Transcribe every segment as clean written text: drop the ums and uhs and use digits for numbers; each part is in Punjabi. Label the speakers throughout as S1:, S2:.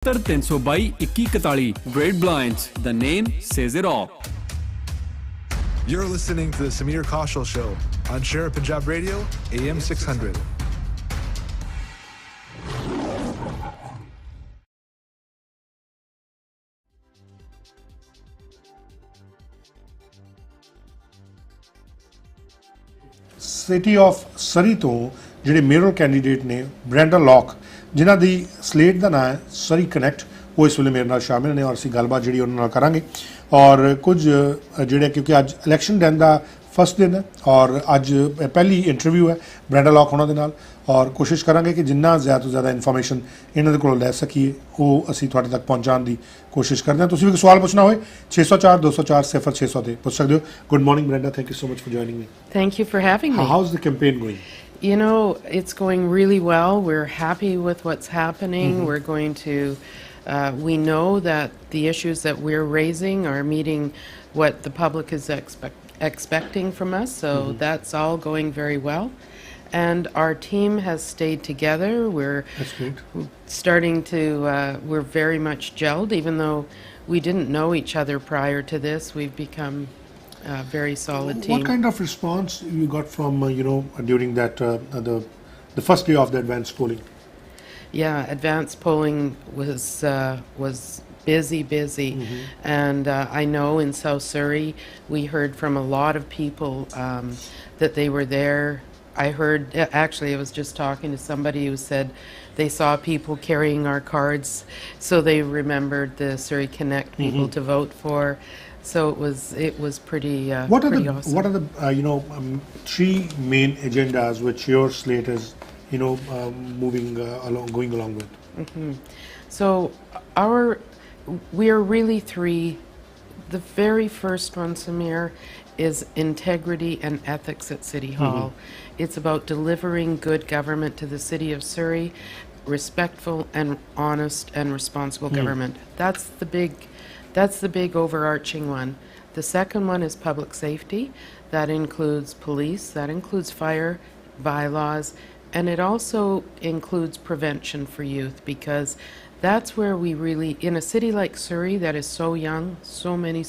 S1: 322 Great Blinds. The name says it all.
S2: You're listening to the Samir Kaushal Show on Sher-E-Punjab Radio, AM 600.
S3: City of Surrey ਤੋਂ ਜਿਹੜੇ ਮੇਅਰਲ ਕੈਂਡੀਡੇਟ ਨੇ ਬ੍ਰੈਂਡਾ ਲੌਕ, ਜਿਨ੍ਹਾਂ ਦੀ ਸਲੇਟ ਦਾ ਨਾਂ ਹੈ ਸਰੀ ਕਨੈਕਟ, ਉਹ ਇਸ ਵੇਲੇ ਮੇਰੇ ਨਾਲ ਸ਼ਾਮਿਲ ਨੇ ਔਰ ਅਸੀਂ ਗੱਲਬਾਤ ਜਿਹੜੀ ਉਹਨਾਂ ਨਾਲ ਕਰਾਂਗੇ। ਔਰ ਕੁਝ ਜਿਹੜੇ, ਕਿਉਂਕਿ ਅੱਜ ਇਲੈਕਸ਼ਨ ਦਿਨ ਦਾ ਫਸਟ ਦਿਨ ਹੈ ਔਰ ਅੱਜ ਪਹਿਲੀ ਇੰਟਰਵਿਊ ਹੈ ਬ੍ਰੈਂਡਾ ਲੌਕ ਉਹਨਾਂ ਦੇ ਨਾਲ, ਔਰ ਕੋਸ਼ਿਸ਼ ਕਰਾਂਗੇ ਕਿ ਜਿੰਨਾ ਜ਼ਿਆਦਾ ਤੋਂ ਜ਼ਿਆਦਾ ਇਨਫੋਰਮੇਸ਼ਨ ਇਹਨਾਂ ਦੇ ਕੋਲੋਂ ਲੈ ਸਕੀਏ ਉਹ ਅਸੀਂ ਤੁਹਾਡੇ ਤੱਕ ਪਹੁੰਚਾਉਣ ਦੀ ਕੋਸ਼ਿਸ਼ ਕਰਦੇ ਹਾਂ। ਤੁਸੀਂ ਵੀ ਕੋਈ ਸਵਾਲ ਪੁੱਛਣਾ ਹੋਏ 604 204 0600 ਤੇ ਪੁੱਛ ਸਕਦੇ ਹੋ। Good morning Brenda, thank you so much for joining me.
S4: Thank you for having me.
S3: How's the campaign going?
S4: You know, it's going really well. We're happy with what's happening. We're going to, we know that the issues that we're raising are meeting what the public is expecting from us. So that's all going very well. And our team has stayed together.
S3: That's great.
S4: Starting to, we're very much gelled, even though we didn't know each other prior to this. We've become a very solid team.
S3: What kind of response you got from, during that, the first day of the advanced polling?
S4: Yeah, advanced polling was busy. And I know in South Surrey, we heard from a lot of people that they were there. I heard, actually I was just talking to somebody who said they saw people carrying our cards, so they remembered the Surrey Connect people to vote for. So it was pretty pretty awesome.
S3: What are the three main agendas which your slate is moving along, going along with?
S4: So we are really three. The very first one, Samir, is integrity and ethics at City Hall. It's about delivering good government to the city of Surrey, respectful and honest and responsible government. That's the big overarching one. The second one is public safety. That includes police, that includes fire, bylaws, and it also includes prevention for youth, because that's where we really, in a city like Surrey that is so young, so many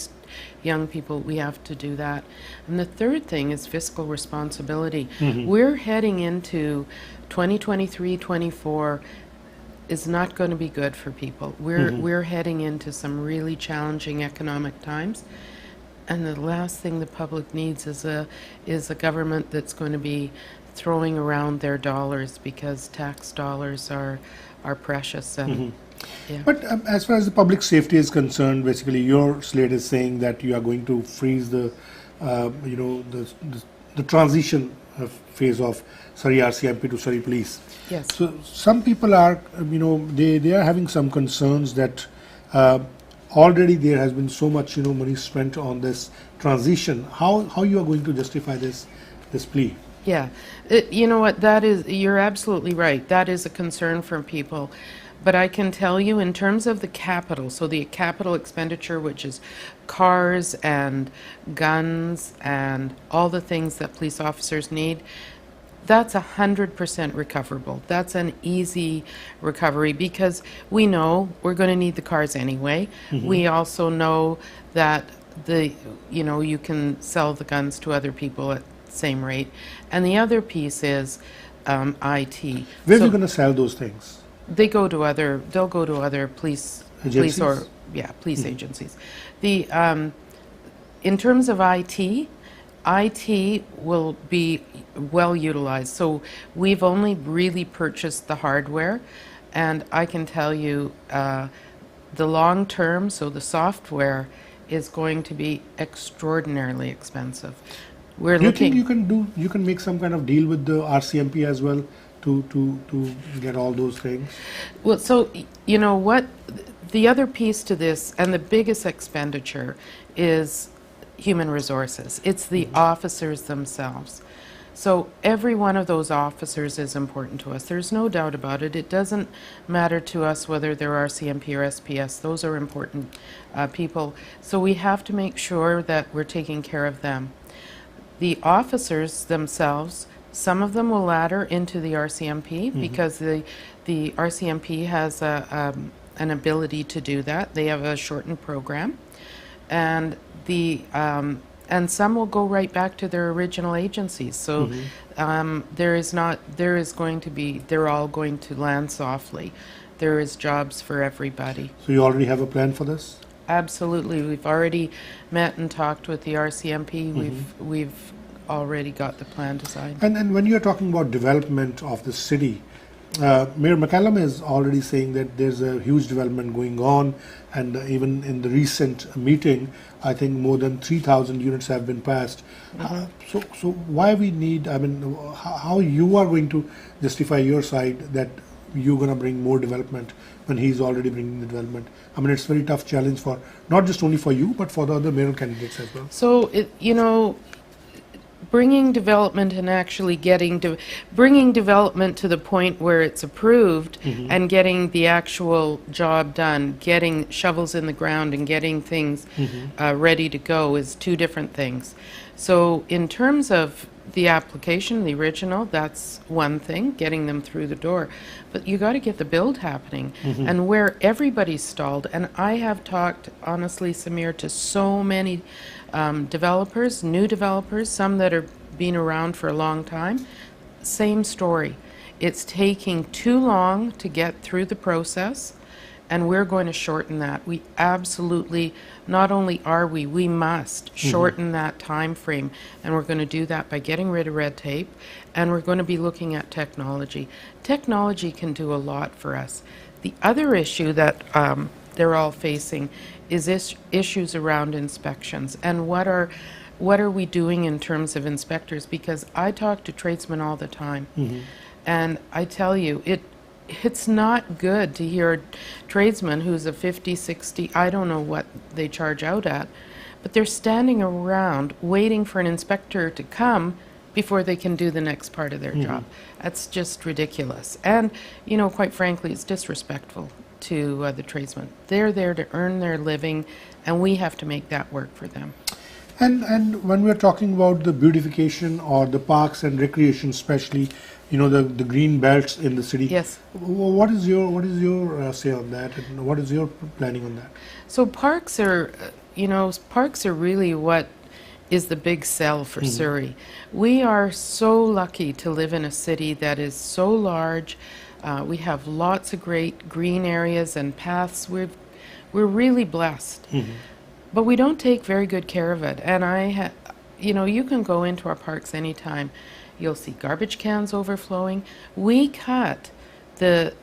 S4: young people, we have to do that. And the third thing is fiscal responsibility. We're heading into 2023-24 is not going to be good for people. We're heading into some really challenging economic times, and the last thing the public needs is a government that's going to be throwing around their dollars, because tax dollars are precious. And yeah.
S3: But as far as the public safety is concerned, basically your slate is saying that you are going to freeze the the transition phase of Surrey RCMP to Surrey Police.
S4: Yes.
S3: So some people are, they are having some concerns that already there has been so much, money spent on this transition. How you are going to justify this plea?
S4: Yeah, you know what, you're absolutely right. That is a concern for people. But I can tell you, in terms of the capital, so the capital expenditure, which is cars and guns and all the things that police officers need, that's 100% recoverable. That's an easy recovery, because we know we're going to need the cars anyway. We also know that you can sell the guns to other people at the same rate. And the other piece is IT.
S3: Where are you going to sell those things?
S4: They'll go to other police agencies. In terms of IT will be well utilized. So we've only really purchased the hardware, and I can tell you the long term, so the software is going to be extraordinarily expensive.
S3: Do you think you can make some kind of deal with the RCMP as well to get all those things?
S4: Well, so you know what, the other piece to this, and the biggest expenditure, is human resources. It's the officers themselves. So every one of those officers is important to us. There's no doubt about it. It doesn't matter to us whether they're RCMP or SPS. Those are important people. So we have to make sure that we're taking care of them. The officers themselves, some of them will ladder into the RCMP because the RCMP has an ability to do that. They have a shortened program, and and some will go right back to their original agencies. So they're all going to land softly. There is jobs for everybody.
S3: So you already have a plan for this?
S4: Absolutely. We've already met and talked with the RCMP. We've already got the plan designed.
S3: And when you're talking about development of the city, Mayor McCallum is already saying that there's a huge development going on, and even in the recent meeting, I think more than 3,000 units have been passed. So why we need, I mean, how you are going to justify your side that you're going to bring more development when he's already bringing the development? I mean, it's a very tough challenge for, not just only for you, but for the other mayoral candidates as well.
S4: So, bringing development and actually bringing development to the point where it's approved and getting the actual job done, getting shovels in the ground and getting things ready to go is two different things. So in terms of the application, the original, that's one thing, getting them through the door. But you got to get the build happening. And where everybody's stalled, and I have talked, honestly, Samir, to so many developers, new developers, some that are been around for a long time, same story. It's taking too long to get through the process, and we're going to shorten that. We absolutely, not only are we must shorten that time frame, and we're going to do that by getting rid of red tape, and we're going to be looking at technology. Technology can do a lot for us. The other issue that they're all facing is issues around inspections, and what are we doing in terms of inspectors? Because I talk to tradesmen all the time, and I tell you, it's not good to hear a tradesman who's a 50, 60, I don't know what they charge out at, but they're standing around waiting for an inspector to come before they can do the next part of their job. That's just ridiculous. And, quite frankly, it's disrespectful to the tradesmen. They're there to earn their living, and we have to make that work for them.
S3: And when we're talking about the beautification or the parks and recreation, especially, the green belts in the city.
S4: Yes.
S3: What is your say on that, and what is your planning on that?
S4: So parks are really what is the big sell for Surrey. We are so lucky to live in a city that is so large. We have lots of great green areas and paths. We're really blessed. But we don't take very good care of it. And you can go into our parks anytime. You'll see garbage cans overflowing. We cut the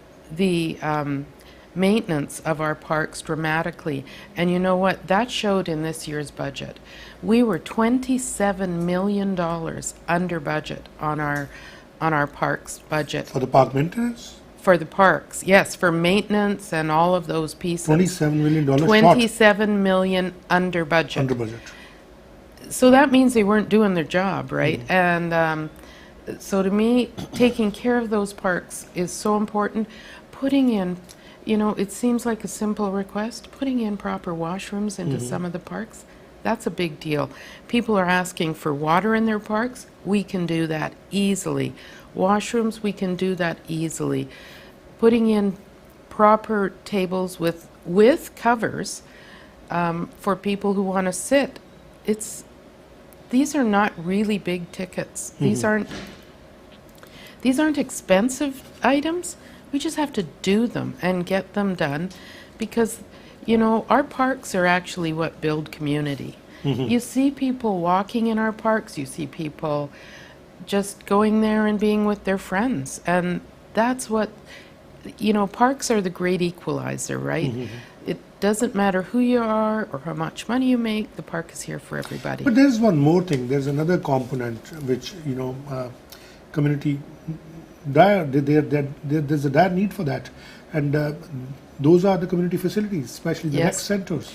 S4: maintenance of our parks dramatically. And you know what? That showed in this year's budget. We were $27 million under budget on our parks budget.
S3: For the park maintenance?
S4: For the parks, yes, for maintenance and all of those pieces.
S3: $27 million short.
S4: $27 million under budget.
S3: Under budget.
S4: So that means they weren't doing their job, right? And so to me, taking care of those parks is so important. Putting in, it seems like a simple request, putting in proper washrooms into some of the parks, that's a big deal. People are asking for water in their parks. We can do that easily. Washrooms, we can do that easily. Putting in proper tables with covers for people who want to sit. These are not really big tickets. These aren't expensive items. We just have to do them and get them done, because our parks are actually what build community. You see people walking in our parks, you see people just going there and being with their friends, and that's what, parks are the great equalizer, right? It doesn't matter who you are or how much money you make, the park is here for everybody.
S3: But there's one more thing, there's another component which, community, there's a dire need for that, and those are the community facilities, especially the rec centers.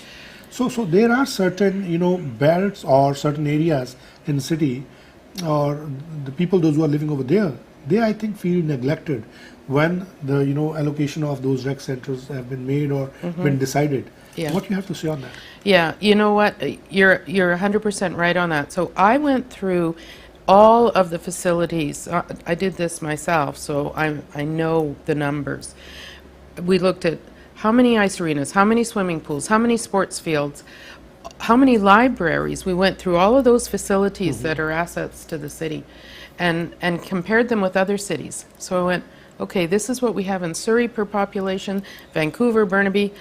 S3: So there are certain, belts or certain areas in the city, or the people, those who are living over there, they, I think, feel neglected when the, allocation of those rec centers have been made or been decided. What do you have to say on that?
S4: Yeah, you know what? You're 100% right on that. So I went through all of the facilities. I did this myself, so I know the numbers. We looked at how many ice arenas, how many swimming pools, how many sports fields, how many libraries. We went through all of those facilities that are assets to the city and compared them with other cities. So I went, okay, this is what we have in Surrey per population, Vancouver, Burnaby.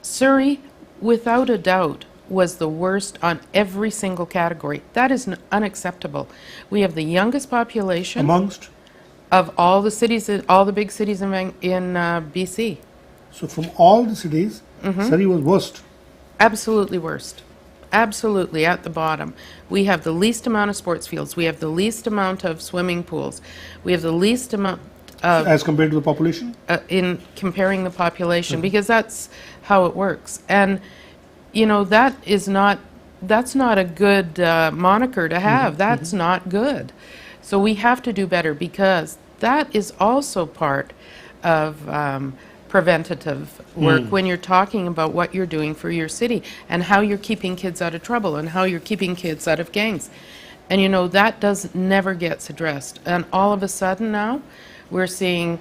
S4: Surrey, without a doubt, was the worst on every single category. That is unacceptable. We have the youngest population
S3: Amongst?
S4: of all the cities, all the big cities in BC.
S3: So from all the cities, Surrey was worst.
S4: Absolutely worst. Absolutely at the bottom. We have the least amount of sports fields. We have the least amount of swimming pools. We have the least amount of...
S3: As compared to the population?
S4: In comparing the population, because that's how it works. And, you know, that's not a good moniker to have. That's not good. So we have to do better, because that is also part of preventative work when you're talking about what you're doing for your city and how you're keeping kids out of trouble and how you're keeping kids out of gangs. And, you know, that never gets addressed. And all of a sudden now, we're seeing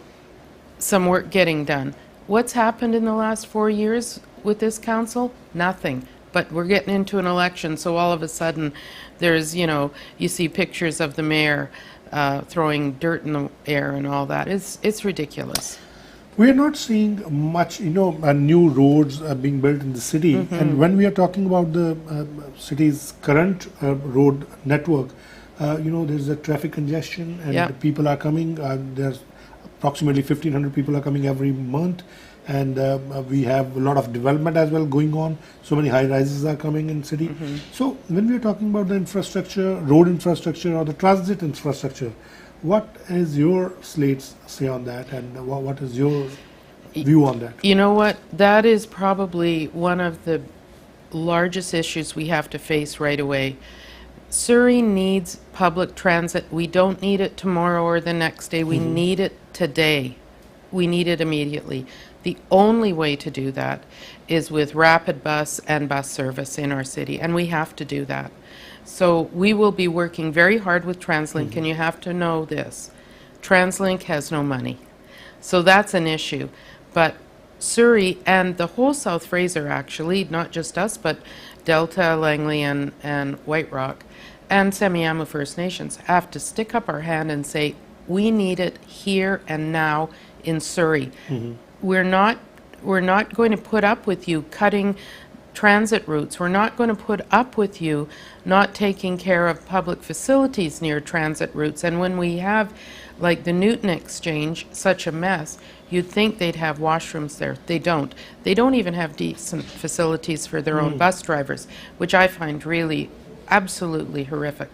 S4: some work getting done. What's happened in the last 4 years with this council? Nothing. But we're getting into an election, so all of a sudden there's, you know, you see pictures of the mayor throwing dirt in the air and all that. It's ridiculous.
S3: We're not seeing much, new roads being built in the city. And when we are talking about the city's current road network, there's a traffic congestion and people are coming. There's approximately 1,500 people are coming every month. And we have a lot of development as well going on. So many high rises are coming in city. So when we are talking about the infrastructure, road infrastructure or the transit infrastructure, what is your slate's say on that, and what is your view on that?
S4: You know what? That is probably one of the largest issues we have to face right away. Surrey needs public transit. We don't need it tomorrow or the next day. We need it today. We need it immediately. The only way to do that is with rapid bus and bus service in our city, and we have to do that. So we will be working very hard with TransLink, and you have to know this. TransLink has no money. So that's an issue. But Surrey and the whole South Fraser, actually, not just us, but Delta, Langley, and White Rock, and Semiahmoo First Nations have to stick up our hand and say, we need it here and now in Surrey. We're not going to put up with you cutting transit routes. We're not going to put up with you not taking care of public facilities near transit routes. And when we have, like the Newton Exchange, such a mess, you'd think they'd have washrooms there. They don't. They don't even have decent facilities for their own bus drivers, which I find really absolutely horrific.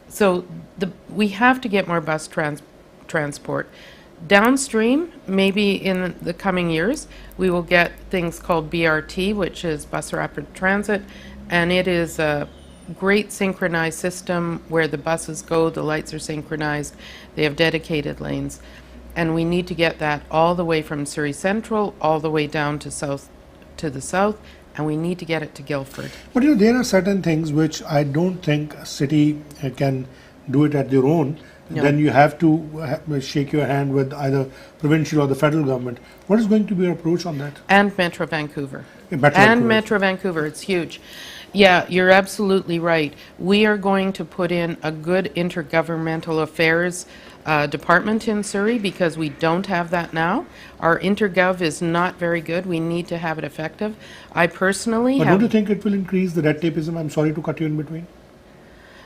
S4: So we have to get more bus transport. Downstream, maybe in the coming years, we will get things called BRT, which is Bus Rapid Transit, and it is a great synchronized system where the buses go, the lights are synchronized, they have dedicated lanes, and we need to get that all the way from Surrey Central, all the way down to the south, and we need to get it to Guildford.
S3: But there are certain things which I don't think a city can do it at their own. No. Then you have to shake your hand with either provincial or the federal government. What is going to be your approach on that?
S4: And Metro Vancouver. Metro Vancouver, it's huge. Yeah, you're absolutely right. We are going to put in a good intergovernmental affairs department in Surrey because we don't have that now. Our intergov is not very good. We need to have it effective. I personally
S3: But don't you think it will increase the red tapeism? I'm sorry to cut you in between.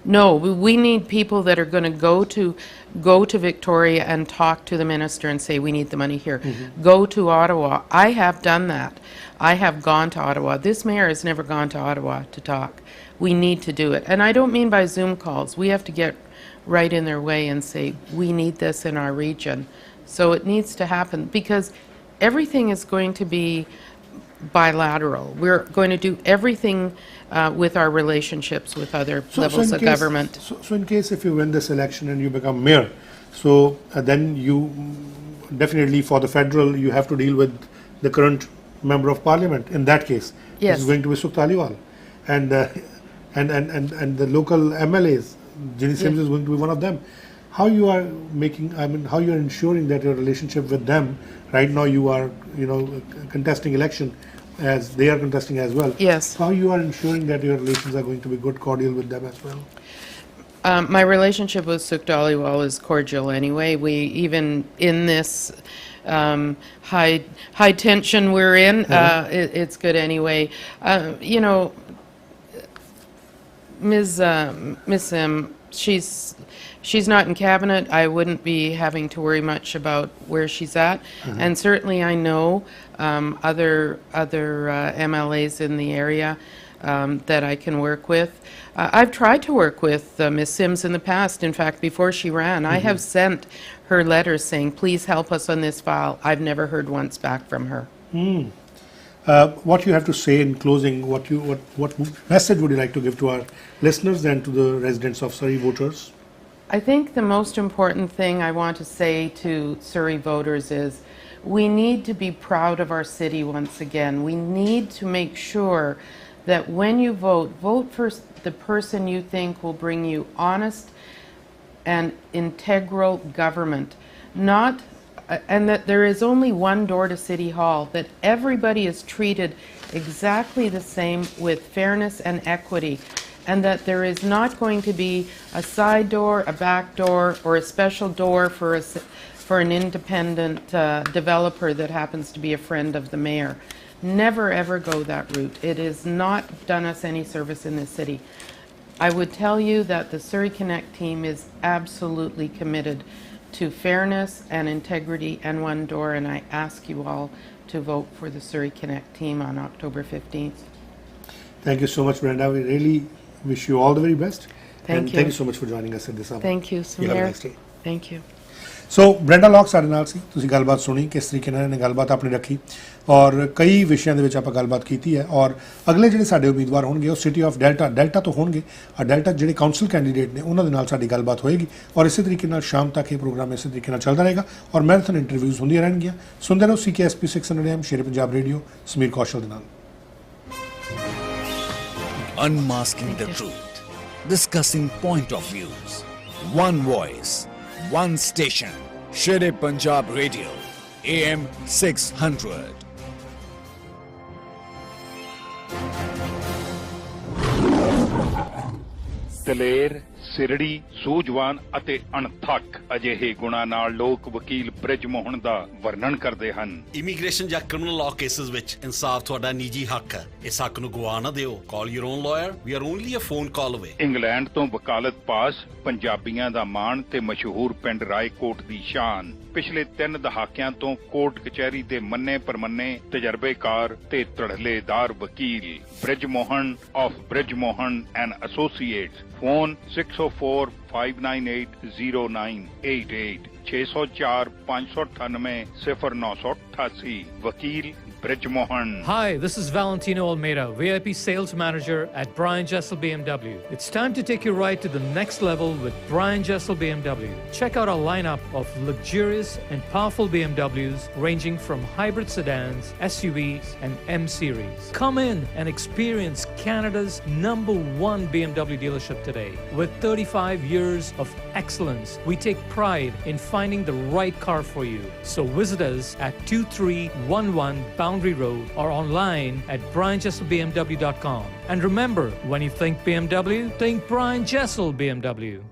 S4: No, we need people that are going to go to Victoria and talk to the minister and say, we need the money here. Go to Ottawa. I have done that. I have gone to Ottawa. This mayor has never gone to Ottawa to talk. We need to do it. And I don't mean by Zoom calls. We have to get right in their way and say, we need this in our region. So it needs to happen because everything is going to be bilateral. We're going to do everything with our relationships with other levels of government.
S3: So in case if you win this election and you become mayor, so then you definitely for the federal you have to deal with the current member of parliament. In that case,
S4: yes,
S3: it's going to be Sukh Taliwal, and the local MLAs. Ginny Sims is going to be one of them. how you are making, I mean, how you are ensuring that your relationship with them, right now you are, you know, contesting election as they are contesting as well.
S4: Yes.
S3: How you are ensuring that your relations are going to be good, cordial with them as well?
S4: My relationship with Sukh Dhaliwal is cordial anyway. We, even in this high tension we're in, it's good anyway. You know, Ms. Sim, she's not in cabinet. I wouldn't be having to worry much about where she's at. And certainly I know other MLAs in the area that I can work with. I've tried to work with Ms. Sims in the past. In fact, before she ran, I have sent her letters saying, please help us on this file. I've never heard once back from her.
S3: What you have to say in closing, what message would you like to give to our listeners and to the residents of Surrey voters?
S4: I think the most important thing I want to say to Surrey voters is we need to be proud of our city once again. We need to make sure that when you vote for the person you think will bring you honest and integral government, and that there is only one door to City Hall, that everybody is treated exactly the same with fairness and equity, and that there is not going to be a side door, a back door, or a special door for an independent developer that happens to be a friend of the mayor. Never ever go that route. It has not done us any service in this city. I would tell you that the Surrey Connect team is absolutely committed to fairness and integrity and one door, and I ask you all to vote for the Surrey Connect team on October 15th.
S3: Thank you so much, Brenda. We really wish you all the very best.
S4: Thank you.
S3: Thank you so much for joining us at this hour.
S4: Thank you,
S3: You have a
S4: Samir.
S3: nice day.
S4: Thank you.
S3: So Brenda lock ਸਾਡੇ ਨਾਲ ਸੀ। ਤੁਸੀਂ ਗੱਲਬਾਤ ਸੁਣੀ ਕਿਸ ਤਰੀਕੇ ਨਾਲ ਇਹਨੇ ਗੱਲਬਾਤ ਆਪਣੀ ਰੱਖੀ ਔਰ ਕਈ ਵਿਸ਼ਿਆਂ ਦੇ ਵਿੱਚ ਆਪਾਂ ਗੱਲਬਾਤ ਕੀਤੀ ਹੈ ਔਰ ਅਗਲੇ ਜਿਹੜੇ ਸਾਡੇ ਉਮੀਦਵਾਰ ਹੋਣਗੇ ਉਹ ਸਿਟੀ ਆਫ ਡੈਲਟਾ ਤੋਂ ਹੋਣਗੇ ਔਰ ਡੈਲਟਾ ਜਿਹੜੇ ਕਾਉਂਸਲ ਕੈਂਡੀਡੇਟ ਨੇ ਉਹਨਾਂ ਦੇ ਨਾਲ ਸਾਡੀ ਗੱਲਬਾਤ ਹੋਏਗੀ ਔਰ ਇਸੇ ਤਰੀਕੇ ਨਾਲ ਸ਼ਾਮ ਤੱਕ ਇਹ ਪ੍ਰੋਗਰਾਮ ਇਸੇ ਤਰੀਕੇ ਨਾਲ ਚੱਲਦਾ ਰਹੇਗਾ ਔਰ ਮੈਰਾਥਨ ਇੰਟਰਵਿਊਜ਼ ਹੁੰਦੀਆਂ ਰਹਿਣਗੀਆਂ। ਸੁਣਦੇ ਰਹੋ CKSP 600 AM ਸ਼ੇਰ ਪੰਜਾਬ ਰੇਡੀਓ ਸਮੀਰ ਕੌਸ਼ਲ ਦੇ ਨਾਲ।
S5: Unmasking the truth, discussing point of views, one voice, one station, Sher-E-Punjab Radio, AM 600.
S6: ਦਲੇਰ, ਸਿਰੜੀ, ਸੂਝਵਾਨ ਅਤੇ ਅਣਥੱਕ ਅਜਿਹੇ ਗੁਣਾਂ ਨਾਲ ਲੋਕ ਵਕੀਲ ਬ੍ਰਿਜ ਮੋਹਨ ਦਾ ਵਰਣਨ ਕਰਦੇ ਹਨ।
S7: ਇਮੀਗ੍ਰੇਸ਼ਨ ਜਾਂ ਕ੍ਰਿਮੀਨਲ ਲਾਅ ਕੇਸਿਸ ਵਿੱਚ ਇਨਸਾਫ ਤੁਹਾਡਾ ਨਿੱਜੀ ਹੱਕ ਹੈ। ਇਸ ਹੱਕ ਨੂੰ ਗਵਾ ਨਾ ਦਿਓ। Call your own lawyer, we are only a phone call away.
S6: England ਤੋਂ ਵਕਾਲਤ ਪਾਸ, ਪੰਜਾਬੀਆਂ ਦਾ ਮਾਣ ਤੇ ਮਸ਼ਹੂਰ ਪਿੰਡ ਰਾਏਕੋਟ ਦੀ ਸ਼ਾਨ। ਪਿਛਲੇ 3 ਦਹਾਕਿਆਂ ਤੋਂ ਕੋਰਟ ਕਚਹਿਰੀ ਦੇ ਮੰਨੇ ਪਰਮੰਨੇ ਤਜਰਬੇਕਾਰ ਤੇ ਧੜਲੇਦਾਰ ਵਕੀਲ bridge Mohan of bridge Mohan and associates. Phone 604 598 0988 604 598 0988। ਵਕੀਲ bridge Mohan.
S8: Hi, this is Valentino Almeida, VIP Sales Manager at Brian Jessel BMW. It's time to take your ride to the next level with Brian Jessel BMW. Check out our lineup of luxurious and powerful BMWs ranging from hybrid sedans, SUVs and M Series. Come in and experience Canada's #1 BMW dealership today. With 35 years of excellence, we take pride in finding the right car for you. So visit us at 2311 Boundary Road or online at brianjesselbmw.com. And remember, when you think BMW, think Brian Jessel BMW.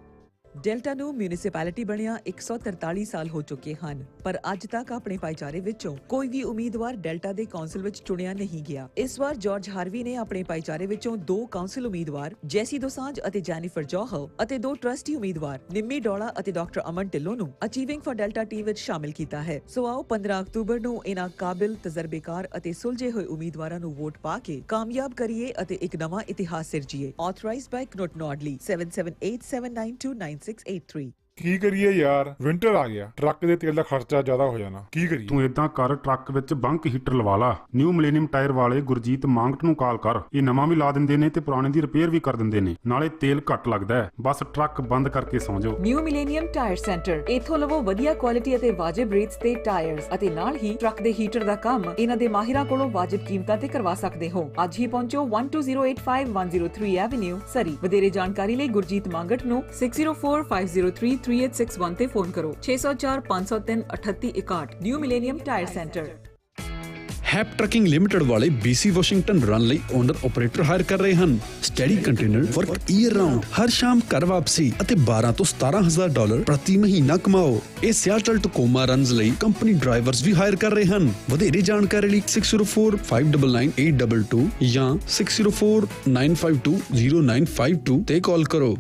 S9: Delta ਨੂੰ ਮਿਊਨਿਸਪੈਲਿਟੀ ਬਣਿਆ 143 ਸਾਲ ਹੋ ਚੁੱਕੇ ਹਨ, ਪਰ ਅੱਜ ਤੱਕ ਆਪਣੇ ਭਾਈਚਾਰੇ ਵਿੱਚੋਂ ਕੋਈ ਵੀ ਉਮੀਦਵਾਰ ਡੈਲਟਾ ਦੇ ਕੌਂਸਲ ਵਿੱਚ ਚੁਣਿਆ ਨਹੀਂ ਗਿਆ। ਇਸ ਵਾਰ ਜਾਰਜ ਹਾਰਵੀ ਨੇ ਆਪਣੇ ਭਾਈਚਾਰੇ ਵਿੱਚੋਂ 2 ਕੌਂਸਲ ਉਮੀਦਵਾਰ ਜੈਸੀ ਦੋਸਾਂਝ ਅਤੇ ਜੈਨੀਫਰ ਜੋਹਰ ਅਤੇ 2 ਟਰਸਟੀ ਉਮੀਦਵਾਰ ਨਿੰਮੀ ਡੋਲਾ ਅਤੇ ਡਾਕਟਰ ਅਮਨ ਢਿੱਲੋਂ ਨੂੰ ਅਚੀਵਿੰਗ ਫॉर ਡੈਲਟਾ ਟੀਮ ਵਿੱਚ ਸ਼ਾਮਿਲ ਕੀਤਾ ਹੈ। ਸੋ ਆਓ 15 ਅਕਤੂਬਰ ਨੂੰ ਇਹਨਾਂ ਕਾਬਿਲ, ਤਜਰਬੇਕਾਰ ਅਤੇ ਸੁਲਝੇ ਹੋਏ ਉਮੀਦਵਾਰਾਂ ਨੂੰ ਵੋਟ ਪਾ ਕੇ ਕਾਮਯਾਬ ਕਰੀਏ ਅਤੇ ਇੱਕ ਨਵਾਂ ਇਤਿਹਾਸ ਸਿਰਜੀਏ। Authorised by ਕਨੋਟ ਨੋਡਲੀ 7787929683।
S10: ਕੀ ਕਰੀਏ ਯਾਰ, ਵਿੰਟਰ ਆ ਗਿਆ, ਟਰੱਕ ਦੇ ਤੇਲ ਦਾ ਖਰਚਾ ਜ਼ਿਆਦਾ ਹੋ ਜਾਣਾ। ਕੀ ਕਰੀਏ?
S11: ਤੂੰ ਏਦਾਂ ਕਰ, ਟਰੱਕ ਵਿੱਚ ਬੰਕ ਹੀਟਰ ਲਵਾ ਲਾ। ਨਿਊ ਮਿਲੇਨੀਅਮ ਟਾਇਰ ਵਾਲੇ ਗੁਰਜੀਤ ਮੰਗਟ ਨੂੰ ਕਾਲ ਕਰ। ਇਹ ਨਵਾਂ ਵੀ ਲਾ ਦਿੰਦੇ ਨੇ ਤੇ ਪੁਰਾਣੇ ਦੀ ਰਿਪੇਅਰ ਵੀ ਕਰ ਦਿੰਦੇ ਨੇ, ਨਾਲੇ ਤੇਲ ਘੱਟ ਲੱਗਦਾ ਹੈ। ਬਸ ਟਰੱਕ ਬੰਦ ਕਰਕੇ ਸੌਂ ਜਾਓ।
S9: ਨਿਊ ਮਿਲੇਨੀਅਮ ਟਾਇਰ ਸੈਂਟਰ, ਇੱਥੋਂ ਲਵੋ ਵਧੀਆ ਕੁਆਲਿਟੀ ਅਤੇ ਵਾਜਿਬ ਰੇਟਸ ਤੇ ਟਾਇਰਸ ਅਤੇ ਨਾਲ ਹੀ ਟਰੱਕ ਦੇ ਹੀਟਰ ਦਾ ਕੰਮ ਇਹਨਾਂ ਦੇ ਮਾਹਿਰਾਂ ਕੋਲੋਂ ਵਾਜਿਬ ਕੀਮਤਾਂ ਤੇ ਕਰਵਾ ਸਕਦੇ ਹੋ। ਅੱਜ ਹੀ ਪਹੁੰਚੋ 12085 103 ਐਵਨਿਊ, ਸਰੀ। ਵਧੇਰੇ ਜਾਣਕਾਰੀ ਲਈ ਗੁਰਜੀਤ ਮੰਗਟ ਨੂੰ 604503 3861 ਤੇ ਫੋਨ ਕਰੋ 604 503 3861 new millennium tire centre.
S1: Hap trucking limited ਵਾਲੇ BC ਵਾਸ਼ਿੰਗਟਨ ਰਨ ਲਈ ਓਨਰ ਆਪਰੇਟਰ ਹਾਇਰ ਕਰ ਰਹੇ ਹਨ। Steady container work year round, ਹਰ ਸ਼ਾਮ ਘਰ ਵਾਪਸੀ ਅਤੇ $12,000 ਤੋਂ $17,000 ਪ੍ਰਤੀ ਮਹੀਨਾ ਕਮਾਓ। ਇਹ ਸਿਆਟਲ ਟਕੋਮਾ ਰਨਸ ਲਈ ਕੰਪਨੀ ਡਰਾਈਵਰਸ ਵੀ ਹਾਇਰ ਕਰ ਰਹੇ ਹਨ। ਵਧੇਰੇ ਜਾਣਕਾਰੀ ਲਈ 6045998822 ਜਾਂ 6049520952 ਤੇ ਕਾਲ ਕਰੋ।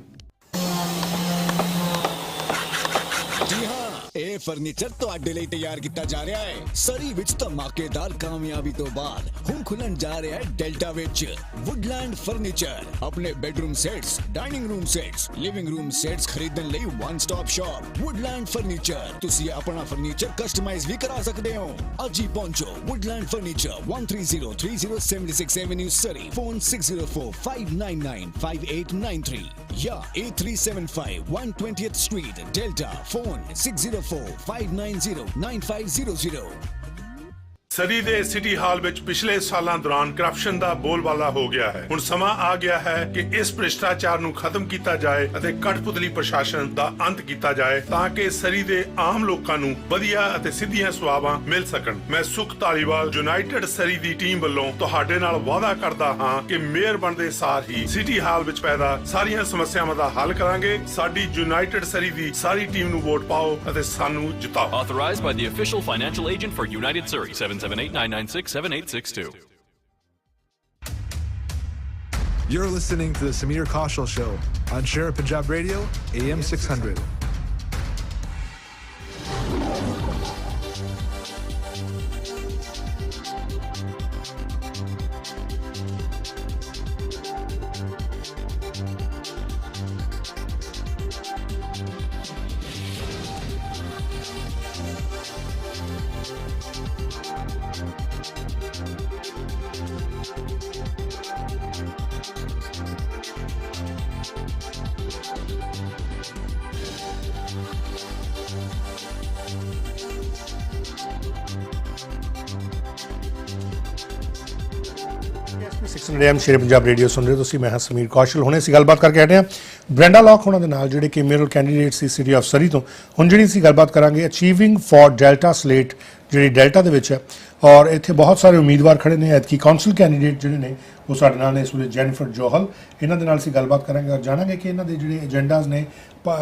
S5: ਇਹ ਫਰਨੀਚਰ ਤੁਹਾਡੇ ਲਈ ਤਿਆਰ ਕੀਤਾ ਜਾ ਰਿਹਾ ਹੈ। ਸਰੀ ਵਿੱਚ ਧਮਾਕੇਦਾਰ ਕਾਮਯਾਬੀ ਤੋਂ ਬਾਅਦ ਹੁਣ ਖੁੱਲਣ ਜਾ ਰਿਹਾ ਹੈ ਡੈਲਟਾ ਵਿੱਚ ਵੁੱਡਲੈਂਡ ਫਰਨੀਚਰ। ਆਪਣੇ bedroom sets, dining room sets, living room sets ਖਰੀਦਣ ਲਈ one stop shop Woodland furniture. ਤੁਸੀਂ ਆਪਣਾ ਫਰਨੀਚਰ ਕਸਟਮਾਈਜ਼ ਵੀ ਕਰਾ ਸਕਦੇ ਹੋ। ਅੱਜ ਹੀ ਪਹੁੰਚੋ ਵੁੱਡਲੈਂਡ ਫਰਨੀਚਰ 1303076 ਐਵਨਿਊ ਸਰੀ। ਫੋਨ 6045995893 ਜਾਂ 8375 120th Street Delta। ਫੋਨ 6045909500।
S10: ਸਰੀ ਦੇ ਸਿਟੀ ਹਾਲ ਵਿੱਚ ਪਿਛਲੇ ਸਾਲਾਂ ਦੌਰਾਨ ਕਰਪਸ਼ਨ ਦਾ ਬੋਲਬਾਲਾ ਹੋ ਗਿਆ ਹੈ। ਹੁਣ ਸਮਾਂ ਆ ਗਿਆ ਹੈ ਕਿ ਇਸ ਭ੍ਰਿਸ਼ਟਾਚਾਰ ਨੂੰ ਖਤਮ ਕੀਤਾ ਜਾਏ ਅਤੇ ਕਠਪੁਤਲੀ ਪ੍ਰਸ਼ਾਸਨ ਦਾ ਅੰਤ ਕੀਤਾ ਜਾਏ ਤਾਂ ਕਿ ਸਰੀ ਦੇ ਆਮ ਲੋਕਾਂ ਨੂੰ ਵਧੀਆ ਅਤੇ ਸਿੱਧੀਆਂ ਸੇਵਾਵਾਂ ਮਿਲ ਸਕਣ। ਮੈਂ ਸੁਖ ਧਾਲੀਵਾਲ ਯੂਨਾਈਟਿਡ ਸਰੀ ਦੀ ਟੀਮ ਵੱਲੋਂ ਤੁਹਾਡੇ ਨਾਲ ਵਾਅਦਾ ਕਰਦਾ ਹਾਂ ਕਿ ਮੇਅਰ ਬਣਦੇ ਸਾਰ ਹੀ ਸਿਟੀ ਹਾਲ ਵਿੱਚ ਪੈਦਾ ਸਾਰੀਆਂ ਸਮੱਸਿਆਵਾਂ ਦਾ ਹੱਲ ਕਰਾਂਗੇ। ਸਾਡੀ ਯੂਨਾਈਟਿਡ ਸਰੀ ਦੀ ਸਾਰੀ ਟੀਮ ਨੂੰ ਵੋਟ ਪਾਓ ਅਤੇ ਸਾਨੂੰ ਜਿਤਾਓ।
S12: Authorized by the official financial agent for United Surrey, 778-996-7862.
S2: You're listening to the Samir Kaushal Show on Sher-E-Punjab Radio, AM 600.
S3: AM Sher-e-Punjab radio ਸੁਣ ਰਹੇ ਹੋ ਤੁਸੀਂ। ਮੈਂ ਹਾਂ ਸਮੀਰ ਕੌਸ਼ਲ। ਹੁਣੇ ਅਸੀਂ ਗੱਲਬਾਤ ਕਰਕੇ ਹਟੇ ਹਾਂ ਬ੍ਰੈਂਡਾ ਲੌਕ ਹੋਣਾ ਦੇ ਨਾਲ ਜਿਹੜੇ ਕਿ ਮੇਅਰਲ candidate C city of Surrey ਤੋਂ। ਹੁਣ ਜਿਹੜੀ ਅਸੀਂ ਗੱਲਬਾਤ ਕਰਾਂਗੇ ਅਚੀਵਿੰਗ ਫॉर ਡੈਲਟਾ ਸਲੇਟ ਜਿਹੜੀ ਡੈਲਟਾ ਦੇ ਵਿੱਚ ਹੈ ਔਰ ਇੱਥੇ ਬਹੁਤ ਸਾਰੇ ਉਮੀਦਵਾਰ ਖੜੇ ਨੇ। ਐਤਕੀ ਕਾਉਂਸਲ ਕੈਂਡੀਡੇਟ ਜਿਹੜੇ ਨੇ ਉਹ ਸਾਡੇ ਨਾਲ ਨੇ ਇਸ ਵੇਲੇ ਜੈਨੀਫਰ ਜੋਹਲ। ਇਹਨਾਂ ਦੇ ਨਾਲ ਅਸੀਂ ਗੱਲਬਾਤ ਕਰਾਂਗੇ ਔਰ ਜਾਣਾਂਗੇ ਕਿ ਇਹਨਾਂ ਦੇ ਜਿਹੜੇ ਏਜੰਡਾਜ਼ ਨੇ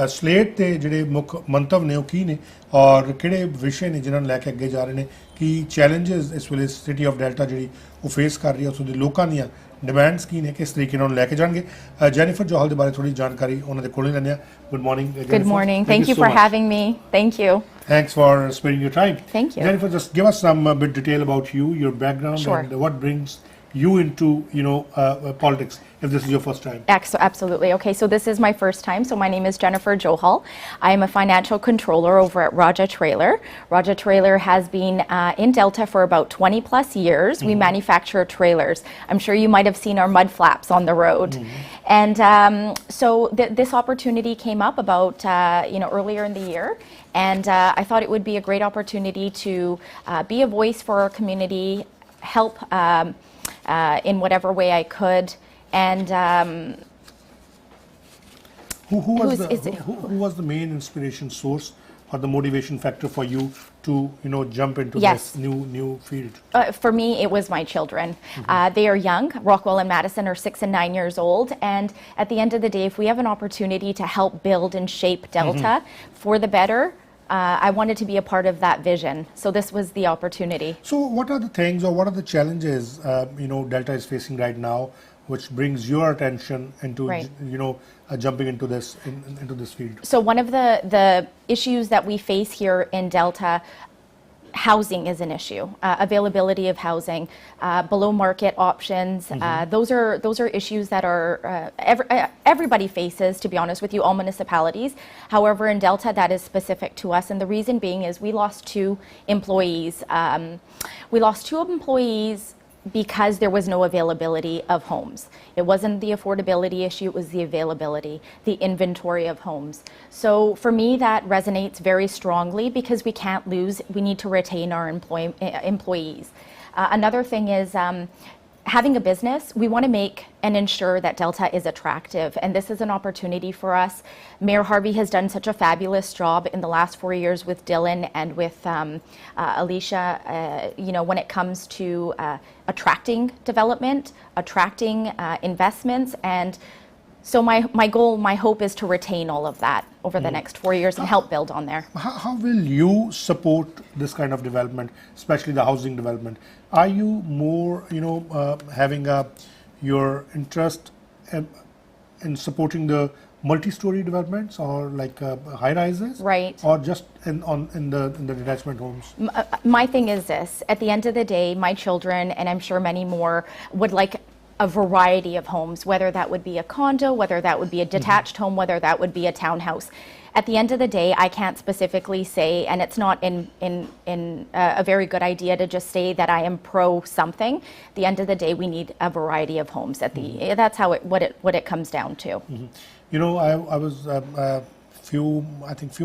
S3: ਸਲੇਟ ਦੇ ਜਿਹੜੇ ਮੁੱਖ ਮੰਤਵ ਨੇ ਉਹ ਕੀ ਨੇ ਔਰ ਕਿਹੜੇ ਵਿਸ਼ੇ ਨੇ ਜਿਨ੍ਹਾਂ ਨੂੰ ਲੈ ਕੇ ਅੱਗੇ ਜਾ ਰਹੇ ਨੇ, ਕੀ ਚੈਲੰਜਸ ਇਸ ਵੇਲੇ ਸਿਟੀ ਆਫ ਡੈਲਟਾ ਜਿਹੜੀ ਉਹ ਫੇਸ ਕਰ ਰਹੀ ਹੈ, ਉੱਥੋਂ ਦੇ ਲੋਕਾਂ ਦੀਆਂ ਡਿਮਾਂਡਸ ਕੀ ਨੇ, ਕਿਸ ਤਰੀਕੇ ਨਾਲ ਉਹਨੂੰ ਲੈ ਕੇ ਜਾਣਗੇ। ਜੈਨੀਫਰ ਜੋਹਲ ਦੇ ਬਾਰੇ ਥੋੜੀ ਜਾਣਕਾਰੀ ਉਹਨਾਂ ਦੇ ਕੋਲੋਂ ਲੈਂਦੇ ਹਾਂ। Good morning.
S13: Good morning. Thank you for having me. Thank you.
S3: Thanks for sparing your time.
S13: Thank you.
S3: Jennifer, just give us some bit detail about you, your background,
S13: Sure.
S3: and what brings you into politics, if this is your first time.
S13: Absolutely. Okay, so this is my first time. So my name is Jennifer Johal. I am a financial controller over at Raja Trailer. Raja Trailer has been in Delta for about 20 plus years. We manufacture trailers. I'm sure you might have seen our mud flaps on the road. And so this opportunity came up about earlier in the year. And I thought it would be a great opportunity to be a voice for our community, help in whatever way I could. And
S3: who was the main inspiration source or the motivation factor for you to jump into this new field?
S13: For me, it was my children. They are young. Rockwell and Madison are 6 and 9 years old. And at the end of the day, if we have an opportunity to help build and shape Delta for the better, I wanted to be a part of that vision. So this was the opportunity.
S3: So what are the things or what are the challenges Delta is facing right now which brings your attention into jumping into this field?
S13: So one of the issues that we face here in Delta, housing is an issue. Availability of housing, below market options. Those are issues that are everybody faces, to be honest with you, all municipalities. However, in Delta, that is specific to us, and the reason being is we lost 2 employees. We lost 2 employees because there was no availability of homes. It wasn't the affordability issue, it was the availability, the inventory of homes. So for me, that resonates very strongly because we can't lose, we need to retain our employees. Another thing is having a business, we want to make and ensure that Delta is attractive, and this is an opportunity for us. Mayor Harvey has done such a fabulous job in the last 4 years with Dylan and with Alicia, when it comes to attracting development, attracting investments, and so my goal, my hope is to retain all of that over the next 4 years and help build on there.
S3: How will you support this kind of development, especially the housing development? Are you more, having your interest in supporting the multi-story developments or like high rises,
S13: right?
S3: Or just in the detachment homes?
S13: My thing is this: at the end of the day, my children, and I'm sure many more, would like a variety of homes, whether that would be a condo, whether that would be a detached home, whether that would be a townhouse. At the end of the day, I can't specifically say, and it's not in a very good idea to just say that I am pro something. At the end of the day, we need a variety of homes. That's how what it comes down to.
S3: I was few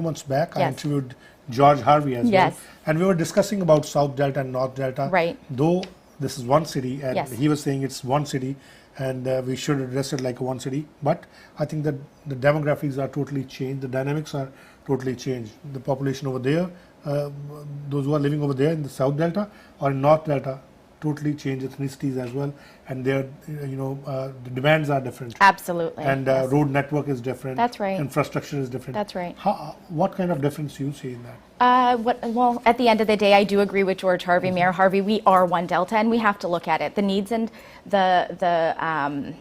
S3: months back,
S13: yes.
S3: I interviewed George Harvey as
S13: yes.
S3: well, and we were discussing about South Delta and North Delta.
S13: Right.
S3: Though this is one city, and
S13: yes.
S3: he was saying it's one city, and we should address it like one city. But I think that the demographics are totally changed, the dynamics are totally changed. The population over there, those who are living over there in the South Delta or in North Delta, totally changed ethnicities as well, and their the demands are different.
S13: Absolutely.
S3: And
S13: yes.
S3: road network is different.
S13: That's right.
S3: Infrastructure is different.
S13: That's right.
S3: What kind of difference do you see in that?
S13: Well, at the end of the day, I do agree with George Harvey, Mayor Harvey. We are one Delta, and we have to look at it. The needs and the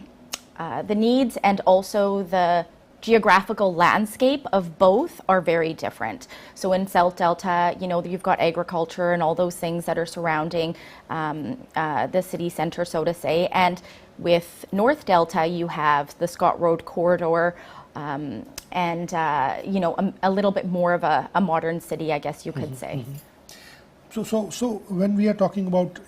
S13: needs and also the geographical landscape of both are very different. So in South Delta, you've got agriculture and all those things that are surrounding the city center, so to say. And with North Delta, you have the Scott Road corridor, and a little bit more of a modern city, I guess you could say.
S3: So when we are talking about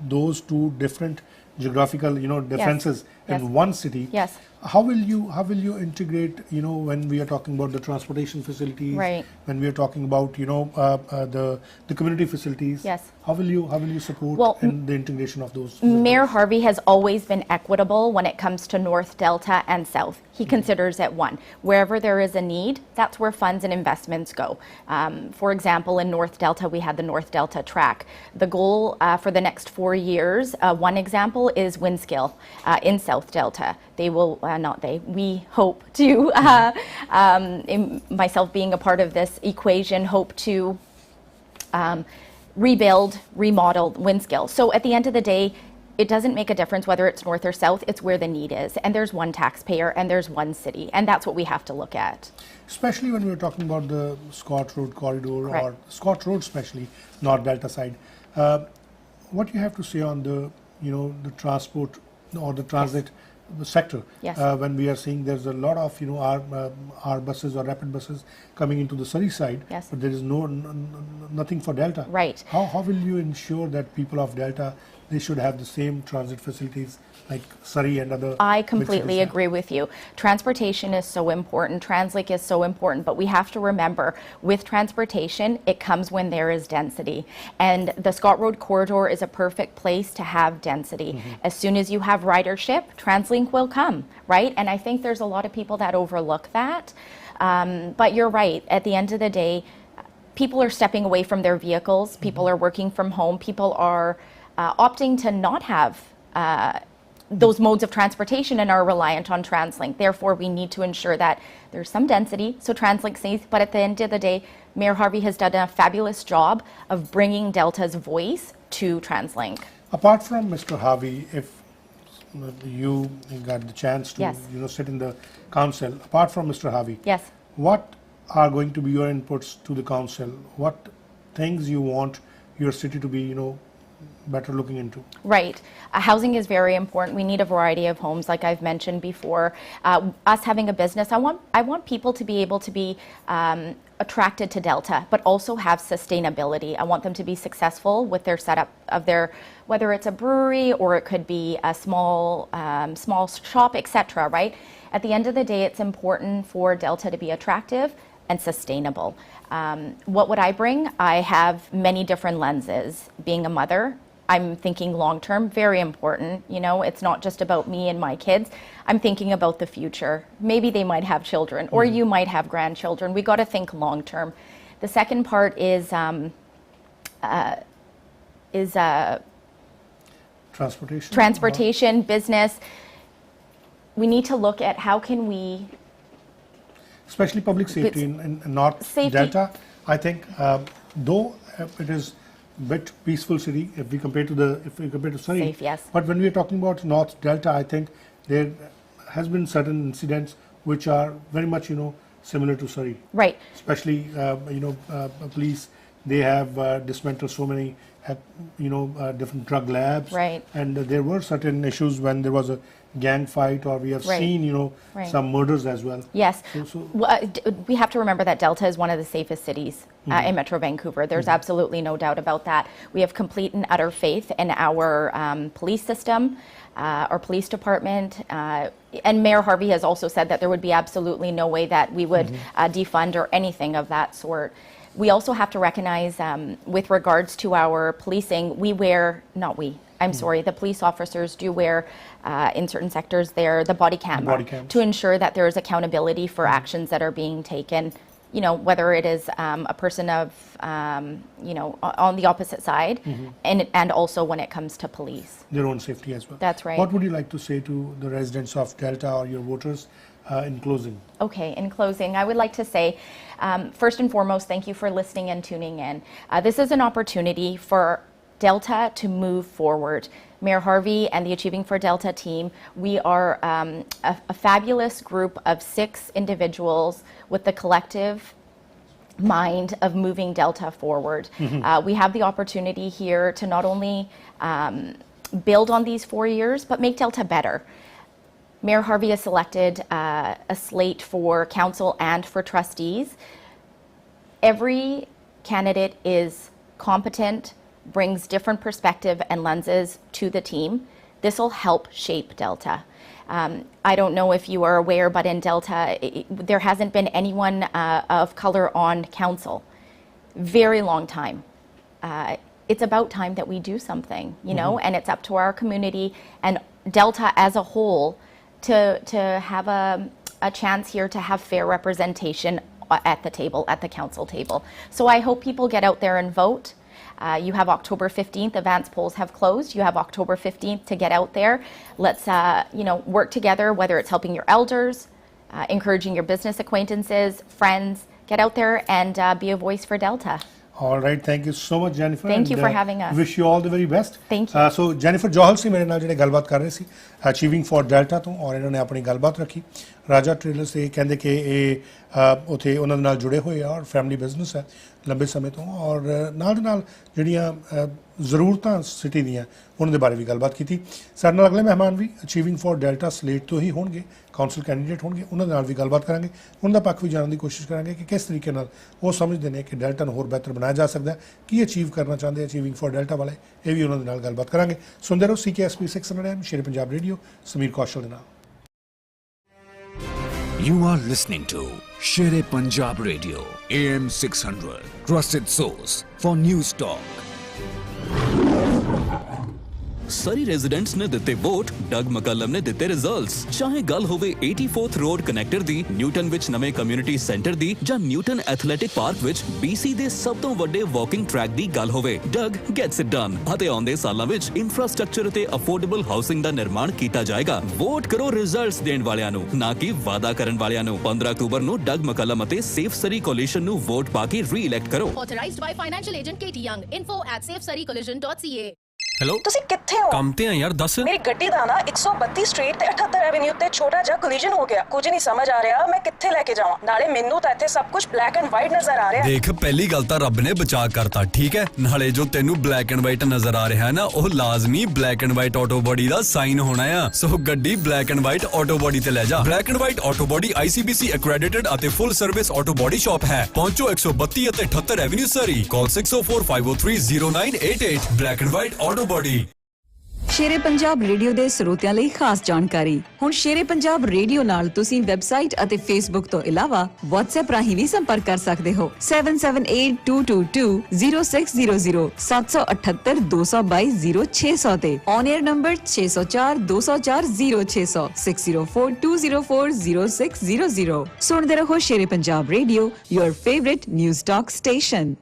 S3: those two different geographical differences
S13: yes.
S3: in one city,
S13: yes.
S3: how will you integrate when we are talking about the transportation facilities,
S13: right.
S3: when we are talking about the community facilities,
S13: yes.
S3: how will you support in the integration of those?
S13: Mayor Harvey has always been equitable when it comes to North Delta and South. He considers it one. Wherever there is a need, that's where funds and investments go. For example, in North Delta, we had the North Delta track. The goal for the next 4 years, one example is Windskill in South Delta. We hope to, myself being a part of this equation, hope to rebuild, remodel Windskill. So at the end of the day, it doesn't make a difference whether it's north or south, it's where the need is. And there's one taxpayer and there's one city. And that's what we have to look at.
S3: Especially when we're talking about the Scott Road corridor,
S13: Correct.
S3: or Scott Road especially, North Delta side. What you have to say on the transport or the transit sector,
S13: yes.
S3: When we are seeing there's a lot of our buses or rapid buses coming into the Surrey side,
S13: yes.
S3: but there is nothing for Delta.
S13: Right.
S3: How will you ensure that people of Delta, they should have the same transit facilities like Surrey and other?
S13: I completely agree with you. Transportation is so important. TransLink is so important, but we have to remember with transportation, it comes when there is density. And the Scott Road corridor is a perfect place to have density. Mm-hmm. As soon as you have ridership, TransLink will come, right? And I think there's a lot of people that overlook that. But you're right. At the end of the day, people are stepping away from their vehicles. People are working from home. People are opting to not have those modes of transportation and are reliant on TransLink. Therefore, we need to ensure that there's some density, so TransLink stays. But at the end of the day, Mayor Harvey has done a fabulous job of bringing Delta's voice to TransLink.
S3: Apart from Mr. Harvey, if you got the chance to
S13: yes.
S3: Sit in the council, apart from Mr. Harvey,
S13: yes.
S3: what are going to be your inputs to the council? What things you want your city to be, better looking into?
S13: Right. Housing is very important. We need a variety of homes, like I've mentioned before. Us having a business, I want people to be able to be attracted to Delta, but also have sustainability. I want them to be successful with their setup of their, whether it's a brewery or it could be a small shop, etc. Right. At the end of the day, it's important for Delta to be attractive and sustainable. What would I bring? I have many different lenses. Being a mother, I'm thinking long term, very important. You know, it's not just about me and my kids. I'm thinking about the future. Maybe they might have children, or you might have grandchildren. We got to think long term. The second part is transportation, business. We need to look at how can we,
S3: especially public safety in North Delta. I think though it is a bit peaceful city if we compare to Surrey.
S13: Safe, yes.
S3: But when we are talking about North Delta, I think there has been certain incidents which are very much, you know, similar to Surrey.
S13: Right.
S3: Especially police, they have dismantled so many different drug labs.
S13: Right.
S3: And there were certain issues when there was a gang fight, or we have seen, you know, some murders as well.
S13: Yes. We have to remember that Delta is one of the safest cities in Metro Vancouver. There's absolutely no doubt about that. We have complete and utter faith in our police system, our police department, and Mayor Harvey has also said that there would be absolutely no way that we would defund or anything of that sort. We also have to recognize, with regards to our policing, the police officers do wear, in certain sectors there, the body camera to ensure that there is accountability for actions that are being taken, you know, whether it is a person of, on the opposite side, and also when it comes to police.
S3: Their own safety as well.
S13: That's right.
S3: What would you like to say to the residents of Delta or your voters in closing?
S13: Okay, in closing, I would like to say, first and foremost, thank you for listening and tuning in. This is an opportunity for Delta to move forward. Mayor Harvey and the Achieving for Delta team, we are a fabulous group of 6 individuals with the collective mind of moving Delta forward. We have the opportunity here to not only build on these 4 years, but make Delta better. Mayor Harvey has selected a slate for council and for trustees. Every candidate is competent, brings different perspective and lenses to the team. This will help shape Delta. I don't know if you are aware, but in Delta, there hasn't been anyone of color on council. Very long time. It's about time that we do something, you know, and it's up to our community and Delta as a whole to have a chance here to have fair representation at the table, at the council table. So I hope people get out there and vote. You have October 15th, advance polls have closed. You have October 15th to get out there. Let's, work together, whether it's helping your elders, encouraging your business acquaintances, friends, get out there and be a voice for Delta.
S3: All right, thank you so much, Jennifer.
S13: Thank you for having us.
S3: Wish you all the very best.
S13: Thank you.
S3: So Jennifer Johal ਸੀ ਮੇਰੇ ਨਾਲ ਜਿਹੜੇ ਗੱਲਬਾਤ ਕਰ ਰਹੇ ਸੀ ਅਚੀਵਿੰਗ ਫॉर ਡੈਲਟਾ ਤੋਂ ਔਰ ਇਹਨਾਂ ਨੇ ਆਪਣੀ ਗੱਲਬਾਤ ਰੱਖੀ ਰਾਜਾ ਟ੍ਰੇਲਰਸ ਇਹ ਕਹਿੰਦੇ ਕਿ ਇਹ ਉਥੇ ਉਹਨਾਂ ਦੇ ਨਾਲ ਜੁੜੇ ਹੋਏ ਆ ਔਰ ਫੈਮਿਲੀ ਬਿਜ਼ਨਸ ਹੈ ਲੰਬੇ ਸਮੇਂ ਤੋਂ ਔਰ ਨਾਲ ਦੇ ਨਾਲ ਜਿਹੜੀਆਂ ਜ਼ਰੂਰਤਾਂ ਸਿਟੀ ਦੀਆਂ ਉਹਨਾਂ ਦੇ ਬਾਰੇ ਵੀ ਗੱਲਬਾਤ ਕੀਤੀ ਸਾਡੇ ਨਾਲ ਅਗਲੇ ਮਹਿਮਾਨ ਵੀ ਅਚੀਵਿੰਗ ਫॉर ਡੈਲਟਾ ਸਲੇਟ ਤੋਂ ਹੀ ਹੋਣਗੇ ਕਾਉਂਸਲ ਕੈਂਡੀਡੇਟ ਹੋਣਗੇ ਉਹਨਾਂ ਦੇ ਨਾਲ ਵੀ ਗੱਲਬਾਤ ਕਰਾਂਗੇ ਉਹਨਾਂ ਦਾ ਪੱਖ ਵੀ ਜਾਣਨ ਦੀ ਕੋਸ਼ਿਸ਼ ਕਰਾਂਗੇ ਕਿ ਕਿਸ ਤਰੀਕੇ ਨਾਲ ਉਹ ਸਮਝਦੇ ਨੇ ਕਿ ਡੈਲਟਾ ਨੂੰ ਹੋਰ ਬਿਹਤਰ ਬਣਾਇਆ ਜਾ ਸਕਦਾ ਕੀ ਅਚੀਵ ਕਰਨਾ ਚਾਹੁੰਦੇ ਅਚੀਵਿੰਗ ਫॉर ਡੈਲਟਾ ਵਾਲੇ ਇਹ ਵੀ ਉਹਨਾਂ ਦੇ ਨਾਲ ਗੱਲਬਾਤ ਕਰਾਂਗੇ ਸੁਣਦੇ ਰਹੋ CKSP 600 ਸ਼ੇਰ ਪੰਜਾਬ ਰੇਡੀਓ ਸਮੀਰ ਕੌਸ਼ਲ ਦੇ ਨਾਲ
S5: You are listening to Sher-E-Punjab Radio, AM 600, trusted source for news talk.
S14: Surrey residents ਨੇ ਦਿੱਤੇ ਵੋਟ, ਡਗ ਮਕਲਮ ਨੇ ਦਿੱਤੇ ਰਿਜ਼ਲਟਸ। ਚਾਹੇ ਗੱਲ ਹੋਵੇ 84th ਰੋਡ ਕਨੈਕਟਰ ਦੀ, ਨਿਊਟਨ ਵਿੱਚ ਨਵੇਂ ਕਮਿਊਨਿਟੀ ਸੈਂਟਰ ਦੀ ਜਾਂ ਨਿਊਟਨ ਐਥਲੈਟਿਕ ਪਾਰਕ ਵਿੱਚ BC ਦੇ ਸਭ ਤੋਂ ਵੱਡੇ ਵਾਕਿੰਗ ਟਰੈਕ ਦੀ ਗੱਲ ਹੋਵੇ, ਡਗ ਗੈਟਸ ਇਟ ਡਨ। ਅਤੇ ਆਉਂਦੇ ਸਾਲਾਂ ਵਿੱਚ ਇਨਫਰਾਸਟ੍ਰਕਚਰ ਅਤੇ ਅਫੋਰਡੇਬਲ ਹਾਊਸਿੰਗ ਦਾ ਨਿਰਮਾਣ ਕੀਤਾ ਜਾਏਗਾ। ਵੋਟ ਕਰੋ ਰਿਜ਼ਲਟਸ ਦੇਣ ਵਾਲਿਆਂ ਨੂੰ, ਨਾ ਕਿ ਵਾਅਦਾ ਕਰਨ ਵਾਲਿਆਂ ਨੂੰ। 15 ਅਕਤੂਬਰ ਨੂੰ ਡਗ ਮਕਲਮ ਅਤੇ ਸੇਫ ਸਰੀ ਕੋਲੀਸ਼ਨ ਨੂੰ ਵੋਟ ਪਾ ਕੇ ਰੀ-ਇਲੈਕਟ ਕਰੋ।
S15: Authorized by financial agent KT Young. info@safesurreycollision.ca.
S16: Hello ਤੁਸੀਂ ਕਿੱਥੇ ਹੋ? ਕੰਮ ਤੇ ਆ ਯਾਰ, ਦੱਸ। ਮੇਰੀ ਗੱਡੀ ਦਾ ਨਾ 132 ਸਟਰੀਟ ਤੇ 78 ਐਵੇਨਿਊ ਤੇ ਛੋਟਾ ਜਿਹਾ ਕੋਲੀਜਨ ਹੋ ਗਿਆ। ਕੁਝ ਨਹੀਂ ਸਮਝ ਆ ਰਿਹਾ ਮੈਂ ਕਿੱਥੇ ਲੈ ਕੇ ਜਾਵਾਂ। ਨਾਲੇ ਮੈਨੂੰ ਤਾਂ ਇੱਥੇ ਸਭ ਕੁਝ ਬਲੈਕ ਐਂਡ ਵਾਈਟ ਨਜ਼ਰ ਆ ਰਿਹਾ।
S17: ਦੇਖ ਪਹਿਲੀ ਗੱਲ ਤਾਂ ਰੱਬ ਨੇ ਬਚਾ ਕਰਤਾ, ਠੀਕ ਹੈ। ਨਾਲੇ ਜੋ ਤੈਨੂੰ ਬਲੈਕ ਐਂਡ ਵਾਈਟ ਨਜ਼ਰ ਆ ਰਿਹਾ ਹੈ ਨਾ, ਉਹ ਲਾਜ਼ਮੀ black and white auto body ਦਾ ਸਾਈਨ ਹੋਣਾ ਆ। ਸੋ ਗੱਡੀ black and white auto body ਤੇ ਲੈ ਜਾ। Black and white auto body ICBC accredited ਅਤੇ full service auto body shop ਹੈ। ਪਹੁੰਚੋ 132 ਅਤੇ 78 avenue Surrey. Call 6045030988। Black and white auto body.
S9: ਸ਼ੇਰ-ਏ-ਪੰਜਾਬ ਰੇਡੀਓ ਦੇ ਸਰੋਤਿਆਂ ਲਈ ਖਾਸ ਜਾਣਕਾਰੀ। ਹੁਣ ਸ਼ੇਰ-ਏ-ਪੰਜਾਬ ਰੇਡੀਓ ਨਾਲ ਤੁਸੀਂ ਵੈਬਸਾਈਟ ਅਤੇ ਫੇਸਬੁੱਕ ਤੋਂ ਇਲਾਵਾ WhatsApp ਰਾਹੀਂ ਵੀ ਸੰਪਰਕ ਕਰ ਸਕਦੇ ਹੋ। 7782220600 778 222 0600 ਤੇ ਔਨ 에ਅਰ ਨੰਬਰ 604 204 0600 604 204 0600। ਸੁਣਦੇ ਰਹੋ ਸ਼ੇਰ-ਏ-ਪੰਜਾਬ radio, your favorite news talk station.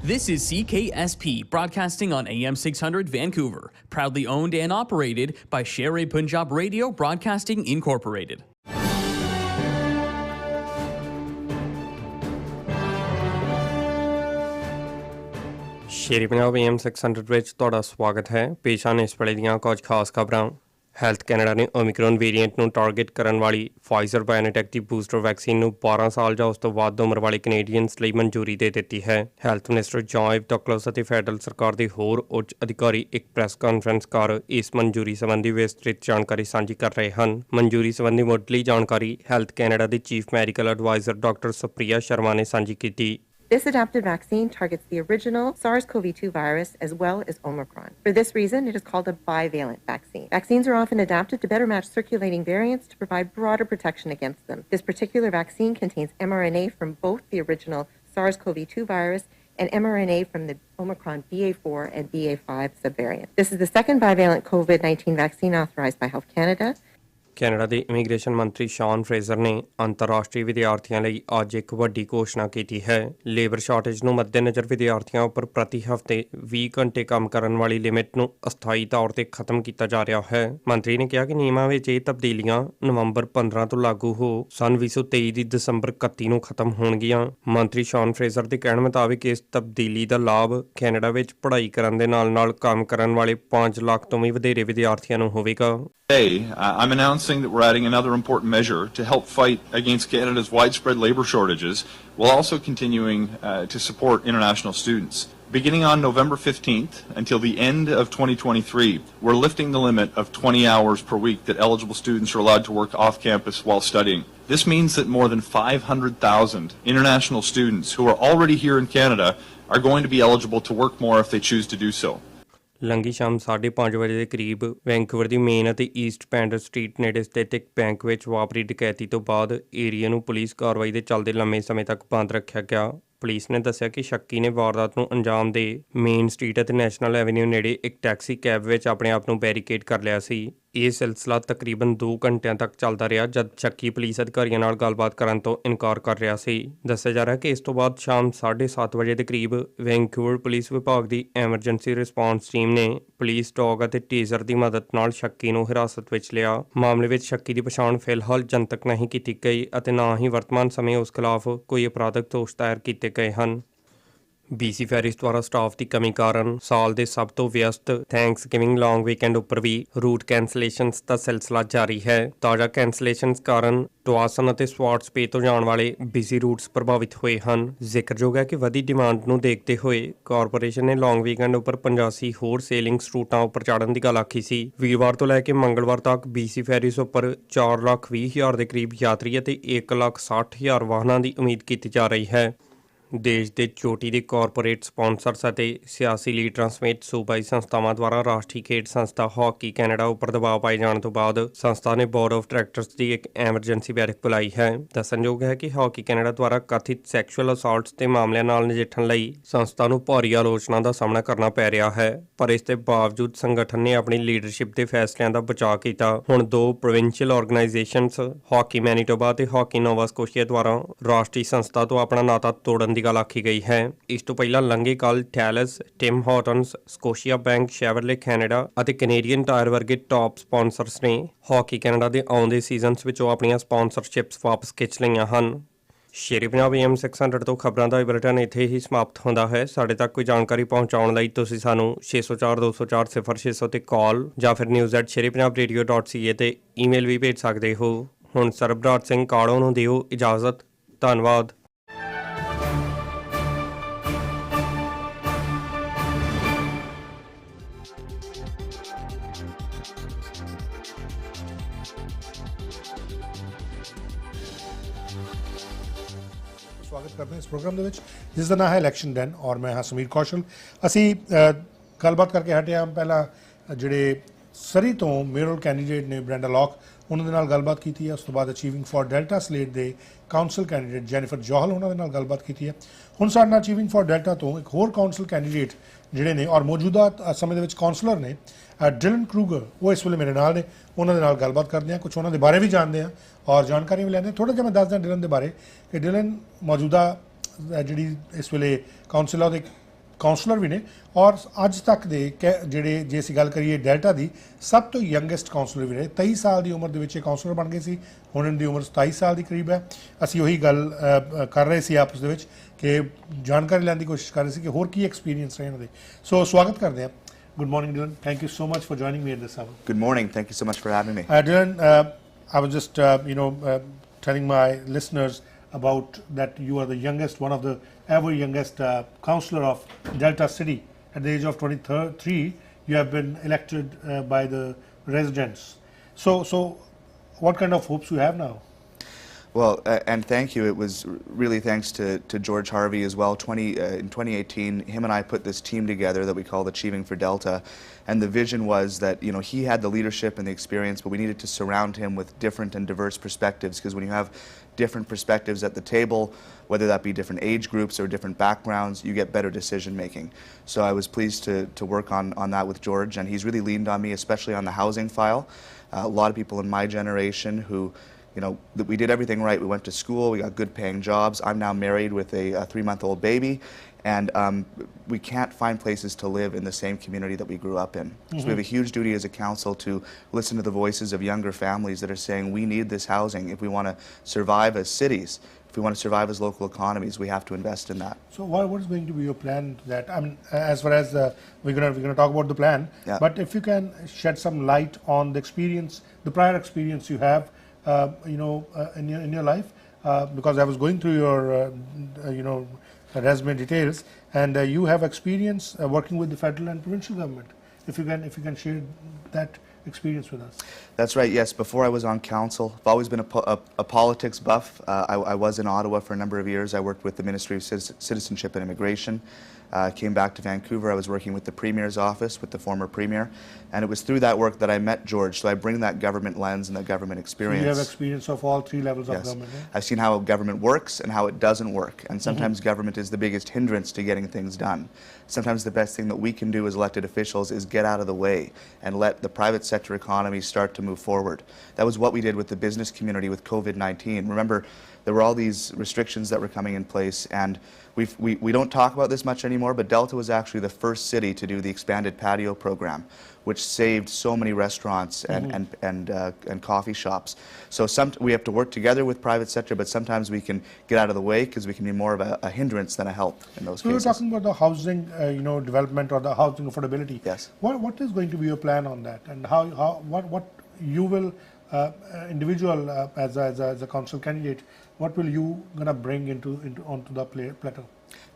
S12: This is CKSP broadcasting on AM 600 Vancouver, proudly owned and operated by Sher-E-Punjab Radio Broadcasting Incorporated.
S18: ਸ਼ੇਰ-ਏ-ਪੰਜਾਬ AM 600 ਵਿੱਚ ਤੁਹਾਡਾ ਸਵਾਗਤ ਹੈ। ਪੇਸ਼ ਹਨ ਇਸ ਵੇਲੇ ਦੀਆਂ ਕੁਝ ਖਾਸ ਖਬਰਾਂ। ਹੈਲਥ ਕੈਨੇਡਾ ਨੇ ਓਮਿਕਰੋਨ ਵੇਰੀਐਂਟ ਨੂੰ ਟਾਰਗੇਟ ਕਰਨ ਵਾਲੀ ਫਾਈਜ਼ਰ ਬਾਇਓਨਟੈਕ ਦੀ ਬੂਸਟਰ ਵੈਕਸੀਨ ਨੂੰ 12 ਸਾਲ ਜਾਂ ਉਸ ਤੋਂ ਵੱਧ ਉਮਰ ਵਾਲੇ ਕੈਨੇਡੀਅਨਸ ਲਈ ਮਨਜ਼ੂਰੀ ਦੇ ਦਿੱਤੀ ਹੈ। ਹੈਲਥ ਮਿਨਿਸਟਰ ਜੌਨ ਡਗਲਸ ਅਤੇ ਫੈਡਰਲ ਸਰਕਾਰ ਦੇ ਹੋਰ ਉੱਚ ਅਧਿਕਾਰੀ ਇੱਕ ਪ੍ਰੈਸ ਕਾਨਫਰੰਸ ਕਰ ਇਸ ਮਨਜ਼ੂਰੀ ਸੰਬੰਧੀ ਵਿਸਤ੍ਰਿਤ ਜਾਣਕਾਰੀ ਸਾਂਝੀ ਕਰ ਰਹੇ ਹਨ। ਮਨਜ਼ੂਰੀ ਸੰਬੰਧੀ ਮੁੱਢਲੀ ਜਾਣਕਾਰੀ ਹੈਲਥ ਕੈਨੇਡਾ ਦੇ chief medical adviser doctor Supriya Sharma ਨੇ ਸਾਂਝੀ ਕੀਤੀ।
S19: This adapted vaccine targets the original SARS-CoV-2 virus as well as Omicron. For this reason, it is called a bivalent vaccine. Vaccines are often adapted to better match circulating variants to provide broader protection against them. This particular vaccine contains mRNA from both the original SARS-CoV-2 virus and mRNA from the Omicron BA4 and BA5 subvariant. This is the second bivalent COVID-19 vaccine authorized by Health Canada.
S18: Canada ਦੇ ਇਮੀਗ੍ਰੇਸ਼ਨ ਮੰਤਰੀ ਸ਼ੌਨ ਫਰੇਜ਼ਰ ਨੇ ਅੰਤਰਰਾਸ਼ਟਰੀ ਵਿਦਿਆਰਥੀਆਂ ਲਈ ਅੱਜ ਇੱਕ ਵੱਡੀ ਘੋਸ਼ਣਾ ਕੀਤੀ ਹੈ। ਲੇਬਰ ਸ਼ਾਰਟੇਜ ਨੂੰ ਮੱਦੇਨਜ਼ਰ ਵਿਦਿਆਰਥੀਆਂ ਉੱਪਰ ਪ੍ਰਤੀ ਹਫ਼ਤੇ 20 ਘੰਟੇ ਕੰਮ ਕਰਨ ਵਾਲੀ ਲਿਮਿਟ ਨੂੰ ਅਸਥਾਈ ਤੌਰ ਤੇ ਖਤਮ ਕੀਤਾ ਜਾ ਰਿਹਾ ਹੈ। ਮੰਤਰੀ ਨੇ ਕਿਹਾ ਕਿ ਨਿਯਮਾਂ ਵਿੱਚ ਇਹ ਤਬਦੀਲੀਆਂ ਨਵੰਬਰ 15 ਤੋਂ ਲਾਗੂ ਹੋ ਸਨ 2023 ਦੀ ਦਸੰਬਰ 31 ਨੂੰ ਖਤਮ ਹੋਣਗੀਆਂ। ਮੰਤਰੀ ਸ਼ੌਨ ਫਰੇਜ਼ਰ ਦੇ ਕਹਿਣ ਮੁਤਾਬਿਕ ਇਸ ਤਬਦੀਲੀ ਦਾ ਲਾਭ ਕੈਨੇਡਾ ਵਿੱਚ ਪੜ੍ਹਾਈ ਕਰਨ ਦੇ ਨਾਲ ਕੰਮ ਕਰਨ ਵਾਲੇ 5 ਲੱਖ ਤੋਂ ਵੀ ਵਧੇਰੇ ਵਿਦਿਆਰਥੀਆਂ ਨੂੰ ਹੋਵੇਗਾ।
S20: Today, I'm announcing that we're adding another important measure to help fight against Canada's widespread labour shortages, while also continuing to support international students. Beginning on November 15th until the end of 2023, we're lifting the limit of 20 hours per week that eligible students are allowed to work off campus while studying. This means that more than 500,000 international students who are already here in Canada are going to be eligible to work more if they choose to do so.
S18: ਲੰਘੀ ਸ਼ਾਮ 5:30 ਵਜੇ ਦੇ ਕਰੀਬ ਵੈਂਕੂਵਰ ਦੀ ਮੇਨ ਅਤੇ ਈਸਟ ਪੈਂਡਰ ਸਟਰੀਟ ਨੇੜੇ ਸਥਿਤ ਇੱਕ ਬੈਂਕ ਵਿੱਚ ਵਾਪਰੀ ਡਕੈਤੀ ਤੋਂ ਬਾਅਦ ਏਰੀਆ ਨੂੰ ਪੁਲਿਸ ਕਾਰਵਾਈ ਦੇ ਚੱਲਦੇ ਲੰਮੇ ਸਮੇਂ ਤੱਕ ਬੰਦ ਰੱਖਿਆ ਗਿਆ। ਪੁਲਿਸ ਨੇ ਦੱਸਿਆ ਕਿ ਸ਼ੱਕੀ ਨੇ ਵਾਰਦਾਤ ਨੂੰ ਅੰਜਾਮ ਦੇ ਮੇਨ ਸਟਰੀਟ ਅਤੇ ਨੈਸ਼ਨਲ ਐਵੇਨਿਊ ਨੇੜੇ ਇੱਕ ਟੈਕਸੀ ਕੈਬ ਵਿੱਚ ਆਪਣੇ ਆਪ ਨੂੰ ਬੈਰੀਕੇਡ ਕਰ ਲਿਆ ਸੀ। ਇਹ ਸਿਲਸਿਲਾ ਤਕਰੀਬਨ 2 ਘੰਟਿਆਂ ਤੱਕ ਚੱਲਦਾ ਰਿਹਾ ਜਦ ਸ਼ੱਕੀ ਪੁਲਿਸ ਅਧਿਕਾਰੀਆਂ ਨਾਲ ਗੱਲਬਾਤ ਕਰਨ ਤੋਂ ਇਨਕਾਰ ਕਰ ਰਿਹਾ ਸੀ। ਦੱਸਿਆ ਜਾ ਰਿਹਾ ਕਿ ਇਸ ਤੋਂ ਬਾਅਦ ਸ਼ਾਮ 7:30 ਵਜੇ ਦੇ ਕਰੀਬ ਵੈਂਕੂਵਰ ਪੁਲਿਸ ਵਿਭਾਗ ਦੀ ਐਮਰਜੈਂਸੀ ਰਿਸਪਾਂਸ ਟੀਮ ਨੇ ਪੁਲਿਸ ਡੌਗ ਅਤੇ ਟੀਜ਼ਰ ਦੀ ਮਦਦ ਨਾਲ ਸ਼ੱਕੀ ਨੂੰ ਹਿਰਾਸਤ ਵਿੱਚ ਲਿਆ। ਮਾਮਲੇ ਵਿੱਚ ਸ਼ੱਕੀ ਦੀ ਪਛਾਣ ਫਿਲਹਾਲ ਜਨਤਕ ਨਹੀਂ ਕੀਤੀ ਗਈ ਅਤੇ ਨਾ ਹੀ ਵਰਤਮਾਨ ਸਮੇਂ ਉਸ ਖਿਲਾਫ ਕੋਈ ਅਪਰਾਧਕ ਦੋਸ਼ ਦਾਇਰ ਕੀਤੇ ਗਏ ਹਨ। BC ਫੈਰੀਜ਼ ਦੁਆਰਾ ਸਟਾਫ ਦੀ ਕਮੀ ਕਾਰਨ ਸਾਲ ਦੇ ਸਭ ਤੋਂ ਵਿਅਸਤ ਥੈਂਕਸਗਿਵਿੰਗ ਲੌਂਗ ਵੀਕਐਂਡ ਉੱਪਰ ਵੀ ਰੂਟ ਕੈਂਸਲੇਸ਼ਨਸ ਦਾ ਸਿਲਸਿਲਾ ਜਾਰੀ ਹੈ। ਤਾਜ਼ਾ ਕੈਂਸਲੇਸ਼ਨਸ ਕਾਰਨ ਟਵਾਸਨ ਅਤੇ ਸਵਾਟਸ ਪੇ ਤੋਂ ਜਾਣ ਵਾਲੇ BC ਰੂਟਸ ਪ੍ਰਭਾਵਿਤ ਹੋਏ ਹਨ। ਜ਼ਿਕਰਯੋਗ ਹੈ ਕਿ ਵਧੀ ਡਿਮਾਂਡ ਨੂੰ ਦੇਖਦੇ ਹੋਏ ਕਾਰਪੋਰੇਸ਼ਨ ਨੇ ਲੌਂਗ ਵੀਕਐਂਡ ਉੱਪਰ 85 ਹੋਰ ਸੇਲਿੰਗਸ ਰੂਟਾਂ ਉੱਪਰ ਚਾੜਨ ਦੀ ਗੱਲ ਆਖੀ ਸੀ। ਵੀਰਵਾਰ ਤੋਂ ਲੈ ਕੇ ਮੰਗਲਵਾਰ ਤੱਕ BC ਫੈਰੀਜ਼ ਉੱਪਰ 4,20,000 ਦੇ ਕਰੀਬ ਯਾਤਰੀ ਅਤੇ 1,60,000 ਵਾਹਨਾਂ ਦੀ ਉਮੀਦ ਕੀਤੀ ਜਾ ਰਹੀ ਹੈ। ਦੇਸ਼ ਦੇ ਚੋਟੀ ਦੇ ਕਾਰਪੋਰੇਟ ਸਪਾਂਸਰਸ ਅਤੇ ਸਿਆਸੀ ਲੀਡਰਾਂ ਸਮੇਤ ਸੂਬਾਈ ਸੰਸਥਾਵਾਂ ਦੁਆਰਾ ਰਾਸ਼ਟਰੀ ਖੇਡ ਸੰਸਥਾ ਹਾਕੀ ਕੈਨੇਡਾ ਉੱਪਰ ਦਬਾਅ ਪਾਏ ਜਾਣ ਤੋਂ ਬਾਅਦ ਸੰਸਥਾ ਨੇ ਬੋਰਡ ਆਫ ਡਾਇਰੈਕਟਰਸ ਦੀ ਇੱਕ ਐਮਰਜੈਂਸੀ ਬੈਠਕ ਬੁਲਾਈ ਹੈ। ਦੱਸਣਯੋਗ ਹੈ ਕਿ ਹਾਕੀ ਕੈਨੇਡਾ ਦੁਆਰਾ ਕਥਿਤ ਸੈਕਸ਼ੂਅਲ ਅਸਾਲਟਸ ਦੇ ਮਾਮਲਿਆਂ ਨਾਲ ਨਜਿੱਠਣ ਲਈ ਸੰਸਥਾ ਨੂੰ ਭਾਰੀ ਆਲੋਚਨਾ ਦਾ ਸਾਹਮਣਾ ਕਰਨਾ ਪੈ ਰਿਹਾ ਹੈ, ਪਰ ਇਸ ਦੇ ਬਾਵਜੂਦ ਸੰਗਠਨ ਨੇ ਆਪਣੀ ਲੀਡਰਸ਼ਿਪ ਦੇ ਫੈਸਲਿਆਂ ਦਾ ਬਚਾਅ ਕੀਤਾ। ਹੁਣ 2 ਪ੍ਰੋਵਿੰਸ਼ੀਅਲ ਆਰਗੇਨਾਈਜੇਸ਼ਨਸ ਹਾਕੀ ਮੈਨੀਟੋਬਾ ਅਤੇ ਹਾਕੀ ਨੋਵਾ ਸਕੋਸ਼ੀਆ ਦੁਆਰਾ ਰਾਸ਼ਟਰੀ ਸੰਸਥਾ ਤੋਂ ਆਪਣਾ ਨਾਤਾ ਤੋੜਨ ਦੀ ਗੱਲ ਆਖੀ ਗਈ ਹੈ। ਇਸ ਤੋਂ ਪਹਿਲਾਂ ਲੰਘੇ ਕੱਲ Telus, Tim Hortons, Scotiabank, Chevrolet Canada ਅਤੇ ਕੈਨੇਡੀਅਨ ਟਾਇਰ ਵਰਗੇ ਟਾਪ ਸਪਾਂਸਰਸ ਨੇ ਹਾਕੀ ਕੈਨੇਡਾ ਦੇ ਆਉਂਦੇ ਸੀਜ਼ਨਸ ਵਿੱਚੋਂ ਆਪਣੀਆਂ ਸਪਾਂਸਰਸ਼ਿਪਸ ਵਾਪਸ ਖਿੱਚ ਲਈਆਂ ਹਨ। ਸ਼ੇਰ-ਏ-ਪੰਜਾਬ AM 600 ਤੋਂ ਖਬਰਾਂ ਦਾ ਬੁਲੇਟਿਨ ਇੱਥੇ ਹੀ ਸਮਾਪਤ ਹੁੰਦਾ ਹੈ। ਸਾਡੇ ਤੱਕ ਕੋਈ ਜਾਣਕਾਰੀ ਪਹੁੰਚਾਉਣ ਲਈ ਤੁਸੀਂ ਸਾਨੂੰ 604-204-0600 ਤੇ ਕਾਲ ਜਾਂ ਫਿਰ news@sher-e-punjab.ca ਤੇ ਈਮੇਲ ਵੀ ਭੇਜ ਸਕਦੇ ਹੋ। ਹੁਣ ਸਰਬਰਾਜ ਸਿੰਘ ਕਾੜੋ ਨੂੰ ਦਿਓ ਇਜਾਜ਼ਤ। ਧੰਨਵਾਦ।
S3: ਸਵਾਗਤ ਕਰਦੇ ਹਾਂ ਇਸ ਪ੍ਰੋਗਰਾਮ ਦੇ ਵਿੱਚ ਜਿਸ ਦਾ ਨਾਮ ਹੈ ਇਲੈਕਸ਼ਨ ਡੈਨ ਔਰ ਮੈਂ ਹਾਂ ਸਮੀਰ ਕੌਸ਼ਲ। ਅਸੀਂ ਗੱਲਬਾਤ ਕਰਕੇ ਹਟਿਆ ਪਹਿਲਾਂ ਜਿਹੜੇ ਸਰੀ ਤੋਂ ਮੇਅਰਲ ਕੈਂਡੀਡੇਟ ਨੇ ਬ੍ਰੈਂਡਾ ਲੌਕ ਉਹਨਾਂ ਦੇ ਨਾਲ ਗੱਲਬਾਤ ਕੀਤੀ ਹੈ। ਉਸ ਤੋਂ ਬਾਅਦ ਅਚੀਵਿੰਗ ਫॉर ਡੈਲਟਾ ਸਲੇਟ ਦੇ ਕਾਉਂਸਲ ਕੈਂਡੀਡੇਟ ਜੈਨੀਫਰ ਜੋਹਲ ਉਹਨਾਂ ਦੇ ਨਾਲ ਗੱਲਬਾਤ ਕੀਤੀ ਹੈ। ਹੁਣ ਸਾਡੇ ਨਾਲ ਅਚੀਵਿੰਗ ਫॉर ਡੈਲਟਾ ਤੋਂ ਇੱਕ ਹੋਰ ਕਾਉਂਸਲ ਕੈਂਡੀਡੇਟ ਜਿਹੜੇ ਨੇ ਔਰ ਮੌਜੂਦਾ ਸਮੇਂ ਦੇ ਵਿੱਚ ਕਾਉਂਸਲਰ ਨੇ ਡਿਲਨ ਕਰੂਗਰ, ਉਹ ਇਸ ਵੇਲੇ ਮੇਰੇ ਨਾਲ ਨੇ। ਉਹਨਾਂ ਦੇ ਨਾਲ ਗੱਲਬਾਤ ਕਰਦੇ ਹਾਂ, ਕੁਝ ਉਹਨਾਂ ਦੇ ਬਾਰੇ ਵੀ ਜਾਣਦੇ ਹਾਂ ਔਰ ਜਾਣਕਾਰੀ ਵੀ ਲੈਂਦੇ ਹਾਂ। ਥੋੜ੍ਹਾ ਜਿਹਾ ਮੈਂ ਦੱਸਦਾ ਡਿਲਨ ਦੇ ਬਾਰੇ ਕਿ ਡਿਲਨ ਮੌਜੂਦਾ ਜਿਹੜੀ ਇਸ ਵੇਲੇ ਕਾਉਂਸਲਰ ਦੇ ਕਾਉਂਸਲਰ ਵੀ ਨੇ ਔਰ ਅੱਜ ਤੱਕ ਦੇ ਜਿਹੜੇ ਜੇ ਅਸੀਂ ਗੱਲ ਕਰੀਏ ਡੈਲਟਾ ਦੀ ਸਭ ਤੋਂ ਯੰਗੈਸਟ ਕਾਉਂਸਲਰ ਵੀ ਰਹੇ। 23 ਸਾਲ ਦੀ ਉਮਰ ਦੇ ਵਿੱਚ ਇਹ ਕਾਉਂਸਲਰ ਬਣ ਗਏ ਸੀ। ਹੁਣ ਇਹਨਾਂ ਦੀ ਉਮਰ 27 ਸਾਲ ਦੀ ਕਰੀਬ ਹੈ। ਅਸੀਂ ਉਹੀ ਗੱਲ ਕਰ ਰਹੇ ਸੀ ਆਪਸ ਦੇ ਵਿੱਚ ਕਿ ਜਾਣਕਾਰੀ ਲੈਣ ਦੀ ਕੋਸ਼ਿਸ਼ ਕਰ ਰਹੇ ਸੀ ਕਿ ਹੋਰ ਕੀ ਐਕਸਪੀਰੀਅੰਸ ਰਹੇ ਇਹਨਾਂ ਦੇ। ਸੋ ਸਵਾਗਤ ਕਰਦੇ ਹਾਂ। Good morning, Dylan. Thank you so much for joining me at this hour.
S21: Good morning. Thank you so much for having me.
S3: Dylan, I was just telling my listeners about that you are the youngest, one of the ever youngest councillor of Delta City. At the age of 23, you have been elected by the residents. So what kind of hopes you have now?
S21: Well, and thank you. It was really thanks to George Harvey as well. In 2018, him and I put this team together that we called Achieving for Delta, and the vision was that he had the leadership and the experience, but we needed to surround him with different and diverse perspectives, because when you have different perspectives at the table, whether that be different age groups or different backgrounds, you get better decision making. So I was pleased to work on that with George, and he's really leaned on me, especially on the housing file. A lot of people in my generation who we did everything right. We went to school, we got good paying jobs. I'm now married with a 3-month-old baby, and we can't find places to live in the same community that we grew up in. So we have a huge duty as a council to listen to the voices of younger families that are saying we need this housing if we want to survive as cities. If we want to survive as local economies, we have to invest in that.
S3: So what is going to be your plan to that? I mean, as far as we're going to talk about the plan, but if you can shed some light on the experience, the prior experience you have in your life, because I was going through your resume details, and you have experience working with the federal and provincial government. If you can share that experience with us.
S21: That's right. Yes. Before I was on council, I've always been a politics buff. I was in Ottawa for a number of years. I worked with the Ministry of Citizenship and Immigration. Came back to Vancouver. I was working with the Premier's office, with the former Premier, and it was through that work that I met George. So I bring that government lens and that government experience.
S3: So you have experience of all 3 levels of government. Eh?
S21: I've seen how government works and how it doesn't work, and sometimes government is the biggest hindrance to getting things done. Sometimes the best thing that we can do as elected officials is get out of the way and let the private sector economy start to move forward. That was what we did with the business community with COVID-19. Remember, there were all these restrictions that were coming in place, and we don't talk about this much anymore, but Delta was actually the first city to do the expanded patio program, which saved so many restaurants and coffee shops. So we have to work together with private sector, but sometimes we can get out of the way because we can be more of a hindrance than a help in those cases.
S3: So you're talking about the housing development or the housing affordability.
S21: Yes.
S3: What is going to be your plan on that, and what you will individual as a council candidate, what will you gonna bring onto the plateau?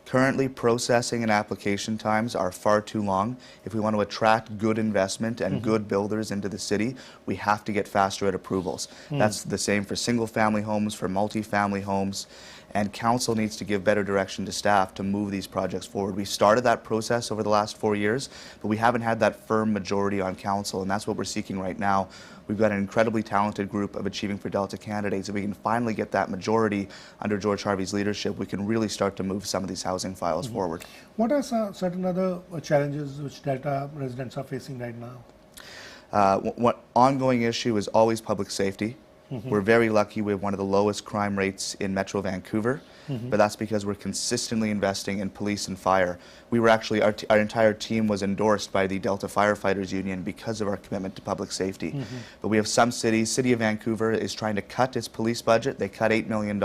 S21: Currently, processing and application times are far too long. If we want to attract good investment and good builders into the city, we have to get faster at approvals. That's the same for single-family homes, for multi-family homes, and council needs to give better direction to staff to move these projects forward. We started that process over the last 4 years, but we haven't had that firm majority on council, and that's what we're seeking right now. We've got an incredibly talented group of Achieving for Delta candidates. If we can finally get that majority under George Harvey's leadership, we can really start to move some of these housing files forward.
S3: What are certain other challenges which Delta residents are facing right now?
S21: One ongoing issue is always public safety. We're very lucky. We have one of the lowest crime rates in Metro Vancouver, but that's because we're consistently investing in police and fire. We were actually, our entire team was endorsed by the Delta Firefighters Union because of our commitment to public safety. But we have some cities. City of Vancouver is trying to cut its police budget. They cut $8 million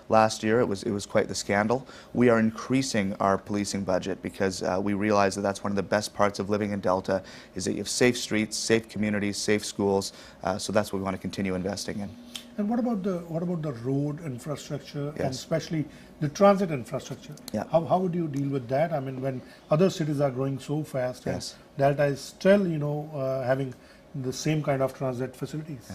S21: last year. It was quite the scandal. We are increasing our policing budget because we realize that that's one of the best parts of living in Delta is that you have safe streets, safe communities, safe schools. So that's what we want to continue investing in.
S3: And what about the road infrastructure and especially the transit infrastructure? How would you deal with that? I mean, when other cities are growing so fast, and Delta is still having the same kind of transit facilities.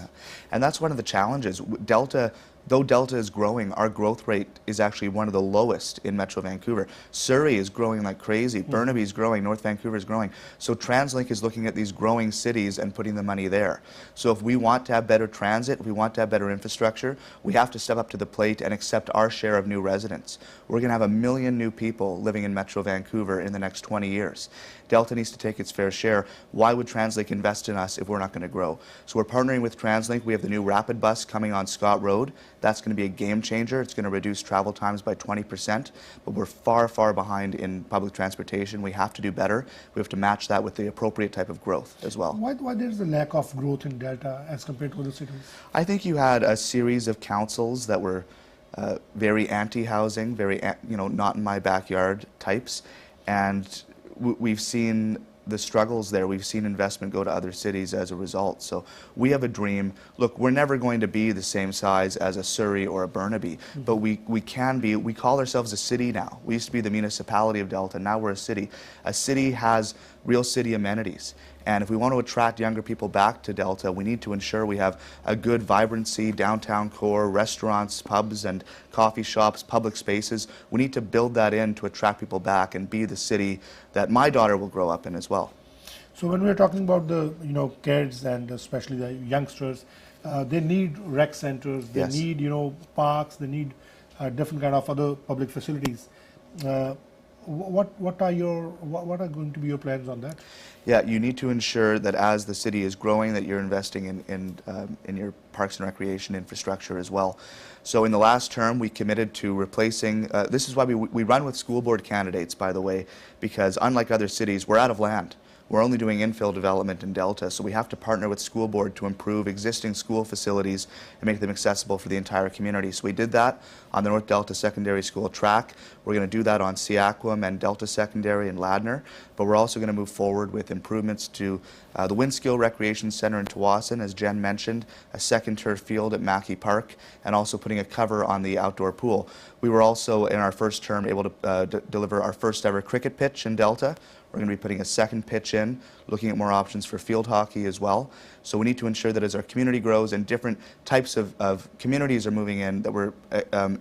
S21: And that's one of the challenges. Delta Though Delta is growing, our growth rate is actually one of the lowest in Metro Vancouver. Surrey is growing like crazy. Burnaby is growing. North Vancouver is growing. So TransLink is looking at these growing cities and putting the money there. So if we want to have better transit, if we want to have better infrastructure, we have to step up to the plate and accept our share of new residents. We're going to have 1 million new people living in Metro Vancouver in the next 20 years. Delta needs to take its fair share. Why would TransLink invest in us if we're not going to grow? So we're partnering with TransLink. We have the new Rapid Bus coming on Scott Road. That's going to be a game changer. It's going to reduce travel times by 20%, but we're far, far behind in public transportation. We have to do better. We have to match that with the appropriate type of growth as well.
S3: Why there's a lack of growth in Delta as compared to other cities?
S21: I think you had a series of councils that were very anti-housing, very, not in my backyard types, and we've seen the struggles there. We've seen investment go to other cities as a result. So we have a dream. Look, we're never going to be the same size as a Surrey or a Burnaby, but we can be. We call ourselves a city now. We used to be the municipality of Delta. Now we're a city. A city has real city amenities. And if we want to attract younger people back to Delta, we need to ensure we have a good vibrancy, downtown core, restaurants, pubs and coffee shops, public spaces. We need to build that in to attract people back and be the city that my daughter will grow up in as well.
S3: So when we're talking about the kids and especially the youngsters, they need rec centers, they
S21: Yes.
S3: need parks, they need different kind of other public facilities. What are going to be your plans on that?
S21: Yeah, you need to ensure that as the city is growing, that you're investing in your parks and recreation infrastructure as well. So in the last term, we committed to replacing. This is why we run with school board candidates, by the way, because unlike other cities, we're out of land. We're only doing infill development in Delta, so we have to partner with school board to improve existing school facilities and make them accessible for the entire community. So we did that on the North Delta Secondary School track. We're going to do that on Seaquam and Delta Secondary and Ladner, but we're also going to move forward with improvements to the Windskill Recreation Centre in Tawasin, as Jen mentioned, a second turf field at Mackey Park, and also putting a cover on the outdoor pool. We were also, in our first term, able to deliver our first ever cricket pitch in Delta. We're going to be putting a second pitch in, looking at more options for field hockey as well. So we need to ensure that as our community grows and different types of communities are moving in, that we're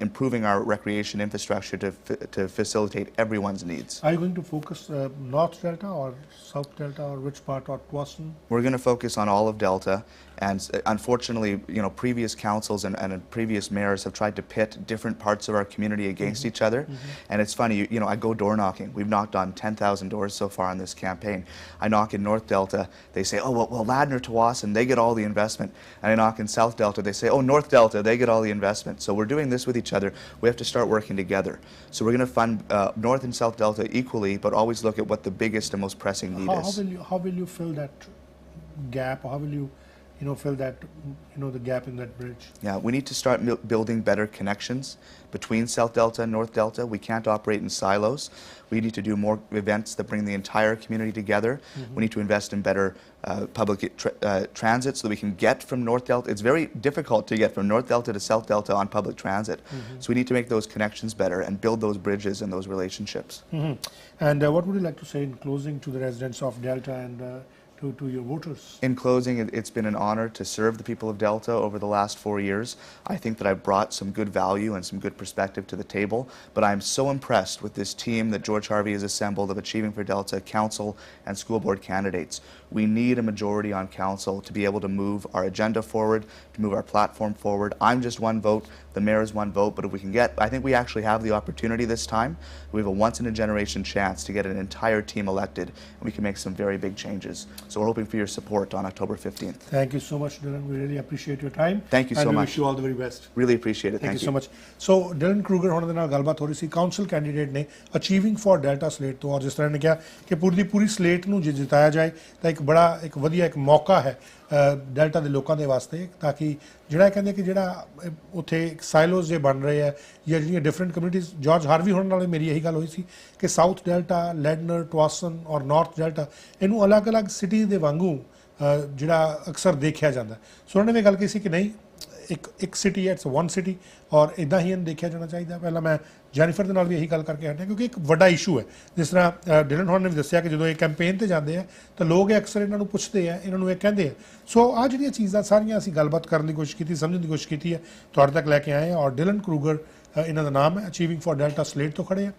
S21: improving our recreation infrastructure to facilitate everyone's needs.
S3: Are you going to focus North Delta or South Delta or which part of Tawasin?
S21: We're going to focus on all of Delta, and unfortunately, previous councils and previous mayors have tried to pit different parts of our community against each other. And it's funny, I go door knocking. We've knocked on 10,000 doors so far on this campaign. I knock in North Delta, they say, oh, well, Ladner, Tawasin, they get all the investment. And I knock in South Delta, they say, oh, North Delta, they get all the investment. So we're doing this with each other. We have to start working together. So we're going to fund North and South Delta equally, but always look at what the biggest and most pressing need is.
S3: How will you fill that gap? How will you fill that, the gap in that bridge?
S21: Yeah, we need to start building better connections between South Delta and North Delta. We can't operate in silos. We need to do more events that bring the entire community together. We need to invest in better public transit so that we can get from North Delta. It's very difficult to get from North Delta to South Delta on public transit. So we need to make those connections better and build those bridges and those relationships.
S3: And what would you like to say in closing to the residents of Delta and to your voters?
S21: In closing, it's been an honor to serve the people of Delta over the last 4 years. I think that I've brought some good value and some good perspective to the table, but I'm so impressed with this team that George Harvey has assembled of Achieving for Delta council and school board candidates. We need a majority on council to be able to move our agenda forward, to move our platform forward. I'm just one vote, the mayor is one vote, but if we can I think we actually have the opportunity this time. We have a once-in-a-generation chance to get an entire team elected, and we can make some very big changes. So we're hoping for your support on October 15th.
S3: Thank you so much, Dylan. We really appreciate your time.
S21: Thank you so much.
S3: And we wish you all the very best.
S21: Really appreciate it.
S3: Thank you so much. So Dylan Kruger ਹੁਣ ਦੇ ਨਾਲ ਗੱਲਬਾਤ ਹੋ ਰਹੀ ਸੀ, ਕਾਉਂਸਲ ਕੈਂਡੀਡੇਟ ਨੇ ਅਚੀਵਿੰਗ ਫॉर ਡੈਲਟਾ ਸਲੇਟ ਤੋਂ, ਔਰ ਜਿਸ ਤਰ੍ਹਾਂ ਨੇ ਕਿਹਾ ਕਿ ਪੂਰੀ ਸਲੇਟ ਨੂੰ ਜੇ ਜਿਤਾਇਆ ਜਾਏ ਤਾਂ ਇੱਕ ਵਧੀਆ ਮੌਕਾ ਹੈ ਡੈਲਟਾ ਦੇ ਲੋਕਾਂ ਦੇ ਵਾਸਤੇ, ਤਾਂ ਕਿ ਜਿਹੜਾ ਕਹਿੰਦੇ ਕਿ ਜਿਹੜਾ ਉੱਥੇ ਸਾਈਲੋਜ਼ ਜੇ ਬਣ ਰਹੇ ਆ ਜਾਂ ਜਿਹੜੀਆਂ ਡਿਫਰੈਂਟ ਕਮਿਊਨਿਟੀਜ਼, ਜਾਰਜ ਹਾਰਵੀ ਹੋਣ ਨਾਲ ਮੇਰੀ ਇਹੀ ਗੱਲ ਹੋਈ ਸੀ ਕਿ ਸਾਊਥ ਡੈਲਟਾ, ਲੈਡਨਰ, ਟਵਾਸਨ ਔਰ ਨਾਰਥ ਡੈਲਟਾ ਇਹਨੂੰ ਅਲੱਗ-ਅਲੱਗ ਸਿਟੀ ਦੇ ਵਾਂਗੂ ਜਿਹੜਾ ਅਕਸਰ ਦੇਖਿਆ ਜਾਂਦਾ। ਸੋ ਉਹਨਾਂ ਨੇ ਗੱਲ ਕਹੀ ਸੀ ਕਿ ਨਹੀਂ, ਇੱਕ ਸਿਟੀ ਹੈ, ਇਟਸ ਵਨ ਸਿਟੀ, ਔਰ ਇਦਾਂ ਹੀ ਇਹਨੂੰ ਦੇਖਿਆ ਜਾਣਾ ਚਾਹੀਦਾ। ਪਹਿਲਾਂ ਮੈਂ ਜੈਨੀਫਰ ਦੇ ਨਾਲ ਵੀ ਇਹੀ ਗੱਲ ਕਰਕੇ ਹਟਿਆ ਕਿਉਂਕਿ ਇੱਕ ਵੱਡਾ ਇਸ਼ੂ ਹੈ। ਜਿਸ ਤਰ੍ਹਾਂ ਡਿਲਨ ਹੌਰਨ ਨੇ ਵੀ ਦੱਸਿਆ ਕਿ ਜਦੋਂ ਇਹ ਕੈਂਪੇਨ ਤੇ ਜਾਂਦੇ ਆ ਤਾਂ ਲੋਕ ਅਕਸਰ ਇਹਨਾਂ ਨੂੰ ਪੁੱਛਦੇ ਆ, ਇਹਨਾਂ ਨੂੰ ਇਹ ਕਹਿੰਦੇ ਆ। ਸੋ ਆਹ ਜਿਹੜੀਆਂ ਚੀਜ਼ਾਂ ਸਾਰੀਆਂ ਅਸੀਂ ਗੱਲਬਾਤ ਕਰਨ ਦੀ ਕੋਸ਼ਿਸ਼ ਕੀਤੀ, ਸਮਝਣ ਦੀ ਕੋਸ਼ਿਸ਼ ਕੀਤੀ ਹੈ, ਤੁਹਾਡੇ ਤੱਕ ਲੈ ਕੇ ਆਏ ਹਾਂ। ਔਰ ਡਿਲਨ ਕਰੂਗਰ ਇਹਨਾਂ ਦਾ ਨਾਮ ਹੈ, ਅਚੀਵਿੰਗ ਫॉर ਡੈਲਟਾ ਸਲੇਟ ਤੋਂ ਖੜੇ ਆ।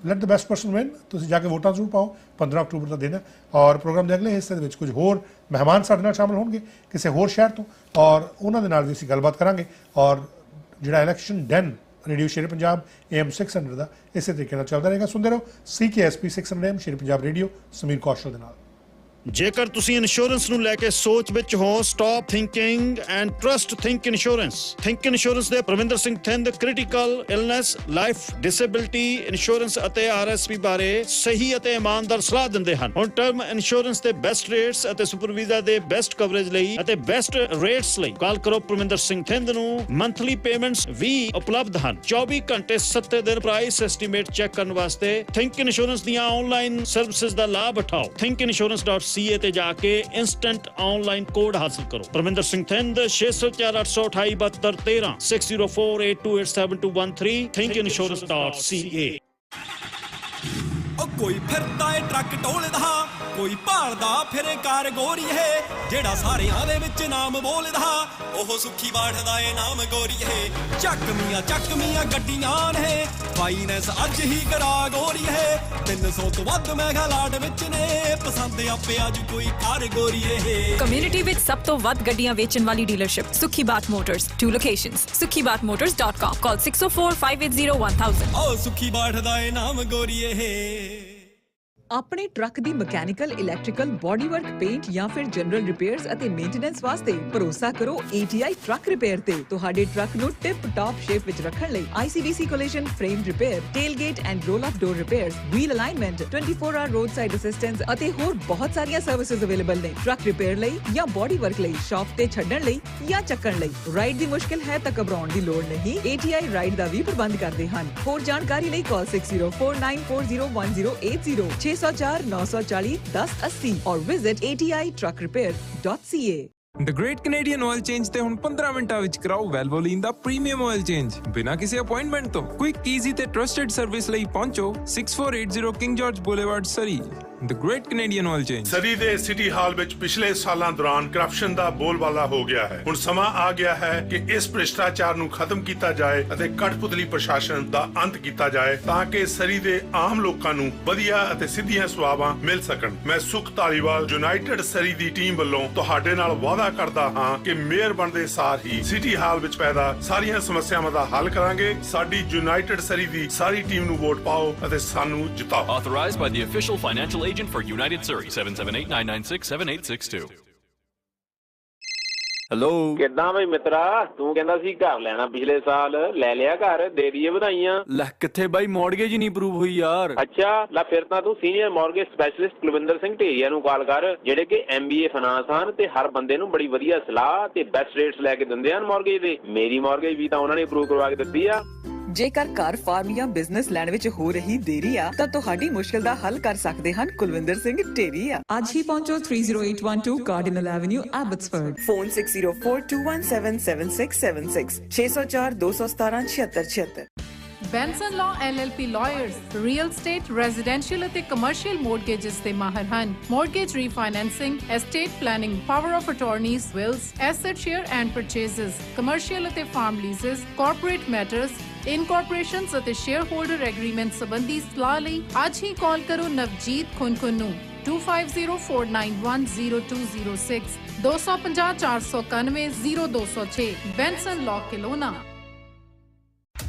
S3: Light the best person win. ਤੁਸੀਂ ਜਾ ਕੇ ਵੋਟਾਂ ਜ਼ਰੂਰ ਪਾਓ, 15 ਅਕਤੂਬਰ ਦਾ ਦਿਨ ਹੈ। ਔਰ ਪ੍ਰੋਗਰਾਮ ਦੇ ਅਗਲੇ ਹਿੱਸੇ ਦੇ ਵਿੱਚ ਕੁਝ ਹੋਰ ਮਹਿਮਾਨ ਸਾਡੇ ਨਾਲ ਸ਼ਾਮਲ ਹੋਣਗੇ ਕਿਸੇ ਹੋਰ ਸ਼ਹਿਰ ਤੋਂ, ਔਰ ਉਹਨਾਂ ਦੇ ਨਾਲ ਵੀ ਅਸੀਂ ਗੱਲਬਾਤ ਕਰਾਂਗੇ। ਔਰ ਜਿਹੜਾ ਇਲੈਕਸ਼ਨ ਡੈਨ ਰੇਡੀਓ ਸ਼ੇਰ ਪੰਜਾਬ AM 600 ਦਾ ਇਸੇ ਤਰੀਕੇ ਨਾਲ ਚੱਲਦਾ ਰਹੇਗਾ। ਸੁਣਦੇ ਰਹੋ CKSP 600 AM ਸ਼ੇਰ ਪੰਜਾਬ ਰੇਡੀਓ ਸਮੀਰ ਕੌਸ਼ਲ ਦੇ ਨਾਲ।
S4: ਜੇਕਰ ਤੁਸੀਂ ਇੰਸ਼ੋਰੈਂਸ ਨੂੰ ਲੈ ਕੇ ਸੋਚ ਵਿੱਚ ਹੋ, stop thinking and trust think insurance. Think insurance ਦੇ Parvinder Singh Thind critical illness, life, disability insurance ਅਤੇ RSP ਬਾਰੇ ਸਹੀ ਅਤੇ ਇਮਾਨਦਾਰ ਸਲਾਹ ਦਿੰਦੇ ਹਨ। ਹੁਣ ਟਰਮ ਇੰਸ਼ੋਰੈਂਸ ਦੇ ਬੈਸਟ ਰੇਟਸ ਅਤੇ ਸੁਪਰਵੀਜ਼ਾ ਦੇ ਬੈਸਟ ਕਵਰੇਜ ਲਈ ਅਤੇ ਬੈਸਟ ਰੇਟਸ ਲਈ ਕਾਲ ਕਰੋ ਪ੍ਰਵਿੰਦਰ ਸਿੰਘ ਥਿੰਦ ਨੂੰ। ਮੰਥਲੀ ਪੇਮੈਂਟਸ ਵੀ ਉਪਲਬਧ ਹਨ। 24 ਘੰਟੇ 7 ਦਿਨ ਪ੍ਰਾਈਸ ਐਸਟੀਮੇਟ ਚੈੱਕ ਕਰਨ ਵਾਸਤੇ ਥਿੰਕ ਇੰਸ਼ੋਰੈਂਸ ਦੀਆਂ ਆਨਲਾਈਨ ਸਰਵਿਸਿਜ਼ ਦਾ ਲਾਭ ਉਠਾਓ। thinkinsurance.ca ਤੇ ਜਾ ਕੇ ਇੰਸਟੈਂਟ ਆਨਲਾਈਨ ਕੋਡ ਹਾਸਲ ਕਰੋ। ਪਰਮਿੰਦਰ ਸਿੰਘ ਥਿੰਦ 6048287213 6048287213 thinkinsurance.ca।
S17: ਕੋਈ ਫਿਰਦਾ ਏ ਟਰੱਕ ਟੋਲਦਾ, ਕੋਈ ਭਾਲਦਾ ਫਿਰੇ ਕਾਰਗੋਰੀਏ, ਜਿਹੜਾ ਸਾਰਿਆਂ ਦੇ ਵਿੱਚ ਨਾਮ ਬੋਲਦਾ ਉਹ ਸੁੱਖੀ ਬਾਠਦਾ ਏ ਨਾਮ ਗੋਰੀਏ। ਚੱਕਮੀਆਂ ਗੱਡੀਆਂ ਨੇ, ਫਾਈਨੈਂਸ ਅੱਜ ਹੀ ਕਰਾ ਗੋਰੀਏ। 300 ਤੋਂ ਵੱਧ ਮੈਗਾ ਲਾਟ ਵਿੱਚ ਨੇ, ਪਸੰਦ ਆਪੇ ਅੱਜ ਕੋਈ ਕਾਰ ਗੋਰੀਏ।
S22: ਕਮਿਊਨਿਟੀ ਵਿੱਚ ਸਭ ਤੋਂ ਵੱਧ ਗੱਡੀਆਂ ਵੇਚਣ ਵਾਲੀ dealership Sukhi Bath motors. 2 locations, sukhibathmotors.com। Call 604-580-1000।
S17: ਓ ਸੁੱਖੀ ਬਾਠਦਾ ਏ ਨਾਮ ਗੋਰੀਏ।
S9: ਆਪਣੇ ਟਰੱਕ ਦੀ mechanical, electrical, body work, paint ਜਾਂ ਫਿਰ ਜਨਰਲ ਰਿਪੇਅਰਸ ਅਤੇ ਮੇਨਟੇਨੈਂਸ ਵਾਸਤੇ ਭਰੋਸਾ ਕਰੋ ATI ਟਰੱਕ ਰਿਪੇਅਰ ਤੇ। ਤੁਹਾਡੇ ਟਰੱਕ ਨੂੰ ਟਿਪ ਟਾਪ ਸ਼ੇਪ ਵਿੱਚ ਰੱਖਣ ਲਈ ICBC collision, frame repair, tailgate and roll up door repairs, wheel alignment, 24 hour road side assistance ਅਤੇ ਹੋਰ ਬਹੁਤ ਸਾਰੀਆਂ ਸਰਵਿਸਿਜ਼ ਅਵੇਲੇਬਲ ਨੇ। ਟਰੱਕ ਰਿਪੇਅਰ ਲਈ ਜਾਂ ਬਾਡੀ ਵਰਕ ਲਈ, ਸ਼ਾਪ ਤੇ ਛੱਡਣ ਲਈ ਜਾਂ ਚੱਕਣ ਲਈ। ਰਾਈਡ ਦੀ ਮੁਸ਼ਕਿਲ ਹੈ ਤਾਂ ਘਬਰਾਉਣ ਦੀ ਲੋੜ ਨਹੀਂ, ATI ਰਾਈਡ ਦਾ ਵੀ ਪ੍ਰਬੰਧ ਕਰਦੇ ਹਨ। ਹੋਰ ਜਾਣਕਾਰੀ ਲਈ ਕਾਲ 6049401080 604-940-1080 or visit atitruckrepair.ca।
S23: The Great Canadian Oil Change ਤੇ ਹੁਣ 15 ਮਿੰਟਾਂ ਵਿੱਚ ਕਰਾਓ ਵੈਲਵੋਲੀਨ ਦਾ ਪ੍ਰੀਮੀਅਮ ਆਇਲ ਚੇਂਜ ਬਿਨਾਂ ਕਿਸੇ ਅਪਾਇੰਟਮੈਂਟ ਤੋਂ। ਕੁਇਕ, ਈਜ਼ੀ ਤੇ ਟਰਸਟਡ ਸਰਵਿਸ ਲਈ ਪਹੁੰਚੋ 6480 King George Boulevard, Surrey। The Great Canadian Oil Change।
S10: ਸਰੀ ਦੇ ਸਿਟੀ ਹਾਲ ਵਿੱਚ ਪਿਛਲੇ ਸਾਲਾਂ ਦੌਰਾਨ ਕਰਪਸ਼ਨ ਦਾ ਬੋਲਬਾਲਾ ਹੋ ਗਿਆ ਹੈ। ਹੁਣ ਸਮਾਂ ਆ ਗਿਆ ਹੈ ਕਿ ਇਸ ਭ੍ਰਿਸ਼ਟਾਚਾਰ ਨੂੰ ਖਤਮ ਕੀਤਾ ਜਾਏ ਅਤੇ ਕਠਪੁਤਲੀ ਪ੍ਰਸ਼ਾਸਨ ਦਾ ਅੰਤ ਕੀਤਾ ਜਾਏ ਤਾਂ ਕਿ ਸਰੀ ਦੇ ਆਮ ਲੋਕਾਂ ਨੂੰ ਵਧੀਆ ਅਤੇ ਸਿੱਧੀਆਂ ਸੇਵਾਵਾਂ ਮਿਲ ਸਕਣ। ਮੈਂ ਸੁਖ ਧਾਲੀਵਾਲ ਯੂਨਾਈਟਿਡ ਸਰੀ ਦੀ ਟੀਮ ਵੱਲੋਂ ਤੁਹਾਡੇ ਨਾਲ ਵਾਅਦਾ ਕਰਦਾ ਹਾਂ ਕਿ ਮੇਅਰ ਬਣਦੇ ਸਾਰ ਹੀ ਸਿਟੀ ਹਾਲ ਵਿੱਚ ਪੈਦਾ ਸਾਰੀਆਂ ਸਮੱਸਿਆਵਾਂ ਦਾ ਹੱਲ ਕਰਾਂਗੇ। ਸਾਡੀ ਯੂਨਾਈਟਿਡ ਸਰੀ ਦੀ ਸਾਰੀ ਟੀਮ ਨੂੰ ਵੋਟ ਪਾਓ ਅਤੇ ਸਾਨੂੰ ਜਿਤਾਓ।
S24: Authorized by the official financial agent for United Surrey, 778-996-7862।
S25: Hello, ਕਿੱਦਾਂ ਬਈ ਮਿੱਤਰਾ? ਤੂੰ ਕਹਿੰਦਾ ਸੀ ਘਰ ਲੈਣਾ ਪਿਛਲੇ ਸਾਲ, ਲੈ ਲਿਆ ਘਰ? ਦੇ ਦਈਏ ਵਧਾਈਆਂ।
S17: ਲੈ ਕਿੱਥੇ ਬਾਈ, ਮੌਰਗੇਜ ਨਹੀਂ ਅਪਰੂਵ ਹੋਈ ਯਾਰ।
S25: ਅੱਛਾ, ਲੈ ਫਿਰ ਤਾਂ ਤੂੰ senior mortgage specialist Kulwinder Singh Dheria ਨੂੰ ਕਾਲ ਕਰ, ਜਿਹੜੇ ਕਿ MBA ਫਾਈਨਾਂਸ ਹਨ ਤੇ ਹਰ ਬੰਦੇ ਨੂੰ ਬੜੀ ਵਧੀਆ ਸਲਾਹ ਤੇ ਬੈਸਟ ਰੇਟਸ ਲੈ ਕੇ ਦਿੰਦੇ ਹਨ ਮੌਰਗੇਜ ਦੇ। ਮੇਰੀ ਮੌਰਗੇਜ ਵੀ ਤਾਂ ਉਹਨਾਂ ਨੇ ਅਪਰੂਵ ਕਰਵਾ ਕੇ ਦਿੱਤੀ ਆ।
S9: ਜੇਕਰ ਘਰ, ਫਾਰਮ ਜਾਂ ਬਿਜ਼ਨਸ ਲੈਣ ਵਿੱਚ ਹੋ ਰਹੀ ਦੇਰੀ ਆ ਤਾਂ ਤੁਹਾਡੀ ਮੁਸ਼ਕਿਲ ਦਾ ਹੱਲ ਕਰ ਸਕਦੇ ਹਨ ਕੁਲਵਿੰਦਰ ਸਿੰਘ ਢੇਰੀਆ। ਅੱਜ ਹੀ ਪਹੁੰਚੋ 30812 ਕਾਰਡੀਨਲ avenue, Abbotsford. Phone 6042177676 604-217-7676।
S26: Benson Law LLP Lawyers, Real Estate, Residential ਅਤੇ Commercial Mortgages ਦੇ ਮਾਹਰ ਹਨ। Mortgage refinancing, estate planning, power of attorneys, wills, asset share and purchases, commercial ਅਤੇ farm leases, corporate matters, ਇਨਕੋਰਪੋਰੇਸ਼ਨਸ ਅਤੇ ਸ਼ੇਅਰ ਹੋਲਡਰ ਐਗਰੀਮੈਂਟ ਸੰਬੰਧੀ ਸਲਾਹ ਲਈ ਅੱਜ ਹੀ ਕਾਲ ਕਰੋ ਨਵਜੀਤ ਖੁਨਖੁਨ ਨੂੰ 2504910206 250-491-0206 Benson Law Kelowna।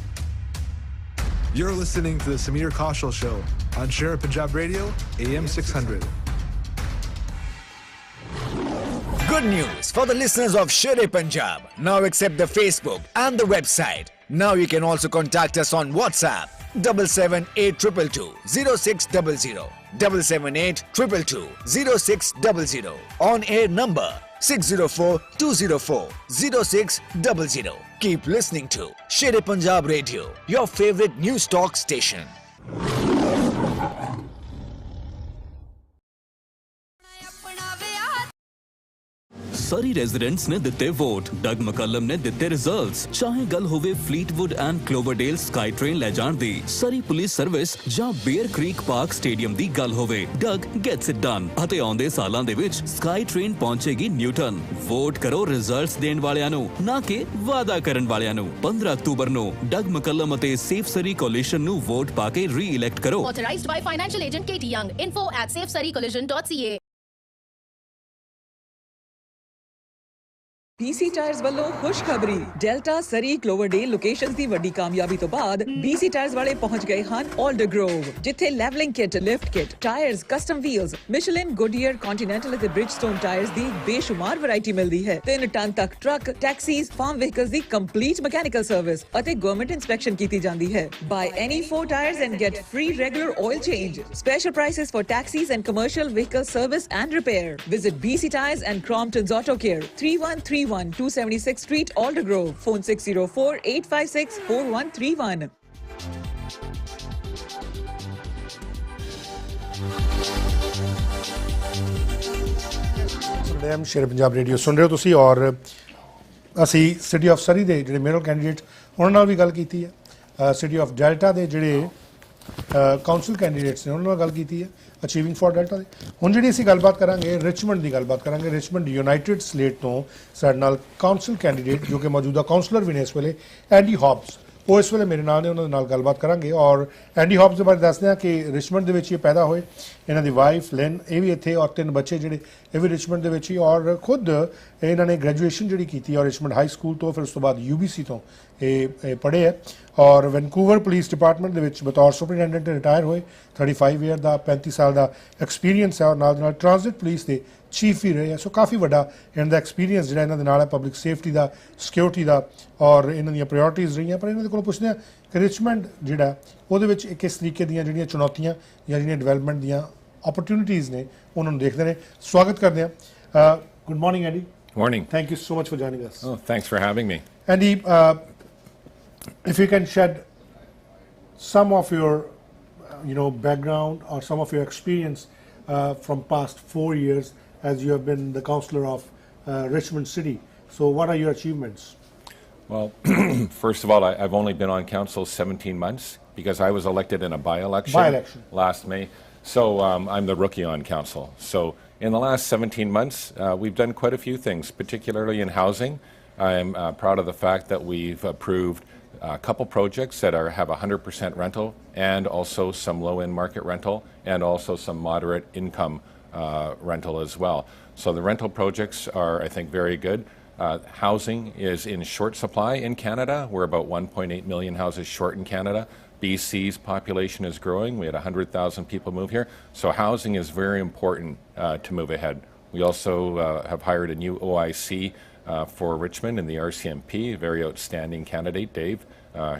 S2: You're listening to the Samir Kaushal Show on Sher-E-Punjab Radio, AM 600.
S5: Good news for the listeners of Sher-E-Punjab. Now accept the Facebook and the website. Now you can also contact us on WhatsApp 7782220600 7782220600 on air number 604-204-0600. Keep listening to Sher-E-Punjab Radio, your favorite news talk station.
S14: Surrey residents ਨੇ ਦਿੱਤੇ ਵੋਟ, ਡਗ ਮਕਲਮ ਨੇ ਦਿੱਤੇ ਰਿਜ਼ਲਟਸ। ਚਾਹੇ ਗੱਲ ਹੋਵੇ ਫਲੀਟਵੁੱਡ ਐਂਡ ਕਲੋਵਰਡੇਲ ਸਕਾਈ ਟ੍ਰੇਨ ਲੈ ਜਾਣ ਦੀ, ਸਰੀ ਪੁਲਿਸ ਸਰਵਿਸ ਜਾਂ ਬੀਅਰ ਕ੍ਰੀਕ ਪਾਰਕ ਸਟੇਡੀਅਮ ਦੀ ਗੱਲ ਹੋਵੇ, ਡਗ ਗੈਟਸ ਇਟ ਡਨ। ਅਤੇ ਆਉਂਦੇ ਸਾਲਾਂ ਦੇ ਵਿੱਚ ਸਕਾਈ ਟ੍ਰੇਨ ਪਹੁੰਚੇਗੀ ਨਿਊਟਨ। ਵੋਟ ਕਰੋ ਰਿਜ਼ਲਟਸ ਦੇਣ ਵਾਲਿਆਂ ਨੂੰ, ਨਾ ਕਿ ਵਾਅਦਾ ਕਰਨ ਵਾਲਿਆਂ ਨੂੰ। 15 ਅਕਤੂਬਰ ਨੂੰ ਡਗ ਮਕਲਮ ਅਤੇ ਸੇਫ ਸਰੀ ਕੋਲੀਸ਼ਨ ਨੂੰ ਵੋਟ ਪਾ ਕੇ ਰੀ-ਇਲੈਕਟ ਕਰੋ।
S15: Authorized by financial agent Katie Young. Info at safesaricollision.ca.
S9: BC tyres ਵੱਲੋਂ ਖੁਸ਼ਖਬਰੀ, ਡੈਲਟਾ, ਸਰੀ, ਕਲੋਵਰਡੇਲ ਲੋਕੇਸ਼ਨਸ ਦੀ ਵੱਡੀ ਕਾਮਯਾਬੀ ਤੋਂ ਬਾਅਦ BC ਟਾਇਰਸ ਵਾਲੇ ਪਹੁੰਚ ਗਏ ਹਨ ਆਲਡਰ ਗਰੋਵ, ਜਿੱਥੇ levelling kit, lift kit, tyres, custom wheels, Michelin, Goodyear, Continental ਅਤੇ ਬ੍ਰਿਜਸਟੋਨ ਟਾਇਰਸ ਦੀ ਬੇਸ਼ੁਮਾਰ ਵੈਰਾਈਟੀ ਮਿਲਦੀ ਹੈ। 3 ਟਨ ਤੱਕ ਟਰੱਕ, ਟੈਕਸੀਜ਼, ਫਾਰਮ ਵਹੀਕਲਸ ਦੀ ਕੰਪਲੀਟ ਮਕੈਨੀਕਲ ਸਰਵਿਸ ਅਤੇ ਗਵਰਨਮੈਂਟ ਇੰਸਪੈਕਸ਼ਨ ਕੀਤੀ ਜਾਂਦੀ ਹੈ। Buy any 4 tires and get free regular oil change. Special prices for taxis and commercial vehicle service and repair. Visit BC Tires and Crompton's Auto Care, 3131 276th Street, Aldergrove. Phone 604-856-4131.
S3: ਮੈਂ ਸ਼ੇਰ-ਏ-ਪੰਜਾਬ ਰੇਡੀਓ ਸੁਣ ਰਹੇ ਹੋ ਤੁਸੀਂ, ਔਰ ਅਸੀਂ ਸਿਟੀ ਆਫ ਸਰੀ ਦੇ ਜਿਹੜੇ ਮੇਅਰ ਕੈਂਡੀਡੇਟ ਉਹਨਾਂ ਨਾਲ ਵੀ ਗੱਲ ਕੀਤੀ ਹੈ। ਸਿਟੀ ਆਫ ਡੈਲਟਾ ਦੇ ਜਿਹੜੇ ਕਾਉਂਸਲ ਕੈਂਡੀਡੇਟਸ ਨੇ ਉਹਨਾਂ ਨਾਲ ਗੱਲ ਕੀਤੀ ਹੈ, ਅਚੀਵਿੰਗ ਫॉर ਡੈਲਟਾ ਦੇ। ਹੁਣ ਜਿਹੜੀ ਅਸੀਂ ਗੱਲਬਾਤ ਕਰਾਂਗੇ ਰਿਚਮੰਡ ਦੀ ਗੱਲਬਾਤ ਕਰਾਂਗੇ। ਰਿਚਮੰਡ ਯੂਨਾਈਟਿਡ ਸਲੇਟ ਤੋਂ ਸਾਡੇ ਨਾਲ ਕਾਉਂਸਲ ਕੈਂਡੀਡੇਟ ਜੋ ਕਿ ਮੌਜੂਦਾ ਕਾਉਂਸਲਰ ਵੀ ਨੇ ਇਸ ਵੇਲੇ, ਐਂਡੀ ਹੌਬਸ, ਉਹ ਇਸ ਵੇਲੇ ਮੇਰੇ ਨਾਲ ਨੇ, ਉਹਨਾਂ ਦੇ ਨਾਲ ਗੱਲਬਾਤ ਕਰਾਂਗੇ। ਔਰ ਐਂਡੀ ਹੌਬਸ ਦੇ ਬਾਰੇ ਦੱਸਦੇ ਹਾਂ ਕਿ ਰਿਚਮੰਡ ਦੇ ਵਿੱਚ ਇਹ ਪੈਦਾ ਹੋਏ, ਇਹਨਾਂ ਦੀ ਵਾਈਫ ਲਿਨ ਇਹ ਵੀ ਇੱਥੇ, ਔਰ 3 ਬੱਚੇ ਜਿਹੜੇ ਇਹ ਵੀ ਰਿਚਮੰਡ ਦੇ ਵਿੱਚ ਹੀ, ਔਰ ਖੁਦ ਇਹਨਾਂ ਨੇ ਗ੍ਰੈਜੂਏਸ਼ਨ ਜਿਹੜੀ ਕੀਤੀ ਔਰ ਰਿਚਮੰਡ ਹਾਈ ਸਕੂਲ ਤੋਂ, ਫਿਰ ਉਸ ਤੋਂ ਬਾਅਦ UBC ਤੋਂ ਇਹ ਪੜ੍ਹੇ ਹੈ, ਔਰ ਵੈਨਕੂਵਰ ਪੁਲਿਸ ਡਿਪਾਰਟਮੈਂਟ ਦੇ ਵਿੱਚ ਬਤੌਰ ਸੁਪਰਡੈਂਟੈਂਟ ਰਿਟਾਇਰ ਹੋਏ। 35 ਈਅਰ ਦਾ 35 ਸਾਲ ਦਾ ਐਕਸਪੀਰੀਅੰਸ ਹੈ, ਔਰ ਨਾਲ ਟ੍ਰਾਂਜ਼ਿਟ ਪੁਲਿਸ ਦੇ ਚੀਫ ਵੀ ਰਹੇ ਹੈ। ਸੋ ਕਾਫੀ ਵੱਡਾ ਇਹਨਾਂ ਦਾ ਐਕਸਪੀਰੀਅੰਸ ਜਿਹੜਾ ਇਹਨਾਂ ਦੇ ਨਾਲ ਹੈ, ਪਬਲਿਕ ਸੇਫਟੀ ਦਾ, ਸਿਕਿਉਰਿਟੀ ਦਾ, ਔਰ ਇਹਨਾਂ ਦੀਆਂ ਪ੍ਰਾਇਓਰਟੀਜ਼ ਰਹੀਆਂ। ਪਰ ਇਹਨਾਂ ਦੇ ਕੋਲੋਂ ਪੁੱਛਦੇ ਹਾਂ ਕਿ ਰਿਚਮੰਡ ਜਿਹੜਾ ਉਹਦੇ ਵਿੱਚ ਕਿਸ ਤਰੀਕੇ ਦੀਆਂ ਜਿਹੜੀਆਂ ਚੁਣੌਤੀਆਂ ਜਾਂ ਜਿਹੜੀਆਂ ਡਿਵੈਲਪਮੈਂਟ ਦੀਆਂ ਓਪਰਚੁਨਿਟੀਜ਼ ਨੇ ਉਹਨਾਂ ਨੂੰ ਦੇਖਦੇ ਨੇ। ਸਵਾਗਤ ਕਰਦੇ ਹਾਂ। Good morning Andy.
S1: Morning.
S3: Thank you so much for joining us.
S1: Oh, thanks for having me.
S3: Andy, if you can shed some of your background or some of your experience from past 4 years as you have been the councillor of Richmond City. So what are your achievements?
S1: Well, first of all, I've only been on council 17 months because I was elected in a by-election last May. So I'm the rookie on council. So in the last 17 months, we've done quite a few things, particularly in housing. I'm proud of the fact that we've approved a couple projects that have 100% rental, and also some low-end market rental, and also some moderate income rental as well. So the rental projects are, I think, very good. Housing is in short supply in Canada. We're about 1.8 million houses short in Canada. BC's population is growing. We had 100,000 people move here. So housing is very important to move ahead. We also have hired a new OIC for Richmond in the RCMP, a very outstanding candidate, Dave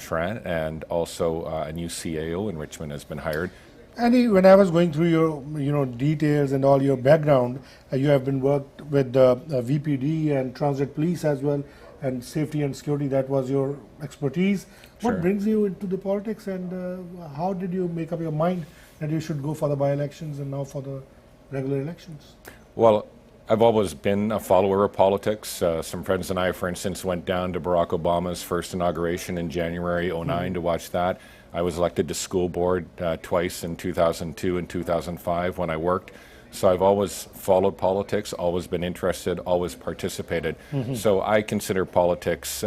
S1: Schran, and also a new CAO in Richmond has been hired.
S3: Andy, when I was going through your details and all your background, you have been worked with VPD and transit police as well, and safety and security. That was your expertise. What brings you into the politics, and how did you make up your mind that you should go for the by-elections and now for the regular elections?
S1: Well, I've always been a follower of politics. Some friends and I, for instance, went down to Barack Obama's first inauguration in January 2009 to watch that. I was elected to school board twice in 2002 and 2005 when I worked. So I've always followed politics, always been interested, always participated. So I consider politics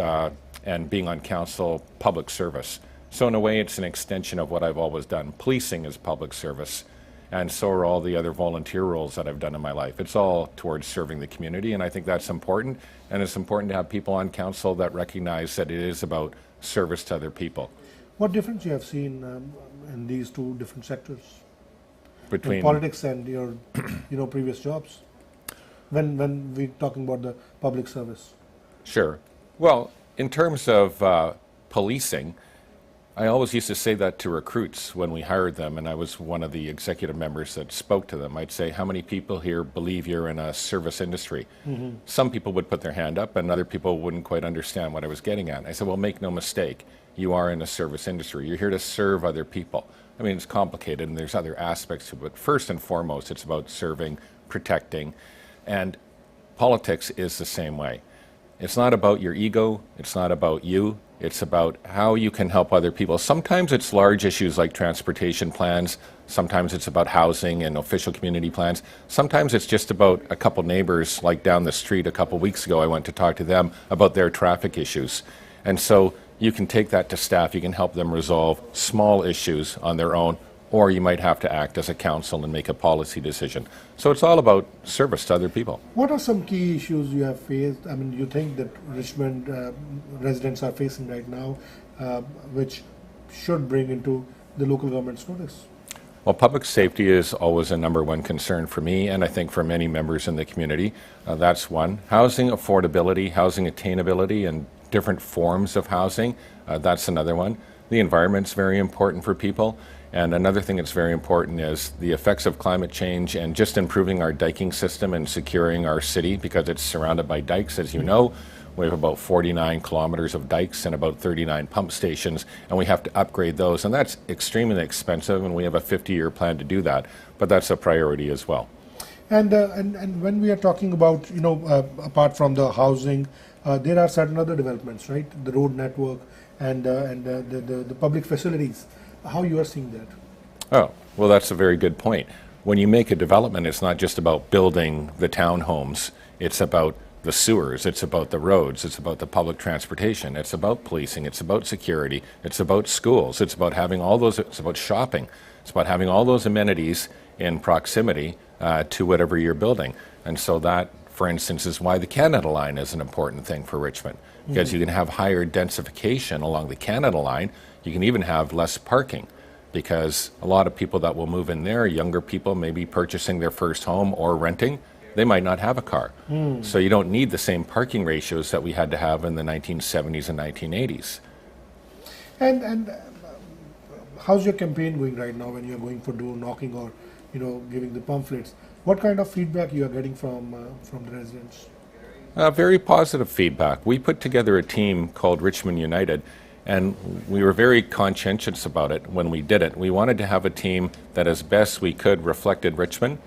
S1: and being on council public service. So in a way, it's an extension of what I've always done. Policing is public service, and so are all the other volunteer roles that I've done in my life. It's all towards serving the community, and I think that's important. And it's important to have people on council that recognize that it is about service to other people.
S3: What difference you have seen in these two different sectors?
S1: Between
S3: in politics and your previous jobs, when we're talking about the public service?
S1: Sure. Well, in terms of policing, I always used to say that to recruits when we hired them, and I was one of the executive members that spoke to them. I'd say, how many people here believe you're in a service industry? Some people would put their hand up, and other people wouldn't quite understand what I was getting at. I said, well, make no mistake, you are in a service industry. You're here to serve other people. I mean, it's complicated and there's other aspects to it, but first and foremost, it's about serving, protecting. And politics is the same way. It's not about your ego. It's not about you. It's about how you can help other people. Sometimes it's large issues like transportation plans. Sometimes it's about housing and official community plans. Sometimes it's just about a couple neighbors, like down the street a couple weeks ago, I went to talk to them about their traffic issues. And so you can take that to staff. You can help them resolve small issues on their own, or you might have to act as a council and make a policy decision. So it's all about service to other people.
S3: What are some key issues you have faced? I mean, you think that Richmond residents are facing right now, which should bring into the local government's notice?
S1: Well, public safety is always a number one concern for me, and I think for many members in the community. That's one. Housing affordability, housing attainability, and different forms of housing, that's another one. The environment's very important for people. And another thing that's very important is the effects of climate change and just improving our diking system and securing our city, because it's surrounded by dikes, as you know. We have about 49 kilometers of dikes and about 39 pump stations, and we have to upgrade those. And that's extremely expensive, and we have a 50-year plan to do that. But that's a priority as well.
S3: And when we are talking about, apart from the housing, there are certain other developments, right? The road network and the public facilities. How you are seeing that?
S1: Oh, well, that's a very good point. When you make a development, it's not just about building the townhomes. It's about the sewers. It's about the roads. It's about the public transportation. It's about policing. It's about security. It's about schools. It's about having all those. It's about shopping. It's about having all those amenities in proximity to whatever you're building. And so that, for instance, is why the Canada Line is an important thing for Richmond, because you can have higher densification along the Canada Line. You can even have less parking, because a lot of people that will move in there, younger people maybe purchasing their first home or renting, they might not have a car. So you don't need the same parking ratios that we had to have in the 1970s and 1980s.
S3: And how's your campaign going right now when you're going for door knocking or giving the pamphlets? What kind of feedback you are getting from the residents?
S1: Very positive feedback. We put together a team called Richmond United, and we were very conscientious about it when we did it. We wanted to have a team that as best we could reflected Richmond,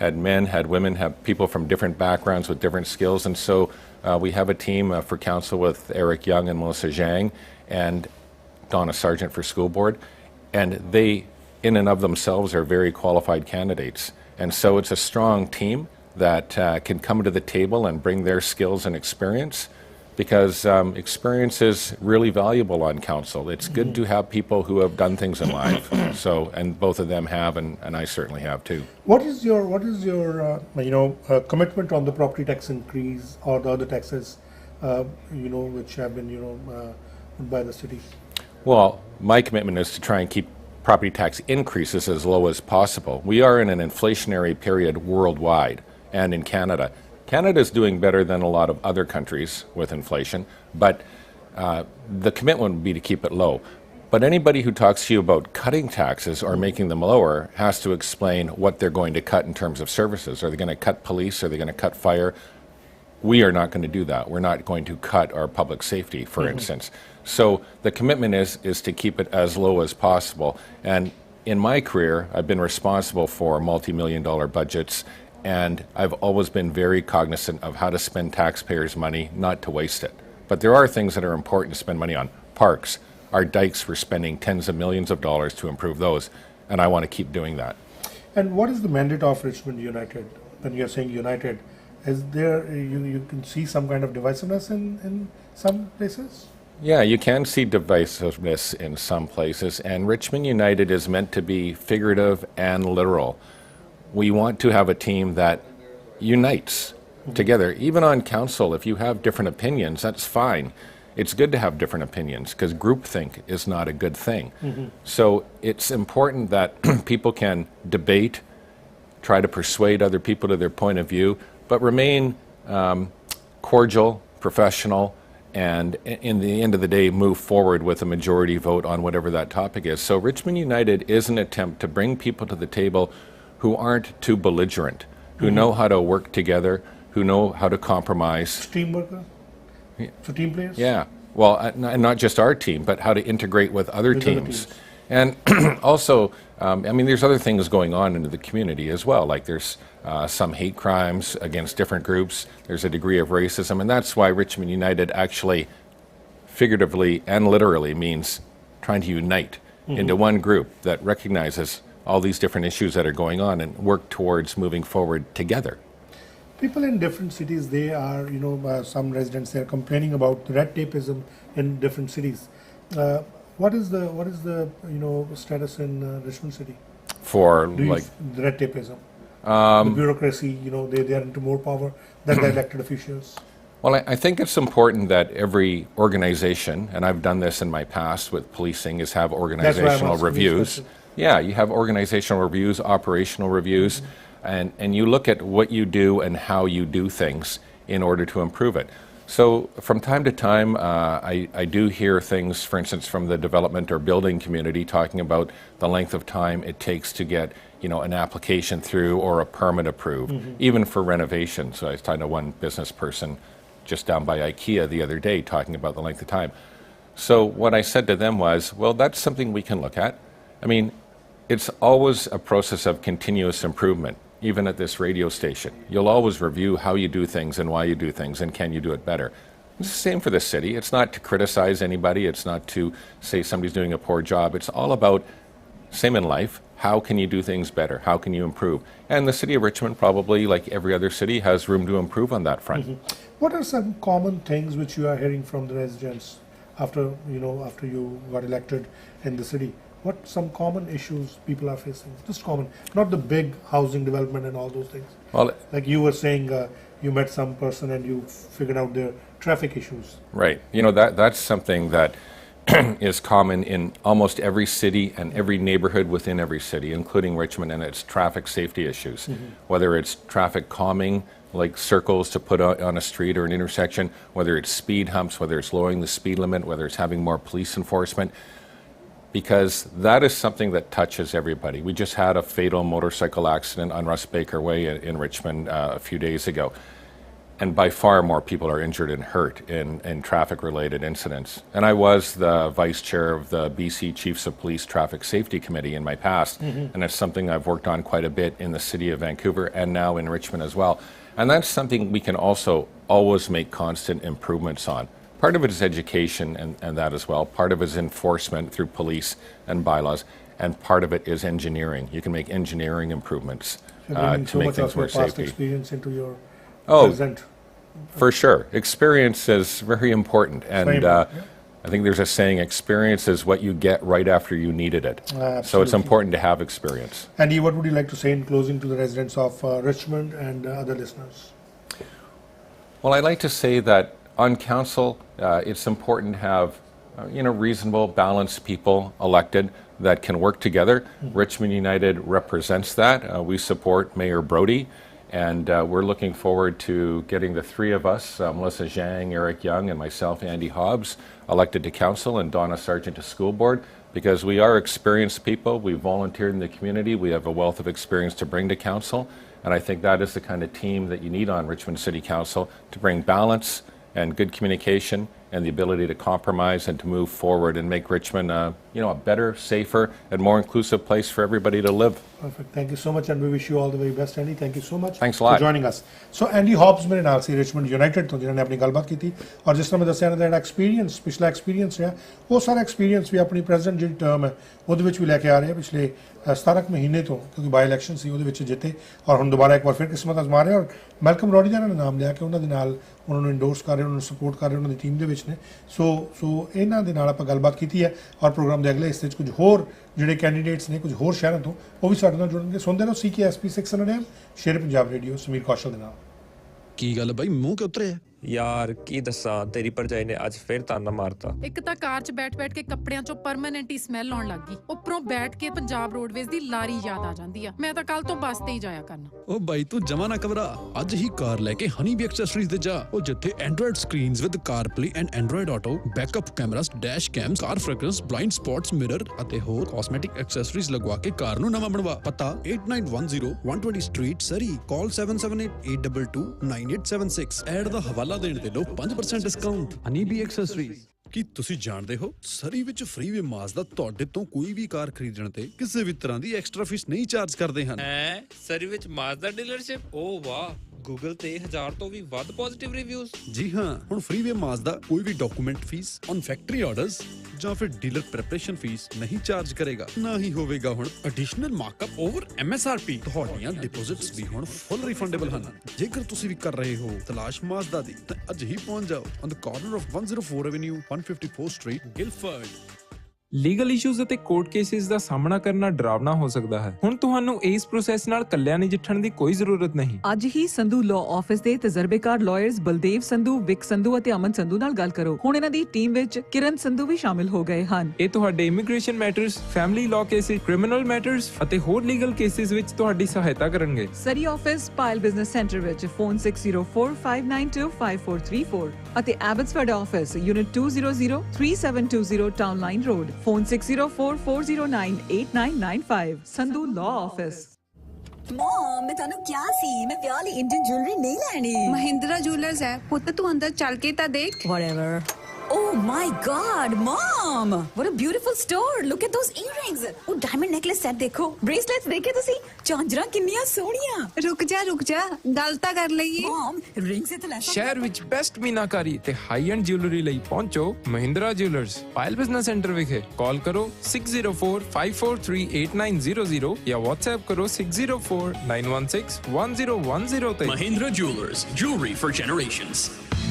S1: had men, had women, had people from different backgrounds with different skills. And so we have a team for council with Eric Young and Melissa Zhang and Donna Sargent for school board. And they, in and of themselves, are very qualified candidates. And so it's a strong team that can come to the table and bring their skills and experience, because experience is really valuable on council. It's good to have people who have done things in life. So, and both of them have, and I certainly have too.
S3: What is your commitment on the property tax increase or the other taxes, which have been by the city?
S1: Well, my commitment is to try and keep property tax increases as low as possible. We are in an inflationary period worldwide and in Canada. Canada is doing better than a lot of other countries with inflation, but the commitment would be to keep it low. But anybody who talks to you about cutting taxes or making them lower has to explain what they're going to cut in terms of services. Are they going to cut police? Are they going to cut fire? We are not going to do that. We're not going to cut our public safety, for instance. So the commitment is to keep it as low as possible. And in my career, I've been responsible for multi-million-dollar budgets, and I've always been very cognizant of how to spend taxpayers' money, not to waste it. But there are things that are important to spend money on. Parks, our dikes, we're spending tens of millions of dollars to improve those, and I want to keep doing that.
S3: And what is the mandate of Richmond United? When you're saying United, is there, you can see some kind of divisiveness in some places?
S1: Yeah, you can see divisiveness in some places, and Richmond United is meant to be figurative and literal. We want to have a team that unites together. Even on council, if you have different opinions, that's fine. It's good to have different opinions, because groupthink is not a good thing. So it's important that people can debate, try to persuade other people to their point of view, but remain cordial, professional, and in the end of the day, move forward with a majority vote on whatever that topic is. So Richmond United is an attempt to bring people to the table who aren't too belligerent, who know how to work together, who know how to compromise.
S3: Teamwork? So team players?
S1: Yeah. Well, and not just our team, but how to integrate with other teams. And also, I mean, there's other things going on in the community as well. Like there's some hate crimes against different groups. There's a degree of racism. And that's why Richmond United actually figuratively and literally means trying to unite into one group that recognizes all these different issues that are going on and work towards moving forward together.
S3: People in different cities, they are, some residents, they are complaining about red tapeism in different cities. What is the status in Richmond City?
S1: For
S3: the red tapeism, the bureaucracy, they are into more power than the elected officials.
S1: Well, I think it's important that every organization, and I've done this in my past with policing, is have organizational reviews. Yeah, you have organizational reviews, operational reviews, and you look at what you do and how you do things in order to improve it. So from time to time, I do hear things, for instance, from the development or building community talking about the length of time it takes to get, an application through or a permit approved, even for renovations. So I was talking to one business person just down by IKEA the other day talking about the length of time. So what I said to them was, well, that's something we can look at. I mean, it's always a process of continuous improvement. Even at this radio station, you'll always review how you do things and why you do things and can you do it better. It's the same for the city. It's not to criticize anybody. It's not to say somebody's doing a poor job. It's all about, same in life, how can you do things better? How can you improve? And the city of Richmond, probably like every other city, has room to improve on that front.
S3: What are some common things which you are hearing from the residents after you got elected in the city? What some common issues people are facing? Just common, not the big housing development and all those things. Well, like you were saying, you met some person and you figured out their traffic issues.
S1: Right. That's something that is common in almost every city and every neighborhood within every city, including Richmond, and it's traffic safety issues. Whether it's traffic calming, like circles to put on a street or an intersection, whether it's speed humps, whether it's lowering the speed limit, whether it's having more police enforcement. Because that is something that touches everybody. We just had a fatal motorcycle accident on Russ Baker Way in Richmond a few days ago. And by far more people are injured and hurt in traffic-related incidents. And I was the vice chair of the BC Chiefs of Police Traffic Safety Committee in my past. And it's something I've worked on quite a bit in the city of Vancouver and now in Richmond as well. And that's something we can also always make constant improvements on. Part of it is education and that as well. Part of it is enforcement through police and bylaws. And part of it is engineering. You can make engineering improvements to make things more safe.
S3: Experience into your present.
S1: For sure. Experience is very important. And I think there's a saying, experience is what you get right after you needed it. So it's important to have experience.
S3: Andy, what would you like to say in closing to the residents of Richmond and other listeners?
S1: Well, I'd like to say that on council, it's important to have reasonable, balanced people elected that can work together. Richmond United represents that. We support Mayor Brody, and we're looking forward to getting the three of us, Melissa Zhang, Eric Young, and myself, Andy Hobbs, elected to council and Donna Sargent to school board, because we are experienced people. We volunteered in the community. We have a wealth of experience to bring to council, and I think that is the kind of team that you need on Richmond City Council to bring balance and good communication and the ability to compromise and to move forward and make Richmond a better, safer, and more inclusive place for everybody to live.
S3: Perfect. Thank you so much, and we wish you all the very best, Andy. Thank you so much.
S1: Thanks a lot
S3: for joining us. So Andy Hobbs मेरे नाल सी Richmond United तो जिन्होंने अपनी गलबात की थी और जिस तरह मैं दस्या ना एक्सपीरियंस पिछला एक्सपीरियंस है वो सारा एक्सपीरियंस भी अपनी प्रेजेंट जी टर्म है ਉਹਦੇ ਵਿੱਚ ਵੀ ਲੈ ਕੇ ਆ ਰਹੇ हैं पिछले 17 महीने तो क्योंकि बाई इलेक्शन ਸੀ ਉਹਦੇ ਵਿੱਚ ਜਿੱਤੇ और ਹੁਣ ਦੁਬਾਰਾ ਇੱਕ ਵਾਰ ਫਿਰ ਕਿਸਮਤ ਅਜ਼ਮਾ ਰਹੇ और ਮੈਲਕਮ ਰੋਡੀ ਦਾ ਇਹਨਾਂ ਨੇ ਨਾਮ ਲਿਆ ਕਿ ਉਹਨਾਂ ਦੇ ਨਾਲ ਉਹਨਾਂ ਨੂੰ ਇੰਡੋਰਸ ਕਰ ਰਹੇ ਉਹਨਾਂ ਨੂੰ ਸਪੋਰਟ ਕਰ ਰਹੇ ਉਹਨਾਂ ਦੀ ਟੀਮ ਦੇ ਵਿੱਚ ਨੇ ਸੋ ਇਹਨਾਂ ਦੇ ਨਾਲ ਆਪਾਂ ਗੱਲਬਾਤ ਕੀਤੀ ਹੈ ਔਰ ਪ੍ਰੋਗਰਾਮ ਦੇ ਅਗਲੇ ਹਿੱਸੇ 'ਚ ਕੁਝ ਹੋਰ ਜਿਹੜੇ ਕੈਂਡੀਡੇਟਸ ਨੇ ਕੁਝ ਹੋਰ ਸ਼ਹਿਰਾਂ ਤੋਂ ਉਹ ਵੀ ਸਾਡੇ ਨਾਲ ਜੁੜਨਗੇ ਸੁਣਦੇ ਰਹੋ CKSP 600 AM ਸ਼ੇਰ ਪੰਜਾਬ ਰੇਡੀਓ ਸਮੀਰ ਕੌਸ਼ਲ ਦੇ ਨਾਲ
S6: ਕੀ ਗੱਲ ਬਾਈ ਮੂੰਹ ਕਿਉਂ ਉਤਰੇ
S18: ਯਾਰ ਕੀ ਦੱਸਾਂ ਤੇਰੀ ਭਰਜਾਈ ਨੇ ਅੱਜ ਫੇਰ ਤਾਨਾ ਮਾਰਤਾ
S26: ਇੱਕ ਤਾਂ ਕਾਰ 'ਚ ਬੈਠ ਕੇ ਕੱਪੜਿਆਂ 'ਚੋਂ ਪਰਮਾਨੈਂਟ ਹੀ ਸਮੈਲ ਆਉਣ ਲੱਗ ਗਈ ਉੱਪਰੋਂ ਬੈਠ ਕੇ ਪੰਜਾਬ ਰੋਡਵੇਜ਼ ਦੀ ਲਾਰੀ ਯਾਦ ਆ ਜਾਂਦੀ ਆ ਮੈਂ ਤਾਂ ਕੱਲ ਤੋਂ ਬੱਸ ਤੇ ਹੀ ਜਾਇਆ ਕਰਨਾ
S6: ਓ ਬਾਈ ਤੂੰ ਜਮਾ ਨਾ ਘਬਰਾ ਅੱਜ ਹੀ ਕਾਰ ਲੈ ਕੇ ਹਨੀ ਬੀ ਐਕਸੈਸਰੀਜ਼ ਤੇ ਜਾ ਉਹ ਜਿੱਥੇ Android screens with CarPlay and Android auto backup cameras dash camps car fragrance blind spots mirror ਅਤੇ ਹੋਰ ਕਾਸਮੈਟਿਕ ਐਕਸੈਸਰੀਜ਼ ਲਗਵਾ ਕੇ ਕਾਰ ਨੂੰ ਨਵਾਂ ਬਣਵਾ ਪਤਾ 8910 120 ਸਟਰੀਟ ਸਰੀ ਕਾਲ 7788229876 ਐਡ ਦਾ ਹਵਾਲਾ ਦੇਣ ਤੇ ਲੋ 5% discount. Honeybee Accessories. ਕੀ ਤੁਸੀਂ ਜਾਣਦੇ ਹੋ ਸਰੀ ਵਿੱਚ ਫ੍ਰੀਵੇ ਮਾਸ ਦਾ ਤੁਹਾਡੇ ਤੋਂ ਕੋਈ ਵੀ ਕਾਰ ਖਰੀਦਣ ਤੇ ਕਿਸੇ ਵੀ ਤਰ੍ਹਾਂ ਦੀ ਐਕਸਟਰਾ ਫੀਸ ਨਹੀਂ ਚਾਰਜ ਕਰਦੇ ਹਨ।
S23: ਸਰੀ ਵਿੱਚ ਮਾਜ਼ਦਾ ਡੀਲਰਸ਼ਿਪ, ਓ ਵਾਹ। ਗੂਗਲ ਤੇ 1000 ਤੋਂ ਵੀ ਵੱਧ ਪੋਜ਼ਿਟਿਵ ਰਿਵਿਊਜ਼।
S6: ਜੀ ਹਾਂ, ਹੁਣ ਫ੍ਰੀਵੇ ਮਾਸ ਦਾ ਕੋਈ ਵੀ document fee on factory orders ਜਾਂ ਫਿਰ ਡੀਲਰ ਪ੍ਰੈਪਰੇਸ਼ਨ ਫੀਸ ਨਹੀਂ ਚਾਰਜ ਕਰੇਗਾ। ਨਾ ਹੀ ਹੋਵੇਗਾ ਹੁਣ ਐਡੀਸ਼ਨਲ ਮਾਰਕਅਪ ਓਵਰ MSRP। ਤੁਹਾਡੀਆਂ ਡਿਪੋਜ਼ਿਟਸ ਵੀ ਹੁਣ ਫੁੱਲ ਰਿਫੰਡੇਬਲ ਹਨ। ਜੇਕਰ ਤੁਸੀਂ ਵੀ ਕਰ ਰਹੇ ਹੋ ਤਲਾਸ਼ ਮਾਜ਼ਦਾ ਦੀ ਤਾਂ ਅੱਜ ਹੀ ਪਹੁੰਚ ਜਾਓ on the corner of 104 avenue 154 Street Guildford.
S23: Legal issues ਅਤੇ ਕੋਰਟ ਕੇਸਿਸ ਦਾ ਸਾਹਮਣਾ ਕਰਨਾ ਡਰਾਵਨਾ ਹੋ ਸਕਦਾ ਹੈ। ਹੁਣ ਤੁਹਾਨੂੰ ਇਸ ਪ੍ਰੋਸੈਸ ਨਾਲ ਇਕੱਲਿਆਂ ਨਜਿੱਠਣ ਦੀ ਕੋਈ ਜ਼ਰੂਰਤ ਨਹੀਂ।
S9: ਅੱਜ ਹੀ ਸੰਧੂ ਲਾਅ ਆਫਿਸ ਦੇ ਤਜਰਬੇਕਾਰ ਲਾਇਰਸ ਬਲਦੇਵ ਸੰਧੂ, ਵਿਕ ਸੰਧੂ ਅਤੇ ਅਮਨ ਸੰਧੂ ਨਾਲ ਗੱਲ ਕਰੋ। ਹੁਣ ਇਹਨਾਂ ਦੀ ਟੀਮ ਵਿੱਚ ਕਿਰਨ ਸੰਧੂ ਵੀ ਸ਼ਾਮਿਲ ਹੋ ਗਏ ਹਨ।
S23: ਇਹ ਤੁਹਾਡੇ immigration matters, family law cases, criminal matters ਅਤੇ ਹੋਰ ਲੀਗਲ ਕੇਸਿਸ ਵਿੱਚ ਤੁਹਾਡੀ ਸਹਾਇਤਾ ਕਰਨਗੇ।
S9: Surrey office, Payal Business Centre ਵਿੱਚ ਫੋਨ 6045925434 ਅਤੇ Abbotsford office unit 200 3720 Town Line Road, phone 6044098995। Sandhu Law Office.
S22: ਮਮ, ਮੈਂ ਤੁਹਾਨੂੰ ਕਿਹਾ ਸੀ ਮੈਂ ਵਿਆਹ ਲਈ ਇੰਡੀਅਨ ਜੁਐਲਰੀ ਨਹੀਂ ਲੈਣੀ।
S7: ਮਹਿੰਦਰਾ ਜੁਐਲਰਸ ਹੈ ਪੁੱਤ, ਤੂੰ ਅੰਦਰ ਚੱਲ ਕੇ ਤਾਂ ਦੇਖ।
S22: Whatever. Oh my God, Mom! What a beautiful store. Look at those earrings. ਉਹ diamond necklace set ਦੇਖੋ, bracelets ਦੇਖੇ ਤੁਸੀਂ, ਚਾਂਜਰਾਂ ਕਿੰਨੀਆਂ ਸੋਹਣੀਆਂ।
S7: ਰੁਕ ਜਾ ਗੱਲ ਤਾਂ ਕਰ ਲਈਏ।
S22: Mom, rings ਤੇ ਲੈ।
S23: ਸ਼ਹਿਰ ਵਿੱਚ ਬੈਸਟ ਮੀਨਾਕਾਰੀ ਤੇ ਹਾਈ ਐਂਡ ਜੁਐਲਰੀ ਲਈ ਪਹੁੰਚੋ ਮਹਿੰਦਰਾ ਜੁਐਲਰਸ, ਪਾਇਲ ਬਿਜ਼ਨਸ ਸੈਂਟਰ ਵਿਖੇ। ਕਾਲ ਕਰੋ 6045438900 ਜਾਂ WhatsApp ਕਰੋ 6049161010 ਤੇ।
S24: Mahindra Jewelers, jewelry for generations.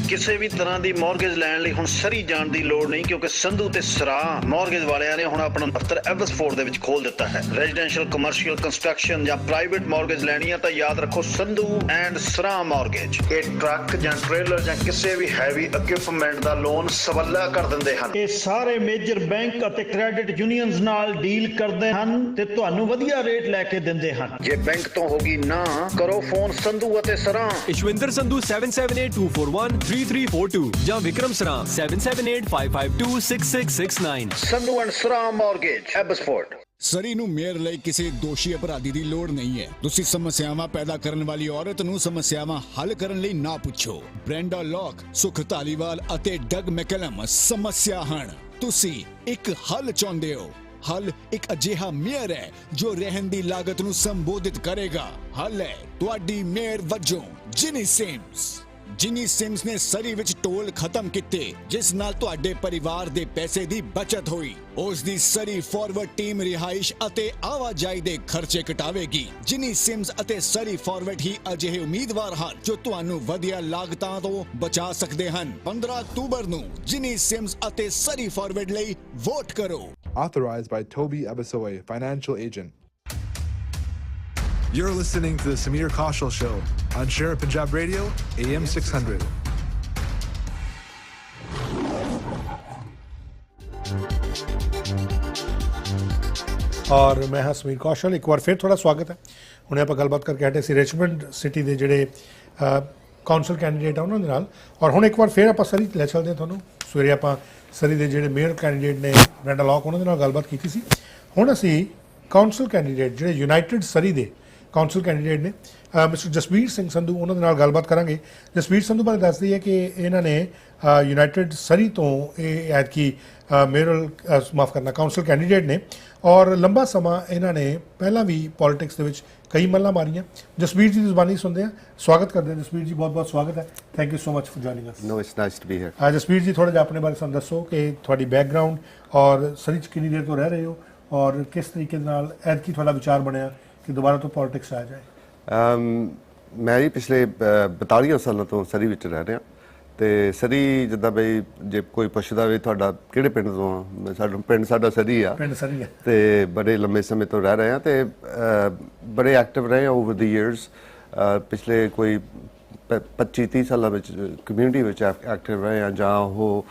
S4: ਕਿਸੇ ਵੀ ਤਰ੍ਹਾਂ ਦੀ ਮੌਰਗੇਜ ਲੈਣ ਲਈ ਹੁਣ ਸਰੀ ਜਾਣ ਦੀ ਲੋੜ ਨਹੀਂ, ਕਿਉਂਕਿ ਸੰਧੂ ਤੇ ਸਰਾ ਮੌਰਗੇਜ ਵਾਲਿਆਂ ਨੇ ਹੁਣ ਆਪਣਾ ਦਫ਼ਤਰ ਐਬਸਫੋਰਡ ਦੇ ਵਿੱਚ ਖੋਲ ਦਿੱਤਾ ਹੈ। ਰੈਜ਼ੀਡੈਂਸ਼ੀਅਲ, ਕਮਰਸ਼ੀਅਲ, ਕੰਸਟਰਕਸ਼ਨ ਜਾਂ ਪ੍ਰਾਈਵੇਟ ਮੌਰਗੇਜ ਲੈਣੀ ਹੈ ਤਾਂ ਯਾਦ ਰੱਖੋ ਸੰਧੂ ਐਂਡ ਸਰਾ ਮੌਰਗੇਜ। ਇਹ ਟਰੱਕ ਜਾਂ ਟ੍ਰੇਲਰ ਜਾਂ ਕਿਸੇ ਵੀ ਹੈਵੀ ਇਕਵਿਪਮੈਂਟ ਦਾ ਲੋਨ ਸਵੱਲਾ ਕਰ ਦਿੰਦੇ ਹਨ। ਇਹ ਸਾਰੇ ਮੇਜਰ ਬੈਂਕ ਅਤੇ ਕ੍ਰੈਡਿਟ ਯੂਨੀਅਨਸ ਨਾਲ ਡੀਲ ਕਰਦੇ ਹਨ ਤੇ ਤੁਹਾਨੂੰ ਵਧੀਆ ਰੇਟ ਲੈ ਕੇ ਦਿੰਦੇ ਹਨ। ਜੇ ਬੈਂਕ ਤੋਂ ਹੋਗੀ ਨਾ, ਕਰੋ ਫੋਨ ਸੰਧੂ ਅਤੇ ਸਰਾ।
S8: ਇਸ਼ਵਿੰਦਰ ਸੰਧੂ 7782413342 ਜਾਂ Vikram Sara 7785526669।
S4: Sandhu and Sara Mortgage, Abbotsford.
S5: Surrey ਨੂੰ ਮੇਅਰ ਲਈ ਕਿਸੇ ਦੋਸ਼ੀ ਅਪਰਾਧੀ ਦੀ ਲੋੜ ਨਹੀਂ ਹੈ। ਤੁਸੀਂ ਸਮੱਸਿਆਵਾਂ ਪੈਦਾ ਕਰਨ ਵਾਲੀ ਔਰਤ ਨੂੰ ਸਮੱਸਿਆਵਾਂ ਹੱਲ ਕਰਨ ਲਈ ਨਾ ਪੁੱਛੋ। ਬ੍ਰੈਂਡਾ ਲੌਕ, ਸੁਖ ਧਾਲੀਵਾਲ ਅਤੇ ਡਗ ਮੈਕਲਮ ਸਮੱਸਿਆ ਹਨ। ਤੁਸੀਂ ਇੱਕ ਹੱਲ ਚਾਹੁੰਦੇ ਹੋ। ਹੱਲ ਇੱਕ ਅਜਿਹਾ ਮੇਅਰ ਹੈ ਜੋ ਰਹਿਣ ਦੀ ਲਾਗਤ ਨੂੰ ਸੰਬੋਧਿਤ ਕਰੇਗਾ। ਹੱਲ ਹੈ ਤੁਹਾਡੀ ਮੇਅਰ ਵਜੋਂ ਜਿਨੀ ਸਿਮਸ। ਜਿਨੀ ਸਿਮਸ ਨੇ ਸਰੀ ਵਿੱਚ ਟੋਲ ਖਤਮ ਕੀਤੇ, ਜਿਸ ਨਾਲ ਤੁਹਾਡੇ ਪਰਿਵਾਰ ਦੇ ਪੈਸੇ ਦੀ ਬਚਤ ਹੋਈ। ਉਸ ਦੀ ਸਰੀ ਫਾਰਵਰਡ ਟੀਮ ਰਿਹਾਇਸ਼ ਅਤੇ ਆਵਾਜਾਈ ਦੇ ਖਰਚੇ ਘਟਾਵੇਗੀ। ਜਿਨੀ ਸਿਮਸ ਅਤੇ ਸਰੀ ਫਾਰਵਰਡ ਹੀ ਅਜਿਹੇ ਉਮੀਦਵਾਰ ਹਨ ਜੋ ਤੁਹਾਨੂੰ ਵਧੀਆ ਲਾਗਤਾਂ ਤੋਂ ਬਚਾ ਸਕਦੇ ਹਨ। 15 ਅਕਤੂਬਰ ਨੂੰ ਜਿਨੀ ਸਿਮਸ ਅਤੇ ਸਰੀ ਫਾਰਵਰਡ ਲਈ ਵੋਟ ਕਰੋ।
S2: Authorized by Toby Abasoy, financial agent. You're listening to the Samir Kaushal Show on Sher-E-Punjab Radio, AM 600.
S3: ਔਰ ਮੈਂ ਹਾਂ ਸਮੀਰ ਕੌਸ਼ਲ। ਇੱਕ ਵਾਰ ਫਿਰ ਤੁਹਾਡਾ ਸਵਾਗਤ ਹੈ। ਹੁਣੇ ਆਪਾਂ ਗੱਲਬਾਤ ਕਰਕੇ ਹਟੇ ਸੀ ਰਿਚਮੰਡ ਸਿਟੀ ਦੇ ਜਿਹੜੇ ਕਾਉਂਸਲ ਕੈਂਡੀਡੇਟ ਆ ਉਹਨਾਂ ਦੇ ਨਾਲ, ਔਰ ਹੁਣ ਇੱਕ ਵਾਰ ਫਿਰ ਆਪਾਂ ਸਰੀ ਲੈ ਚੱਲਦੇ ਹਾਂ ਤੁਹਾਨੂੰ। ਸਵੇਰੇ ਆਪਾਂ ਸਰੀ ਦੇ ਜਿਹੜੇ ਮੇਅਰ ਕੈਂਡੀਡੇਟ ਨੇ ਬ੍ਰੈਂਡਾ ਲੌਕ, ਉਹਨਾਂ ਦੇ ਨਾਲ ਗੱਲਬਾਤ ਕੀਤੀ ਸੀ। ਹੁਣ ਅਸੀਂ ਕਾਉਂਸਲ ਕੈਂਡੀਡੇਟ ਜਿਹੜੇ ਯੂਨਾਈਟਿਡ ਸਰੀ ਦੇ ਕਾਉਂਸਲ ਕੈਂਡੀਡੇਟ ਨੇ ਮਿਸਟਰ ਜਸਬੀਰ ਸਿੰਘ ਸੰਧੂ, ਉਹਨਾਂ ਦੇ ਨਾਲ ਗੱਲਬਾਤ ਕਰਾਂਗੇ। ਜਸਬੀਰ ਸੰਧੂ ਬਾਰੇ ਦੱਸਦੀ ਹੈ ਕਿ ਇਹਨਾਂ ਨੇ ਯੂਨਾਈਟਿਡ ਸਰੀ ਤੋਂ ਇਹ ਐਤਕੀ ਮੇਅਰਲ ਕਾਉਂਸਲ ਕੈਂਡੀਡੇਟ ਨੇ, ਔਰ ਲੰਬਾ ਸਮਾਂ ਇਹਨਾਂ ਨੇ ਪਹਿਲਾਂ ਵੀ ਪੋਲੀਟਿਕਸ ਦੇ ਵਿੱਚ ਕਈ ਮੱਲਾਂ ਮਾਰੀਆਂ। ਜਸਬੀਰ ਜੀ ਦੀ ਜ਼ੁਬਾਨੀ ਸੁਣਦੇ ਹਾਂ, ਸਵਾਗਤ ਕਰਦੇ ਹਾਂ। ਜਸਬੀਰ ਜੀ ਬਹੁਤ ਬਹੁਤ ਸਵਾਗਤ ਹੈ। Thank you so much for joining us.
S11: No, it's nice to be here.
S3: Jasbir ji ਥੋੜ੍ਹਾ ਜਿਹਾ ਆਪਣੇ ਬਾਰੇ ਸਾਨੂੰ ਦੱਸੋ ਕਿ ਤੁਹਾਡੀ ਬੈਕਗਰਾਊਂਡ ਔਰ ਸਰੀ 'ਚ ਕਿੰਨੀ ਦੇਰ ਤੋਂ ਰਹਿ ਰਹੇ ਹੋ, ਔਰ ਕਿਸ ਤਰੀਕੇ ਨਾਲ ਐਤਕੀ ਤੁਹਾਡਾ ਵਿਚਾਰ ਬਣਿਆ ਕਿ ਦੁਬਾਰਾ ਤੋਂ ਪੋਲੀਟਿਕਸ ਆ ਜਾਏ।
S11: ਮੈਂ ਜੀ ਪਿਛਲੇ 42 ਸਾਲਾਂ ਤੋਂ ਸਰੀ ਵਿੱਚ ਰਹਿ ਰਿਹਾ ਤੇ ਸਰੀ ਜਿੱਦਾਂ ਬਈ ਜੇ ਕੋਈ ਪੁੱਛਦਾ ਵੀ ਤੁਹਾਡਾ ਕਿਹੜੇ ਪਿੰਡ ਤੋਂ ਆ, ਸਾਡਾ ਸਰੀ ਆ ਤੇ ਬੜੇ ਲੰਬੇ ਸਮੇਂ ਤੋਂ ਰਹਿ ਰਹੇ ਆ ਤੇ ਬੜੇ ਐਕਟਿਵ ਰਹੇ ਆ ਓਵਰ ਦੀ ਈਅਰਸ। ਪਿਛਲੇ ਕੋਈ 25-30 ਸਾਲਾਂ ਵਿੱਚ ਕਮਿਊਨਿਟੀ ਵਿੱਚ ਐਕਟਿਵ ਰਹੇ ਆ। ਜਾਂ ਉਹ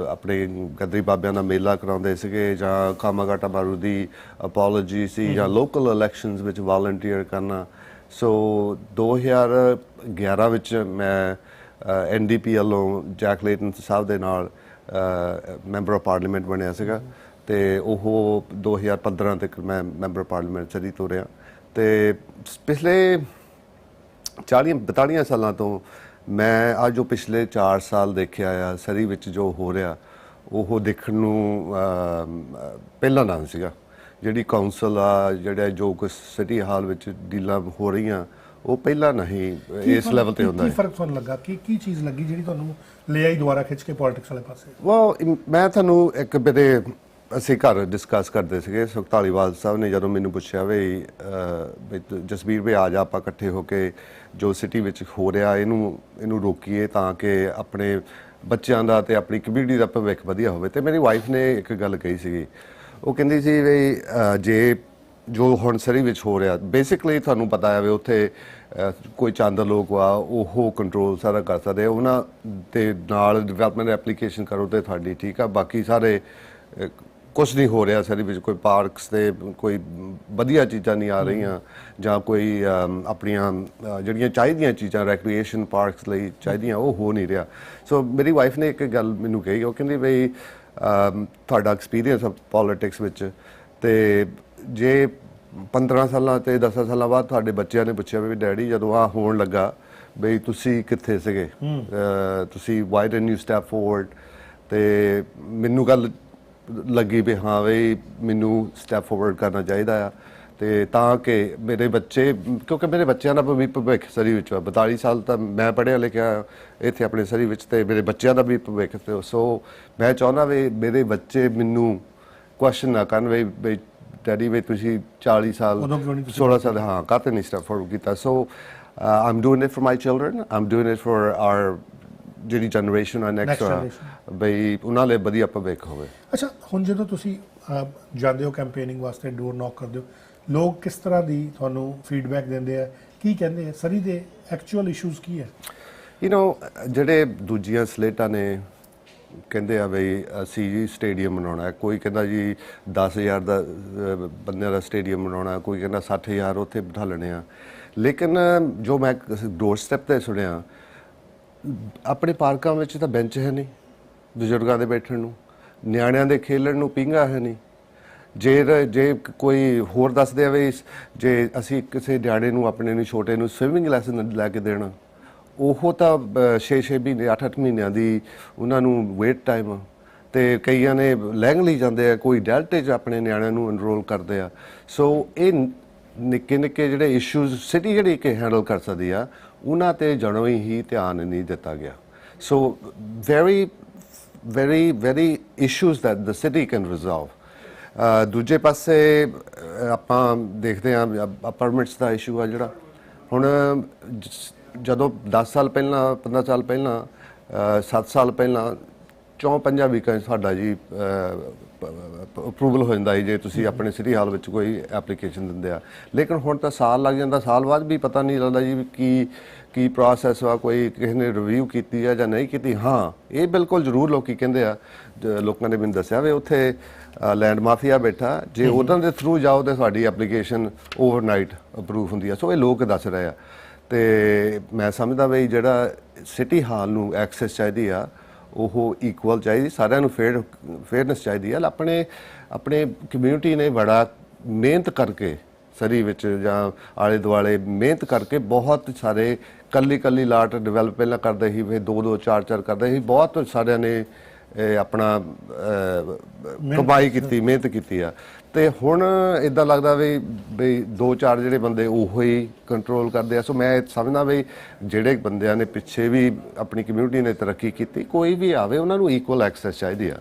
S11: ਆਪਣੇ ਗਦਰੀ ਬਾਬਿਆਂ ਦਾ ਮੇਲਾ ਕਰਾਉਂਦੇ ਸੀਗੇ, ਜਾਂ ਕਾਮਾਗਾਟਾ ਬਾਰੂ ਦੀ ਅਪੋਲੋਜੀ ਸੀ, ਜਾਂ ਲੋਕਲ ਇਲੈਕਸ਼ਨਸ ਵਿੱਚ ਵਾਲੰਟੀਅਰ ਕਰਨਾ। ਸੋ 2011 ਵਿੱਚ ਮੈਂ NDP ਵੱਲੋਂ ਜੈਕ ਲੇਟਨ ਸਾਹਿਬ ਦੇ ਨਾਲ ਮੈਂਬਰ ਆਫ ਪਾਰਲੀਮੈਂਟ ਬਣਿਆ ਸੀਗਾ ਤੇ ਉਹ 2015 ਤੱਕ ਮੈਂ ਮੈਂਬਰ ਆਫ ਪਾਰਲੀਮੈਂਟ ਸਰੀ ਤੋਂ ਰਿਹਾ। ਤੇ ਪਿਛਲੇ 40-42 ਸਾਲਾਂ ਤੋਂ ਮੈਂ ਆ ਜੋ ਪਿਛਲੇ 4 ਸਾਲ ਦੇਖਿਆ ਆ ਸਰੀ ਵਿੱਚ ਜੋ ਹੋ ਰਿਹਾ ਉਹ ਦੇਖਣ ਨੂੰ ਪਹਿਲਾਂ ਨਾ ਸੀਗਾ। ਜਿਹੜੀ ਕਾਉਂਸਲ ਆ ਜਿਹੜਾ ਜੋ ਕੁਛ ਸਿਟੀ ਹਾਲ ਵਿੱਚ ਡੀਲਾਂ ਹੋ ਰਹੀਆਂ ਉਹ ਪਹਿਲਾਂ ਨਹੀਂ ਇਸ ਲੈਵਲ ਤੇ ਹੁੰਦਾ।
S3: ਕੀ ਫਰਕ ਤੁਹਾਨੂੰ ਲੱਗਾ ਕੀ ਚੀਜ਼ ਲੱਗੀ ਜਿਹੜੀ ਤੁਹਾਨੂੰ ਲੈ ਆਈ ਦੁਬਾਰਾ ਖਿੱਚ ਕੇ ਪੋਲਿਟਿਕਸ ਵਾਲੇ ਪਾਸੇ?
S11: ਮੈਂ ਤੁਹਾਨੂੰ ਇੱਕ ਮੇਰੇ ਅਸੀਂ ਘਰ ਡਿਸਕਸ ਕਰਦੇ ਸੀਗੇ ਸੁਖ ਧਾਲੀਵਾਲ ਸਾਹਿਬ ਨੇ ਜਦੋਂ ਮੈਨੂੰ ਪੁੱਛਿਆ ਵੀ ਜਸਬੀਰ ਵੀ ਆ ਜਾ ਆਪਾਂ ਇਕੱਠੇ ਹੋ ਕੇ ਜੋ ਸਿਟੀ ਵਿੱਚ ਹੋ ਰਿਹਾ ਇਹਨੂੰ ਰੋਕੀਏ ਤਾਂ ਕਿ ਆਪਣੇ ਬੱਚਿਆਂ ਦਾ ਤੇ ਆਪਣੀ ਕਮਿਊਨਿਟੀ ਦਾ ਭਵਿੱਖ ਵਧੀਆ ਹੋਵੇ। ਤੇ ਮੇਰੀ ਵਾਈਫ ਨੇ ਇੱਕ ਗੱਲ ਕਹੀ ਸੀਗੀ, ਉਹ ਕਹਿੰਦੀ ਸੀ ਵੀ ਜੇ ਜੋ ਹੁਣ ਸਰੀ ਵਿੱਚ ਹੋ ਰਿਹਾ ਬੇਸਿਕਲੀ ਤੁਹਾਨੂੰ ਪਤਾ ਹੈ ਵੀ ਉੱਥੇ ਕੋਈ ਚੰਦ ਲੋਕ ਆ ਉਹ ਕੰਟਰੋਲ ਸਾਰਾ ਕਰ ਸਕਦੇ ਆ, ਉਹਨਾਂ ਦੇ ਨਾਲ ਡਿਵੈਲਪਮੈਂਟ ਐਪਲੀਕੇਸ਼ਨ ਕਰੋ ਤੇ ਤੁਹਾਡੀ ਠੀਕ ਆ, ਬਾਕੀ ਸਾਰੇ ਕੁਛ ਨਹੀਂ ਹੋ ਰਿਹਾ ਸਰੀ ਵਿੱਚ। ਕੋਈ ਪਾਰਕਸ ਤੇ ਕੋਈ ਵਧੀਆ ਚੀਜ਼ਾਂ ਨਹੀਂ ਆ ਰਹੀਆਂ ਜਾਂ ਕੋਈ ਆਪਣੀਆਂ ਜਿਹੜੀਆਂ ਚਾਹੀਦੀਆਂ ਚੀਜ਼ਾਂ ਰੈਕਰੀਏਸ਼ਨ ਪਾਰਕਸ ਲਈ ਚਾਹੀਦੀਆਂ ਉਹ ਹੋ ਨਹੀਂ ਰਿਹਾ। ਸੋ ਮੇਰੀ ਵਾਈਫ ਨੇ ਇੱਕ ਗੱਲ ਮੈਨੂੰ ਕਹੀ, ਉਹ ਕਹਿੰਦੀ ਬਈ ਤੁਹਾਡਾ ਐਕਸਪੀਰੀਅੰਸ ਆ ਪੋਲੀਟਿਕਸ ਵਿੱਚ ਤੇ ਜੇ 15 ਸਾਲਾਂ ਤੇ 10 ਸਾਲਾਂ ਬਾਅਦ ਤੁਹਾਡੇ ਬੱਚਿਆਂ ਨੇ ਪੁੱਛਿਆ ਵੀ ਡੈਡੀ ਜਦੋਂ ਆ ਹੋਣ ਲੱਗਾ ਬਈ ਤੁਸੀਂ ਕਿੱਥੇ ਸੀਗੇ, ਤੁਸੀਂ why didn't you step forward? ਤੇ ਮੈਨੂੰ ਗੱਲ ਲੱਗੀ ਵੀ ਹਾਂ ਬਈ ਮੈਨੂੰ ਸਟੈਪ ਫੋਰਵਰਡ ਕਰਨਾ ਚਾਹੀਦਾ ਆ ਤੇ ਤਾਂ ਕਿ ਮੇਰੇ ਬੱਚੇ, ਕਿਉਂਕਿ ਮੇਰੇ ਬੱਚਿਆਂ ਦਾ ਵੀ ਭਵਿੱਖ ਸਰੀ ਵਿੱਚ 42 ਸਾਲ ਤਾਂ ਮੈਂ ਪੜ੍ਹਿਆ ਲਿਖਿਆ ਇੱਥੇ ਆਪਣੇ ਸਰੀ ਵਿੱਚ ਤੇ ਮੇਰੇ ਬੱਚਿਆਂ ਦਾ ਵੀ ਭਵਿੱਖ ਤੇ ਸੋ ਮੈਂ ਚਾਹੁੰਦਾ ਵੀ ਮੇਰੇ ਬੱਚੇ ਮੈਨੂੰ ਕੁਐਸਚਨ ਨਾ ਕਰਨ ਵੀ ਡੈਡੀ ਵੀ ਤੁਸੀਂ 40 ਸਾਲ 16 ਸਾਲ ਹਾਂ ਕਾਹਤੇ ਨਹੀਂ ਸਟੈਪ ਫੋਰਵਰਡ ਕੀਤਾ। So I'm doing it for my children, I'm doing it for our ਜਿਹੜੀ ਜਨਰੇਸ਼ਨ ਆ ਨੈਕਸਟ ਬਈ ਉਹਨਾਂ ਲਈ ਵਧੀਆ ਭਵਿੱਖ ਹੋਵੇ।
S3: ਅੱਛਾ, ਹੁਣ ਜਦੋਂ ਤੁਸੀਂ ਜਾਂਦੇ ਹੋ ਕੈਂਪੇਨਿੰਗ ਵਾਸਤੇ ਡੋਰ ਨੌਕ ਕਰਦੇ ਹੋ, ਲੋਕ ਕਿਸ ਤਰ੍ਹਾਂ ਦੀ ਤੁਹਾਨੂੰ ਫੀਡਬੈਕ ਦਿੰਦੇ ਆ, ਕੀ ਕਹਿੰਦੇ ਆ, ਸਰੀ ਦੇ ਐਕਚੁਅਲ ਇਸ਼ੂਜ਼ ਕੀ ਹੈ?
S11: ਜਿਹੜੇ ਦੂਜੀਆਂ ਸਲੇਟਾਂ ਨੇ ਕਹਿੰਦੇ ਆ ਬਈ ਅਸੀਂ ਜੀ ਸਟੇਡੀਅਮ ਬਣਾਉਣਾ, ਕੋਈ ਕਹਿੰਦਾ ਜੀ 10,000 ਦਾ ਬੰਦਿਆਂ ਦਾ ਸਟੇਡੀਅਮ ਬਣਾਉਣਾ, ਕੋਈ ਕਹਿੰਦਾ 60,000 ਉੱਥੇ ਬਿਠਾ ਲੈਣੇ ਆ। ਲੇਕਿਨ ਜੋ ਮੈਂ ਡੋਰ ਸਟੈਪ ਤੇ ਸੁਣਿਆ ਆਪਣੇ ਪਾਰਕਾਂ ਵਿੱਚ ਤਾਂ ਬੈਂਚ ਹੈ ਨਹੀਂ ਬਜ਼ੁਰਗਾਂ ਦੇ ਬੈਠਣ ਨੂੰ, ਨਿਆਣਿਆਂ ਦੇ ਖੇਲਣ ਨੂੰ ਪੀਂਘਾ ਹੈ ਨਹੀਂ। ਜੇ ਕੋਈ ਹੋਰ ਦੱਸਦੇ ਆ ਵੀ ਜੇ ਅਸੀਂ ਕਿਸੇ ਨਿਆਣੇ ਨੂੰ ਆਪਣੇ ਨੂੰ ਛੋਟੇ ਨੂੰ ਸਵਿਮਿੰਗ ਲੈਸਨ ਲੈ ਕੇ ਦੇਣਾ, ਉਹ ਤਾਂ 6 ਮਹੀਨੇ 8 ਮਹੀਨਿਆਂ ਦੀ ਉਹਨਾਂ ਨੂੰ ਵੇਟ ਟਾਈਮ ਤੇ ਕਈਆਂ ਨੇ ਲਹਿੰਗ ਲਈ ਜਾਂਦੇ ਆ, ਕੋਈ ਡੈਲਟੇ 'ਚ ਆਪਣੇ ਨਿਆਣਿਆਂ ਨੂੰ ਐਨਰੋਲ ਕਰਦੇ ਆ। ਸੋ ਇਹ ਨਿੱਕੇ ਜਿਹੜੇ ਇਸ਼ੂਜ਼ ਸਿਟੀ ਜਿਹੜੀ ਕਿ ਹੈਂਡਲ ਕਰ ਸਕਦੀ ਆ ਉਹਨਾਂ ਤੇ ਜਣੋਂ ਹੀ ਧਿਆਨ ਨਹੀਂ ਦਿੱਤਾ ਗਿਆ। So very issues that the city can resolve. ਦੂਜੇ ਪਾਸੇ ਆਪਾਂ ਦੇਖਦੇ ਹਾਂ ਪਰਮਿਟਸ ਦਾ ਇਸ਼ੂ ਆ ਜਿਹੜਾ ਹੁਣ ਜਦੋਂ 10 ਸਾਲ ਪਹਿਲਾਂ 15 ਸਾਲ ਪਹਿਲਾਂ 7 ਸਾਲ ਪਹਿਲਾਂ 4-5 ਵੀਕਾਂ ਸਾਡਾ ਜੀ ਅਪਰੂਵਲ ਹੋ ਜਾਂਦਾ ਹੈ ਜੇ ਤੁਸੀਂ ਆਪਣੇ ਸਿਟੀ ਹਾਲ ਵਿੱਚ ਕੋਈ ਐਪਲੀਕੇਸ਼ਨ ਦਿੰਦੇ ਆ। ਲੇਕਿਨ ਹੁਣ ਤਾਂ ਸਾਲ ਲੱਗ ਜਾਂਦਾ, ਸਾਲ ਬਾਅਦ ਵੀ ਪਤਾ ਨਹੀਂ ਲੱਗਦਾ ਜੀ ਕੀ ਪ੍ਰੋਸੈਸ ਵਾ, ਕੋਈ ਕਿਸੇ ਨੇ ਰਿਵਿਊ ਕੀਤੀ ਆ ਜਾਂ ਨਹੀਂ ਕੀਤੀ। ਹਾਂ ਇਹ ਬਿਲਕੁਲ ਜ਼ਰੂਰ ਲੋਕੀ ਕਹਿੰਦੇ ਆ, ਲੋਕਾਂ ਨੇ ਮੈਨੂੰ ਦੱਸਿਆ ਵੀ ਉੱਥੇ ਲੈਂਡ ਮਾਫੀਆ ਬੈਠਾ, ਜੇ ਉਹਨਾਂ ਦੇ ਥਰੂ ਜਾਓ ਤਾਂ ਤੁਹਾਡੀ ਐਪਲੀਕੇਸ਼ਨ ਓਵਰਨਾਈਟ ਅਪਰੂਵ ਹੁੰਦੀ ਆ। ਸੋ ਇਹ ਲੋਕ ਦੱਸ ਰਹੇ ਆ ਤੇ ਮੈਂ ਸਮਝਦਾ ਬਈ ਜਿਹੜਾ ਸਿਟੀ ਹਾਲ ਨੂੰ ਐਕਸੈਸ ਚਾਹੀਦੀ ਆ ਉਹ ਇਕੁਅਲ ਚਾਹੀਦੀ, ਸਾਰਿਆਂ ਨੂੰ ਫੇਅਰਨੈਸ ਚਾਹੀਦੀ ਆ। ਆਪਣੇ ਕਮਿਊਨਿਟੀ ਨੇ ਬੜਾ ਮਿਹਨਤ ਕਰਕੇ ਸਰੀ ਵਿੱਚ ਜਾਂ ਆਲੇ ਦੁਆਲੇ ਮਿਹਨਤ ਕਰਕੇ ਬਹੁਤ ਸਾਰੇ ਕੱਲੀ ਲਾਟ ਡਿਵੈਲਪ ਪਹਿਲਾਂ ਕਰਦੇ ਸੀ, ਫਿਰ 2-2 4-4 ਕਰਦੇ ਸੀ, ਬਹੁਤ ਸਾਰਿਆਂ ਨੇ ਆਪਣਾ ਕਮਾਈ ਕੀਤੀ, ਮਿਹਨਤ ਕੀਤੀ ਆ। ਤੇ ਹੁਣ ਇੱਦਾਂ ਲੱਗਦਾ ਵੀ 2-4 ਜਿਹੜੇ ਬੰਦੇ ਉਹੋ ਹੀ ਕੰਟਰੋਲ ਕਰਦੇ ਆ। ਸੋ ਮੈਂ ਸਮਝਦਾ ਵੀ ਜਿਹੜੇ ਬੰਦਿਆਂ ਨੇ ਪਿੱਛੇ ਵੀ ਆਪਣੀ ਕਮਿਊਨਿਟੀ ਨੇ ਤਰੱਕੀ ਕੀਤੀ, ਕੋਈ ਵੀ ਆਵੇ ਉਹਨਾਂ ਨੂੰ ਇਕੁਅਲ ਐਕਸੈਸ ਚਾਹੀਦੀ ਆ।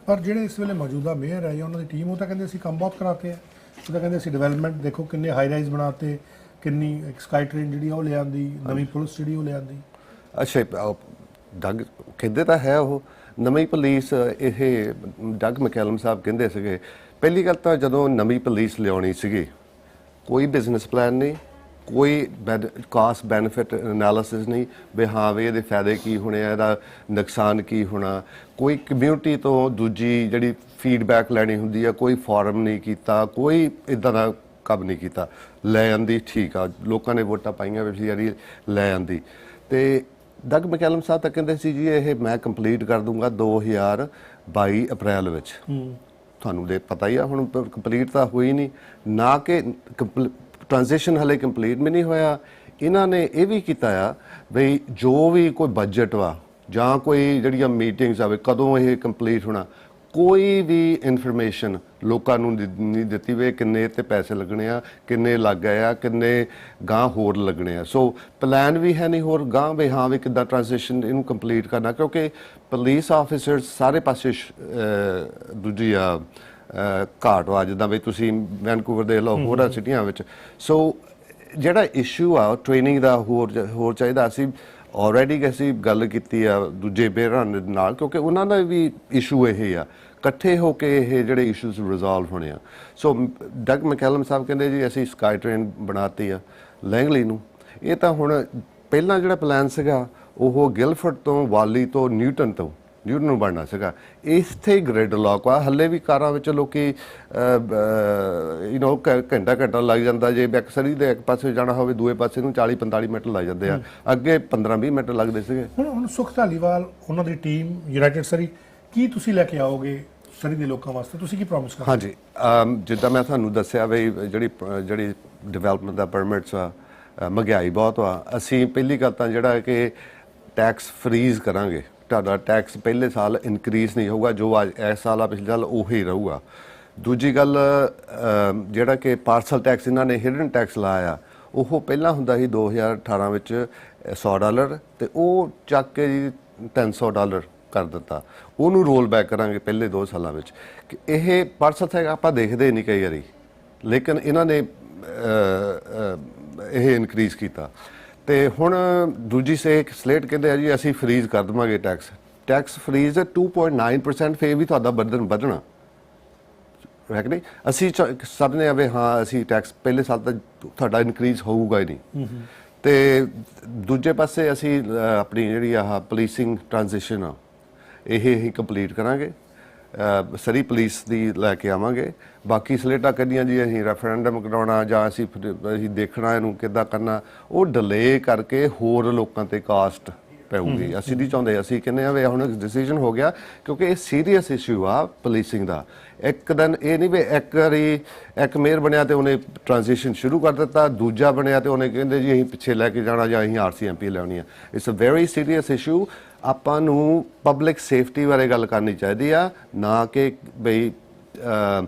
S3: ਪਰ ਜਿਹੜੇ ਇਸ ਵੇਲੇ ਮੌਜੂਦਾ ਮੇਅਰ ਹੈ ਜਾਂ ਉਹਨਾਂ ਦੀ ਟੀਮ, ਉਹ ਤਾਂ ਕਹਿੰਦੇ ਅਸੀਂ ਕੰਮ ਬਹੁਤ ਕਰਾਤੇ ਆ, ਉਹ ਤਾਂ ਕਹਿੰਦੇ ਅਸੀਂ ਡਿਵੈਲਪਮੈਂਟ ਦੇਖੋ ਕਿੰਨੇ ਹਾਈ ਰਾਈਜ਼ ਬਣਾਤੇ, ਕਿੰਨੀ ਇੱਕ ਸਕਾਈ ਟ੍ਰੇਨ ਜਿਹੜੀ ਉਹ ਲਿਆਂਦੀ, ਨਵੀਂ ਪੁਲਿਸ ਜਿਹੜੀ ਉਹ ਲਿਆਂਦੀ।
S11: ਅੱਛਾ ਡਗ ਕਹਿੰਦੇ ਤਾਂ ਹੈ ਉਹ ਨਵੀਂ ਪੁਲਿਸ, ਇਹ ਡਗ ਮਕੈਲਮ ਸਾਹਿਬ ਕਹਿੰਦੇ ਸੀਗੇ। ਪਹਿਲੀ ਗੱਲ ਤਾਂ ਜਦੋਂ ਨਵੀਂ ਪੁਲਿਸ ਲਿਆਉਣੀ ਸੀਗੀ ਕੋਈ ਬਿਜ਼ਨਸ ਪਲਾਨ ਨਹੀਂ, ਕੋਈ ਕਾਸਟ ਬੈਨੀਫਿਟ ਐਨਾਲਿਸਿਸ ਨਹੀਂ ਵੀ ਹਾਂ ਵੀ ਇਹਦੇ ਫਾਇਦੇ ਕੀ ਹੋਣੇ ਆ, ਇਹਦਾ ਨੁਕਸਾਨ ਕੀ ਹੋਣਾ, ਕੋਈ ਕਮਿਊਨਿਟੀ ਤੋਂ ਦੂਜੀ ਜਿਹੜੀ ਫੀਡਬੈਕ ਲੈਣੀ ਹੁੰਦੀ ਆ ਕੋਈ ਫੋਰਮ ਨਹੀਂ ਕੀਤਾ, ਕੋਈ ਇੱਦਾਂ ਦਾ ਕੰਮ ਨਹੀਂ ਕੀਤਾ। ਲੈ ਆਂਦੀ ਠੀਕ ਆ, ਲੋਕਾਂ ਨੇ ਵੋਟਾਂ ਪਾਈਆਂ ਵੀ ਯਾਰੀ ਲੈ ਆਂਦੀ। ਤੇ ਡਗ ਮਕੈਲਮ ਸਾਹਿਬ ਤਾਂ ਕਹਿੰਦੇ ਸੀ ਜੀ ਇਹ ਮੈਂ ਕੰਪਲੀਟ ਕਰ ਦੂੰਗਾ 2022 ਅਪ੍ਰੈਲ ਵਿੱਚ। ਤੁਹਾਨੂੰ ਦੇ ਪਤਾ ਹੀ ਆ ਹੁਣ ਕੰਪਲੀਟ ਤਾਂ ਹੋਈ ਨਹੀਂ, ਨਾ ਕਿ ਟ੍ਰਾਂਜੀਸ਼ਨ ਹਲੇ ਕੰਪਲੀਟ ਵੀ ਨਹੀਂ ਹੋਇਆ, ਇਹਨਾਂ ਨੇ ਇਹ ਵੀ ਕੀਤਾ ਆ ਬਈ ਜੋ ਵੀ ਕੋਈ ਬਜਟ ਵਾ ਜਾਂ ਕੋਈ ਜਿਹੜੀਆਂ ਮੀਟਿੰਗਸ ਆਵੇ ਕਦੋਂ ਇਹ ਕੰਪਲੀਟ ਹੋਣਾ, ਕੋਈ ਵੀ ਇਨਫੋਰਮੇਸ਼ਨ ਲੋਕਾਂ ਨੂੰ ਨਹੀਂ ਦਿੱਤੀ ਵੇ ਕਿੰਨੇ ਤੇ ਪੈਸੇ ਲੱਗਣੇ ਆ, ਕਿੰਨੇ ਲੱਗ ਗਏ ਆ, ਕਿੰਨੇ ਗਾਂ ਹੋਰ ਲੱਗਣੇ ਆ। ਸੋ ਪਲਾਨ ਵੀ ਹੈ ਨਹੀਂ ਹੋਰ ਗਾਂ ਵੀ ਹਾਂ ਵੀ ਕਿੱਦਾਂ ਟ੍ਰਾਂਜੈਕਸ਼ਨ ਇਹਨੂੰ ਕੰਪਲੀਟ ਕਰਨਾ, ਕਿਉਂਕਿ ਪੁਲਿਸ ਆਫਿਸਰਸ ਸਾਰੇ ਪਾਸੇ ਦੂਜੀ ਆ ਘਾਟ ਵਾ ਜਿੱਦਾਂ ਵੀ ਤੁਸੀਂ ਵੈਨਕੂਵਰ ਦੇ ਲਓ ਹੋਰਾਂ ਸਿਟੀਆਂ ਵਿੱਚ। ਸੋ ਜਿਹੜਾ ਇਸ਼ੂ ਆ ਟ੍ਰੇਨਿੰਗ ਦਾ ਹੋਰ ਚਾਹੀਦਾ। ਅਸੀਂ ਆਲਰੇਡੀ ਅਸੀਂ ਗੱਲ ਕੀਤੀ ਆ ਦੂਜੇ ਬੇਰਾਂ ਨਾਲ, ਕਿਉਂਕਿ ਉਹਨਾਂ ਦਾ ਵੀ ਇਸ਼ੂ ਇਹ ਆ, ਇਕੱਠੇ ਹੋ ਕੇ ਇਹ ਜਿਹੜੇ ਇਸ਼ੂਜ਼ ਰਿਜ਼ੋਲਵ ਹੋਣੇ ਆ। ਸੋ ਡਗ ਮੈਕੈਲਮ ਸਾਹਿਬ ਕਹਿੰਦੇ ਜੀ ਅਸੀਂ ਸਕਾਈ ਟ੍ਰੇਨ ਬਣਾਤੀ ਆ ਲੈਂਗਲੀ ਨੂੰ। ਇਹ ਤਾਂ ਹੁਣ ਪਹਿਲਾਂ ਜਿਹੜਾ ਪਲਾਨ ਸੀਗਾ ਉਹ ਗਿਲਫਰਡ ਤੋਂ ਵਾਲੀ ਤੋਂ ਨਿਊਟਨ ਨੂੰ ਬਣਨਾ ਸੀਗਾ। ਇੱਥੇ ਗ੍ਰਿਡ ਲੌਕ ਆ, ਹੱਲੇ ਵੀ ਕਾਰਾਂ ਵਿੱਚ ਲੋਕੀ ਘੰਟਾ ਲੱਗ ਜਾਂਦਾ। ਜੇ ਸਰੀ ਦੇ ਇੱਕ ਪਾਸੇ ਜਾਣਾ ਹੋਵੇ ਦੂਏ ਪਾਸੇ ਨੂੰ 40-45 ਮਿੰਟ ਲੱਗ ਜਾਂਦੇ ਆ, ਅੱਗੇ 15-20 ਮਿੰਟ ਲੱਗਦੇ ਸੀਗੇ।
S3: ਹੁਣ ਸੁਖ ਧਾਲੀਵਾਲ ਉਹਨਾਂ ਦੀ ਟੀਮ ਯੂਨਾਈਟਿਡ ਸਰੀ ਕੀ ਤੁਸੀਂ ਲੈ ਕੇ ਆਓਗੇ ਸਰੀ ਦੇ ਲੋਕਾਂ ਵਾਸਤੇ, ਤੁਸੀਂ ਕੀ ਪ੍ਰੋਮਿਸ ਕਰਦੇ?
S11: ਹਾਂਜੀ, ਜਿੱਦਾਂ ਮੈਂ ਤੁਹਾਨੂੰ ਦੱਸਿਆ ਵੀ ਜਿਹੜੀ ਡਿਵੈਲਪਮੈਂਟ ਦਾ ਪਰਮਿਟਸ ਆ, ਮਹਿੰਗਾਈ ਬਹੁਤ ਆ। ਅਸੀਂ ਪਹਿਲੀ ਗੱਲ ਤਾਂ ਜਿਹੜਾ ਕਿ ਟੈਕਸ ਫਰੀਜ਼ ਕਰਾਂਗੇ, ਤੁਹਾਡਾ ਟੈਕਸ ਪਹਿਲੇ ਸਾਲ ਇਨਕਰੀਜ਼ ਨਹੀਂ ਹੋਊਗਾ, ਜੋ ਅੱਜ ਇਸ ਸਾਲ ਆ ਪਿਛਲੇ ਸਾਲ ਉਹੀ ਰਹੂਗਾ। ਦੂਜੀ ਗੱਲ ਜਿਹੜਾ ਕਿ ਪਾਰਸਲ ਟੈਕਸ ਇਹਨਾਂ ਨੇ ਹਿਡਨ ਟੈਕਸ ਲਾਇਆ, ਉਹ ਪਹਿਲਾਂ ਹੁੰਦਾ ਸੀ 2018 ਵਿੱਚ $100 ਤੇ ਉਹ ਚੱਕ ਕੇ ਜੀ $300 ਕਰ ਦਿੱਤਾ। ਉਹਨੂੰ ਰੋਲ ਬੈਕ ਕਰਾਂਗੇ ਪਹਿਲੇ 2 ਸਾਲਾਂ ਵਿੱਚ। ਇਹ ਪਾਰਸਲ ਟੈਕਸ ਆਪਾਂ ਦੇਖਦੇ ਨਹੀਂ ਕਈ ਵਾਰੀ, ਲੇਕਿਨ ਇਹਨਾਂ ਨੇ ਇਹ ਇਨਕਰੀਜ਼ ਕੀਤਾ। ਤੇ ਹੁਣ ਦੂਜੀ ਸਲੇਟ ਕਹਿੰਦੇ ਆ ਜੀ ਅਸੀਂ ਫਰੀਜ਼ ਕਰ ਦੇਵਾਂਗੇ ਟੈਕਸ ਫਰੀਜ਼ 2.9%, ਫੇਰ ਵੀ ਤੁਹਾਡਾ ਬਰਡਨ ਵਧਣਾ ਹੈ ਕਿ ਨਹੀਂ। ਅਸੀਂ ਸਭ ਨੇ ਆਵੇ ਹਾਂ ਅਸੀਂ ਟੈਕਸ ਪਹਿਲੇ ਸਾਲ ਤਾਂ ਤੁਹਾਡਾ ਇਨਕਰੀਜ਼ ਹੋਊਗਾ ਹੀ ਨਹੀਂ। ਤੇ ਦੂਜੇ ਪਾਸੇ ਅਸੀਂ ਆਪਣੀ ਜਿਹੜੀ ਆਹ ਪੁਲਿਸਿੰਗ ਟ੍ਰਾਂਜੀਸ਼ਨ ਆ ਇਹ ਕੰਪਲੀਟ ਕਰਾਂਗੇ, ਸਰੀ ਪੁਲਿਸ ਦੀ ਲੈ ਕੇ ਆਵਾਂਗੇ। ਬਾਕੀ ਸਲੇਟਾਂ ਕੱਢੀਆਂ ਜੀ ਅਸੀਂ ਰੈਫਰੈਂਡਮ ਕਰਾਉਣਾ ਜਾਂ ਅਸੀਂ ਦੇਖਣਾ ਇਹਨੂੰ ਕਿੱਦਾਂ ਕਰਨਾ, ਉਹ ਡਿਲੇ ਕਰਕੇ ਹੋਰ ਲੋਕਾਂ ਤੇ ਕਾਸਟ ਪਊਗੀ। ਅਸੀਂ ਨਹੀਂ ਚਾਹੁੰਦੇ। ਅਸੀਂ ਕਹਿੰਦੇ ਆ ਵੀ ਹੁਣ ਡਿਸੀਜਨ ਹੋ ਗਿਆ, ਕਿਉਂਕਿ ਇਹ ਸੀਰੀਅਸ ਇਸ਼ੂ ਆ ਪੁਲਿਸਿੰਗ ਦਾ। ਇੱਕ ਦਿਨ ਇਹ ਨਹੀਂ ਵੀ ਇੱਕ ਵਾਰੀ ਇੱਕ ਮੇਅਰ ਬਣਿਆ ਤੇ ਉਹਨੇ ਟ੍ਰਾਂਜੀਸ਼ਨ ਸ਼ੁਰੂ ਕਰ ਦਿੱਤਾ, ਦੂਜਾ ਬਣਿਆ ਤੇ ਉਹਨੇ ਕਹਿੰਦੇ ਜੀ ਅਸੀਂ ਪਿੱਛੇ ਲੈ ਕੇ ਜਾਣਾ ਜਾਂ ਅਸੀਂ RCMP ਲੈਣੀ ਆ। It's a very serious issue. ਆਪਾਂ ਨੂੰ ਪਬਲਿਕ ਸੇਫਟੀ ਬਾਰੇ ਗੱਲ ਕਰਨੀ ਚਾਹੀਦੀ ਆ, ਨਾ ਕਿ ਬਈ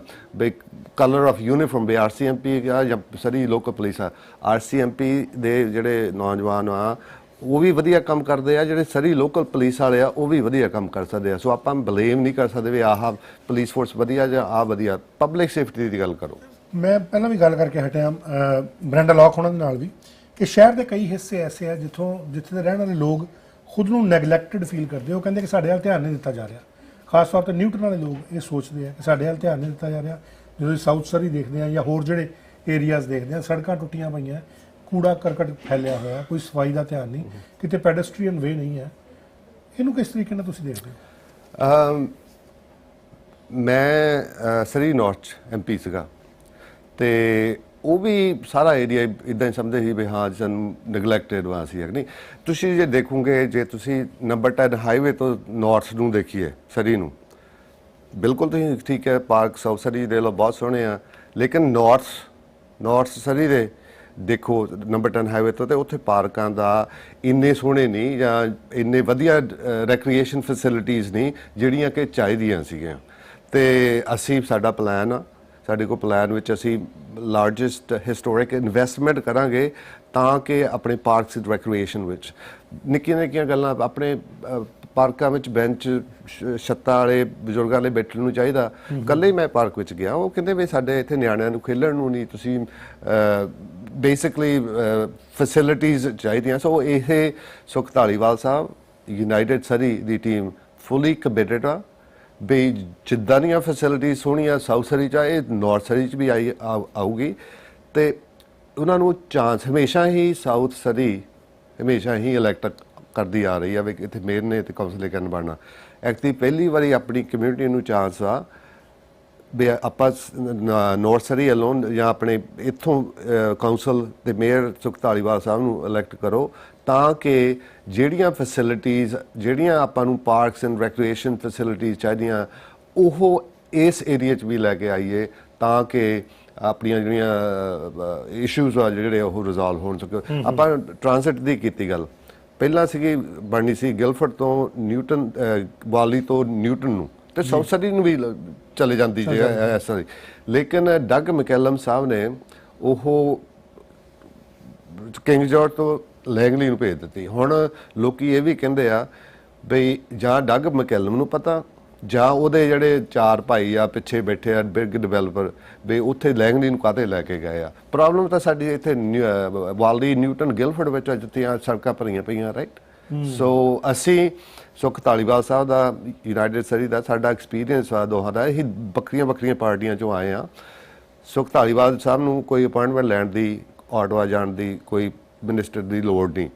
S11: ਕਲਰ ਆਫ ਯੂਨੀਫਾਰਮ ਵੀ RCMP ਜਾਂ ਸਾਰੀ ਲੋਕਲ ਪੁਲਿਸ ਆ। RCMP ਦੇ ਜਿਹੜੇ ਨੌਜਵਾਨ ਆ ਉਹ ਵੀ ਵਧੀਆ ਕੰਮ ਕਰਦੇ ਆ, ਜਿਹੜੇ ਸਾਰੀ ਲੋਕਲ ਪੁਲਿਸ ਵਾਲੇ ਆ ਉਹ ਵੀ ਵਧੀਆ ਕੰਮ ਕਰ ਸਕਦੇ ਆ। ਸੋ ਆਪਾਂ ਬਲੇਮ ਨਹੀਂ ਕਰ ਸਕਦੇ ਵੀ ਆਹ ਪੁਲਿਸ ਫੋਰਸ ਵਧੀਆ ਜਾਂ ਆਹ ਵਧੀਆ। ਪਬਲਿਕ ਸੇਫਟੀ ਦੀ ਗੱਲ ਕਰੋ।
S3: ਮੈਂ ਪਹਿਲਾਂ ਵੀ ਗੱਲ ਕਰਕੇ ਹਟਿਆ ਬ੍ਰੈਂਡਾ ਲੌਕ ਉਹਨਾਂ ਦੇ ਨਾਲ ਵੀ ਕਿ ਸ਼ਹਿਰ ਦੇ ਕਈ ਹਿੱਸੇ ਐਸੇ ਆ ਜਿੱਥੇ ਦੇ ਰਹਿਣ ਵਾਲੇ ਲੋਕ ਖੁਦ ਨੂੰ ਨੈਗਲੈਕਟਡ ਫੀਲ ਕਰਦੇ। ਉਹ ਕਹਿੰਦੇ ਕਿ ਸਾਡੇ ਵੱਲ ਧਿਆਨ ਨਹੀਂ ਦਿੱਤਾ ਜਾ ਰਿਹਾ। ਖਾਸ ਤੌਰ 'ਤੇ ਨਿਊਟਨ ਵਾਲੇ ਲੋਕ ਇਹ ਸੋਚਦੇ ਆ ਕਿ ਸਾਡੇ ਵੱਲ ਧਿਆਨ ਨਹੀਂ ਦਿੱਤਾ ਜਾ ਰਿਹਾ। ਜਦੋਂ ਸਾਊਥ ਸਰੀ ਦੇਖਦੇ ਆ ਜਾਂ ਹੋਰ ਜਿਹੜੇ ਏਰੀਆਜ਼ ਦੇਖਦੇ ਆ, ਸੜਕਾਂ ਟੁੱਟੀਆਂ ਪਈਆਂ, ਕੂੜਾ ਕਰਕਟ ਫੈਲਿਆ ਹੋਇਆ, ਕੋਈ ਸਫਾਈ ਦਾ ਧਿਆਨ ਨਹੀਂ, ਕਿਤੇ ਪੈਡੈਸਟਰੀਅਨ ਵੇ ਨਹੀਂ ਹੈ। ਇਹਨੂੰ ਕਿਸ ਤਰੀਕੇ ਨਾਲ ਤੁਸੀਂ ਦੇਖਦੇ ਹੋ?
S11: ਮੈਂ ਸਰੀ ਨਾਰਥ MP ਸੀਗਾ ਤੇ ਉਹ ਵੀ ਸਾਰਾ ਏਰੀਆ ਇੱਦਾਂ ਹੀ ਸਮਝਦੇ ਸੀ ਵੀ ਹਾਂ ਸਾਨੂੰ ਨੈਗਲੈਕਟਡ ਵਾ ਸੀ। ਨਹੀਂ, ਤੁਸੀਂ ਜੇ ਦੇਖੋਗੇ, ਜੇ ਤੁਸੀਂ ਨੰਬਰ 10 ਹਾਈਵੇ ਤੋਂ ਨਾਰਥ ਨੂੰ ਦੇਖੀਏ ਸਰੀ ਨੂੰ, ਬਿਲਕੁਲ ਤੁਸੀਂ ਠੀਕ ਹੈ, ਪਾਰਕ ਸਾਊਥ ਸਰੀ ਦੇ ਲੋ ਬਹੁਤ ਸੋਹਣੇ ਆ, ਲੇਕਿਨ ਨਾਰਥ ਸਰੀ ਦੇ ਦੇਖੋ ਨੰਬਰ 10 ਹਾਈਵੇ ਤੋਂ ਤੇ ਉੱਥੇ ਪਾਰਕਾਂ ਦਾ ਇੰਨੇ ਸੋਹਣੇ ਨਹੀਂ ਜਾਂ ਇੰਨੇ ਵਧੀਆ ਰੈਕਰੀਏਸ਼ਨ ਫੈਸਿਲਿਟੀਜ਼ ਨਹੀਂ ਜਿਹੜੀਆਂ ਕਿ ਚਾਹੀਦੀਆਂ ਸੀਗੀਆਂ। ਤੇ ਅਸੀਂ ਸਾਡਾ ਪਲਾਨ ਆ, ਸਾਡੇ ਕੋਲ ਪਲਾਨ ਵਿੱਚ ਅਸੀਂ ਲਾਰਜੈਸਟ ਹਿਸਟੋਰਿਕ ਇਨਵੈਸਟਮੈਂਟ ਕਰਾਂਗੇ ਤਾਂ ਕਿ ਆਪਣੇ ਪਾਰਕਸ ਰੈਕਰੀਏਸ਼ਨ ਵਿੱਚ ਨਿੱਕੀਆਂ ਗੱਲਾਂ ਆਪਣੇ ਪਾਰਕਾਂ ਵਿੱਚ ਬੈਂਚ ਛੱਤਾਂ ਵਾਲੇ ਬਜ਼ੁਰਗਾਂ ਲਈ ਬੈਠਣ ਨੂੰ ਚਾਹੀਦਾ। ਕੱਲੇ ਹੀ ਮੈਂ ਪਾਰਕ ਵਿੱਚ ਗਿਆ, ਉਹ ਕਹਿੰਦੇ ਵੀ ਸਾਡੇ ਇੱਥੇ ਨਿਆਣਿਆਂ ਨੂੰ ਖੇਲਣ ਨੂੰ ਨਹੀਂ, ਤੁਸੀਂ ਬੇਸਿਕਲੀ ਫੈਸਿਲਿਟੀਜ਼ ਚਾਹੀਦੀਆਂ। ਸੋ ਇਹ ਸੁਖ ਧਾਲੀਵਾਲ ਸਾਹਿਬ ਯੂਨਾਈਟਿਡ ਸਰੀ ਦੀ ਟੀਮ ਫੁੱਲੀ ਕਮਿਟਡ ਆ ਵੀ ਜਿੱਦਾਂ ਦੀਆਂ ਫੈਸਿਲਿਟੀਜ਼ ਸੋਹਣੀਆਂ ਸਾਊਥ ਸਰੀ 'ਚ ਇਹ ਨਾਰਥ ਸਰੀ 'ਚ ਵੀ ਆਊਗੀ। ਤੇ ਉਹਨਾਂ ਨੂੰ ਚਾਂਸ ਹਮੇਸ਼ਾ ਹੀ ਸਾਊਥ ਸਰੀ ਹਮੇਸ਼ਾ ਹੀ ਇਲੈਕਟ ਕਰਦੀ ਆ ਰਹੀ ਆ ਵੀ ਇੱਥੇ ਮੇਅਰ ਨੇ ਤੇ ਕਾਉਂਸਲਰ ਕਰਨ ਬਣਨਾ। ਐਕਚੁਅਲੀ ਪਹਿਲੀ ਵਾਰੀ ਆਪਣੀ ਕਮਿਊਨਿਟੀ ਨੂੰ ਚਾਂਸ ਆ ਵੀ ਆਪਾਂ ਨਾਰਥ ਸਰੀ ਅਲੋਨ ਜਾਂ ਆਪਣੇ ਇੱਥੋਂ ਕਾਉਂਸਲ ਤੇ ਮੇਅਰ ਸੁਖ ਧਾਲੀਵਾਲ ਸਾਹਿਬ ਨੂੰ ਇਲੈਕਟ ਕਰੋ ਤਾਂ ਕਿ ਜਿਹੜੀਆਂ ਫੈਸਿਲਿਟੀਜ਼ ਜਿਹੜੀਆਂ ਆਪਾਂ ਨੂੰ ਪਾਰਕਸ ਐਂਡ ਰੈਕਰੀਏਸ਼ਨ ਫੈਸਿਲਿਟੀਜ਼ ਚਾਹੀਦੀਆਂ ਉਹ ਇਸ ਏਰੀਆ 'ਚ ਵੀ ਲੈ ਕੇ ਆਈਏ ਤਾਂ ਕਿ ਆਪਣੀਆਂ ਜਿਹੜੀਆਂ ਇਸ਼ੂਜ਼ ਆ ਜਿਹੜੇ ਉਹ ਰਿਜ਼ੋਲਵ ਹੋਣ ਸਕੇ। ਆਪਾਂ ਟ੍ਰਾਂਸਿਟ ਦੀ ਕੀਤੀ ਗੱਲ, ਪਹਿਲਾਂ ਸੀਗੀ ਬਣਨੀ ਸੀ ਗਿਲਫਰਡ ਤੋਂ ਨਿਊਟਨ, ਵਾਲੀ ਤੋਂ ਨਿਊਟਨ ਨੂੰ, ਤੇ ਸਾਊਥ ਸਿਟੀ ਨੂੰ ਵੀ ਚਲੇ ਜਾਂਦੀ ਜੇ ਇਸ ਤਰ੍ਹਾਂ, ਲੇਕਿਨ ਡਗ ਮੈਕੈਲਮ ਸਾਹਿਬ ਨੇ ਉਹ ਕਿੰਗ ਜਾਰਜ ਤੋਂ ਲੈਂਗਲੀ ਨੂੰ ਭੇਜ ਦਿੱਤੀ। ਹੁਣ ਲੋਕੀ ਇਹ ਵੀ ਕਹਿੰਦੇ ਆ ਬਈ ਜਾਂ ਡਗ ਮੈਕੈਲਮ ਨੂੰ ਪਤਾ ਜਾਂ ਉਹਦੇ ਜਿਹੜੇ 4 ਭਾਈ ਆ ਪਿੱਛੇ ਬੈਠੇ ਆ ਬਿਗ ਡਿਵੈਲਪਰ, ਵੀ ਉੱਥੇ ਲੈਂਗਲੀ ਨੂੰ ਕਾਹਤੇ ਲੈ ਕੇ ਗਏ ਆ। ਪ੍ਰੋਬਲਮ ਤਾਂ ਸਾਡੀ ਇੱਥੇ ਵਾਲੀ, ਨਿਊਟਨ, ਗਿਲਫਰਡ ਵਿੱਚ ਜਿੱਤੀਆਂ ਸੜਕਾਂ ਭਰੀਆਂ ਪਈਆਂ, ਰਾਈਟ। ਸੋ ਅਸੀਂ ਸੁਖ ਧਾਲੀਵਾਲ ਸਾਹਿਬ ਦਾ, ਯੂਨਾਈਟਿਡ ਸਰੀ ਦਾ ਸਾਡਾ ਐਕਸਪੀਰੀਅੰਸ ਆ ਦੋਹਾਂ ਦਾ, ਇਹ ਵੱਖਰੀਆਂ ਵੱਖਰੀਆਂ ਪਾਰਟੀਆਂ 'ਚੋਂ ਆਏ ਆ। ਸੁਖ ਧਾਲੀਵਾਲ ਸਾਹਿਬ ਨੂੰ ਕੋਈ ਅਪਾਇੰਟਮੈਂਟ ਲੈਣ ਦੀ, ਆਟਵਾ ਜਾਣ ਦੀ ਕੋਈ ਮਿਨਿਸਟਰ ਦੀ ਲੋੜ ਨਹੀਂ,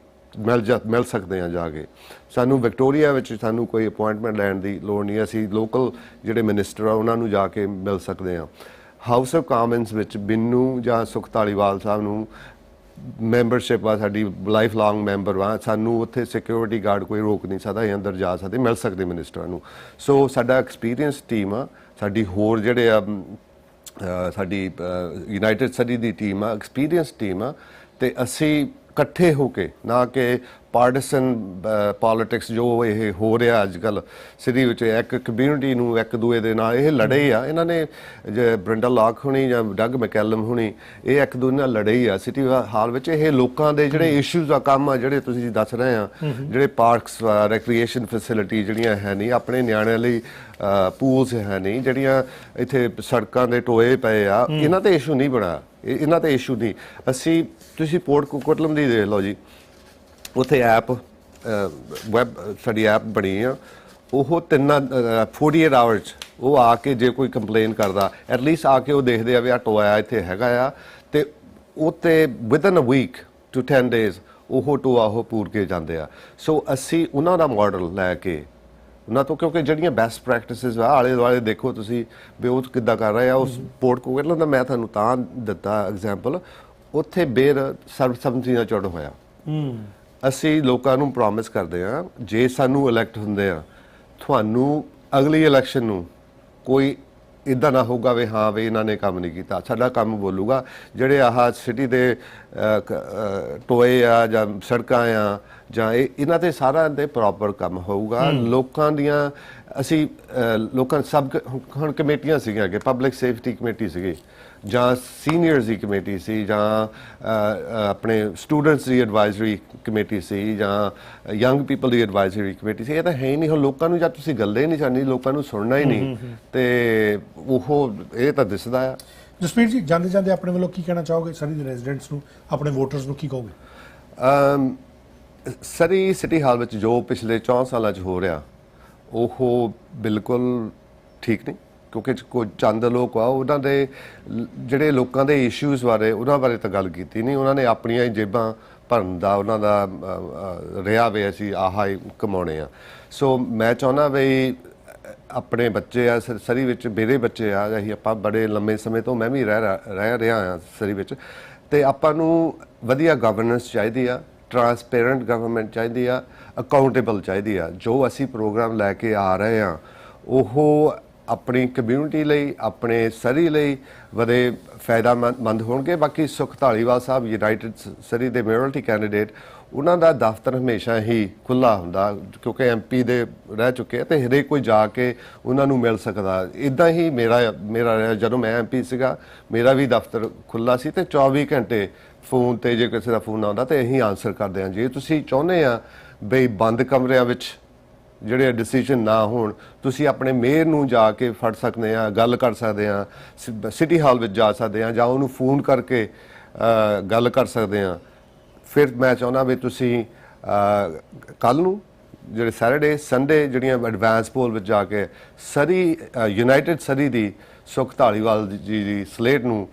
S11: ਮਿਲ ਸਕਦੇ ਆ ਜਾ ਕੇ। ਸਾਨੂੰ ਵਿਕਟੋਰੀਆ ਵਿੱਚ ਸਾਨੂੰ ਕੋਈ ਅਪਾਇੰਟਮੈਂਟ ਲੈਣ ਦੀ ਲੋੜ ਨਹੀਂ, ਅਸੀਂ ਲੋਕਲ ਜਿਹੜੇ ਮਿਨਿਸਟਰ ਆ ਉਹਨਾਂ ਨੂੰ ਜਾ ਕੇ ਮਿਲ ਸਕਦੇ ਆ। ਹਾਊਸ ਆਫ ਕਾਮਨਸ ਵਿੱਚ ਮੈਨੂੰ ਜਾਂ ਸੁਖ ਧਾਲੀਵਾਲ ਸਾਹਿਬ ਨੂੰ ਮੈਂਬਰਸ਼ਿਪ ਆ, ਸਾਡੀ ਲਾਈਫ ਲੌਂਗ ਮੈਂਬਰ ਵਾ, ਸਾਨੂੰ ਉੱਥੇ ਸਿਕਿਉਰਿਟੀ ਗਾਰਡ ਕੋਈ ਰੋਕ ਨਹੀਂ ਸਕਦਾ, ਅਸੀਂ ਅੰਦਰ ਜਾ ਸਕਦੇ, ਮਿਲ ਸਕਦੇ ਮਿਨਿਸਟਰਾਂ ਨੂੰ। ਸੋ ਸਾਡਾ ਐਕਸਪੀਰੀਅੰਸ ਟੀਮ ਆ, ਸਾਡੀ ਹੋਰ ਜਿਹੜੇ ਆ ਸਾਡੀ ਯੂਨਾਈਟਿਡ ਸਰੀ ਦੀ ਟੀਮ ਆ, ਐਕਸਪੀਰੀਅੰਸ ਟੀਮ ਆ, ਤੇ ਅਸੀਂ ਇਕੱਠੇ ਹੋ ਕੇ, ਨਾ ਕਿ ਪਾਰਟੀਸਨ ਪੋਲੀਟਿਕਸ ਜੋ ਇਹ ਹੋ ਰਿਹਾ ਅੱਜ ਕੱਲ੍ਹ ਸਿਟੀ ਵਿੱਚ, ਇੱਕ ਕਮਿਊਨਿਟੀ ਨੂੰ ਇੱਕ ਦੂਏ ਦੇ ਨਾਲ ਇਹ ਲੜੇ ਆ। ਇਹਨਾਂ ਨੇ ਬ੍ਰਿੰਡਾ ਲੌਕ ਹੋਣੀ ਜਾਂ ਡਗ ਮੈਕੈਲਮ ਹੋਣੀ, ਇਹ ਇੱਕ ਦੂਜੇ ਨਾਲ ਲੜੇ ਹੀ ਆ ਸਿਟੀ ਹਾਲ ਵਿੱਚ। ਇਹ ਲੋਕਾਂ ਦੇ ਜਿਹੜੇ ਇਸ਼ੂਜ਼ ਆ, ਕੰਮ ਆ ਜਿਹੜੇ ਤੁਸੀਂ ਦੱਸ ਰਹੇ ਆ, ਜਿਹੜੇ ਪਾਰਕਸ, ਰੈਕਰੀਏਸ਼ਨ ਫੈਸਿਲਿਟੀ ਜਿਹੜੀਆਂ ਹੈ ਨਹੀਂ, ਆਪਣੇ ਨਿਆਣਿਆਂ ਲਈ ਪੂਲਸ ਹੈ ਨਹੀਂ, ਜਿਹੜੀਆਂ ਇੱਥੇ ਸੜਕਾਂ ਦੇ ਟੋਏ ਪਏ ਆ, ਇਹਨਾਂ ਤੇ ਇਸ਼ੂ ਨਹੀਂ ਬਣਾ, ਇਹਨਾਂ ਤੇ ਇਸ਼ੂ ਨਹੀਂ। ਅਸੀਂ ਤੁਸੀਂ ਪੋਰਟ ਕੋਕਟਲਮ ਦੀ ਦੇਖ ਲਓ ਜੀ, ਉੱਥੇ ਐਪ ਵੈਬ ਸਾਡੀ ਐਪ ਬਣੀ ਆ, ਉਹ 48 ਆਵਰ 'ਚ ਉਹ ਆ ਕੇ ਜੇ ਕੋਈ ਕੰਪਲੇਨ ਕਰਦਾ, ਐਟਲੀਸਟ ਆ ਕੇ ਉਹ ਦੇਖਦੇ ਆ ਵੀ ਆਹ ਟੋਆ ਇੱਥੇ ਹੈਗਾ ਆ, ਤੇ ਉੱਤੇ within a week to 10 days ਉਹ ਟੋਆ ਉਹ ਪੂਰ ਕੇ ਜਾਂਦੇ ਆ। ਸੋ ਅਸੀਂ ਉਹਨਾਂ ਦਾ ਮਾਡਲ ਲੈ ਕੇ ਉਹਨਾਂ ਤੋਂ, ਕਿਉਂਕਿ ਜਿਹੜੀਆਂ ਬੈਸਟ ਪ੍ਰੈਕਟਿਸਿਸ ਆ ਆਲੇ ਦੁਆਲੇ ਦੇਖੋ ਤੁਸੀਂ ਵੀ ਉਹ ਕਿੱਦਾਂ ਕਰ ਰਹੇ ਆ। ਉਸ ਪੋਰਟ ਕੋਕਟਲਮ ਦਾ ਮੈਂ ਤੁਹਾਨੂੰ ਤਾਂ ਦਿੱਤਾ ਐਗਜ਼ਾਮਪਲ, ਉੱਥੇ ਬੇਰ ਸਰਬਸੰਮਤੀ ਨਾਲ ਚੁਣ ਹੋਇਆ। ਅਸੀਂ ਲੋਕਾਂ ਨੂੰ ਪ੍ਰੋਮਿਸ ਕਰਦੇ ਹਾਂ, ਜੇ ਸਾਨੂੰ ਇਲੈਕਟ ਹੁੰਦੇ ਆ, ਤੁਹਾਨੂੰ ਅਗਲੀ ਇਲੈਕਸ਼ਨ ਨੂੰ ਕੋਈ ਇੱਦਾਂ ਨਾ ਹੋਊਗਾ ਵੀ ਹਾਂ ਵੀ ਇਹਨਾਂ ਨੇ ਕੰਮ ਨਹੀਂ ਕੀਤਾ, ਸਾਡਾ ਕੰਮ ਬੋਲੂਗਾ। ਜਿਹੜੇ ਆਹ ਸਿਟੀ ਦੇ ਟੋਏ ਆ ਜਾਂ ਸੜਕਾਂ ਆ ਜਾਂ ਇਹਨਾਂ 'ਤੇ ਸਾਰਾ ਦੇ ਪ੍ਰੋਪਰ ਕੰਮ ਹੋਊਗਾ। ਲੋਕਾਂ ਦੀਆਂ ਅਸੀਂ ਲੋਕਾਂ ਸਭ ਹੁਣ ਕਮੇਟੀਆਂ ਸੀਗੀਆਂ ਅੱਗੇ, ਪਬਲਿਕ ਸੇਫਟੀ ਕਮੇਟੀ ਸੀਗੀ, ਜਾਂ ਸੀਨੀਅਰਸ ਦੀ ਕਮੇਟੀ ਸੀ, ਜਾਂ ਆਪਣੇ ਸਟੂਡੈਂਟਸ ਦੀ ਐਡਵਾਈਜ਼ਰੀ ਕਮੇਟੀ ਸੀ, ਜਾਂ ਯੰਗ ਪੀਪਲ ਦੀ ਐਡਵਾਈਜ਼ਰੀ ਕਮੇਟੀ ਸੀ। ਇਹ ਤਾਂ ਹੈ ਹੀ ਨਹੀਂ। ਹੁਣ ਲੋਕਾਂ ਨੂੰ ਜਦ ਤੁਸੀਂ ਗੱਲੇ ਨਹੀਂ ਕਰਨੀ, ਲੋਕਾਂ ਨੂੰ ਸੁਣਨਾ ਹੀ ਨਹੀਂ, ਤੇ ਉਹ ਇਹ ਤਾਂ ਦਿਸਦਾ ਆ।
S3: ਜਸਪੀਰ ਜੀ, ਜਾਂਦੇ ਜਾਂਦੇ ਆਪਣੇ ਵੱਲੋਂ ਕੀ ਕਹਿਣਾ ਚਾਹੋਗੇ ਸਰੀ ਦੇ ਰੈਜ਼ੀਡੈਂਟਸ ਨੂੰ, ਆਪਣੇ ਵੋਟਰਸ ਨੂੰ ਕੀ ਕਹੋਗੇ?
S11: ਸਰੀ ਸਿਟੀ ਹਾਲ ਵਿੱਚ ਜੋ ਪਿਛਲੇ 4 ਸਾਲਾਂ 'ਚ ਹੋ ਰਿਹਾ ਉਹ ਬਿਲਕੁਲ ਠੀਕ ਨਹੀਂ, ਕਿਉਂਕਿ ਕੋਈ ਚੰਦ ਲੋਕ ਆ, ਉਹਨਾਂ ਦੇ ਜਿਹੜੇ ਲੋਕਾਂ ਦੇ ਇਸ਼ੂਜ਼ ਬਾਰੇ ਉਹਨਾਂ ਬਾਰੇ ਤਾਂ ਗੱਲ ਕੀਤੀ ਨਹੀਂ। ਉਹਨਾਂ ਨੇ ਆਪਣੀਆਂ ਹੀ ਜੇਬਾਂ ਭਰਨ ਦਾ ਉਹਨਾਂ ਦਾ ਰਿਹਾ ਵੇ, ਅਸੀਂ ਆਹ ਹੀ ਕਮਾਉਣੇ ਆ। ਸੋ ਮੈਂ ਚਾਹੁੰਦਾ ਵੀ ਆਪਣੇ ਬੱਚੇ ਆ ਸਰੀ ਵਿੱਚ, ਮੇਰੇ ਬੱਚੇ ਆ, ਅਸੀਂ ਆਪਾਂ ਬੜੇ ਲੰਮੇ ਸਮੇਂ ਤੋਂ ਮੈਂ ਵੀ ਰਹਿ ਰਿਹਾ ਹਾਂ ਸਰੀ ਵਿੱਚ, ਤੇ ਆਪਾਂ ਨੂੰ ਵਧੀਆ ਗਵਰਨੈਂਸ ਚਾਹੀਦੀ ਆ, ਟਰਾਂਸਪੇਰੈਂਟ ਗਵਰਨਮੈਂਟ ਚਾਹੀਦੀ ਆ, ਅਕਾਊਂਟੇਬਲ ਚਾਹੀਦੀ ਆ। ਜੋ ਅਸੀਂ ਪ੍ਰੋਗਰਾਮ ਲੈ ਕੇ ਆ ਰਹੇ ਹਾਂ ਉਹ ਆਪਣੀ ਕਮਿਊਨਿਟੀ ਲਈ, ਆਪਣੇ ਸਰੀ ਲਈ ਵਧੇ ਫਾਇਦਾਮੰਦ ਹੋਣਗੇ। ਬਾਕੀ ਸੁਖ ਧਾਲੀਵਾਲ ਸਾਹਿਬ ਯੂਨਾਈਟਿਡ ਸਰੀ ਦੇ ਮੇਅਰਟੀ ਕੈਂਡੀਡੇਟ, ਉਹਨਾਂ ਦਾ ਦਫ਼ਤਰ ਹਮੇਸ਼ਾ ਹੀ ਖੁੱਲ੍ਹਾ ਹੁੰਦਾ, ਕਿਉਂਕਿ MP ਦੇ ਰਹਿ ਚੁੱਕੇ ਆ, ਤੇ ਹਰੇਕ ਕੋਈ ਜਾ ਕੇ ਉਹਨਾਂ ਨੂੰ ਮਿਲ ਸਕਦਾ। ਇੱਦਾਂ ਹੀ ਮੇਰਾ ਜਦੋਂ ਮੈਂ MP ਸੀਗਾ, ਮੇਰਾ ਵੀ ਦਫ਼ਤਰ ਖੁੱਲ੍ਹਾ ਸੀ, ਤੇ 24 ਘੰਟੇ ਫੋਨ 'ਤੇ ਜੇ ਕਿਸੇ ਦਾ ਫੋਨ ਆਉਂਦਾ ਤਾਂ ਅਸੀਂ ਆਨਸਰ ਕਰਦੇ ਹਾਂ। ਜੇ ਤੁਸੀਂ ਚਾਹੁੰਦੇ ਆ ਬਈ ਬੰਦ ਕਮਰਿਆਂ ਵਿੱਚ ਜਿਹੜੇ ਡਿਸੀਜਨ ਨਾ ਹੋਣ, ਤੁਸੀਂ ਆਪਣੇ ਮੇਅਰ ਨੂੰ ਜਾ ਕੇ ਫੜ ਸਕਦੇ ਆ, ਗੱਲ ਕਰ ਸਕਦੇ ਆ, ਸਿਟੀ ਹਾਲ ਵਿੱਚ ਜਾ ਸਕਦੇ ਆ, ਜਾਂ ਉਹਨੂੰ ਫੋਨ ਕਰਕੇ ਗੱਲ ਕਰ ਸਕਦੇ ਆ। ਫਿਰ ਮੈਂ ਚਾਹੁੰਦਾ ਵੀ ਤੁਸੀਂ ਕੱਲ੍ਹ ਨੂੰ ਜਿਹੜੇ ਸੈਟਰਡੇ ਸੰਡੇ ਜਿਹੜੀਆਂ ਐਡਵਾਂਸ ਪੋਲ ਵਿੱਚ ਜਾ ਕੇ ਸਰੀ ਯੂਨਾਈਟਿਡ ਸਰੀ ਦੀ ਸੁਖ ਧਾਲੀਵਾਲ ਜੀ ਦੀ ਸਲੇਟ ਨੂੰ,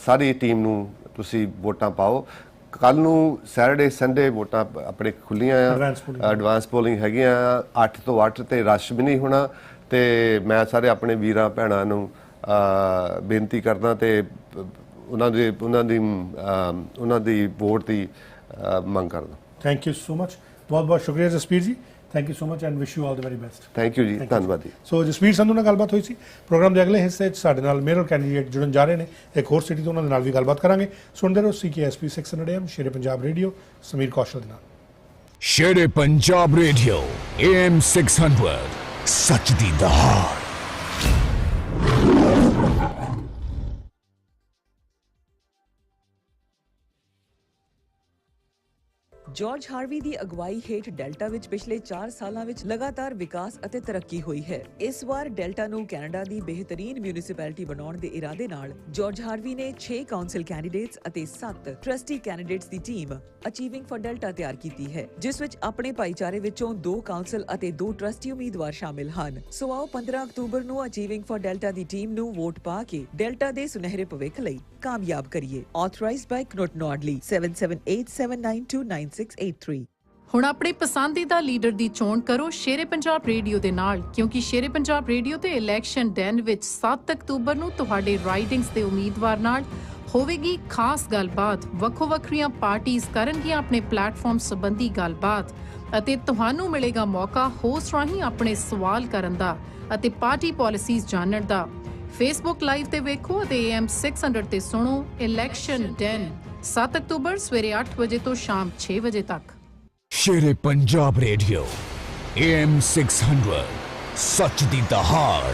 S11: ਸਾਰੀ ਟੀਮ ਨੂੰ ਤੁਸੀਂ ਵੋਟਾਂ ਪਾਓ। ਕੱਲ੍ਹ ਨੂੰ ਸੈਟਰਡੇ ਸੰਡੇ ਵੋਟਾਂ ਆਪਣੇ ਖੁੱਲ੍ਹੀਆਂ ਆ, ਐਡਵਾਂਸ ਪੋਲਿੰਗ ਹੈਗੀਆਂ 8 ਤੋਂ 8, ਤੇ ਰਸ਼ ਵੀ ਨਹੀਂ ਹੋਣਾ। ਤੇ ਮੈਂ ਸਾਰੇ ਆਪਣੇ ਵੀਰਾਂ ਭੈਣਾਂ ਨੂੰ ਬੇਨਤੀ ਕਰਦਾ ਤੇ ਉਹਨਾਂ ਦੀ ਵੋਟ ਦੀ ਮੰਗ ਕਰਦਾ।
S3: ਥੈਂਕ ਯੂ ਸੋ ਮਚ, ਬਹੁਤ ਬਹੁਤ ਸ਼ੁਕਰੀਆ ਜਸਪੀਰ ਜੀ। Thank you so much and wish you all the very best.
S11: Thank you ਜੀ, ਧੰਨਵਾਦ ਜੀ।
S3: ਸੋ ਜਸਵੀਰ ਸੰਧੂ ਨਾਲ ਗੱਲਬਾਤ ਹੋਈ ਸੀ। ਪ੍ਰੋਗਰਾਮ ਦੇ ਅਗਲੇ ਹਿੱਸੇ 'ਚ ਸਾਡੇ ਨਾਲ ਮੇਅਰ ਕੈਂਡੀਡੇਟ ਜੁੜਨ ਜਾ ਰਹੇ ਨੇ ਇੱਕ ਹੋਰ ਸਿਟੀ ਤੋਂ, ਉਹਨਾਂ ਦੇ ਨਾਲ ਵੀ ਗੱਲਬਾਤ ਕਰਾਂਗੇ। ਸੁਣਦੇ ਰਹੋ CKSP 600 AM Sher-e Punjab radio Sameer Kaushal ਦੇ ਨਾਲ।
S5: Sher-E-Punjab Radio, AM 600, ਸੱਚ ਦੀ ਦਹਾੜ।
S9: ਜਾਰਜ ਹਾਰਵੀ ਦੀ ਅਗਵਾਈ ਹੇਠ ਡੈਲਟਾ ਵਿੱਚ ਪਿਛਲੇ 4 ਸਾਲਾਂ ਵਿੱਚ ਲਗਾਤਾਰ ਵਿਕਾਸ ਅਤੇ ਤਰੱਕੀ ਹੋਈ ਹੈ। ਇਸ ਵਾਰ ਡੈਲਟਾ ਨੂੰ ਕੈਨੇਡਾ ਦੀ ਬਿਹਤਰੀਨ ਮਿਊਨਿਸਪੈਲਿਟੀ ਬਣਾਉਣ ਦੇ ਇਰਾਦੇ ਨਾਲ ਜਾਰਜ ਹਾਰਵੀ ਨੇ 6 ਕਾਉਂਸਲ ਕੈਂਡੀਡੇਟਸ ਅਤੇ 7 trustee candidates the team achieving for delta ਤਿਆਰ ਕੀਤੀ ਹੈ, ਜਿਸ ਵਿੱਚ ਆਪਣੇ ਭਾਈਚਾਰੇ ਵਿੱਚੋਂ 2 ਕਾਉਂਸਲ ਅਤੇ 2 ਟਰਸਟੀ ਉਮੀਦਵਾਰ ਸ਼ਾਮਿਲ ਹਨ। ਸੋ ਆਓ 15 ਅਕਤੂਬਰ ਨੂੰ ਅਚੀਵਿੰਗ ਫॉर ਡੈਲਟਾ ਦੀ ਟੀਮ ਨੂੰ ਵੋਟ ਪਾ ਕੇ ਡੈਲਟਾ ਦੇ ਸੁਨਹਿਰੇ ਭਵਿੱਖ ਲਈ ਕਾਮਯਾਬ ਕਰੀਏ। Authorized by ਕਨੋਟ ਨੋਡਲੀ 7787929683।
S26: ਹੁਣ ਆਪਣੇ ਪਸੰਦੀਦਾ ਲੀਡਰ ਦੀ ਚੋਣ ਕਰੋ ਸ਼ੇਰੇ ਪੰਜਾਬ ਰੇਡੀਓ ਦੇ ਨਾਲ, ਕਿਉਂਕਿ ਸ਼ੇਰੇ ਪੰਜਾਬ ਰੇਡੀਓ ਤੇ ਇਲੈਕਸ਼ਨ ਡੈਨ ਵਿੱਚ 7 ਅਕਤੂਬਰ ਨੂੰ ਤੁਹਾਡੇ ਰਾਈਡਿੰਗਸ ਦੇ ਉਮੀਦਵਾਰ ਨਾਲ ਹੋਵੇਗੀ ਖਾਸ ਗੱਲਬਾਤ। ਵੱਖੋ ਵੱਖਰੀਆਂ ਪਾਰਟੀਆਂ ਕਰਨਗੀਆਂ ਆਪਣੇ ਪਲੇਟਫਾਰਮ ਸੰਬੰਧੀ ਗੱਲਬਾਤ ਅਤੇ ਤੁਹਾਨੂੰ ਮਿਲੇਗਾ ਮੌਕਾ ਹੋਸਟ ਰਾਹੀਂ ਆਪਣੇ ਸਵਾਲ ਕਰਨ ਦਾ ਅਤੇ ਪਾਰਟੀ ਪਾਲਿਸੀਜ਼ ਜਾਣਨ ਦਾ। ਫੇਸਬੁੱਕ ਲਾਈਵ ਤੇ ਵੇਖੋ ਅਤੇ AM 600 ਤੇ ਸੁਣੋ ਇਲੈਕਸ਼ਨ ਡੈਨ 7 ਅਕਤੂਬਰ ਸਵੇਰੇ 8 ਵਜੇ ਤੋਂ ਸ਼ਾਮ 6 ਵਜੇ ਤੱਕ।
S5: Sher-E-Punjab Radio, AM 600, ਸੱਚ ਦੀ ਦਹਾੜ।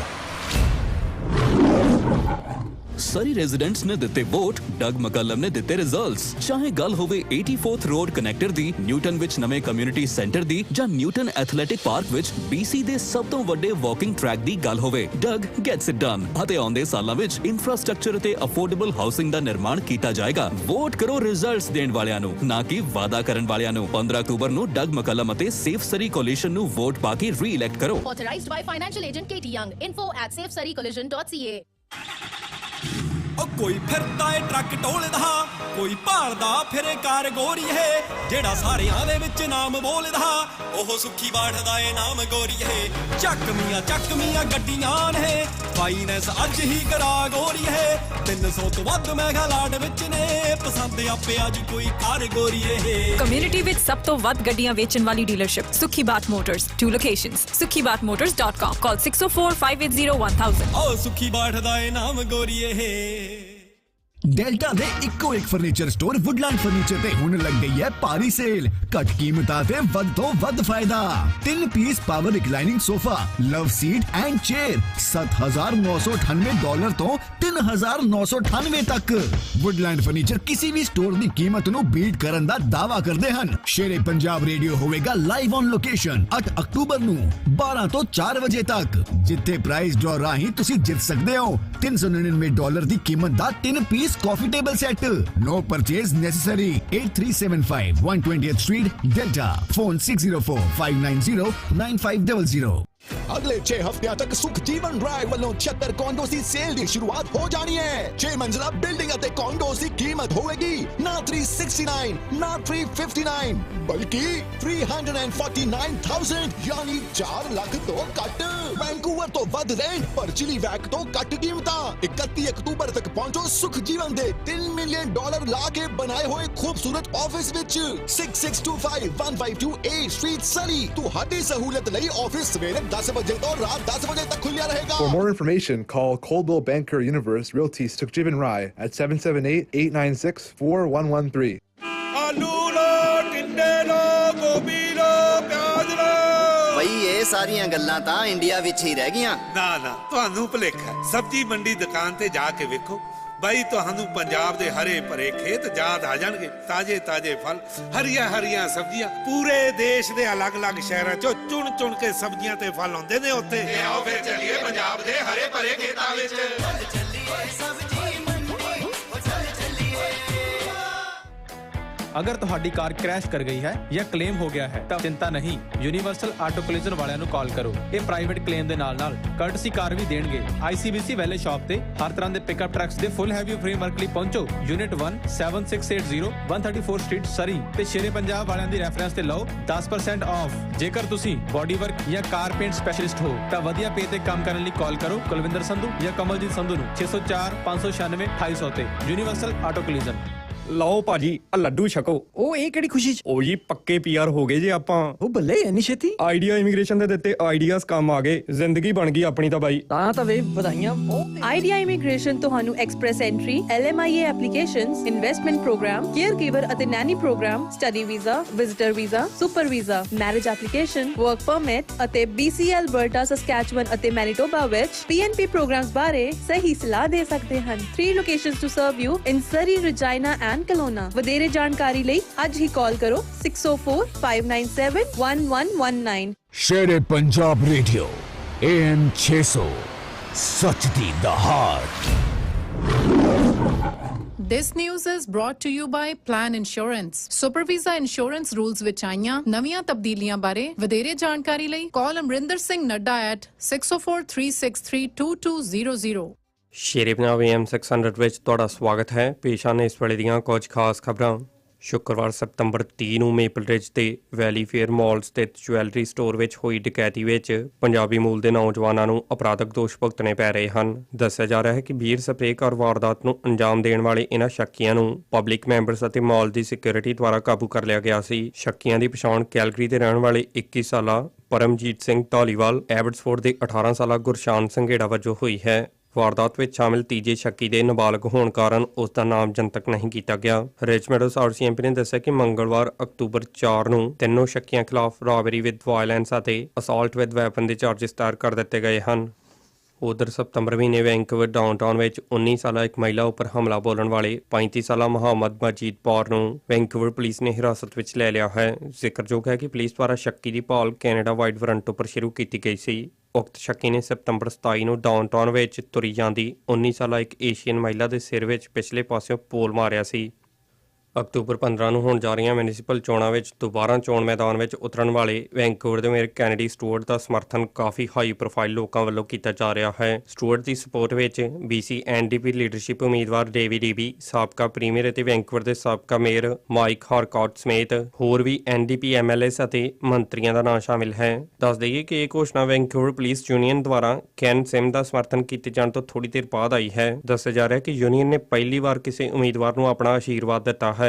S14: ਸਰੀ ਰੈਜ਼ੀਡੈਂਟਸ ਨੇ ਦਿੱਤੇ ਵੋਟ, ਡਗ ਮਕਲਮ ਨੇ ਦਿੱਤੇ ਰਿਜ਼ਲਟਸ। ਚਾਹੇ ਗੱਲ ਹੋਵੇ 84th ਰੋਡ ਕਨੈਕਟਰ ਦੀ, ਨਿਊਟਨ ਵਿੱਚ ਨਵੇਂ ਕਮਿਊਨਿਟੀ ਸੈਂਟਰ ਦੀ, ਜਾਂ ਨਿਊਟਨ ਐਥਲੈਟਿਕ ਪਾਰਕ ਵਿੱਚ BC ਦੇ ਸਭ ਤੋਂ ਵੱਡੇ ਵਾਕਿੰਗ ਟਰੈਕ ਦੀ ਗੱਲ ਹੋਵੇ, ਡਗ ਗੈਟਸ ਇਟ ਡਨ। ਅਤੇ ਆਉਂਦੇ ਸਾਲਾਂ ਵਿੱਚ ਇਨਫਰਾਸਟ੍ਰਕਚਰ ਅਤੇ ਅਫੋਰਡੇਬਲ ਹਾਊਸਿੰਗ ਦਾ ਨਿਰਮਾਣ ਕੀਤਾ ਜਾਏਗਾ। ਵੋਟ ਕਰੋ ਰਿਜ਼ਲਟਸ ਦੇਣ ਵਾਲਿਆਂ ਨੂੰ, ਨਾ ਕਿ ਵਾਅਦਾ ਕਰਨ ਵਾਲਿਆਂ ਨੂੰ। 15 ਅਕਤੂਬਰ ਨੂੰ ਡਗ ਮਕਲਮ ਅਤੇ ਸੇਫ ਸਰੀ ਕੋਲੀਸ਼ਨ ਨੂੰ ਵੋਟ ਪਾ ਕੇ ਰੀ-ਇਲੈਕਟ ਕਰੋ।
S15: Authorized by financial agent Katie Young. info@safesurreycollision.ca।
S17: ਉਹ ਕੋਈ ਫਿਰਦਾ ਏ ਟਰੱਕ ਢੋਲਦਾ, ਕੋਈ ਭਾਲਦਾ ਫਿਰੇ ਕਾਰਗੋਰੀਏ, ਜਿਹੜਾ ਸਾਰਿਆਂ ਦੇ ਵਿੱਚ ਨਾਮ ਬੋਲਦਾ ਉਹ ਸੁੱਖੀ ਬਾਠਦਾ ਏ ਨਾਮ ਗੋਰੀਏ। ਚੱਕਮੀਆਂ ਗੱਡੀਆਂ ਨੇ, ਫਾਈਨੈਂਸ ਅੱਜ ਹੀ ਕਰਾ ਗੋਰੀਏ। 300 ਤੋਂ ਵੱਧ ਮੈਗਾ ਲਾਟ ਵਿੱਚ ਨੇ, ਪਸੰਦ ਆਪੇ ਅੱਜ ਕੋਈ ਕਾਰਗੋਰੀਏ।
S22: ਕਮਿਊਨਿਟੀ ਵਿੱਚ ਸਭ ਤੋਂ ਵੱਧ ਗੱਡੀਆਂ ਵੇਚਣ ਵਾਲੀ dealership Sukhi Bath motors. 2 locations, sukhibathmotors.com। Call 604-580-1000।
S17: ਉਹ ਸੁੱਖੀ ਬਾਠਦਾ ਏ ਨਾਮ ਗੋਰੀਏ।
S5: ਡੈਲਟਾ ਦੇ ਇੱਕੋ ਇੱਕ ਫਰਨੀਚਰ ਸਟੋਰ ਵੁੱਡਲੈਂਡ ਫਰਨੀਚਰ ਤੇ ਹੁਣ ਲੱਗ ਗਈ ਹੈ ਭਾਰੀ ਸੇਲ। ਘੱਟ ਕੀਮਤਾਂ ਤੇ ਵੱਧ ਤੋਂ ਵੱਧ ਫਾਇਦਾ। 3 piece power reclining sofa, love seat and chair $7,998 ਤੋਂ $3,998 ਤੱਕ। ਵੁੱਡਲੈਂਡ ਫਰਨੀਚਰ ਕਿਸੇ ਵੀ ਸਟੋਰ ਦੀ ਕੀਮਤ ਨੂੰ ਬੀਟ ਕਰਨ ਦਾ ਦਾਅਵਾ ਕਰਦੇ ਹਨ। ਸ਼ੇਰੇ ਪੰਜਾਬ ਰੇਡੀਓ ਹੋਵੇਗਾ ਲਾਈਵ ਔਨ ਲੋਕੇਸ਼ਨ 8 ਅਕਤੂਬਰ ਨੂੰ 12 ਤੋਂ 4 ਵਜੇ ਤੱਕ, ਜਿੱਥੇ ਪ੍ਰਾਈਜ਼ ਡਰਾ ਰਾਹੀਂ ਤੁਸੀਂ ਜਿੱਤ ਸਕਦੇ ਹੋ $399 ਦੀ ਕੀਮਤ ਦਾ 3 piece coffee table set. No purchase necessary. 8375 120th Street, Delta. Phone 604-590-9500. ਅਗਲੇ 6 ਹਫ਼ਤਿਆਂ ਤੱਕ ਸੁਖ ਜੀਵਨ ਡਰਾਈਵ ਵੱਲੋਂ 76 ਕੌਂਡੋਸ ਦੀ ਸੇਲ ਦੀ ਸ਼ੁਰੂਆਤ ਹੋ ਜਾਣੀ ਹੈ। 6 ਮੰਜ਼ਲਾ ਬਿਲਡਿੰਗ ਅਤੇ ਕੌਂਡੋਸ ਦੀ ਕੀਮਤ ਹੋਵੇਗੀ ਨਾ 369 ਨਾ 359 ਬਲਕਿ 349,000 ਯਾਨੀ 4 ਲੱਖ ਤੋਂ ਘੱਟ। ਵੈਂਕੂਵਰ ਤੋਂ ਵੱਧ ਰੈਂਟ ਪਰ ਚਿਲੀ ਵੈਕ ਤੋਂ ਘੱਟ ਕੀਮਤਾਂ। 31 ਅਕਤੂਬਰ ਤੱਕ ਪਹੁੰਚੋ ਸੁਖ ਜੀਵਨ ਦੇ $3 ਮਿਲੀਅਨ ਲਾ ਕੇ ਬਣਾਏ ਹੋਏ ਖੂਬਸੂਰਤ ਆਫਿਸ ਵਿੱਚ। 6625 152 A Street, Surrey। ਤੁਹਾਡੀ ਸਹੂਲਤ ਲਈ ਆਫਿਸ ਸਵੇਰੇ 10 ਵਜੇ ਤੋਂ ਰਾਤ 10 ਵਜੇ ਤੱਕ ਖੁੱਲਿਆ ਰਹੇਗਾ।
S2: For more information, call Coldwell Banker Universe Realty Sukhjivan Rai at 778-896-4113.
S12: ਆਲੂ ਲੋ, ਟਿੰਡੇ ਲੋ, ਗੋਭੀ ਲੋ, ਪਿਆਜ਼ ਲੋ।
S13: ਬਈ ਇਹ ਸਾਰੀਆਂ ਗੱਲਾਂ ਤਾਂ ਇੰਡੀਆ ਵਿੱਚ ਹੀ ਰਹਿ ਗਈਆਂ।
S10: ਨਾ ਤੁਹਾਨੂੰ ਭੁਲੇਖਾ। ਸਬਜ਼ੀ ਮੰਡੀ ਦੁਕਾਨ ਤੇ ਜਾ ਕੇ ਵੇਖੋ ਬਾਈ, ਤੁਹਾਨੂੰ ਪੰਜਾਬ ਦੇ ਹਰੇ ਭਰੇ ਖੇਤ ਯਾਦ ਆ ਜਾਣਗੇ। ਤਾਜ਼ੇ ਫਲ, ਹਰੀਆਂ ਸਬਜ਼ੀਆਂ, ਪੂਰੇ ਦੇਸ਼ ਦੇ ਅਲੱਗ-ਅਲੱਗ ਸ਼ਹਿਰਾਂ ਚੋਂ ਚੁਣ ਕੇ ਸਬਜ਼ੀਆਂ ਤੇ ਫਲ ਆਉਂਦੇ ਨੇ ਉੱਥੇ। ਆਓ ਫਿਰ ਚੱਲੀਏ ਪੰਜਾਬ ਦੇ ਹਰੇ ਭਰੇ ਖੇਤਾਂ ਵਿੱਚ।
S16: ਅਗਰ ਤੁਹਾਡੀ ਕਾਰ ਕ੍ਰੈਸ਼ ਕਰ ਗਈ ਹੈ ਜਾਂ ਕਲੇਮ ਹੋ ਗਿਆ ਹੈ ਤਾਂ ਚਿੰਤਾ ਨਹੀਂ, ਯੂਨੀਵਰਸਲ ਆਟੋ ਕੋਲਿਜਨ ਵਾਲਿਆਂ ਨੂੰ ਕਾਲ ਕਰੋ। ਇਹ ਪ੍ਰਾਈਵੇਟ ਕਲੇਮ ਦੇ ਨਾਲ ਕਰਟਸੀ ਕਾਰ ਵੀ ਦੇਣਗੇ। ICBC ਵੈਲੇ ਸ਼ਾਪ ਤੇ ਹਰ ਤਰ੍ਹਾਂ ਦੇ ਪਿਕਅਪ ਟਰੱਕਸ ਦੇ ਫੁੱਲ ਹੈਵੀ ਫਰੇਮਵਰਕ ਲਈ ਪਹੁੰਚੋ। ਯੂਨਿਟ 1 7680 134 ਸਟਰੀਟ, ਸਰੀ ਤੇ ਸ਼ੇਰੇ ਪੰਜਾਬ ਵਾਲਿਆਂ ਦੀ ਰੈਫਰੈਂਸ ਤੇ ਲਓ 10% ਆਫ। ਜੇਕਰ ਤੁਸੀਂ ਬਾਡੀ ਵਰਕ ਜਾਂ ਕਾਰ ਪੇਂਟ ਸਪੈਸ਼ਲਿਸਟ ਹੋ ਤਾਂ ਵਧੀਆ ਪੇ ਤੇ ਕੰਮ ਕਰਨ ਲਈ ਕਾਲ ਕਰੋ ਕੁਲਵਿੰਦਰ ਸੰਧੂ ਜਾਂ ਕਮਲਜੀਤ ਸੰਧੂ ਨੂੰ 604 596 2800 ਤੇ। Universal Auto Collision.
S1: ਲਓ ਭਾਜੀ ਆ ਲੱਡੂ ਛਕੋ। ਉਹ ਇਹ ਕਿਹੜੀ ਖੁਸ਼ੀ ਚ? ਉਹ ਜੀ ਪੱਕੇ ਪੀਆਰ ਹੋ ਗਏ ਜੇ ਆਪਾਂ। ਉਹ ਬੱਲੇ ਇੰਨੀ ਛੇਤੀ? ਆਈਡੀਆ ਇਮੀਗ੍ਰੇਸ਼ਨ ਦੇ ਦਿੱਤੇ ਆਈਡੀਆਸ ਕੰਮ ਆ ਗਏ, ਜ਼ਿੰਦਗੀ ਬਣ ਗਈ ਆਪਣੀ ਤਾਂ ਬਾਈ। ਤਾਂ ਵੇ ਵਧਾਈਆਂ।
S9: ਆਈਡੀਆ ਇਮੀਗ੍ਰੇਸ਼ਨ ਤੁਹਾਨੂੰ express entry, LMIA applications, investment programme, care giver ਅਤੇ nanny programme, study visa, visitor visa, super visa, marriage application, work permit ਅਤੇ BC ਅਲਬਰਟਾ, ਸਸਕੈਚੁਅਨ ਅਤੇ ਮੈਨੀਟੋਬਾ ਵਿੱਚ PNP ਪ੍ਰੋਗਰਾਮਸ ਬਾਰੇ ਸਹੀ ਸਲਾਹ ਦੇ ਸਕਦੇ ਹਨ। 3 locations to serve you in Surrey, Regina and Kelowna। ਵਧੇਰੇ ਜਾਣਕਾਰੀ ਲਈ ਅੱਜ ਹੀ ਕਾਲ ਕਰੋ 6045971119।
S5: Sher-E-Punjab Radio, AM 600, ਸੱਚ ਦੀ ਦਹਾੜ।
S26: This news is brought to you by Plan Insurance। Super Visa Insurance rules ਵਿੱਚ ਆਈਆਂ ਨਵੀਆਂ ਤਬਦੀਲੀਆਂ ਬਾਰੇ ਵਧੇਰੇ ਜਾਣਕਾਰੀ ਲਈ ਕਾਲ ਅਮਰਿੰਦਰ ਸਿੰਘ ਨੱਡਾ at 6043632200।
S18: ਸ਼ੇਰ-ਏ-ਪੰਜਾਬ AM 600 ਵਿੱਚ ਤੁਹਾਡਾ ਸਵਾਗਤ ਹੈ। ਪੇਸ਼ ਹਨ ਇਸ ਵੇਲੇ ਦੀਆਂ ਕੁਝ ਖਾਸ ਖਬਰਾਂ। ਸ਼ੁੱਕਰਵਾਰ ਸਤੰਬਰ 30 ਨੂੰ ਮੇਪਲ ਰਿਜ ਤੇ ਵੈਲੀ ਫੇਅਰ ਮਾਲ ਸਥਿਤ ਜੁਐਲਰੀ ਸਟੋਰ ਵਿੱਚ ਹੋਈ ਡਕੈਤੀ ਵਿੱਚ ਪੰਜਾਬੀ ਮੂਲ ਦੇ ਨੌਜਵਾਨਾਂ ਨੂੰ ਅਪਰਾਧਕ ਦੋਸ਼ ਭੁਗਤਣੇ ਪੈ ਰਹੇ ਹਨ। ਦੱਸਿਆ ਜਾ ਰਿਹਾ ਹੈ ਕਿ ਬੀਅਰ ਸਪਰੇਅ ਕਰ ਵਾਰਦਾਤ ਨੂੰ ਅੰਜਾਮ ਦੇਣ ਵਾਲੇ ਇਹਨਾਂ ਸ਼ੱਕੀਆਂ ਨੂੰ ਪਬਲਿਕ ਮੈਂਬਰਸ ਅਤੇ ਮਾਲ ਦੀ ਸਿਕਿਉਰਿਟੀ ਦੁਆਰਾ ਕਾਬੂ ਕਰ ਲਿਆ ਗਿਆ ਸੀ। ਸ਼ੱਕੀਆਂ ਦੀ ਪਛਾਣ ਕੈਲਗਰੀ ਦੇ ਰਹਿਣ ਵਾਲੇ 21 ਸਾਲਾ ਪਰਮਜੀਤ ਸਿੰਘ ਧਾਲੀਵਾਲ, ਐਬਟਸਫੋਰਡ ਦੇ 18 ਸਾਲਾ ਗੁਰਸ਼ਾਨ ਸੰਘੇੜਾ ਵਜੋਂ ਹੋਈ ਹੈ। ਵਾਰਦਾਤ ਵਿੱਚ ਸ਼ਾਮਿਲ ਤੀਜੇ ਸ਼ੱਕੀ ਦੇ ਨਾਬਾਲਗ ਹੋਣ ਕਾਰਨ ਉਸ ਦਾ ਨਾਮ ਜਨਤਕ ਨਹੀਂ ਕੀਤਾ ਗਿਆ। ਰਿਚਮੰਡ CMP ਨੇ ਦੱਸਿਆ ਕਿ ਮੰਗਲਵਾਰ ਅਕਤੂਬਰ 4 ਨੂੰ ਤਿੰਨੋਂ ਸ਼ੱਕੀਆਂ ਖਿਲਾਫ ਰੌਬਰੀ ਵਿਦ ਵਾਇਲੈਂਸ ਅਤੇ ਅਸਾਲਟ ਵਿਦ ਵੈਪਨ ਦੇ ਚਾਰਜਿਸ ਦਾਇਰ ਕਰ ਦਿੱਤੇ ਗਏ ਹਨ। ਉਧਰ ਸਤੰਬਰ ਮਹੀਨੇ ਵੈਂਕੂਵਰ ਡਾਊਨਟਾਊਨ ਵਿੱਚ 19 ਸਾਲਾ ਇੱਕ ਮਹਿਲਾ ਉੱਪਰ ਹਮਲਾ ਬੋਲਣ ਵਾਲੇ 35 ਸਾਲਾ ਮੁਹੰਮਦ ਮਜੀਦ ਪੌਰ ਨੂੰ ਵੈਂਕੂਵਰ ਪੁਲਿਸ ਨੇ ਹਿਰਾਸਤ ਵਿੱਚ ਲੈ ਲਿਆ ਹੈ। ਜ਼ਿਕਰਯੋਗ ਹੈ ਕਿ ਪੁਲਿਸ ਦੁਆਰਾ ਸ਼ੱਕੀ ਦੀ ਭਾਲ ਕੈਨੇਡਾ ਵਾਈਡ ਵਾਰੰਟ ਉੱਪਰ ਸ਼ੁਰੂ ਕੀਤੀ ਗਈ ਸੀ। ਉਕਤ ਸ਼ੱਕੀ ਨੇ ਸਤੰਬਰ 27 ਨੂੰ ਡਾਊਨਟਾਊਨ ਵਿੱਚ ਤੁਰੀ ਜਾਂਦੀ 19 ਸਾਲਾ ਇੱਕ ਏਸ਼ੀਅਨ ਮਹਿਲਾ ਦੇ ਸਿਰ ਵਿੱਚ ਪਿਛਲੇ ਪਾਸਿਓਂ ਪੋਲ ਮਾਰਿਆ ਸੀ। ਅਕਤੂਬਰ 15 ਨੂੰ ਹੋਣ ਜਾ ਰਹੀਆਂ ਮਿਊਨਿਸਪਲ ਚੋਣਾਂ ਵਿੱਚ ਦੁਬਾਰਾ ਚੋਣ ਮੈਦਾਨ ਵਿੱਚ ਉਤਰਨ ਵਾਲੇ ਵੈਂਕੂਵਰ ਦੇ ਮੇਅਰ ਕੈਨੇਡੀ ਸਟੂਅਰਟ ਦਾ ਸਮਰਥਨ ਕਾਫੀ ਹਾਈ ਪ੍ਰੋਫਾਈਲ ਲੋਕਾਂ ਵੱਲੋਂ ਕੀਤਾ ਜਾ ਰਿਹਾ ਹੈ। ਸਟੂਅਰਟ ਦੀ ਸਪੋਰਟ ਵਿੱਚ BC NDP ਲੀਡਰਸ਼ਿਪ ਉਮੀਦਵਾਰ ਡੇਵਿਡ ਈਬੀ, ਸਾਬਕਾ ਪ੍ਰੀਮੀਅਰ ਅਤੇ ਵੈਂਕੂਵਰ ਦੇ ਸਾਬਕਾ ਮੇਅਰ ਮਾਈਕ ਹਾਰਕੌਟ ਸਮੇਤ ਹੋਰ ਵੀ NDP MLAs ਅਤੇ ਮੰਤਰੀਆਂ ਦਾ ਨਾਂ ਸ਼ਾਮਿਲ ਹੈ। ਦੱਸ ਦੇਈਏ ਕਿ ਇਹ ਘੋਸ਼ਣਾ ਵੈਂਕੂਵਰ ਪੁਲਿਸ ਯੂਨੀਅਨ ਦੁਆਰਾ ਕੈਨ ਸਿਮ ਦਾ ਸਮਰਥਨ ਕੀਤੇ ਜਾਣ ਤੋਂ ਥੋੜੀ ਦੇਰ ਬਾਅਦ ਆਈ ਹੈ। ਦੱਸਿਆ ਜਾ ਰਿਹਾ ਕਿ ਯੂਨੀਅਨ ਨੇ ਪਹਿਲੀ ਵਾਰ ਕਿਸੇ ਉਮੀਦਵਾਰ ਨੂੰ ਆਪਣਾ ਆਸ਼ੀਰਵਾਦ ਦਿੱਤਾ ਹੈ।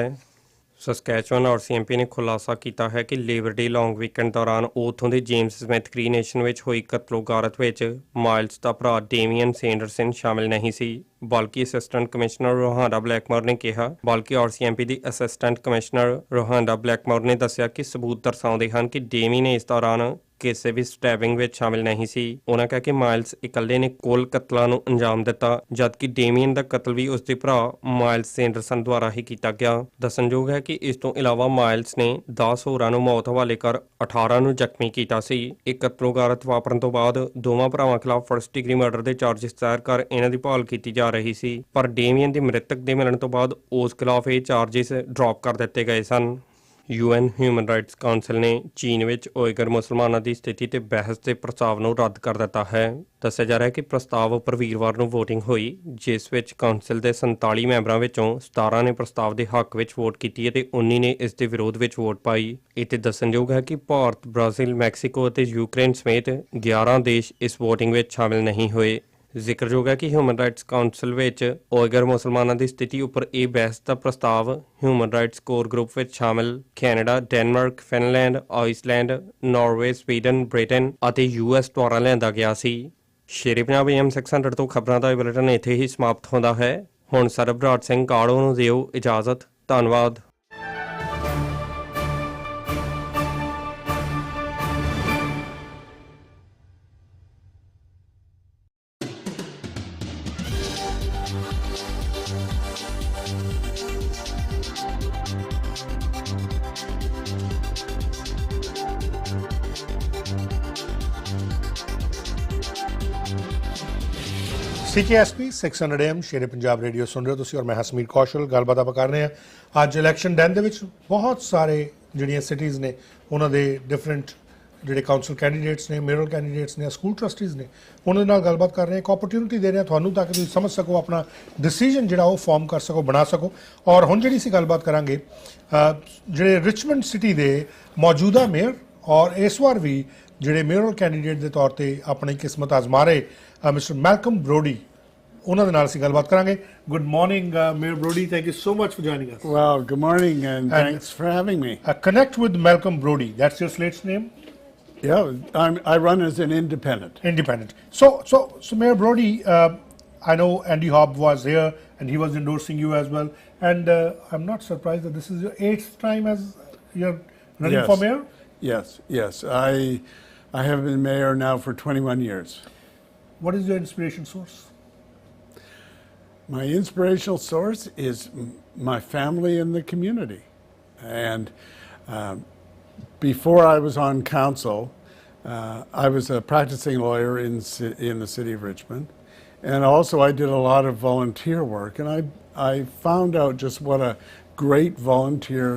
S18: ਸਸਕੈਚੁਅਨ CMP ਨੇ ਖੁਲਾਸਾ ਕੀਤਾ ਹੈ ਕਿ ਲੇਬਰ ਡੇ ਲੌਂਗ ਵੀਕਐਂਡ ਦੌਰਾਨ ਉੱਥੋਂ ਦੇ ਜੇਮਸ ਸਮਿਥ ਕ੍ਰੀ ਨੇਸ਼ਨ ਵਿੱਚ ਹੋਈ ਕਤਲੋਗਾਰਤ ਵਿੱਚ ਮਾਈਲਸ ਦਾ ਭਰਾ ਡੇਮੀਅਨ ਸੈਂਡਰਸਨ ਸ਼ਾਮਿਲ ਨਹੀਂ ਸੀ, ਬਲਕਿ ਅਸਿਸਟੈਂਟ ਕਮਿਸ਼ਨਰ ਰੋਹਾਂਡਾ ਬਲੈਕਮੋਰ ਨੇ ਕਿਹਾ। ਬਲਕਿ CMP ਦੀ ਅਸਿਸਟੈਂਟ ਕਮਿਸ਼ਨਰ ਰੋਹਾਂਡਾ ਬਲੈਕਮੋਰ ਨੇ ਦੱਸਿਆ ਕਿ ਸਬੂਤ ਦਰਸਾਉਂਦੇ ਹਨ ਕਿ ਡੇਮੀ ਨੇ ਇਸ ਦੌਰਾਨ ਕਿਸੇ ਵੀ ਸਟੈਬਿੰਗ ਵਿੱਚ ਸ਼ਾਮਿਲ ਨਹੀਂ ਸੀ। ਉਹਨਾਂ ਕਿਹਾ ਕਿ ਮਾਈਲਸ ਇਕੱਲੇ ਨੇ ਕੁੱਲ ਕਤਲਾਂ ਨੂੰ ਅੰਜਾਮ ਦਿੱਤਾ, ਜਦਕਿ ਡੇਮੀਅਨ ਦਾ ਕਤਲ ਵੀ ਉਸਦੇ ਭਰਾ ਮਾਈਲਸ ਸੈਂਡਰਸਨ ਦੁਆਰਾ ਹੀ ਕੀਤਾ ਗਿਆ। ਦੱਸਣਯੋਗ ਹੈ ਕਿ ਇਸ ਤੋਂ ਇਲਾਵਾ ਮਾਈਲਸ ਨੇ 10 ਹੋਰਾਂ ਨੂੰ ਮੌਤ ਹਵਾਲੇ ਕਰ 18 ਨੂੰ ਜ਼ਖਮੀ ਕੀਤਾ ਸੀ। ਇਹ ਕਤਲੋਗਾਰਤ ਵਾਪਰਨ ਤੋਂ ਬਾਅਦ ਦੋਵਾਂ ਭਰਾਵਾਂ ਖਿਲਾਫ ਫਰਸਟ ਡਿਗਰੀ ਮਰਡਰ ਦੇ ਚਾਰਜਿਸ ਦਾਇਰ ਕਰ ਇਹਨਾਂ ਦੀ ਭਾਲ ਕੀਤੀ ਜਾ ਰਹੀ ਸੀ, ਪਰ ਡੇਮੀਅਨ ਦੀ ਮ੍ਰਿਤਕ ਦੇ ਮਿਲਣ ਤੋਂ ਬਾਅਦ ਉਸ ਖਿਲਾਫ ਇਹ ਚਾਰਜਿਸ ਡ੍ਰੌਪ ਕਰ ਦਿੱਤੇ ਗਏ ਸਨ। UN ਹਿਊਮਨ ਰਾਈਟਸ ਕਾਉਂਸਲ ਨੇ ਚੀਨ ਵਿੱਚ ਉਇਗਰ ਮੁਸਲਮਾਨਾਂ ਦੀ ਸਥਿਤੀ ਤੇ ਬਹਿਸ ਦੇ ਪ੍ਰਸਤਾਵ ਨੂੰ ਰੱਦ ਕਰ ਦਿੱਤਾ ਹੈ। ਦੱਸਿਆ ਜਾ ਰਿਹਾ ਹੈ ਕਿ ਪ੍ਰਸਤਾਵ ਉੱਪਰ ਵੀਰਵਾਰ ਨੂੰ ਵੋਟਿੰਗ ਹੋਈ, ਜਿਸ ਵਿੱਚ ਕਾਉਂਸਲ ਦੇ 47 ਮੈਂਬਰਾਂ ਵਿੱਚੋਂ 17 ਨੇ ਪ੍ਰਸਤਾਵ ਦੇ ਹੱਕ ਵਿੱਚ ਵੋਟ ਕੀਤੀ ਅਤੇ 19 ਨੇ ਇਸ ਦੇ ਵਿਰੋਧ ਵਿੱਚ ਵੋਟ ਪਾਈ। ਇੱਥੇ ਦੱਸਣਯੋਗ ਹੈ ਕਿ ਭਾਰਤ, ਬ੍ਰਾਜ਼ੀਲ, ਮੈਕਸੀਕੋ ਅਤੇ ਯੂਕਰੇਨ ਸਮੇਤ 11 ਦੇਸ਼ ਇਸ ਵੋਟਿੰਗ ਵਿੱਚ ਸ਼ਾਮਿਲ ਨਹੀਂ ਹੋਏ। ਜ਼ਿਕਰਯੋਗ ਹੈ ਕਿ ਹਿਊਮਨ ਰਾਈਟਸ ਕਾਉਂਸਲ ਵਿੱਚ ਉਇਗਰ ਮੁਸਲਮਾਨਾਂ ਦੀ ਸਥਿਤੀ ਉੱਪਰ ਇਹ ਬਹਿਸ ਦਾ ਪ੍ਰਸਤਾਵ ਹਿਊਮਨ ਰਾਈਟਸ ਕੋਰ ਗਰੁੱਪ ਵਿੱਚ ਸ਼ਾਮਿਲ Canada, Denmark, Finland, Iceland, Norway, Sweden, Britain ਅਤੇ US ਦੁਆਰਾ ਲਿਆਂਦਾ ਗਿਆ ਸੀ। ਸ਼ੇਰ-ਏ-ਪੰਜਾਬ AM 600 ਤੋਂ ਖਬਰਾਂ ਦਾ ਬੁਲੇਟਿਨ ਇੱਥੇ ਹੀ ਸਮਾਪਤ ਹੁੰਦਾ ਹੈ। ਹੁਣ ਸਰਬਰਾਜ ਸਿੰਘ ਕਾੜੋ ਨੂੰ ਦਿਓ ਇਜਾਜ਼ਤ। ਧੰਨਵਾਦ।
S3: CKSP 600 AM ਸ਼ੇਰ-ਏ-ਪੰਜਾਬ ਰੇਡੀਓ ਸੁਣ ਰਹੇ ਹੋ ਤੁਸੀਂ ਔਰ ਮੈਂ ਹਸਮੀਰ ਕੌਸ਼ਲ। ਗੱਲਬਾਤ ਆਪਾਂ ਕਰ ਰਹੇ ਹਾਂ ਅੱਜ ਇਲੈਕਸ਼ਨ ਡੈਨ ਦੇ ਵਿੱਚ ਬਹੁਤ ਸਾਰੇ ਜਿਹੜੀਆਂ ਸਿਟੀਜ਼ ਨੇ ਉਹਨਾਂ ਦੇ ਡਿਫਰੈਂਟ ਜਿਹੜੇ ਕਾਉਂਸਲ ਕੈਂਡੀਡੇਟਸ ਨੇ, ਮੇਅਰਲ ਕੈਂਡੀਡੇਟਸ ਨੇ, ਸਕੂਲ ਟਰਸਟੀਜ਼ ਨੇ, ਉਹਨਾਂ ਦੇ ਨਾਲ ਗੱਲਬਾਤ ਕਰ ਰਹੇ ਹਾਂ। ਇੱਕ ਓਪਰਚੁਨਿਟੀ ਦੇ ਰਹੇ ਹਾਂ ਤੁਹਾਨੂੰ ਤਾਂ ਕਿ ਤੁਸੀਂ ਸਮਝ ਸਕੋ, ਆਪਣਾ ਡਿਸੀਜਨ ਜਿਹੜਾ ਉਹ ਫਾਰਮ ਕਰ ਸਕੋ, ਬਣਾ ਸਕੋ। ਔਰ ਹੁਣ ਜਿਹੜੀ ਅਸੀਂ ਗੱਲਬਾਤ ਕਰਾਂਗੇ ਜਿਹੜੇ ਰਿਚਮੰਡ ਸਿਟੀ ਦੇ ਮੌਜੂਦਾ ਮੇਅਰ ਔਰ ਇਸ ਵਾਰ ਵੀ ਜਿਹੜੇ ਮੇਅਰਲ ਕੈਂਡੀਡੇਟ ਦੇ ਤੌਰ ਤੇ ਆਪਣੀ ਕਿਸਮਤ ਆਜ਼ਮਾ ਰਹੇ ਮਿਸਟਰ ਮੈਲਕਮ ਬਰੋਡੀ ਉਹਨਾਂ ਦੇ ਨਾਲ ਅਸੀਂ ਗੱਲਬਾਤ ਕਰਾਂਗੇ। Good morning mayor Brodie, thank you so much for joining us.
S6: Well, good morning and thanks for having me.
S3: Connect with Malcolm Brody, that's your slate's name?
S6: Yeah, I run as an independent.
S3: Independent. So Mayor Brody, I know Andy Hobb was here and he was endorsing you as well, and I'm not surprised that this is your 8th time as you're running for mayor?
S6: Yes. I have been mayor now for 21 years.
S3: What is your inspiration source?
S6: My inspirational source is my family and the community. And before I was on council, I was a practicing lawyer in the city of Richmond. And also I did a lot of volunteer work. And I found out just what a great volunteer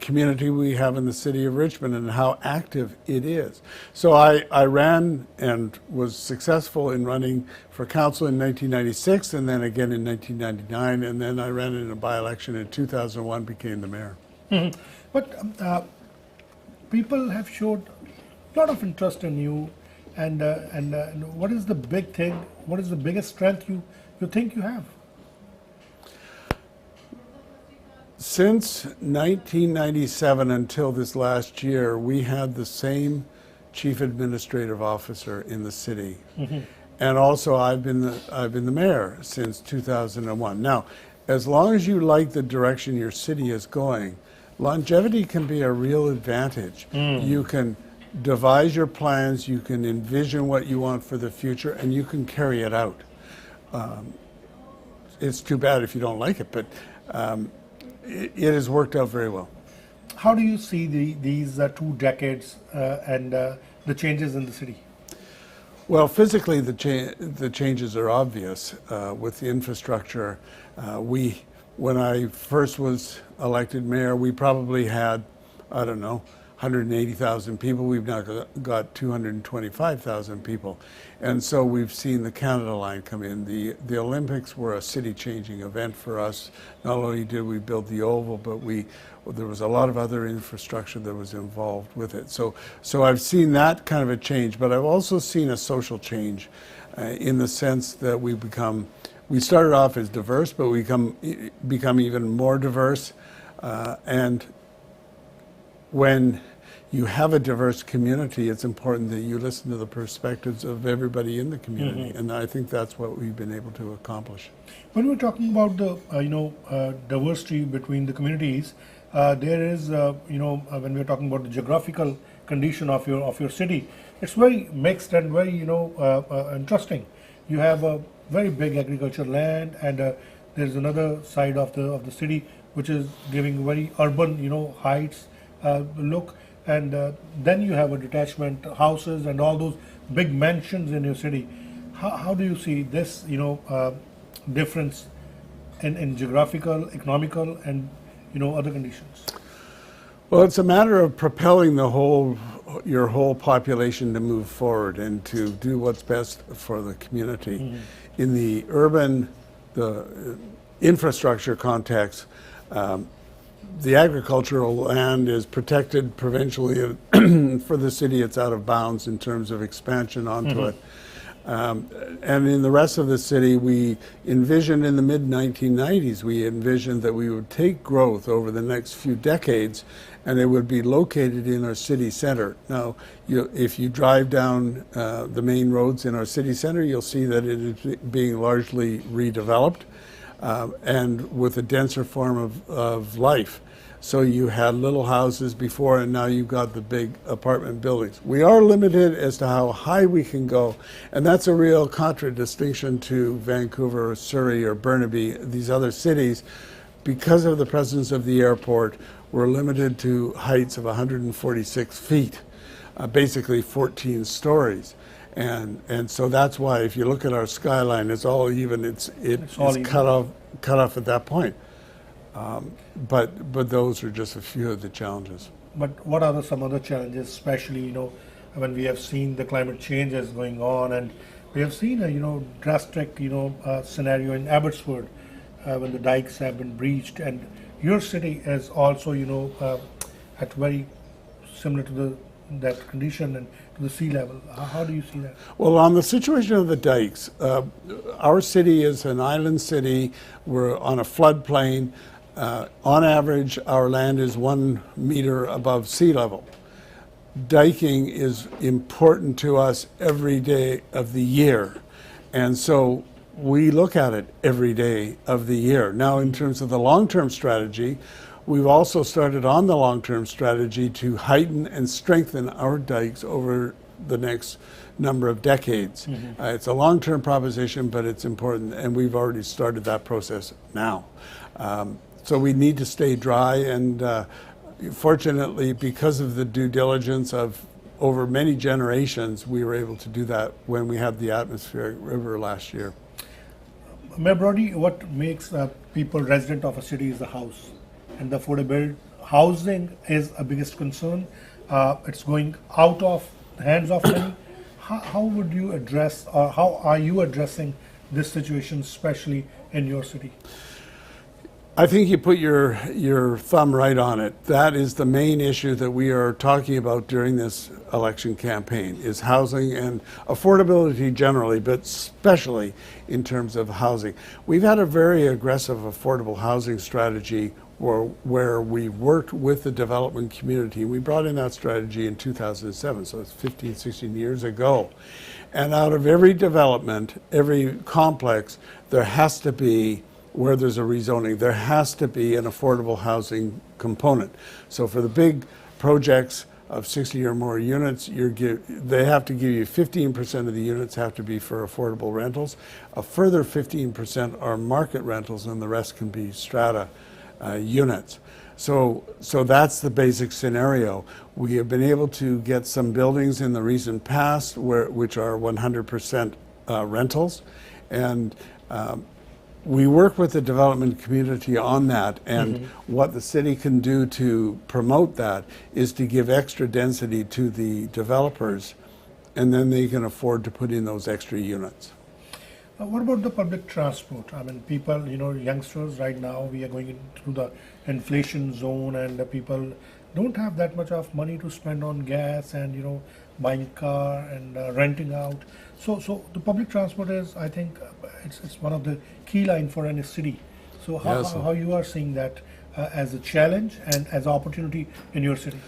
S6: community we have in the city of Richmond and how active it is. So I ran and was successful in running for council in 1996 and then again in 1999, and then I ran in a by-election in 2001, became the mayor.
S3: Mm-hmm. But people have showed a lot of interest in you, and what is the big thing, what is the biggest strength you think you have?
S6: Since 1997 until this last year, we had the same chief administrative officer in the city. Mm-hmm. And also I've been the mayor since 2001. Now, as long as you like the direction your city is going, longevity can be a real advantage. You can devise your plans, you can envision what you want for the future, and you can carry it out. It's too bad if you don't like it, but it has worked out very well.
S3: How do you see these 2 decades and the changes in the city?
S6: Well, physically, the changes are obvious with the infrastructure. When I first was elected mayor, we probably had, I don't know, 180,000 people. We've now got 225,000 people. And so we've seen the Canada line come in. The Olympics were a city-changing event for us. Not only did we build the Oval, but there was a lot of other infrastructure that was involved with it. So I've seen that kind of a change, but I've also seen a social change in the sense that we started off as diverse, but we become even more diverse. And when you have a diverse community, it's important that you listen to the perspectives of everybody in the community, mm-hmm. and I think that's what we've been able to accomplish.
S3: When we're talking about the diversity between the communities, there is when we're talking about the geographical condition of your city, it's very mixed and very interesting. You have a very big agricultural land, and there's another side of the city which is giving very urban heights look, and then you have a detachment houses and all those big mansions in your city. How do you see this difference in geographical, economical, and other conditions?
S6: Well, it's a matter of propelling your whole population to move forward and to do what's best for the community. Mm-hmm. In the urban, the infrastructure context, the agricultural land is protected provincially. For the city, it's out of bounds in terms of expansion onto mm-hmm. it. And in the rest of the city, we envisioned in the mid-1990s, we envisioned that we would take growth over the next few decades, and it would be located in our city center. Now, if you drive down the main roads in our city center, you'll see that it is being largely redeveloped and with a denser form of life. So you had little houses before, and now you've got the big apartment buildings. We are limited as to how high we can go, and that's a real contradistinction to Vancouver or Surrey or Burnaby, these other cities. Because of the presence of the airport, we're limited to heights of 146 feet, basically 14 stories. And so that's why if you look at our skyline, it's all even. It's cut off at that point. But those are just a few of the challenges.
S3: But what are some other challenges, especially when we have seen the climate changes going on, and we have seen a drastic scenario in Abbotsford when the dikes have been breached, and your city is also at very similar to the that condition and to the sea level. How do you see that?
S6: Well, on the situation of the dikes, our city is an island city. We're on a floodplain. On average, our land is 1 meter above sea level. Diking is important to us every day of the year. And so we look at it every day of the year. Now, in terms of the long-term strategy, we've also started on the long-term strategy to heighten and strengthen our dikes over the next number of decades. It's a long-term proposition, but it's important, and we've already started that process now. So we need to stay dry, and fortunately, because of the due diligence of over many generations, we were able to do that when we had the atmospheric river last year.
S3: Mayor Brody, what makes people resident of a city is the house, and the affordable housing is a biggest concern. It's going out of the hands of many. How would you address, or how are you addressing this situation, especially in your city?
S6: I think you put your thumb right on it. That is the main issue that we are talking about during this election campaign, is housing and affordability generally, but especially in terms of housing. We've had a very aggressive affordable housing strategy where we worked with the development community. We brought in that strategy in 2007, so it's 15, 16 years ago. And out of every development, every complex, there has to be, where there's a rezoning, there has to be an affordable housing component. So for the big projects of 60 or more units, they have to give you 15% of the units have to be for affordable rentals. A further 15% are market rentals, and the rest can be strata units. So that's the basic scenario. We have been able to get some buildings in the recent past which are 100% rentals, and we work with the development community on that, and what the city can do to promote that is to give extra density to the developers, and then they can afford to put in those extra units.
S3: What about the public transport? I mean, people, youngsters right now, we are going through the inflation zone, and the people don't have that much of money to spend on gas and, buying car and renting out. So the public transport is, I think, it's one of the key line for any city. So how you are seeing that as a challenge and as an opportunity in your city?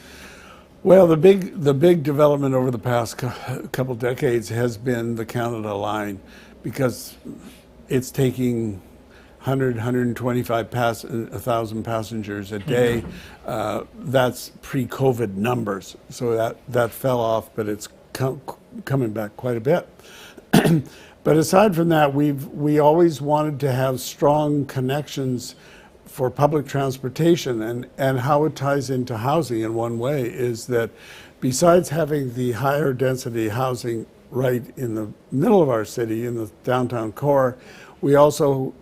S6: Well, the big development over the past couple decades has been the Canada line, because it's taking 125,000 passengers a day. That's pre-COVID numbers, so that fell off, but it's coming back quite a bit. But aside from that, we always wanted to have strong connections for public transportation, and how it ties into housing in one way is that besides having the higher density housing right in the middle of our city, in the downtown core, we also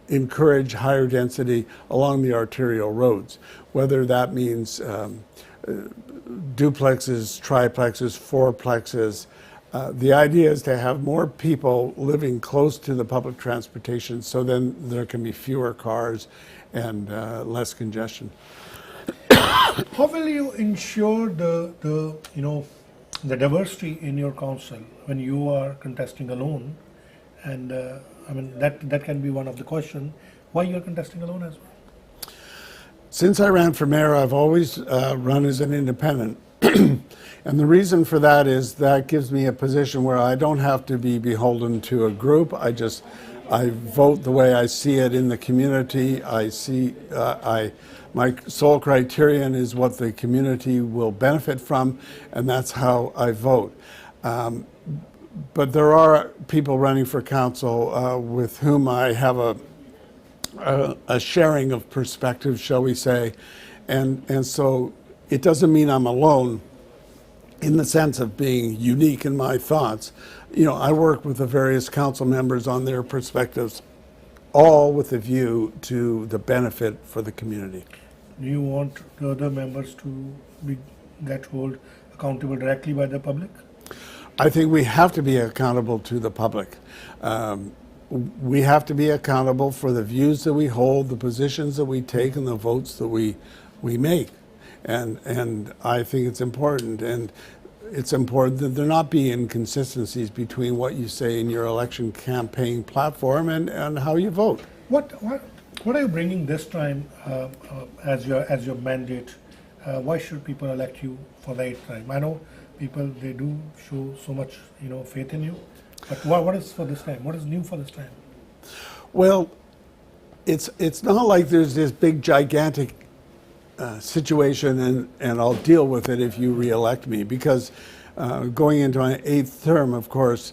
S6: encourage higher density along the arterial roads, whether that means duplexes, triplexes, fourplexes. The idea is to have more people living close to the public transportation, so then there can be fewer cars and less congestion.
S3: How will you ensure the diversity in your council when you are contesting alone? And I mean, that can be one of the questions. Why you are contesting alone as well?
S6: Since I ran for mayor, I've always run as an independent. And the reason for that is that gives me a position where I don't have to be beholden to a group. I vote the way I see it in the community. My sole criterion is what the community will benefit from, and that's how I vote. But there are people running for council with whom I have a sharing of perspective, shall we say, and so it doesn't mean I'm alone in the sense of being unique in my thoughts. I work with the various council members on their perspectives, all with a view to the benefit for the community.
S3: Do you want the other members to get held accountable directly by the public?
S6: I think we have to be accountable to the public. We have to be accountable for the views that we hold, the positions that we take, and the votes that we make. And I think it's important. And it's important that there not be inconsistencies between what you say in your election campaign platform and how you vote.
S3: What are you bringing this time as your mandate? Why should people elect you for the 8th time? I know people, they do show so much faith in you, but what is for this time? What is new for this time?
S6: Well, it's not like there's this big gigantic situation and I'll deal with it if you re-elect me, because going into my 8th term, of course,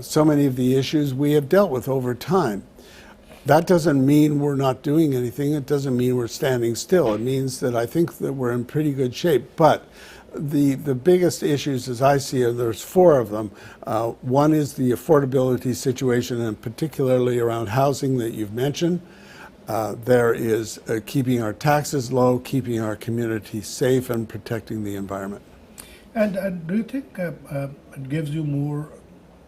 S6: so many of the issues we have dealt with over time. That doesn't mean we're not doing anything. It doesn't mean we're standing still. It means that I think that we're in pretty good shape. But the biggest issues, as I see it, there's 4 of them. One is the affordability situation, and particularly around housing that you've mentioned. There is keeping our taxes low, keeping our community safe, and protecting the environment.
S3: And do you think it gives you more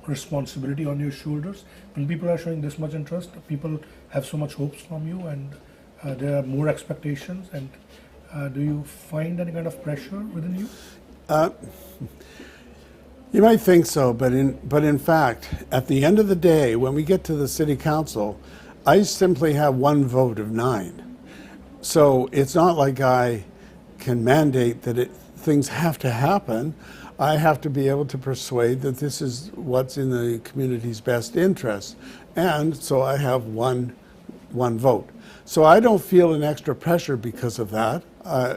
S3: responsibility on your shoulders when people are showing this much interest? People have so much hopes from you, and there are more expectations. And do you find any kind of pressure within you?
S6: You might think so, but in fact, at the end of the day, when we get to the city council, I simply have 1 vote of 9. So it's not like I can mandate that things have to happen. I have to be able to persuade that this is what's in the community's best interest. And so I have one vote. So I don't feel an extra pressure because of that.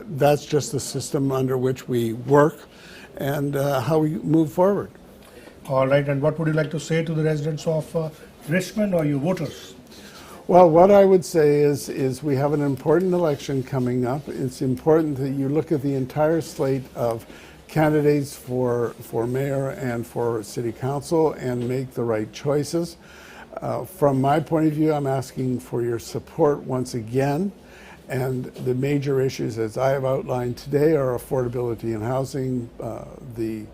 S6: That's just the system under which we work and how we move forward.
S3: All right, and what would you like to say to the residents of Richmond or your voters?
S6: Well, what I would say is we have an important election coming up. It's important that you look at the entire slate of candidates for mayor and for city council and make the right choices. From my point of view, I'm asking for your support once again. And the major issues, as I have outlined today, are affordability in housing, the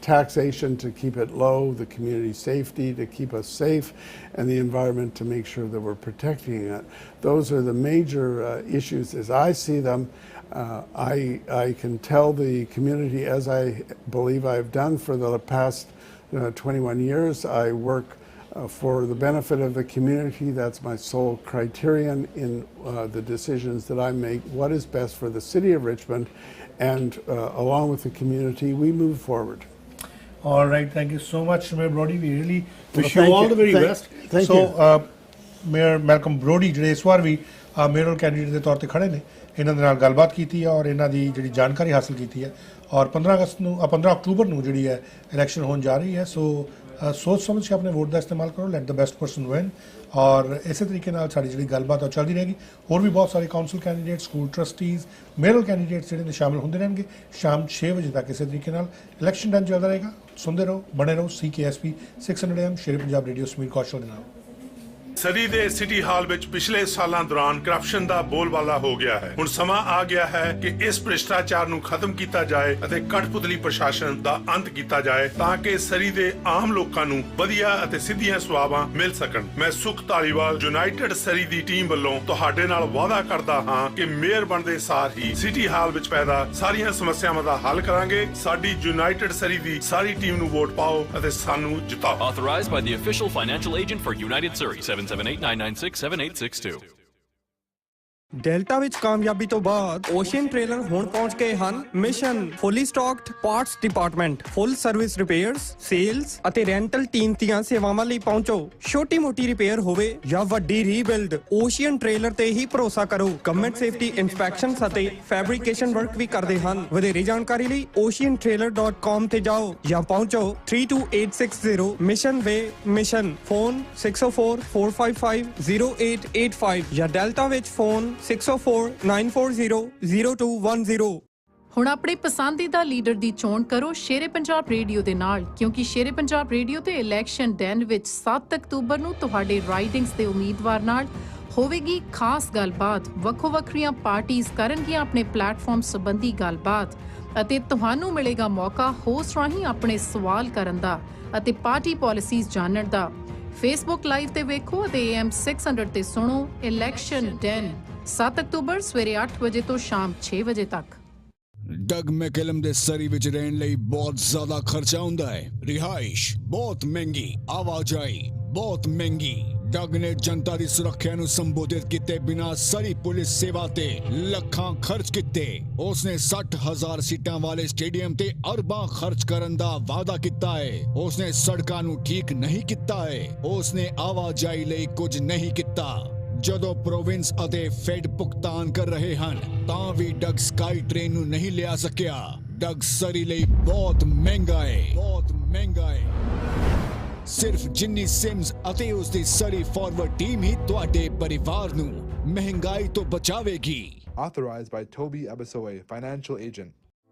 S6: taxation to keep it low, the community safety to keep us safe, and the environment to make sure that we're protecting it. Those are the major issues as I see them. I can tell the community, as I believe I've done for the past 21 years, I work for the benefit of the community. That's my sole criterion in the decisions that I make. What is best for the city of Richmond, and along with the community, we move forward.
S3: All right, thank you so much, Mayor Brodie. We really wish
S6: Well,
S3: you all the very best.
S6: Thank
S3: so,
S6: you.
S3: Mayor Malcolm Brodie ਜਿਹੜੇ ਇਸ ਵਾਰ ਵੀ ਮੇਅਰਲ ਕੈਂਡੀਡੇਟ ਦੇ ਤੌਰ ਤੇ ਖੜੇ ਨੇ, ਇਹਨਾਂ ਦੇ ਨਾਲ ਗੱਲਬਾਤ ਕੀਤੀ ਹੈ ਔਰ ਇਹਨਾਂ ਦੀ ਜਿਹੜੀ ਜਾਣਕਾਰੀ ਹਾਸਲ ਕੀਤੀ ਹੈ, ਔਰ 15 ਅਕਤੂਬਰ ਨੂੰ ਜਿਹੜੀ ਹੈ ਇਲੈਕਸ਼ਨ ਹੋਣ ਜਾ ਰਹੀ ਹੈ। ਸੋ सोच समझ के अपने वोट का इस्तेमाल करो, light the best person win. और इस तरीके साड़ी जी गलबात चलती रहेगी। और भी बहुत सारे council candidate, school trustees, mayoral candidates जो शामिल होंगे रहेंगे शाम 6 बजे तक। इस तरीके इलैक्शन टाइम चलता रहेगा। सुनते रहो, बने रहो। CKSP 600 AM Sher-e-Punjab radio Sameer कौशल के नाम।
S10: ਸਰੀ ਦੇ ਸਿਟੀ ਹਾਲ ਵਿੱਚ ਪਿਛਲੇ ਸਾਲਾਂ ਦੌਰਾਨ ਕਰਪਸ਼ਨ ਦਾ ਬੋਲਬਾਲਾ ਹੋ ਗਿਆ ਹੈ। ਹੁਣ ਸਮਾਂ ਆ ਗਿਆ ਹੈ ਕਿ ਇਸ ਭ੍ਰਿਸ਼ਟਾਚਾਰ ਨੂੰ ਖਤਮ ਕੀਤਾ ਜਾਏ ਅਤੇ ਕਠਪੁਤਲੀ ਪ੍ਰਸ਼ਾਸਨ ਦਾ ਅੰਤ ਕੀਤਾ ਜਾਏ ਤਾਂ ਕਿ ਸਰੀ ਦੇ ਆਮ ਲੋਕਾਂ ਨੂੰ ਵਧੀਆ ਅਤੇ ਸਿੱਧੀਆਂ ਸੇਵਾਵਾਂ ਮਿਲ ਸਕਣ। ਮੈਂ ਸੁਖ ਧਾਲੀਵਾਲ ਯੂਨਾਈਟਿਡ ਸਰੀ ਦੀ ਟੀਮ ਵੱਲੋਂ ਤੁਹਾਡੇ ਨਾਲ ਵਾਅਦਾ ਕਰਦਾ ਹਾਂ ਕਿ ਮੇਅਰ ਬਣਦੇ ਸਾਰ ਹੀ ਸਿਟੀ ਹਾਲ ਵਿੱਚ ਪੈਦਾ ਸਾਰੀਆਂ ਸਮੱਸਿਆਵਾਂ ਦਾ ਹੱਲ ਕਰਾਂਗੇ। ਸਾਡੀ ਯੂਨਾਈਟਿਡ ਸਰੀ ਦੀ ਸਾਰੀ ਟੀਮ ਨੂੰ ਵੋਟ ਪਾਓ ਅਤੇ ਸਾਨੂੰ ਜਿਤਾਓ।
S24: Authorized by the official financial agent for United Surrey, 778-996-7862.
S1: Delta ਵਿੱਚ ਕਾਮਯਾਬੀ ਤੋਂ ਬਾਅਦ ਓਸ਼ੀਅਨ ਟ੍ਰੇਲਰ ਹੁਣ ਪਹੁੰਚ ਗਏ ਹਨ ਮਿਸ਼ਨ ਫੁੱਲੀ ਸਟਾਕਡ ਪਾਰਟਸ ਡਿਪਾਰਟਮੈਂਟ, ਫੁੱਲ ਸਰਵਿਸ ਰਿਪੇਅਰਸ, ਸੇਲਸ ਅਤੇ ਰੈਂਟਲ ਟੀਮ ਦੀਆਂ ਸੇਵਾਵਾਂ ਲਈ ਪਹੁੰਚੋ। ਛੋਟੀ ਮੋਟੀ ਰਿਪੇਅਰ ਹੋਵੇ ਜਾਂ ਵੱਡੀ ਰੀਬਿਲਡ, ਓਸ਼ੀਅਨ ਟ੍ਰੇਲਰ ਤੇ ਹੀ ਭਰੋਸਾ ਕਰੋ। ਗਵਰਨਮੈਂਟ ਸੇਫਟੀ ਇਨਸਪੈਕਸ਼ਨਸ ਅਤੇ ਫੈਬਰਿਕੇਸ਼ਨ ਵਰਕ ਵੀ ਕਰਦੇ ਹਨ। ਵਧੇਰੇ ਜਾਣਕਾਰੀ ਲਈ oceantrailer.com ਤੇ ਜਾਓ ਜਾਂ ਪਹੁੰਚੋ 32860 ਮਿਸ਼ਨ ਵੇ ਮਿਸ਼ਨ। ਫੋਨ 604-455-0885 ਜਾਂ ਡੈਲਟਾ ਵਿੱਚ ਫੋਨ 604-940-0210।
S26: ਹੁਣ ਆਪਣੇ ਪਸੰਦੀਦਾ ਲੀਡਰ ਦੀ ਚੋਣ ਕਰੋ ਸ਼ੇਰ-ਏ-ਪੰਜਾਬ ਰੇਡੀਓ ਦੇ ਨਾਲ, ਕਿਉਂਕਿ ਸ਼ੇਰ-ਏ-ਪੰਜਾਬ ਰੇਡੀਓ ਤੇ ਇਲੈਕਸ਼ਨ ਡੈਨ ਵਿੱਚ 7 ਅਕਤੂਬਰ ਨੂੰ ਤੁਹਾਡੇ ਰਾਈਡਿੰਗਸ ਦੇ ਉਮੀਦਵਾਰ ਨਾਲ ਹੋਵੇਗੀ ਖਾਸ ਗੱਲਬਾਤ। ਵੱਖੋ-ਵੱਖਰੀਆਂ ਪਾਰਟੀਆਂ ਕਰਨਗੀਆਂ ਆਪਣੇ ਪਲੇਟਫਾਰਮ ਸੰਬੰਧੀ ਗੱਲਬਾਤ ਅਤੇ ਤੁਹਾਨੂੰ ਮਿਲੇਗਾ ਮੌਕਾ ਹੋਸਟ ਰਾਹੀਂ ਆਪਣੇ ਸਵਾਲ ਕਰਨ ਦਾ ਅਤੇ ਪਾਰਟੀ ਪਾਲਿਸੀਜ਼ ਜਾਣਨ ਦਾ। ਫੇਸਬੁੱਕ ਲਾਈਵ ਤੇ ਵੇਖੋ ਅਤੇ AM 600 ਤੇ ਸੁਣੋ ਇਲੈਕਸ਼ਨ ਡੈਨ। 7 ਅਕਤੂਬਰ ਸਵੇਰੇ 8 ਵਜੇ ਤੋਂ ਸ਼ਾਮ 6 ਵਜੇ ਤੱਕ।
S5: ਡਗ ਮੈਕਲਮ ਦੇ ਸਰੀ ਵਿੱਚ ਰਹਿਣ ਲਈ ਬਹੁਤ ਜ਼ਿਆਦਾ ਖਰਚਾ ਹੁੰਦਾ ਹੈ। ਰਿਹਾਇਸ਼ ਬਹੁਤ ਮਹਿੰਗੀ, ਆਵਾਜਾਈ ਬਹੁਤ ਮਹਿੰਗੀ। ਡਗ ਨੇ ਜਨਤਾ ਦੀ ਸੁਰੱਖਿਆ ਨੂੰ ਸੰਬੋਧਿਤ ਕੀਤੇ ਬਿਨਾਂ ਸਰੀ ਪੁਲਿਸ ਸੇਵਾ ਤੇ ਲੱਖਾਂ ਖਰਚ ਕੀਤੇ। ਉਸਨੇ 60,000 ਸੀਟਾਂ ਵਾਲੇ ਸਟੇਡੀਅਮ ਤੇ ਅਰਬਾਂ ਖਰਚ ਕਰਨ ਦਾ ਵਾਅਦਾ ਕੀਤਾ ਹੈ। ਉਸਨੇ ਸੜਕਾਂ ਨੂੰ ਠੀਕ ਨਹੀਂ ਕੀਤਾ ਹੈ। ਉਸਨੇ ਆਵਾਜਾਈ ਲਈ ਕੁਝ ਨਹੀਂ ਕੀਤਾ। ਜਦੋਂ ਪ੍ਰੋਵਿੰਸ ਅਤੇ ਫੈਡ ਭੁਗਤਾਨ ਕਰ ਰਹੇ ਹਨ ਤਾਂ ਵੀ ਡਗ ਸਕਾਈ ਟ੍ਰੇਨ ਨੂੰ ਨਹੀਂ ਲਿਆ ਸਕਿਆ। ਡਗ ਸਰੀ ਲਈ ਬਹੁਤ ਮਹਿੰਗਾ ਹੈ, ਬਹੁਤ ਮਹਿੰਗਾ ਹੈ। ਸਿਰਫ ਜਿੰਨੀ ਸਿਮਸ ਅਤੇ ਉਸ ਦੀ ਸਰੀ ਫਾਰਵਰਡ ਟੀਮ ਹੀ ਤੁਹਾਡੇ ਪਰਿਵਾਰ ਨੂੰ ਮਹਿੰਗਾਈ ਤੋਂ ਬਚਾਵੇਗੀ।
S2: Authorized by Toby Abasoe, financial agent.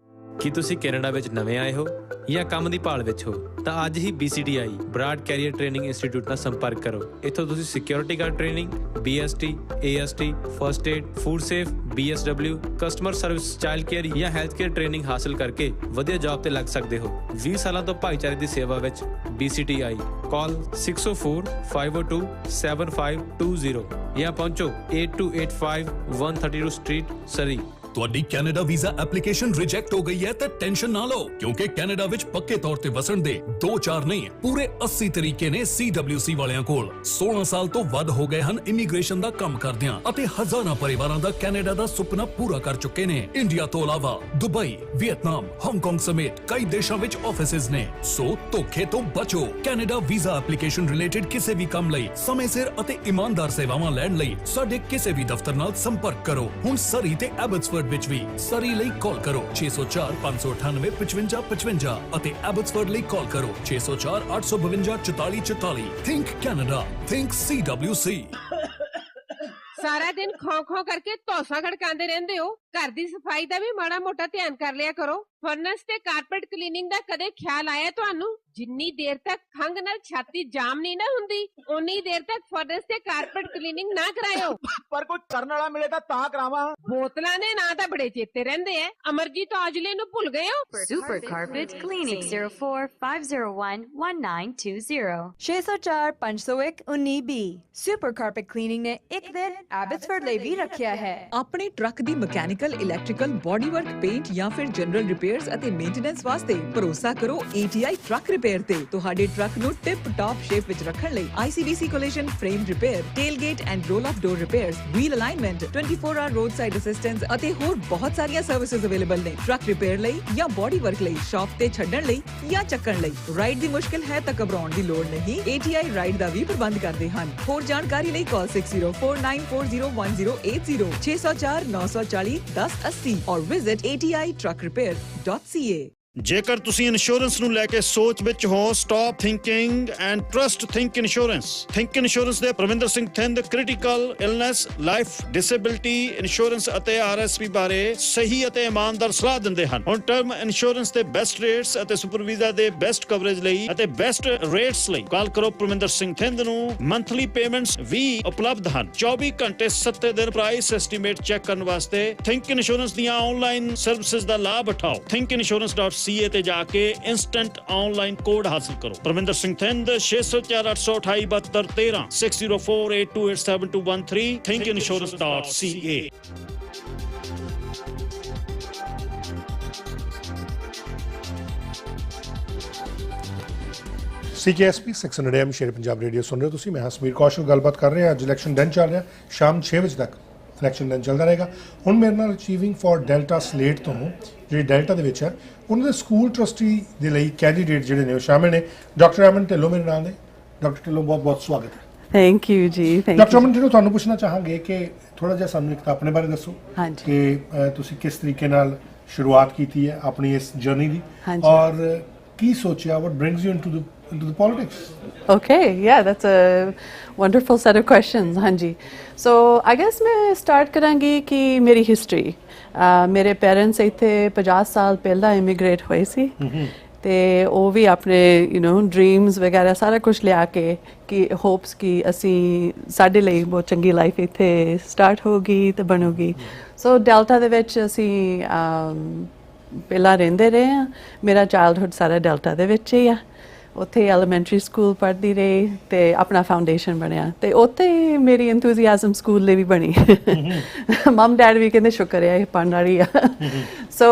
S16: ਕੀ ਤੁਸੀਂ ਕੈਨੇਡਾ ਵਿੱਚ ਨਵੇਂ ਆਏ ਹੋ ਜਾਂ ਕੰਮ ਦੀ ਭਾਲ ਵਿੱਚ ਹੋ ਤਾਂ ਅੱਜ ਹੀ BCTI broad career training institute ਨਾਲ ਸੰਪਰਕ ਕਰੋ। ਇੱਥੋਂ ਤੁਸੀਂ security guard training, BST, AST, first aid, food safe, BSW, customer service, child care ਜਾਂ ਹੈਲਥ ਕੇਅਰ ਟ੍ਰੇਨਿੰਗ ਹਾਸਲ ਕਰਕੇ ਵਧੀਆ ਜੌਬ ਤੇ ਲੱਗ ਸਕਦੇ ਹੋ। 20 ਸਾਲਾਂ ਤੋਂ ਭਾਈਚਾਰੇ ਦੀ ਸੇਵਾ ਵਿੱਚ BCTI। ਕਾਲ 604-502-7520 ਜਾਂ ਪਹੁੰਚੋ 8285 132 ਸਟਰੀਟ, ਸਰੀ।
S17: ਤੁਹਾਡੀ ਕੈਨੇਡਾ ਵੀਜ਼ਾ ਐਪਲੀਕੇਸ਼ਨ ਰਿਜੈਕਟ ਹੋ ਗਈ ਹੈ ਤਾਂ ਟੈਨਸ਼ਨ ਨਾ ਲਓ, ਕਿਉਂਕਿ ਕੈਨੇਡਾ ਵਿੱਚ ਪੱਕੇ ਤੌਰ ਤੇ ਵਸਣ ਦੇ 2-4 ਨਹੀਂ ਪੂਰੇ 80 ਤਰੀਕੇ ਨੇ CWC ਵਾਲਿਆਂ ਕੋਲ। 16 ਸਾਲ ਤੋਂ ਵੱਧ ਹੋ ਗਏ ਹਨ ਇਮੀਗ੍ਰੇਸ਼ਨ ਦਾ ਕੰਮ ਕਰਦਿਆਂ ਅਤੇ ਹਜ਼ਾਰਾਂ ਪਰਿਵਾਰਾਂ ਦਾ ਕੈਨੇਡਾ ਦਾ ਸੁਪਨਾ ਪੂਰਾ ਕਰ ਚੁੱਕੇ ਨੇ। ਇੰਡੀਆ ਤੋਂ ਇਲਾਵਾ ਦੁਬਈ, ਵੀਅਤਨਾਮ, ਹਾਂਗਕਾਂਗ ਸਮੇਤ ਕਈ ਦੇਸ਼ਾਂ ਵਿੱਚ ਆਫਿਸਿਜ਼ ਨੇ। ਸੋ ਧੋਖੇ ਤੋਂ ਬਚੋ। ਕੈਨੇਡਾ ਵੀਜ਼ਾ ਐਪਲੀਕੇਸ਼ਨ ਰਿਲੇਟਡ ਕਿਸੇ ਵੀ ਕੰਮ ਲਈ ਸਮੇਂ ਸਿਰ ਅਤੇ ਇਮਾਨਦਾਰ ਸੇਵਾਵਾਂ ਲੈਣ ਲਈ ਸਾਡੇ ਕਿਸੇ ਵੀ ਦਫ਼ਤਰ ਨਾਲ ਸੰਪਰਕ ਕਰੋ। ਹੁਣ ਸਰੀ ਤੇ ਐਬਟਸਫੋਰਡ ਵਿੱਚ ਵੀ ਸਰੀ ਲਈ ਕਾਲ ਕਰੋ 604-598-5555 ਅਤੇ ਐਬਟਸਫੋਰਡ ਲਈ ਕਾਲ ਕਰੋ 604-852-4444। Think Canada, think CWC।
S7: ਸਾਰਾ ਦਿਨ ਖੌਂ ਕਰਕੇ ਧੌਂਸਾ ਖੜਕਾਉਂਦੇ ਰਹਿੰਦੇ ਹੋ। ਘਰ ਦੀ ਸਫਾਈ ਦਾ ਵੀ ਮਾੜਾ ਮੋਟਾ ਧਿਆਨ ਕਰ ਲਿਆ ਕਰੋ। ਫਰਨਸ ਤੇ ਕਾਰਪੈਟ ਕਲੀਨਿੰਗ ਦਾ ਕਦੇ ਖਿਆਲ ਆਇਆ ਤੁਹਾਨੂੰ? ਜਿੰਨੀ ਦੇਰ ਤੱਕ ਖੰਘ ਨਾਲ ਛਾਤੀ ਜਾਮ ਨਹੀਂ ਨਾ ਹੁੰਦੀ ਉਨੀ ਦੇਰ ਤੱਕ ਫਰਨਸ ਤੇ ਕਾਰਪੈਟ ਕਲੀਨਿੰਗ ਨਾ ਕਰਾਇਓ।
S12: ਪਰ ਕੋਈ ਕਰਨ ਵਾਲਾ ਮਿਲੇ ਤਾਂ ਕਰਾਵਾਂ।
S7: ਬੋਤਲਾਂ ਦੇ ਨਾਂ ਤਾਂ ਬੜੇ ਚੇਤੇ ਰਹਿੰਦੇ ਐ। ਅਮਰਜੀਤ ਔਜਲੇ ਨੂੰ ਭੁੱਲ ਗਏ ਹੋ?
S19: Super Carpet Cleaning 604-501-1920 604-501-1920। Super Carpet Cleaning ਨੇ ਇੱਕ ਦਿਨ ਐਬਟਸਫੋਰਡ ਲਈ ਵੀ ਰੱਖਿਆ ਹੈ।
S9: ਆਪਣੇ ਟਰੱਕ ਦੀ mechanical, electrical, body work, paint ਜਾਂ ਫਿਰ ਜਨਰਲ ਰਿਪੇਅਰਸ ਅਤੇ ਮੇਨਟੇਨੈਂਸ ਵਾਸਤੇ ਭਰੋਸਾ ਕਰੋ ATI ਟਰੱਕ ਰਿਪੇਅਰ ਤੇ। ਤੁਹਾਡੇ ਟਰੱਕ ਨੂੰ ਟਿਪ ਟਾਪ ਸ਼ੇਪ ਵਿੱਚ ਰੱਖਣ ਲਈ ICBC collision, frame repair, tailgate and roll off door repairs, wheel alignment, 24 hour road side assistance ਅਤੇ ਹੋਰ ਬਹੁਤ ਸਾਰੀਆਂ ਸਰਵਿਸਿਜ਼ ਅਵੇਲੇਬਲ ਨੇ। ਟਰੱਕ ਰਿਪੇਅਰ ਲਈ ਜਾਂ ਬਾਡੀ ਵਰਕ ਲਈ, ਸ਼ਾਪ ਤੇ ਛੱਡਣ ਲਈ ਜਾਂ ਚੱਕਣ ਲਈ। ਰਾਈਡ ਦੀ ਮੁਸ਼ਕਿਲ ਹੈ ਤਾਂ ਘਬਰਾਉਣ ਦੀ ਲੋੜ ਨਹੀਂ। ATI ਰਾਈਡ ਦਾ ਵੀ ਪ੍ਰਬੰਧ ਕਰਦੇ ਹਨ। ਹੋਰ ਜਾਣਕਾਰੀ ਲਈ ਕਾਲ 604-940-1080 604-940-1080 or visit atitruckrepair.ca।
S4: ਜੇਕਰ ਤੁਸੀਂ ਇੰਸ਼ੋਰੈਂਸ ਨੂੰ ਲੈ ਕੇ ਸੋਚ ਵਿੱਚ ਹੋ, stop thinking and trust think insurance. Think insurance ਦੇ Parvinder Singh Thind critical illness, life, disability insurance ਅਤੇ RSP ਬਾਰੇ ਸਹੀ ਅਤੇ ਇਮਾਨਦਾਰ ਸਲਾਹ ਦਿੰਦੇ ਹਨ। ਹੁਣ ਟਰਮ ਇੰਸ਼ੋਰੈਂਸ ਦੇ ਬੈਸਟ ਰੇਟਸ ਅਤੇ ਸੁਪਰਵੀਜ਼ਾ ਦੇ ਬੈਸਟ ਕਵਰੇਜ ਲਈ ਅਤੇ ਬੈਸਟ ਰੇਟਸ ਲਈ ਕਾਲ ਕਰੋ ਪ੍ਰਵਿੰਦਰ ਸਿੰਘ ਥਿੰਦ ਨੂੰ। ਮੰਥਲੀ ਪੇਮੈਂਟਸ ਵੀ ਉਪਲਬਧ ਹਨ। 24 ਘੰਟੇ 7 ਦਿਨ ਪ੍ਰਾਈਸ ਐਸਟੀਮੇਟ ਚੈੱਕ ਕਰਨ ਵਾਸਤੇ ਥਿੰਕ ਇੰਸ਼ੋਰੈਂਸ ਦੀਆਂ ਆਨਲਾਈਨ ਸਰਵਿਸਿਜ਼ ਦਾ ਲਾਭ ਉਠਾਓ। thinkinsurance.ca ਤੇ ਜਾ ਕੇ ਇੰਸਟੈਂਟ ਆਨਲਾਈਨ ਕੋਡ ਹਾਸਲ ਕਰੋ। Parvinder Singh Thind 604-828-7213 604-828-7213 thinkinsurance.ca।
S3: CKSP 600 AM Sher-e-Punjab radio ਸੁਣ ਰਹੇ ਹੋ ਤੁਸੀਂ। ਮੈਂ ਸਮੀਰ ਕੌਸ਼ਲ ਗੱਲਬਾਤ ਕਰ ਰਿਹਾ। ਅੱਜ ਇਲੈਕਸ਼ਨ ਦਿਨ ਚੱਲ ਰਿਹਾ, ਸ਼ਾਮ 6 ਵਜੇ ਤੱਕ ਇਲੈਕਸ਼ਨ ਦਿਨ ਚੱਲਦਾ ਰਹੇਗਾ। ਹੁਣ ਮੇਰੇ ਨਾਲ ਅਚੀਵਿੰਗ ਫॉर ਡੈਲਟਾ ਸਲੇਟ ਤੋਂ ਜਿਹੜੀ ਡੈਲਟਾ ਦੇ ਵਿੱਚ ਹੈ ਉਹਨਾਂ ਦੇ ਸਕੂਲ ਟਰਸਟੀ ਦੇ ਲਈ ਕੈਂਡੀਡੇਟ ਜਿਹੜੇ ਨੇ ਉਹ ਸ਼ਾਮਿਲ ਨੇ। ਡਾਕਟਰ ਅਮਨ ਢਿੱਲੋਂ ਮੇਰੇ ਨਾਲ ਨੇ। ਡਾਕਟਰ ਢਿੱਲੋਂ ਬਹੁਤ ਬਹੁਤ ਸਵਾਗਤ ਹੈ।
S20: ਥੈਂਕ ਯੂ ਜੀ।
S3: ਡਾਕਟਰ ਅਮਨ ਢਿੱਲੋਂ, ਤੁਹਾਨੂੰ ਪੁੱਛਣਾ ਚਾਹਾਂਗੇ ਕਿ ਥੋੜਾ ਜਿਹਾ ਸਾਨੂੰ ਇੱਕ ਤਾਂ ਆਪਣੇ ਬਾਰੇ ਦੱਸੋ ਕਿ ਤੁਸੀਂ ਕਿਸ ਤਰੀਕੇ ਨਾਲ ਸ਼ੁਰੂਆਤ ਕੀਤੀ ਹੈ ਆਪਣੀ ਇਸ ਜਰਨੀ ਦੀ ਔਰ ਕੀ ਸੋਚਿਆ, what brings you into the politics?
S20: Okay, yeah, that's a wonderful set of questions. ਹਾਂਜੀ, so I guess मैं start ਕਰਾਂਗੀ ਕਿ ਮੇਰੀ history। ਮੇਰੇ parents ਇੱਥੇ 50 ਸਾਲ ਪਹਿਲਾਂ immigrate ਹੋਏ ਸੀ ਤੇ ਉਹ ਵੀ ਆਪਣੇ ਡ੍ਰੀਮਸ ਵਗੈਰਾ ਸਾਰਾ ਕੁਝ ਲਿਆ ਕੇ ਕਿ ਹੋਪਸ ਕਿ ਅਸੀਂ ਸਾਡੇ ਲਈ ਬਹੁਤ ਚੰਗੀ ਲਾਈਫ ਇੱਥੇ ਸਟਾਰਟ ਹੋਗੀ ਤੇ ਬਣੂਗੀ। ਸੋ ਡੈਲਟਾ ਦੇ ਵਿੱਚ ਅਸੀਂ ਪਹਿਲਾਂ ਰਹਿੰਦੇ ਰਹੇ ਹਾਂ। ਮੇਰਾ ਚਾਈਲਡਹੁੱਡ ਸਾਰਾ ਡੈਲਟਾ ਦੇ ਵਿੱਚ ਹੀ ਆ। ਉੱਥੇ ਐਲੀਮੈਂਟਰੀ ਸਕੂਲ ਪੜ੍ਹਦੀ ਰਹੀ ਤੇ ਆਪਣਾ ਫਾਊਂਡੇਸ਼ਨ ਬਣਿਆ ਤੇ ਉੱਥੇ ਹੀ ਮੇਰੀ ਐਂਥੂਸੀਆਜ਼ਮ ਸਕੂਲ ਲਈ ਵੀ ਬਣੀ ਮਮ ਡੈਡ ਵੀ ਕਹਿੰਦੇ ਸ਼ੁਕਰ ਹੈ ਇਹ ਪੜ੍ਹਨ ਵਾਲੀ ਆ ਸੋ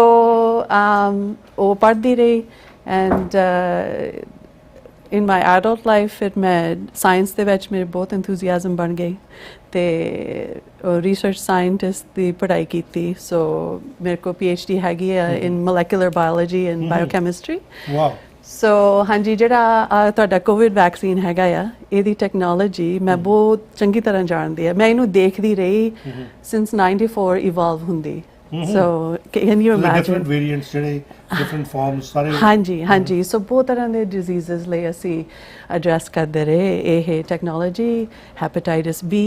S20: ਉਹ ਪੜ੍ਹਦੀ ਰਹੀ and in my adult life ਫਿਰ ਮੈਂ ਸਾਇੰਸ ਦੇ ਵਿੱਚ ਮੇਰੇ ਬਹੁਤ ਐਂਥੂਸੀਆਜ਼ਮ ਬਣ ਗਈ ਤੇ ਰਿਸਰਚ ਸਾਇੰਟਿਸਟ ਦੀ ਪੜ੍ਹਾਈ ਕੀਤੀ ਸੋ ਮੇਰੇ ਕੋਲ PhD ਹੈਗੀ ਆ in molecular biology and biochemistry wow so ਹਾਂਜੀ ਜਿਹੜਾ ਤੁਹਾਡਾ ਕੋਵਿਡ ਵੈਕਸੀਨ ਹੈਗਾ ਆ ਇਹਦੀ ਟੈਕਨੋਲੋਜੀ ਮੈਂ ਬਹੁਤ ਚੰਗੀ ਤਰ੍ਹਾਂ ਜਾਣਦੀ ਆ ਮੈਂ ਇਹਨੂੰ ਦੇਖਦੀ ਰਹੀ ਸਿੰਸ 94 ਇਵੋਲਵ ਹੁੰਦੀ so can you imagine
S3: different variants ਜਿਹੜੇ different forms ਸਾਰੇ
S20: ਹਾਂਜੀ ਸੋ ਬਹੁਤ ਤਰ੍ਹਾਂ ਦੇ ਡਿਜ਼ੀਜ਼ਸ ਲਈ ਅਸੀਂ ਐਡਰੈਸ ਕਰਦੇ ਰਹੇ ਇਹ ਟੈਕਨੋਲੋਜੀ ਹੈਪੇਟਾਈਟਿਸ B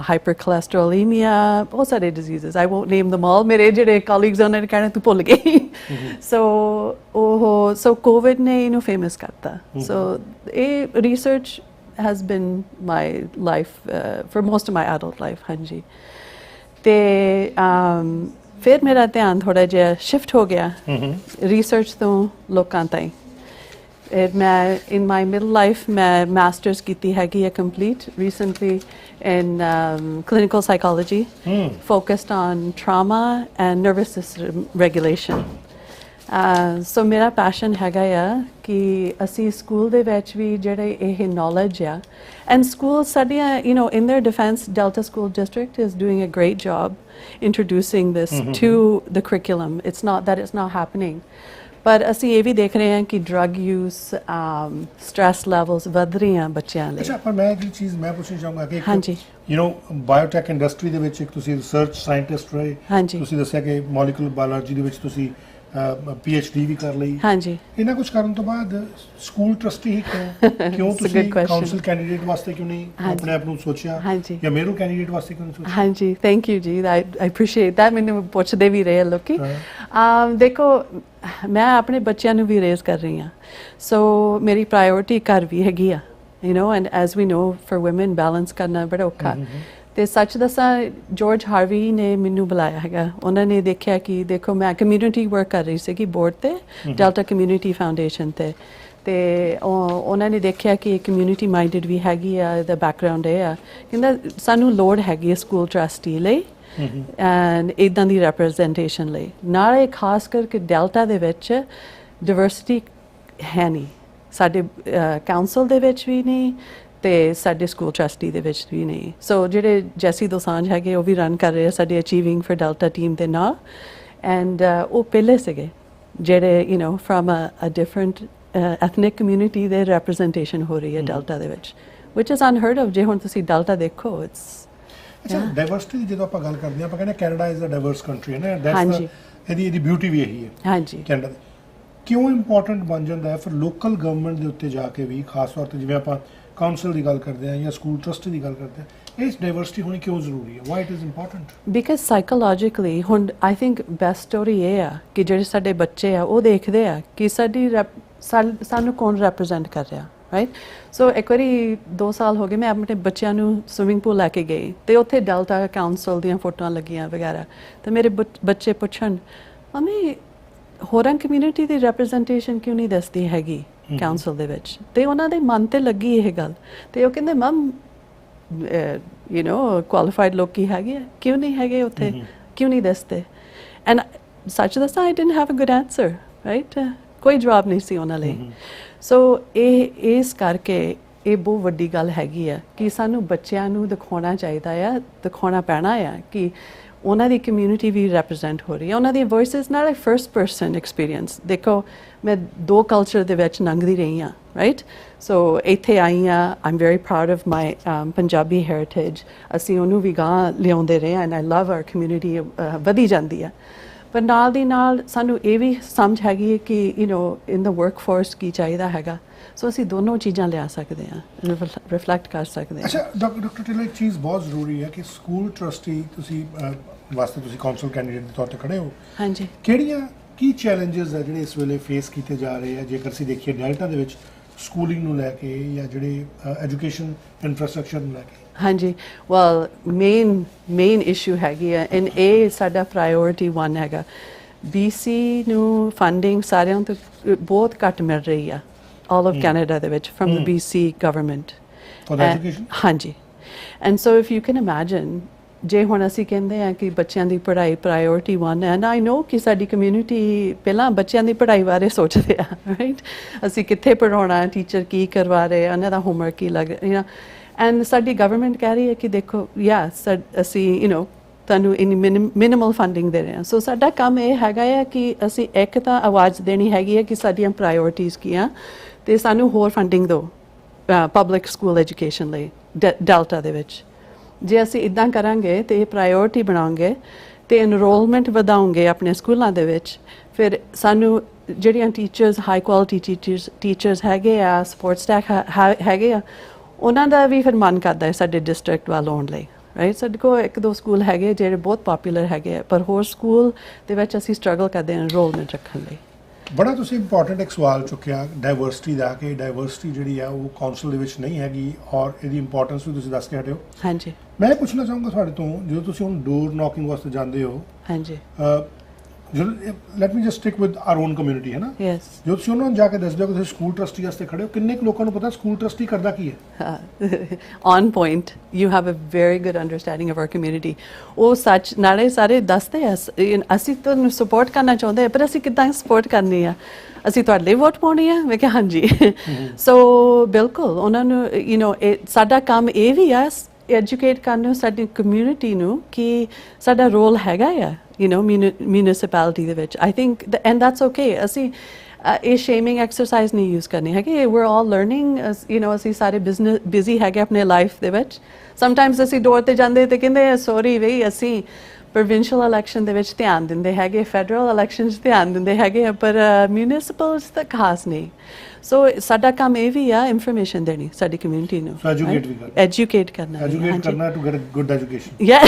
S20: hypercholesterolemia ਬਹੁਤ ਸਾਰੇ diseases I won't name them all ਮੇਰੇ ਜਿਹੜੇ colleagues ਉਹਨਾਂ ਨੇ ਕਹਿਣਾ ਤੂੰ ਭੁੱਲ ਗਈ so COVID ਨੇ ਇਹਨੂੰ ਫੇਮਸ ਕਰਤਾ so ਇਹ research has been my life for most of my adult life ਹਾਂਜੀ ਤੇ ਫਿਰ ਮੇਰਾ ਧਿਆਨ ਥੋੜਾ ਜਿਹਾ ਸ਼ਿਫਟ ਹੋ ਗਿਆ ਰਿਸਰਚ ਤੋਂ ਲੋਕਾਂ ਤਾਈਂ ਮੈਂ ਇਨ ਮਾਈ ਮਿਡਲ ਲਾਈਫ ਮੈਂ ਮਾਸਟਰਸ ਕੀਤੀ ਹੈਗੀ ਹੈ complete recently in clinical psychology focused on trauma and nervous system regulation so ਮੇਰਾ ਪੈਸ਼ਨ ਹੈਗਾ ਆ ਕਿ ਅਸੀਂ ਸਕੂਲ ਦੇ ਵਿੱਚ ਵੀ ਜਿਹੜੇ ਇਹ ਨੌਲੇਜ ਆ ਐਂਡ ਸਕੂਲ ਸਾਡੀਆਂ in their defense Delta School District is doing a great job introducing this to the curriculum it's not that it's not happening ਪਰ ਅਸੀਂ ਇਹ ਵੀ ਦੇਖ ਰਹੇ ਹਾਂ ਕਿ ਡਰੱਗ ਯੂਜ਼ ਸਟ੍ਰੈਸ ਲੈਵਲਸ ਵਧ ਰਹੀਆਂ ਬੱਚਿਆਂ ਲਈ
S3: ਅੱਛਾ ਪਰ ਮੈਂ ਇੱਕ ਚੀਜ਼ ਮੈਂ ਪੁੱਛਣਾ ਚਾਹਾਂਗਾ ਕਿ ਹਾਂਜੀ ਬਾਇਓਟੈਕ ਇੰਡਸਟਰੀ ਦੇ ਵਿੱਚ ਇੱਕ ਤੁਸੀਂ ਰਿਸਰਚ ਸਾਇੰਟਿਸਟ ਰਹੇ ਤੁਸੀਂ ਦੱਸਿਆ ਕਿ ਮੋਲੀਕੂਲਰ ਬਾਇਓਲੋਜੀ ਦੇ ਵਿੱਚ ਤੁਸੀਂ PhD ਵੀ ਕਰ ਲਈ
S20: ਹਾਂਜੀ
S3: ਇਹਨਾਂ ਕੁਝ ਕਰਨ ਤੋਂ ਬਾਅਦ ਸਕੂਲ ਟਰਸਟੀ ਹੀ ਕਿਉਂ ਤੁਸੀਂ ਕਾਉਂਸਲ ਕੈਂਡੀਡੇਟ ਵਾਸਤੇ ਕਿਉਂ ਨਹੀਂ ਆਪਣੇ ਆਪ ਨੂੰ ਸੋਚਿਆ ਜਾਂ ਮੇਰੂ ਕੈਂਡੀਡੇਟ ਵਾਸਤੇ ਕਿਉਂ ਸੋਚਿਆ
S20: ਹਾਂਜੀ ਥੈਂਕ ਯੂ ਜੀ I appreciate that ਮੈਨੂੰ ਪੁੱਛਦੇ ਵੀ ਰਹੇ ਲੋਕੀ ਦੇਖੋ ਮੈਂ ਆਪਣੇ ਬੱਚਿਆਂ ਨੂੰ ਵੀ ਰੇਜ਼ ਕਰ ਰਹੀ ਹਾਂ ਸੋ ਮੇਰੀ ਪ੍ਰਾਇੋਰਟੀ ਘਰ ਵੀ ਹੈਗੀ ਆ and as we know for women balance ਕਰਨਾ ਬੜਾ ਔਖਾ ਤੇ ਸੱਚ ਦੱਸਾਂ ਜਾਰਜ ਹਾਰਵੀ ਨੇ ਮੈਨੂੰ ਬੁਲਾਇਆ ਹੈਗਾ ਉਹਨਾਂ ਨੇ ਦੇਖਿਆ ਕਿ ਦੇਖੋ ਮੈਂ ਕਮਿਊਨਿਟੀ ਵਰਕ ਕਰ ਰਹੀ ਸੀਗੀ ਬੋਰਡ ਤੇ ਡੈਲਟਾ ਕਮਿਊਨਿਟੀ ਫਾਊਂਡੇਸ਼ਨ ਤੇ ਉਹਨਾਂ ਨੇ ਦੇਖਿਆ ਕਿ ਇਹ ਕਮਿਊਨਿਟੀ ਮਾਈਂਡਡ ਵੀ ਹੈਗੀ ਆ ਇਹਦਾ ਬੈਕਗ੍ਰਾਉਂਡ ਇਹ ਆ ਕਹਿੰਦਾ ਸਾਨੂੰ ਲੋੜ ਹੈਗੀ ਹੈ ਸਕੂਲ ਟਰਸਟੀ ਲਈ ਐਂਡ ਇੱਦਾਂ ਦੀ ਰੈਪਰੈਜ਼ੈਂਟੇਸ਼ਨ ਲਈ ਨਾਲੇ ਖਾਸ ਕਰਕੇ ਡੈਲਟਾ ਦੇ ਵਿੱਚ ਡਿਵਰਸਿਟੀ ਹੈ ਨਹੀਂ ਸਾਡੇ ਕਾਉਂਸਲ ਦੇ ਵਿੱਚ ਵੀ ਨਹੀਂ ਤੇ ਸਾਡੇ ਸਕੂਲ ਟਰਸਟੀ ਦੇ ਵਿੱਚ ਵੀ ਨਹੀਂ ਸੋ ਜਿਹੜੇ ਜੈਸੀ ਦੋਸਾਂਝ ਹੈਗੇ ਉਹ ਵੀ ਰਨ ਕਰ ਰਹੇ ਆ ਸਾਡੇ ਅਚੀਵਿੰਗ ਫॉर ਡੈਲਟਾ ਟੀਮ ਦੇ ਨਾਲ ਐਂਡ ਉਹ ਪਹਿਲੇ ਸੀਗੇ ਜਿਹੜੇ from a different ethnic community ਦੇ ਰੈਪਰੈਜ਼ੈਂਟੇਸ਼ਨ ਹੋ ਰਹੀ ਹੈ ਡੈਲਟਾ ਦੇ ਵਿੱਚ which is unheard of ਜੇ ਹੁਣ ਤੁਸੀਂ ਡੈਲਟਾ ਦੇਖੋ ਇਟਸ
S3: ਅੱਛਾ ਡਾਈਵਰਸਿਟੀ ਦੀ ਜਦੋਂ ਆਪਾਂ ਗੱਲ ਕਰਦੇ ਆਪਾਂ ਕਹਿੰਦੇ Canada is a diverse country ਹੈ ਨਾ ਦੈਟਸ ਇਹਦੀ ਬਿਊਟੀ ਵੀ ਇਹੀ ਹੈ ਹਾਂਜੀ ਕੈਨੇਡਾ ਕਿਉਂ ਇੰਪੋਰਟੈਂਟ ਬਣ ਜਾਂਦਾ ਹੈ ਫਿਰ ਲੋਕਲ ਗਵਰਨਮੈਂਟ ਦੇ ਉੱਤੇ ਜਾ ਕੇ ਵੀ ਖਾਸ ਤੌਰ ਤੇ ਜਿਵੇਂ ਆਪਾਂ ਕਾਉਂਸਲ ਦੀ ਗੱਲ ਕਰਦੇ ਹਾਂ ਜਾਂ ਸਕੂਲ ਟਰਸਟੀ ਦੀ ਗੱਲ ਕਰਦੇ ਹਾਂ ਇਸ ਡਾਈਵਰਸਿਟੀ ਹੋਣੀ ਕਿਉਂ ਜ਼ਰੂਰੀ ਹੈ Y it is important
S20: because psychologically ਹੁਣ ਆਈ ਥਿੰਕ ਬੈਸਟ ਸਟੋਰੀ ਇਹ ਆ ਕਿ ਜਿਹੜੇ ਸਾਡੇ ਬੱਚੇ ਆ ਉਹ ਦੇਖਦੇ ਆ ਕਿ ਸਾਨੂੰ ਕੌਣ ਰੈਪਰੈਜ਼ੈਂਟ ਕਰ ਰਿਹਾ ਰਾਈਟ ਸੋ ਇੱਕ ਵਾਰੀ 2 ਸਾਲ ਹੋ ਗਏ ਮੈਂ ਆਪਣੇ ਬੱਚਿਆਂ ਨੂੰ ਸਵਿਮਿੰਗ ਪੂਲ ਲੈ ਕੇ ਗਈ ਤੇ ਉੱਥੇ ਡੈਲਟਾ ਕਾਉਂਸਲ ਦੀਆਂ ਫੋਟੋਆਂ ਲੱਗੀਆਂ ਵਗੈਰਾ ਤੇ ਮੇਰੇ ਬੱਚੇ ਪੁੱਛਣ ਮੰਮੀ ਹੋਰਾਂ ਕਮਿਊਨਿਟੀ ਦੀ ਰੈਪਰੈਜ਼ੈਂਟੇਸ਼ਨ ਕਿਉਂ ਨਹੀਂ ਦੱਸਦੀ ਹੈਗੀ ਕਾਉਂਸਲ ਦੇ ਵਿੱਚ ਤੇ ਉਹਨਾਂ ਦੇ ਮਨ ਤੇ ਲੱਗੀ ਇਹ ਗੱਲ ਤੇ ਉਹ ਕਹਿੰਦੇ ਮਮ ਕੁਆਲੀਫਾਈਡ ਲੋਕੀ ਹੈਗੇ ਕਿਉਂ ਨਹੀਂ ਹੈਗੇ ਉੱਥੇ ਕਿਉਂ ਨਹੀਂ ਦੱਸਦੇ ਐਂਡ ਸੱਚ ਦੱਸਾਂ I didn't have a good answer right ਕੋਈ ਜਵਾਬ ਨਹੀਂ ਸੀ ਉਹਨਾਂ ਲਈ ਸੋ ਇਸ ਕਰਕੇ ਇਹ ਬਹੁਤ ਵੱਡੀ ਗੱਲ ਹੈਗੀ ਆ ਕਿ ਸਾਨੂੰ ਬੱਚਿਆਂ ਨੂੰ ਦਿਖਾਉਣਾ ਚਾਹੀਦਾ ਆ ਦਿਖਾਉਣਾ ਪੈਣਾ ਆ ਕਿ ਉਹਨਾਂ ਦੀ ਕਮਿਊਨਿਟੀ ਵੀ ਰੈਪਰੈਜ਼ੈਂਟ ਹੋ ਰਹੀ ਹੈ ਉਹਨਾਂ ਦੀ ਵੌਇਸਿਸ ਨਾਲ ਫਰਸਟ ਪਰਸਨ ਐਕਸਪੀਰੀਅੰਸ ਦੇਖੋ ਮੈਂ 2 ਕਲਚਰ ਦੇ ਵਿੱਚ ਲੰਘਦੀ ਰਹੀ ਹਾਂ ਰਾਈਟ ਸੋ ਇੱਥੇ ਆਈ ਹਾਂ I am very proud of my Punjabi heritage ਅਸੀਂ ਉਹਨੂੰ ਵੀ ਗਾਂ ਲਿਆਉਂਦੇ ਰਹੇ and I love our community ਵਧੀ ਜਾਂਦੀ ਆ ਪਰ ਨਾਲ ਦੀ ਨਾਲ ਸਾਨੂੰ ਇਹ ਵੀ ਸਮਝ ਹੈਗੀ ਹੈ ਕਿ ਇਨ ਦਾ ਵਰਕ ਫੋਰਸ ਕੀ ਚਾਹੀਦਾ ਹੈਗਾ ਸੋ ਅਸੀਂ ਦੋਨੋਂ ਚੀਜ਼ਾਂ ਲਿਆ ਸਕਦੇ ਹਾਂ ਰਿਫਲੈਕਟ ਕਰ ਸਕਦੇ ਹਾਂ
S3: ਅੱਛਾ ਡਾਕਟਰ ਟਿਲਰ ਇੱਕ ਚੀਜ਼ ਬਹੁਤ ਜ਼ਰੂਰੀ ਹੈ ਕਿ ਸਕੂਲ ਟਰਸਟੀ ਤੁਸੀਂ ਵਾਸਤੇ ਤੁਸੀਂ ਕਾਉਂਸਲ ਕੈਂਡੀਡੇਟ ਦੇ ਤੌਰ ਤੇ ਖੜੇ ਹੋ ਹਾਂਜੀ ਕਿਹੜੀਆਂ ਕੀ ਚੈਲੰਜਸ ਹੈ ਜਿਹੜੇ ਇਸ ਵੇਲੇ ਫੇਸ ਕੀਤੇ ਜਾ ਰਹੇ ਆ ਜੇਕਰ ਅਸੀਂ ਦੇਖੀਏ ਡੈਲਟਾ ਦੇ ਵਿੱਚ ਸਕੂਲਿੰਗ ਨੂੰ ਲੈ ਕੇ ਜਾਂ ਜਿਹੜੇ ਐਜੂਕੇਸ਼ਨ ਇਨਫਰਾਸਟ੍ਰਕਚਰ ਨੂੰ ਲੈ ਕੇ
S20: ਹਾਂਜੀ ਵੈਲ ਮੇਨ ਇਸ਼ੂ ਹੈਗੀ ਹੈ ਐਂਡ ਇਹ ਸਾਡਾ ਪ੍ਰਾਇੋਰਟੀ 1 ਹੈਗਾ BC ਨੂੰ ਫੰਡਿੰਗ ਸਾਰਿਆਂ ਤੋਂ ਬਹੁਤ ਘੱਟ ਮਿਲ ਰਹੀ ਆ all of Canada ਦੇ ਵਿੱਚ from the BC government.
S3: For the education?
S20: ਹਾਂਜੀ. And so if you can imagine, ਜੇ ਹੁਣ ਅਸੀਂ ਕਹਿੰਦੇ ਆ ਕਿ ਬੱਚਿਆਂ ਦੀ ਪੜ੍ਹਾਈ ਪ੍ਰਾਇੋਰਟੀ 1 ਹੈ, ਐਂਡ ਆਈ ਨੋ ਕਿ ਸਾਡੀ ਕਮਿਊਨਿਟੀ ਪਹਿਲਾਂ ਬੱਚਿਆਂ ਦੀ ਪੜ੍ਹਾਈ ਬਾਰੇ ਸੋਚਦੇ ਆ, ਰਾਈਟ, ਅਸੀਂ ਕਿੱਥੇ ਪੜ੍ਹਾਉਣਾ, ਟੀਚਰ ਕੀ ਕਰਵਾ ਰਹੇ, ਉਹਨਾਂ ਦਾ ਹੋਮਵਰਕ ਕੀ ਲੱਗ ਰਿਹਾ, ਐਂਡ ਸਾਡੀ ਗਵਰਨਮੈਂਟ ਕਹਿ ਰਹੀ ਹੈ ਕਿ ਦੇਖੋ ਅਸੀਂ ਤੁਹਾਨੂੰ ਇਨੀ ਮਿਨੀਮਲ ਫੰਡਿੰਗ ਦੇ ਰਹੇ ਹਾਂ। ਸੋ ਸਾਡਾ ਕੰਮ ਇਹ ਹੈਗਾ ਆ ਕਿ ਅਸੀਂ ਇੱਕ ਤਾਂ ਆਵਾਜ਼ ਦੇਣੀ ਹੈਗੀ ਹੈ ਕਿ ਸਾਡੀਆਂ ਪ੍ਰਾਇੋਰਟੀਜ਼ ਕੀ ਆ, ਅਤੇ ਸਾਨੂੰ ਹੋਰ ਫੰਡਿੰਗ ਦਿਓ ਪਬਲਿਕ ਸਕੂਲ ਐਜੂਕੇਸ਼ਨ ਲਈ ਡੈਲਟਾ ਦੇ ਵਿੱਚ। ਜੇ ਅਸੀਂ ਇੱਦਾਂ ਕਰਾਂਗੇ ਅਤੇ ਇਹ ਪ੍ਰਾਇੋਰਟੀ ਬਣਾਉਂਗੇ ਅਤੇ ਇਨਰੋਲਮੈਂਟ ਵਧਾਉਂਗੇ ਆਪਣੇ ਸਕੂਲਾਂ ਦੇ ਵਿੱਚ, ਫਿਰ ਸਾਨੂੰ ਜਿਹੜੀਆਂ ਟੀਚਰਸ ਹਾਈ ਕੁਆਲਿਟੀ ਟੀਚਰਸ ਹੈਗੇ ਆ, ਸਪੋਰਟ ਸਟਾਫ ਹੈਗੇ ਆ, ਉਹਨਾਂ ਦਾ ਵੀ ਫਿਰ ਮਨ ਕਰਦਾ ਹੈ ਸਾਡੇ ਡਿਸਟ੍ਰਿਕਟ ਵੱਲ ਆਉਣ ਲਈ, ਰਾਈਟ। ਸਾਡੇ ਕੋਲ 1-2 ਸਕੂਲ ਹੈਗੇ ਜਿਹੜੇ ਬਹੁਤ ਪੋਪੂਲਰ ਹੈਗੇ ਆ, ਪਰ ਹੋਰ ਸਕੂਲ ਦੇ ਵਿੱਚ ਅਸੀਂ ਸਟਰਗਲ ਕਰਦੇ ਹਾਂ ਇਨਰੋਲਮੈਂਟ ਰੱਖਣ ਲਈ।
S3: ਬੜਾ ਤੁਸੀਂ ਇੰਪੋਰਟੈਂਟ ਇੱਕ ਸਵਾਲ ਚੁੱਕਿਆ ਡਾਇਵਰਸਿਟੀ ਦਾ, ਕਿ ਡਾਇਵਰਸਿਟੀ ਜਿਹੜੀ ਆ ਉਹ ਕਾਉਂਸਲ ਦੇ ਵਿੱਚ ਨਹੀਂ ਹੈਗੀ, ਔਰ ਇਹਦੀ ਇੰਪੋਰਟੈਂਸ ਵੀ ਤੁਸੀਂ ਦੱਸ ਕੇ ਹਟੇ ਹੋ।
S20: ਹਾਂਜੀ।
S3: ਮੈਂ ਪੁੱਛਣਾ ਚਾਹੂੰਗਾ ਤੁਹਾਡੇ ਤੋਂ, ਜਦੋਂ ਤੁਸੀਂ ਹੁਣ ਡੋਰ ਨੌਕਿੰਗ ਵਾਸਤੇ ਜਾਂਦੇ ਹੋ,
S20: ਹਾਂਜੀ,
S3: let me just stick with R on community, ਹੈ ਨਾ, ਜਦੋਂ ਤੁਸੀਂ ਉਹਨਾਂ ਨੂੰ ਜਾ ਕੇ ਦੱਸਦੇ ਹੋ ਕਿ ਤੁਸੀਂ ਸਕੂਲ ਟਰਸਟੀ ਵਾਸਤੇ ਖੜੇ ਹੋ, ਕਿੰਨੇ ਕੁ ਲੋਕਾਂ ਨੂੰ ਪਤਾ ਸਕੂਲ ਟਰਸਟੀ ਕਰਦਾ ਕੀ ਹੈ?
S20: On point, you have a very good understanding of our community. ਉਹ ਸੱਚ ਨਾਲੇ ਸਾਰੇ ਦੱਸਦੇ ਆ, ਅਸੀਂ ਤੁਹਾਨੂੰ ਸਪੋਰਟ ਕਰਨਾ ਚਾਹੁੰਦੇ ਹਾਂ, ਪਰ ਅਸੀਂ ਕਿੱਦਾਂ ਸਪੋਰਟ ਕਰਨੀ ਆ, ਅਸੀਂ ਤੁਹਾਡੇ ਲਈ ਵੋਟ ਪਾਉਣੀ ਆ? ਮੈਂ ਕਿਹਾ ਹਾਂਜੀ। ਸੋ ਬਿਲਕੁਲ ਉਹਨਾਂ ਨੂੰ ਸਾਡਾ ਕੰਮ ਇਹ ਵੀ ਆ ਐਜੂਕੇਟ ਕਰਨ ਸਾਡੀ ਕਮਿਊਨਿਟੀ ਨੂੰ ਕਿ ਸਾਡਾ ਰੋਲ ਹੈਗਾ ਆ ਮਿਊਨਿਸਪੈਲਿਟੀ ਦੇ ਵਿੱਚ। I think and that's okay. ਅਸੀਂ ਇਹ ਸ਼ੇਮਿੰਗ ਐਕਸਰਸਾਈਜ਼ ਨਹੀਂ ਯੂਜ਼ ਕਰਨੀ ਹੈਗੀ। ਵੀਰ ਆਲ ਲਰਨਿੰਗ, ਅਸੀਂ ਸਾਰੇ ਬਿਜ਼ੀ ਹੈਗੇ ਆਪਣੇ ਲਾਈਫ ਦੇ ਵਿੱਚ। ਸਮਟਾਈਮਸ ਅਸੀਂ ਡੋਰ 'ਤੇ ਜਾਂਦੇ ਅਤੇ ਕਹਿੰਦੇ ਸੋਰੀ ਬਈ ਅਸੀਂ ਪ੍ਰੋਵਿੰਸ਼ੀਅਲ ਇਲੈਕਸ਼ਨ ਦੇ ਵਿੱਚ ਧਿਆਨ ਦਿੰਦੇ ਹੈਗੇ, ਫੈਡਰਲ ਇਲੈਕਸ਼ਨ 'ਚ ਧਿਆਨ ਦਿੰਦੇ ਹੈਗੇ, ਪਰ ਮਿਊਨਿਸਪਲ 'ਚ ਤਾਂ ਖਾਸ ਨਹੀਂ। ਸੋ ਸਾਡਾ ਕੰਮ ਇਹ ਵੀ ਆ ਇਨਫੋਰਮੇਸ਼ਨ ਦੇਣੀ ਸਾਡੀ ਕਮਿਊਨਿਟੀ ਨੂੰ, ਐਜੂਕੇਟ ਕਰਨਾ
S3: to get a good education.
S20: Yeah,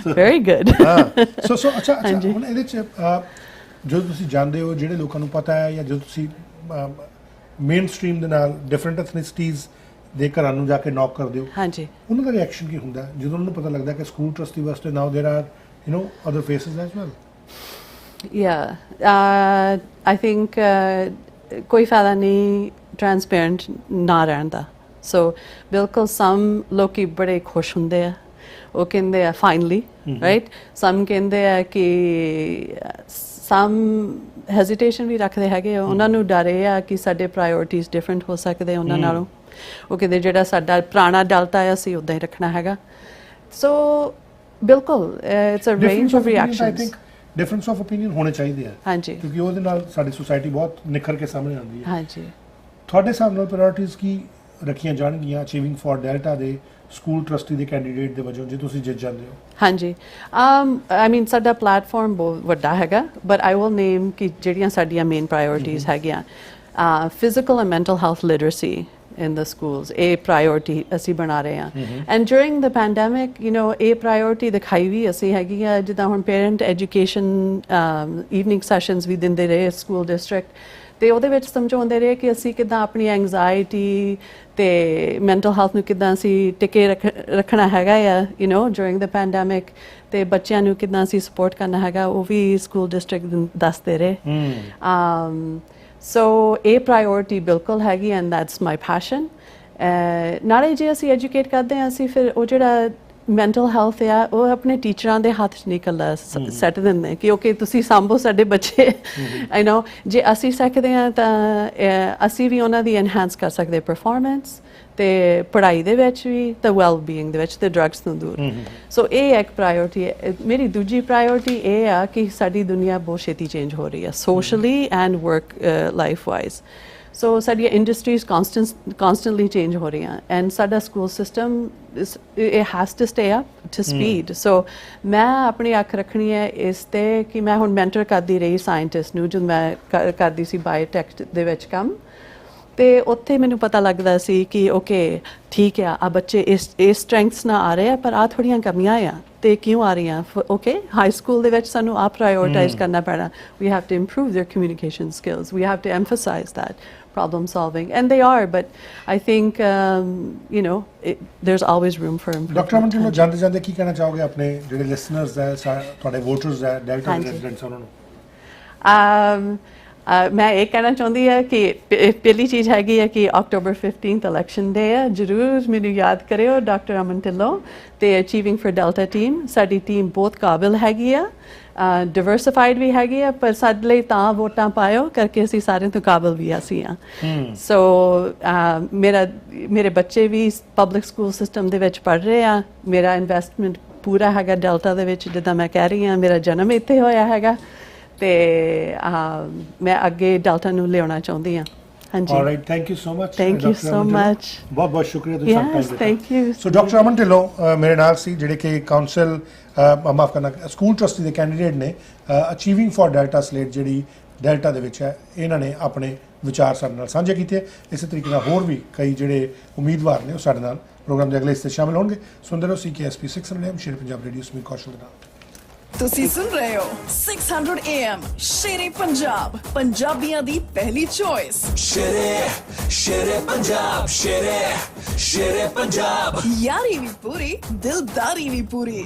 S20: very good.
S3: So ਅੱਛਾ, ਹੁਣ ਇਹਦੇ 'ਚ ਜਦੋਂ ਤੁਸੀਂ ਜਾਂਦੇ ਹੋ, ਜਿਹੜੇ ਲੋਕਾਂ ਨੂੰ ਪਤਾ ਹੈ, ਜਾਂ ਜਦੋਂ ਤੁਸੀਂ ਮੇਨ ਸਟਰੀਮ ਦੇ ਨਾਲ ਡਿਫਰੈਂਟ ਐਥਨਿਸਿਟੀਜ਼ ਦੇ ਘਰਾਂ ਨੂੰ ਜਾ ਕੇ ਨੌਕ ਕਰਦੇ ਹੋ,
S20: ਹਾਂਜੀ,
S3: ਉਹਨਾਂ ਦਾ ਰਿਐਕਸ਼ਨ ਕੀ ਹੁੰਦਾ ਜਦੋਂ ਉਹਨਾਂ ਨੂੰ ਪਤਾ ਲੱਗਦਾ ਕਿ ਸਕੂਲ ਟਰਸਟੀ ਵਾਸਤੇ now there are other faces as well?
S20: I think ਕੋਈ ਫਾਇਦਾ ਨਹੀਂ ਟਰਾਂਸਪੇਰੈਂਟ ਨਾ ਰਹਿਣ ਦਾ। ਸੋ ਬਿਲਕੁਲ ਸਮ ਲੋਕੀ ਬੜੇ ਖੁਸ਼ ਹੁੰਦੇ ਆ, ਉਹ ਕਹਿੰਦੇ ਆ ਫਾਈਨਲੀ, ਰਾਈਟ। ਸਮ ਕਹਿੰਦੇ ਆ ਕਿ ਸਮ ਹੈਜ਼ੀਟੇਸ਼ਨ ਵੀ ਰੱਖਦੇ ਹੈਗੇ, ਉਹਨਾਂ ਨੂੰ ਡਰ ਇਹ ਆ ਕਿ ਸਾਡੇ ਪ੍ਰਾਇੋਰਟੀਜ਼ ਡਿਫਰੈਂਟ ਹੋ ਸਕਦੇ ਉਹਨਾਂ ਨਾਲੋਂ। ਉਹ ਕਹਿੰਦੇ ਜਿਹੜਾ ਸਾਡਾ ਪੁਰਾਣਾ ਡੈਲਟਾ ਆ ਅਸੀਂ ਉੱਦਾਂ ਹੀ ਰੱਖਣਾ ਹੈਗਾ। ਸੋ ਬਿਲਕੁਲ it's a range of reactions.
S3: I think difference of opinion ਹੋਣੇ ਚਾਹੀਦੇ ਆ,
S20: ਹਾਂਜੀ,
S3: ਕਿਉਂਕਿ ਉਹਦੇ ਨਾਲ ਸਾਡੀ ਸੁਸਾਇਟੀ ਬਹੁਤ ਨਿਖਰ ਕੇ ਸਾਹਮਣੇ ਆਉਂਦੀ ਹੈ।
S20: ਹਾਂਜੀ।
S3: ਤੁਹਾਡੇ ਹਿਸਾਬ ਨਾਲ ਪ੍ਰਾਇੋਰਟੀਜ਼ ਕੀ ਰੱਖੀਆਂ ਜਾਣਗੀਆਂ ਅਚੀਵਿੰਗ ਫॉर ਡੈਲਟਾ ਦੇ ਸਕੂਲ ਟਰਸਟੀ ਦੇ ਕੈਂਡੀਡੇਟ ਦੇ ਵਜੋਂ ਜੇ ਤੁਸੀਂ ਜਿੱਤ ਜਾਂਦੇ ਹੋ?
S20: ਹਾਂਜੀ, ਆਈ ਮੀਨ ਸਾਡਾ ਪਲੇਟਫਾਰਮ ਬਹੁਤ ਵੱਡਾ ਹੈਗਾ, ਬਟ ਆਈ ਵਿਲ ਨੇਮ ਕਿ ਜਿਹੜੀਆਂ ਸਾਡੀਆਂ ਮੇਨ ਪ੍ਰਾਇੋਰਟੀਜ਼ ਹੈਗੀਆਂ, physical and mental health literacy in the schools, a priority ਅਸੀਂ ਬਣਾ ਰਹੇ ਹਾਂ। and during the pandemic ਇਹ priority ਦਿਖਾਈ ਵੀ ਅਸੀਂ ਹੈਗੀ ਆ, ਜਿੱਦਾਂ ਹੁਣ ਪੇਰੈਂਟ ਐਜੂਕੇਸ਼ਨ ਈਵਨਿੰਗ ਸੈਸ਼ਨਸ ਵੀ ਦਿੰਦੇ ਰਹੇ ਸਕੂਲ ਡਿਸਟ੍ਰਿਕਟ, ਅਤੇ ਉਹਦੇ ਵਿੱਚ ਸਮਝਾਉਂਦੇ ਰਹੇ ਕਿ ਅਸੀਂ ਕਿੱਦਾਂ ਆਪਣੀ ਐਂਗਜ਼ਾਇਟੀ ਅਤੇ ਮੈਂਟਲ ਹੈਲਥ ਨੂੰ ਕਿੱਦਾਂ ਅਸੀਂ ਟਿਕੇ ਰੱਖਣਾ ਹੈਗਾ ਆ during the pandemic, ਅਤੇ ਬੱਚਿਆਂ ਨੂੰ ਕਿੱਦਾਂ ਅਸੀਂ ਸਪੋਰਟ ਕਰਨਾ ਹੈਗਾ, ਉਹ ਵੀ ਸਕੂਲ ਡਿਸਟ੍ਰਿਕਟ ਦੱਸਦੇ ਰਹੇ। ਸੋ ਇਹ ਪ੍ਰਾਇੋਰਟੀ ਬਿਲਕੁਲ ਹੈਗੀ, ਐਂਡ ਦੈਟਸ ਮਾਈ ਪੈਸ਼ਨ। ਨਾਲੇ ਜੇ ਅਸੀਂ ਐਜੂਕੇਟ ਕਰਦੇ ਹਾਂ, ਅਸੀਂ ਫਿਰ ਉਹ ਜਿਹੜਾ ਮੈਂਟਲ ਹੈਲਥ ਆ ਉਹ ਆਪਣੇ ਟੀਚਰਾਂ ਦੇ ਹੱਥ 'ਚ ਨਹੀਂ ਇਕੱਲਾ ਸੈੱਟ ਦਿੰਦੇ ਕਿ ਓਕੇ ਤੁਸੀਂ ਸਾਂਭੋ ਸਾਡੇ ਬੱਚੇ। ਜੇ ਅਸੀਂ ਸਿੱਖਦੇ ਹਾਂ ਤਾਂ ਅਸੀਂ ਵੀ ਉਹਨਾਂ ਦੀ ਐਨਹਾਂਸ ਕਰ ਸਕਦੇ ਪਰਫੋਰਮੈਂਸ, ਅਤੇ ਪੜ੍ਹਾਈ ਦੇ ਵਿੱਚ ਵੀ, ਅਤੇ ਵੈਲ ਬੀਇੰਗ ਦੇ ਵਿੱਚ, ਅਤੇ ਡਰੱਗਸ ਤੋਂ ਦੂਰ। ਸੋ ਇਹ ਇੱਕ ਪ੍ਰਾਇੋਰਟੀ ਹੈ। ਮੇਰੀ ਦੂਜੀ ਪ੍ਰਾਇੋਰਟੀ ਇਹ ਆ ਕਿ ਸਾਡੀ ਦੁਨੀਆ ਬਹੁਤ ਛੇਤੀ ਚੇਂਜ ਹੋ ਰਹੀ ਹੈ socially and work life wise. So ਸਾਡੀਆਂ ਇੰਡਸਟਰੀਜ਼ ਕਾਂਸਟੈਂਟਲੀ ਚੇਂਜ ਹੋ ਰਹੀਆਂ, ਐਂਡ ਸਾਡਾ school system it has to stay up to speed. So ਮੈਂ ਆਪਣੀ ਅੱਖ ਰੱਖਣੀ ਹੈ ਇਸ 'ਤੇ ਕਿ ਮੈਂ ਹੁਣ ਮੈਂਟਰ ਕਰਦੀ ਰਹੀ ਸਾਇੰਟਿਸਟ ਨੂੰ, ਜਦੋਂ ਮੈਂ ਕਰਦੀ ਸੀ ਬਾਇਓਟੈਕ ਦੇ ਵਿੱਚ ਕੰਮ, ਅਤੇ ਉੱਥੇ ਮੈਨੂੰ ਪਤਾ ਲੱਗਦਾ ਸੀ ਕਿ ਓਕੇ ਠੀਕ ਆ, ਆ ਬੱਚੇ ਇਸ ਸਟਰੈਂਥਸ ਨਾਲ ਆ ਰਹੇ ਆ, ਪਰ ਆਹ ਥੋੜ੍ਹੀਆਂ ਕਮੀਆਂ ਆ, ਅਤੇ ਕਿਉਂ ਆ ਰਹੀਆਂ? ਓਕੇ ਹਾਈ ਸਕੂਲ ਦੇ ਵਿੱਚ ਸਾਨੂੰ ਆਹ ਪ੍ਰਾਇੋਰਟਾਈਜ਼ ਕਰਨਾ ਪੈਣਾ। We have to improve their communication skills, we have to emphasize that problem solving, and they are, but I think there's always room for improvement.
S3: Doctor Amandeep ਨੂੰ ਜਾਂਦੇ ਕੀ ਕਹਿਣਾ ਚਾਹੋਗੇ ਆਪਣੇ ਜਿਹੜੇ ਲਿਸਨਰਸ ਹੈ, ਤੁਹਾਡੇ ਵੋਟਰਸ ਹੈ, ਡੈਲਟਾ ਦੇ ਰੈਜ਼ੀਡੈਂਟਸ ਉਹਨਾਂ ਨੂੰ?
S20: ਮੈਂ ਇਹ ਕਹਿਣਾ ਚਾਹੁੰਦੀ ਹਾਂ ਕਿ ਪਹਿਲੀ ਚੀਜ਼ ਹੈਗੀ ਹੈ ਕਿ October 15th ਇਲੈਕਸ਼ਨ ਡੇ ਹੈ। ਜ਼ਰੂਰ ਮੈਨੂੰ ਯਾਦ ਕਰਿਓ ਡਾਕਟਰ ਅਮਨ ਢਿੱਲੋਂ ਅਤੇ ਅਚੀਵਿੰਗ ਫॉर ਡੈਲਟਾ ਟੀਮ। ਸਾਡੀ ਟੀਮ ਬਹੁਤ ਕਾਬਿਲ ਹੈਗੀ ਆ, ਡਿਵਰਸਿਫਾਈਡ ਵੀ ਹੈਗੀ ਆ, ਪਰ ਸਾਡੇ ਲਈ ਤਾਂ ਵੋਟਾਂ ਪਾਇਓ ਕਰਕੇ ਅਸੀਂ ਸਾਰਿਆਂ ਤੋਂ ਕਾਬਿਲ ਵੀ ਅਸੀਂ ਹਾਂ। ਸੋ ਮੇਰੇ ਬੱਚੇ ਵੀ ਪਬਲਿਕ ਸਕੂਲ ਸਿਸਟਮ ਦੇ ਵਿੱਚ ਪੜ੍ਹ ਰਹੇ ਆ। ਮੇਰਾ ਇਨਵੈਸਟਮੈਂਟ ਪੂਰਾ ਹੈਗਾ ਡੈਲਟਾ ਦੇ ਵਿੱਚ, ਜਿੱਦਾਂ ਮੈਂ ਕਹਿ ਰਹੀ ਹਾਂ ਮੇਰਾ ਜਨਮ ਇੱਥੇ ਹੋਇਆ ਹੈਗਾ ਤੇ ਮੈਂ ਅੱਗੇ ਡੈਲਟਾ ਨੂੰ ਲਿਆਉਣਾ ਚਾਹੁੰਦੀ ਹਾਂ। ਹਾਂਜੀ।
S3: All right, thank you so much.
S20: Thank you so much.
S3: ਬਹੁਤ ਬਹੁਤ ਸ਼ੁਕਰੀਆ ਤੁਸੀਂ ਸਾਡਾ ਟਾਈਮ ਦਿੱਤਾ।
S20: Thank you.
S3: ਸੋ ਡਾਕਟਰ ਅਮਨ ਢਿੱਲੋਂ ਮੇਰੇ ਨਾਲ ਸੀ, ਜਿਹੜੇ ਕਿ ਕਾਉਂਸਲ ਮਾਫ ਕਰਨਾ ਸਕੂਲ ਟਰਸਟੀ ਦੇ ਕੈਂਡੀਡੇਟ ਨੇ। ਅਚੀਵਿੰਗ ਫॉर ਡੈਲਟਾ ਸਲੇਟ ਜਿਹੜੀ ਡੈਲਟਾ ਦੇ ਵਿੱਚ ਹੈ, ਇਹਨਾਂ ਨੇ ਆਪਣੇ ਵਿਚਾਰ ਸਾਡੇ ਨਾਲ ਸਾਂਝੇ ਕੀਤੇ। ਇਸੇ ਤਰੀਕੇ ਨਾਲ ਹੋਰ ਵੀ ਕਈ ਜਿਹੜੇ ਉਮੀਦਵਾਰ ਨੇ ਉਹ ਸਾਡੇ ਨਾਲ ਪ੍ਰੋਗਰਾਮ ਦੇ ਅਗਲੇ ਹਿੱਸੇ ਸ਼ਾਮਿਲ ਹੋਣਗੇ। ਸੁਣਦੇ ਰਹੋ CKSP 600 AM ਸ਼ੇਰ ਪੰਜਾਬ ਰੇਡੀਓ ਸਮੀਰ ਕੌਸ਼ਲ ਦੇ ਨਾਲ।
S8: ਤੁਸੀਂ ਸੁਣ ਰਹੇ ਹੋ 600 AM ਸ਼ੇਰ-ਏ-ਪੰਜਾਬ, ਪੰਜਾਬੀਆਂ ਦੀ ਪਹਿਲੀ ਚੋਇਸ। ਸ਼ੇਰ-ਏ-ਪੰਜਾਬ, ਸ਼ੇਰ-ਏ-ਪੰਜਾਬ, ਯਾਰੀ ਵੀ ਪੂਰੀ, ਦਿਲਦਾਰੀ ਵੀ ਪੂਰੀ।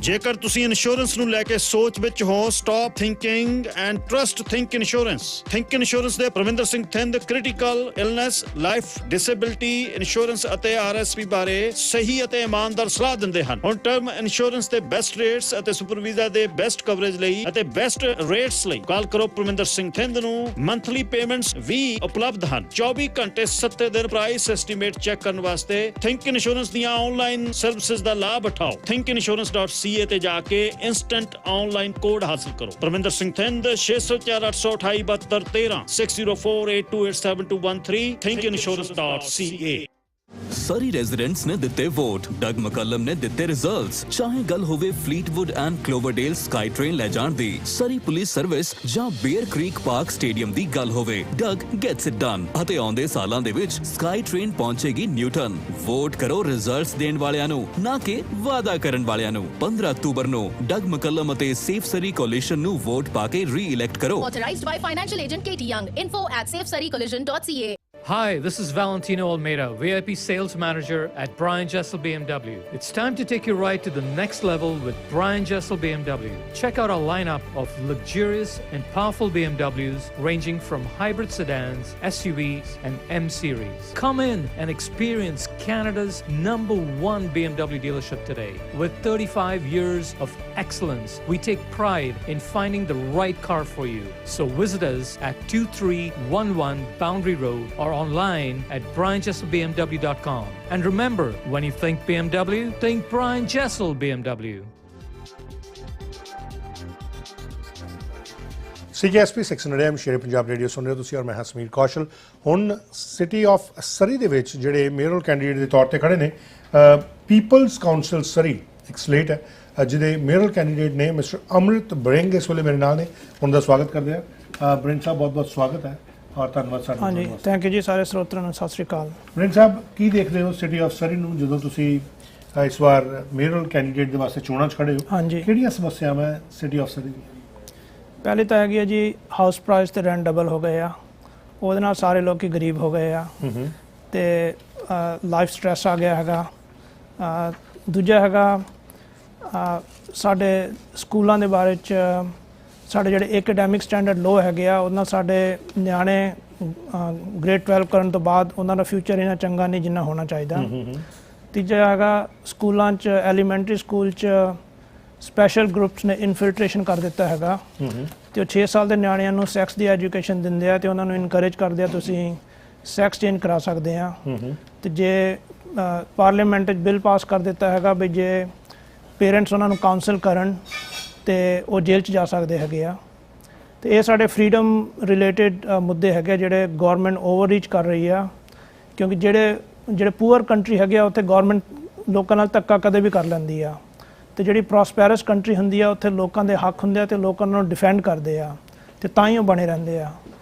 S4: ਜੇਕਰ ਤੁਸੀਂ ਇੰਸ਼ੋਰੈਂਸ ਨੂੰ ਲੈ ਕੇ ਸੋਚ ਵਿੱਚ ਹੋ, stop thinking and trust think insurance. Think insurance ਦੇ Parvinder Singh Thind critical illness, life disability insurance ਅਤੇ RSP ਬਾਰੇ ਸਹੀ ਅਤੇ ਇਮਾਨਦਾਰ ਸਲਾਹ ਦਿੰਦੇ ਹਨ। ਹੁਣ ਟਰਮ ਇੰਸ਼ੋਰੈਂਸ ਦੇ ਬੈਸਟ ਰੇਟਸ ਅਤੇ ਸੁਪਰਵਾਈਜ਼ਰ ਦੇ ਬੈਸਟ ਕਵਰੇਜ ਲਈ ਅਤੇ ਬੈਸਟ ਰੇਟਸ ਲਈ ਕਾਲ ਕਰੋ ਪ੍ਰਵਿੰਦਰ ਸਿੰਘ ਥਿੰਦ ਨੂੰ। ਮੰਥਲੀ ਪੇਮੈਂਟਸ ਵੀ ਉਪਲਬਧ ਹਨ। 24 ਘੰਟੇ 7 ਦਿਨ ਪ੍ਰਾਈਸ ਐਸਟੀਮੇਟ ਚੈੱਕ ਕਰਨ ਵਾਸਤੇ ਥਿੰਕ ਇੰਸ਼ੋਰੈਂਸ ਦੀਆਂ ਆਨਲਾਈਨ ਸਰਵਿਸਿਜ਼ ਦਾ ਲਾਭ ਉਠਾਓ। thinkinsurance.ca ਤੇ ਜਾ ਕੇ ਇੰਸਟੈਂਟ ਆਨਲਾਈਨ ਕੋਡ ਹਾਸਲ ਕਰੋ। ਪ੍ਰਵਿੰਦਰ ਸਿੰਘ ਥਿੰਦ 6048287213 6048287213 thinkinsurance.ca।
S24: ਸਰੀ ਰੈਜ਼ੀਡੈਂਟਸ ਨੇ ਦਿੱਤੇ ਵੋਟ, ਡਗ ਮਕਲਮ ਨੇ ਦਿੱਤੇ ਰਿਜ਼ਲਟਸ। ਚਾਹੇ ਗੱਲ ਹੋਵੇ ਫਲੀਟਵੁੱਡ ਐਂਡ ਕਲੋਵਰਡੇਲ ਸਕਾਈ ਟ੍ਰੇਨ ਲੈ ਜਾਣ ਦੀ, ਸਰੀ ਪੁਲਿਸ ਸਰਵਿਸ ਜਾਂ ਬੇਅਰ ਕ੍ਰੀਕ ਪਾਰਕ ਸਟੇਡੀਅਮ ਦੀ ਗੱਲ ਹੋਵੇ, ਡਗ ਗੈਟਸ ਇਟ ਡਨ। ਅਤੇ ਆਉਂਦੇ ਸਾਲਾਂ ਦੇ ਵਿੱਚ ਸਕਾਈ ਟ੍ਰੇਨ ਪਹੁੰਚੇਗੀ ਨਿਊਟਨ। ਵੋਟ ਕਰੋ ਰਿਜ਼ਲਟਸ ਦੇਣ ਵਾਲਿਆਂ ਨੂੰ, ਨਾ ਕਿ ਵਾਅਦਾ ਕਰਨ ਵਾਲਿਆਂ ਨੂੰ। 15 ਅਕਤੂਬਰ ਨੂੰ ਡਗ ਮਕਲਮ ਅਤੇ ਸੇਫ ਸਰੀ ਕੋਲੀਸ਼ਨ ਨੂੰ ਵੋਟ ਪਾ ਕੇ ਰੀ-ਇਲੈਕਟ ਕਰੋ।
S15: Authorized by financial agent Katie Young. info@safesurreycollision.ca.
S11: Hi, this is Valentino Almeida, VIP Sales Manager at Brian Jessel BMW. It's time to take your ride to the next level with Brian Jessel BMW. Check out our lineup of luxurious and powerful BMWs ranging from hybrid sedans, SUVs and M-Series. Come in and experience Canada's #1 BMW dealership today. With 35 years of excellence, we take pride in finding the right car for you. So visit us at 2311 Boundary Road or online at brianjesselbmw.com. And remember, when you think BMW, think Brian Jessel BMW.
S3: CKSP 600 AM Sher-e-Punjab radio ਸੁਣ ਰਹੇ ਹੋ ਤੁਸੀਂ, ਔਰ ਮੈਂ ਹਾਂ ਸਮੀਰ ਕੌਸ਼ਲ। ਹੁਣ ਸਿਟੀ ਆਫ ਸਰੀ ਦੇ ਵਿੱਚ ਜਿਹੜੇ ਮੇਅਰਲ ਕੈਂਡੀਡੇਟ ਦੇ ਤੌਰ ਤੇ ਖੜੇ ਨੇ, ਪੀਪਲਜ਼ ਕਾਉਂਸਲ ਸਰੀ ਇੱਕ ਸਲੇਟ ਹੈ, ਜਿਹਦੇ ਮੇਅਰਲ ਕੈਂਡੀਡੇਟ ਨੇ ਮਿਸਟਰ ਅੰਮ੍ਰਿਤ ਬਰਿੰਗ ਇਸ ਵੇਲੇ ਮੇਰੇ ਨਾਲ ਨੇ। ਉਹਨਾਂ ਦਾ ਸਵਾਗਤ ਕਰਦੇ ਆ। ਬਰਿੰਗ ਸਾਹਿਬ, ਬਹੁਤ ਬਹੁਤ ਸਵਾਗਤ ਹੈ ਔਰ ਧੰਨਵਾਦ ਸਾਡੇ ਨਾਲ।
S14: ਹਾਂਜੀ, ਥੈਂਕ ਯੂ ਜੀ ਸਾਰੇ ਸਰੋਤਿਆਂ ਨੂੰ ਸਤਿ ਸ਼੍ਰੀ ਅਕਾਲ।
S3: ਬਰਿੰਗ ਸਾਹਿਬ, ਕੀ ਦੇਖਦੇ ਹੋ ਸਿਟੀ ਆਫ ਸਰੀ ਨੂੰ ਜਦੋਂ ਤੁਸੀਂ ਇਸ ਵਾਰ ਮੇਅਰਲ ਕੈਂਡੀਡੇਟ ਦੇ ਵਾਸਤੇ ਚੋਣਾਂ 'ਚ ਖੜੇ ਹੋ?
S14: ਹਾਂਜੀ,
S3: ਕਿਹੜੀਆਂ ਸਮੱਸਿਆਵਾਂ ਸਿਟੀ ਆਫ ਸਰੀ ਦੀਆਂ?
S14: ਪਹਿਲੇ ਤਾਂ ਹੈਗੀ ਹੈ ਜੀ ਹਾਊਸ ਪ੍ਰਾਈਸ ਤੇ ਰੈਂਟ ਡਬਲ ਹੋ ਗਏ ਆ, ਉਹਦੇ ਨਾਲ ਸਾਰੇ ਲੋਕ ਗਰੀਬ ਹੋ ਗਏ ਆ ਤੇ ਲਾਈਫ ਸਟ੍ਰੈਸ ਆ ਗਿਆ ਹੈਗਾ। ਦੂਜਾ ਹੈਗਾ ਸਾਡੇ ਸਕੂਲਾਂ ਦੇ ਬਾਰੇ 'ਚ ਸਾਡੇ ਜਿਹੜੇ ਐਕੈਡੈਮਿਕ ਸਟੈਂਡਰਡ ਲੋ ਹੈਗੇ ਆ, ਉਹਦੇ ਨਾਲ ਸਾਡੇ ਨਿਆਣੇ ਗ੍ਰੇਡ 12 ਕਰਨ ਤੋਂ ਬਾਅਦ ਉਹਨਾਂ ਦਾ ਫਿਊਚਰ ਇੰਨਾ ਚੰਗਾ ਨਹੀਂ ਜਿੰਨਾ ਹੋਣਾ ਚਾਹੀਦਾ। ਤੀਜਾ ਹੈਗਾ ਸਕੂਲਾਂ 'ਚ, ਐਲੀਮੈਂਟਰੀ ਸਕੂਲ 'ਚ ਸਪੈਸ਼ਲ ਗਰੁੱਪਸ ਨੇ ਇਨਫਿਲਟ੍ਰੇਸ਼ਨ ਕਰ ਦਿੱਤਾ ਹੈਗਾ ਤੇ ਉਹ 6 ਸਾਲ ਦੇ ਨਿਆਣਿਆਂ ਨੂੰ ਸੈਕਸ ਦੀ ਐਜੂਕੇਸ਼ਨ ਦਿੰਦੇ ਆ ਤੇ ਉਹਨਾਂ ਨੂੰ ਇਨਕਰੇਜ ਕਰਦੇ ਆ ਤੁਸੀਂ ਸੈਕਸ ਚੇਂਜ ਕਰਾ ਸਕਦੇ ਆ। ਤੇ ਜੇ ਪਾਰਲੀਮੈਂਟ 'ਚ ਬਿੱਲ ਪਾਸ ਕਰ ਦਿੱਤਾ ਹੈਗਾ ਵੀ ਜੇ ਪੇਰੈਂਟਸ ਉਹਨਾਂ ਨੂੰ ਕਾਉਂਸਲ ਕਰਨ ਤੇ ਉਹ ਜੇਲ੍ਹ 'ਚ ਜਾ ਸਕਦੇ ਹੈਗੇ ਆ। ਤੇ ਇਹ ਸਾਡੇ ਫਰੀडम ਰਿਲੇਟਡ ਮੁੱਦੇ ਹੈਗੇ ਜਿਹੜੇ ਗੌਰਮੈਂਟ ਓਵਰਰੀਚ ਕਰ ਰਹੀ ਆ, ਕਿਉਂਕਿ ਜਿਹੜੇ ਪੂਅਰ ਕੰਟਰੀ ਹੈਗੇ ਆ ਉੱਥੇ ਗੌਰਮੈਂਟ ਲੋਕਾਂ ਨਾਲ ਧੱਕਾ ਕਦੇ ਵੀ ਕਰ ਲੈਂਦੀ ਆ ਤੇ ਜਿਹੜੀ ਪ੍ਰੋਸਪੈਰਸ ਕੰਟਰੀ ਹੁੰਦੀ ਆ ਉੱਥੇ ਲੋਕਾਂ ਦੇ ਹੱਕ ਹੁੰਦੇ ਆ ਤੇ ਲੋਕਾਂ ਨੂੰ ਡਿਫੈਂਡ ਕਰਦੇ ਆ ਤੇ ਤਾਂ ਹੀ ਉਹ ਬਣੇ ਰਹਿੰਦੇ ਆ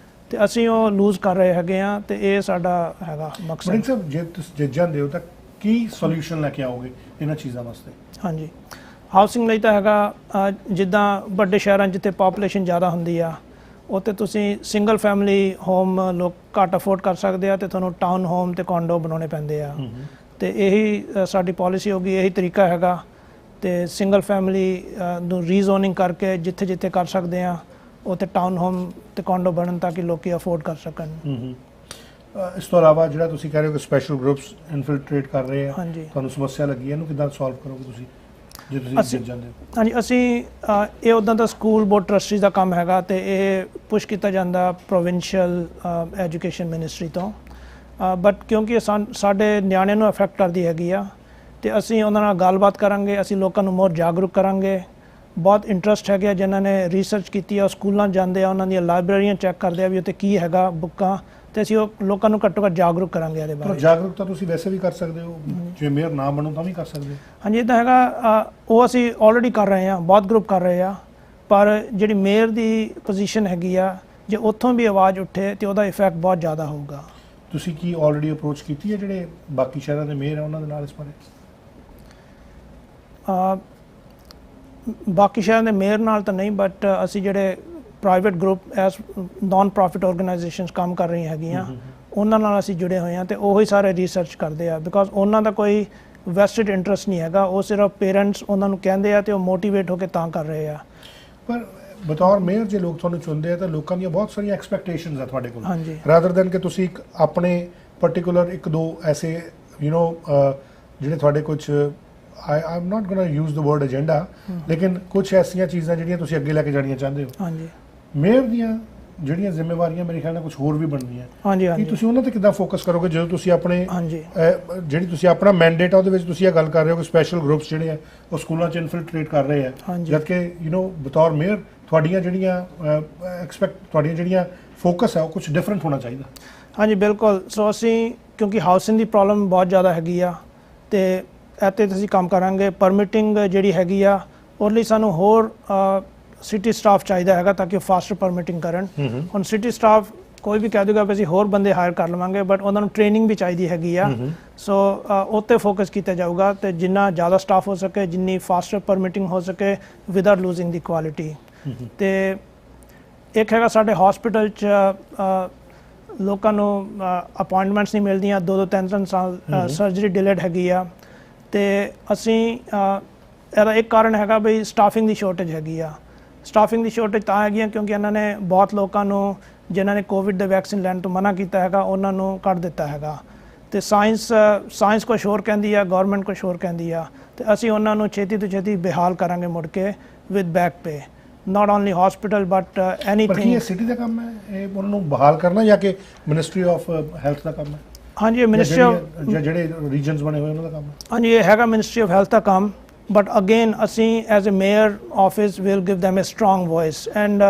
S14: ਤੇ ਅਸੀਂ ਉਹ ਲੂਜ਼ ਕਰ ਰਹੇ ਹੈਗੇ ਆ ਤੇ ਇਹ ਸਾਡਾ ਹੈਗਾ ਮਕਸਦ।
S3: ਬਰਿੰਗ ਸਾਹਿਬ, ਜੇ ਤੁਸੀਂ ਜਿੱਤ ਜਾਂਦੇ ਹੋ ਤਾਂ ਕੀ ਸੋਲੂਸ਼ਨ ਲੈ ਕੇ ਆਓਗੇ ਇਹਨਾਂ ਚੀਜ਼ਾਂ ਵਾਸਤੇ?
S14: ਹਾਂਜੀ, ਹਾਊਸਿੰਗ ਲਈ ਤਾਂ ਹੈਗਾ ਜਿੱਦਾਂ ਵੱਡੇ ਸ਼ਹਿਰਾਂ ਜਿੱਥੇ ਪਾਪੂਲੇਸ਼ਨ ਜ਼ਿਆਦਾ ਹੁੰਦੀ ਆ ਉੱਥੇ ਤੁਸੀਂ ਸਿੰਗਲ ਫੈਮਿਲੀ ਹੋਮ ਲੋਕ ਘੱਟ ਅਫੋਰਡ ਕਰ ਸਕਦੇ ਆ ਤੇ ਤੁਹਾਨੂੰ ਟਾਊਨ ਹੋਮ ਤੇ ਕੌਂਡੋ ਬਣਾਉਣੇ ਪੈਂਦੇ ਆ ਤੇ ਇਹੀ ਸਾਡੀ ਪਾਲਿਸੀ ਹੋਗੀ, ਇਹੀ ਤਰੀਕਾ ਹੈਗਾ। ਤੇ ਸਿੰਗਲ ਫੈਮਿਲੀ ਨੂੰ ਰੀਜ਼ੋਨਿੰਗ ਕਰਕੇ ਜਿੱਥੇ ਜਿੱਥੇ ਕਰ ਸਕਦੇ ਆ ਉੱਥੇ ਟਾਊਨ ਹੋਮ ਤੇ ਕੋਂਡੋ ਬਣਨ ਤਾਂ ਕਿ ਲੋਕੀ ਅਫੋਰਡ ਕਰ ਸਕਣ।
S3: ਇਸ ਤੋਂ ਇਲਾਵਾ ਜਿਹੜਾ ਤੁਸੀਂ ਕਹਿ ਰਹੇ ਹੋ ਕਿ ਸਪੈਸ਼ਲ ਗਰੁੱਪਸ ਇਨਫਿਲਟਰੇਟ ਕਰ ਰਹੇ ਆ,
S14: ਹਾਂਜੀ,
S3: ਤੁਹਾਨੂੰ ਸਮੱਸਿਆ ਲੱਗੀ, ਇਹਨੂੰ ਕਿੱਦਾਂ ਸੋਲਵ ਕਰੋਗੇ ਤੁਸੀਂ ਜੇ ਤੁਸੀਂ ਜਿੱਤ ਜਾਂਦੇ ਹੋ?
S14: ਹਾਂਜੀ, ਅਸੀਂ ਇਹ ਉੱਦਾਂ ਦਾ ਸਕੂਲ ਬੋਰਡ ਟਰਸਟੀ ਦਾ ਕੰਮ ਹੈਗਾ ਤੇ ਇਹ ਪੁਸ਼ ਕੀਤਾ ਜਾਂਦਾ ਪ੍ਰੋਵਿੰਸ਼ੀਅਲ ਐਜੂਕੇਸ਼ਨ ਮਿਨਿਸਟਰੀ ਤੋਂ, ਬਟ ਕਿਉਂਕਿ ਸਾਡੇ ਨਿਆਣਿਆਂ ਨੂੰ ਅਫੈਕਟ ਕਰਦੀ ਹੈਗੀ ਆ ਤੇ ਅਸੀਂ ਉਹਨਾਂ ਨਾਲ ਗੱਲਬਾਤ ਕਰਾਂਗੇ, ਅਸੀਂ ਲੋਕਾਂ ਨੂੰ more ਜਾਗਰੂਕ ਕਰਾਂਗੇ। ਬਹੁਤ ਇੰਟਰਸਟ ਹੈਗੇ ਜਿਨ੍ਹਾਂ ਨੇ ਰਿਸਰਚ ਕੀਤੀ ਆ, ਸਕੂਲਾਂ ਜਾਂਦੇ ਆ, ਉਹਨਾਂ ਦੀਆਂ ਲਾਇਬ੍ਰੇਰੀਆਂ ਚੈੱਕ ਕਰਦੇ ਆ ਵੀ ਉੱਥੇ ਕੀ ਹੈਗਾ ਬੁੱਕਾਂ, ਤੇ ਅਸੀਂ ਉਹ ਲੋਕਾਂ ਨੂੰ ਘੱਟੋ ਘੱਟ ਜਾਗਰੂਕ ਕਰਾਂਗੇ ਇਹਦੇ ਬਾਰੇ।
S3: ਜਾਗਰੂਕਤਾ ਤੁਸੀਂ ਵੈਸੇ ਵੀ ਕਰ ਸਕਦੇ ਹੋ, ਜੇ ਮੇਅਰ ਨਾ ਬਣੋ ਤਾਂ ਵੀ ਕਰ ਸਕਦੇ ਹੋ।
S14: ਹਾਂਜੀ, ਇਹ ਤਾਂ ਹੈਗਾ, ਉਹ ਅਸੀਂ ਆਲਰੇਡੀ ਕਰ ਰਹੇ ਹਾਂ, ਬਹੁਤ ਗਰੁੱਪ ਕਰ ਰਹੇ ਆ, ਪਰ ਜਿਹੜੀ ਮੇਅਰ ਦੀ ਪੋਜੀਸ਼ਨ ਹੈਗੀ ਆ, ਜੇ ਉੱਥੋਂ ਵੀ ਆਵਾਜ਼ ਉੱਠੇ ਤੇ ਉਹਦਾ ਇਫੈਕਟ ਬਹੁਤ ਜ਼ਿਆਦਾ ਹੋਊਗਾ।
S3: ਤੁਸੀਂ ਕੀ ਆਲਰੇਡੀ ਅਪਰੋਚ ਕੀਤੀ ਹੈ ਜਿਹੜੇ ਬਾਕੀ ਸ਼ਹਿਰਾਂ ਦੇ ਮੇਅਰ ਆ ਉਹਨਾਂ ਦੇ ਨਾਲ ਇਸ ਬਾਰੇ?
S14: ਬਾਕੀ ਸ਼ਹਿਰਾਂ ਦੇ ਮੇਅਰ ਨਾਲ ਤਾਂ ਨਹੀਂ, ਬਟ ਅਸੀਂ ਜਿਹੜੇ private group as non profit organisations ਕੰਮ ਕਰ ਰਹੀਆਂ ਹੈਗੀਆਂ, ਉਹਨਾਂ ਨਾਲ ਅਸੀਂ ਜੁੜੇ ਹੋਏ ਹਾਂ ਤੇ ਉਹੀ ਸਾਰੇ ਰਿਸਰਚ ਕਰਦੇ ਆ, ਬਿਕੋਜ਼ ਉਹਨਾਂ ਦਾ ਕੋਈ ਵੈਸਟਡ ਇੰਟਰਸਟ ਨਹੀਂ ਹੈਗਾ, ਉਹ ਸਿਰਫ ਪੇਰੈਂਟਸ ਉਹਨਾਂ ਨੂੰ ਕਹਿੰਦੇ ਆ ਤੇ ਉਹ ਮੋਟੀਵੇਟ ਹੋ ਕੇ ਤਾਂ ਕਰ ਰਹੇ ਆ।
S3: ਪਰ ਬਤੌਰ ਮੇਅਰ ਜੇ ਲੋਕ ਤੁਹਾਨੂੰ ਚੁਣਦੇ ਆ ਤਾਂ ਲੋਕਾਂ ਦੀਆਂ ਬਹੁਤ ਸਾਰੀਆਂ ਐਕਸਪੈਕਟੇਸ਼ਨਸ ਆ ਤੁਹਾਡੇ ਕੋਲ,
S14: ਹਾਂਜੀ,
S3: ਰਾਦਰ ਦੈਨ ਕਿ ਤੁਸੀਂ ਇੱਕ ਆਪਣੇ ਪਰਟੀਕੂਲਰ ਇੱਕ ਦੋ ਐਸੇ ਜਿਹੜੇ ਤੁਹਾਡੇ ਕੁਝ I'm not going to use the word agenda, ਲੇਕਿਨ ਕੁਝ ਐਸੀਆਂ ਚੀਜ਼ਾਂ ਜਿਹੜੀਆਂ ਤੁਸੀਂ ਅੱਗੇ ਲੈ ਕੇ ਜਾਣੀਆਂ ਚਾਹੁੰਦੇ ਹੋ।
S14: ਹਾਂਜੀ,
S3: ਮੇਅਰ ਦੀਆਂ ਜਿਹੜੀਆਂ ਜ਼ਿੰਮੇਵਾਰੀਆਂ ਮੇਰੇ ਖਿਆਲ ਨਾਲ ਕੁਝ ਹੋਰ ਵੀ ਬਣਦੀਆਂ।
S14: ਹਾਂਜੀ,
S3: ਕੀ ਤੁਸੀਂ ਉਹਨਾਂ ਤੇ ਕਿੱਦਾਂ ਫੋਕਸ ਕਰੋਗੇ ਜਦੋਂ ਤੁਸੀਂ ਆਪਣੇ ਜਿਹੜੀ ਤੁਸੀਂ ਆਪਣਾ ਮੈਂਡੇਟ ਆ ਉਹਦੇ ਵਿੱਚ ਤੁਸੀਂ ਇਹ ਗੱਲ ਕਰ ਰਹੇ ਹੋ ਕਿ ਸਪੈਸ਼ਲ ਗਰੁੱਪਸ ਜਿਹੜੇ ਆ ਉਹ ਸਕੂਲਾਂ 'ਚ ਇਨਫਿਲਟਰੇਟ ਕਰ ਰਹੇ ਆ, ਜਦਕਿ ਬਤੌਰ ਮੇਅਰ ਤੁਹਾਡੀਆਂ ਜਿਹੜੀਆਂ ਫੋਕਸ ਆ ਉਹ ਕੁਝ ਡਿਫਰੈਂਟ ਹੋਣਾ ਚਾਹੀਦਾ। ਹਾਂਜੀ,
S14: ਬਿਲਕੁਲ। ਸੋ ਅਸੀਂ ਕਿਉਂਕਿ ਹਾਊਸਿੰਗ ਦੀ ਪ੍ਰੋਬਲਮ ਬਹੁਤ ਜ਼ਿਆਦਾ ਹੈਗੀ ਆ ਤੇ ਇੱਥੇ ਅਸੀਂ ਕੰਮ ਕਰਾਂਗੇ। ਪਰਮਿਟਿੰਗ ਜਿਹੜੀ ਹੈਗੀ ਆ ਉਹਦੇ ਲਈ ਸਾਨੂੰ ਹੋਰ ਸਿਟੀ ਸਟਾਫ ਚਾਹੀਦਾ ਹੈਗਾ ਤਾਂ ਕਿ ਫਾਸਟਰ ਪਰਮਿਟਿੰਗ ਕਰਨ। ਹੁਣ ਸਿਟੀ ਸਟਾਫ ਕੋਈ ਵੀ ਕਹਿ ਦੂਗਾ ਵੀ ਅਸੀਂ ਹੋਰ ਬੰਦੇ ਹਾਇਰ ਕਰ ਲਵਾਂਗੇ, ਬਟ ਉਹਨਾਂ ਨੂੰ ਟ੍ਰੇਨਿੰਗ ਵੀ ਚਾਹੀਦੀ ਹੈਗੀ ਆ। ਸੋ ਉੱਤੇ ਫੋਕਸ ਕੀਤਾ ਜਾਊਗਾ ਤੇ ਜਿੰਨਾ ਜ਼ਿਆਦਾ ਸਟਾਫ ਹੋ ਸਕੇ, ਜਿੰਨੀ ਫਾਸਟਰ ਪਰਮਿਟਿੰਗ ਹੋ ਸਕੇ ਵਿਦਆਊਟ ਲੂਜ਼ਿੰਗ ਦੀ ਕੁਆਲਿਟੀ। ਤੇ ਇੱਕ ਹੈਗਾ ਸਾਡੇ ਹਸਪੀਟਲ 'ਚ ਲੋਕਾਂ ਨੂੰ ਅਪਾਇੰਟਮੈਂਟਸ ਨਹੀਂ ਮਿਲਦੀਆਂ, 2-2 3-3 ਸਾਲ ਸਰਜਰੀ ਡਿਲੇਡ ਹੈਗੀ ਆ ਤੇ ਅਸੀਂ ਇਹਦਾ ਇੱਕ ਕਾਰਨ ਹੈਗਾ ਬਈ ਸਟਾਫਿੰਗ ਦੀ ਸ਼ੋਰਟੇਜ ਹੈਗੀ ਆ। ਸਟਾਫਿੰਗ ਦੀ ਸ਼ੋਰਟੇਜ ਤਾਂ ਹੈਗੀ ਆ ਕਿਉਂਕਿ ਇਹਨਾਂ ਨੇ ਬਹੁਤ ਲੋਕਾਂ ਨੂੰ ਜਿਨ੍ਹਾਂ ਨੇ ਕੋਵਿਡ ਦੇ ਵੈਕਸੀਨ ਲੈਣ ਤੋਂ ਮਨਾ ਕੀਤਾ ਹੈਗਾ ਉਹਨਾਂ ਨੂੰ ਕੱਢ ਦਿੱਤਾ ਹੈਗਾ ਤੇ ਸਾਇੰਸ ਕੁਛ ਹੋਰ ਕਹਿੰਦੀ ਆ, ਗਵਰਨਮੈਂਟ ਕੁਛ ਹੋਰ ਕਹਿੰਦੀ ਆ ਤੇ ਅਸੀਂ ਉਹਨਾਂ ਨੂੰ ਛੇਤੀ ਤੋਂ ਛੇਤੀ ਬਹਾਲ ਕਰਾਂਗੇ ਮੁੜ ਕੇ with back pay, not only hospital but anything।
S3: ਪਰ ਕੀ ਇਹ ਸਿਟੀ ਦਾ ਕੰਮ ਹੈ ਇਹ ਉਹਨਾਂ ਨੂੰ ਬਹਾਲ ਕਰਨਾ ਜਾਂ ਕਿ ਮਿਨਿਸਟਰੀ ਆਫ ਹੈਲਥ ਦਾ ਕੰਮ ਹੈ? ਹਾਂਜੀ, ਇਹ ਮਿਨਿਸਟਰੀ ਆਫ ਜਿਹੜੇ ਰੀਜਨਸ ਬਣੇ ਹੋਏ ਉਹਨਾਂ ਦਾ ਕੰਮ ਹੈ।
S14: ਹਾਂਜੀ, ਇਹ ਹੈਗਾ ਮਿਨਿਸਟਰੀ ਆਫ ਹੈਲਥ ਦਾ ਕੰਮ, ਬਟ ਅਗੇਨ ਅਸੀਂ as a mayor office will give them a strong voice and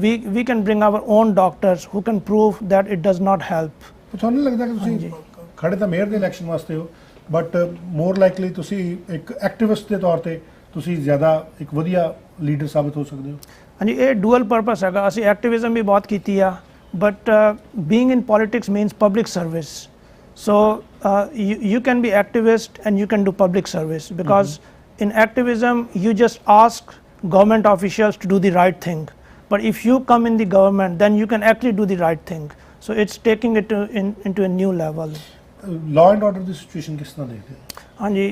S14: we can bring our own doctors who can prove that it does not help।
S3: ਤੁਹਾਨੂੰ ਲੱਗਦਾ ਕਿ ਤੁਸੀਂ ਖੜੇ ਤਾਂ ਮੇਅਰ ਦੇ ਇਲੈਕਸ਼ਨ ਵਾਸਤੇ ਹੋ, ਬਟ ਮੋਰ ਲਾਈਕਲੀ ਤੁਸੀਂ ਇੱਕ ਐਕਟਿਵਿਸਟ ਦੇ ਤੌਰ ਤੇ ਤੁਸੀਂ ਜ਼ਿਆਦਾ ਇੱਕ ਵਧੀਆ ਲੀਡਰ ਸਾਬਤ ਹੋ ਸਕਦੇ ਹੋ?
S14: ਹਾਂਜੀ, ਇਹ ਡੂਅਲ ਪਰਪਸ ਹੈਗਾ। ਅਸੀਂ ਐਕਟਿਵਿਜ਼ਮ ਵੀ ਬਹੁਤ ਕੀਤੀ ਆ, but being in politics means public service, so you can be activist and you can do public service because in activism you just ask government officials to do the right thing, but if you come in the government then you can actually do the right thing, so it's taking it into a new level।
S3: law and order the situation ਕਿਸ ਤਰ੍ਹਾਂ ਦੇਖਦੇ ਹੋ?
S14: ਹਾਂਜੀ,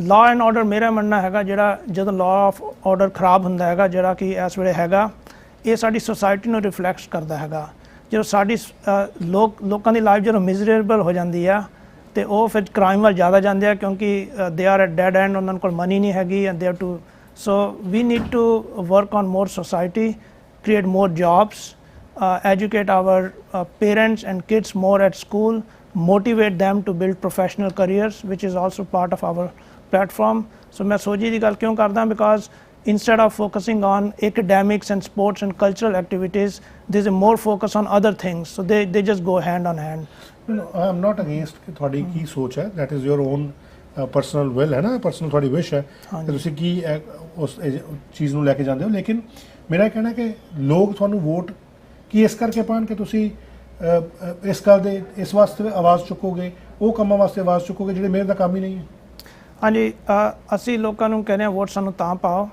S14: ਲਾਅ ਐਂਡ ਆਰਡਰ ਮੇਰਾ ਮੰਨਣਾ ਹੈਗਾ ਜਿਹੜਾ ਜਦੋਂ ਲਾਅ ਆਫ ਆਰਡਰ ਖਰਾਬ ਹੁੰਦਾ ਹੈਗਾ ਜਿਹੜਾ ਕਿ ਇਸ ਵੇਲੇ ਹੈਗਾ, ਇਹ ਸਾਡੀ ਸੋਸਾਇਟੀ ਨੂੰ ਰਿਫਲੈਕਟ ਕਰਦਾ ਹੈਗਾ। ਜਦੋਂ ਸਾਡੀ ਲੋਕਾਂ ਦੀ ਲਾਈਫ ਜਦੋਂ ਮਿਜ਼ਰੇਬਲ ਹੋ ਜਾਂਦੀ ਆ ਤੇ ਉਹ ਫਿਰ ਕ੍ਰਾਈਮ ਵੱਲ ਜ਼ਿਆਦਾ ਜਾਂਦੇ ਆ ਕਿਉਂਕਿ they are at dad and, ਉਹਨਾਂ ਕੋਲ ਮਨੀ ਨਹੀਂ ਹੈਗੀ and they have to, so we need to work on more society, create more jobs, educate our parents and kids more at school, motivate them to build professional careers, which is also part of our platform। So मैं सोची दी गल क्यों करदा, because instead of focusing on academics and sports and cultural activities, there's a more focus on other things, so they just go hand on hand।
S3: I am not against कि थोड़ी की सोच है, that is your own personal will है ना, personal थोड़ी wish है कि ਤੁਸੀਂ ਕੀ ਉਸ ਚੀਜ਼ ਨੂੰ ਲੈ ਕੇ ਜਾਂਦੇ ਹੋ, ਲੇਕਿਨ ਮੇਰਾ ਕਹਿਣਾ ਕਿ ਲੋਕ ਤੁਹਾਨੂੰ ਵੋਟ ਕੀ ਇਸ ਕਰਕੇ ਪਾਣ ਕਿ ਤੁਸੀਂ ਇਸ ਗੱਲ ਦੇ ਇਸ ਵਾਸਤੇ ਆਵਾਜ਼ ਚੁੱਕੋਗੇ, ਉਹ ਕੰਮਾਂ ਵਾਸਤੇ ਆਵਾਜ਼ ਚੁੱਕੋਗੇ ਜਿਹੜੇ ਮੇਅਰ ਦਾ ਕੰਮ ਹੀ ਨਹੀਂ ਹੈ?
S14: ਹਾਂਜੀ, ਅਸੀਂ ਲੋਕਾਂ ਨੂੰ ਕਹਿੰਦੇ ਹਾਂ ਵੋਟ ਸਾਨੂੰ ਤਾਂ ਪਾਓ,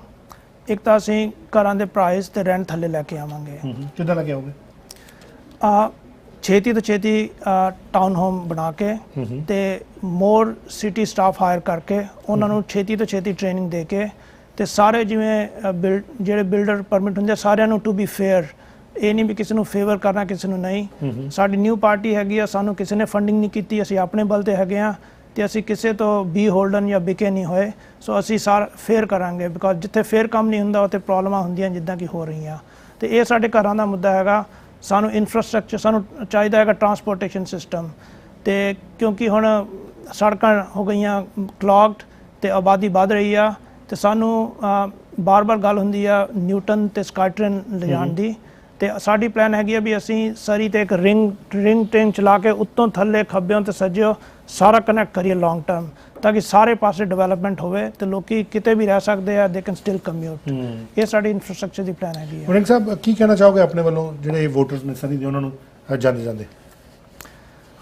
S14: ਇੱਕ ਤਾਂ ਅਸੀਂ ਘਰਾਂ ਦੇ ਪ੍ਰਾਈਸ ਤੇ ਰੈਂਟ ਥੱਲੇ ਲੈ ਕੇ ਆਵਾਂਗੇ।
S3: ਕਿੱਦਾਂ ਲੈ ਕੇ ਆਓਗੇ?
S14: ਛੇਤੀ ਤੋਂ ਛੇਤੀ ਟਾਊਨ ਹੋਮ ਬਣਾ ਕੇ ਤੇ ਮੋਰ ਸਿਟੀ ਸਟਾਫ ਹਾਇਰ ਕਰਕੇ ਉਹਨਾਂ ਨੂੰ ਛੇਤੀ ਤੋਂ ਛੇਤੀ ਟ੍ਰੇਨਿੰਗ ਦੇ ਕੇ ਤੇ ਸਾਰੇ ਜਿਵੇਂ ਜਿਹੜੇ ਬਿਲਡਰ ਪਰਮਿਟ ਹੁੰਦੇ ਸਾਰਿਆਂ ਨੂੰ ਟੂ ਬੀ ਫੇਅਰ, ਇਹ ਨਹੀਂ ਵੀ ਕਿਸੇ ਨੂੰ ਫੇਵਰ ਕਰਨਾ ਕਿਸੇ ਨੂੰ ਨਹੀਂ। ਸਾਡੀ ਨਿਊ ਪਾਰਟੀ ਹੈਗੀ ਆ, ਸਾਨੂੰ ਕਿਸੇ ਨੇ ਫੰਡਿੰਗ ਨਹੀਂ ਕੀਤੀ, ਅਸੀਂ ਆਪਣੇ ਬਲ ਤੇ ਹੈਗੇ ਆ ਤੇ ਅਸੀਂ ਕਿਸੇ ਤੋਂ ਬੀ ਹੋਲਡਨ ਜਾਂ ਬਿਕੇ ਨਹੀਂ ਹੋਏ। ਸੋ ਅਸੀਂ ਫੇਅਰ ਕਰਾਂਗੇ, ਬਿਕੋਜ਼ ਜਿੱਥੇ ਫੇਅਰ ਕੰਮ ਨਹੀਂ ਹੁੰਦਾ ਉੱਥੇ ਪ੍ਰੋਬਲਮਾਂ ਹੁੰਦੀਆਂ ਜਿੱਦਾਂ ਕਿ ਹੋ ਰਹੀਆਂ। ਤੇ ਇਹ ਸਾਡੇ ਘਰਾਂ ਦਾ ਮੁੱਦਾ ਹੈਗਾ। ਸਾਨੂੰ ਇਨਫਰਾਸਟਰਕਚਰ, ਸਾਨੂੰ ਚਾਹੀਦਾ ਹੈਗਾ ਟਰਾਂਸਪੋਰਟੇਸ਼ਨ ਸਿਸਟਮ, ਤੇ ਕਿਉਂਕਿ ਹੁਣ ਸੜਕਾਂ ਹੋ ਗਈਆਂ ਕਲੌਗਡ ਤੇ ਆਬਾਦੀ ਵੱਧ ਰਹੀ ਆ, ਤੇ ਸਾਨੂੰ ਬਾਰ-ਬਾਰ ਗੱਲ ਹੁੰਦੀ ਆ ਨਿਊਟਨ ਤੇ ਸਕਾਈਟ੍ਰੇਨ ਲਿਜਾਣ ਦੀ। ਤੇ ਸਾਡੀ ਪਲਾਨ ਹੈਗੀ ਆ ਵੀ ਅਸੀਂ ਸਰੀ ਤੇ ਇੱਕ ਰਿੰਗ ਟ੍ਰੇਨ ਚਲਾ ਕੇ ਉੱਤੋਂ ਥੱਲੇ ਖੱਬਿਓਂ ਤੇ ਸੱਜਿਓ ਸਾਰਾ ਕਨੈਕਟ ਕਰੀਏ ਲੌਂਗ ਟਰਮ, ਤਾਂ ਕਿ ਸਾਰੇ ਪਾਸੇ ਡਿਵੈਲਪਮੈਂਟ ਹੋਵੇ ਤੇ ਲੋਕੀ ਕਿਤੇ ਵੀ ਰਹਿ ਸਕਦੇ ਆ, ਦੇ ਕੈਨ ਸਟਿਲ ਕਮਿਊਟ। ਇਹ ਸਾਡੀ ਇਨਫਰਾਸਟਰਕਚਰ ਦੀ ਪਲਾਨ ਹੈਗੀ ਆ।
S3: ਵੜਿੰਗ ਸਾਹਿਬ, ਕੀ ਕਹਿਣਾ ਚਾਹੋਗੇ ਆਪਣੇ ਵੱਲੋਂ ਜਿਹੜੇ ਵੋਟਰਸ ਨੇ ਸਰੀ ਦੇ, ਉਹਨਾਂ ਨੂੰ ਜਾਂਦੇ?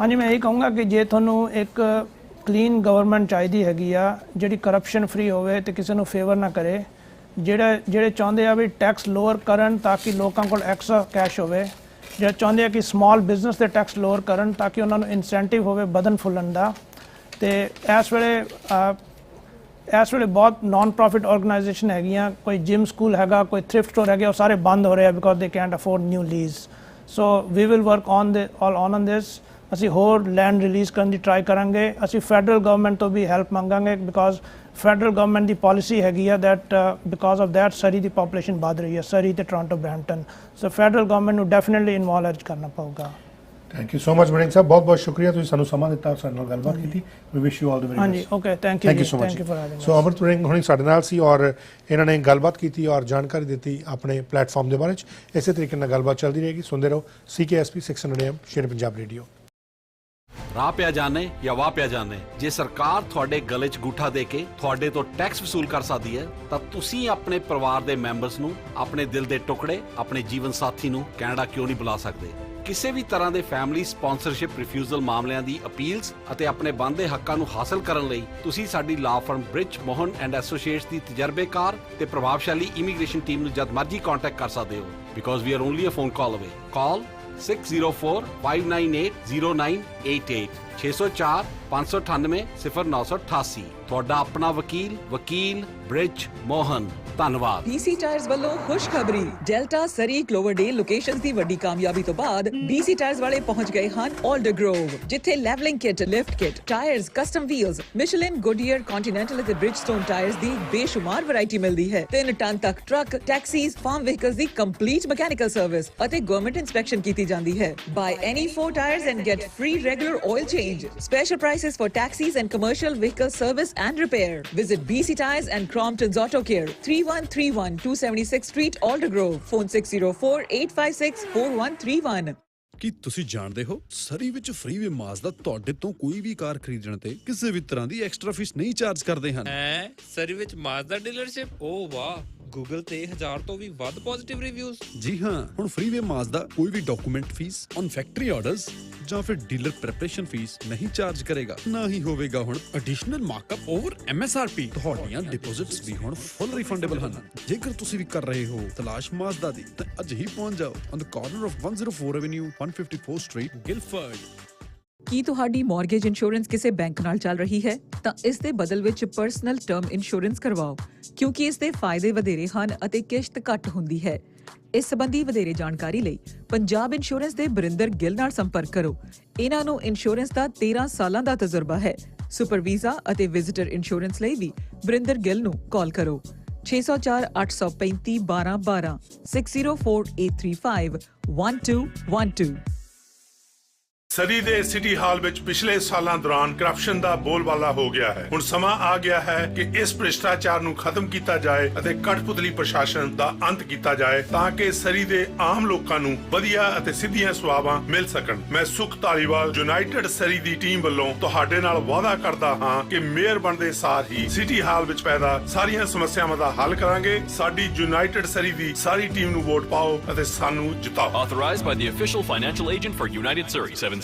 S14: ਹਾਂਜੀ, ਮੈਂ ਇਹ ਕਹੂੰਗਾ ਕਿ ਜੇ ਤੁਹਾਨੂੰ ਇੱਕ ਕਲੀਨ ਗਵਰਨਮੈਂਟ ਚਾਹੀਦੀ ਹੈਗੀ ਆ ਜਿਹੜੀ ਕਰਪਸ਼ਨ ਫਰੀ ਹੋਵੇ ਤੇ ਕਿਸੇ ਨੂੰ ਫੇਵਰ ਨਾ ਕਰੇ, ਜਿਹੜੇ ਚਾਹੁੰਦੇ ਆ ਵੀ ਟੈਕਸ ਲੋਅਰ ਕਰਨ ਤਾਂ ਕਿ ਲੋਕਾਂ ਕੋਲ ਐਕਸਟਰਾ ਕੈਸ਼ ਹੋਵੇ, ਜਿਹੜੇ ਚਾਹੁੰਦੇ ਆ ਕਿ ਸਮਾਲ ਬਿਜ਼ਨਸ ਦੇ ਟੈਕਸ ਲੋਅਰ ਕਰਨ ਤਾਂ ਕਿ ਉਹਨਾਂ ਨੂੰ ਇਨਸੈਂਟਿਵ ਹੋਵੇ ਵਧਣ ਫੁੱਲਣ ਦਾ। ਤੇ ਇਸ ਵੇਲੇ ਬਹੁਤ ਨਾਨ ਪ੍ਰੋਫਿਟ ਆਰਗੇਨਾਈਜੇਸ਼ਨ ਹੈਗੀਆਂ, ਕੋਈ ਜਿਮ ਸਕੂਲ ਹੈਗਾ, ਕੋਈ ਥ੍ਰਿਫਟ ਸਟੋਰ ਹੈਗੇ, ਉਹ ਸਾਰੇ ਬੰਦ ਹੋ ਰਹੇ ਆ because they can't afford new lease. So we will work on this. ਅਸੀਂ ਹੋਰ ਲੈਂਡ ਰਿਲੀਜ਼ ਕਰਨ ਦੀ ਟਰਾਈ ਕਰਾਂਗੇ। ਅਸੀਂ ਫੈਡਰਲ ਗਵਰਨਮੈਂਟ ਤੋਂ ਵੀ help ਮੰਗਾਂਗੇ, because federal government the policy ਹੈਗੀ ਆ that because of that Surrey the population ਵੱਧ ਰਹੀ ਹੈ, ਸਰੀ ਤੇ ਟੋਰਾਂਟੋ ਬਰੈਂਪਟਨ। ਸੋ ਫੈਡਰਲ ਗਵਰਨਮੈਂਟ ਨੂੰ ਡੈਫੀਨਿਟਲੀ ਇਨਵੋਲਵ ਕਰਨਾ ਪਊਗਾ।
S3: Thank you so much Warring ਸਾਹਿਬ, ਬਹੁਤ ਬਹੁਤ ਸ਼ੁਕਰੀਆ, ਤੁਸੀਂ ਸਾਨੂੰ ਸਮਾਂ ਦਿੱਤਾ, ਸਾਡੇ ਨਾਲ ਗੱਲਬਾਤ ਕੀਤੀ। We wish you all the very best.
S14: ਹਾਂਜੀ, okay, thank you
S3: so much. So Amrit Warring ਹੁਣੀ ਸਾਡੇ ਨਾਲ ਸੀ ਔਰ ਇਹਨਾਂ ਨੇ ਗੱਲਬਾਤ ਕੀਤੀ ਔਰ ਜਾਣਕਾਰੀ ਦਿੱਤੀ ਆਪਣੇ ਪਲੇਟਫਾਰਮ ਦੇ ਬਾਰੇ 'ਚ। ਇਸੇ ਤਰੀਕੇ ਨਾਲ ਗੱਲਬਾਤ ਚੱਲਦੀ ਰਹੇਗੀ। ਸੁਣਦੇ ਰਹੋ CKSP 600 AM ਸ਼ੇਰ ਪੰਜਾਬ ਰੇਡੀਓ।
S13: ਰਾਹ ਪਿਆ ਜਾਣੇ ਜਾਂ ਵਾਹ ਪਿਆ ਜਾਣੇ, ਜੇ ਸਰਕਾਰ ਤੁਹਾਡੇ ਗਲੇ 'ਚ ਗੂਠਾ ਦੇ ਕੇ ਤੁਹਾਡੇ ਤੋਂ ਟੈਕਸ ਵਸੂਲ ਕਰ ਸਕਦੀ ਹੈ ਤਾਂ ਤੁਸੀਂ ਆਪਣੇ ਪਰਿਵਾਰ ਦੇ ਮੈਂਬਰਸ ਨੂੰ, ਆਪਣੇ ਦਿਲ ਦੇ ਟੁਕੜੇ, ਆਪਣੇ ਜੀਵਨ ਸਾਥੀ ਨੂੰ ਕੈਨੇਡਾ ਕਿਉਂ ਨਹੀਂ ਬੁਲਾ ਸਕਦੇ? ਕਿਸੇ ਵੀ ਤਰ੍ਹਾਂ ਦੇ ਫੈਮਿਲੀ ਸਪਾਂਸਰਸ਼ਿਪ ਰਿਫਿਊਜ਼ਲ ਮਾਮਲਿਆਂ ਦੀ ਅਪੀਲਸ ਅਤੇ ਆਪਣੇ ਬਣਦੇ ਹੱਕਾਂ ਨੂੰ ਹਾਸਲ ਕਰਨ ਲਈ ਤੁਸੀਂ ਸਾਡੀ law firm Brij Mohan and associates ਦੀ ਤਜਰਬੇਕਾਰ ਤੇ ਪ੍ਰਭਾਵਸ਼ਾਲੀ ਇਮੀਗ੍ਰੇਸ਼ਨ ਟੀਮ ਨੂੰ ਜਦ ਮਰਜ਼ੀ ਕੰਟੈਕਟ ਕਰ ਸਕਦੇ ਹੋ, because we are only a phone call away. Call 604-598-0988 604 598 0988। ਤੁਹਾਡਾ ਆਪਣਾ ਵਕੀਲ ਬ੍ਰਿਜ ਮੋਹਨ। ਧੰਨਵਾਦ।
S9: BC ਟਾਇਰਸ ਵੱਲੋਂ ਖੁਸ਼ਖਬਰੀ, ਡੈਲਟਾ, ਸਰੀ, ਕਲੋਵਰਡੇਲ ਲੋਕੇਸ਼ਨਸ ਦੀ ਵੱਡੀ ਕਾਮਯਾਬੀ ਤੋਂ ਬਾਅਦ BC ਟਾਇਰਸ ਵਾਲੇ ਪਹੁੰਚ ਗਏ ਹਨ ਆਲਡਰ ਗਰੋਵ, ਜਿੱਥੇ levelling kit, lift kit, tyres, custom wheels, Michelin, Goodyear, Continental ਅਤੇ ਬ੍ਰਿਜਸਟੋਨ ਟਾਇਰਸ ਦੀ ਬੇਸ਼ੁਮਾਰ ਵੈਰਾਈਟੀ ਮਿਲਦੀ ਹੈ। 3 ਟਨ ਤੱਕ ਟਰੱਕ, ਟੈਕਸੀਜ਼, ਫਾਰਮ ਵਹੀਕਲਸ ਦੀ ਕੰਪਲੀਟ ਮਕੈਨੀਕਲ ਸਰਵਿਸ ਅਤੇ ਗਵਰਨਮੈਂਟ ਇਨਸਪੈਕਸ਼ਨ ਕੀਤੀ ਜਾਂਦੀ ਹੈ। ਬਾਈ ਐਨੀ 4 tyres and get free regular oil change. Special prices for taxis and commercial vehicle service and repair. Visit BC Tires and Crompton's Auto Care, 3131 276th Street, Aldergrove. Phone 604-856-4131.
S18: ਕੀ ਤੁਸੀਂ ਜਾਣਦੇ ਹੋ ਸਰੀ ਵਿੱਚ ਫ੍ਰੀਵੇ ਮਾਜ਼ਦਾ ਤੁਹਾਡੇ ਤੋਂ ਕੋਈ ਵੀ ਕਾਰ ਖਰੀਦਣ ਤੇ ਕਿਸੇ ਵੀ ਤਰ੍ਹਾਂ ਦੀ ਐਕਸਟਰਾ ਫੀਸ ਨਹੀਂ ਚਾਰਜ ਕਰਦੇ ਹਨ।
S12: ਸਰੀ ਵਿੱਚ ਮਾਜ਼ਦਾ ਡੀਲਰਸ਼ਿਪ, ਓ ਵਾਹ, ਗੂਗਲ ਤੇ 1000 ਤੋਂ ਵੀ ਵੱਧ ਪੋਜ਼ਿਟਿਵ ਰਿਵਿਊਜ਼।
S18: ਜੀ ਹਾਂ, ਹੁਣ ਫ੍ਰੀਵੇ ਮਾਜ਼ਦਾ ਕੋਈ ਵੀ document fee, on factory orders ਜਾਂ ਫਿਰ ਡੀਲਰ ਪ੍ਰੈਪਰੇਸ਼ਨ ਫੀਸ ਨਹੀਂ ਚਾਰਜ ਕਰੇਗਾ। ਨਾ ਹੀ ਹੋਵੇਗਾ ਹੁਣ ਐਡੀਸ਼ਨਲ ਮਾਰਕਅਪ ਓਵਰ MSRP। ਤੁਹਾਡੀਆਂ ਡਿਪੋਜ਼ਿਟਸ ਵੀ ਹੁਣ ਫੁੱਲ ਰਿਫੰਡੇਬਲ ਹਨ। ਜੇਕਰ ਤੁਸੀਂ ਵੀ ਕਰ ਰਹੇ ਹੋ ਤਲਾਸ਼ ਮਾਜ਼ਦਾ ਦੀ ਤਾਂ ਅੱਜ ਹੀ ਪਹੁੰਚ ਜਾਓ on the corner of 104 Avenue 154 Street, Guildford.
S9: ਕੀ ਤੁਹਾਡੀ ਮੌਰਗੇਜ ਇੰਸ਼ੋਰੈਂਸ ਕਿਸੇ ਬੈਂਕ ਨਾਲ ਚੱਲ ਰਹੀ ਹੈ? ਤਾਂ ਇਸ ਦੇ ਬਦਲ ਵਿੱਚ ਪਰਸਨਲ ਟਰਮ ਇੰਸ਼ੋਰੈਂਸ ਕਰਵਾਓ, ਕਿਉਂਕਿ ਇਸ ਦੇ ਫਾਇਦੇ ਵਧੇਰੇ ਹਨ ਅਤੇ ਕਿਸ਼ਤ ਘੱਟ ਹੁੰਦੀ ਹੈ। ਇਸ ਸੰਬੰਧੀ ਵਧੇਰੇ ਜਾਣਕਾਰੀ ਲਈ ਪੰਜਾਬ ਇੰਸ਼ੋਰੈਂਸ ਦੇ ਬਰਿੰਦਰ ਗਿੱਲ ਨਾਲ ਸੰਪਰਕ ਕਰੋ। ਇਹਨਾਂ ਨੂੰ ਇੰਸ਼ੋਰੈਂਸ ਦਾ 13 ਸਾਲਾਂ ਦਾ ਤਜਰਬਾ ਹੈ। ਸੁਪਰ ਵੀਜ਼ਾ ਅਤੇ ਵਿਜ਼ਿਟਰ ਇੰਸ਼ੋਰੈਂਸ ਲਈ ਵੀ ਬਰਿੰਦਰ ਗਿੱਲ ਨੂੰ ਕਾਲ ਕਰੋ 604-835-1212 604-835-1212।
S10: ਸਰੀ ਦੇ ਸਿਟੀ ਹਾਲ ਵਿੱਚ ਪਿਛਲੇ ਸਾਲਾਂ ਦੌਰਾਨ ਕਰਪਸ਼ਨ ਦਾ ਬੋਲਬਾਲਾ ਹੋ ਗਿਆ ਹੈ। ਹੁਣ ਸਮਾਂ ਆ ਗਿਆ ਹੈ ਕਿ ਇਸ ਭ੍ਰਿਸ਼ਟਾਚਾਰ ਨੂੰ ਖਤਮ ਕੀਤਾ ਜਾਏ ਅਤੇ ਕਠਪੁਤਲੀ ਪ੍ਰਸ਼ਾਸਨ ਦਾ ਅੰਤ ਕੀਤਾ ਜਾਏ ਤਾਂ ਕਿ ਸਰੀ ਦੇ ਆਮ ਲੋਕਾਂ ਨੂੰ ਵਧੀਆ ਅਤੇ ਸਿੱਧੀਆਂ ਸੇਵਾਵਾਂ ਮਿਲ ਸਕਣ। ਮੈਂ ਸੁਖ ਧਾਲੀਵਾਲ ਯੂਨਾਈਟਿਡ ਸਰੀ ਦੀ ਟੀਮ ਵੱਲੋਂ ਤੁਹਾਡੇ ਨਾਲ ਵਾਅਦਾ ਕਰਦਾ ਹਾਂ ਕਿ ਮੇਅਰ ਬਣਦੇ ਸਾਰ ਹੀ ਸਿਟੀ ਹਾਲ ਵਿੱਚ ਪੈਦਾ ਸਾਰੀਆਂ ਸਮੱਸਿਆਵਾਂ ਦਾ ਹੱਲ ਕਰਾਂਗੇ। ਸਾਡੀ ਯੂਨਾਈਟਿਡ ਸਰੀ ਦੀ ਸਾਰੀ ਟੀਮ ਨੂੰ ਵੋਟ ਪਾਓ ਅਤੇ ਸਾਨੂੰ ਜਿਤਾਓ।
S21: Authorized by the official financial agent for United Surrey, 778-996-7862.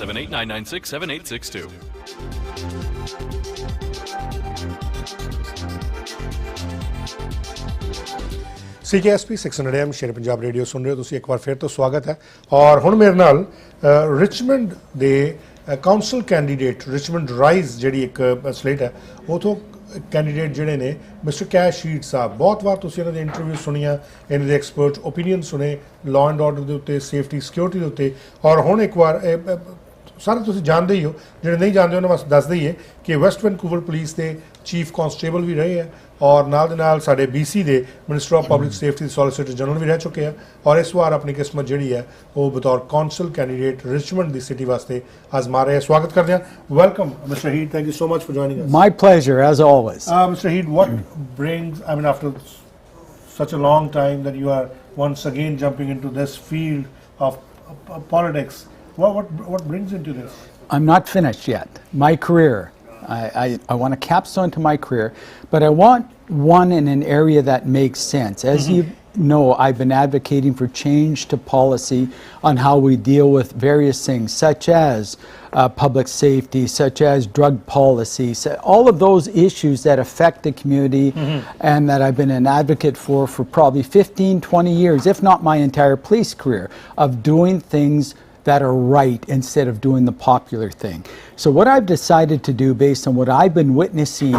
S3: CKSP 600 AM ਸ਼ੇਰ ਪੰਜਾਬ ਰੇਡੀਓ ਸੁਣ ਰਹੇ ਹੋ ਤੁਸੀਂ। ਇੱਕ ਵਾਰ ਫਿਰ ਤੋਂ ਸਵਾਗਤ ਹੈ ਔਰ ਹੁਣ ਮੇਰੇ ਨਾਲ ਰਿਚਮੰਡ ਦੇ ਕਾਉਂਸਲ ਕੈਂਡੀਡੇਟ, ਰਿਚਮੰਡ ਰਾਈਜ਼ ਜਿਹੜੀ ਇੱਕ ਸਲੇਟ ਹੈ, ਉਥੋਂ ਕੈਂਡੀਡੇਟ ਜਿਹੜੇ ਨੇ ਮਿਸਟਰ ਕੈਸ਼ ਹੀਟ ਸਾਹਿਬ, ਬਹੁਤ ਵਾਰ ਤੁਸੀਂ ਇਹਨਾਂ ਦੇ ਇੰਟਰਵਿਊ ਸੁਣੀਆਂ, ਇਹਨਾਂ ਦੇ ਐਕਸਪਰਟ ਓਪੀਨੀਅਨ ਸੁਣੇ ਲਾਅ ਐਂਡ ਆਰਡਰ ਦੇ ਉੱਤੇ, ਸੇਫਟੀ ਸਿਕਿਉਰਿਟੀ ਦੇ ਉੱਤੇ, ਔਰ ਹੁਣ ਇੱਕ ਵਾਰ ਸਾਰੇ ਤੁਸੀਂ ਜਾਣਦੇ ਹੀ ਹੋ, ਜਿਹੜੇ ਨਹੀਂ ਜਾਣਦੇ ਉਹਨਾਂ ਵਾਸਤੇ ਦੱਸ ਦਈਏ ਕਿ ਵੈਸਟ ਵੈਨਕੂਵਰ ਪੁਲਿਸ ਦੇ ਚੀਫ ਕਾਂਸਟੇਬਲ ਵੀ ਰਹੇ ਹੈ, ਔਰ ਨਾਲ ਦੇ ਨਾਲ ਸਾਡੇ BC ਦੇ ਮਿਨਿਸਟਰ ਆਫ ਪਬਲਿਕ ਸੇਫਟੀ ਦੇ ਸੋਲੀਸਿਟਰ ਜਨਰਲ ਵੀ ਰਹਿ ਚੁੱਕੇ ਆ, ਔਰ ਇਸ ਵਾਰ ਆਪਣੀ ਕਿਸਮਤ ਜਿਹੜੀ ਹੈ ਉਹ ਬਤੌਰ ਕੌਂਸਲ ਕੈਂਡੀਡੇਟ ਰਿਚਮੰਡ ਦੀ ਸਿਟੀ ਵਾਸਤੇ ਆਜ਼ਮਾ ਰਹੇ। ਸਵਾਗਤ ਕਰਦੇ ਹਾਂ। Welcome mister heat, thank you so much for joining us.
S1: My pleasure, as always.
S3: Mr. Heed, what brings, I mean, after such a long time that you are once again jumping into this field of politics, what brings into this?
S1: I'm not finished yet. My career, I want a capstone to my career, but I want one in an area that makes sense. As you know, I've been advocating for change to policy on how we deal with various things, such as public safety, such as drug policy, all of those issues that affect the community and that I've been an advocate for probably 15, 20 years, if not my entire police career, of doing things that are right instead of doing the popular thing. So what I've decided to do, based on what I've been witnessing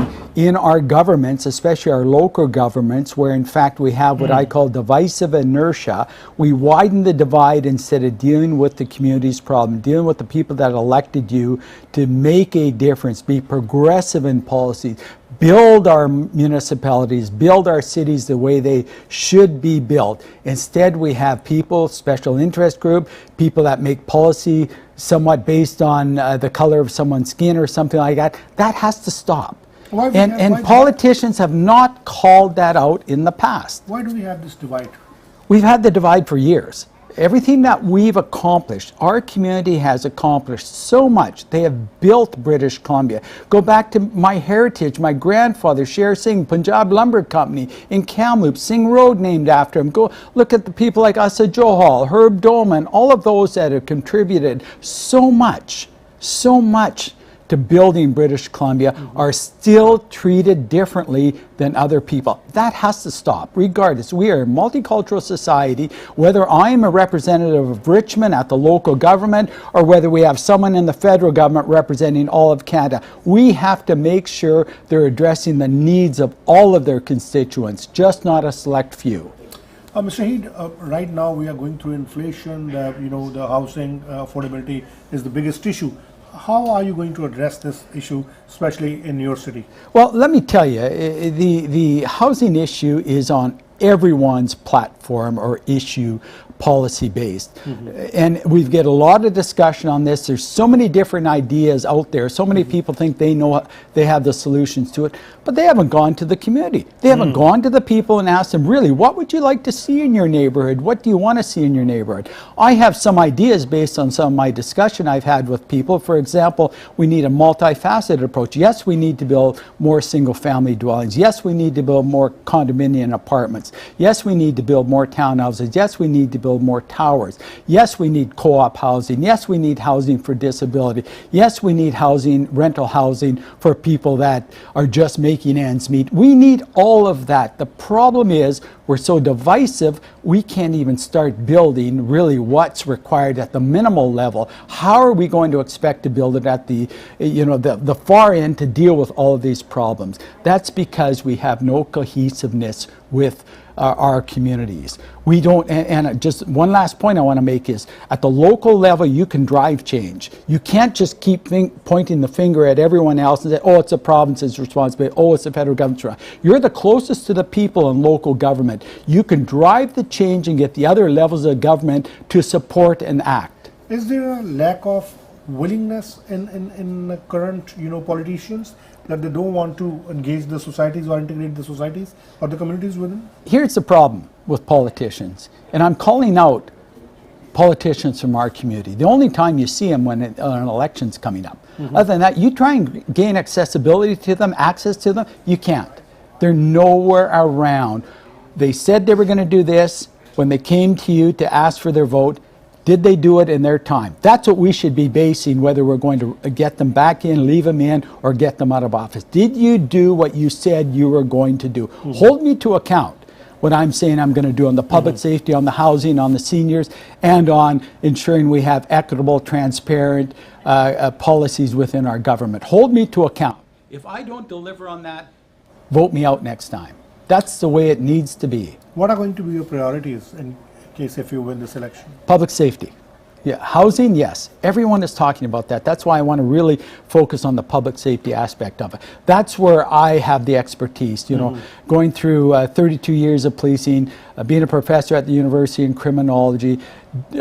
S1: in our governments, especially our local governments, where in fact we have what I call divisive inertia, we widen the divide instead of dealing with the community's problem, dealing with the people that elected you to make a difference, be progressive in policy, build our municipalities, build our cities the way they should be built. Instead, we have people, special interest group, people that make policy somewhat based on the color of someone's skin or something like that. That has to stop. And politicians have not called that out in the past.
S3: Why do we have this divide?
S1: We've had the divide for years. Everything that we've accomplished, our community has accomplished so much. They have built British Columbia. Go back to my heritage. My grandfather, Sher-E-Punjab Lumber Company in Kamloops, Singh Road named after him. Go look at the people like Asa Johal, Herb Dolman, all of those that have contributed so much to building British Columbia are still treated differently than other people. That has to stop, regardless. We are a multicultural society. Whether I'm a representative of Richmond at the local government or whether we have someone in the federal government representing all of Canada, we have to make sure they're addressing the needs of all of their constituents, just not a select few.
S3: Mr. Heed, right now we are going through inflation. The housing affordability is the biggest issue. How are you going to address this issue, especially in your city?
S1: Well, let me tell you, the housing issue is on everyone's platform or issue, policy based. And we get a lot of discussion on this. There's so many different ideas out there. So many people think they know, they have the solutions to it, but they haven't gone to the community. They haven't gone to the people and asked them, really, what would you like to see in your neighborhood? What do you want to see in your neighborhood? I have some ideas based on some of my discussion I've had with people. For example, we need a multifaceted approach. Yes, we need to build more single family dwellings. Yes, we need to build more condominium apartments. Yes, we need to build more townhouses. Yes, we need to build more towers. Yes, we need co-op housing. Yes, we need housing for disability. Yes, we need housing, rental housing for people that are just making ends meet. We need all of that. The problem is we're so divisive, we can't even start building really what's required at the minimal level. How are we going to expect to build it at the far end to deal with all of these problems? That's because we have no cohesiveness with our communities. We don't, and just one last point I want to make is, at the local level, you can drive change. You can't just keep pointing the finger at everyone else and say, oh, it's the province's responsibility, oh, it's the federal government's responsibility. You're the closest to the people in local government. You can drive the change and get the other levels of government to support and act.
S3: Is there a lack of willingness in current politicians, that they don't want to engage the societies or integrate the societies or the communities within?
S1: Here's the problem with politicians, and I'm calling out politicians from our community. The only time you see them when an election's coming up. Other than that, you try and gain accessibility to them, access to them, you can't. They're nowhere around. They said they were going to do this. When they came to you to ask for their vote, did they do it in their time? That's what we should be basing whether we're going to get them back in, leave them in, or get them out of office. Did you do what you said you were going to do? Hold me to account what I'm saying I'm going to do on the public safety, on the housing, on the seniors, and on ensuring we have equitable, transparent policies within our government. Hold me to account. If I don't deliver on that, vote me out next time. That's the way it needs to be.
S3: What are going to be your priorities in case if you win this election?
S1: Public safety. Yeah, housing, yes. Everyone is talking about that. That's why I want to really focus on the public safety aspect of it. That's where I have the expertise, you know, going through 32 years of policing, being a professor at the university in criminology,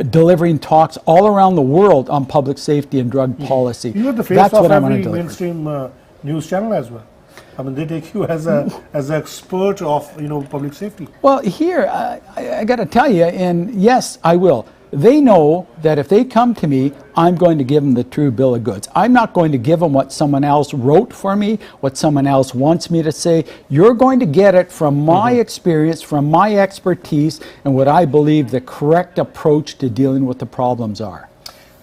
S1: delivering talks all around the world on public safety and drug policy.
S3: You are the face
S1: That's
S3: of
S1: what I want to
S3: every
S1: deliver.
S3: mainstream news channel as well. I mean, they take you as a as an expert of, you know, public safety.
S1: Well, here, I got to tell you, and yes, I will. They know that if they come to me, I'm going to give them the true bill of goods. I'm not going to give them what someone else wrote for me, what someone else wants me to say. You're going to get it from my experience, from my expertise, and what I believe the correct approach to dealing with the problems are.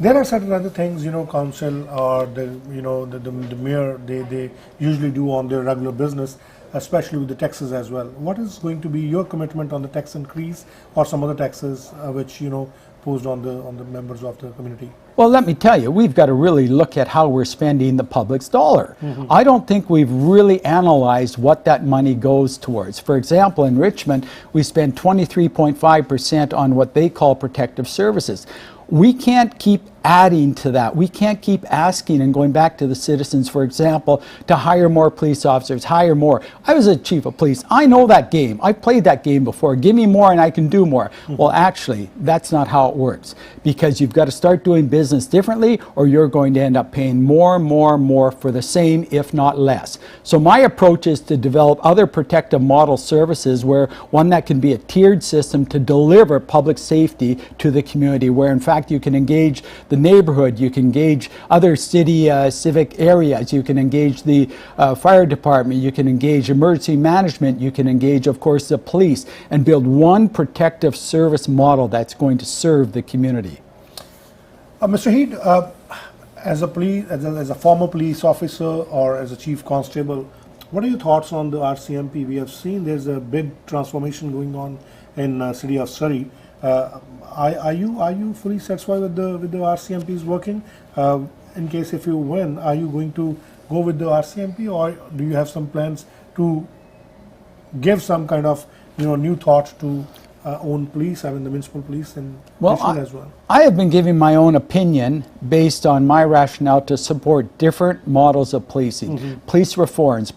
S3: There are certain other things, you know, council or the, you know, the mayor, they usually do on their regular business, especially with the taxes as well. What is going to be your commitment on the tax increase or some other taxes which, you know, posed on the members of the community?
S1: Well, let me tell you, we've got to really look at how we're spending the public's dollar. I don't think we've really analyzed what that money goes towards. For example, in Richmond, we spend 23.5% on what they call protective services. We can't keep adding to that. We can't keep asking and going back to the citizens, for example, to hire more police officers, hire more. I was a chief of police. I know that game. I played that game before. Give me more and I can do more. Well, actually, that's not how it works, because you've got to start doing business differently or you're going to end up paying more for the same, if not less. So my approach is to develop other protective model services, where one that can be a tiered system to deliver public safety to the community, where in fact you can engage the neighborhood, you can engage other city civic areas, you can engage the fire department, you can engage emergency management, you can engage, of course, the police, and build one protective service model that's going to serve the community.
S3: Mr. Heed, as a former police officer or as a chief constable, what are your thoughts on the RCMP? We have seen there's a big transformation going on in city of Surrey. Are you fully satisfied with the RCMP's working? In case if you win, are you going to go with the RCMP, or do you have some plans to give some kind of, you know, new thought to own police, I mean the municipal police in Richmond as well?
S1: I have been giving my own opinion based on my rationale to support different models of policing. Police reforms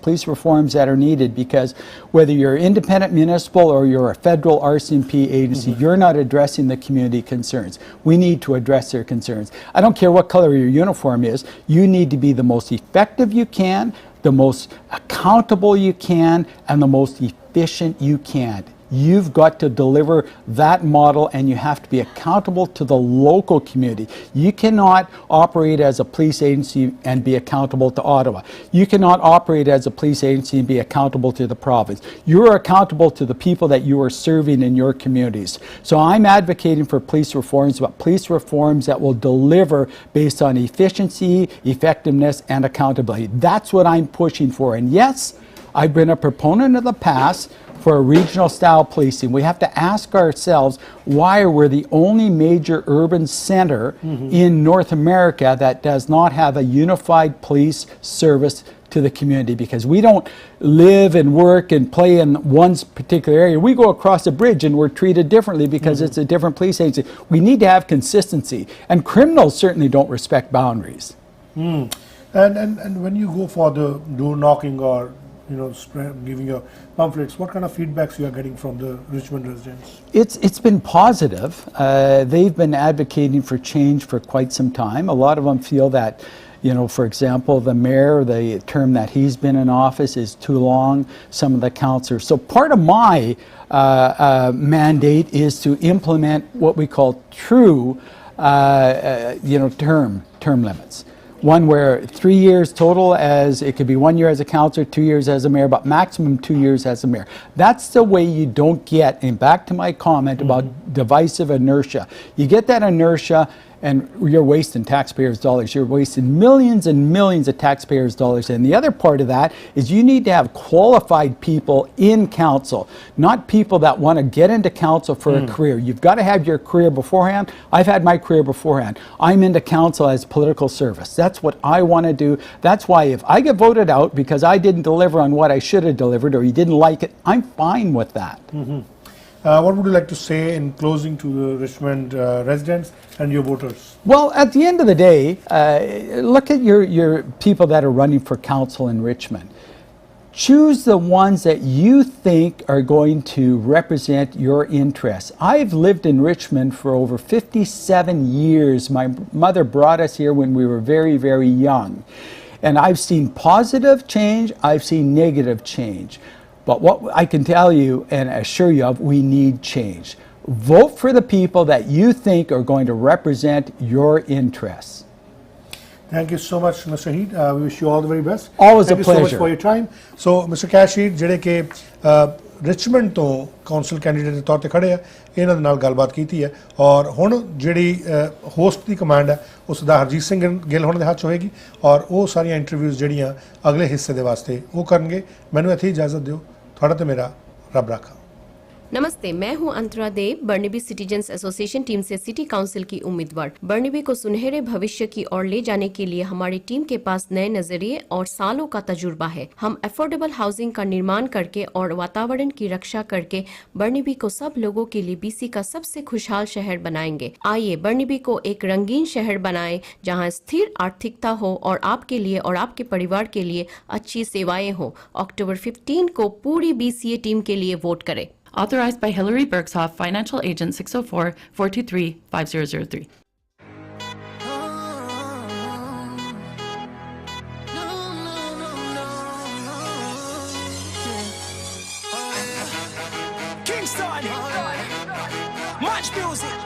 S1: that are needed, because whether you're independent municipal or you're a federal RCMP agency, you're not addressing the community concerns. We need to address their concerns. I don't care what color your uniform is, you need to be the most effective you can, the most accountable you can, and the most efficient you can. You've got to deliver that model, and you have to be accountable to the local community. You cannot operate as a police agency and be accountable to Ottawa. You cannot operate as a police agency and be accountable to the province. You're accountable to the people that you are serving in your communities. So I'm advocating for police reforms, but police reforms that will deliver based on efficiency, effectiveness, and accountability. That's what I'm pushing for. And yes, I've been a proponent of the past for a regional style policing. We have to ask ourselves why we're the only major urban center in North America that does not have a unified police service to the community, because we don't live and work and play in one particular area. We go across a bridge and we're treated differently because it's a different police agency. We need to have consistency, and criminals certainly don't respect boundaries.
S3: And when you go for the door knocking or, you know, giving your pamphlets, what kind of feedbacks you are getting from the Richmond residents?
S1: It's been positive. They've been advocating for change for quite some time. A lot of them feel that, you know, for example, the mayor, the term that he's been in office is too long, some of the councillors. So part of my mandate is to implement what we call true, term limits. One where 3 years total, as it could be 1 year as a councillor, 2 years as a mayor, but maximum 2 years as a mayor. That's the way you don't get, and back to my comment about divisive inertia. You get that inertia, and you're wasting taxpayers' dollars. You're wasting millions and millions of taxpayers' dollars. And the other part of that is you need to have qualified people in council, not people that want to get into council for a career. You've got to have your career beforehand. I've had my career beforehand. I'm into council as political service. That's what I want to do. That's why if I get voted out because I didn't deliver on what I should have delivered or you didn't like it, I'm fine with that.
S3: What would you like to say in closing to the Richmond residents and your voters?
S1: Well, at the end of the day, look at your people that are running for council in Richmond. Choose the ones that you think are going to represent your interests. I've lived in Richmond for over 57 years. My mother brought us here when we were very, very young. And I've seen positive change, I've seen negative change. But what I can tell you and assure you of, we need change. Vote for the people that you think are going to represent your interests.
S3: Thank you so much, Mr. Heat. We wish you all the very best.
S1: Always
S3: Thank
S1: a
S3: you so much
S1: pleasure.
S3: for your time. So, Mr. Cash Heat, ਜਿਹੜੇ ਕਿ ਰਿਚਮੰਡ ਤੋਂ ਕਾਉਂਸਲ ਕੈਂਡੀਡੇਟ ਦੇ ਤੌਰ ਤੇ ਖੜੇ ਆ, ਇਹਨਾਂ ਦੇ ਨਾਲ ਗੱਲਬਾਤ ਕੀਤੀ ਹੈ ਔਰ ਹੁਣ ਜਿਹੜੀ ਹੋਸਟ ਦੀ ਕਮਾਂਡ ਹੈ ਉਸ ਦਾ ਹਰਜੀਤ ਸਿੰਘ ਗਿੱਲ ਹੋਣ ਦੇ ਹੱਥ 'ਚ ਹੋਏਗੀ ਔਰ ਉਹ ਸਾਰੀਆਂ ਇੰਟਰਵਿਊਜ਼ ਜਿਹੜੀਆਂ ਅਗਲੇ ਹਿੱਸੇ ਦੇ ਵਾਸਤੇ ਉਹ ਕਰਨਗੇ। ਮੈਨੂੰ ਇੱਥੇ ਇਜਾਜ਼ਤ ਦਿਓ। ਤੁਹਾਡਾ ਤੇ ਮੇਰਾ ਰੱਬ ਰਾਖਾ।
S5: नमस्ते, मैं हूं अंतरा देव, बर्निबी सिटीजन्स एसोसिएशन टीम से सिटी काउंसिल की उम्मीदवार। बर्निबी को सुनहरे भविष्य की ओर ले जाने के लिए हमारी टीम के पास नए नजरिए और सालों का तजुर्बा है। हम अफोर्डेबल हाउसिंग का निर्माण करके और वातावरण की रक्षा करके बर्निबी को सब लोगों के लिए बीसी का सबसे खुशहाल शहर बनाएंगे। आइए बर्निबी को एक रंगीन शहर बनाएं जहां स्थिर आर्थिकता हो और आपके लिए और आपके परिवार के लिए अच्छी सेवाएं हो। अक्टूबर 15 को पूरी BCA टीम के लिए वोट करें।
S6: Authorized by Hillary Bergshoff, Financial Agent 604-423-5003.
S22: Kingston, much music,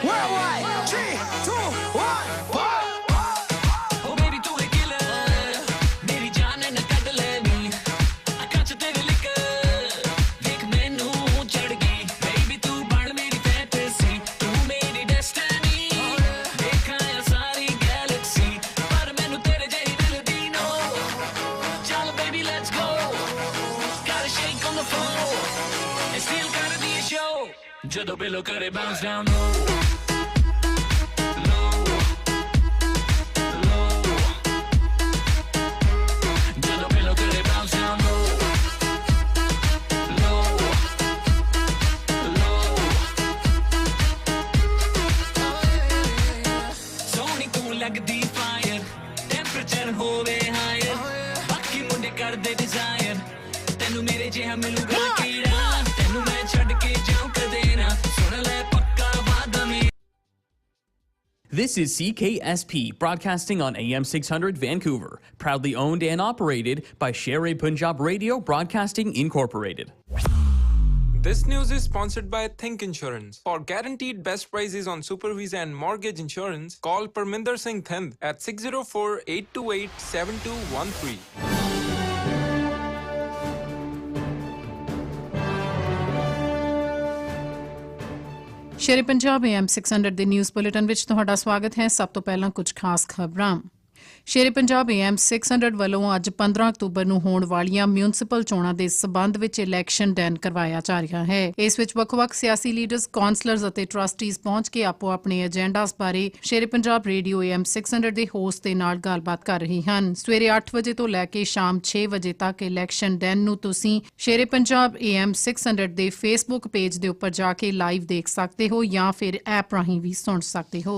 S22: worldwide, 3, 2, 1,
S23: ਜਦੋਂ ਬਿਲੋ ਕਰੇ bounce down low ਜਦੋਂ ਬਿਲੋ ਕਰੇ bounce down low ਸੋਹਣੀ ਤੂੰ ਲੱਗਦੀ fire temperature ਹੋਵੇ higher ਬਾਕੀ ਮੁੰਡੇ ਕਰਦੇ desire ਤੈਨੂੰ ਮੇਰੇ ਜਿਹਾ ਮਿਲੂਗਾ ਕਿਹੜਾ ਤੈਨੂੰ ਮੈਂ ਛੱਡ ਕੇ ਜਾਉਂ ਕਦੇ ਨਾ ਸੁਣ ਲੈ ਪੱਕਾ ਵਾਦਾ ਮੇ।
S21: This is CKSP, broadcasting on AM 600 Vancouver, proudly owned and operated by Sher-E-Punjab Radio Broadcasting Incorporated.
S25: This news is sponsored by Think Insurance. For guaranteed best prices on super visa and mortgage insurance, call Parminder Singh Thind at 604-828-7213.
S26: ਸ਼ੇਰ-ਏ-ਪੰਜਾਬ AM 600 ਦੇ ਨਿਊਜ਼ ਬੁਲੇਟਿਨ ਵਿੱਚ ਤੁਹਾਡਾ ਸਵਾਗਤ ਹੈ। ਸਭ ਤੋਂ ਪਹਿਲਾਂ ਕੁਝ ਖਾਸ ਖਬਰਾਂ। ਸ਼ੇਰ-ਏ-ਪੰਜਾਬ AM 600 ਵੱਲੋਂ ਅੱਜ 15 ਅਕਤੂਬਰ ਨੂੰ ਹੋਣ ਵਾਲੀਆਂ ਮਿਊਨਿਸਪਲ ਚੋਣਾਂ ਦੇ ਸਬੰਧ ਵਿੱਚ ਇਲੈਕਸ਼ਨ ਡੈਨ ਕਰਵਾਇਆ ਜਾ ਰਿਹਾ ਹੈ। ਇਸ ਵਿੱਚ ਵੱਖ-ਵੱਖ ਸਿਆਸੀ ਲੀਡਰਸ, ਕਾਉਂਸਲਰਸ ਅਤੇ ਟਰਸਟੀਜ਼ ਪਹੁੰਚ ਕੇ ਆਪੋ ਆਪਣੇ ਏਜੰਡਾਸ ਬਾਰੇ ਸ਼ੇਰ-ਏ-ਪੰਜਾਬ ਰੇਡੀਓ AM 600 ਦੇ ਹੋਸਟ ਦੇ ਨਾਲ ਗੱਲਬਾਤ ਕਰ ਰਹੇ ਹਨ। ਸਵੇਰੇ 8 ਵਜੇ ਤੋਂ ਲੈ ਕੇ ਸ਼ਾਮ 6 ਵਜੇ ਤੱਕ ਇਲੈਕਸ਼ਨ ਡੈਨ ਨੂੰ ਤੁਸੀਂ ਸ਼ੇਰ-ਏ-ਪੰਜਾਬ AM 600 ਦੇ ਫੇਸਬੁੱਕ ਪੇਜ ਦੇ ਉੱਪਰ ਜਾ ਕੇ ਲਾਈਵ ਦੇਖ ਸਕਦੇ ਹੋ ਜਾਂ ਫਿਰ ਐਪ ਰਾਹੀਂ ਵੀ ਸੁਣ ਸਕਦੇ ਹੋ।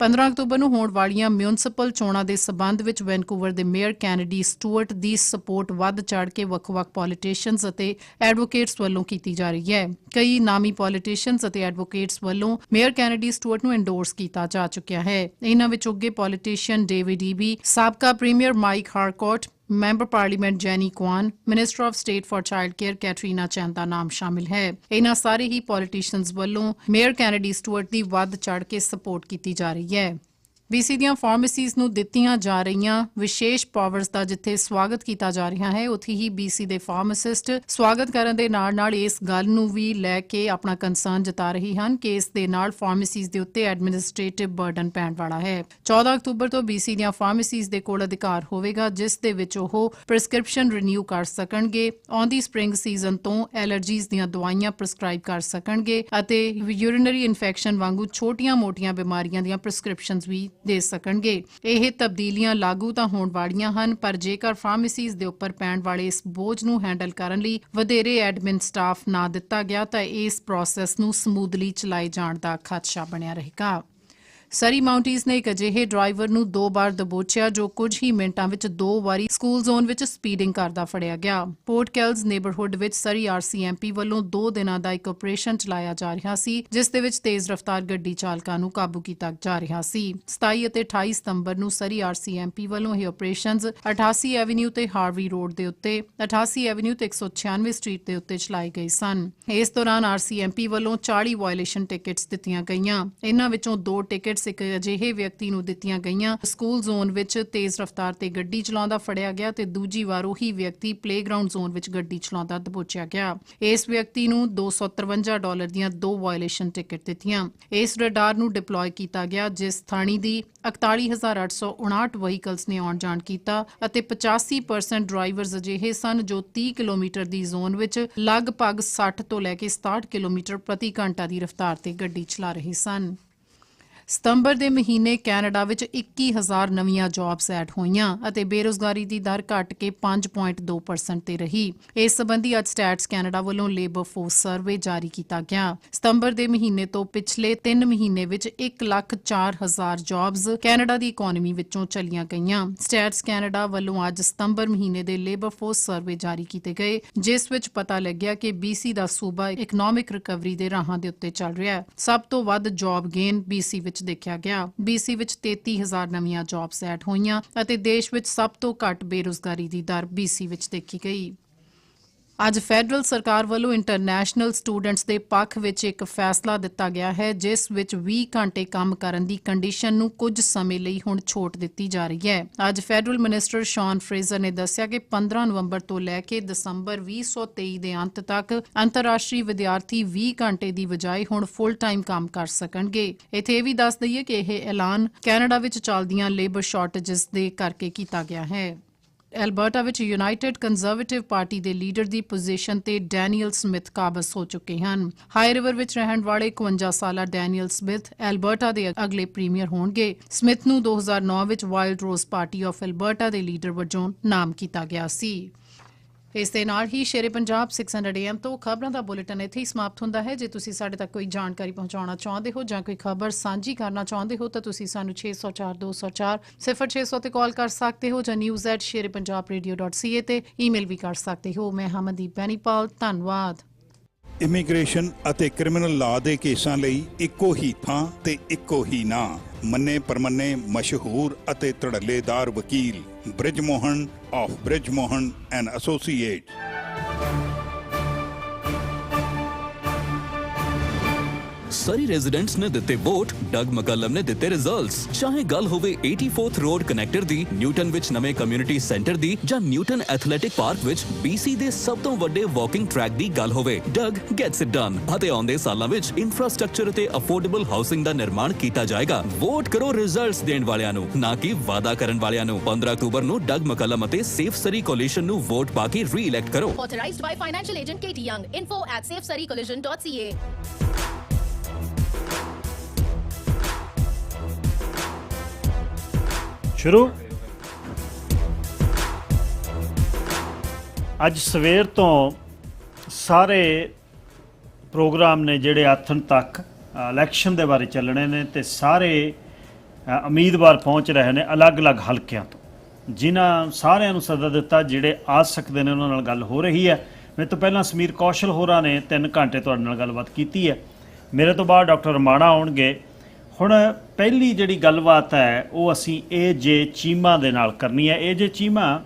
S26: 15 ਅਕਤੂਬਰ ਨੂੰ ਹੋਣ ਵਾਲੀਆਂ ਮਿਊਨਿਸਪਲ ਚੋਣਾਂ ਦੇ ਸਬੰਧ ਵਿੱਚ ਵੈਨਕੂਵਰ ਦੇ ਮੇਅਰ ਕੈਨੇਡੀ ਸਟੂਅਰਟ ਦੀ ਸਪੋਰਟ ਵੱਧ ਚੜ੍ਹ ਕੇ ਵੱਖ-ਵੱਖ ਪੋਲੀਟੀਸ਼ੀਅਨਸ ਅਤੇ ਐਡਵੋਕੇਟਸ ਵੱਲੋਂ ਕੀਤੀ ਜਾ ਰਹੀ ਹੈ। ਕਈ ਨਾਮੀ ਪੋਲੀਟੀਸ਼ੀਅਨਸ ਅਤੇ ਐਡਵੋਕੇਟਸ ਵੱਲੋਂ ਮੇਅਰ ਕੈਨੇਡੀ ਸਟੂਅਰਟ ਨੂੰ ਐਂਡੋਰਸ ਕੀਤਾ ਜਾ ਚੁੱਕਿਆ ਹੈ। ਇਹਨਾਂ ਵਿੱਚ ਉੱਘੇ ਪੋਲੀਟੀਸ਼ੀਅਨ ਡੇਵਿਡ ਈਬੀ, ਸਾਬਕਾ premier Mike Harcourt, member Parliament Jenny Kwan, minister of state for child care Katrina Chen ਦਾ ਨਾਮ ਸ਼ਾਮਿਲ ਹੈ। ਇਹਨਾਂ ਸਾਰੇ ਹੀ ਪੋਲੀਟੀਸ਼ੀਅਨਸ ਵੱਲੋਂ ਮੇਅਰ ਕੈਨੇਡੀ ਸਟੂਅਰਟ ਦੀ ਵੱਧ ਚੜ੍ਹ ਕੇ ਸਪੋਰਟ ਕੀਤੀ ਜਾ ਰਹੀ ਹੈ। BC ਦੀਆਂ ਫਾਰਮੇਸੀਜ਼ ਨੂੰ ਦਿੱਤੀਆਂ ਜਾ ਰਹੀਆਂ ਵਿਸ਼ੇਸ਼ ਪਾਵਰਸ ਦਾ ਜਿੱਥੇ ਸਵਾਗਤ ਕੀਤਾ ਜਾ ਰਿਹਾ ਹੈ, ਉੱਥੇ ਹੀ BC ਦੇ ਫਾਰਮਾਸਿਸਟ ਸਵਾਗਤ ਕਰਨ ਦੇ ਨਾਲ ਇਸ ਗੱਲ ਨੂੰ ਵੀ ਲੈ ਕੇ ਆਪਣਾ ਕੰਸਰਨ ਜਤਾ ਰਹੀ ਹਨ ਕਿ ਇਸ ਦੇ ਨਾਲ ਫਾਰਮੇਸੀਜ਼ ਦੇ ਉੱਤੇ ਐਡਮਿਨਿਸਟ੍ਰੇਟਿਵ ਬਰਡਨ ਪੈਣ ਵਾਲਾ ਹੈ। 14 ਅਕਤੂਬਰ ਤੋਂ BC ਦੀਆਂ ਫਾਰਮੇਸੀਜ਼ ਦੇ ਕੋਲ ਅਧਿਕਾਰ ਹੋਵੇਗਾ ਜਿਸ ਦੇ ਵਿੱਚ ਉਹ ਪ੍ਰਿਸਕ੍ਰਿਪਸ਼ਨ ਰੀਨਿਊ ਕਰ ਸਕਣਗੇ, ਆਉਂਦੀ ਸਪ੍ਰਿੰਗ ਸੀਜ਼ਨ ਤੋਂ ਐਲਰਜੀਜ਼ ਦੀਆਂ ਦਵਾਈਆਂ ਪ੍ਰਿਸਕ੍ਰਾਈਬ ਕਰ ਸਕਣਗੇ ਅਤੇ ਯੂਰੀਨਰੀ ਇਨਫੈਕਸ਼ਨ ਵਾਂਗੂ ਛੋਟੀਆਂ-ਮੋਟੀਆਂ ਬਿਮਾਰੀਆਂ ਦੀਆਂ ਪ੍ਰਿਸਕ੍ਰਿਪਸ਼ਨਸ ਵੀ ਦੇ ਸਕਣਗੇ। ਇਹ ਤਬਦੀਲੀਆਂ ਲਾਗੂ ਤਾਂ ਹੋਣ ਵਾਲੀਆਂ ਹਨ, ਪਰ ਜੇਕਰ ਫਾਰਮੇਸੀਜ਼ ਦੇ ਉੱਪਰ ਪੈਣ ਵਾਲੇ ਇਸ ਬੋਝ ਨੂੰ ਹੈਂਡਲ ਕਰਨ ਲਈ ਵਧੇਰੇ ਐਡਮਿਨ ਸਟਾਫ ਨਾ ਦਿੱਤਾ ਗਿਆ ਤਾਂ ਇਸ ਪ੍ਰੋਸੈਸ ਨੂੰ ਸਮੂਥਲੀ ਚਲਾਏ ਜਾਣ ਦਾ ਖਦਸ਼ਾ ਬਣਿਆ ਰਹੇਗਾ। ਸਰੀ ਮਾਊਂਟੀਜ਼ ਨੇ ਇੱਕ ਅਜਿਹੇ ਡਰਾਈਵਰ ਨੂੰ 2 ਵਾਰ ਦਬੋਚਿਆ ਜੋ ਕੁਝ ਹੀ ਮਿੰਟਾਂ ਵਿੱਚ 2 ਵਾਰੀ ਸਕੂਲ ਜ਼ੋਨ ਵਿੱਚ ਸਪੀਡਿੰਗ ਕਰਦਾ ਫੜਿਆ ਗਿਆ। ਪੋਰਟ ਕੈਲਜ਼ ਨੇਬਰਹੁੱਡ ਵਿੱਚ ਸਰੀ RCMP ਵੱਲੋਂ 2 ਦਿਨਾਂ ਦਾ ਇੱਕ ਆਪਰੇਸ਼ਨ ਚਲਾਇਆ ਜਾ ਰਿਹਾ ਸੀ ਜਿਸ ਦੇ ਵਿੱਚ ਤੇਜ਼ ਰਫ਼ਤਾਰ ਗੱਡੀ ਚਾਲਕਾਂ ਨੂੰ ਕਾਬੂ ਕੀਤਾ ਜਾ ਰਿਹਾ ਸੀ। 27 ਅਤੇ 28 ਸਤੰਬਰ ਨੂੰ ਸਰੀ RCMP ਵੱਲੋਂ ਇਹ ਆਪਰੇਸ਼ਨਸ 88 ਐਵਨਿਊ ਤੇ ਹਾਰਵੀ ਰੋਡ ਦੇ ਉੱਤੇ, 88 ਐਵਨਿਊ ਤੇ 196 ਸਟਰੀਟ ਦੇ ਉੱਤੇ ਚਲਾਏ ਗਏ ਸਨ। ਇਸ ਦੌਰਾਨ RCMP ਵੱਲੋਂ 40 ਵਾਇਲੇਸ਼ਨ ਟਿਕਟਸ ਦਿੱਤੀਆਂ ਗਈਆਂ। ਇਹਨਾਂ ਵਿੱਚੋਂ 2 ਟਿਕਟ ਇੱਕ ਅਜਿਹੇ ਵਿਅਕਤੀ ਨੂੰ ਦਿੱਤੀਆਂ ਗਈਆਂ ਸਕੂਲ ਜ਼ੋਨ ਵਿੱਚ ਤੇਜ਼ ਰਫ਼ਤਾਰ ਤੇ ਗੱਡੀ ਚਲਾਉਂਦਾ ਫੜਿਆ ਗਿਆ ਤੇ ਦੂਜੀ ਵਾਰ ਉਹੀ ਵਿਅਕਤੀ ਪਲੇਗਰਾਊਂਡ ਜ਼ੋਨ ਵਿੱਚ ਗੱਡੀ ਚਲਾਉਂਦਾ ਦਬੋਚਿਆ ਗਿਆ। ਇਸ ਵਿਅਕਤੀ ਨੂੰ $253 ਦੀਆਂ 2 ਵਾਇਲੇਸ਼ਨ ਟਿਕਟ ਦਿੱਤੀਆਂ। ਇਸ ਰਡਾਰ ਨੂੰ ਡਿਪਲੋਏ ਕੀਤਾ ਗਿਆ ਜਿਸ ਥਾਣੀ ਦੀ 41,859 ਵਹੀਕਲਸ ਨੇ ਆਉਣ ਜਾਣ ਕੀਤਾ ਅਤੇ 85% ਡਰਾਈਵਰਸ ਅਜਿਹੇ ਸਨ ਜੋ 30 ਕਿਲੋਮੀਟਰ ਦੀ ਜ਼ੋਨ ਵਿੱਚ ਲਗਭਗ 60 ਤੋਂ ਲੈ ਕੇ 67 ਕਿਲੋਮੀਟਰ ਪ੍ਰਤੀ ਘੰਟਾ ਦੀ ਰਫ਼ਤਾਰ ਤੇ ਗੱਡੀ ਚਲਾ ਰਹੇ ਸਨ। ਸਤੰਬਰ ਦੇ ਮਹੀਨੇ ਕੈਨੇਡਾ ਵਿੱਚ 21,000 ਨਵੀਆਂ ਜੌਬਸ ਐਡ ਹੋਈਆਂ ਅਤੇ ਬੇਰੁਜ਼ਗਾਰੀ ਦੀ ਦਰ ਘਟ ਕੇ 5.2% ਤੇ ਰਹੀ। ਇਸ ਸੰਬੰਧੀ ਅੱਜ ਸਟੈਟਸ ਕੈਨੇਡਾ ਵੱਲੋਂ ਲੇਬਰ ਫੋਰਸ ਸਰਵੇ ਜਾਰੀ ਕੀਤਾ ਗਿਆ। ਸਤੰਬਰ ਦੇ ਮਹੀਨੇ ਤੋਂ ਪਿਛਲੇ 3 ਮਹੀਨੇ ਵਿੱਚ 1,04,000 ਜੌਬਸ ਕੈਨੇਡਾ ਦੀ ਇਕੋਨਮੀ ਵਿੱਚੋਂ ਚਲੀਆਂ ਗਈਆਂ। ਸਟੈਟਸ ਕੈਨੇਡਾ ਵੱਲੋਂ ਅੱਜ ਸਤੰਬਰ ਮਹੀਨੇ ਦੇ ਲੇਬਰ ਫੋਰਸ ਸਰਵੇ ਜਾਰੀ ਕੀਤੇ ਗਏ ਜਿਸ ਵਿੱਚ ਪਤਾ ਲੱਗਿਆ ਕਿ BC ਦਾ ਸੂਬਾ ਇਕਨੋਮਿਕ ਰਿਕਵਰੀ ਦੇ ਰਾਹਾਂ ਦੇ ਉੱਤੇ ਚੱਲ ਰਿਹਾ ਹੈ। ਸਭ ਤੋਂ ਵੱਧ ਜੌਬ ਗੇਨ BC ਵਿੱਚ ਦੇਖਿਆ ਗਿਆ। BC ਵਿੱਚ 33,000 ਨਵੀਆਂ ਜੌਬਸ ਐਡ ਹੋਈਆਂ ਅਤੇ ਦੇਸ਼ ਵਿੱਚ ਸਭ ਤੋਂ ਘੱਟ ਬੇਰੁਜ਼ਗਾਰੀ ਦੀ ਦਰ BC ਵਿੱਚ ਦੇਖੀ ਗਈ। ਅੱਜ ਫੈਡਰਲ ਸਰਕਾਰ ਵੱਲੋਂ ਇੰਟਰਨੈਸ਼ਨਲ ਸਟੂਡੈਂਟਸ ਦੇ ਪੱਖ ਵਿੱਚ ਇੱਕ ਫੈਸਲਾ ਦਿੱਤਾ ਗਿਆ ਹੈ ਜਿਸ ਵਿੱਚ 20 ਘੰਟੇ ਕੰਮ ਕਰਨ ਦੀ ਕੰਡੀਸ਼ਨ ਨੂੰ ਕੁਝ ਸਮੇਂ ਲਈ ਹੁਣ ਛੋਟ ਦਿੱਤੀ ਜਾ ਰਹੀ ਹੈ। ਅੱਜ ਫੈਡਰਲ ਮਿਨਿਸਟਰ ਸ਼ੌਨ ਫਰੇਜ਼ਰ ਨੇ ਦੱਸਿਆ ਕਿ 15 ਨਵੰਬਰ ਤੋਂ ਲੈ ਕੇ ਦਸੰਬਰ 2023 ਦੇ ਅੰਤ ਤੱਕ ਅੰਤਰਰਾਸ਼ਟਰੀ ਵਿਦਿਆਰਥੀ 20 ਘੰਟੇ ਦੀ ਬਜਾਏ ਹੁਣ ਫੁੱਲ ਟਾਈਮ ਕੰਮ ਕਰ ਸਕਣਗੇ। ਇੱਥੇ ਇਹ ਵੀ ਦੱਸ ਦਈਏ ਕਿ ਇਹ ਐਲਾਨ ਕੈਨੇਡਾ ਵਿੱਚ ਚੱਲਦੀਆਂ ਲੇਬਰ ਸ਼ਾਰਟੇਜਸ ਦੇ ਕਰਕੇ ਕੀਤਾ ਗਿਆ ਹੈ। ਐਲਬਰਟਾ ਵਿੱਚ ਯੂਨਾਈਟਿਡ ਕੰਜ਼ਰਵੇਟਿਵ ਪਾਰਟੀ ਦੇ ਲੀਡਰ ਦੀ ਪੋਜੀਸ਼ਨ ਤੇ ਡੈਨੀਅਲ ਸਮਿਥ ਕਾਬਜ਼ ਹੋ ਚੁੱਕੇ ਹਨ। ਹਾਈ ਰਿਵਰ ਵਿੱਚ ਰਹਿਣ ਵਾਲੇ 51 ਸਾਲਾ ਡੈਨੀਅਲ ਸਮਿਥ ਐਲਬਰਟਾ ਦੇ ਅਗਲੇ ਪ੍ਰੀਮੀਅਰ ਹੋਣਗੇ। ਸਮਿਥ ਨੂੰ 2009 ਵਿੱਚ Wildrose Party of Alberta ਦੇ ਲੀਡਰ ਵਜੋਂ ਨਾਮ ਕੀਤਾ ਗਿਆ ਸੀ। ਇਸ ਦੇ ਨਾਲ ਹੀ ਸ਼ੇਰ-ਏ-ਪੰਜਾਬ 600 AM ਤੋਂ ਖਬਰਾਂ ਦਾ ਬੁਲੇਟਿਨ ਇੱਥੇ ਹੀ ਸਮਾਪਤ ਹੁੰਦਾ ਹੈ। ਜੇ ਤੁਸੀਂ ਸਾਡੇ ਤੱਕ ਕੋਈ ਜਾਣਕਾਰੀ ਪਹੁੰਚਾਉਣਾ ਚਾਹੁੰਦੇ ਹੋ ਜਾਂ ਕੋਈ ਖਬਰ ਸਾਂਝੀ ਕਰਨਾ ਚਾਹੁੰਦੇ ਹੋ ਤਾਂ ਤੁਸੀਂ ਸਾਨੂੰ 604-204-0600 ਤੇ ਕਾਲ ਕਰ ਸਕਦੇ ਹੋ ਜਾਂ news@sher-e-punjab.radio.ca ਤੇ ਈਮੇਲ ਵੀ ਕਰ ਸਕਦੇ ਹੋ। ਮੈਂ ਹਮਨਦੀਪ ਬੈਨੀਪਾਲ, ਧੰਨਵਾਦ।
S2: ਇਮੀਗ੍ਰੇਸ਼ਨ ਅਤੇ ਕ੍ਰਿਮੀਨਲ ਲਾਅ ਦੇ ਕੇਸਾਂ ਲਈ ਇੱਕੋ ਹੀ ਥਾਂ ਤੇ ਇੱਕੋ ਹੀ ਨਾਂ, ਮੰਨੇ ਪਰਮੰਨੇ ਮਸ਼ਹੂਰ ਅਤੇ ਧੜੱਲੇਦਾਰ ਵਕੀਲ Brijmohan of Brijmohan and associate.
S24: सरी रेजिडेंट्स ने दिते वोट, डग मकलम ने दिते रिजल्ट्स। चाहे गल होवे 84th रोड कनेक्टर दी, न्यूटन विच नवे कम्युनिटी सेंटर दी जां न्यूटन एथलेटिक पार्क विच BC दे सब तो वड्डे वॉकिंग ट्रैक दी गल होवे, डग गेट्स इट डन। अते आउंदे सालां विच इंफ्रास्ट्रक्चर ते अफोर्डेबल हाउसिंग दा निर्माण कीता जाएगा। वोट करो रिजल्ट्स देण वालियां नूं, ना कि वादा करन वालियां नूं। 15 अक्तूबर नूं डग मकलम अते सेफ सरी कोलिशन नूं वोट पा के री-इलेक्ट करो।
S15: Authorized by financial agent Katie Young. info@safesurreycollision.ca.
S7: ਸ਼ੁਰੂ ਅੱਜ ਸਵੇਰ ਤੋਂ ਸਾਰੇ ਪ੍ਰੋਗਰਾਮ ਨੇ ਜਿਹੜੇ ਆਥਣ ਤੱਕ ਇਲੈਕਸ਼ਨ ਦੇ ਬਾਰੇ ਚੱਲਣੇ ਨੇ ਤੇ ਸਾਰੇ ਉਮੀਦਵਾਰ ਪਹੁੰਚ ਰਹੇ ਨੇ ਅਲੱਗ-ਅਲੱਗ ਹਲਕਿਆਂ ਤੋਂ, ਜਿਨ੍ਹਾਂ ਸਾਰਿਆਂ ਨੂੰ ਸੱਦਾ ਦਿੱਤਾ ਜਿਹੜੇ ਆ ਸਕਦੇ ਨੇ ਉਹਨਾਂ ਨਾਲ ਗੱਲ ਹੋ ਰਹੀ ਹੈ। ਮੇਰੇ ਤੋਂ ਪਹਿਲਾਂ ਸਮੀਰ ਕੌਸ਼ਲ ਹੋਰਾਂ ਨੇ 3 ਘੰਟੇ ਤੁਹਾਡੇ ਨਾਲ ਗੱਲਬਾਤ ਕੀਤੀ ਹੈ। ਮੇਰੇ ਤੋਂ ਬਾਅਦ ਡਾਕਟਰ ਰਮਾਣਾ ਆਉਣਗੇ। ਹੁਣ ਪਹਿਲੀ ਜਿਹੜੀ ਗੱਲਬਾਤ ਹੈ ਉਹ ਅਸੀਂ AJ ਚੀਮਾ ਦੇ ਨਾਲ ਕਰਨੀ ਹੈ। AJ ਚੀਮਾ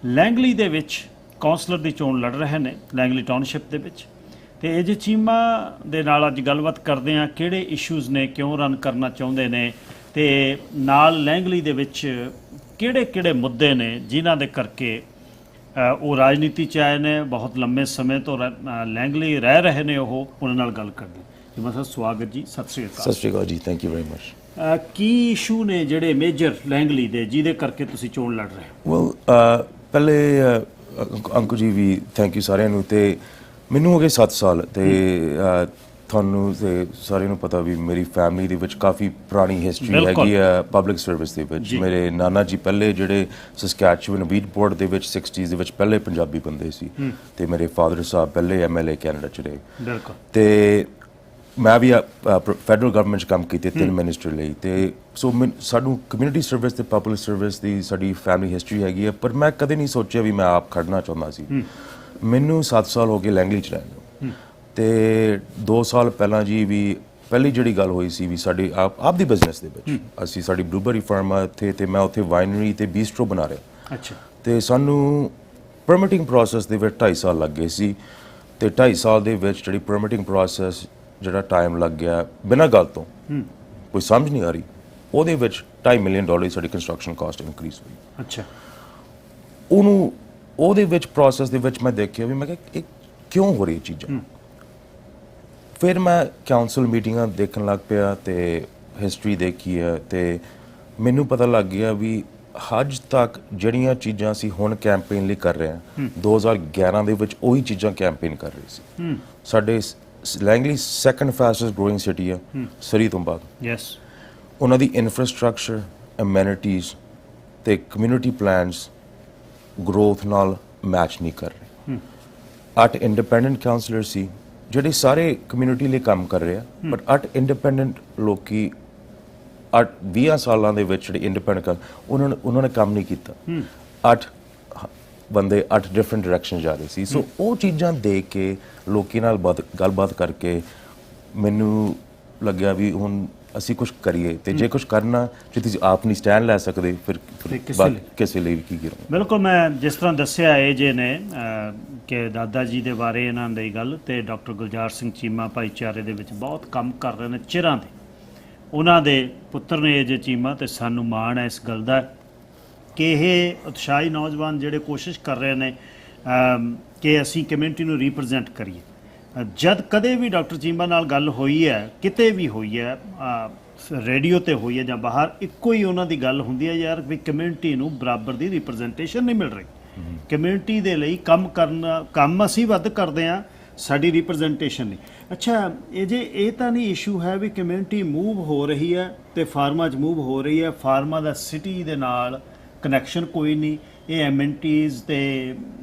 S7: ਲੈਂਗਲੀ ਦੇ ਵਿੱਚ ਕੌਂਸਲਰ ਦੀ ਚੋਣ ਲੜ ਰਹੇ ਨੇ, ਲੈਂਗਲੀ ਟਾਊਨਸ਼ਿਪ ਦੇ ਵਿੱਚ। ਤੇ AJ ਚੀਮਾ ਦੇ ਨਾਲ ਅੱਜ ਗੱਲਬਾਤ ਕਰਦੇ ਹਾਂ ਕਿਹੜੇ ਇਸ਼ੂਜ਼ ਨੇ, ਕਿਉਂ ਰਨ ਕਰਨਾ ਚਾਹੁੰਦੇ ਨੇ ਤੇ ਨਾਲ ਲੈਂਗਲੀ ਦੇ ਵਿੱਚ ਕਿਹੜੇ ਮੁੱਦੇ ਨੇ ਜਿਨ੍ਹਾਂ ਦੇ ਕਰਕੇ ਉਹ ਰਾਜਨੀਤੀ 'ਚ ਆਏ ਨੇ, ਬਹੁਤ ਲੰਮੇ ਸਮੇਂ ਤੋਂ ਲੈਂਗਲੀ ਰਹਿ ਰਹੇ ਨੇ, ਉਹ ਉਹਨਾਂ ਨਾਲ ਗੱਲ ਕਰਦੇ। ਜੀ ਸਰ ਸਵਾਗਤ ਜੀ, ਸਤਿ ਸ਼੍ਰੀ ਅਕਾਲ।
S4: ਸਤਿ ਸ਼੍ਰੀ ਅਕਾਲ ਜੀ, thank you very much.
S7: Ki issue ਨੇ ਜਿਹੜੇ ਮੇਜਰ ਲੈਂਗਲੀ ਦੇ ਜਿਹਦੇ ਕਰਕੇ ਤੁਸੀਂ ਚੋਣ ਲੜ ਰਹੇ ਹੋ?
S4: ਵੈਲ ਪਹਿਲੇ ਅੰਕੂ ਜੀ ਵੀ ਥੈਂਕ ਯੂ ਸਾਰਿਆਂ ਨੂੰ। ਤੇ ਮੈਨੂੰ ਹੋ ਗਏ 7 ਸਾਲ ਤੇ ਤੁਹਾਨੂੰ ਤੇ ਸਾਰਿਆਂ ਨੂੰ ਪਤਾ ਵੀ ਮੇਰੀ ਫੈਮਿਲੀ ਦੇ ਵਿੱਚ ਕਾਫੀ ਪੁਰਾਣੀ ਹਿਸਟਰੀ ਹੈਗੀ ਆ ਪਬਲਿਕ ਸਰਵਿਸ ਦੇ ਵਿੱਚ। ਮੇਰੇ ਨਾਨਾ ਜੀ ਪਹਿਲੇ ਜਿਹੜੇ ਸਸਕੈਚੂਅਨ ਵੀਟਪੋਰਟ ਦੇ ਵਿੱਚ 60s ਦੇ ਵਿੱਚ ਪਹਿਲੇ ਪੰਜਾਬੀ ਬੰਦੇ ਸੀ ਤੇ ਮੇਰੇ ਫਾਦਰ ਸਾਹਿਬ ਪਹਿਲੇ MLA ਕੈਨੇਡਾ 'ਚ ਰਹੇ। ਤੇ ਮੈਂ ਵੀ ਫੈਡਰਲ ਗਵਰਨਮੈਂਟ 'ਚ ਕੰਮ ਕੀਤੇ 3 ਮਿਨਿਸਟਰ ਲਈ। ਤੇ ਸੋ ਸਾਨੂੰ ਕਮਿਊਨਿਟੀ ਸਰਵਿਸ ਤੇ ਪਬਲਿਕ ਸਰਵਿਸ ਦੀ ਸਾਡੀ ਫੈਮਿਲੀ ਹਿਸਟਰੀ ਹੈਗੀ ਆ। ਪਰ ਮੈਂ ਕਦੇ ਨਹੀਂ ਸੋਚਿਆ ਵੀ ਮੈਂ ਆਪ ਖੜਨਾ ਚਾਹੁੰਦਾ ਸੀ। ਮੈਨੂੰ 7 ਸਾਲ ਹੋ ਗਏ ਲੈਂਗਲੀ 'ਚ ਰਹਿਣ ਨੂੰ। ਤੇ 2 ਸਾਲ ਪਹਿਲਾਂ ਜੀ ਵੀ ਪਹਿਲੀ ਜਿਹੜੀ ਗੱਲ ਹੋਈ ਸੀ ਵੀ ਸਾਡੀ ਆਪ ਦੀ ਬਿਜ਼ਨਸ ਦੇ ਵਿੱਚ ਅਸੀਂ ਸਾਡੀ ਬਲੂਬਰੀ ਫਾਰਮ ਆ ਇੱਥੇ ਤੇ ਮੈਂ ਉੱਥੇ ਵਾਈਨਰੀ ਤੇ ਬੀਸਟਰੋ ਬਣਾ ਰਿਹਾ।
S7: ਅੱਛਾ।
S4: ਤੇ ਸਾਨੂੰ ਪਰਮਿਟਿੰਗ ਪ੍ਰੋਸੈਸ ਦੇ ਵਿੱਚ 2.5 ਸਾਲ ਲੱਗ ਗਏ ਸੀ। ਤੇ 2.5 ਸਾਲ ਦੇ ਵਿੱਚ ਜਿਹੜੀ ਪਰਮਿਟਿੰਗ ਪ੍ਰੋਸੈਸ ਜਿਹੜਾ ਟਾਈਮ ਲੱਗ ਗਿਆ ਬਿਨਾਂ ਗੱਲ ਤੋਂ ਕੋਈ ਸਮਝ ਨਹੀਂ ਆ ਰਹੀ, ਉਹਦੇ ਵਿੱਚ $2.5 ਮਿਲੀਅਨ ਸਾਡੀ ਕੰਸਟਰਕਸ਼ਨ ਕਾਸਟ ਇਨਕਰੀਜ਼ ਹੋਈ।
S7: ਅੱਛਾ।
S4: ਉਹਦੇ ਵਿੱਚ ਪ੍ਰੋਸੈਸ ਦੇ ਵਿੱਚ ਮੈਂ ਦੇਖਿਆ ਵੀ ਮੈਂ ਕਿਹਾ ਇਹ ਕਿਉਂ ਹੋ ਰਹੀ ਚੀਜ਼ਾਂ। ਫਿਰ ਮੈਂ ਕਾਉਂਸਲ ਮੀਟਿੰਗਾਂ ਦੇਖਣ ਲੱਗ ਪਿਆ ਤੇ ਹਿਸਟਰੀ ਦੇਖੀ ਹੈ ਤੇ ਮੈਨੂੰ ਪਤਾ ਲੱਗ ਗਿਆ ਵੀ ਅੱਜ ਤੱਕ ਜਿਹੜੀਆਂ ਚੀਜ਼ਾਂ ਅਸੀਂ ਹੁਣ ਕੈਂਪੇਨ ਲਈ ਕਰ ਰਹੇ ਹਾਂ 2011 ਦੇ ਵਿੱਚ ਉਹੀ ਚੀਜ਼ਾਂ ਕੈਂਪੇਨ ਕਰ ਰਹੇ ਸੀ। ਸਾਡੇ Langley second fastest growing city ਆ ਸਰੀ ਤੋਂ ਬਾਅਦ।
S7: ਯੈਸ।
S4: ਉਹਨਾਂ ਦੀ ਇਨਫਰਾਸਟ੍ਰਕਚਰ, ਐਮੈਨਿਟੀਜ਼ ਤੇ ਕਮਿਊਨਿਟੀ ਪਲਾਨਸ ਗਰੋਥ ਨਾਲ ਮੈਚ ਨਹੀਂ ਕਰ ਰਹੇ। 8 ਇੰਡੀਪੈਂਡੈਂਟ ਕਾਉਂਸਲਰ ਸੀ ਜਿਹੜੇ ਸਾਰੇ ਕਮਿਊਨਿਟੀ ਲਈ ਕੰਮ ਕਰ ਰਹੇ ਆ। ਬਟ 8 ਇੰਡੀਪੈਂਡੈਂਟ ਲੋਕੀ 20 ਸਾਲਾਂ ਦੇ ਵਿੱਚ ਜਿਹੜੇ ਇੰਡੀਪੈਂਡੈਂਟ ਉਹਨਾਂ ਨੇ ਕੰਮ ਨਹੀਂ ਕੀਤਾ। 8 ਬੰਦੇ 8 ਡਿਫਰੈਂਟ ਡਾਇਰੈਕਸ਼ਨ ਜਾ ਰਹੇ ਸੀ। ਸੋ ਉਹ ਚੀਜ਼ਾਂ ਦੇਖ ਕੇ ਲੋਕੀ ਨਾਲ ਗੱਲਬਾਤ ਕਰਕੇ ਮੈਨੂੰ ਲੱਗਿਆ ਵੀ ਹੁਣ ਅਸੀਂ ਕੁਝ ਕਰੀਏ ਤੇ ਜੇ ਕੁਝ ਕਰਨਾ, ਜੇ ਤੁਸੀਂ ਆਪ ਨਹੀਂ ਸਟੈਂਡ ਲੈ ਸਕਦੇ ਫਿਰ ਕਿਸੇ ਲਈ ਕੀ ਕਰੋ।
S7: ਬਿਲਕੁਲ। ਮੈਂ ਜਿਸ ਤਰ੍ਹਾਂ ਦੱਸਿਆ ਇਹ ਜੇ ਨੇ ਕਿ ਦਾਦਾ ਜੀ ਦੇ ਬਾਰੇ ਇਹਨਾਂ ਦੀ ਗੱਲ ਤੇ ਡਾਕਟਰ ਗੁਲਜ਼ਾਰ ਸਿੰਘ ਚੀਮਾ ਭਾਈਚਾਰੇ ਦੇ ਵਿੱਚ ਬਹੁਤ ਕੰਮ ਕਰ ਰਹੇ ਨੇ ਚਿਰਾਂ ਦੇ। ਉਹਨਾਂ ਦੇ ਪੁੱਤਰ ਨੇ ਇਹ ਜੇ ਚੀਮਾ ਤੇ ਸਾਨੂੰ ਮਾਣ ਹੈ ਇਸ ਗੱਲ ਦਾ ਕਿ ਇਹ ਉਤਸ਼ਾਹੀ ਨੌਜਵਾਨ ਜਿਹੜੇ ਕੋਸ਼ਿਸ਼ ਕਰ ਰਹੇ ਨੇ ਕਿ ਅਸੀਂ ਕਮਿਊਨਿਟੀ ਨੂੰ ਰਿਪਰੈਜ਼ੈਂਟ ਕਰੀਏ। ਜਦ ਕਦੇ ਵੀ ਡਾਕਟਰ ਚੀਮਾ ਨਾਲ ਗੱਲ ਹੋਈ ਹੈ, ਕਿਤੇ ਵੀ ਹੋਈ ਹੈ, ਰੇਡੀਓ ਤੇ ਹੋਈ ਹੈ ਜਾਂ ਬਾਹਰ, ਇੱਕੋ ਹੀ ਉਹਨਾਂ ਦੀ ਗੱਲ ਹੁੰਦੀ ਹੈ ਯਾਰ ਵੀ ਕਮਿਊਨਿਟੀ ਨੂੰ ਬਰਾਬਰ ਦੀ ਰਿਪਰੈਜ਼ੈਂਟੇਸ਼ਨ ਨਹੀਂ ਮਿਲ ਰਹੀ। ਕਮਿਊਨਿਟੀ ਦੇ ਲਈ ਕੰਮ ਅਸੀਂ ਵੱਧ ਕਰਦੇ ਹਾਂ, ਸਾਡੀ ਰਿਪਰੈਜ਼ੈਂਟੇਸ਼ਨ ਨਹੀਂ। ਅੱਛਾ, ਇਹ ਤਾਂ ਨਹੀਂ ਇਸ਼ੂ ਹੈ ਵੀ ਕਮਿਊਨਿਟੀ ਮੂਵ ਹੋ ਰਹੀ ਹੈ ਤੇ ਫਾਰਮਾਂ 'ਚ ਮੂਵ ਹੋ ਰਹੀ ਹੈ, ਫਾਰਮਾਂ ਦਾ ਸਿਟੀ ਦੇ ਨਾਲ ਕਨੈਕਸ਼ਨ ਕੋਈ ਨਹੀਂ, ਇਹ ਐਮਐਨਟੀਜ਼ ਤੇ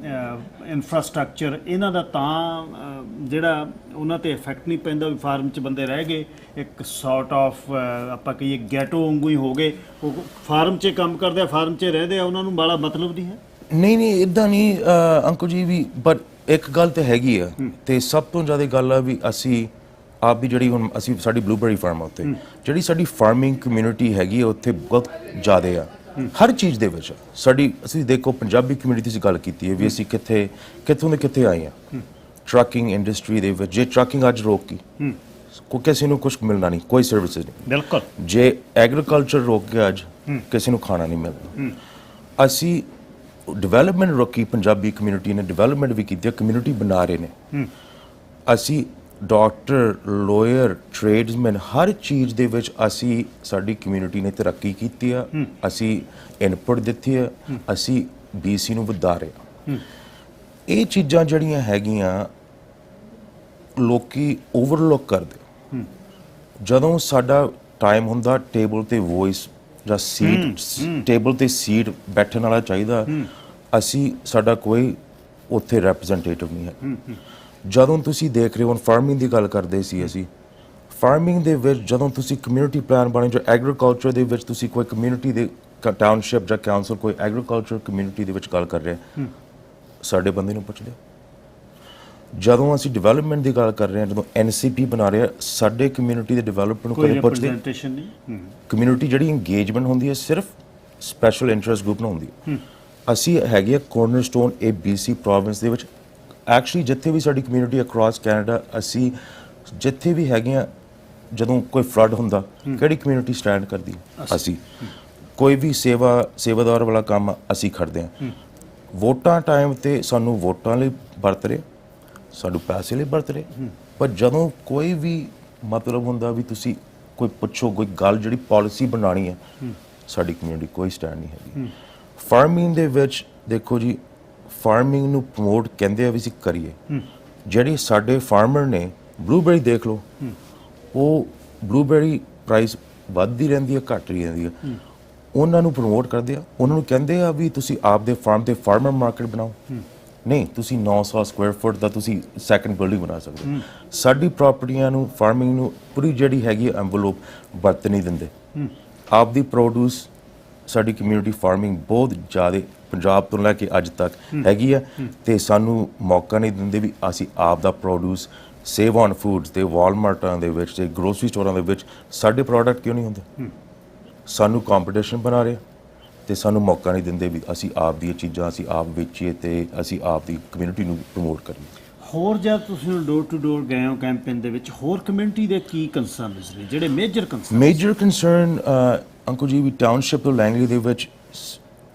S7: ਇਨਫਰਾਸਟ੍ਰਕਚਰ ਇਹਨਾਂ ਦਾ ਤਾਂ ਜਿਹੜਾ ਉਹਨਾਂ 'ਤੇ ਇਫੈਕਟ ਨਹੀਂ ਪੈਂਦਾ ਵੀ ਫਾਰਮ 'ਚ ਬੰਦੇ ਰਹਿ ਗਏ, ਇੱਕ ਸੌਰਟ ਆਫ ਆਪਾਂ ਕਹੀਏ ਗੈਟੋ ਵਾਂਗੂ ਹੀ ਹੋ ਗਏ। ਉਹ ਫਾਰਮ 'ਚ ਕੰਮ ਕਰਦੇ ਆ, ਫਾਰਮ 'ਚ ਰਹਿੰਦੇ ਆ, ਉਹਨਾਂ ਨੂੰ ਬੜਾ ਮਤਲਬ ਨਹੀਂ ਹੈ।
S4: ਨਹੀਂ ਇੱਦਾਂ ਨਹੀਂ ਅੰਕਲ ਜੀ ਵੀ। ਬਟ ਇੱਕ ਗੱਲ ਤਾਂ ਹੈਗੀ ਆ ਤੇ ਸਭ ਤੋਂ ਜ਼ਿਆਦਾ ਗੱਲ ਆ ਵੀ ਅਸੀਂ ਆਪ ਵੀ ਜਿਹੜੀ ਹੁਣ ਅਸੀਂ ਸਾਡੀ ਬਲੂਬਰੀ ਫਾਰਮ ਆ ਉੱਤੇ ਜਿਹੜੀ ਸਾਡੀ ਫਾਰਮਿੰਗ ਕਮਿਊਨਿਟੀ ਹੈਗੀ ਆ ਉੱਥੇ ਬਹੁਤ ਜ਼ਿਆਦਾ ਆ ਹਰ ਚੀਜ਼ ਦੇ ਵਿੱਚ। ਸਾਡੀ ਅਸੀਂ ਦੇਖੋ ਪੰਜਾਬੀ ਕਮਿਊਨਿਟੀ 'ਚ ਗੱਲ ਕੀਤੀ ਹੈ ਵੀ ਅਸੀਂ ਕਿੱਥੋਂ ਦੇ ਕਿੱਥੇ ਆਏ ਹਾਂ। ਟਰੱਕਿੰਗ ਇੰਡਸਟਰੀ ਦੇ ਵਿੱਚ ਜੇ ਟਰੱਕਿੰਗ ਅੱਜ ਰੋਕ ਗਈ ਕਿਸੇ ਨੂੰ ਕੁਝ ਮਿਲਣਾ ਨਹੀਂ, ਕੋਈ ਸਰਵਿਸਿਜ਼ ਨਹੀਂ।
S7: ਬਿਲਕੁਲ।
S4: ਜੇ ਐਗਰੀਕਲਚਰ ਰੋਕ ਗਿਆ ਅੱਜ ਕਿਸੇ ਨੂੰ ਖਾਣਾ ਨਹੀਂ ਮਿਲਣਾ। ਅਸੀਂ ਡਿਵੈਲਪਮੈਂਟ ਰੋਕੀ, ਪੰਜਾਬੀ ਕਮਿਊਨਿਟੀ ਨੇ ਡਿਵੈਲਪਮੈਂਟ ਵੀ ਕੀਤੀ, ਕਮਿਊਨਿਟੀ ਬਣਾ ਰਹੇ ਨੇ। ਅਸੀਂ ਡਾਕਟਰ, ਲਾਇਰ, ਟ੍ਰੇਡਸਮੈਨ ਹਰ ਚੀਜ਼ ਦੇ ਵਿੱਚ ਅਸੀਂ ਸਾਡੀ ਕਮਿਊਨਿਟੀ ਨੇ ਤਰੱਕੀ ਕੀਤੀ ਆ। ਅਸੀਂ ਇਨਪੁਟ ਦਿੱਤੀ ਆ, ਅਸੀਂ BC ਨੂੰ ਵਧਾ ਰਹੇ ਹਾਂ। ਇਹ ਚੀਜ਼ਾਂ ਜਿਹੜੀਆਂ ਹੈਗੀਆਂ ਲੋਕੀ ਓਵਰਲੁੱਕ ਕਰਦੇ। ਜਦੋਂ ਸਾਡਾ ਟਾਈਮ ਹੁੰਦਾ ਟੇਬਲ ਤੇ ਵੌਇਸ ਜਾਂ ਸੀਟ ਟੇਬਲ ਤੇ ਸੀਟ ਬੈਠਣ ਵਾਲਾ ਚਾਹੀਦਾ, ਅਸੀਂ ਸਾਡਾ ਕੋਈ ਉੱਥੇ ਰੈਪਰੈਜ਼ੈਂਟੇਟਿਵ ਨਹੀਂ ਹੈ। ਜਦੋਂ ਤੁਸੀਂ ਦੇਖ ਰਹੇ ਹੋ ਫਾਰਮਿੰਗ ਦੀ ਗੱਲ ਕਰਦੇ ਸੀ ਅਸੀਂ, ਫਾਰਮਿੰਗ ਦੇ ਵਿੱਚ ਜਦੋਂ ਤੁਸੀਂ ਕਮਿਊਨਿਟੀ ਪਲਾਨ ਬਣੇ ਜੋ ਐਗਰੀਕਲਚਰ ਦੇ ਵਿੱਚ ਤੁਸੀਂ ਕੋਈ ਕਮਿਊਨਿਟੀ ਦੇ ਟਾਊਨਸ਼ਿਪ ਜਾਂ ਕਾਉਂਸਲ ਕੋਈ ਐਗਰੀਕਲਚਰ ਕਮਿਊਨਿਟੀ ਦੇ ਵਿੱਚ ਗੱਲ ਕਰ ਰਿਹਾ, ਸਾਡੇ ਬੰਦੇ ਨੂੰ ਪੁੱਛ ਲਿਓ। ਜਦੋਂ ਅਸੀਂ ਡਿਵੈਲਪਮੈਂਟ ਦੀ ਗੱਲ ਕਰ ਰਹੇ ਹਾਂ, ਜਦੋਂ NCP ਬਣਾ ਰਹੇ ਸਾਡੇ ਕਮਿਊਨਿਟੀ ਦੇ ਡਿਵੈਲਪਮੈਂਟ ਨੂੰ ਕਦੇ ਪੁੱਛਦੇ
S7: ਨਹੀਂ।
S4: ਕਮਿਊਨਿਟੀ ਜਿਹੜੀ ਇੰਗੇਜਮੈਂਟ ਹੁੰਦੀ ਹੈ ਸਿਰਫ ਸਪੈਸ਼ਲ ਇੰਟਰਸਟ ਗਰੁੱਪ ਨਾਲ ਹੁੰਦੀ ਹੈ। ਅਸੀਂ ਹੈਗੇ ਆ ਕੋਰਨਰਸਟੋਨ ABC ਪ੍ਰੋਵਿੰਸ ਦੇ ਵਿੱਚ। ਐਕਚੁਅਲੀ ਜਿੱਥੇ ਵੀ ਸਾਡੀ ਕਮਿਊਨਿਟੀ ਅਕ੍ਰੋਸ ਕੈਨੇਡਾ ਅਸੀਂ ਜਿੱਥੇ ਵੀ ਹੈਗੇ ਆ ਜਦੋਂ ਕੋਈ ਫਲੱਡ ਹੁੰਦਾ ਕਿਹੜੀ ਕਮਿਊਨਿਟੀ ਸਟੈਂਡ ਕਰਦੀ ਹੈ? ਅਸੀਂ। ਕੋਈ ਵੀ ਸੇਵਾਦਾਰ ਵਾਲਾ ਕੰਮ ਅਸੀਂ ਖੜਦੇ ਹਾਂ। ਵੋਟਾਂ ਟਾਈਮ ਤੇ ਸਾਨੂੰ ਵੋਟਾਂ ਲਈ ਵਰਤ ਰਹੇ, ਸਾਨੂੰ ਪੈਸੇ ਲਈ ਵਰਤ ਰਹੇ, ਪਰ ਜਦੋਂ ਕੋਈ ਵੀ ਮਤਲਬ ਹੁੰਦਾ ਵੀ ਤੁਸੀਂ ਕੋਈ ਪੁੱਛੋ ਕੋਈ ਗੱਲ ਜਿਹੜੀ ਪਾਲਿਸੀ ਬਣਾਉਣੀ ਹੈ, ਸਾਡੀ ਕਮਿਊਨਿਟੀ ਕੋਈ ਸਟੈਂਡ ਨਹੀਂ ਹੈਗੀ। ਫਾਰਮਿੰਗ ਦੇ ਵਿੱਚ ਦੇਖੋ ਜੀ, ਫਾਰਮਿੰਗ ਨੂੰ ਪ੍ਰਮੋਟ ਕਹਿੰਦੇ ਆ ਵੀ ਅਸੀਂ ਕਰੀਏ। ਜਿਹੜੀ ਸਾਡੇ ਫਾਰਮਰ ਨੇ ਬਲੂਬੇਰੀ ਦੇਖ ਲਓ, ਉਹ ਬਲੂਬੇਰੀ ਪ੍ਰਾਈਸ ਵੱਧਦੀ ਰਹਿੰਦੀ ਹੈ, ਘੱਟ ਰਹੀ ਰਹਿੰਦੀ ਹੈ। ਉਹਨਾਂ ਨੂੰ ਪ੍ਰਮੋਟ ਕਰਦੇ ਆ, ਉਹਨਾਂ ਨੂੰ ਕਹਿੰਦੇ ਆ ਵੀ ਤੁਸੀਂ ਆਪਦੇ ਫਾਰਮ ਤੇ ਫਾਰਮਰ ਮਾਰਕੀਟ ਬਣਾਓ। ਨਹੀਂ, ਤੁਸੀਂ 900 ਸਕੁਆਇਰ ਫੁੱਟ ਦਾ ਤੁਸੀਂ ਸੈਕੰਡ ਬਿਲਡਿੰਗ ਬਣਾ ਸਕਦੇ ਹੋ। ਸਾਡੀ ਪ੍ਰਾਪਰਟੀਆਂ ਨੂੰ, ਫਾਰਮਿੰਗ ਨੂੰ ਪੂਰੀ ਜਿਹੜੀ ਹੈਗੀ ਐਨਵਲਪ ਵਰਤ ਨਹੀਂ ਦਿੰਦੇ। ਆਪਦੀ ਪ੍ਰੋਡਿਊਸ ਸਾਡੀ ਕਮਿਊਨਿਟੀ ਫਾਰਮਿੰਗ ਬਹੁਤ ਜ਼ਿਆਦਾ ਪੰਜਾਬ ਤੋਂ ਲੈ ਕੇ ਅੱਜ ਤੱਕ ਹੈਗੀ ਆ, ਤੇ ਸਾਨੂੰ ਮੌਕਾ ਨਹੀਂ ਦਿੰਦੇ ਵੀ ਅਸੀਂ ਆਪ ਦਾ ਪ੍ਰੋਡਿਊਸ ਸੇਵ ਔਨ ਫੂਡਸ ਤੇ ਵਾਲਮਾਰਟਾਂ ਦੇ ਵਿੱਚ ਤੇ ਗਰੋਸਰੀ ਸਟੋਰਾਂ ਦੇ ਵਿੱਚ ਸਾਡੇ ਪ੍ਰੋਡਕਟ ਕਿਉਂ ਨਹੀਂ ਹੁੰਦੇ? ਸਾਨੂੰ ਕੰਪੀਟੀਸ਼ਨ ਬਣਾ ਰਹੇ ਤੇ ਸਾਨੂੰ ਮੌਕਾ ਨਹੀਂ ਦਿੰਦੇ ਵੀ ਅਸੀਂ ਆਪ ਦੀਆਂ ਚੀਜ਼ਾਂ ਅਸੀਂ ਆਪ ਵੇਚੀਏ ਤੇ ਅਸੀਂ ਆਪ ਦੀ ਕਮਿਊਨਿਟੀ ਨੂੰ ਪ੍ਰਮੋਟ ਕਰੀਏ।
S7: ਹੋਰ ਜਦ ਤੁਸੀਂ ਡੋਰ ਟੂ ਡੋਰ ਗਏ ਹੋ ਕੈਂਪੇਨ ਦੇ ਵਿੱਚ, ਹੋਰ ਕਮਿਊਨਿਟੀ ਦੇ ਕੀ ਕੰਸਰਨਸ ਨੇ ਜਿਹੜੇ ਮੇਜਰ ਕੰਸਰਨ? ਅੰਕਲ ਜੀ, ਵੀ ਟਾਊਨਸ਼ਿਪ ਲੈਂਗਲੀ ਦੇ ਵਿੱਚ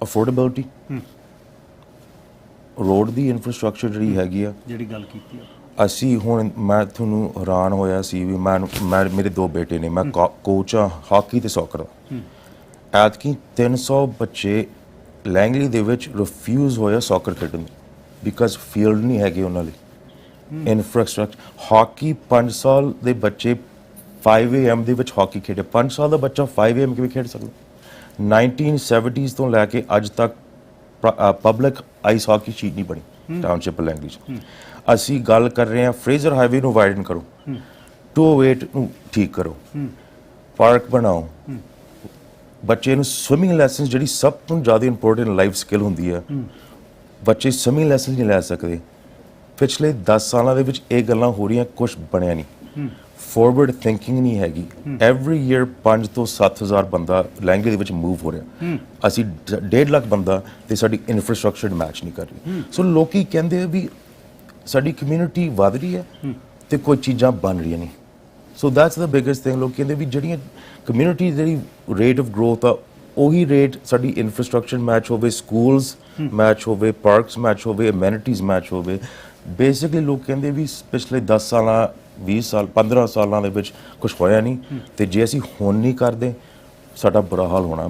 S7: ਅਫੋਰਡੇਬਿਲਟੀ, ਰੋਡ ਦੀ ਇਨਫਰਾਸਟ੍ਰਕਚਰ ਜਿਹੜੀ ਹੈਗੀ ਆ, ਜਿਹੜੀ ਗੱਲ ਕੀਤੀ ਅਸੀਂ ਹੁਣ, ਮੈਂ ਤੁਹਾਨੂੰ ਹੈਰਾਨ ਹੋਇਆ ਸੀ ਵੀ ਮੈਂ ਮੇਰੇ 2 ਬੇਟੇ ਨੇ, ਮੈਂ ਕੋਚ ਆ ਹਾਕੀ ਤੇ ਸੌਕਰ ਦਾ। ਐਤਕੀ 300 ਬੱਚੇ ਲੈਂਗਲੀ ਦੇ ਵਿੱਚ ਰਿਫਿਊਜ਼ ਹੋਇਆ ਸੌਕਰ ਖੇਡਣ ਬਿਕਾਜ਼ ਫੀਲਡ ਨਹੀਂ ਹੈਗੇ ਉਹਨਾਂ ਲਈ, ਇਨਫਰਾਸਟ੍ਰਕਚਰ। ਹਾਕੀ 5 ਸਾਲ ਦੇ ਬੱਚੇ 5 AM ਦੇ ਵਿੱਚ ਹਾਕੀ ਖੇਡੇ। 5 ਸਾਲ ਦਾ ਬੱਚਾ 5 AM ਕਿਵੇਂ ਖੇਡ ਸਕਦਾ? 1970s ਤੋਂ ਲੈ ਕੇ ਅੱਜ ਤੱਕ ਪਬਲਿਕ ਆਈਸ ਹਾਕੀ ਸ਼ੀਟ ਨਹੀਂ ਬਣੀ ਟਾਊਨਸ਼ਿਪ ਲੈਂਗਲੀ 'ਚ। ਅਸੀਂ ਗੱਲ ਕਰ ਰਹੇ ਹਾਂ ਫਰੇਜ਼ਰ ਹਾਈਵੇ ਨੂੰ ਵਾਈਡਨ ਕਰੋ, 208 ਨੂੰ ਠੀਕ ਕਰੋ, ਪਾਰਕ ਬਣਾਓ, ਬੱਚੇ ਨੂੰ ਸਵਿਮਿੰਗ ਲੈਸਨਸ ਜਿਹੜੀ ਸਭ ਤੋਂ ਜ਼ਿਆਦਾ ਇੰਪੋਰਟੈਂਟ ਲਾਈਫ ਸਕਿੱਲ ਹੁੰਦੀ ਹੈ, ਬੱਚੇ ਸਵਿਮਿੰਗ ਲੈਸਨਸ ਨਹੀਂ ਲੈ ਸਕਦੇ। ਪਿਛਲੇ 10 ਸਾਲਾਂ ਦੇ ਵਿੱਚ ਇਹ ਗੱਲਾਂ ਹੋ ਰਹੀਆਂ, ਕੁਝ ਬਣਿਆ ਨਹੀਂ। ਫੋਰਵਰਡ ਥਿੰਕਿੰਗ ਨਹੀਂ ਹੈਗੀ। ਐਵਰੀ ਈਅਰ 5 ਤੋਂ 7,000 ਬੰਦਾ ਲੈਂਗਲੀ ਦੇ ਵਿੱਚ ਮੂਵ ਹੋ ਰਿਹਾ, ਅਸੀਂ 1.5 ਲੱਖ ਬੰਦਾ ਤੇ ਸਾਡੀ ਇਨਫਰਾਸਟ੍ਰਕਚਰ ਮੈਚ ਨਹੀਂ ਕਰ ਰਹੀ। ਸੋ ਲੋਕੀ ਕਹਿੰਦੇ ਆ ਵੀ ਸਾਡੀ ਕਮਿਊਨਿਟੀ ਵਧ ਰਹੀ ਹੈ ਤੇ ਕੋਈ ਚੀਜ਼ਾਂ ਬਣ ਰਹੀਆਂ ਨਹੀਂ। So that's the biggest thing. ਲੋਕ ਕਹਿੰਦੇ ਵੀ ਜਿਹੜੀਆਂ ਕਮਿਊਨਿਟੀ ਜਿਹੜੀ ਰੇਟ ਆਫ ਗਰੋਥ ਆ, ਉਹੀ ਰੇਟ ਸਾਡੀ ਇਨਫਰਾਸਟ੍ਰਕਚਰ ਮੈਚ ਹੋਵੇ, ਸਕੂਲਸ ਮੈਚ ਹੋਵੇ, ਪਾਰਕਸ ਮੈਚ ਹੋਵੇ, ਅਮੈਨਿਟੀਜ਼ ਮੈਚ ਹੋਵੇ। ਬੇਸਿਕਲੀ ਲੋਕ ਕਹਿੰਦੇ ਵੀ ਪਿਛਲੇ 10 ਸਾਲਾਂ 20 ਸਾਲ 15 ਸਾਲਾਂ ਦੇ ਵਿੱਚ ਕੁਝ ਹੋਇਆ ਨਹੀਂ, ਤੇ ਜੇ ਅਸੀਂ ਹੁਣ ਨਹੀਂ ਕਰਦੇ ਸਾਡਾ ਬੁਰਾ ਹਾਲ ਹੋਣਾ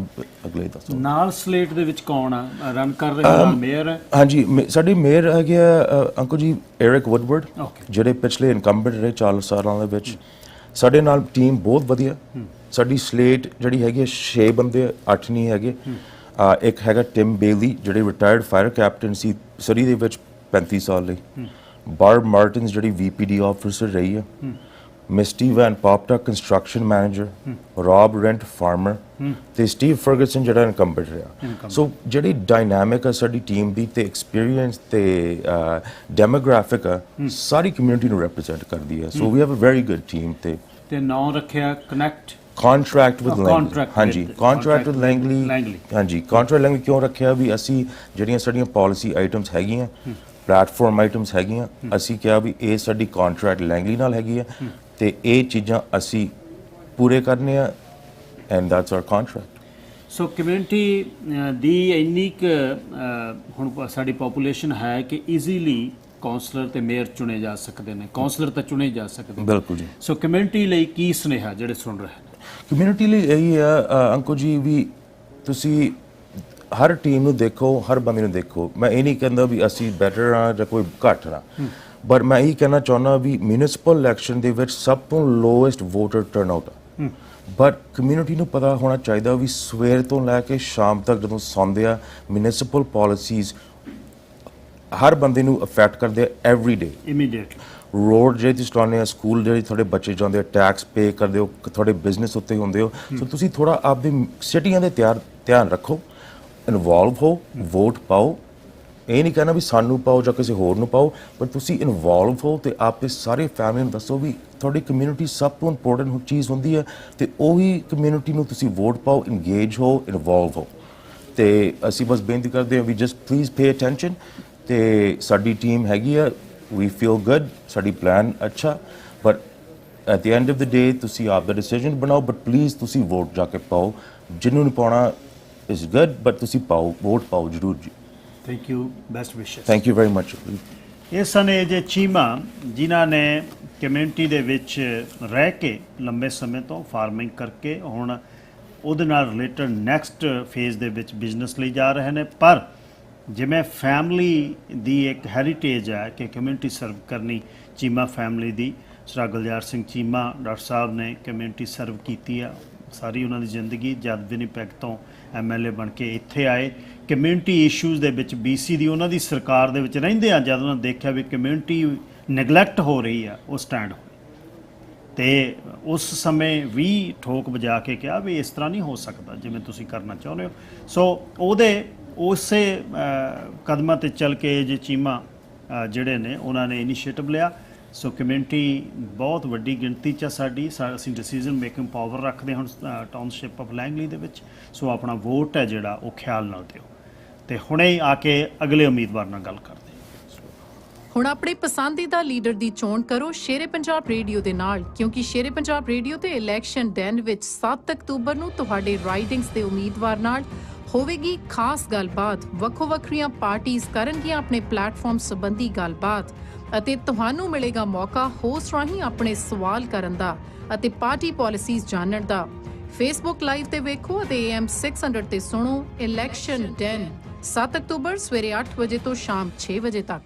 S7: ਅਗਲੇ 10 ਸਾਲ। ਨਾਲ ਸਲੇਟ ਦੇ ਵਿੱਚ ਕੌਣ ਆ ਰਨ ਕਰ ਰਿਹਾ? ਮੇਅਰ ਹੈ? ਹਾਂਜੀ, ਸਾਡੀ ਮੇਅਰ ਹੈਗੇ ਅੰਕਲ ਜੀ ਐਰਿਕ ਵੁੱਡਵਰਡ, ਜਿਹੜੇ ਪਿਛਲੇ ਇਨਕੰਬੈਂਟ ਰਹੇ 4 ਸਾਲਾਂ ਦੇ ਵਿੱਚ। ਸਾਡੇ ਨਾਲ ਟੀਮ ਬਹੁਤ ਵਧੀਆ। ਸਾਡੀ ਸਲੇਟ ਜਿਹੜੀ ਹੈਗੀ 6 ਬੰਦੇ, 8 ਨਹੀਂ ਹੈਗੇ। ਇੱਕ ਹੈਗਾ ਟਿਮ ਬੇਲੀ, ਜਿਹੜੇ ਰਿਟਾਇਰਡ ਫਾਇਰ ਕੈਪਟਨ ਸੀ ਸਰੀ ਦੇ ਵਿੱਚ 35 ਸਾਲ ਲਈ। ਬਾਰਬ ਮਾਰਟਿਨਸ ਜਿਹੜੀ VPD ਆਫਿਸਰ ਰਹੀ ਹੈ। Misty Van Popta construction manager, Rob Rindt farmer, ਤੇ ਸਟੀਵ ਫਰਗਸਨ ਜਿਹੜਾ ਇਨਕੰਬੈਂਟ ਰਿਹਾ। ਸੋ ਜਿਹੜੀ ਡਾਇਨਾਮਿਕ ਆ ਸਾਡੀ ਟੀਮ ਦੀ ਤੇ ਐਕਸਪੀਰੀਅੰਸ ਤੇ ਡੈਮੋਗ੍ਰਾਫਿਕ ਆ, ਸਾਰੀ ਕਮਿਊਨਿਟੀ ਨੂੰ ਰਿਪਰੈਜ਼ੈਂਟ ਕਰਦੀ ਹੈ। So we have a very good team. ਤੇ ਨਾਮ ਰੱਖਿਆ ਕਨੈਕਟ contract with Langley। ਹਾਂਜੀ, contract with Langley। ਹਾਂਜੀ, contract Langley ਕਿਉਂ ਰੱਖਿਆ? ਵੀ ਅਸੀਂ ਜਿਹੜੀਆਂ ਸਾਡੀਆਂ ਪਾਲਿਸੀ ਆਈਟਮਸ ਹੈਗੀਆਂ, ਪਲੇਟਫਾਰਮ ਆਈਟਮਸ ਹੈਗੀਆਂ, ਅਸੀਂ ਕਿਹਾ ਵੀ ਇਹ ਸਾਡੀ contract Langley ਨਾਲ ਹੈਗੀ ਹੈ ਤੇ ਇਹ ਚੀਜ਼ਾਂ ਅਸੀਂ ਪੂਰੇ ਕਰਨੇ ਆ, and that's our contract। So community ਦੀ ਇੰਨੀ ਹੁਣ ਸਾਡੀ ਪੋਪੂਲੇਸ਼ਨ ਹੈ ਕਿ ਈਜ਼ੀਲੀ ਕੌਂਸਲਰ ਤੇ ਮੇਅਰ ਚੁਣੇ ਜਾ ਸਕਦੇ ਨੇ, ਕੌਂਸਲਰ ਤਾਂ ਚੁਣੇ ਜਾ ਸਕਦੇ। ਬਿਲਕੁਲ ਜੀ। ਸੋ ਕਮਿਊਨਿਟੀ ਲਈ ਕੀ ਸੁਨੇਹਾ ਜਿਹੜੇ ਸੁਣ ਰਹੇ ਨੇ? ਕਮਿਊਨਿਟੀ ਲਈ ਇਹੀ ਆ ਅੰਕਲ ਜੀ, ਵੀ ਤੁਸੀਂ ਹਰ ਟੀਮ ਨੂੰ ਦੇਖੋ, ਹਰ ਬੰਦੇ ਨੂੰ ਦੇਖੋ। ਮੈਂ ਇਹ ਨਹੀਂ ਕਹਿੰਦਾ ਵੀ ਅਸੀਂ ਬੈਟਰ ਆ ਜਾਂ ਕੋਈ ਘੱਟ ਆ, ਪਰ ਮੈਂ ਇਹੀ ਕਹਿਣਾ ਚਾਹੁੰਦਾ ਵੀ ਮਿਊਨਿਸਪਲ ਇਲੈਕਸ਼ਨ ਦੇ ਵਿੱਚ ਸਭ ਤੋਂ ਲੋਐਸਟ ਵੋਟਰ ਟਰਨਆਊਟ ਆ, ਬਟ ਕਮਿਊਨਿਟੀ ਨੂੰ ਪਤਾ ਹੋਣਾ ਚਾਹੀਦਾ ਵੀ ਸਵੇਰ ਤੋਂ ਲੈ ਕੇ ਸ਼ਾਮ ਤੱਕ ਜਦੋਂ ਸੌਂਦੇ ਆ, ਮਿਊਨਿਸਪਲ ਪਾਲਿਸੀਜ਼ ਹਰ ਬੰਦੇ ਨੂੰ ਅਫੈਕਟ ਕਰਦੇ ਆ ਐਵਰੀ ਡੇ, ਇਮੀਡੀਏਟਲੀ। ਰੋਡ ਜਿਹੜੇ ਤੁਸੀਂ ਚਲਾਉਂਦੇ ਆ, ਸਕੂਲ ਜਿਹੜੇ ਤੁਹਾਡੇ ਬੱਚੇ ਜਾਂਦੇ ਆ, ਟੈਕਸ ਪੇ ਕਰਦੇ ਹੋ, ਤੁਹਾਡੇ ਬਿਜ਼ਨਸ ਉੱਤੇ ਹੁੰਦੇ ਹੋ। ਸੋ ਤੁਸੀਂ ਥੋੜ੍ਹਾ ਆਪਦੀ ਸਿਟੀਆਂ ਦੇ ਧਿਆਨ ਰੱਖੋ, ਇਨਵੋਲਵ ਹੋ, ਵੋਟ ਪਾਓ। ਇਹ ਨਹੀਂ ਕਹਿਣਾ ਵੀ ਸਾਨੂੰ ਪਾਓ ਜਾਂ ਕਿਸੇ ਹੋਰ ਨੂੰ ਪਾਓ, ਪਰ ਤੁਸੀਂ ਇਨਵੋਲਵ ਹੋ ਤੇ ਆਪੇ ਸਾਰੇ ਫੈਮਿਲੀ ਨੂੰ ਦੱਸੋ ਵੀ ਤੁਹਾਡੀ ਕਮਿਊਨਿਟੀ ਸਭ ਤੋਂ ਇੰਪੋਰਟੈਂਟ ਚੀਜ਼ ਹੁੰਦੀ ਹੈ ਤੇ ਉਹੀ ਕਮਿਊਨਿਟੀ ਨੂੰ ਤੁਸੀਂ ਵੋਟ ਪਾਓ, ਇੰਗੇਜ ਹੋ, ਇਨਵੋਲਵ ਹੋ। ਤੇ ਅਸੀਂ ਬਸ ਬੇਨਤੀ ਕਰਦੇ ਹਾਂ ਵੀ ਜਸਟ ਪਲੀਜ਼ ਪੇ ਅਟੈਂਸ਼ਨ। ਤੇ ਸਾਡੀ ਟੀਮ ਹੈਗੀ ਆ, ਵੀ ਫੀਲ ਗੁੱਡ, ਸਾਡੀ ਪਲਾਨ ਅੱਛਾ, but
S4: at the end of the day ਤੁਸੀਂ ਆਪ ਦਾ ਡਿਸੀਜਨ ਬਣਾਓ, ਬਟ ਪਲੀਜ਼ ਤੁਸੀਂ ਵੋਟ ਜਾ ਕੇ ਪਾਓ। ਜਿਹਨੂੰ ਨਹੀਂ ਪਾਉਣਾ ਇਜ਼ ਗੁੱਡ, ਬਟ ਤੁਸੀਂ ਪਾਓ, ਵੋਟ ਪਾਓ ਜ਼ਰੂਰ ਜੀ।
S7: ਥੈਂਕ ਯੂ, ਬੈਸਟ ਵਿਸ਼ੇਸ।
S4: Thank you very much.
S7: ਇਹ ਸਨ ਇਹ ਜੇ ਚੀਮਾ ਜਿਨ੍ਹਾਂ ਨੇ ਕਮਿਊਨਿਟੀ ਦੇ ਵਿੱਚ ਰਹਿ ਕੇ ਲੰਬੇ ਸਮੇਂ ਤੋਂ ਫਾਰਮਿੰਗ ਕਰਕੇ ਹੁਣ ਉਹਦੇ ਨਾਲ ਰਿਲੇਟਡ ਨੈਕਸਟ ਫੇਜ਼ ਦੇ ਵਿੱਚ ਬਿਜ਼ਨਸ ਲਈ ਜਾ ਰਹੇ ਨੇ। ਪਰ ਜਿਵੇਂ ਫੈਮਿਲੀ ਦੀ ਇੱਕ ਹੈਰੀਟੇਜ ਹੈ ਕਿ ਕਮਿਊਨਿਟੀ ਸਰਵ ਕਰਨੀ, ਚੀਮਾ ਫੈਮਿਲੀ ਦੀ, ਸਰਦਾਰ ਗੁਲਜ਼ਾਰ ਸਿੰਘ ਚੀਮਾ ਡਾਕਟਰ ਸਾਹਿਬ ਨੇ ਕਮਿਊਨਿਟੀ ਸਰਵ ਕੀਤੀ ਆ ਸਾਰੀ ਉਹਨਾਂ ਦੀ ਜ਼ਿੰਦਗੀ। ਜਦ ਵਿਨੀਪੈਗ ਤੋਂ MLA ਬਣ ਕੇ ਇੱਥੇ ਆਏ, ਕਮਿਊਨਿਟੀ ਇਸ਼ੂਜ਼ ਦੇ ਵਿੱਚ BC ਦੀ ਉਹਨਾਂ ਦੀ ਸਰਕਾਰ ਦੇ ਵਿੱਚ ਰਹਿੰਦੇ ਆ, ਜਦ ਉਹਨਾਂ ਨੇ ਦੇਖਿਆ ਵੀ ਕਮਿਊਨਿਟੀ ਨੈਗਲੈਕਟ ਹੋ ਰਹੀ ਆ, ਉਹ ਸਟੈਂਡ ਹੋਏ ਅਤੇ ਉਸ ਸਮੇਂ ਵੀ ਠੋਕ ਵਜਾ ਕੇ ਕਿਹਾ ਵੀ ਇਸ ਤਰ੍ਹਾਂ ਨਹੀਂ ਹੋ ਸਕਦਾ ਜਿਵੇਂ ਤੁਸੀਂ ਕਰਨਾ ਚਾਹੁੰਦੇ ਹੋ। ਸੋ ਉਹਦੇ ਉਸੇ ਕਦਮਾਂ 'ਤੇ ਚੱਲ ਕੇ ਜੇ ਚੀਮਾ ਜਿਹੜੇ ਨੇ ਉਹਨਾਂ ਨੇ ਇਨੀਸ਼ੀਏਟਿਵ ਲਿਆ। ਸੋ ਕਮਿਊਨਿਟੀ ਬਹੁਤ ਵੱਡੀ ਗਿਣਤੀ 'ਚ ਸਾਡੀ, ਅਸੀਂ ਡਿਸੀਜ਼ਨ ਮੇਕਿੰਗ ਪਾਵਰ ਰੱਖਦੇ ਹੁਣ ਟਾਊਨਸ਼ਿਪ ਆਫ ਲੈਂਗਲੀ ਦੇ ਵਿੱਚ। ਸੋ ਆਪਣਾ ਵੋਟ ਹੈ ਜਿਹੜਾ ਉਹ ਖਿਆਲ ਨਾਲ ਦਿਓ। ਅਤੇ ਹੁਣੇ ਆ ਕੇ ਅਗਲੇ ਉਮੀਦਵਾਰ ਨਾਲ ਗੱਲ ਕਰਦੇ।
S26: ਹੁਣ ਆਪਣੇ ਪਸੰਦੀਦਾ ਲੀਡਰ ਦੀ ਚੋਣ ਕਰੋ ਸ਼ੇਰ-ਏ-ਪੰਜਾਬ ਰੇਡੀਓ ਦੇ ਨਾਲ, ਕਿਉਂਕਿ ਸ਼ੇਰ-ਏ-ਪੰਜਾਬ ਰੇਡੀਓ ਤੇ ਇਲੈਕਸ਼ਨ ਦਿਨ ਵਿੱਚ 7 ਅਕਤੂਬਰ ਨੂੰ ਤੁਹਾਡੇ ਰਾਈਡਿੰਗਸ ਦੇ ਉਮੀਦਵਾਰ ਨਾਲ ਹੋਵੇਗੀ ਖਾਸ ਗੱਲਬਾਤ। ਵੱਖੋ-ਵੱਖਰੀਆਂ ਪਾਰਟੀਆਂ ਕਰਨਗੀਆਂ ਆਪਣੇ ਪਲੇਟਫਾਰਮ ਸੰਬੰਧੀ ਗੱਲਬਾਤ ਅਤੇ ਤੁਹਾਨੂੰ ਮਿਲੇਗਾ ਮੌਕਾ ਹੋਸਟ ਰਾਹੀਂ ਆਪਣੇ ਸਵਾਲ ਕਰਨ ਦਾ ਅਤੇ ਪਾਰਟੀ ਪਾਲਿਸੀਜ਼ ਜਾਣਨ ਦਾ। ਫੇਸਬੁੱਕ ਲਾਈਵ ਤੇ ਵੇਖੋ ਅਤੇ AM 600 ਤੇ ਸੁਣੋ ਇਲੈਕਸ਼ਨ ਦਿਨ 7 ਅਕਤੂਬਰ ਸਵੇਰੇ 8 ਵਜੇ ਤੋਂ ਸ਼ਾਮ 6 ਵਜੇ ਤੱਕ।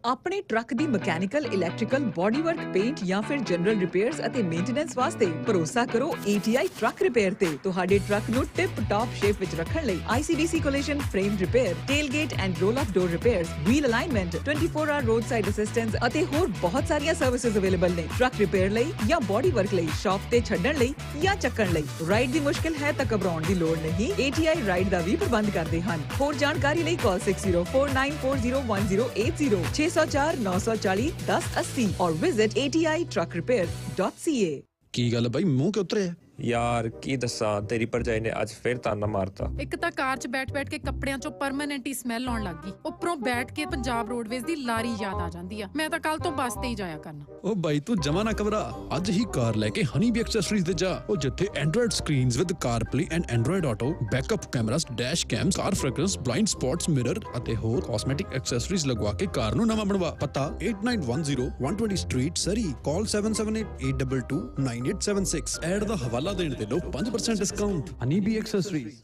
S9: ਆਪਣੇ ਟਰੱਕ ਦੀ ਮਕੈਨੀਕਲ, ਇਲੈਕਟ੍ਰੀਕਲ, ਬਾਡੀਵਰਕ, ਪੇਂਟ ਜਾਂ ਫਿਰ ਜਨਰਲ ਰਿਪੇਅਰਸ ਅਤੇ ਮੇਨਟੇਨੈਂਸ ਵਾਸਤੇ ਭਰੋਸਾ ਕਰੋ ATI ਟਰੱਕ ਰਿਪੇਅਰ ਤੇ। ਤੁਹਾਡੇ ਟਰੱਕ ਨੂੰ ਟਿਪ ਟਾਪ ਸ਼ੇਪ ਵਿੱਚ ਰੱਖਣ ਲਈ ICBC collision frame repair, tailgate and roll off door repairs, wheel alignment, 24 hour road side assistance ਅਤੇ ਹੋਰ ਬਹੁਤ ਸਾਰੀਆਂ ਸਰਵਿਸਿਜ਼ ਅਵੇਲੇਬਲ ਨੇ। ਟਰੱਕ ਰਿਪੇਅਰ ਲਈ ਜਾਂ ਬਾਡੀ ਵਰਕ ਲਈ, ਸ਼ਾਪ ਤੇ ਛੱਡਣ ਲਈ ਜਾਂ ਚੱਕਣ ਲਈ। ਰਾਈਡ ਦੀ ਮੁਸ਼ਕਿਲ ਹੈ ਤਾਂ ਘਬਰਾਉਣ ਦੀ ਲੋੜ ਨਹੀਂ, ATI ਰਾਈਡ ਦਾ ਵੀ ਪ੍ਰਬੰਧ ਕਰਦੇ ਹਨ। ਹੋਰ ਜਾਣਕਾਰੀ ਲਈ ਕਾਲ 6049401080 604-940-1080 और विजिट ATITruckRepair.ca।
S18: ਕੀ ਗੱਲ ਬਾਈ, ਮੂੰਹ ਕਿਉਂ ਉਤਰਿਆ?
S8: ਯਾਰ ਕੀ ਦੱਸਾਂ, ਤੇਰੀ ਭਰਜਾਈ ਨੇ ਅੱਜ ਫਿਰ ਤਾਨਾ ਮਾਰਤਾ।
S26: ਇੱਕ ਤਾਂ ਕਾਰ 'ਚ ਬੈਠ ਕੇ ਕੱਪੜਿਆਂ 'ਚੋਂ ਪਰਮਾਨੈਂਟ ਹੀ ਸਮੈਲ ਆਉਣ ਲੱਗ ਗਈ, ਉੱਪਰੋਂ ਬੈਠ ਕੇ ਪੰਜਾਬ ਰੋਡਵੇਜ਼ ਦੀ ਲਾਰੀ ਯਾਦ ਆ ਜਾਂਦੀ ਆ। ਮੈਂ ਤਾਂ ਕੱਲ ਤੋਂ ਬੱਸ ਤੇ ਹੀ ਜਾਇਆ ਕਰਨਾ।
S18: ਉਹ ਬਾਈ ਤੂੰ ਜਮਾ ਨਾ ਘਬਰਾ, ਅੱਜ ਹੀ ਕਾਰ ਲੈ ਕੇ ਹਨੀ ਬੀ ਐਕਸੈਸਰੀਜ਼ ਤੇ ਜਾ। ਉਹ ਜਿੱਥੇ Android screens with CarPlay and Android auto, backup cameras, dash camps, car fragrance, blind spots, mirror ਅਤੇ ਹੋਰ ਕਾਸਮੈਟਿਕ ਐਕਸੈਸਰੀਜ਼ ਲਗਵਾ ਕੇ ਕਾਰ ਨੂੰ ਨਵਾਂ ਬਣਵਾ। ਪਤਾ 8910 120 ਸਟਰੀਟ, ਸਰੀ। ਕਾਲ 7788229876। ਐਡ ਦਾ ਹਵਾਲਾ ਦੇਣ ਤੇ ਲੋ 5% ਡਿਸਕਾਊਂਟ। ਹਨੀ ਬੀ ਐਕਸੈਸਰੀਜ਼।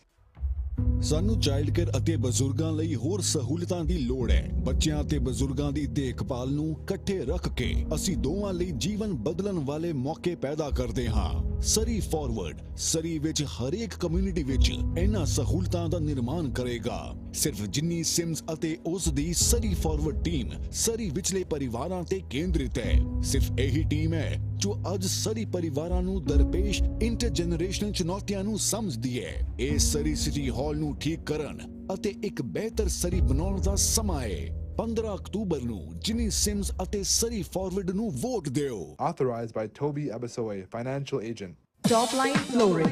S11: ਸਾਨੂੰ ਚਾਈਲਡ ਕੇਅਰ ਅਤੇ ਬਜ਼ੁਰਗਾਂ ਲਈ ਹੋਰ ਸਹੂਲਤਾਂ ਦੀ ਲੋੜ ਹੈ। ਬੱਚਿਆਂ ਅਤੇ ਬਜ਼ੁਰਗਾਂ ਦੀ ਦੇਖਭਾਲ ਨੂੰ ਇਕੱਠੇ ਰੱਖ ਕੇ ਅਸੀਂ ਦੋਵਾਂ ਲਈ ਜੀਵਨ ਬਦਲਣ ਵਾਲੇ ਮੌਕੇ ਪੈਦਾ ਕਰਦੇ ਹਾਂ। ਸਰੀ ਫਾਰਵਰਡ ਸਰੀ ਵਿੱਚ ਹਰੇਕ ਕਮਿਊਨਿਟੀ ਵਿੱਚ ਇਹਨਾਂ ਸਹੂਲਤਾਂ ਦਾ ਨਿਰਮਾਣ ਕਰੇਗਾ। ਸਿਰਫ ਜਿੰਨੀ ਸਿਮਸ ਅਤੇ ਉਸ ਦੀ ਸਰੀ ਫਾਰਵਰਡ ਟੀਮ ਸਰੀ ਵਿਚਲੇ ਪਰਿਵਾਰਾਂ ਤੇ ਕੇਂਦਰਿਤ ਹੈ। ਸਿਰਫ ਇਹੀ ਟੀਮ ਹੈ ਜੋ ਅੱਜ ਸਰੀ ਪਰਿਵਾਰਾਂ ਨੂੰ ਦਰਪੇਸ਼ ਇੰਟਰਜਨਰੇਸ਼ਨਲ ਚੁਣੌਤੀਆਂ ਨੂੰ ਸਮਝਦੀ ਹੈ। ਇਹ ਸਰੀ ਸਿਟੀ ਹਾਲ ਨੂੰ ਠੀਕ ਕਰਨ ਅਤੇ ਇੱਕ ਬਿਹਤਰ ਸਰੀ ਬਣਾਉਣ ਦਾ ਸਮਾਂ ਹੈ। 15 ਅਕਤੂਬਰ ਨੂੰ ਜਿਨੀ ਸਿਮਸ ਅਤੇ ਸਰੀ ਫਾਰਵਰਡ ਨੂੰ ਵੋਟ ਦਿਓ।
S16: Authorized by Toby Abasoy, financial agent.
S9: Top line flooring,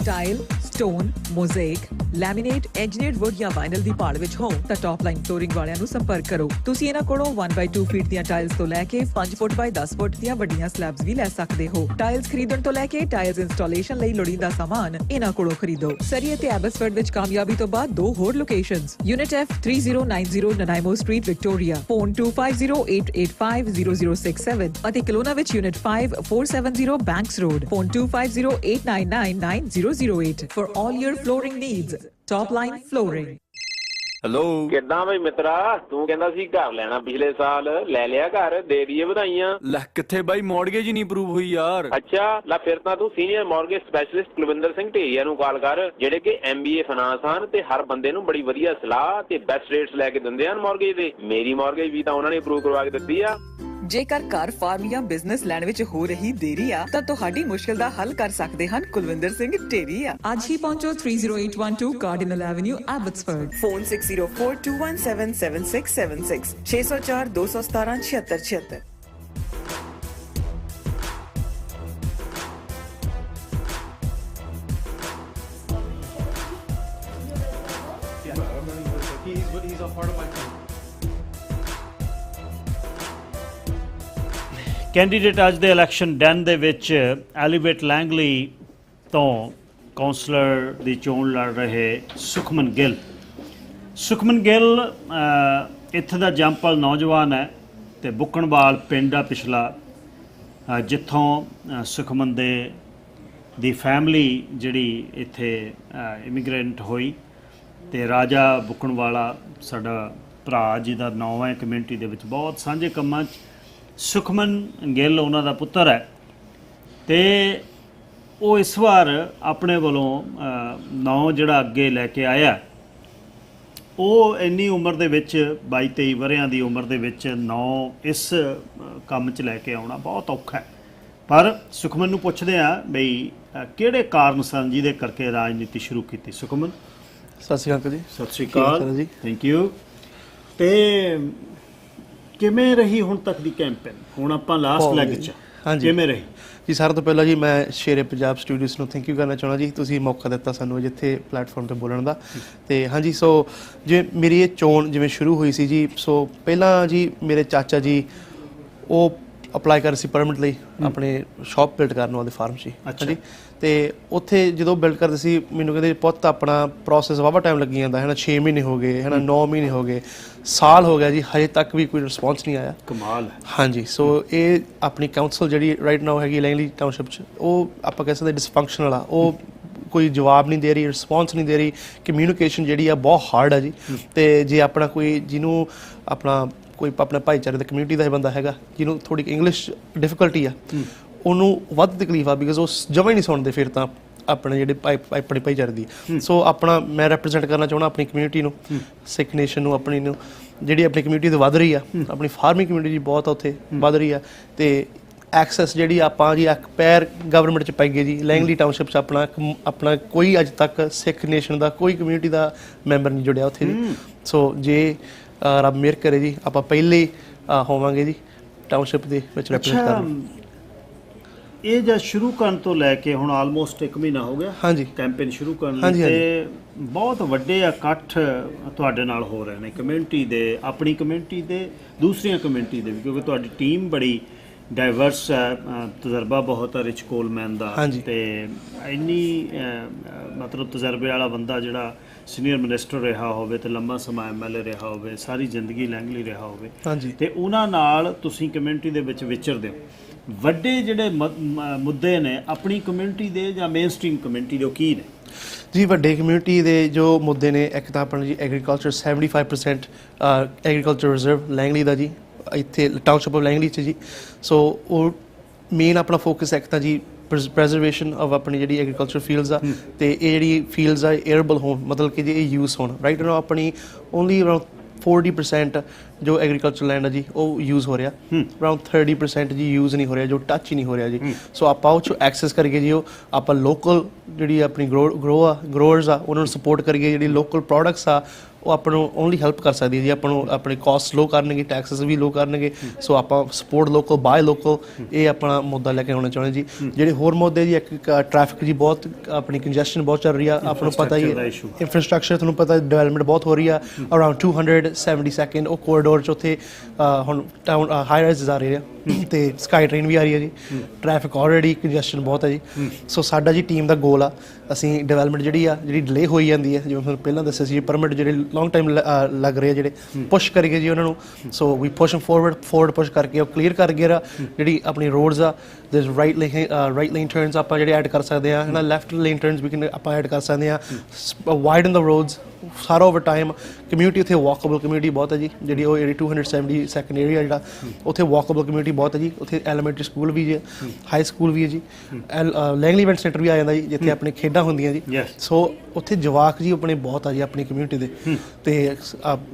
S9: tile, stone, mosaic, laminate, engineered wood ਜਾਂ vinyl ਦੀ ਭਾਲ ਵਿੱਚ ਹੋ ਤਾਂ ਟੌਪ ਲਾਈਨ ਫਲੋਰਿੰਗ ਵਾਲਿਆਂ ਨੂੰ ਸੰਪਰਕ ਕਰੋ। ਤੁਸੀਂ ਇਹਨਾਂ ਕੋਲੋਂ 1/2 ਫੀਟ ਦੀਆਂ ਟਾਈਲਸ ਤੋਂ ਲੈ ਕੇ 5 ਫੁੱਟ ਬਾਈ 10 ਫੁੱਟ ਦੀਆਂ ਵੱਡੀਆਂ ਸਲੈਬਸ ਵੀ ਲੈ ਸਕਦੇ ਹੋ। ਟਾਈਲਸ ਖਰੀਦਣ ਤੋਂ ਲੈ ਕੇ ਟਾਈਲਸ ਇੰਸਟਾਲੇਸ਼ਨ ਲਈ ਲੋੜੀਂਦਾ ਸਾਮਾਨ ਇਹਨਾਂ ਕੋਲੋਂ ਖਰੀਦੋ। ਸਰੀ ਅਤੇ ਐਬਸਫੋਰਡ ਵਿੱਚ ਕਾਮਯਾਬੀ ਤੋਂ ਬਾਅਦ 2 ਹੋਰ locations, unit F 3090 Nanaimo street Victoria, phone 2508850067 ਅਤੇ ਕਲੋਨਾ ਵਿੱਚ unit 5 470 Banks road, phone 2508999008 for all your flooring needs. Top line flooring.
S17: Hello, ਕਿੱਦਾਂ ਬਈ ਮਿੱਤਰਾ? ਤੂੰ ਕਹਿੰਦਾ ਸੀ ਘਰ ਲੈਣਾ ਪਿਛਲੇ ਸਾਲ, ਲੈ ਲਿਆ ਘਰ? ਦੇ ਦਈਏ ਵਧਾਈਆਂ।
S19: ਲੈ ਕਿੱਥੇ ਬਾਈ, ਮੌਰਗੇਜ ਹੀ ਨਹੀਂ ਅਪਰੂਵ ਹੋਈ ਯਾਰ।
S17: ਅੱਛਾ, ਲੈ ਫਿਰ ਤਾਂ ਤੂੰ senior mortgage specialist Kulwinder Singh Dheria ਨੂੰ ਕਾਲ ਕਰ, ਜਿਹੜੇ ਕਿ MBA ਫਾਈਨਾਂਸ ਹਨ ਤੇ ਹਰ ਬੰਦੇ ਨੂੰ ਬੜੀ ਵਧੀਆ ਸਲਾਹ ਤੇ ਬੈਸਟ ਰੇਟਸ ਲੈ ਕੇ ਦਿੰਦੇ ਹਨ ਮੌਰਗੇਜ ਦੇ। ਮੇਰੀ ਮੌਰਗੇਜ ਵੀ ਤਾਂ ਉਹਨਾਂ ਨੇ ਅਪਰੂਵ ਕਰਵਾ ਕੇ ਦਿੱਤੀ ਆ।
S9: ਜੇਕਰ ਘਰ, ਫਾਰਮ ਜਾਂ ਬਿਜ਼ਨਸ ਲੈਣ ਵਿੱਚ ਹੋ ਰਹੀ ਦੇਰੀ ਆ ਤਾਂ ਤੁਹਾਡੀ ਮੁਸ਼ਕਿਲ ਦਾ ਹੱਲ ਕਰ ਸਕਦੇ ਹਨ ਕੁਲਵਿੰਦਰ ਸਿੰਘ ਢੇਰੀਆ। ਅੱਜ ਹੀ ਪਹੁੰਚੋ 30812 ਕਾਰਡੀਨਲ ਐਵਨਿਊ, ਐਬਟਸਫੋਰਡ, ਫੋਨ 6042177676 604 217 7676।
S7: ਕੈਂਡੀਡੇਟ ਅੱਜ ਦੇ ਇਲੈਕਸ਼ਨ ਡੈਨ ਦੇ ਵਿੱਚ ਐਲੀਵੇਟ ਲੈਂਗਲੀ ਤੋਂ ਕੌਂਸਲਰ ਦੀ ਚੋਣ ਲੜ ਰਹੇ ਸੁਖਮਨ ਗਿੱਲ। ਸੁਖਮਨ ਗਿੱਲ ਇੱਥੇ ਦਾ ਜੰਮਪਲ ਨੌਜਵਾਨ ਹੈ ਅਤੇ ਬੁੱਕਣਵਾਲ ਪਿੰਡ ਆ ਪਿਛਲਾ, ਜਿੱਥੋਂ ਸੁਖਮਨ ਦੀ ਫੈਮਿਲੀ ਜਿਹੜੀ ਇੱਥੇ ਇਮੀਗ੍ਰੈਂਟ ਹੋਈ ਅਤੇ ਰਾਜਾ ਬੁੱਕਣਵਾਲਾ ਸਾਡਾ ਭਰਾ ਜਿਹਦਾ ਨਾਂ ਹੈ ਕਮਿਊਨਿਟੀ ਦੇ ਵਿੱਚ ਬਹੁਤ ਸਾਂਝੇ ਕੰਮਾਂ 'ਚ। ਸੁਖਮਨ ਗਿੱਲ ਉਹਨਾਂ ਦਾ ਪੁੱਤਰ ਹੈ ਅਤੇ ਉਹ ਇਸ ਵਾਰ ਆਪਣੇ ਵੱਲੋਂ ਨਾਂ ਜਿਹੜਾ ਅੱਗੇ ਲੈ ਕੇ ਆਇਆ। ਉਹ ਇੰਨੀ ਉਮਰ ਦੇ ਵਿੱਚ 22-23 ਵਰ੍ਹਿਆਂ ਦੀ ਉਮਰ ਦੇ ਵਿੱਚ ਨਾਂ ਇਸ ਕੰਮ 'ਚ ਲੈ ਕੇ ਆਉਣਾ ਬਹੁਤ ਔਖਾ ਹੈ। ਪਰ ਸੁਖਮਨ ਨੂੰ ਪੁੱਛਦੇ ਹਾਂ ਬਈ ਕਿਹੜੇ ਕਾਰਨ ਸਨ ਜਿਹਦੇ ਕਰਕੇ ਰਾਜਨੀਤੀ ਸ਼ੁਰੂ ਕੀਤੀ। ਸੁਖਮਨ,
S1: ਸਤਿ ਸ਼੍ਰੀ ਅਕਾਲ ਜੀ।
S7: ਸਤਿ ਸ਼੍ਰੀ ਅਕਾਲ ਜੀ, ਥੈਂਕ ਯੂ। ਅਤੇ ਕਿਵੇਂ ਰਹੀ ਹੁਣ ਤੱਕ ਦੀ ਕੈਂਪੇਨ? ਹੁਣ ਆਪਾਂ ਲਾਸਟ ਲੈਗ 'ਚ, ਹਾਂਜੀ, ਕਿਵੇਂ ਰਹੀ
S1: ਜੀ? ਸਾਰਿਆਂ ਤੋਂ ਪਹਿਲਾਂ ਜੀ ਮੈਂ ਸ਼ੇਰ-ਏ-ਪੰਜਾਬ ਸਟੂਡੀਓਜ਼ ਨੂੰ ਥੈਂਕ ਯੂ ਕਰਨਾ ਚਾਹੁੰਦਾ ਜੀ, ਤੁਸੀਂ ਮੌਕਾ ਦਿੱਤਾ ਸਾਨੂੰ ਜਿੱਥੇ ਪਲੇਟਫਾਰਮ 'ਤੇ ਬੋਲਣ ਦਾ। ਅਤੇ ਹਾਂਜੀ, ਸੋ ਜਿਵੇਂ ਮੇਰੀ ਇਹ ਚੋਣ ਜਿਵੇਂ ਸ਼ੁਰੂ ਹੋਈ ਸੀ ਜੀ, ਸੋ ਪਹਿਲਾਂ ਜੀ ਮੇਰੇ ਚਾਚਾ ਜੀ ਉਹ ਅਪਲਾਈ ਕਰ ਸੀ ਪਰਮਿਟ ਲਈ ਆਪਣੇ ਸ਼ਾਪ ਬਿਲਡ ਕਰਨ ਵਾਲੇ ਫਾਰਮ 'ਚ। ਅੱਛਾ ਜੀ। ਅਤੇ ਉੱਥੇ ਜਦੋਂ ਬਿਲਡ ਕਰਦੇ ਸੀ ਮੈਨੂੰ ਕਹਿੰਦੇ ਪੁੱਤ ਆਪਣਾ ਪ੍ਰੋਸੈਸ ਵਾਹਵਾ ਟਾਈਮ ਲੱਗੀ ਜਾਂਦਾ ਹੈ ਨਾ, 6 ਮਹੀਨੇ ਹੋ ਗਏ ਹੈ ਨਾ, 9 ਮਹੀਨੇ ਹੋ ਗਏ, ਸਾਲ ਹੋ ਗਿਆ ਜੀ, ਹਜੇ ਤੱਕ ਵੀ ਕੋਈ ਰਿਸਪੌਂਸ ਨਹੀਂ ਆਇਆ।
S7: ਕਮਾਲ ਹੈ। ਹਾਂਜੀ,
S1: ਸੋ ਇਹ ਆਪਣੀ ਕਾਉਂਸਲ ਜਿਹੜੀ ਰਾਈਟ ਨਾਓ ਹੈਗੀ ਲੈਂਗਲੀ ਟਾਊਨਸ਼ਿਪ 'ਚ, ਉਹ ਆਪਾਂ ਕਹਿ ਸਕਦੇ ਡਿਸਫੰਕਸ਼ਨਲ ਆ। ਉਹ ਕੋਈ ਜਵਾਬ ਨਹੀਂ ਦੇ ਰਹੀ, ਰਿਸਪੌਂਸ ਨਹੀਂ ਦੇ ਰਹੀ, ਕਮਿਊਨੀਕੇਸ਼ਨ ਜਿਹੜੀ ਆ ਬਹੁਤ ਹਾਰਡ ਆ ਜੀ। ਅਤੇ ਜੇ ਆਪਣਾ ਕੋਈ ਜਿਹਨੂੰ ਆਪਣਾ ਕੋਈ ਆਪਣੇ ਭਾਈਚਾਰੇ ਦਾ ਕਮਿਊਨਿਟੀ ਦਾ ਬੰਦਾ ਹੈਗਾ ਜਿਹਨੂੰ ਥੋੜ੍ਹੀ ਇੰਗਲਿਸ਼ ਡਿਫੀਕਲਟੀ ਆ, ਉਹਨੂੰ ਵੱਧ ਤਕਲੀਫ ਆ, ਬਿਕਾਜ਼ ਉਹ ਜਮਾਂ ਹੀ ਨਹੀਂ ਸੁਣਦੇ ਫਿਰ ਤਾਂ ਆਪਣੇ ਜਿਹੜੇ ਆਪਣੇ ਭਾਈਚਾਰੇ ਦੀ। ਸੋ ਆਪਣਾ ਮੈਂ ਰੈਪਰੈਜ਼ੈਂਟ ਕਰਨਾ ਚਾਹੁੰਦਾ ਆਪਣੀ ਕਮਿਊਨਿਟੀ ਨੂੰ, ਸਿੱਖ ਨੇਸ਼ਨ ਨੂੰ, ਆਪਣੀ ਨੂੰ ਜਿਹੜੀ ਆਪਣੀ ਕਮਿਊਨਿਟੀ ਤੋਂ ਵੱਧ ਰਹੀ ਆ। ਆਪਣੀ ਫਾਰਮਿੰਗ ਕਮਿਊਨਿਟੀ ਜੀ ਬਹੁਤ ਉੱਥੇ ਵੱਧ ਰਹੀ ਆ। ਅਤੇ ਐਕਸੈਸ ਜਿਹੜੀ ਆਪਾਂ ਜੀ ਇੱਕ ਪੈਰ ਗਵਰਨਮੈਂਟ 'ਚ ਪਾਈਏ ਜੀ, ਲੈਂਗਲੀ ਟਾਊਨਸ਼ਿਪ 'ਚ ਆਪਣਾ ਕੋਈ ਅੱਜ ਤੱਕ ਸਿੱਖ ਨੇਸ਼ਨ ਦਾ ਕੋਈ ਕਮਿਊਨਿਟੀ ਦਾ ਮੈਂਬਰ ਨਹੀਂ ਜੁੜਿਆ ਉੱਥੇ ਜੀ। ਸੋ ਜੇ ਰੱਬ ਮਿਹਰ ਕਰੇ ਜੀ ਆਪਾਂ ਪਹਿਲੇ ਹੋਵਾਂਗੇ ਜੀ ਟਾਊਨਸ਼ਿਪ ਦੇ ਵਿੱਚ ਰੈਪਰੈਜ਼ੈਂਟ ਕਰਨ।
S7: ਇਹ ਜਦ ਸ਼ੁਰੂ ਕਰਨ ਤੋਂ ਲੈ ਕੇ ਹੁਣ ਆਲਮੋਸਟ 1 ਮਹੀਨਾ ਹੋ ਗਿਆ
S1: ਹਾਂਜੀ
S7: ਕੈਂਪੇਨ ਸ਼ੁਰੂ ਕਰਨ ਲਈ, ਤੇ ਬਹੁਤ ਵੱਡੇ ਇਕੱਠ ਤੁਹਾਡੇ ਨਾਲ ਹੋ ਰਹੇ ਨੇ ਕਮਿਊਨਿਟੀ ਦੇ, ਆਪਣੀ ਕਮਿਊਨਿਟੀ ਦੇ, ਦੂਸਰੀਆਂ ਕਮਿਊਨਿਟੀ ਦੇ ਵੀ, ਕਿਉਂਕਿ ਤੁਹਾਡੀ ਟੀਮ ਬੜੀ ਡਾਈਵਰਸ ਹੈ, ਤਜਰਬਾ ਬਹੁਤ ਹੈ ਰਿਚ ਕੋਲਮੈਨ ਦਾ, ਅਤੇ ਇੰਨੀ ਮਤਲਬ ਤਜਰਬੇ ਵਾਲਾ ਬੰਦਾ ਜਿਹੜਾ ਸੀਨੀਅਰ ਮਿਨਿਸਟਰ ਰਿਹਾ ਹੋਵੇ ਅਤੇ ਲੰਬਾ ਸਮਾਂ MLA ਰਿਹਾ ਹੋਵੇ, ਸਾਰੀ ਜ਼ਿੰਦਗੀ ਲੈਂਗਲੀ ਰਿਹਾ ਹੋਵੇ, ਅਤੇ ਉਹਨਾਂ ਨਾਲ ਤੁਸੀਂ ਕਮਿਊਨਿਟੀ ਦੇ ਵਿੱਚ ਵਿਚਰਦੇ ਹੋ। ਵੱਡੇ ਜਿਹੜੇ ਮੁੱਦੇ ਨੇ ਆਪਣੀ ਕਮਿਊਨਿਟੀ ਦੇ ਜਾਂ ਮੇਨ ਸਟ੍ਰੀਮ ਕਮਿਊਨਿਟੀ ਦੇ, ਉਹ ਕੀ ਨੇ
S1: ਜੀ? ਵੱਡੇ ਕਮਿਊਨਿਟੀ ਦੇ ਜੋ ਮੁੱਦੇ ਨੇ, ਇੱਕ ਤਾਂ ਆਪਣਾ ਜੀ ਐਗਰੀਕਲਚਰ, 75% ਐਗਰੀਕਲਚਰ ਰਿਜ਼ਰਵ ਲੈਂਗਲੀ ਦਾ ਜੀ ਇੱਥੇ ਟਾਊਨਸ਼ਿਪ ਆਫ ਲੈਂਗਲੀ 'ਚ ਜੀ। ਸੋ ਉਹ ਮੇਨ ਆਪਣਾ ਫੋਕਸ ਇੱਕ ਤਾਂ ਜੀ ਪ੍ਰੈਜ਼ਰਵੇਸ਼ਨ ਆਫ ਆਪਣੀ ਜਿਹੜੀ ਐਗਰੀਕਲਚਰ ਫੀਲਡਸ ਆ, ਅਤੇ ਇਹ ਜਿਹੜੀ ਫੀਲਡਸ ਆ ਏਅਰਬਲ ਹੋਣ, ਮਤਲਬ ਕਿ ਜੇ ਇਹ ਯੂਜ਼ ਹੋਣ। ਰਾਈਟ ਨਾਓ ਆਪਣੀ ਓਨਲੀ ਅਰਾਊਂਡ 40% ਜੋ ਐਗਰੀਕਲਚਰ ਲੈਂਡ ਆ ਜੀ ਉਹ ਯੂਜ਼ ਹੋ ਰਿਹਾ, ਅਰਾਊਂਡ 30% ਜੀ ਯੂਜ਼ ਨਹੀਂ ਹੋ ਰਿਹਾ, ਜੋ ਟੱਚ ਹੀ ਨਹੀਂ ਹੋ ਰਿਹਾ ਜੀ। ਸੋ ਆਪਾਂ ਉਹ 'ਚੋਂ ਐਕਸੈਸ ਕਰੀਏ ਜੀ, ਉਹ ਆਪਾਂ ਲੋਕਲ ਜਿਹੜੀ ਆਪਣੀ ਗਰੋਅਰਸ ਆ ਉਹਨਾਂ ਨੂੰ ਸਪੋਰਟ ਕਰੀਏ, ਜਿਹੜੀ ਲੋਕਲ ਪ੍ਰੋਡਕਟਸ ਆ ਉਹ ਆਪਾਂ ਨੂੰ ਓਨਲੀ ਹੈਲਪ ਕਰ ਸਕਦੀ ਹੈ ਜੀ, ਆਪਾਂ ਨੂੰ ਆਪਣੇ ਕਾਸਟ ਲੋ ਕਰਨਗੇ, ਟੈਕਸਸ ਵੀ ਲੋ ਕਰਨਗੇ। ਸੋ ਆਪਾਂ ਸਪੋਰਟ ਲੋਕਲ, ਬਾਏ ਲੋਕਲ, ਇਹ ਆਪਣਾ ਮੁੱਦਾ ਲੈ ਕੇ ਆਉਣਾ ਚਾਹੁੰਦੇ ਜੀ। ਜਿਹੜੇ ਹੋਰ ਮੁੱਦੇ ਜੀ, ਇੱਕ ਟ੍ਰੈਫਿਕ ਜੀ ਬਹੁਤ ਆਪਣੀ ਕੰਜੈਸ਼ਨ ਬਹੁਤ ਚੱਲ ਰਹੀ ਆ, ਆਪਾਂ ਨੂੰ ਪਤਾ ਹੀ ਹੈ, ਇੰਫਰਾਸਟਰਕਚਰ ਤੁਹਾਨੂੰ ਪਤਾ ਡਿਵੈਲਪਮੈਂਟ ਬਹੁਤ ਹੋ ਰਹੀ ਆ। ਅਰਾਊਂਡ 272 ਉਹ ਕੋਰੀਡੋਰ 'ਚ ਉੱਥੇ ਹੁਣ ਟਾਊਨ ਹਾਈ ਰਾਈਜ਼ਸ ਆ ਰਹੇ ਆ, ਅਤੇ ਸਕਾਈ ਟ੍ਰੇਨ ਵੀ ਆ ਰਹੀ ਹੈ ਜੀ। ਟ੍ਰੈਫਿਕ ਆਲਰੇਡੀ ਕੰਜੈਸ਼ਨ ਬਹੁਤ ਹੈ ਜੀ। ਸੋ ਸਾਡਾ ਜੀ ਟੀਮ ਦਾ ਗੋਲ ਆ, ਅਸੀਂ ਡਿਵੈਲਪਮੈਂਟ ਜਿਹੜੀ ਡਿਲੇ ਹੋਈ ਜਾਂਦੀ ਹੈ, ਜਿਵੇਂ ਤੁਹਾਨੂੰ ਪਹਿਲਾਂ ਦੱਸਿਆ ਸੀ, ਪਰਮਿਟ ਜਿਹੜੇ ਲੌਂਗ ਟਾਈਮ ਲੱਗ ਰਹੇ ਆ, ਜਿਹੜੇ ਪੁਸ਼ ਕਰੀਏ ਜੀ ਉਹਨਾਂ ਨੂੰ। ਸੋ ਵੀ ਪੁਸ਼ ਫੋਰਵਰਡ ਪੁਸ਼ ਕਰਕੇ ਉਹ ਕਲੀਅਰ ਕਰ ਗਿਆ। ਜਿਹੜੀ ਆਪਣੀ ਰੋਡਸ ਆ, there's right lane turns ਆਪਾਂ ਜਿਹੜੇ ਐਡ ਕਰ ਸਕਦੇ ਹਾਂ, ਹੈ ਨਾ, ਲੈਫਟ ਲੇਨ ਟਰਨਸ ਵੀ ਆਪਾਂ ਐਡ ਕਰ ਸਕਦੇ ਹਾਂ, ਵਾਈਡਨ ਦ ਰੋਡਸ ਸਾਰਾ ਓਵਰ ਟਾਈਮ। ਕਮਿਊਨਿਟੀ ਉੱਥੇ ਵਾਕੇਬਲ ਕਮਿਊਨਿਟੀ ਬਹੁਤ ਹੈ ਜੀ, ਜਿਹੜੀ ਉਹ 272 ਏਰੀਆ ਜਿਹੜਾ ਉੱਥੇ ਵਾਕੇਬਲ ਕਮਿਊਨਿਟੀ ਬਹੁਤ ਹੈ ਜੀ। ਉੱਥੇ ਐਲੀਮੈਂਟਰੀ ਸਕੂਲ ਵੀ ਜੀ, ਹਾਈ ਸਕੂਲ ਵੀ ਹੈ ਜੀ, ਲੈਂਗਲੀ ਇਵੈਂਟ ਸੈਂਟਰ ਵੀ ਆ ਜਾਂਦਾ ਜੀ, ਜਿੱਥੇ ਆਪਣੇ ਖੇਡਾਂ ਹੁੰਦੀਆਂ ਜੀ। ਸੋ ਉੱਥੇ ਜਵਾਕ ਜੀ ਆਪਣੇ ਬਹੁਤ ਆ ਜੀ ਆਪਣੀ ਕਮਿਊਨਿਟੀ ਦੇ, ਅਤੇ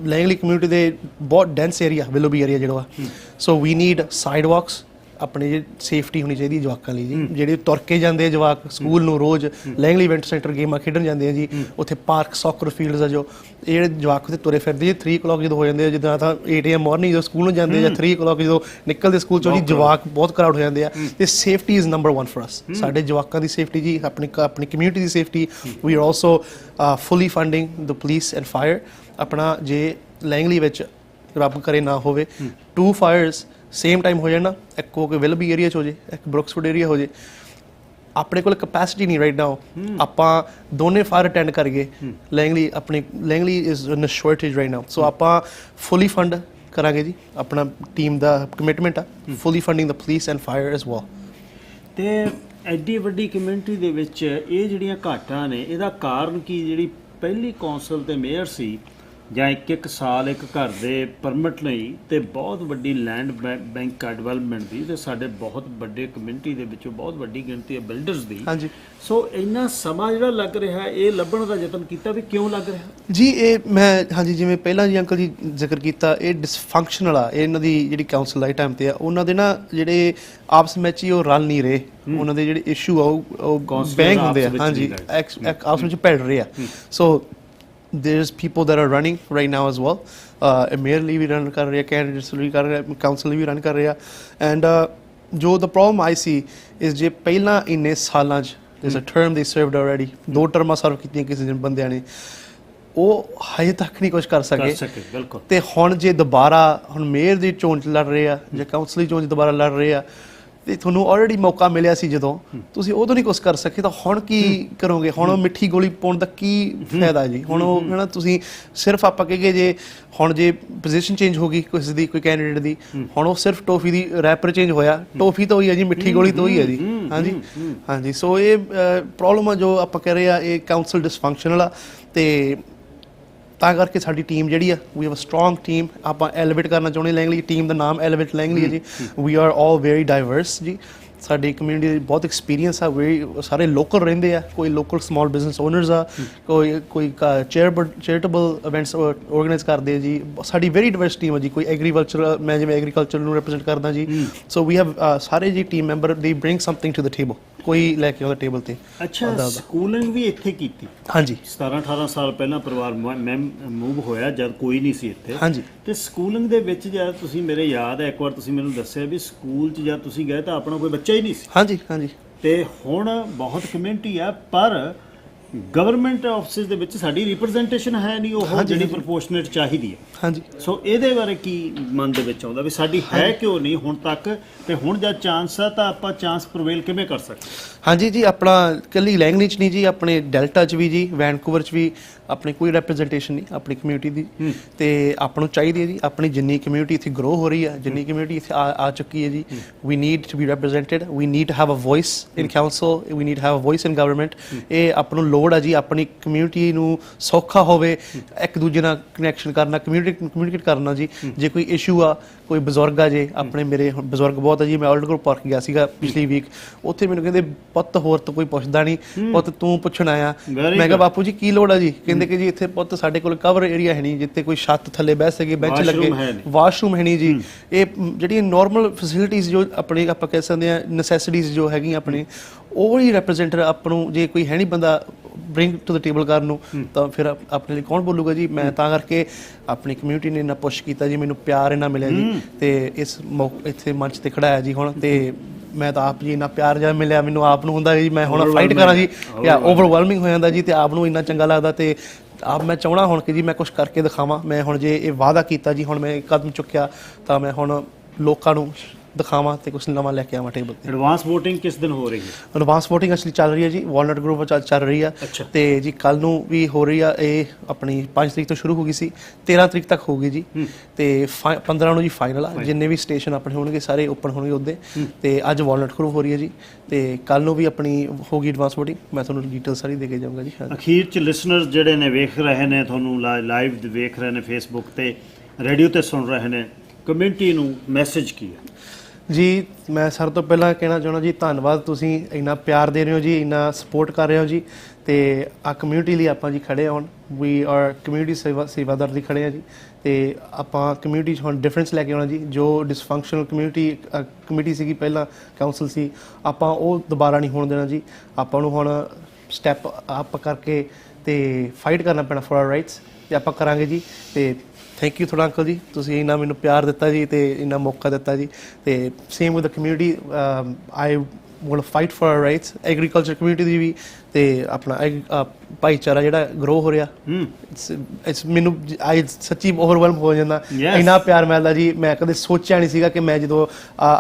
S1: ਲੈਂਗਲੀ ਕਮਿਊਨਿਟੀ ਦੇ ਬਹੁਤ ਡੈਂਸ ਏਰੀਆ, ਵਿਲੋਬੀ ਏਰੀਆ ਜਿਹੜਾ। ਸੋ ਵੀ ਨੀਡ ਸਾਈਡ ਵਾਕਸ, ਆਪਣੀ ਸੇਫਟੀ ਹੋਣੀ ਚਾਹੀਦੀ ਜਵਾਕਾਂ ਲਈ ਜੀ। ਜਿਹੜੇ ਤੁਰ ਕੇ ਜਾਂਦੇ ਆ ਜਵਾਕ ਸਕੂਲ ਨੂੰ ਰੋਜ਼, ਲੈਂਗਲੀ ਇਵੈਂਟ ਸੈਂਟਰ ਗੇਮਾਂ ਖੇਡਣ ਜਾਂਦੇ ਆ ਜੀ, ਉੱਥੇ ਪਾਰਕ, ਸੌਕਰ ਫੀਲਡਸ ਆ, ਜੋ ਇਹ ਜਿਹੜੇ ਜਵਾਕ ਉੱਥੇ ਤੁਰੇ ਫਿਰਦੇ ਜੀ। 3 o'clock ਜਦੋਂ ਹੋ ਜਾਂਦੇ ਆ, ਜਿੱਦਾਂ ਤਾਂ 8 AM ਮਾਰਨਿੰਗ ਜਦੋਂ ਸਕੂਲ ਨੂੰ ਜਾਂਦੇ, ਜਾਂ 3 o'clock ਜਦੋਂ ਨਿਕਲਦੇ ਸਕੂਲ ਚੋਂ ਜੀ, ਜਵਾਕ ਬਹੁਤ ਕਰਾਊਡ ਹੋ ਜਾਂਦੇ ਆ। ਅਤੇ safety is number 1 for us. ਸਾਡੇ ਜਵਾਕਾਂ ਦੀ ਸੇਫਟੀ ਜੀ, ਆਪਣੀ ਕਮਿਊਨਿਟੀ ਦੀ safety. We are also fully funding the police and fire. ਆਪਣਾ ਜੇ ਲੈਂਗਲੀ ਵਿੱਚ ਰੱਬ ਕਰੇ ਨਾ ਹੋਵੇ 2 ਫਾਇਰਸ ਸੇਮ ਟਾਈਮ ਹੋ ਜਾਣਾ, ਇੱਕ ਹੋ ਕੇ ਵਿਲਬੀ ਏਰੀਆ 'ਚ ਹੋ ਜੇ, ਇੱਕ ਬਰੁਕਸਵੁੱਡ ਏਰੀਆ ਹੋ ਜੇ, ਆਪਣੇ ਕੋਲ ਕਪੈਸਿਟੀ ਨਹੀਂ ਰਾਈਟ ਨਾਓ ਆਪਾਂ ਦੋਨੇ ਫਾਇਰ ਅਟੈਂਡ ਕਰੀਏ। Langley is in a shortage right now, so ਆਪਾਂ ਫੁੱਲੀ ਫੰਡ ਕਰਾਂਗੇ ਜੀ, ਆਪਣਾ ਟੀਮ ਦਾ ਕਮਿਟਮੈਂਟ ਆ ਫੁੱਲੀ ਫੰਡਿੰਗ ਦਾ police and fire as well.
S7: ਤੇ ਐਡੀ ਵੱਡੀ ਕਮਿਊਨਿਟੀ ਦੇ ਵਿੱਚ ਇਹ ਜਿਹੜੀਆਂ ਘਾਟਾਂ ਨੇ ਇਹਦਾ ਕਾਰਨ ਕੀ? ਜਿਹੜੀ ਪਹਿਲੀ ਕੌਂਸਲ ਤੇ ਮੇਅਰ ਸੀ ਜਾਂ ਇੱਕ ਸਾਲ ਇੱਕ ਘਰ ਦੇ ਪਰਮਿਟ ਲਈ ਤੇ ਬਹੁਤ ਵੱਡੀ ਲੈਂਡ ਬੈਂਕ ਡਿਵੈਲਪਮੈਂਟ ਦੀ ਤੇ ਸਾਡੇ ਬਹੁਤ ਵੱਡੇ ਕਮਿਊਨਿਟੀ ਦੇ ਵਿੱਚੋਂ ਬਹੁਤ ਵੱਡੀ ਗਿਣਤੀ ਹੈ ਬਿਲਡਰਸ ਦੀ।
S1: ਹਾਂਜੀ,
S7: ਸੋ ਇੰਨਾ ਸਮਾਂ ਜਿਹੜਾ ਲੱਗ ਰਿਹਾ ਇਹ ਲੱਭਣ ਦਾ ਯਤਨ ਕੀਤਾ ਵੀ ਕਿਉਂ ਲੱਗ ਰਿਹਾ
S1: ਜੀ? ਇਹ ਮੈਂ ਹਾਂਜੀ ਜਿਵੇਂ ਪਹਿਲਾਂ ਜੀ ਅੰਕਲ ਜੀ ਜ਼ਿਕਰ ਕੀਤਾ, ਇਹ ਡਿਸਫੰਕਸ਼ਨਲ ਆ, ਇਹ ਇਹਨਾਂ ਦੀ ਜਿਹੜੀ ਕਾਉਂਸਲ ਲਾਈ ਟਾਈਮ ਤੇ ਆ, ਉਹਨਾਂ ਦੇ ਨਾ ਜਿਹੜੇ ਆਪਸ ਵਿੱਚ ਹੀ ਉਹ ਰਲ ਨਹੀਂ ਰਹੇ, ਉਹਨਾਂ ਦੇ ਜਿਹੜੇ ਇਸ਼ੂ ਆ ਉਹ ਬੈਂਕ ਹੁੰਦੇ ਆ, ਹਾਂਜੀ ਆਪਸ ਵਿੱਚ ਭਿੜ ਰਹੇ ਆ। ਸੋ there's people that are running right now as well, mayor ਲਈ ਵੀ ਰਨ ਕਰ ਰਿਹਾ, ਕੈਂਡੀਡੇਟਸ ਲਈ ਕਰ ਰਿਹਾ, ਕਾਉਂਸਲ ਲਈ ਵੀ ਰਨ ਕਰ ਰਿਹਾ, ਐਂਡ ਜੋ the problem I see is ਜੇ ਪਹਿਲਾਂ ਇੰਨੇ ਸਾਲਾਂ 'ਚ there's a term they served already, 2 ਟਰਮਾਂ ਸਰਵ ਕੀਤੀਆਂ ਕਿਸੇ ਬੰਦਿਆਂ ਨੇ, ਉਹ ਹਜੇ ਤੱਕ ਨਹੀਂ ਕੁਝ ਕਰ ਸਕੇ।
S7: ਬਿਲਕੁਲ।
S1: ਤੇ ਹੁਣ ਜੇ ਦੁਬਾਰਾ ਹੁਣ ਮੇਅਰ ਦੀ ਚੋਣ 'ਚ ਲੜ ਰਹੇ ਆ ਜਾਂ ਕਾਉਂਸਲ ਦੀ ਚੋਣ 'ਚ ਦੁਬਾਰਾ ਲੜ ਰਹੇ ਆ, ਤੇ ਤੁਹਾਨੂੰ ਆਲਰੇਡੀ ਮੌਕਾ ਮਿਲਿਆ ਸੀ ਜਦੋਂ ਤੁਸੀਂ ਉਦੋਂ ਨਹੀਂ ਕੁਝ ਕਰ ਸਕੇ, ਤਾਂ ਹੁਣ ਕੀ ਕਰੋਗੇ? ਹੁਣ ਉਹ ਮਿੱਠੀ ਗੋਲੀ ਪਾਉਣ ਦਾ ਕੀ ਫਾਇਦਾ ਜੀ? ਹੁਣ ਉਹ ਹੈ ਨਾ, ਤੁਸੀਂ ਸਿਰਫ ਆਪਾਂ ਕਹੀਏ ਜੇ ਹੁਣ ਜੇ ਪੋਜੀਸ਼ਨ ਚੇਂਜ ਹੋ ਗਈ ਕਿਸੇ ਦੀ, ਕੋਈ ਕੈਂਡੀਡੇਟ ਦੀ, ਹੁਣ ਉਹ ਸਿਰਫ ਟੋਫੀ ਦੀ ਰੈਪਰ ਚੇਂਜ ਹੋਇਆ, ਟੋਫੀ ਤਾਂ ਉਹੀ ਹੈ ਜੀ, ਮਿੱਠੀ ਗੋਲੀ ਤਾਂ ਉਹੀ ਹੈ ਜੀ। ਹਾਂਜੀ ਹਾਂਜੀ, ਸੋ ਇਹ ਪ੍ਰੋਬਲਮ ਆ ਜੋ ਆਪਾਂ ਕਹਿ ਰਹੇ ਆ, ਇਹ ਕਾਉਂਸਲ ਡਿਸਫੰਕਸ਼ਨਲ ਆ, ਤੇ ਤਾਂ ਕਰਕੇ ਸਾਡੀ ਟੀਮ ਜਿਹੜੀ ਆ, we have a strong team. ਆਪਾਂ ਐਲੀਵੇਟ ਕਰਨਾ ਚਾਹੁੰਦੇ ਲੈਂਗਲੀ ਟੀਮ ਦਾ ਨਾਮ ਐਲੀਵੇਟ ਲੈਂਗਲੀ ਹੈ ਜੀ। We are all very diverse ਜੀ, ਸਾਡੀ ਕਮਿਊਨਿਟੀ ਦੀ ਬਹੁਤ ਐਕਸਪੀਰੀਅੰਸ ਆ, ਸਾਰੇ ਲੋਕਲ ਰਹਿੰਦੇ ਆ, ਕੋਈ ਲੋਕਲ ਸਮਾਲ ਬਿਜ਼ਨਸ ਓਨਰਸ ਆ, ਕੋਈ ਚੈਰੀਟੇਬਲ ਇਵੈਂਟਸ ਆਰਗੇਨਾਈਜ਼ ਕਰਦੇ ਆ ਜੀ। ਸਾਡੀ ਵੈਰੀ ਡਾਈਵਰਸ ਟੀਮ ਆ ਜੀ। ਕੋਈ ਐਗਰੀਕਲਚਰ, ਮੈਂ ਜਿਵੇਂ ਐਗਰੀਕਲਚਰ ਨੂੰ ਰਿਪਰੈਜ਼ੈਂਟ ਕਰਦਾ ਜੀ, ਸੋ ਵੀ ਹੈਵ ਸਾਰੇ ਜੀ ਟੀਮ ਮੈਂਬਰ ਦੇ bring something to the table, ਕੋਈ ਲੈ ਕੇ ਆਉਂਦਾ ਟੇਬਲ ਤੇ।
S7: ਅੱਛਾ, ਸਕੂਲਿੰਗ ਵੀ ਇੱਥੇ ਕੀਤੀ?
S1: ਹਾਂਜੀ,
S7: 17-18 ਸਾਲ ਪਹਿਲਾਂ ਪਰਿਵਾਰ ਮੂਵ ਹੋਇਆ ਜਦ ਕੋਈ ਨਹੀਂ ਸੀ ਇੱਥੇ।
S1: ਹਾਂਜੀ, ਤੇ
S7: ਸਕੂਲਿੰਗ ਦੇ ਵਿੱਚ ਜਦ ਤੁਸੀਂ, ਮੇਰੇ ਯਾਦ ਹੈ ਇੱਕ ਵਾਰ ਤੁਸੀਂ ਮੈਨੂੰ ਦੱਸਿਆ ਵੀ ਸਕੂਲ 'ਚ ਜਦ ਤੁਸੀਂ ਗਏ ਤਾਂ ਆਪਣਾ ਕੋਈ ਬੱਚਾ ਹੀ ਨਹੀਂ ਸੀ।
S1: ਹਾਂਜੀ ਹਾਂਜੀ।
S7: ਤੇ ਹੁਣ ਬਹੁਤ ਕਮਿਊਨਿਟੀ ਆ, ਪਰ ਗਵਰਨਮੈਂਟ ਆਫਿਸਿਸ ਦੇ ਵਿੱਚ ਸਾਡੀ ਰਿਪਰੈਜ਼ੈਂਟੇਸ਼ਨ ਹੈ ਨਹੀਂ ਉਹ ਜਿਹੜੀ ਪ੍ਰੋਪੋਰਸ਼ਨੇਟ ਚਾਹੀਦੀ ਹੈ।
S1: ਹਾਂਜੀ,
S7: ਸੋ ਇਹਦੇ ਬਾਰੇ ਕੀ ਮਨ ਦੇ ਵਿੱਚ ਆਉਂਦਾ ਵੀ ਸਾਡੀ ਹੈ ਕਿਉਂ ਨਹੀਂ ਹੁਣ ਤੱਕ, ਤੇ ਹੁਣ ਜਦ ਚਾਂਸ ਆ ਤਾਂ ਆਪਾਂ ਚਾਂਸ ਪ੍ਰਵੇਲ ਕਿਵੇਂ ਕਰ ਸਕਦੇ?
S1: ਹਾਂਜੀ ਜੀ, ਆਪਣਾ ਇਕੱਲੀ ਲੈਂਗਵੇਜ ਨਹੀਂ ਜੀ, ਆਪਣੇ ਡੈਲਟਾ 'ਚ ਵੀ ਜੀ, ਵੈਨਕੂਵਰ 'ਚ ਵੀ ਆਪਣੀ ਕੋਈ ਰਿਪਰੈਜ਼ੈਂਟੇਸ਼ਨ ਨਹੀਂ ਆਪਣੀ ਕਮਿਊਨਿਟੀ ਦੀ, ਤੇ ਆਪਾਂ ਨੂੰ ਚਾਹੀਦੀ ਹੈ ਜੀ। ਆਪਣੀ ਜਿੰਨੀ ਕਮਿਊਨਿਟੀ ਇੱਥੇ ਗਰੋ ਹੋ ਰਹੀ ਹੈ, ਜਿੰਨੀ ਕਮਿਊਨਿਟੀ ਇੱਥੇ ਆ ਚੁੱਕੀ ਹੈ ਜੀ, we need to be represented, we need to have a voice in council, we need to have a voice in government. ਇਹ ਆਪਾਂ ਨੂੰ ਲੋੜ ਆ ਜੀ, ਆਪਣੀ ਕਮਿਊਨਿਟੀ ਨੂੰ ਸੌਖਾ ਹੋਵੇ ਇੱਕ ਦੂਜੇ ਨਾਲ ਕਨੈਕਸ਼ਨ ਕਰਨਾ, ਕਮਿਊਨੀਕੇਟ ਕਰਨਾ ਜੀ। ਜੇ ਕੋਈ ਇਸ਼ੂ ਆ, ਕੋਈ ਬਜ਼ੁਰਗ ਆ ਜੇ, ਆਪਣੇ ਮੇਰੇ ਬਜ਼ੁਰਗ ਬਹੁਤ ਆ ਜੀ, ਮੈਂ ਓਲਡ ਗਰੁੱਪ ਪਾਰਕ ਗਿਆ ਸੀਗਾ ਪਿਛਲੀ ਵੀਕ, ਉੱਥੇ ਮੈਨੂੰ ਕਹਿੰਦੇ ਪੁੱਤ ਹੋਰ ਤਾਂ ਕੋਈ ਪੁੱਛਦਾ ਨਹੀਂ, ਪੁੱਤ ਤੂੰ ਪੁੱਛਣ ਆਇਆ। ਮੈਂ ਕਿਹਾ ਬਾਪੂ ਜੀ ਕੀ ਲੋੜ ਆ ਜੀ? ਕਹਿੰਦੇ ਕਿ ਜੀ ਇੱਥੇ ਪੁੱਤ ਸਾਡੇ ਕੋਲ ਕਵਰ ਏਰੀਆ ਹੈ ਨਹੀਂ ਜਿੱਥੇ ਕੋਈ ਛੱਤ ਥੱਲੇ ਬਹਿ ਸਕੇ, ਬੈਂਚ ਲੱਗੇ, ਵਾਸ਼ਰੂਮ ਹੈ ਨਹੀਂ ਜੀ। ਇਹ ਜਿਹੜੀਆਂ ਨਾਰਮਲ ਫੈਸਿਲਿਟੀਜ਼ ਜੋ ਆਪਣੇ ਆਪਾਂ ਕਹਿ ਸਕਦੇ ਹਾਂ ਨੈਸੈਸਿਟੀਜ਼ ਜੋ ਹੈਗੀਆਂ ਆਪਣੇ, ਉਹ ਹੀ ਰਿਪਰੈਜ਼ੈਂਟ ਆਪਾਂ ਨੂੰ, ਜੇ ਕੋਈ ਹੈ ਨਹੀਂ ਬੰਦਾ ਬ੍ਰਿੰਗ ਟੂ ਦ ਟੇਬਲ ਕਰਨ ਨੂੰ, ਤਾਂ ਫਿਰ ਆਪਣੇ ਲਈ ਕੌਣ ਬੋਲੂਗਾ ਜੀ? ਮੈਂ ਤਾਂ ਕਰਕੇ ਆਪਣੀ ਕਮਿਊਨਿਟੀ ਨੇ ਇੰਨਾ ਪੁਸ਼ ਕੀਤਾ ਜੀ, ਮੈਨੂੰ ਪਿਆਰ ਇੰਨਾ ਮਿਲਿਆ ਜੀ, ਤੇ ਇਸ ਇੱਥੇ ਮੰਚ ਤੇ ਖੜਾਇਆ ਜੀ ਹੁਣ, ਤੇ ਮੈਂ ਤਾਂ ਆਪ ਜੀ ਇੰਨਾ ਪਿਆਰ ਜਿਹਾ ਮਿਲਿਆ ਮੈਨੂੰ ਆਪ ਨੂੰ ਹੁੰਦਾ ਜੀ ਮੈਂ ਹੁਣ ਫਾਈਟ ਕਰਾਂ ਜੀ, ਜਾਂ ਓਵਰਵੈਲਮਿੰਗ ਹੋ ਜਾਂਦਾ ਜੀ, ਤੇ ਆਪ ਨੂੰ ਇੰਨਾ ਚੰਗਾ ਲੱਗਦਾ, ਤੇ ਆਪ ਮੈਂ ਚਾਹਣਾ ਹੁਣ ਕਿ ਜੀ ਮੈਂ ਕੁਝ ਕਰਕੇ ਦਿਖਾਵਾਂ। ਮੈਂ ਹੁਣ ਜੇ ਇਹ ਵਾਅਦਾ ਕੀਤਾ ਜੀ, ਹੁਣ ਮੈਂ ਕਦਮ ਚੁੱਕਿਆ, ਤਾਂ ਮੈਂ ਹੁਣ ਲੋਕਾਂ ਨੂੰ ਦਿਖਾਵਾਂ ਤੇ ਕੁਝ ਨਵਾਂ ਲੈ ਕੇ ਆਵਾਂ ਟੇਬਲ ਤੇ।
S7: ਐਡਵਾਂਸ VOTING ਕਿਸ ਦਿਨ ਹੋ ਰਹੀ ਹੈ?
S1: ਐਡਵਾਂਸ VOTING ਅਸਲੀ ਚੱਲ ਰਹੀ ਹੈ ਜੀ, ਵਾਲਨਟ ਗਰੁੱਪ ਵਿੱਚ ਚੱਲ ਰਹੀ ਆ, ਤੇ ਜੀ ਕੱਲ ਨੂੰ ਵੀ ਹੋ ਰਹੀ ਆ। ਇਹ ਆਪਣੀ 5 ਤਰੀਕ ਤੋਂ ਸ਼ੁਰੂ ਹੋ ਗਈ ਸੀ, 13 ਤਰੀਕ ਤੱਕ ਹੋਊਗੀ ਜੀ, ਤੇ 15 ਨੂੰ ਜੀ ਫਾਈਨਲ ਆ। ਜਿੰਨੇ ਵੀ ਸਟੇਸ਼ਨ ਆਪਣੇ ਹੋਣਗੇ ਸਾਰੇ ਓਪਨ ਹੋਣਗੇ ਉਹਦੇ, ਤੇ ਅੱਜ ਵਾਲਨਟ ਗਰੁੱਪ ਹੋ ਰਹੀ ਹੈ ਜੀ, ਤੇ ਕੱਲ ਨੂੰ ਵੀ ਆਪਣੀ ਹੋਗੀ ਐਡਵਾਂਸ VOTING। ਮੈਂ ਤੁਹਾਨੂੰ ਡਿਟੇਲ ਸਾਰੀ ਦੇ ਕੇ ਜਾਊਂਗਾ ਜੀ।
S7: ਅਖੀਰ 'ਚ ਲਿਸਨਰਸ ਜਿਹੜੇ ਨੇ ਵੇਖ ਰਹੇ ਨੇ ਤੁਹਾਨੂੰ, ਲਾਈਵ ਵੇਖ ਰਹੇ ਨੇ ਫੇਸਬੁੱਕ ਤੇ, ਰੇਡੀਓ ਤੇ ਸੁਣ ਰਹੇ ਨੇ, ਕਮਿਊਨਿਟੀ ਨੂੰ ਮੈਸੇਜ ਕੀ ਹੈ?
S1: ਜੀ ਮੈਂ ਸਾਰਿਆਂ ਤੋਂ ਪਹਿਲਾਂ ਕਹਿਣਾ ਚਾਹੁੰਦਾ ਜੀ, ਧੰਨਵਾਦ, ਤੁਸੀਂ ਇੰਨਾ ਪਿਆਰ ਦੇ ਰਹੇ ਹੋ ਜੀ, ਇੰਨਾ ਸਪੋਰਟ ਕਰ ਰਹੇ ਹੋ ਜੀ, ਤੇ ਆ ਕਮਿਊਨਿਟੀ ਲਈ ਆਪਾਂ ਜੀ ਖੜੇ ਹਾਂ ਹੁਣ। ਵੀ ਆਰ ਕਮਿਊਨਿਟੀ ਸੇਵਾਦਾਰ ਦੀ ਖੜੇ ਹਾਂ ਜੀ, ਤੇ ਆਪਾਂ ਕਮਿਊਨਿਟੀ 'ਚ ਹੁਣ ਡਿਫਰੈਂਸ ਲੈ ਕੇ ਆਉਣਾ ਜੀ। ਜੋ ਡਿਸਫੰਕਸ਼ਨਲ ਕਮੇਟੀ ਸੀਗੀ ਪਹਿਲਾਂ, ਕਾਉਂਸਲ ਸੀ, ਆਪਾਂ ਉਹ ਦੁਬਾਰਾ ਨਹੀਂ ਹੋਣ ਦੇਣਾ ਜੀ। ਆਪਾਂ ਨੂੰ ਹੁਣ ਸਟੈਪ ਅਪ ਕਰਕੇ ਤੇ ਫਾਈਟ ਕਰਨਾ ਪੈਣਾ ਫॉर ਆਰ ਰਾਈਟਸ, ਤੇ ਆਪਾਂ ਕਰਾਂਗੇ ਜੀ। ਤੇ ਥੈਂਕ ਯੂ ਤੁਹਾਡਾ ਅੰਕਲ ਜੀ, ਤੁਸੀਂ ਇੰਨਾ ਮੈਨੂੰ ਪਿਆਰ ਦਿੱਤਾ ਜੀ, ਤੇ ਇੰਨਾ ਮੌਕਾ ਦਿੱਤਾ ਜੀ, ਤੇ same with the community. I ਮਤਲਬ fight for our rights agriculture community ਦੀ ਵੀ ਤੇ ਆਪਣਾ ਭਾਈਚਾਰਾ ਜਿਹੜਾ ਗਰੋ ਹੋ ਰਿਹਾ ਇਟਸ ਮੈਨੂੰ ਸੱਚੀ ਓਵਰਵੈਲਮ ਹੋ ਜਾਂਦਾ ਇੰਨਾ ਪਿਆਰ ਮਿਲਦਾ ਜੀ ਮੈਂ ਕਦੇ ਸੋਚਿਆ ਨਹੀਂ ਸੀਗਾ ਕਿ ਮੈਂ ਜਦੋਂ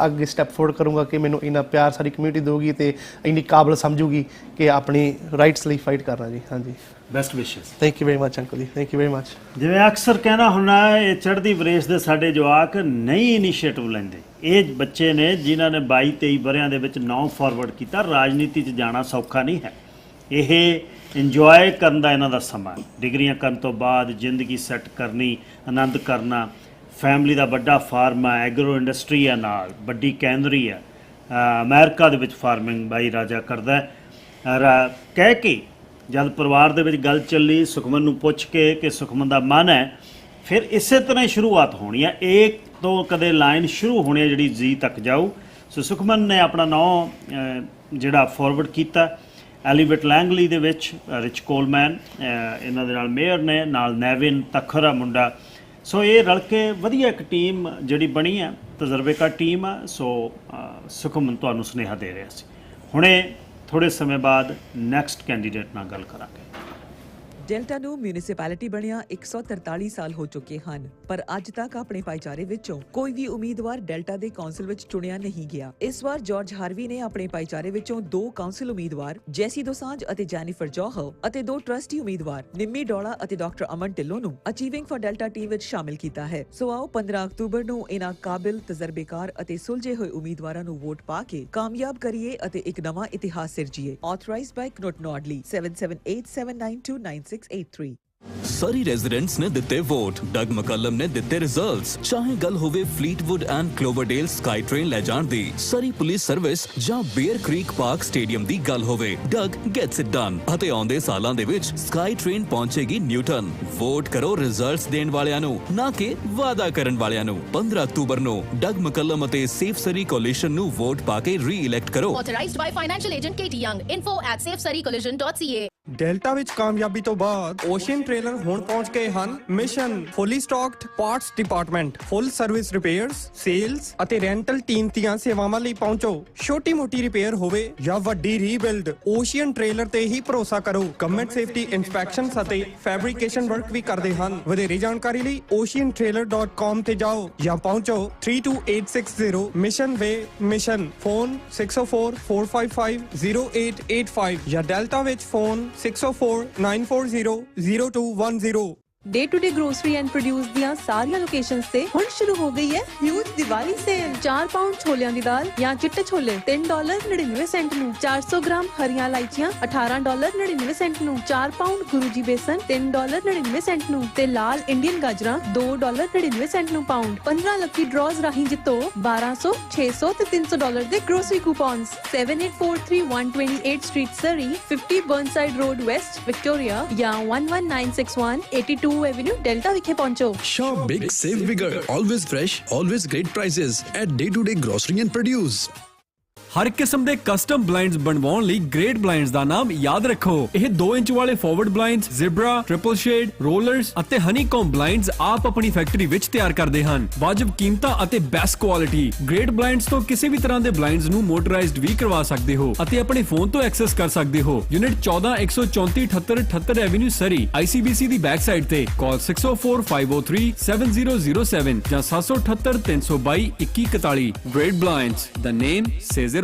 S1: ਅੱਗੇ ਸਟੈਪ ਫੋਰਵਰਡ ਕਰੂੰਗਾ ਕਿ ਮੈਨੂੰ ਇੰਨਾ ਪਿਆਰ ਸਾਰੀ ਕਮਿਊਨਿਟੀ ਦੇਊਗੀ ਤੇ ਇੰਨੀ ਕਾਬਲ ਸਮਝੂਗੀ ਕਿ ਆਪਣੀ ਰਾਈਟਸ ਲਈ ਫਾਈਟ ਕਰਨਾ ਜੀ ਹਾਂਜੀ
S7: ਬੈਸਟ ਵਿਸ਼ੇਸ
S1: thank you very much uncle ਜੀ ਥੈਂਕ ਯੂ ਵੈਰੀ ਮਚ
S7: ਜਿਵੇਂ ਅਕਸਰ ਕਹਿਣਾ ਹੁੰਦਾ ਇਹ ਚੜ੍ਹਦੀ ਵਰੇਸ ਦੇ ਸਾਡੇ ਜਵਾਕ ਨਈ ਇਨੀਸ਼ੀਏਟਿਵ ਲੈਂਦੇ ਇਹ ਬੱਚੇ ਨੇ ਜਿਨ੍ਹਾਂ ਨੇ 22-23 ਵਰਿਆਂ ਦੇ ਵਿੱਚ ਨਾਮ ਫਾਰਵਰਡ ਕੀਤਾ ਰਾਜਨੀਤੀ 'ਚ ਜਾਣਾ ਸੌਖਾ ਨਹੀਂ ਹੈ ਇਹ ਇੰਜੋਏ ਕਰਨ ਦਾ ਇਹਨਾਂ ਦਾ ਸਮਾਂ ਡਿਗਰੀਆਂ ਕਰਨ ਤੋਂ ਬਾਅਦ ਜ਼ਿੰਦਗੀ ਸੈੱਟ ਕਰਨੀ ਆਨੰਦ ਕਰਨਾ ਫੈਮਿਲੀ ਦਾ ਵੱਡਾ ਫਾਰਮ ਹੈ ਐਗਰੋ ਇੰਡਸਟਰੀ ਹੈ ਨਾਲ ਵੱਡੀ ਕੈਨਰੀ ਹੈ ਅਮਰੀਕਾ ਦੇ ਵਿੱਚ ਫਾਰਮਿੰਗ ਬਾਈ ਰਾਜਾ ਕਰਦਾ ਕਹਿ ਕੇ ਜਦ ਪਰਿਵਾਰ ਦੇ ਵਿੱਚ ਗੱਲ ਚੱਲੀ ਸੁਖਮਨ ਨੂੰ ਪੁੱਛ ਕੇ ਕਿ ਸੁਖਮਨ ਦਾ ਮਨ ਹੈ ਫਿਰ ਇਸੇ ਤਰ੍ਹਾਂ ਹੀ ਸ਼ੁਰੂਆਤ ਹੋਣੀ ਹੈ ਇੱਕ ਤੋਂ ਕਦੇ ਲਾਈਨ ਸ਼ੁਰੂ ਹੋਣੀ ਹੈ ਜਿਹੜੀ ਜੀ ਤੱਕ ਜਾਊ ਸੋ ਸੁਖਮਨ ਨੇ ਆਪਣਾ ਨਾਂ ਜਿਹੜਾ ਫਾਰਵਰਡ ਕੀਤਾ ਐਲੀਵੇਟ ਲੈਂਗਲੀ ਦੇ ਵਿੱਚ ਰਿਚ ਕੋਲਮੈਨ ਇਹਨਾਂ ਦੇ ਨਾਲ ਮੇਅਰ ਨੇ ਨਾਲ ਨੈਵਿਨ ਤਖਰ ਆ ਮੁੰਡਾ ਸੋ ਇਹ ਰਲ ਕੇ ਵਧੀਆ ਇੱਕ ਟੀਮ ਜਿਹੜੀ ਬਣੀ ਹੈ ਤਜਰਬੇਕਾਰ ਟੀਮ ਆ ਸੋ ਸੁਖਮਨ ਤੁਹਾਨੂੰ ਸੁਨੇਹਾ ਦੇ ਰਿਹਾ ਸੀ ਹੁਣੇ ਥੋੜੇ ਸਮੇਂ ਬਾਅਦ ਨੈਕਸਟ ਕੈਂਡੀਡੇਟ ਨਾਲ ਗੱਲ ਕਰਾਂਗੇ
S9: ਡੈਲਟਾ ਨੂੰ ਮਿਊਨਿਸਪੈਲਿਟੀ ਬਣਿਆ 143 ਸਾਲ ਹੋ ਚੁੱਕੇ ਹਨ ਪਰ ਅੱਜ ਤੱਕ ਆਪਣੇ ਭਾਈਚਾਰੇ ਵਿੱਚੋਂ ਕੋਈ ਵੀ ਉਮੀਦਵਾਰ ਡੈਲਟਾ ਦੇ ਕੌਂਸਲ ਵਿੱਚ ਚੁਣਿਆ ਨਹੀਂ ਗਿਆ ਇਸ ਵਾਰ ਜਾਰਜ ਹਾਰਵੀ ਨੇ ਆਪਣੇ ਭਾਈਚਾਰੇ ਵਿੱਚੋਂ 2 ਕੌਂਸਲ ਉਮੀਦਵਾਰ ਜੈਸੀ ਦੋਸਾਂਝ ਅਤੇ ਜੈਨੀਫਰ ਜੋਹਰ ਅਤੇ 2 ਟਰਸਟੀ ਉਮੀਦਵਾਰ ਨਿੰਮੀ ਡੋਲਾ ਅਤੇ ਡਾਕਟਰ ਅਮਨ ਢਿੱਲੋਂ ਨੂੰ ਅਚੀਵਿੰਗ ਫॉर ਡੈਲਟਾ ਟੀਮ ਵਿੱਚ ਸ਼ਾਮਿਲ ਕੀਤਾ ਹੈ ਸੋ ਆਓ 15 ਅਕਤੂਬਰ ਨੂੰ ਇਹਨਾਂ ਕਾਬਿਲ ਤਜਰਬੇਕਾਰ ਅਤੇ ਸੁਲਝੇ ਹੋਏ ਉਮੀਦਵਾਰਾਂ ਨੂੰ ਵੋਟ ਪਾ ਕੇ ਕਾਮਯਾਬ ਕਰੀਏ ਅਤੇ ਇੱਕ ਨਵਾਂ ਇਤਿਹਾਸ ਸਿਰਜੀਏ ਆਥੋਰਾਈਜ਼ਡ ਬਾਈ ਕਨੋਟ ਨੋਡਲੀ 7787929683
S24: सरी रेजिडेंट्स ने दिते वोट डग मकलम ने दिते रिजल्ट्स चाहे गल होवे फ्लीटवुड एंड क्लोवरडेल स्काई ट्रेन ले जाण दी सरी पुलिस सर्विस जां बेयर क्रीक पार्क स्टेडियम दी गल होवे डग गेट्स इट डन अते आउंदे सालां दे विच स्काई ट्रेन पहुंचेगी न्यूटन वोट करो रिजल्ट्स देण वालियां नु ना कि वादा करन वालियां नु 15 अक्तूबर नु डग मकलम अते सेफ सरी कोलिशन नु वोट पाके री इलेक्ट करो
S15: Authorized by financial agent KT Young. info@safesurreycollision.ca
S3: delta ਵਿੱਚ ਕਾਮਯਾਬੀ ਤੋਂ ਬਾਅਦ ਓਸ਼ੀਅਨ ਟ੍ਰੇਲਰ ਹੁਣ ਪਹੁੰਚ ਗਏ ਹਨ ਮਿਸ਼ਨ ਫੁੱਲੀ ਸਟਾਕਡ ਪਾਰਟਸ ਡਿਪਾਰਟਮੈਂਟ ਫੁੱਲ ਸਰਵਿਸ ਰਿਪੇਅਰਸ ਸੇਲਸ ਅਤੇ ਰੈਂਟਲ ਟੀਮ ਦੀਆਂ ਸੇਵਾਵਾਂ ਲਈ ਪਹੁੰਚੋ ਛੋਟੀ ਮੋਟੀ ਰਿਪੇਅਰ ਹੋਵੇ ਜਾਂ ਵੱਡੀ ਰੀਬਿਲਡ ਓਸ਼ੀਅਨ ਟ੍ਰੇਲਰ ਤੇ ਹੀ ਭਰੋਸਾ ਕਰੋ ਗਵਰਨਮੈਂਟ ਸੇਫਟੀ ਇਨਸਪੈਕਸ਼ਨਸ ਅਤੇ ਫੈਬਰਿਕੇਸ਼ਨ ਵਰਕ ਵੀ ਕਰਦੇ ਹਨ ਵਧੇਰੇ ਜਾਣਕਾਰੀ ਲਈ oceantrailer.com ਤੇ ਜਾਓ ਜਾਂ ਪਹੁੰਚੋ 32860 ਮਿਸ਼ਨ ਵੇ ਮਿਸ਼ਨ ਫੋਨ 6044550885 ਜਾਂ ਡੈਲਟਾ ਵਿੱਚ phone 6049400210
S10: day to day grocery and produce दियां सारियां लोकेशंस से हुण शुरू हो गई है ह्यूज दिवाली सेल 4 पाउंड छोलियां दी दाल या चिट्टे छोले $3.99 ਨੂੰ 400 ग्राम हरियां इलायचियां $18.99 ਨੂੰ 4 पाउंड गुरुजी बेसन $3.99 ਨੂੰ ਤੇ ਲਾਲ ਇੰਡੀਅਨ ਗਾਜਰਾਂ $2.99 ਨੂੰ ਪਾਉਂਡ 15 ਲੱਕੀ ਡਰਾਜ਼ ਰਾਹੀਂ ਜਿੱਤੋ 1200 600 ਤੇ $300 ਦੇ ਗ੍ਰੋਸਰੀ ਕੂਪਨਸ 7843 स्ट्रीट सरी 50 बर्नसाइड रोड वेस्ट विक्टोरिया या 11961 82 एवेन्यू डेल्टा विखे पहुंचो
S18: Shop big, save bigger. Always fresh, always great prices at Day to Day Grocery and Produce.
S19: ਹਰ ਕਿਸਮ ਦੇ ਕਸਟਮ ਬਲਾਈਂਡਸ ਬਣਵਾਉਣ ਲਈ ਗ੍ਰੇਟ ਬਲਾਈਂਡਸ ਦਾ ਨਾਮ ਯਾਦ ਰੱਖੋ ਇਹ 2 ਇੰਚ ਵਾਲੇ forward blinds ਜ਼ਿਬਰਾ triple shade rollers ਅਤੇ ਹਨੀਕੌਮ ਬਲਾਈਂਡਸ ਆਪ ਆਪਣੀ ਫੈਕਟਰੀ ਵਿੱਚ ਤਿਆਰ ਕਰਦੇ ਹਨ ਵਾਜਬ ਕੀਮਤਾਂ ਅਤੇ ਬੈਸਟ ਕੁਆਲਿਟੀ ਗ੍ਰੇਟ ਬਲਾਈਂਡਸ ਤੋਂ ਕਿਸੇ ਵੀ ਤਰ੍ਹਾਂ ਦੇ ਬਲਾਈਂਡਸ ਨੂੰ ਮੋਟਰਾਈਜ਼ਡ ਵੀ ਕਰਵਾ ਸਕਦੇ ਹੋ ਅਤੇ ਆਪਣੇ ਫੋਨ ਤੋਂ ਐਕਸੈਸ ਕਰ ਸਕਦੇ ਹੋ ਯੂਨਿਟ 14 ਐਵੇਨਿਊ ਸਰੀ ICBC ਦੀ ਬੈਕ ਸਾਈਡ ਤੇ ਕਾਲ 6045037007 ਜਾਂ 778 ਗ੍ਰੇਟ ਬਲਾਈਂਡਸ ਦ ਨੇਮ ਸੇਜ਼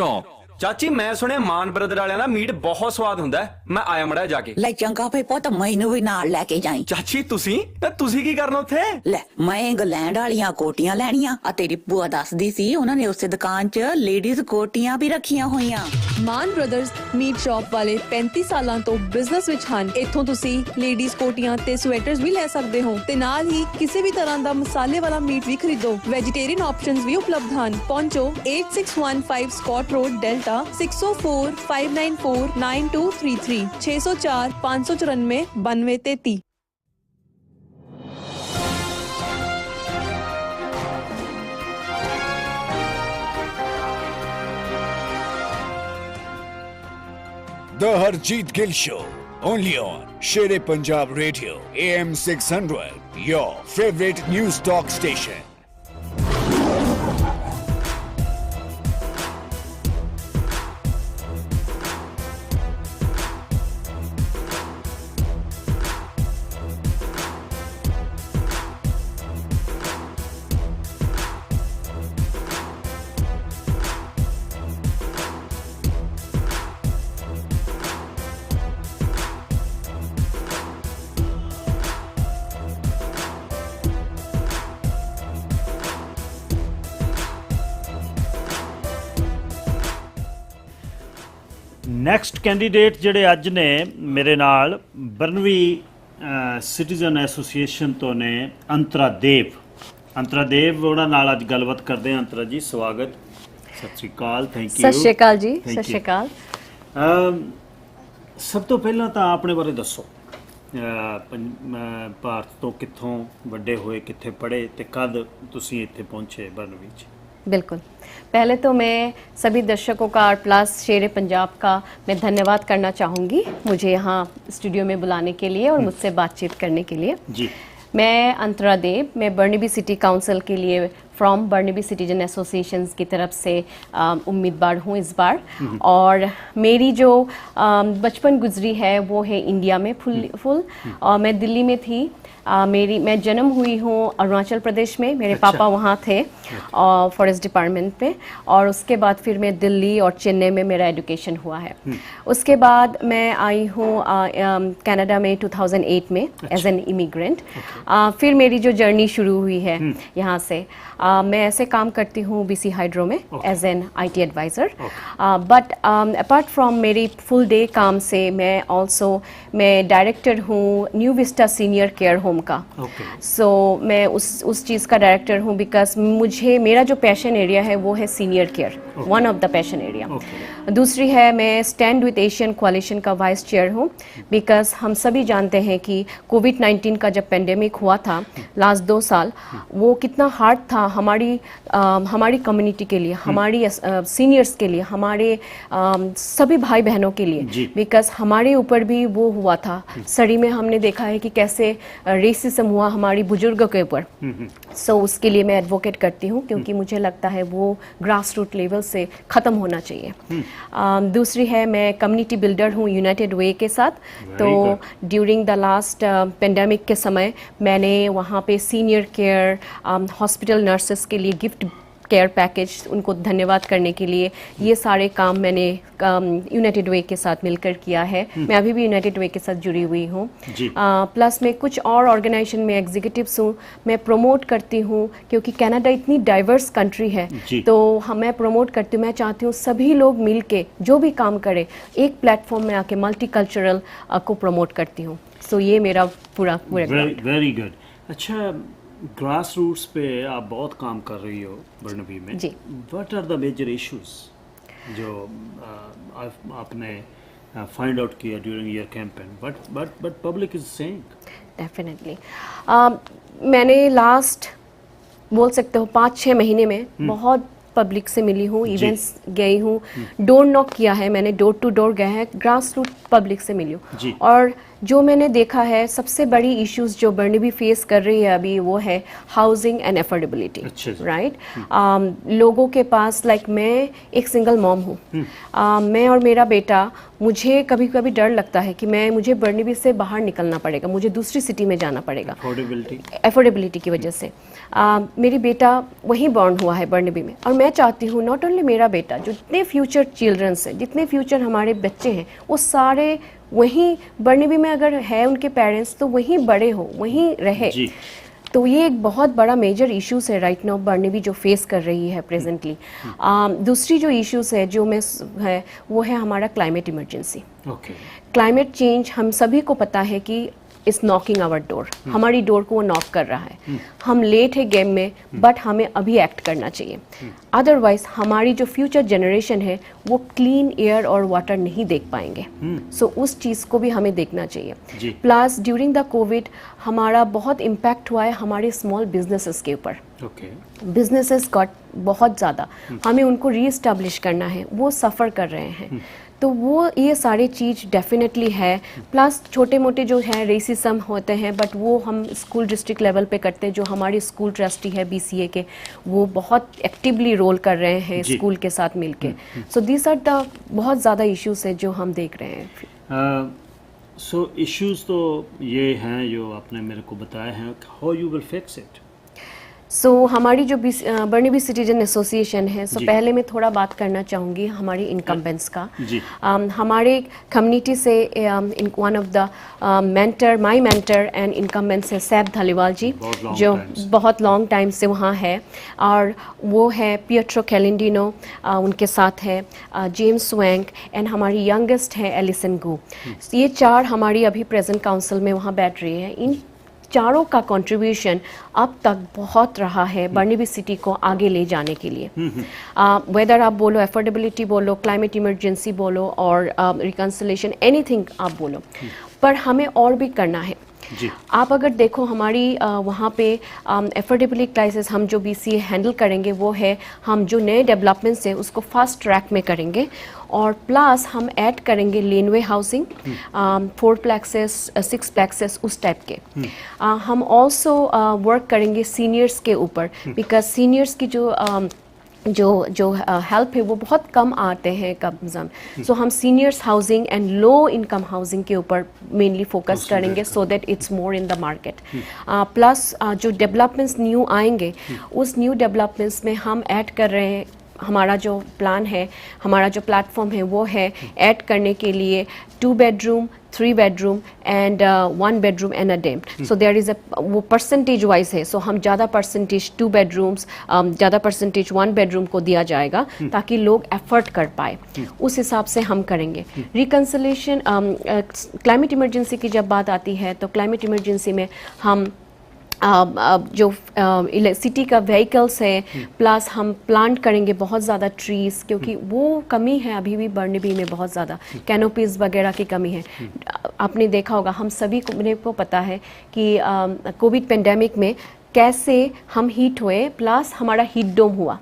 S12: ਚਾਚੀ ਮੈਂ ਸੁਣਿਆ ਮਾਨ ਬ੍ਰਦਰ ਵਾਲਿਆਂ ਦਾ ਮੀਟ ਬਹੁਤ ਸਵਾਦ ਹੁੰਦਾ ਮੈਂ ਆਇਆ ਮੜਾ ਜਾ ਕੇ
S13: ਲੈ ਚੰਗਾ ਫੇ ਪੁੱਤ ਮੈਨੂੰ ਵੀ ਨਾਲ ਲੈ ਕੇ ਜਾਈਂ
S12: ਚਾਚੀ ਤੁਸੀਂ ਕੀ ਕਰਨਾ ਉੱਥੇ
S13: ਲੈ ਮੈਂ ਇੰਗਲੈਂਡ ਵਾਲੀਆਂ ਕੋਟੀਆਂ ਲੈਣੀਆਂ ਆ ਤੇਰੀ ਭੂਆ ਦੱਸਦੀ ਸੀ ਉਹਨਾਂ ਨੇ ਉਸੇ ਦੁਕਾਨ 'ਚ ਲੇਡੀਜ਼ ਕੋਟੀਆਂ ਵੀ ਰੱਖੀਆਂ ਹੋਈਆਂ
S10: ਮਾਨ ਬ੍ਰਦਰਸ ਮੀਟ ਸ਼ਾਪ ਵਾਲੇ 35 ਸਾਲਾਂ ਤੋਂ ਬਿਜ਼ਨਸ ਵਿੱਚ ਹਨ ਇੱਥੋਂ ਤੁਸੀਂ ਲੇਡੀਜ਼ ਕੋਟੀਆਂ ਤੇ ਸਵੈਟਰਸ ਵੀ ਲੈ ਸਕਦੇ ਹੋ ਤੇ ਨਾਲ ਹੀ ਕਿਸੇ ਵੀ ਤਰ੍ਹਾਂ ਦਾ ਮਸਾਲੇ ਵਾਲਾ ਮੀਟ ਵੀ ਖਰੀਦੋ ਵੈਜੀਟੇਰੀਅਨ ਆਪਸ਼ਨਸ ਵੀ ਉਪਲਬਧ ਹਨ ਪਹੁੰਚੋ 8615 Scott road delta 6045949233 604 594 9233
S11: The Harjeet Gill Show, only on Sher-E-Punjab Radio, AM 600, your favorite news talk station.
S7: Next candidate ਜਿਹੜੇ ਅੱਜ ਨੇ ਮੇਰੇ ਨਾਲ ਬਰਨਵੀ ਸਿਟੀਜ਼ਨ ਐਸੋਸੀਏਸ਼ਨ ਤੋਂ ਨੇ ਅੰਤਰਾ ਦੇਵ ਉਹਨਾਂ ਨਾਲ ਅੱਜ ਗੱਲਬਾਤ ਕਰਦੇ ਹਾਂ। ਅੰਤਰਾ ਜੀ ਸਵਾਗਤ, ਸਤਿ ਸ਼੍ਰੀ ਅਕਾਲ, ਥੈਂਕ ਯੂ।
S5: ਸਤਿ ਸ਼੍ਰੀ ਅਕਾਲ ਜੀ, ਸਤਿ ਸ਼੍ਰੀ ਅਕਾਲ।
S7: ਸਭ ਤੋਂ ਪਹਿਲਾਂ ਤਾਂ ਆਪਣੇ ਬਾਰੇ ਦੱਸੋ, ਭਾਰਤ ਤੋਂ ਕਿੱਥੋਂ ਵੱਡੇ ਹੋਏ, ਕਿੱਥੇ पढ़े ਤੇ कद ਤੁਸੀਂ ਇੱਥੇ ਪਹੁੰचे बर्नवी ਚ?
S5: बिल्कुल, पहले तो मैं सभी दर्शकों का और प्लस शेर-ए-पंजाब का मैं धन्यवाद करना चाहूँगी मुझे यहाँ स्टूडियो में बुलाने के लिए और मुझसे बातचीत करने के लिए
S7: जी।
S5: मैं अंतरा देव, मैं बर्नवी सिटी काउंसिल के लिए फ्रॉम बर्नवी सिटीजन एसोसिएशंस की तरफ से उम्मीदवार हूँ इस बार। और मेरी जो बचपन गुजरी है वो है इंडिया में फुल और मैं दिल्ली में थी। मैं जन्म हुई हूँ अरुणाचल प्रदेश में, मेरे पापा वहाँ थे फॉरेस्ट डिपार्टमेंट पे, और उसके बाद फिर मैं दिल्ली और चेन्नई में मेरा एजुकेशन हुआ है। उसके बाद मैं आई हूँ कनाडा में 2008 में एज एन इमिग्रेंट। फिर मेरी जो जर्नी शुरू हुई है यहाँ से, मैं ऐसे काम करती हूँ बीसी हाइड्रो में as an IT adviser. But apart from मेरी फुल डे काम से मैं डायरेक्टर हूँ New Vista senior care home का। सो मैं उस चीज़ का डायरेक्टर हूँ बिकॉज मेरा जो पैशन एरिया है वो है senior care, one of the passion area. दूसरी है मैं स्टैंड विद एशियन कोalition का वाइस चेयर हूँ बिकॉज हम सभी जानते हैं कि कोविड-19 का जब पेंडेमिक हुआ था लास्ट 2 साल, वो कितना हार्ड था हमारी कम्युनिटी के लिए, हमारी सीनियर्स के लिए, हमारे सभी भाई बहनों के लिए, बिकॉज हमारे ऊपर भी वो हुआ था। सरी में हमने देखा है कि कैसे रेसिज्म हुआ हमारी बुजुर्गों के ऊपर। सो उसके लिए मैं एडवोकेट करती हूँ क्योंकि मुझे लगता है वो ग्रास रूट लेवल से ख़त्म होना चाहिए। दूसरी है मैं कम्युनिटी बिल्डर हूँ यूनाइटेड वे के साथ। तो ड्यूरिंग द लास्ट पेंडेमिक के समय मैंने वहाँ पे सीनियर केयर हॉस्पिटल नर्सेस के लिए गिफ्ट केयर पैकेज, उनको धन्यवाद करने के लिए ये सारे काम मैंने यूनाइटेड वे के साथ मिलकर किया है। मैं अभी भी यूनाइटेड वे के साथ जुड़ी हुई हूँ। प्लस मैं कुछ और ऑर्गेनाइजेशन में एग्जीक्यूटिव्स हूँ, मैं प्रमोट करती हूँ क्योंकि कनाडा इतनी डाइवर्स कंट्री है, तो मैं प्रमोट करती हूँ। मैं चाहती हूँ सभी लोग मिल के जो भी काम करें एक प्लेटफॉर्म में आके मल्टीकल्चरल को प्रमोट करती हूँ। सो ये मेरा पूरा
S7: वेरी गुड। अच्छा, ग्रास रूट्स पे आप बहुत काम कर रही हो बर्नवी में जी। What are the major issues जो आपने फाइंड आउट किया during your campaign, but public is saying?
S5: Definitely मैंने लास्ट बोल सकते हो 5-6 महीने में बहुत पब्लिक से मिली हूँ, इवेंट्स गई हूँ, डोर नॉक किया है मैंने, डोर टू डोर गया है, ग्रास रूट पब्लिक से मिली हूँ। और जो मैंने देखा है सबसे बड़ी इश्यूज जो बर्नवी फेस कर रही है अभी वो है हाउसिंग एंड एफोर्डेबिलिटी, राइट। लोगों के पास मैं एक सिंगल मॉम हूँ, मैं और मेरा बेटा, मुझे कभी कभी डर लगता है कि मुझे बर्नवी से बाहर निकलना पड़ेगा, मुझे दूसरी सिटी में जाना पड़ेगा एफोर्डेबिलिटी की वजह से। मेरी बेटा वहीं बॉर्न हुआ है बर्नवी में, और मैं चाहती हूँ नॉट ओनली मेरा बेटा, जो जितने फ्यूचर चिल्ड्रंस हैं, जितने फ्यूचर हमारे बच्चे हैं, वो सारे वहीं बर्नवी में अगर है उनके पेरेंट्स तो वहीं बड़े हो, वहीं रहे। तो ये एक बहुत बड़ा मेजर इश्यूज है राइट नाउ बर्नवी जो फेस कर रही है प्रेजेंटली। दूसरी जो इश्यूज है जो है वो है हमारा क्लाइमेट इमरजेंसी। क्लाइमेट चेंज हम सभी को पता है कि इज नॉकिंग आवर डोर, हमारी डोर को वो नॉक कर रहा है। हम लेट है गेम में, बट हमें अभी एक्ट करना चाहिए, अदरवाइज हमारी जो फ्यूचर जनरेशन है वो क्लीन एयर और वाटर नहीं देख पाएंगे। सो उस चीज़ को भी हमें देखना चाहिए। प्लस ड्यूरिंग द कोविड हमारा बहुत इम्पैक्ट हुआ है हमारे स्मॉल बिजनेसेस के ऊपर। बिजनेसेस गॉट बहुत ज़्यादा, हमें उनको रीएस्टैब्लिश करना है, वो सफ़र कर रहे हैं। तो वो ये सारी चीज़ डेफिनेटली है। प्लस छोटे मोटे जो हैं रेसिज्म होते हैं, बट वो हम स्कूल डिस्ट्रिक्ट लेवल पे करते हैं। जो हमारी स्कूल ट्रस्टी है BCA के, वो बहुत एक्टिवली रोल कर रहे हैं स्कूल के साथ मिलके। सो दीज आर द बहुत ज़्यादा इश्यूज है जो हम देख रहे हैं।
S7: सो इश्यूज तो ये हैं जो आपने मेरे को बताए हैं, how you will fix it?
S5: So हमारी जो बर्निबी सिटीजन एसोसिएशन है, सो पहले मैं थोड़ा बात करना चाहूँगी हमारी इनकम्बेंट्स का। हमारे कम्युनिटी से one of the my mentor and incumbents है सैब धालीवाल जी, जो बहुत लॉन्ग टाइम से वहाँ है, और वो है पिएट्रो कैलेंडिनो, उनके साथ है जेम्स वैंग, एंड हमारी यंगेस्ट है एलिसन गू। ये 4 हमारी अभी प्रेजेंट काउंसिल में वहाँ बैठ रही है। इन चारों का कंट्रीब्यूशन अब तक बहुत रहा है बर्निबी सिटी को आगे ले जाने के लिए। वेदर आप बोलो, अफोर्डेबिलिटी बोलो, क्लाइमेट इमरजेंसी बोलो, और रिकंसिलेशन, एनीथिंग आप बोलो, पर हमें और भी करना है। आप अगर देखो हमारी वहाँ पे एफोर्डेबिलिटी क्राइसिस हम जो BCA हैंडल करेंगे वो है, हम जो नए डेवलपमेंट्स हैं उसको फास्ट ट्रैक में करेंगे, और प्लस हम ऐड करेंगे लेनवे हाउसिंग, 4 प्लेक्सेस 6 प्लेक्सेस उस टाइप के। हम ऑल्सो वर्क करेंगे सीनियर्स के ऊपर, बिकॉज सीनियर्स की जो हेल्प है वो बहुत कम आते हैं कम। सो हम seniors housing and low income housing के ऊपर मेनली फोकस करेंगे, so that it's more in the market. Plus जो डेवलपमेंट्स न्यू आएंगे, उस न्यू डेवलपमेंट्स में हम ऐड कर रहे हैं, हमारा जो प्लान है, हमारा जो प्लेटफॉर्म है वो है ऐड करने के लिए 2 bedroom, 3 bedroom and 1 bedroom and a den. So there is वो परसेंटेज वाइज है, सो हम ज़्यादा परसेंटेज 2 बेडरूम्स, ज़्यादा परसेंटेज 1 बेडरूम को दिया जाएगा ताकि लोग एफर्ट कर पाए, उस हिसाब से हम करेंगे। रिकंसिलेशन, क्लाइमेट इमरजेंसी की जब बात आती है तो क्लाइमेट इमरजेंसी में हम जो सिटी का व्हीकल्स है, प्लस हम प्लांट करेंगे बहुत ज़्यादा ट्रीज़, क्योंकि वो कमी है अभी भी बर्निबी में, बहुत ज़्यादा कैनोपीज़ वगैरह की कमी है। आपने देखा होगा, हम सभी को पता है कि कोविड पेंडेमिक में कैसे हम हीट हुए, प्लस हमारा हीट डोम हुआ।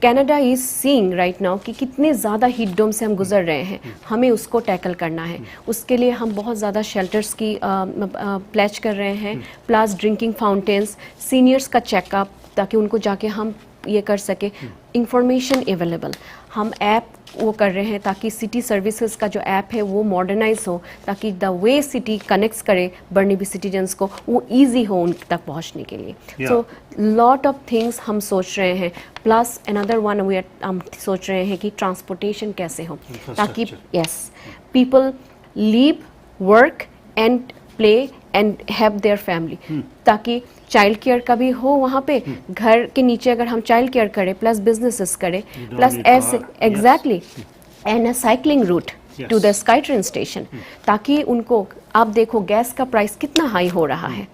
S5: Canada is seeing right now कि कितने ज़्यादा हीट डोम से हम गुजर रहे हैं, हमें उसको टैकल करना है। उसके लिए हम बहुत ज़्यादा शेल्टर्स की प्लेज कर रहे हैं, प्लस ड्रिंकिंग फाउंटेन्स, सीनियर्स का चेकअप, ताकि उनको जाके हम ये कर सके। इंफॉर्मेशन अवेलेबल, हम ऐप वो कर रहे हैं ताकि सिटी सर्विसेज का जो ऐप है वो मॉडर्नाइज हो, ताकि द वे सिटी कनेक्ट्स करे बर्निबी सिटीजन्स को, वो इजी हो उन तक पहुंचने के लिए। सो लॉट ऑफ थिंग्स हम सोच रहे हैं, प्लस अनदर वन हम सोच रहे हैं कि ट्रांसपोर्टेशन कैसे हो, ताकि people leave, work and play and have their family, ताकि चाइल्ड केयर का भी हो वहाँ पे, घर के नीचे अगर हम चाइल्ड केयर करें प्लस बिजनेसेस करें, प्लस ऐसे exactly and a cycling route to the sky train station, ताकि उनको, आप देखो गैस का प्राइस कितना हाई हो रहा है,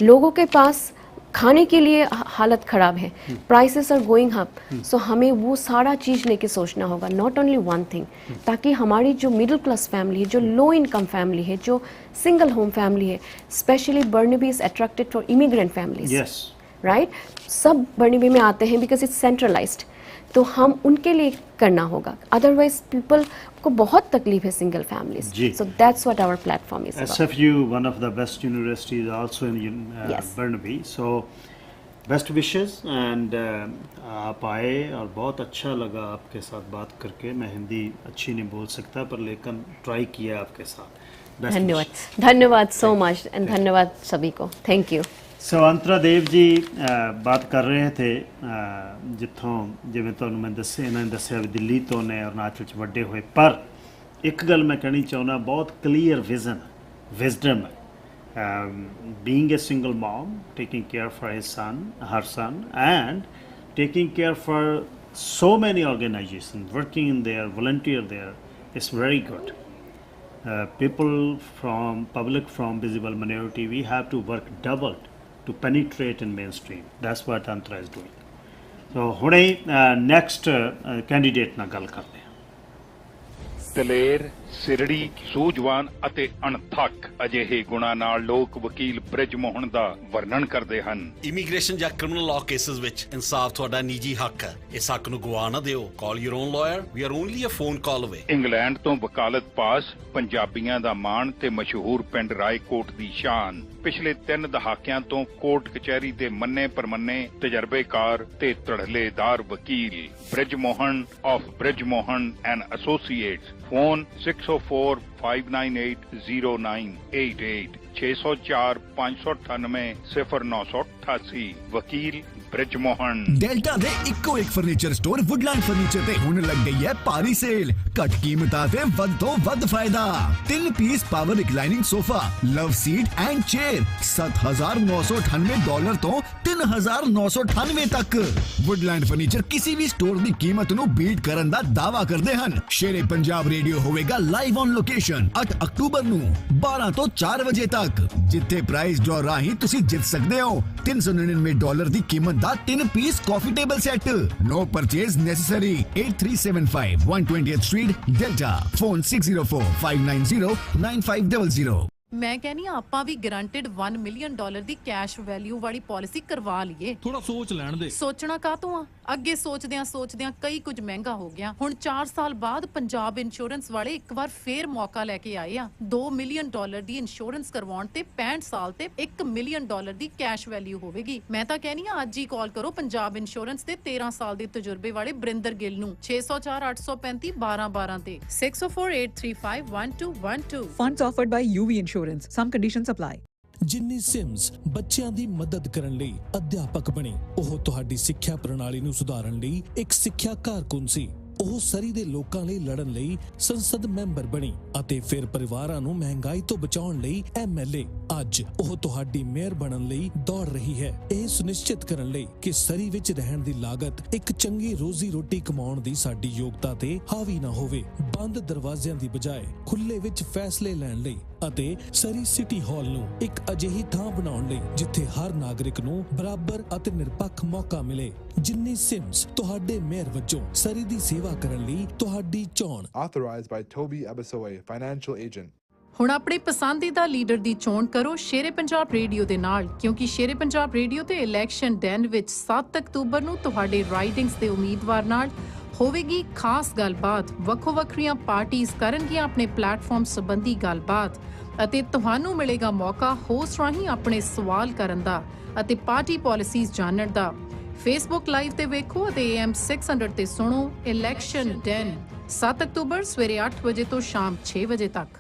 S5: लोगों के पास खाने के लिए हालत ख़राब है, प्राइसेस आर गोइंग अप। सो हमें वो सारा चीज़ लेके सोचना होगा, नॉट ओनली वन थिंग, ताकि हमारी जो मिडिल क्लास फैमिली है, जो लो इनकम फैमिली है, जो सिंगल होम फैमिली है, specially Burnaby is attracted for immigrant families, right, सब बर्निबी में आते हैं बिकॉज इट्स सेंट्रलाइज्ड, तो हम उनके लिए करना होगा, अदरवाइज पीपल को बहुत तकलीफ है single families. So that's what our platform is.
S7: SFU, one of the best universities also in Burnaby, so best wishes and आप आए और बहुत अच्छा लगा आपके साथ बात करके। मैं हिंदी अच्छी नहीं बोल सकता पर लेकिन ट्राई किया आपके साथ।
S5: धन्यवाद सो मच एंड धन्यवाद सभी को, थैंक यू।
S7: सो अंतरा देव जी बात कर रहे थे जितों जिवें तुहानूं मैं दस्सिया, इन्होंने दस्सिया भी दिल्ली तो ने अरुणाचल च वड्डे होए, पर एक गल मैं कहनी चाहना, बहुत क्लीयर विजडम है, being a single mom, taking care for her son and taking care for so many organizations working in there, volunteer there, is very good. People from public, from visible minority, we have to work doubled to penetrate in mainstream. That's what Antra is doing. So ਹੁਣੇ next candidate ਨਾਲ ਗੱਲ ਕਰਦੇ ਹਾਂ।
S2: ਦਲੇਰ, ਸਿਰੜੀ, ਸੂਝਵਾਨ ਅਤੇ ਅਣਥੱਕ ਅਜਿਹੇ ਗੁਣਾਂ ਨਾਲ ਲੋਕ ਵਕੀਲ ਬ੍ਰਿਜ ਮੋਹਨ ਦਾ ਵਰਣਨ ਕਰਦੇ ਹਨ।
S6: ਇਮੀਗ੍ਰੇਸ਼ਨ ਜਾਂ ਕ੍ਰਿਮੀਨਲ ਲਾਅ ਕੇਸਿਸ ਵਿੱਚ ਇਨਸਾਫ ਤੁਹਾਡਾ ਨਿੱਜੀ ਹੱਕ ਹੈ, ਇਸ ਹੱਕ ਨੂੰ ਗਵਾ ਨਾ ਦਿਓ। Call your own lawyer, we are only a phone call away.
S2: England ਤੋਂ ਵਕਾਲਤ ਪਾਸ, ਪੰਜਾਬੀਆਂ ਦਾ ਮਾਣ ਤੇ ਮਸ਼ਹੂਰ ਪਿੰਡ ਰਾਏਕੋਟ ਦੀ ਸ਼ਾਨ। ਪਿਛਲੇ 3 ਦਹਾਕਿਆਂ ਤੋਂ ਕੋਰਟ ਕਚਹਿਰੀ ਦੇ ਮੰਨੇ ਪਰਮੰਨੇ ਤਜਰਬੇਕਾਰ ਤੇ ਧੜੱਲੇਦਾਰ ਵਕੀਲ bridge Mohan of bridge Mohan and associates. Phone 604 598 0988 604 598 0988 ਵਕੀਲ ਬ੍ਰਿਜ ਮੋਹਨ।
S14: ਡੈਲਟਾ ਦੇ ਇੱਕੋ ਇੱਕ ਫਰਨੀਚਰ ਸਟੋਰ ਵੁੱਡਲੈਂਡ ਫਰਨੀਚਰ ਤੇ ਹੁਣ ਲੱਗ ਗਈ ਹੈ ਭਾਰੀ ਸੇਲ। ਘੱਟ ਕੀਮਤਾਂ ਤੇ ਵੱਧ ਤੋਂ ਵੱਧ ਫਾਇਦਾ। 3 piece power reclining sofa, love seat and chair $7,998 ਤੋਂ $3,998 ਤੱਕ। ਵੁੱਡਲੈਂਡ ਫਰਨੀਚਰ ਕਿਸੇ ਵੀ ਸਟੋਰ ਦੀ ਕੀਮਤ ਨੂੰ ਬੀਟ ਕਰਨ ਦਾ ਦਾਅਵਾ ਕਰਦੇ ਹਨ। ਸ਼ੇਰੇ ਪੰਜਾਬ ਰੇਡੀਓ ਹੋਵੇਗਾ ਲਾਈਵ ਔਨ ਲੋਕੇਸ਼ਨ 8 ਅਕਤੂਬਰ ਨੂੰ 12 ਤੋਂ 4 ਵਜੇ ਤੱਕ, ਜਿੱਥੇ ਪ੍ਰਾਈਜ਼ ਡਰਾ ਰਾਹੀਂ ਤੁਸੀਂ ਜਿੱਤ ਸਕਦੇ ਹੋ $399 ਦੀ ਕੀਮਤ ਦਾ 3 piece coffee table set. No purchase necessary. 8375 120th Street, Delta. Phone 604-590-9500।
S26: ਮੈਂ ਕਹਿੰਨੀ ਆਪਾਂ ਵੀ ਗਰੰਟਿਡ $1 ਮਿਲੀਅਨ ਦੀ ਕੈਸ਼ ਵੈਲਿਊ ਵਾਲੀ ਪਾਲਿਸੀ ਕਰਵਾ ਲਈਏ।
S18: ਥੋੜਾ ਸੋਚ ਲੈਣ ਦੇ।
S26: ਸੋਚਣਾ ਕਾਹਤੋਂ ਆ? ਅੱਗੇ ਸੋਚਦਿਆਂ ਕਈ ਕੁਝ ਮਹਿੰਗਾ ਹੋ ਗਿਆ। ਹੁਣ 4 ਸਾਲ ਬਾਅਦ ਪੰਜਾਬ ਇੰਸ਼ੋਰੈਂਸ ਵਾਲੇ ਇੱਕ ਵਾਰ ਫੇਰ ਮੌਕਾ ਲੈ ਕੇ ਆਏ ਆ। $2 ਮਿਲੀਅਨ ਦੀ ਇੰਸ਼ੋਰੈਂਸ ਕਰਵਾਉਣ ਤੇ 65 ਸਾਲ ਤੇ $1 ਮਿਲੀਅਨ ਦੀ ਕੈਸ਼ ਵੈਲਿਊ ਹੋਵੇਗੀ। ਮੈਂ ਤਾਂ ਕਹਿੰਨੀ ਆ ਅੱਜ ਹੀ ਕਾਲ ਕਰੋ ਪੰਜਾਬ ਇੰਸ਼ੋਰੈਂਸ ਦੇ 13 ਸਾਲ ਦੇ ਤਜਰਬੇ ਵਾਲੇ ਬਰਿੰਦਰ ਗਿੱਲ ਨੂੰ 604 835 1212 ਤੇ 604-835-1212।
S9: Funds offered by UV Insurance. Some conditions apply.
S20: ਜਿੰਨੀ ਸਿਮਸ ਬੱਚਿਆਂ ਦੀ ਮਦਦ ਕਰਨ ਲਈ ਅਧਿਆਪਕ ਬਣੇ, ਉਹ ਤੁਹਾਡੀ ਸਿੱਖਿਆ ਪ੍ਰਣਾਲੀ ਨੂੰ ਸੁਧਾਰਨ ਲਈ ਇੱਕ ਸਿੱਖਿਆ ਕਾਰਕੁਨ ਸੀ। ਉਹ ਸਰੀ ਦੇ ਲੋਕਾਂ ਲਈ ਲੜਨ ਲਈ ਸੰਸਦ ਮੈਂਬਰ ਬਣੀ ਅਤੇ ਫਿਰ ਪਰਿਵਾਰਾਂ ਨੂੰ ਮਹਿੰਗਾਈ ਤੋਂ ਬਚਾਉਣ ਲਈ MLA। ਅੱਜ ਉਹ ਤੁਹਾਡੀ ਮੇਅਰ ਬਣਨ ਲਈ ਦੌੜ ਰਹੀ ਹੈ, ਇਹ ਸੁਨਿਸ਼ਚਿਤ ਕਰਨ ਲਈ ਕਿ ਸਰੀ ਵਿੱਚ ਰਹਿਣ ਦੀ ਲਾਗਤ ਇੱਕ ਚੰਗੀ ਰੋਜ਼ੀ ਰੋਟੀ ਕਮਾਉਣ ਦੀ ਸਾਡੀ ਯੋਗਤਾ ਤੇ ਹਾਵੀ ਨਾ ਹੋਵੇ। ਬੰਦ ਦਰਵਾਜ਼ਿਆਂ ਦੀ ਬਜਾਏ ਖੁੱਲੇ ਵਿੱਚ ਫੈਸਲੇ ਲੈਣ ਲਈ ਅਤੇ ਸਰੀ ਸਿਟੀ ਹਾਲ ਨੂੰ ਇੱਕ ਅਜਿਹੀ ਥਾਂ ਬਣਾਉਣ ਲਈ ਜਿੱਥੇ ਹਰ ਨਾਗਰਿਕ ਨੂੰ ਬਰਾਬਰ ਅਤੇ ਨਿਰਪੱਖ ਮੌਕਾ ਮਿਲੇ। ਜਿੰਨੀ ਸਿਮਸ ਤੁਹਾਡੇ ਮੇਅਰ ਵਜੋਂ ਸਰੀ ਦੀ ਸੇਵਾ ਕਰਨ ਲਈ ਤੁਹਾਡੀ ਚੋਣ।
S16: Authorized by Toby Abasoy, Financial Agent.
S26: ਹੁਣ ਆਪਣੀ ਪਸੰਦੀਦਾ ਲੀਡਰ ਦੀ ਚੋਣ ਕਰੋ ਸ਼ੇਰੇ ਪੰਜਾਬ ਰੇਡੀਓ ਦੇ ਨਾਲ, ਕਿਉਂਕਿ ਸ਼ੇਰੇ ਪੰਜਾਬ ਰੇਡੀਓ ਤੇ ਇਲੈਕਸ਼ਨ ਡੈਨ ਵਿੱਚ 7 ਅਕਤੂਬਰ ਨੂੰ ਤੁਹਾਡੇ ਰਾਈਡਿੰਗਸ ਦੇ ਉਮੀਦਵਾਰ ਨਾਲ ਹੋਵੇਗੀ ਖਾਸ ਗੱਲਬਾਤ। ਵੱਖੋ ਵੱਖਰੀਆਂ ਪਾਰਟੀਆਂ ਕਰਨਗੀਆਂ ਆਪਣੇ ਪਲੇਟਫਾਰਮ ਸੰਬੰਧੀ ਗੱਲਬਾਤ ਅਤੇ ਤੁਹਾਨੂੰ ਮਿਲੇਗਾ ਮੌਕਾ ਹੋਸਟ ਰਾਹੀਂ ਆਪਣੇ ਸਵਾਲ ਕਰਨ ਦਾ ਅਤੇ ਪਾਰਟੀ ਪਾਲਿਸੀਜ਼ ਜਾਣਨ ਦਾ। ਫੇਸਬੁੱਕ ਲਾਈਵ ਤੇ ਵੇਖੋ ਅਤੇ AM 600 ਤੇ ਸੁਣੋ ਇਲੈਕਸ਼ਨ ਡੈਨ 7 ਅਕਤੂਬਰ ਸਵੇਰੇ 8 ਵਜੇ ਤੋਂ ਸ਼ਾਮ 6 ਵਜੇ ਤੱਕ।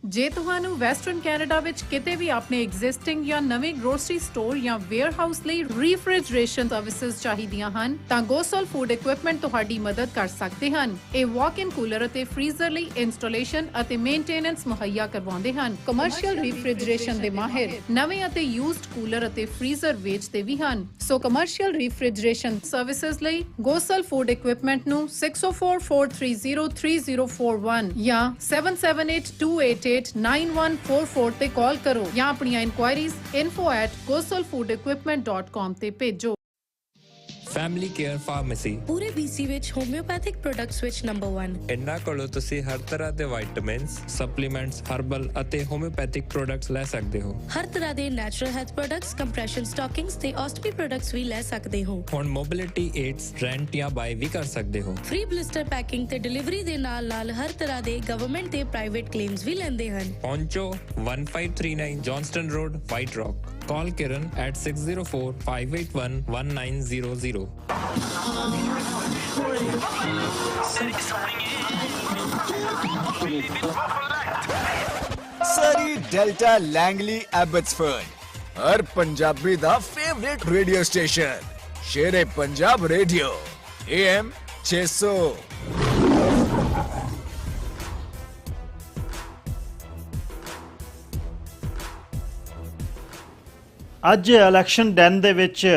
S26: ਜੇ ਤੁਹਾਨੂੰ ਵੈਸਟਰਨ ਕੈਨੇਡਾ ਵਿੱਚ ਕਿਤੇ ਵੀ ਆਪਣੇ ਐਗਜ਼ਿਸਟਿੰਗ ਜਾਂ ਨਵੇਂ ਗਰੋਸਰੀ ਸਟੋਰ ਜਾਂ ਵੇਅਰਹਾਊਸ ਲਈ ਰੀਫ੍ਰਿਜਰੇਸ਼ਨ ਸਰਵਿਸਿਜ਼ ਚਾਹੀਦੀਆਂ ਹਨ ਤਾਂ ਗੋਸਲ ਫੂਡ ਇਕਵਿਪਮੈਂਟ ਤੁਹਾਡੀ ਮਦਦ ਕਰ ਸਕਦੇ ਹਨ। ਇਹ ਵਾਕ-ਇਨ ਕੂਲਰ ਅਤੇ ਫ੍ਰੀਜ਼ਰ ਲਈ ਇੰਸਟਾਲੇਸ਼ਨ ਅਤੇ ਮੇਨਟੇਨੈਂਸ ਮੁਹੱਈਆ ਕਰਵਾਉਂਦੇ ਹਨ। ਕਮਰਸ਼ੀਅਲ ਰੀਫ੍ਰਿਜਰੇਸ਼ਨ ਦੇ ਮਾਹਿਰ ਨਵੇਂ ਅਤੇ ਯੂਜ਼ਡ ਕੂਲਰ ਅਤੇ ਫ੍ਰੀਜ਼ਰ ਵੇਚਦੇ ਵੀ ਹਨ। ਸੋ ਕਮਰਸ਼ੀਅਲ ਰੀਫ੍ਰਿਜਰੇਸ਼ਨ ਸਰਵਿਸਿਜ਼ ਲਈ ਗੋਸਲ ਫੂਡ ਇਕਵਿਪਮੈਂਟ ਨੂੰ 604-430-3041 ਜਾਂ 778-288-9144 ਤੇ ਕਾਲ ਕਰੋ ਜਾਂ ਆਪਣੀਆਂ ਇਨਕੁਆਇਰੀਜ਼ info@coastalfoodequipment.com ਤੇ ਭੇਜੋ।
S8: ਫੈਮਿਲੀ ਕੇਅਰ ਫਾਰਮੇਸੀ
S15: ਪੂਰੇ BC ਵਿੱਚ ਹੋਮਿਓਪੈਥਿਕ ਪ੍ਰੋਡਕਟਸ ਵਿੱਚ ਨੰਬਰ 1।
S8: ਇਹਨਾਂ ਕੋਲੋਂ ਤੁਸੀਂ ਹਰ ਤਰ੍ਹਾਂ ਦੇ ਵਿਟਾਮਿਨਸ, ਸਪਲੀਮੈਂਟਸ, ਹਰਬਲ ਅਤੇ ਹੋਮਿਓਪੈਥਿਕ ਪ੍ਰੋਡਕਟਸ ਲੈ ਸਕਦੇ ਹੋ।
S15: ਹਰ ਤਰ੍ਹਾਂ ਦੇ ਨੈਚੁਰਲ ਹੈਲਥ ਪ੍ਰੋਡਕਟਸ, ਕੰਪਰੈਸ਼ਨ ਸਟਾਕਿੰਗਸ ਤੇ ਆਸਟਮੀ ਪ੍ਰੋਡਕਟਸ ਵੀ ਲੈ ਸਕਦੇ ਹੋ।
S8: ਹੁਣ ਮੋਬਿਲਿਟੀ ਏਡਸ ਰੈਂਟ ਜਾਂ ਬਾਈ ਵੀ ਕਰ ਸਕਦੇ ਹੋ।
S15: ਫ੍ਰੀ ਬਲਿਸਟਰ ਪੈਕਿੰਗ ਤੇ ਡਿਲੀਵਰੀ ਦੇ ਨਾਲ ਹਰ ਤਰ੍ਹਾਂ ਦੇ ਗਵਰਨਮੈਂਟ ਤੇ ਪ੍ਰਾਈਵੇਟ ਕਲੇਮਸ ਵੀ ਲੈਂਦੇ ਹਨ।
S8: ਪਹੁੰਚੋ 1539 Johnston Road, White Rock. Call Kiran at 604-581-1900.
S21: Surrey, Delta, Langley, Abbotsford. हर पंजाबी दा favourite radio station Sher-e-Punjab radio AM 600।
S7: ਅੱਜ ਇਲੈਕਸ਼ਨ ਡੈਨ ਦੇ ਵਿੱਚ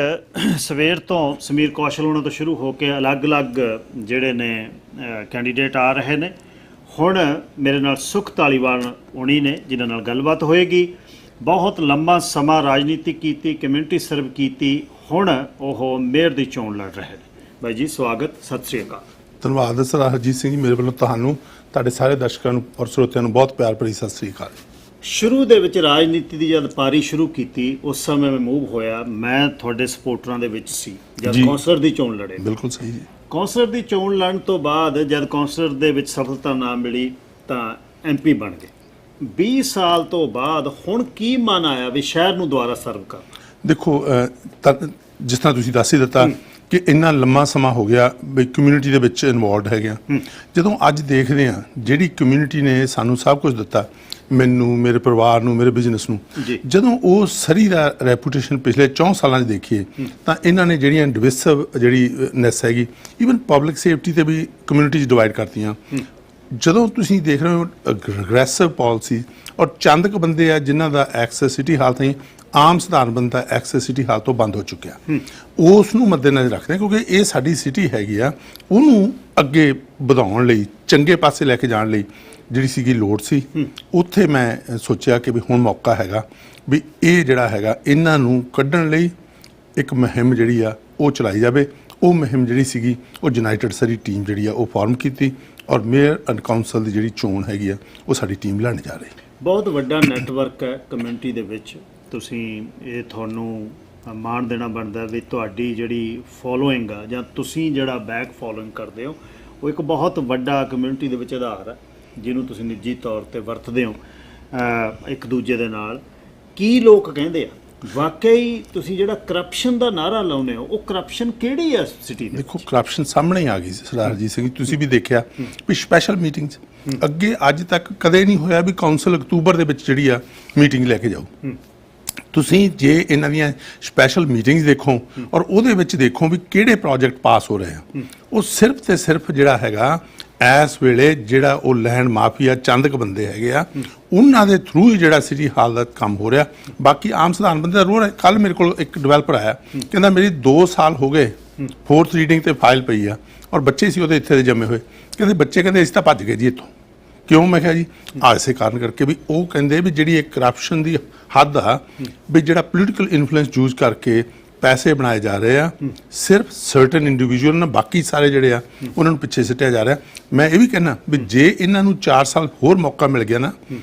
S7: ਸਵੇਰ ਤੋਂ ਸਮੀਰ ਕੌਸ਼ਲ ਉਹਨਾਂ ਤੋਂ ਸ਼ੁਰੂ ਹੋ ਕੇ ਅਲੱਗ-ਅਲੱਗ ਜਿਹੜੇ ਨੇ ਕੈਂਡੀਡੇਟ ਆ ਰਹੇ ਨੇ। ਹੁਣ ਮੇਰੇ ਨਾਲ ਸੁਖ ਧਾਲੀਵਾਲ ਹੋਣੀ ਨੇ ਜਿਨ੍ਹਾਂ ਨਾਲ ਗੱਲਬਾਤ ਹੋਏਗੀ। ਬਹੁਤ ਲੰਬਾ ਸਮਾਂ ਰਾਜਨੀਤੀ ਕੀਤੀ, ਕਮਿਊਨਿਟੀ ਸਰਵ ਕੀਤੀ, ਹੁਣ ਉਹ ਮੇਅਰ ਦੀ ਚੋਣ ਲੜ ਰਹੇ ਨੇ। ਬਾਈ ਜੀ ਸਵਾਗਤ, ਸਤਿ ਸ਼੍ਰੀ ਅਕਾਲ।
S22: ਧੰਨਵਾਦ ਸਰ ਹਰਜੀਤ ਸਿੰਘ ਜੀ, ਮੇਰੇ ਵੱਲੋਂ ਤੁਹਾਨੂੰ, ਤੁਹਾਡੇ ਸਾਰੇ ਦਰਸ਼ਕਾਂ ਨੂੰ ਔਰ ਸਰੋਤਿਆਂ ਨੂੰ ਬਹੁਤ ਪਿਆਰ ਭਰੀ ਸਤਿ ਸ਼੍ਰੀ ਅਕਾਲ।
S7: ਸ਼ੁਰੂ ਦੇ ਵਿੱਚ ਰਾਜਨੀਤੀ ਦੀ ਜਦ ਪਾਰੀ ਸ਼ੁਰੂ ਕੀਤੀ ਉਸ ਸਮੇਂ ਮੈਂ ਮੂਵ ਹੋਇਆ, ਮੈਂ ਤੁਹਾਡੇ ਸਪੋਰਟਰਾਂ ਦੇ ਵਿੱਚ ਸੀ ਜਦ ਕੌਂਸਲਰ ਦੀ ਚੋਣ ਲੜੇ।
S22: ਬਿਲਕੁਲ ਸਹੀ ਜੀ।
S7: ਕੌਂਸਲਰ ਦੀ ਚੋਣ ਲੜਨ ਤੋਂ ਬਾਅਦ ਜਦ ਕੌਂਸਲਰ ਦੇ ਵਿੱਚ ਸਫਲਤਾ ਨਾ ਮਿਲੀ ਤਾਂ MP ਬਣ ਗਏ। 20 ਸਾਲ ਤੋਂ ਬਾਅਦ ਹੁਣ ਕੀ ਮਨ ਆਇਆ ਵੀ ਸ਼ਹਿਰ ਨੂੰ ਦੁਬਾਰਾ ਸਰਵ ਕਰ?
S22: ਦੇਖੋ ਜਿਸ ਤਰ੍ਹਾਂ ਤੁਸੀਂ ਦੱਸ ਹੀ ਦਿੱਤਾ ਕਿ ਇੰਨਾ ਲੰਮਾ ਸਮਾਂ ਹੋ ਗਿਆ ਵੀ ਕਮਿਊਨਿਟੀ ਦੇ ਵਿੱਚ ਇਨਵੋਲਵਡ ਹੈਗੇ ਆ। ਜਦੋਂ ਅੱਜ ਦੇਖਦੇ ਆ ਜਿਹੜੀ ਕਮਿਊਨਿਟੀ ਨੇ ਸਾਨੂੰ ਸਭ ਕੁਝ ਦਿੱਤਾ, ਮੈਨੂੰ, ਮੇਰੇ ਪਰਿਵਾਰ ਨੂੰ, ਮੇਰੇ ਬਿਜ਼ਨਸ ਨੂੰ, ਜਦੋਂ ਉਹ ਸਰੀ ਦਾ ਰੈਪੂਟੇਸ਼ਨ ਪਿਛਲੇ 4 ਸਾਲਾਂ 'ਚ ਦੇਖੀਏ ਤਾਂ ਇਹਨਾਂ ਨੇ ਜਿਹੜੀਆਂ ਡਿਵਿਸਿਵ ਜਿਹੜੀ ਨੈਸ ਹੈਗੀ, ਈਵਨ ਪਬਲਿਕ ਸੇਫਟੀ ਤੇ ਵੀ ਕਮਿਊਨਿਟੀ 'ਚ ਡਿਵਾਈਡ ਕਰਤੀਆਂ। ਜਦੋਂ ਤੁਸੀਂ ਦੇਖ ਰਹੇ ਹੋ ਅਗਰੈਸਿਵ ਪਾਲਿਸੀ, ਔਰ ਚੰਦ ਕੁ ਬੰਦੇ ਆ ਜਿਨ੍ਹਾਂ ਦਾ ਐਕਸੈਸ ਸਿਟੀ ਹਾਲ ਤਾਈਂ ਆਮ ਸਧਾਰਨ ਬੰਦਾ ਐਕਸੈਸ ਸਿਟੀ ਹਾਲ ਤੋਂ ਬੰਦ ਹੋ ਚੁੱਕਿਆ, ਉਸ ਨੂੰ ਮੱਦੇਨਜ਼ਰ ਰੱਖਦੇ ਕਿਉਂਕਿ ਇਹ ਸਾਡੀ ਸਿਟੀ ਹੈਗੀ ਆ, ਉਹਨੂੰ ਅੱਗੇ ਵਧਾਉਣ ਲਈ, ਚੰਗੇ ਪਾਸੇ ਲੈ ਕੇ ਜਾਣ ਲਈ ਜਿਹੜੀ ਸੀਗੀ ਲੋੜ ਸੀ। ਉੱਥੇ ਮੈਂ ਸੋਚਿਆ ਕਿ ਵੀ ਹੁਣ ਮੌਕਾ ਹੈਗਾ ਵੀ ਇਹ ਜਿਹੜਾ ਹੈਗਾ ਇਹਨਾਂ ਨੂੰ ਕੱਢਣ ਲਈ ਇੱਕ ਮੁਹਿੰਮ ਜਿਹੜੀ ਆ ਉਹ ਚਲਾਈ ਜਾਵੇ। ਉਹ ਮੁਹਿੰਮ ਜਿਹੜੀ ਸੀਗੀ ਉਹ ਯੂਨਾਈਟਿਡ ਸਰੀ ਟੀਮ ਜਿਹੜੀ ਆ ਉਹ ਫਾਰਮ ਕੀਤੀ, ਔਰ ਮੇਅਰ ਐਂਡ ਕਾਉਂਸਲ ਦੀ ਜਿਹੜੀ ਚੋਣ ਹੈਗੀ ਆ ਉਹ ਸਾਡੀ ਟੀਮ ਲੈਣ ਜਾ ਰਹੀ।
S7: ਬਹੁਤ ਵੱਡਾ ਨੈਟਵਰਕ ਹੈ ਕਮਿਊਨਿਟੀ ਦੇ ਵਿੱਚ, ਤੁਸੀਂ ਇਹ ਤੁਹਾਨੂੰ ਮਾਣ ਦੇਣਾ ਬਣਦਾ ਵੀ ਤੁਹਾਡੀ ਜਿਹੜੀ ਫੋਲੋਇੰਗ ਆ ਜਾਂ ਤੁਸੀਂ ਜਿਹੜਾ ਬੈਕ ਫੋਲੋਇੰਗ ਕਰਦੇ ਹੋ ਉਹ ਇੱਕ ਬਹੁਤ ਵੱਡਾ ਕਮਿਊਨਿਟੀ ਦੇ ਵਿੱਚ ਆਧਾਰ ਹੈ ਜਿਹਨੂੰ ਤੁਸੀਂ ਨਿੱਜੀ ਤੌਰ ਤੇ ਵਰਤਦੇ ਹੋ ਇੱਕ ਦੂਜੇ ਦੇ ਨਾਲ। ਕੀ ਲੋਕ ਕਹਿੰਦੇ ਆ ਵਾਕਈ ਤੁਸੀਂ ਜਿਹੜਾ ਕਰਪਸ਼ਨ ਦਾ ਨਾਰਾ ਲਾਉਂਦੇ ਹੋ, ਉਹ ਕਰਪਸ਼ਨ ਕਿਹੜੀ ਆ ਸਿਟੀ ਦੇ?
S22: ਦੇਖੋ ਕਰਪਸ਼ਨ ਸਾਹਮਣੇ ਆ ਗਈ ਸਰਦਾਰ ਅਜੀਤ ਸਿੰਘ, ਤੁਸੀਂ ਵੀ ਦੇਖਿਆ ਵੀ ਸਪੈਸ਼ਲ ਮੀਟਿੰਗਸ ਅੱਗੇ ਅੱਜ ਤੱਕ ਕਦੇ ਨਹੀਂ ਹੋਇਆ ਵੀ ਕੌਂਸਲ ਅਕਤੂਬਰ ਦੇ ਵਿੱਚ ਜਿਹੜੀ ਆ ਮੀਟਿੰਗ ਲੈ ਕੇ ਜਾਓ। ਤੁਸੀਂ ਜੇ ਇਹਨਾਂ ਦੀਆਂ ਸਪੈਸ਼ਲ ਮੀਟਿੰਗਸ ਦੇਖੋ ਔਰ ਉਹਦੇ ਵਿੱਚ ਦੇਖੋ ਵੀ ਕਿਹੜੇ ਪ੍ਰੋਜੈਕਟ ਪਾਸ ਹੋ ਰਹੇ ਆ, ਉਹ ਸਿਰਫ ਤੇ ਸਿਰਫ ਜਿਹੜਾ ਹੈਗਾ ਇਸ ਵੇਲੇ ਜਿਹੜਾ ਉਹ ਲੈਂਡ ਮਾਫੀਆ ਚੰਦ ਕੁ ਬੰਦੇ ਹੈਗੇ ਆ ਉਹਨਾਂ ਦੇ ਥਰੂ ਹੀ ਜਿਹੜਾ ਸਿਟੀ ਹਾਲ ਦਾ ਕੰਮ ਹੋ ਰਿਹਾ। ਬਾਕੀ ਆਮ ਸਧਾਰਨ ਬੰਦੇ ਦਾ ਰੋਲ ਹੈ। ਕੱਲ ਮੇਰੇ ਕੋਲ ਇੱਕ ਡਿਵੈਲਪਰ ਆਇਆ, ਕਹਿੰਦਾ ਮੇਰੀ 2 ਸਾਲ ਹੋ ਗਏ 4th ਰੀਡਿੰਗ ਤੇ ਫਾਈਲ ਪਈ ਆ, ਔਰ ਬੱਚੇ ਸੀ ਉਹਦੇ ਇੱਥੇ ਦੇ ਜੰਮੇ ਹੋਏ। ਕਹਿੰਦੇ ਬੱਚੇ ਕਹਿੰਦੇ ਅਸੀਂ ਤਾਂ ਭੱਜ ਗਏ ਜੀ ਇੱਥੋਂ। ਕਿਉਂ? ਮੈਂ ਕਿਹਾ ਜੀ ਇਸੇ ਕਾਰਨ ਕਰਕੇ ਵੀ ਉਹ ਕਹਿੰਦੇ ਵੀ ਜਿਹੜੀ ਇੱਕ ਕਰਪਸ਼ਨ ਦੀ ਹੱਦ ਆ ਵੀ ਜਿਹੜਾ ਪੋਲੀਟੀਕਲ ਇਨਫਲੂਐਂਸ ਯੂਜ਼ ਕਰਕੇ ਪੈਸੇ ਬਣਾਏ ਜਾ ਰਹੇ ਆ, ਸਿਰਫ ਸਰਟਨ ਇੰਡੀਵਿਜੂਅਲ ਨਾਲ, ਬਾਕੀ ਸਾਰੇ ਜਿਹੜੇ ਆ ਉਹਨਾਂ ਨੂੰ ਪਿੱਛੇ ਸਿੱਟਿਆ ਜਾ ਰਿਹਾ। ਮੈਂ ਇਹ ਵੀ ਕਹਿਣਾ ਵੀ ਜੇ ਇਹਨਾਂ ਨੂੰ 4 ਸਾਲ ਹੋਰ ਮੌਕਾ ਮਿਲ ਗਿਆ ਨਾ,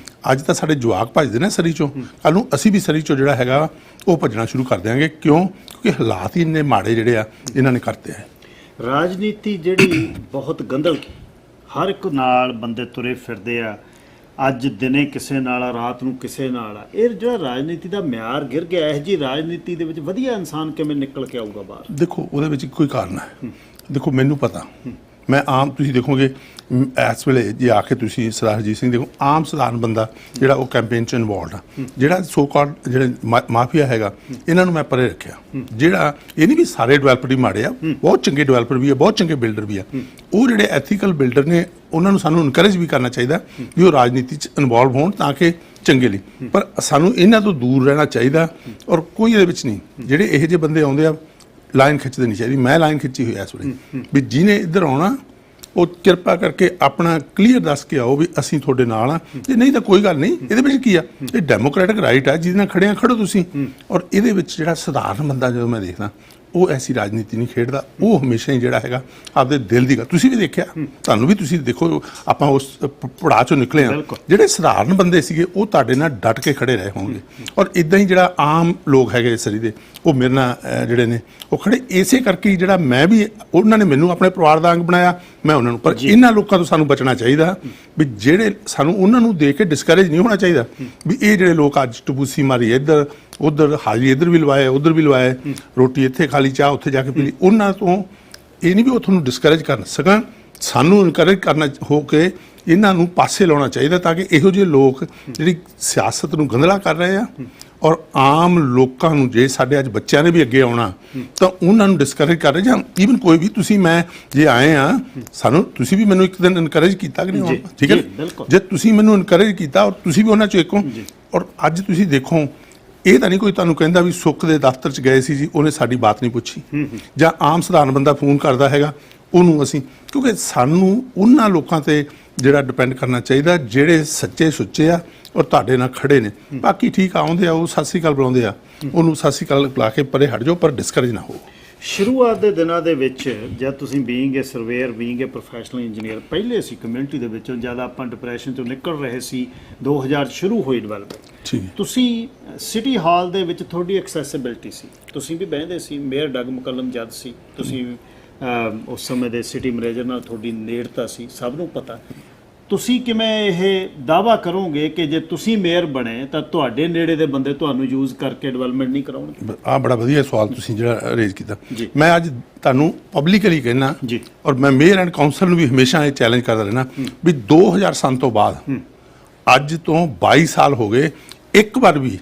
S22: ਅੱਜ ਤਾਂ ਸਾਡੇ ਜਵਾਕ ਭੱਜਦੇ ਨੇ ਸਰੀ ਚੋਂ, ਕੱਲ੍ਹ ਨੂੰ ਅਸੀਂ ਵੀ ਸਰੀ ਚੋਂ ਜਿਹੜਾ ਹੈਗਾ ਉਹ ਭੱਜਣਾ ਸ਼ੁਰੂ ਕਰ ਦਿਆਂਗੇ। ਕਿਉਂ? ਕਿਉਂਕਿ ਹਾਲਾਤ ਹੀ ਇੰਨੇ ਮਾੜੇ ਜਿਹੜੇ ਆ ਇਹਨਾਂ ਨੇ ਕਰਤੇ ਆ।
S7: ਰਾਜਨੀਤੀ ਜਿਹੜੀ ਬਹੁਤ ਗੰਦਲ, ਹਰ ਇੱਕ ਨਾਲ ਬੰਦੇ ਤੁਰੇ ਫਿਰਦੇ ਆ, ਅੱਜ ਦਿਨੇ ਕਿਸੇ ਨਾਲ ਆ, ਰਾਤ ਨੂੰ ਕਿਸੇ ਨਾਲ ਆ। ਇਹ ਜਿਹੜਾ ਰਾਜਨੀਤੀ ਦਾ ਮਿਆਰ ਗਿਰ ਗਿਆ, ਇਹੋ ਜਿਹੀ ਰਾਜਨੀਤੀ ਦੇ ਵਿੱਚ ਵਧੀਆ ਇਨਸਾਨ ਕਿਵੇਂ ਨਿਕਲ ਕੇ ਆਊਗਾ ਬਾਹਰ? ਦੇਖੋ
S22: ਉਹਦੇ ਵਿੱਚ ਇੱਕੋ ਹੀ ਕਾਰਨ ਹੈ। ਦੇਖੋ ਮੈਨੂੰ ਪਤਾ, ਮੈਂ ਆਮ, ਤੁਸੀਂ ਦੇਖੋਗੇ ਇਸ ਵੇਲੇ ਜੇ ਆ ਕੇ ਤੁਸੀਂ ਸਰਦਾਰ ਅਜੀਤ ਸਿੰਘ ਦੇਖੋ, ਆਮ ਸਧਾਰਨ ਬੰਦਾ ਜਿਹੜਾ ਉਹ ਕੈਂਪੇਨ 'ਚ ਇਨਵੋਲਵਡ ਆ, ਜਿਹੜਾ ਸੋ ਕਾਲਡ ਜਿਹੜੇ ਮਾਫੀਆ ਹੈਗਾ ਇਹਨਾਂ ਨੂੰ ਮੈਂ ਪਰੇ ਰੱਖਿਆ। ਜਿਹੜਾ ਇਹ ਨਹੀਂ ਵੀ ਸਾਰੇ ਡਿਵੈਲਪਰ ਹੀ ਮਾੜੇ ਆ, ਬਹੁਤ ਚੰਗੇ ਡਿਵੈਲਪਰ ਵੀ ਆ, ਬਹੁਤ ਚੰਗੇ ਬਿਲਡਰ ਵੀ ਆ। ਉਹ ਜਿਹੜੇ ਐਥੀਕਲ ਬਿਲਡਰ ਨੇ ਉਹਨਾਂ ਨੂੰ ਸਾਨੂੰ ਇਨਕਰੇਜ ਵੀ ਕਰਨਾ ਚਾਹੀਦਾ ਵੀ ਉਹ ਰਾਜਨੀਤੀ 'ਚ ਇਨਵੋਲਵ ਹੋਣ ਤਾਂ ਕਿ ਚੰਗੇ ਲਈ, ਪਰ ਸਾਨੂੰ ਇਹਨਾਂ ਤੋਂ ਦੂਰ ਰਹਿਣਾ ਚਾਹੀਦਾ। ਔਰ ਕੋਈ ਇਹਦੇ ਵਿੱਚ ਨਹੀਂ, ਜਿਹੜੇ ਇਹੋ ਜਿਹੇ ਬੰਦੇ ਆਉਂਦੇ ਆ ਲਾਈਨ ਖਿੱਚਦੇ ਨਹੀਂ ਚਾਹੀਦੀ। ਮੈਂ ਲਾਈਨ ਖਿੱਚੀ ਹੋਈ ਇਸ ਵੇਲੇ ਵੀ ਜਿਹਨੇ ਇੱਧਰ ਆਉਣਾ ਉਹ ਕਿਰਪਾ ਕਰਕੇ ਆਪਣਾ ਕਲੀਅਰ ਦੱਸ ਕੇ ਆਓ ਵੀ ਅਸੀਂ ਤੁਹਾਡੇ ਨਾਲ ਆ, ਜੇ ਨਹੀਂ ਤਾਂ ਕੋਈ ਗੱਲ ਨਹੀਂ। ਇਹਦੇ ਵਿੱਚ ਕੀ ਆ, ਇਹ ਡੈਮੋਕ੍ਰੈਟਿਕ ਰਾਈਟ ਆ, ਜਿਹਦੇ ਨਾਲ ਖੜਿਆ ਖੜੋ ਤੁਸੀਂ। ਔਰ ਇਹਦੇ ਵਿੱਚ ਜਿਹੜਾ ਸਧਾਰਨ ਬੰਦਾ ਜਦੋਂ ਮੈਂ ਦੇਖਦਾ ਉਹ ਐਸੀ ਰਾਜਨੀਤੀ ਨਹੀਂ ਖੇਡਦਾ, ਉਹ ਹਮੇਸ਼ਾ ਹੀ ਜਿਹੜਾ ਹੈਗਾ ਆਪਦੇ ਦਿਲ ਦੀ ਗੱਲ। ਤੁਸੀਂ ਵੀ ਦੇਖਿਆ, ਤੁਹਾਨੂੰ ਵੀ ਤੁਸੀਂ ਦੇਖੋ, ਆਪਾਂ ਉਸ ਪੜਾਅ ਚੋਂ ਨਿਕਲੇ ਆ, ਜਿਹੜੇ ਸਧਾਰਨ ਬੰਦੇ ਸੀਗੇ ਉਹ ਤੁਹਾਡੇ ਨਾਲ ਡਟ ਕੇ ਖੜੇ ਰਹੇ ਹੋਣਗੇ। ਔਰ ਇਦਾਂ ਹੀ ਜਿਹੜਾ ਆਮ ਲੋਕ ਹੈਗੇ ਸਰੀ ਦੇ, ਉਹ ਮੇਰੇ ਨਾਲ ਜਿਹੜੇ ਨੇ ਉਹ ਖੜੇ ਇਸੇ ਕਰਕੇ ਹੀ, ਜਿਹੜਾ ਮੈਂ ਵੀ, ਉਹਨਾਂ ਨੇ ਮੈਨੂੰ ਆਪਣੇ ਪਰਿਵਾਰ ਦਾ ਅੰਗ ਬਣਾਇਆ, ਮੈਂ ਉਹਨਾਂ ਨੂੰ। ਪਰ ਇਹਨਾਂ ਲੋਕਾਂ ਤੋਂ ਸਾਨੂੰ ਬਚਣਾ ਚਾਹੀਦਾ ਵੀ ਜਿਹੜੇ ਸਾਨੂੰ ਉਹਨਾਂ ਨੂੰ ਦੇਖ ਕੇ ਡਿਸਕਰੇਜ ਨਹੀਂ ਹੋਣਾ ਚਾਹੀਦਾ ਵੀ ਇਹ ਜਿਹੜੇ ਲੋਕ ਅੱਜ ਟਪੂਸੀ ਮਾਰੀ ਇੱਧਰ ਉੱਧਰ, ਹਾਜ਼ਰੀ ਇੱਧਰ ਵੀ ਲਵਾਏ, ਉੱਧਰ ਵੀ ਲਵਾਏ, ਰੋਟੀ ਇੱਥੇ ਖਾ ਲਈ, ਚਾਹ ਉੱਥੇ ਜਾ ਕੇ ਪੀ ਲਈ, ਉਹਨਾਂ ਤੋਂ ਇਹ ਨਹੀਂ ਵੀ ਉਹ ਤੁਹਾਨੂੰ ਡਿਸਕਰੇਜ ਕਰ ਸਕਣ। ਸਾਨੂੰ ਇਨਕਰੇਜ ਕਰਨਾ ਹੋ ਕੇ ਇਹਨਾਂ ਨੂੰ ਪਾਸੇ ਲਾਉਣਾ ਚਾਹੀਦਾ ਤਾਂ ਕਿ ਇਹੋ ਜਿਹੇ ਲੋਕ ਜਿਹੜੀ ਸਿਆਸਤ ਨੂੰ ਗੰਧਲਾ ਕਰ ਰਹੇ ਆ ਔਰ ਆਮ ਲੋਕਾਂ ਨੂੰ, ਜੇ ਸਾਡੇ ਅੱਜ ਬੱਚਿਆਂ ਨੇ ਵੀ ਅੱਗੇ ਆਉਣਾ ਤਾਂ ਉਹਨਾਂ ਨੂੰ ਡਿਸਕਰੇਜ ਕਰ ਰਹੇ, ਜਾਂ ਈਵਨ ਕੋਈ ਵੀ ਤੁਸੀਂ, ਮੈਂ ਜੇ ਆਏ ਆ, ਸਾਨੂੰ ਤੁਸੀਂ ਵੀ ਮੈਨੂੰ ਇੱਕ ਦਿਨ ਇਨਕਰੇਜ ਕੀਤਾ ਕਿ ਨਹੀਂ? ਠੀਕ ਹੈ, ਜੇ ਤੁਸੀਂ ਮੈਨੂੰ ਇਨਕਰੇਜ ਕੀਤਾ ਔਰ ਤੁਸੀਂ ਵੀ ਉਹਨਾਂ ਚੋਂ ਇੱਕ ਹੋ। ਔਰ ਅੱਜ ਤੁਸੀਂ ਦੇਖੋ, ਇਹ ਤਾਂ ਨਹੀਂ ਕੋਈ ਤੁਹਾਨੂੰ ਕਹਿੰਦਾ ਵੀ ਸੁੱਖ ਦੇ ਦਫ਼ਤਰ 'ਚ ਗਏ ਸੀ ਜੀ, ਉਹਨੇ ਸਾਡੀ ਬਾਤ ਨਹੀਂ ਪੁੱਛੀ, ਜਾਂ ਆਮ ਸਧਾਰਨ ਬੰਦਾ ਫੋਨ ਕਰਦਾ ਹੈਗਾ ਉਹਨੂੰ ਅਸੀਂ, ਕਿਉਂਕਿ ਸਾਨੂੰ ਉਹਨਾਂ ਲੋਕਾਂ ਤੇ ਜਿਹੜਾ ਡਿਪੈਂਡ ਕਰਨਾ ਚਾਹੀਦਾ ਜਿਹੜੇ ਸੱਚੇ ਸੁੱਚੇ ਆ ਔਰ ਤੁਹਾਡੇ ਨਾਲ ਖੜੇ ਨੇ। ਬਾਕੀ ਠੀਕ ਆਉਂਦੇ ਆ, ਉਹ ਸਤਿ ਸ਼੍ਰੀ ਅਕਾਲ ਬੁਲਾਉਂਦੇ ਆ, ਉਹਨੂੰ ਸਤਿ ਸ਼੍ਰੀ ਅਕਾਲ ਬੁਲਾ ਕੇ ਪਰੇ ਹਟ ਜਾਓ, ਪਰ ਡਿਸਕਰੇਜ ਨਾ ਹੋ।
S7: ਸ਼ੁਰੂਆਤ ਦੇ ਦਿਨਾਂ ਦੇ ਵਿੱਚ ਜਦ ਤੁਸੀਂ ਬੀਇੰਗ ਏ ਸਰਵੇਅਰ, ਬੀਇੰਗ ਏ ਪ੍ਰੋਫੈਸ਼ਨਲ ਇੰਜੀਨੀਅਰ, ਪਹਿਲੇ ਸੀ ਕਮਿਊਨਿਟੀ ਦੇ ਵਿੱਚੋਂ, ਜਦ ਆਪਾਂ ਡਿਪਰੈਸ਼ਨ ਚੋਂ ਨਿਕਲ ਰਹੇ ਸੀ, 2000 ਸ਼ੁਰੂ ਹੋਈ ਡਿਵੈਲਪਮੈਂਟ, ਤੁਸੀਂ ਸਿਟੀ ਹਾਲ ਦੇ ਵਿੱਚ ਤੁਹਾਡੀ ਐਕਸੈਸਿਬਿਲਿਟੀ ਸੀ, ਤੁਸੀਂ ਵੀ ਬਹਿੰਦੇ ਸੀ, ਮੇਅਰ ਡਗ ਮੁਕੱਲਮ ਜਦ ਸੀ, ਤੁਸੀਂ ਉਸ ਸਮੇਂ ਦੇ ਸਿਟੀ ਮੈਨੇਜਰ ਨਾਲ ਤੁਹਾਡੀ ਨੇੜਤਾ ਸੀ, ਸਭ ਨੂੰ ਪਤਾ। ਤੁਸੀਂ ਕਿਵੇਂ ਇਹ ਦਾਅਵਾ ਕਰੋਗੇ ਕਿ ਜੇ ਤੁਸੀਂ ਮੇਅਰ ਬਣੇ ਤਾਂ ਤੁਹਾਡੇ ਨੇੜੇ ਦੇ ਬੰਦੇ ਤੁਹਾਨੂੰ ਯੂਜ਼ ਕਰਕੇ ਡਿਵੈਲਪਮੈਂਟ ਨਹੀਂ ਕਰਾਉਣਗੇ?
S22: ਆਹ ਬੜਾ ਵਧੀਆ ਸਵਾਲ ਤੁਸੀਂ ਜਿਹੜਾ ਰੇਜ਼ ਕੀਤਾ। ਮੈਂ ਅੱਜ ਤੁਹਾਨੂੰ ਪਬਲਿਕਲੀ ਕਹਿਣਾ, ਔਰ ਮੈਂ ਮੇਅਰ ਐਂਡ ਕਾਉਂਸਲ ਨੂੰ ਵੀ ਹਮੇਸ਼ਾ ਇਹ ਚੈਲੰਜ ਕਰਦਾ ਰਹਿਣਾ ਵੀ 2003 ਤੋਂ ਬਾਅਦ ਅੱਜ ਤੋਂ 22 ਸਾਲ ਹੋ ਗਏ, ਇੱਕ ਵਾਰ ਵੀ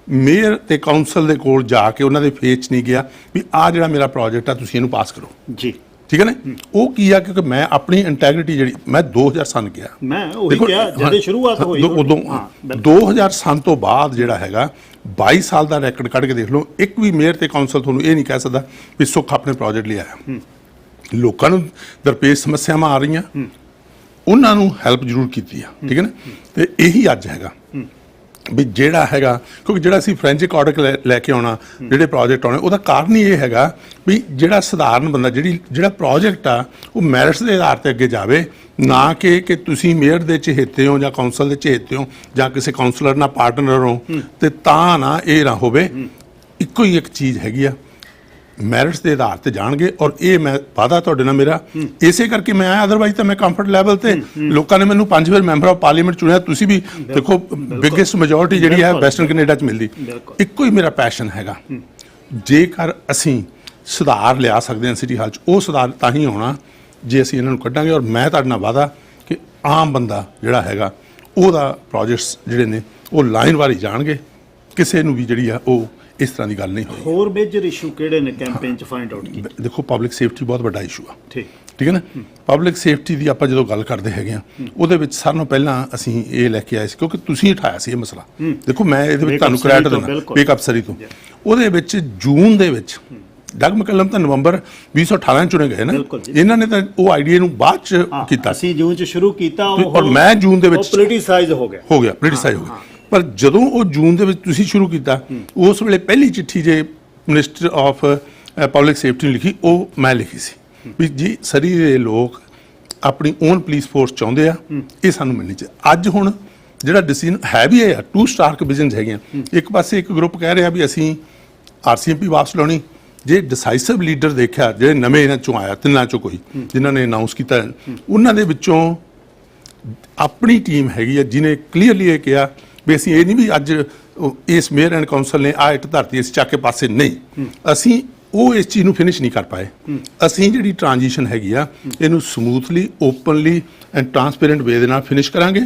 S22: ਮੇਅਰ ਤੇ ਕਾਉਂਸਲ ਦੇ ਕੋਲ ਜਾ ਕੇ ਉਹਨਾਂ ਦੇ ਫੇਸ 'ਚ ਨਹੀਂ ਗਿਆ ਵੀ ਆਹ ਜਿਹੜਾ ਮੇਰਾ ਪ੍ਰੋਜੈਕਟ ਆ ਤੁਸੀਂ ਇਹਨੂੰ ਪਾਸ ਕਰੋ।
S7: ਜੀ
S22: ਠੀਕ ਹੈ ਨਾ। ਉਹ ਕੀ ਆ, ਕਿਉਂਕਿ ਮੈਂ ਆਪਣੀ ਇੰਟੈਗ੍ਰਿਟੀ ਜਿਹੜੀ ਮੈਂ 2003 ਗਿਆ,
S7: ਮੈਂ ਉਹੀ ਕਿਹਾ ਜਦੋਂ ਸ਼ੁਰੂਆਤ ਹੋਈ
S22: ਉਦੋਂ 2003 ਤੋਂ ਬਾਅਦ ਜਿਹੜਾ ਹੈਗਾ 22 ਸਾਲ ਦਾ ਰੈਕੋਰਡ ਕੱਢ ਕੇ ਦੇਖ ਲਓ, ਇੱਕ ਵੀ ਮੇਅਰ ਤੇ ਕਾਉਂਸਲ ਤੁਹਾਨੂੰ ਇਹ ਨਹੀਂ ਕਹਿ ਸਕਦਾ ਵੀ ਸੁੱਖ ਆਪਣੇ ਪ੍ਰੋਜੈਕਟ ਲਈ ਆਇਆ। ਲੋਕਾਂ ਨੂੰ ਦਰਪੇਸ਼ ਸਮੱਸਿਆਵਾਂ ਆ ਰਹੀਆਂ, ਉਹਨਾਂ ਨੂੰ ਹੈਲਪ ਜ਼ਰੂਰ ਕੀਤੀ ਆ। ਠੀਕ ਹੈ ਨਾ। ਤੇ ਇਹੀ ਅੱਜ ਹੈਗਾ ਵੀ ਜਿਹੜਾ ਹੈਗਾ, ਕਿਉਂਕਿ ਜਿਹੜਾ ਅਸੀਂ ਫੋਰੈਂਸਿਕ ਆਡਿਟ ਲੈ ਕੇ ਆਉਣਾ, ਜਿਹੜੇ ਪ੍ਰੋਜੈਕਟ ਆਉਣੇ, ਉਹਦਾ ਕਾਰਨ ਹੀ ਇਹ ਹੈਗਾ ਵੀ ਜਿਹੜਾ ਸਧਾਰਨ ਬੰਦਾ ਜਿਹੜਾ ਪ੍ਰੋਜੈਕਟ ਆ ਉਹ ਮੈਰਿਟਸ ਦੇ ਆਧਾਰ 'ਤੇ ਅੱਗੇ ਜਾਵੇ, ਨਾ ਕਿ ਤੁਸੀਂ ਮੇਅਰ ਦੇ ਚਹੇਤੇ ਹੋ ਜਾਂ ਕਾਉਂਸਲ ਦੇ ਚਹੇਤੇ ਹੋ ਜਾਂ ਕਿਸੇ ਕਾਉਂਸਲਰ ਨਾਲ ਪਾਰਟਨਰ ਹੋ, ਤੇ ਤਾਂ ਨਾ ਇਹ ਨਾ ਹੋਵੇ। ਇੱਕੋ ਹੀ ਇੱਕ ਚੀਜ਼ ਹੈਗੀ ਆ, ਮੈਰਿਟਸ ਦੇ ਆਧਾਰ ਤੇ ਜਾਣਗੇ। ਔਰ ਇਹ ਮੈਂ ਵਾਅਦਾ ਤੁਹਾਡੇ ਨਾਲ ਮੇਰਾ ਇਸੇ ਕਰਕੇ ਮੈਂ ਆਇਆ, ਅਦਰਵਾਈਜ਼ ਤਾਂ ਮੈਂ ਕੰਫਰਟ ਲੈਵਲ ਤੇ ਲੋਕਾਂ ਨੇ ਮੈਨੂੰ 5 ਵਾਰ ਮੈਂਬਰ ਆਫ ਪਾਰਲੀਮੈਂਟ ਚੁਣਿਆ। ਤੁਸੀਂ ਵੀ ਦੇਖੋ ਬਿਗੇਸਟ ਮੈਜੋਰਿਟੀ ਜਿਹੜੀ ਹੈ ਵੈਸਟਰਨ ਕੈਨੇਡਾ 'ਚ ਮਿਲਦੀ। ਇੱਕੋ ਹੀ ਮੇਰਾ ਪੈਸ਼ਨ ਹੈਗਾ, ਜੇਕਰ ਅਸੀਂ ਸੁਧਾਰ ਲਿਆ ਸਕਦੇ ਹਾਂ ਸਿਟੀ ਹਾਲ 'ਚ, ਉਹ ਸੁਧਾਰ ਤਾਂ ਹੀ ਆਉਣਾ ਜੇ ਅਸੀਂ ਇਹਨਾਂ ਨੂੰ ਕੱਢਾਂਗੇ। ਔਰ ਮੈਂ ਤੁਹਾਡੇ ਨਾਲ ਵਾਅਦਾ ਕਿ ਆਮ ਬੰਦਾ ਜਿਹੜਾ ਹੈਗਾ ਉਹਦਾ ਪ੍ਰੋਜੈਕਟਸ ਜਿਹੜੇ ਨੇ ਉਹ ਲਾਈਨ ਵਾਰੀ ਜਾਣਗੇ, ਕਿਸੇ ਨੂੰ ਵੀ ਜਿਹੜੀ ਆ ਉਹ ਇਸ ਤਰ੍ਹਾਂ ਦੀ ਗੱਲ ਨਹੀਂ ਹੋਈ।
S7: ਹੋਰ ਮੇਜਰ ਇਸ਼ੂ ਕਿਹੜੇ ਨੇ ਕੈਂਪੇਨ 'ਚ ਫਾਈਂਡ ਆਊਟ ਕੀਤੇ?
S22: ਦੇਖੋ ਪਬਲਿਕ ਸੇਫਟੀ ਬਹੁਤ ਵੱਡਾ ਇਸ਼ੂ ਆ।
S7: ਠੀਕ
S22: ਹੈ ਨਾ। ਪਬਲਿਕ ਸੇਫਟੀ ਦੀ ਆਪਾਂ ਜਦੋਂ ਗੱਲ ਕਰਦੇ ਹੈਗੇ ਆ, ਉਹਦੇ ਵਿੱਚ ਸਾਰਿਆਂ ਨਾਲੋਂ ਪਹਿਲਾਂ ਅਸੀਂ ਇਹ ਲੈ ਕੇ ਆਏ ਸੀ, ਕਿਉਂਕਿ ਤੁਸੀਂ ਉਠਾਇਆ ਸੀ ਇਹ ਮਸਲਾ। ਦੇਖੋ ਮੈਂ ਇਹਦੇ ਵਿੱਚ ਤੁਹਾਨੂੰ ਕ੍ਰੈਡਿਟ ਦਿੰਦਾ ਪੇਕ ਅਫਸਰੀ ਤੋਂ। ਉਹਦੇ ਵਿੱਚ ਜੂਨ ਦੇ ਵਿੱਚ ਡਗ ਮਕਲਮ ਤਾਂ ਨਵੰਬਰ 2018 ਚੁਣੇ ਗਏ ਨਾ, ਇਹਨਾਂ ਨੇ ਤਾਂ ਉਹ ਆਈਡੀਆ ਨੂੰ ਬਾਅਦ ਚ ਕੀਤਾ।
S7: ਅਸੀਂ ਜੂਨ ਚ ਸ਼ੁਰੂ ਕੀਤਾ
S22: ਔਰ ਮੈਂ ਜੂਨ ਦੇ ਵਿੱਚ
S7: ਪੋਲਿਟਿਸਾਈਜ਼ ਹੋ ਗਿਆ
S22: ਪੋਲਿਟਿਸਾਈਜ਼ ਹੋ ਗਿਆ। ਪਰ ਜਦੋਂ ਉਹ ਜੂਨ ਦੇ ਵਿੱਚ ਤੁਸੀਂ ਸ਼ੁਰੂ ਕੀਤਾ, ਉਸ ਵੇਲੇ ਪਹਿਲੀ ਚਿੱਠੀ ਜੇ ਮਿਨਿਸਟਰ ਆਫ ਪਬਲਿਕ ਸੇਫਟੀ ਨੂੰ ਲਿਖੀ, ਉਹ ਮੈਂ ਲਿਖੀ ਸੀ ਵੀ ਜੀ ਸਰੀ ਦੇ ਲੋਕ ਆਪਣੀ ਓਨ ਪੁਲਿਸ ਫੋਰਸ ਚਾਹੁੰਦੇ ਆ, ਇਹ ਸਾਨੂੰ ਮਿਲਣੀ ਚਾਹੀਦੀ। ਅੱਜ ਹੁਣ ਜਿਹੜਾ ਡਿਸੀਜਨ ਹੈ ਵੀ ਇਹ ਆ, 2 ਸਟਾਰਕ ਵਿਜ਼ਨਸ ਹੈਗੀਆਂ। ਇੱਕ ਪਾਸੇ ਇੱਕ ਗਰੁੱਪ ਕਹਿ ਰਿਹਾ ਵੀ ਅਸੀਂ RCMP ਵਾਪਸ ਲਾਉਣੀ। ਜੇ ਡਿਸਾਈਸਿਵ ਲੀਡਰ ਦੇਖਿਆ ਜਿਹੜੇ ਨਵੇਂ ਇਹਨਾਂ ਚੋਂ ਆਇਆ, ਤਿੰਨਾਂ ਚੋਂ ਕੋਈ ਜਿਨ੍ਹਾਂ ਨੇ ਅਨਾਉਂਸ ਕੀਤਾ, ਉਹਨਾਂ ਦੇ ਵਿੱਚੋਂ ਆਪਣੀ ਟੀਮ ਹੈਗੀ ਆ ਜਿਹਨੇ ਕਲੀਅਰਲੀ ਇਹ ਕਿਹਾ ਵੀ ਅਸੀਂ ਇਹ ਨਹੀਂ ਵੀ ਅੱਜ ਇਸ ਮੇਅਰ ਐਂਡ ਕਾਉਂਸਲ ਨੇ ਆਹ ਇੱਟ ਧਰਤੀ ਅਸੀਂ ਚੱਕ ਕੇ ਪਾਸੇ, ਨਹੀਂ, ਅਸੀਂ ਉਹ ਇਸ ਚੀਜ਼ ਨੂੰ ਫਿਨਿਸ਼ ਨਹੀਂ ਕਰ ਪਾਏ। ਅਸੀਂ ਜਿਹੜੀ ਟ੍ਰਾਂਜੀਸ਼ਨ ਹੈਗੀ ਆ ਇਹਨੂੰ ਸਮੂਥਲੀ, ਓਪਨਲੀ ਐਂਡ ਟਰਾਂਸਪੇਰੈਂਟ ਵੇ ਦੇ ਨਾਲ ਫਿਨਿਸ਼ ਕਰਾਂਗੇ।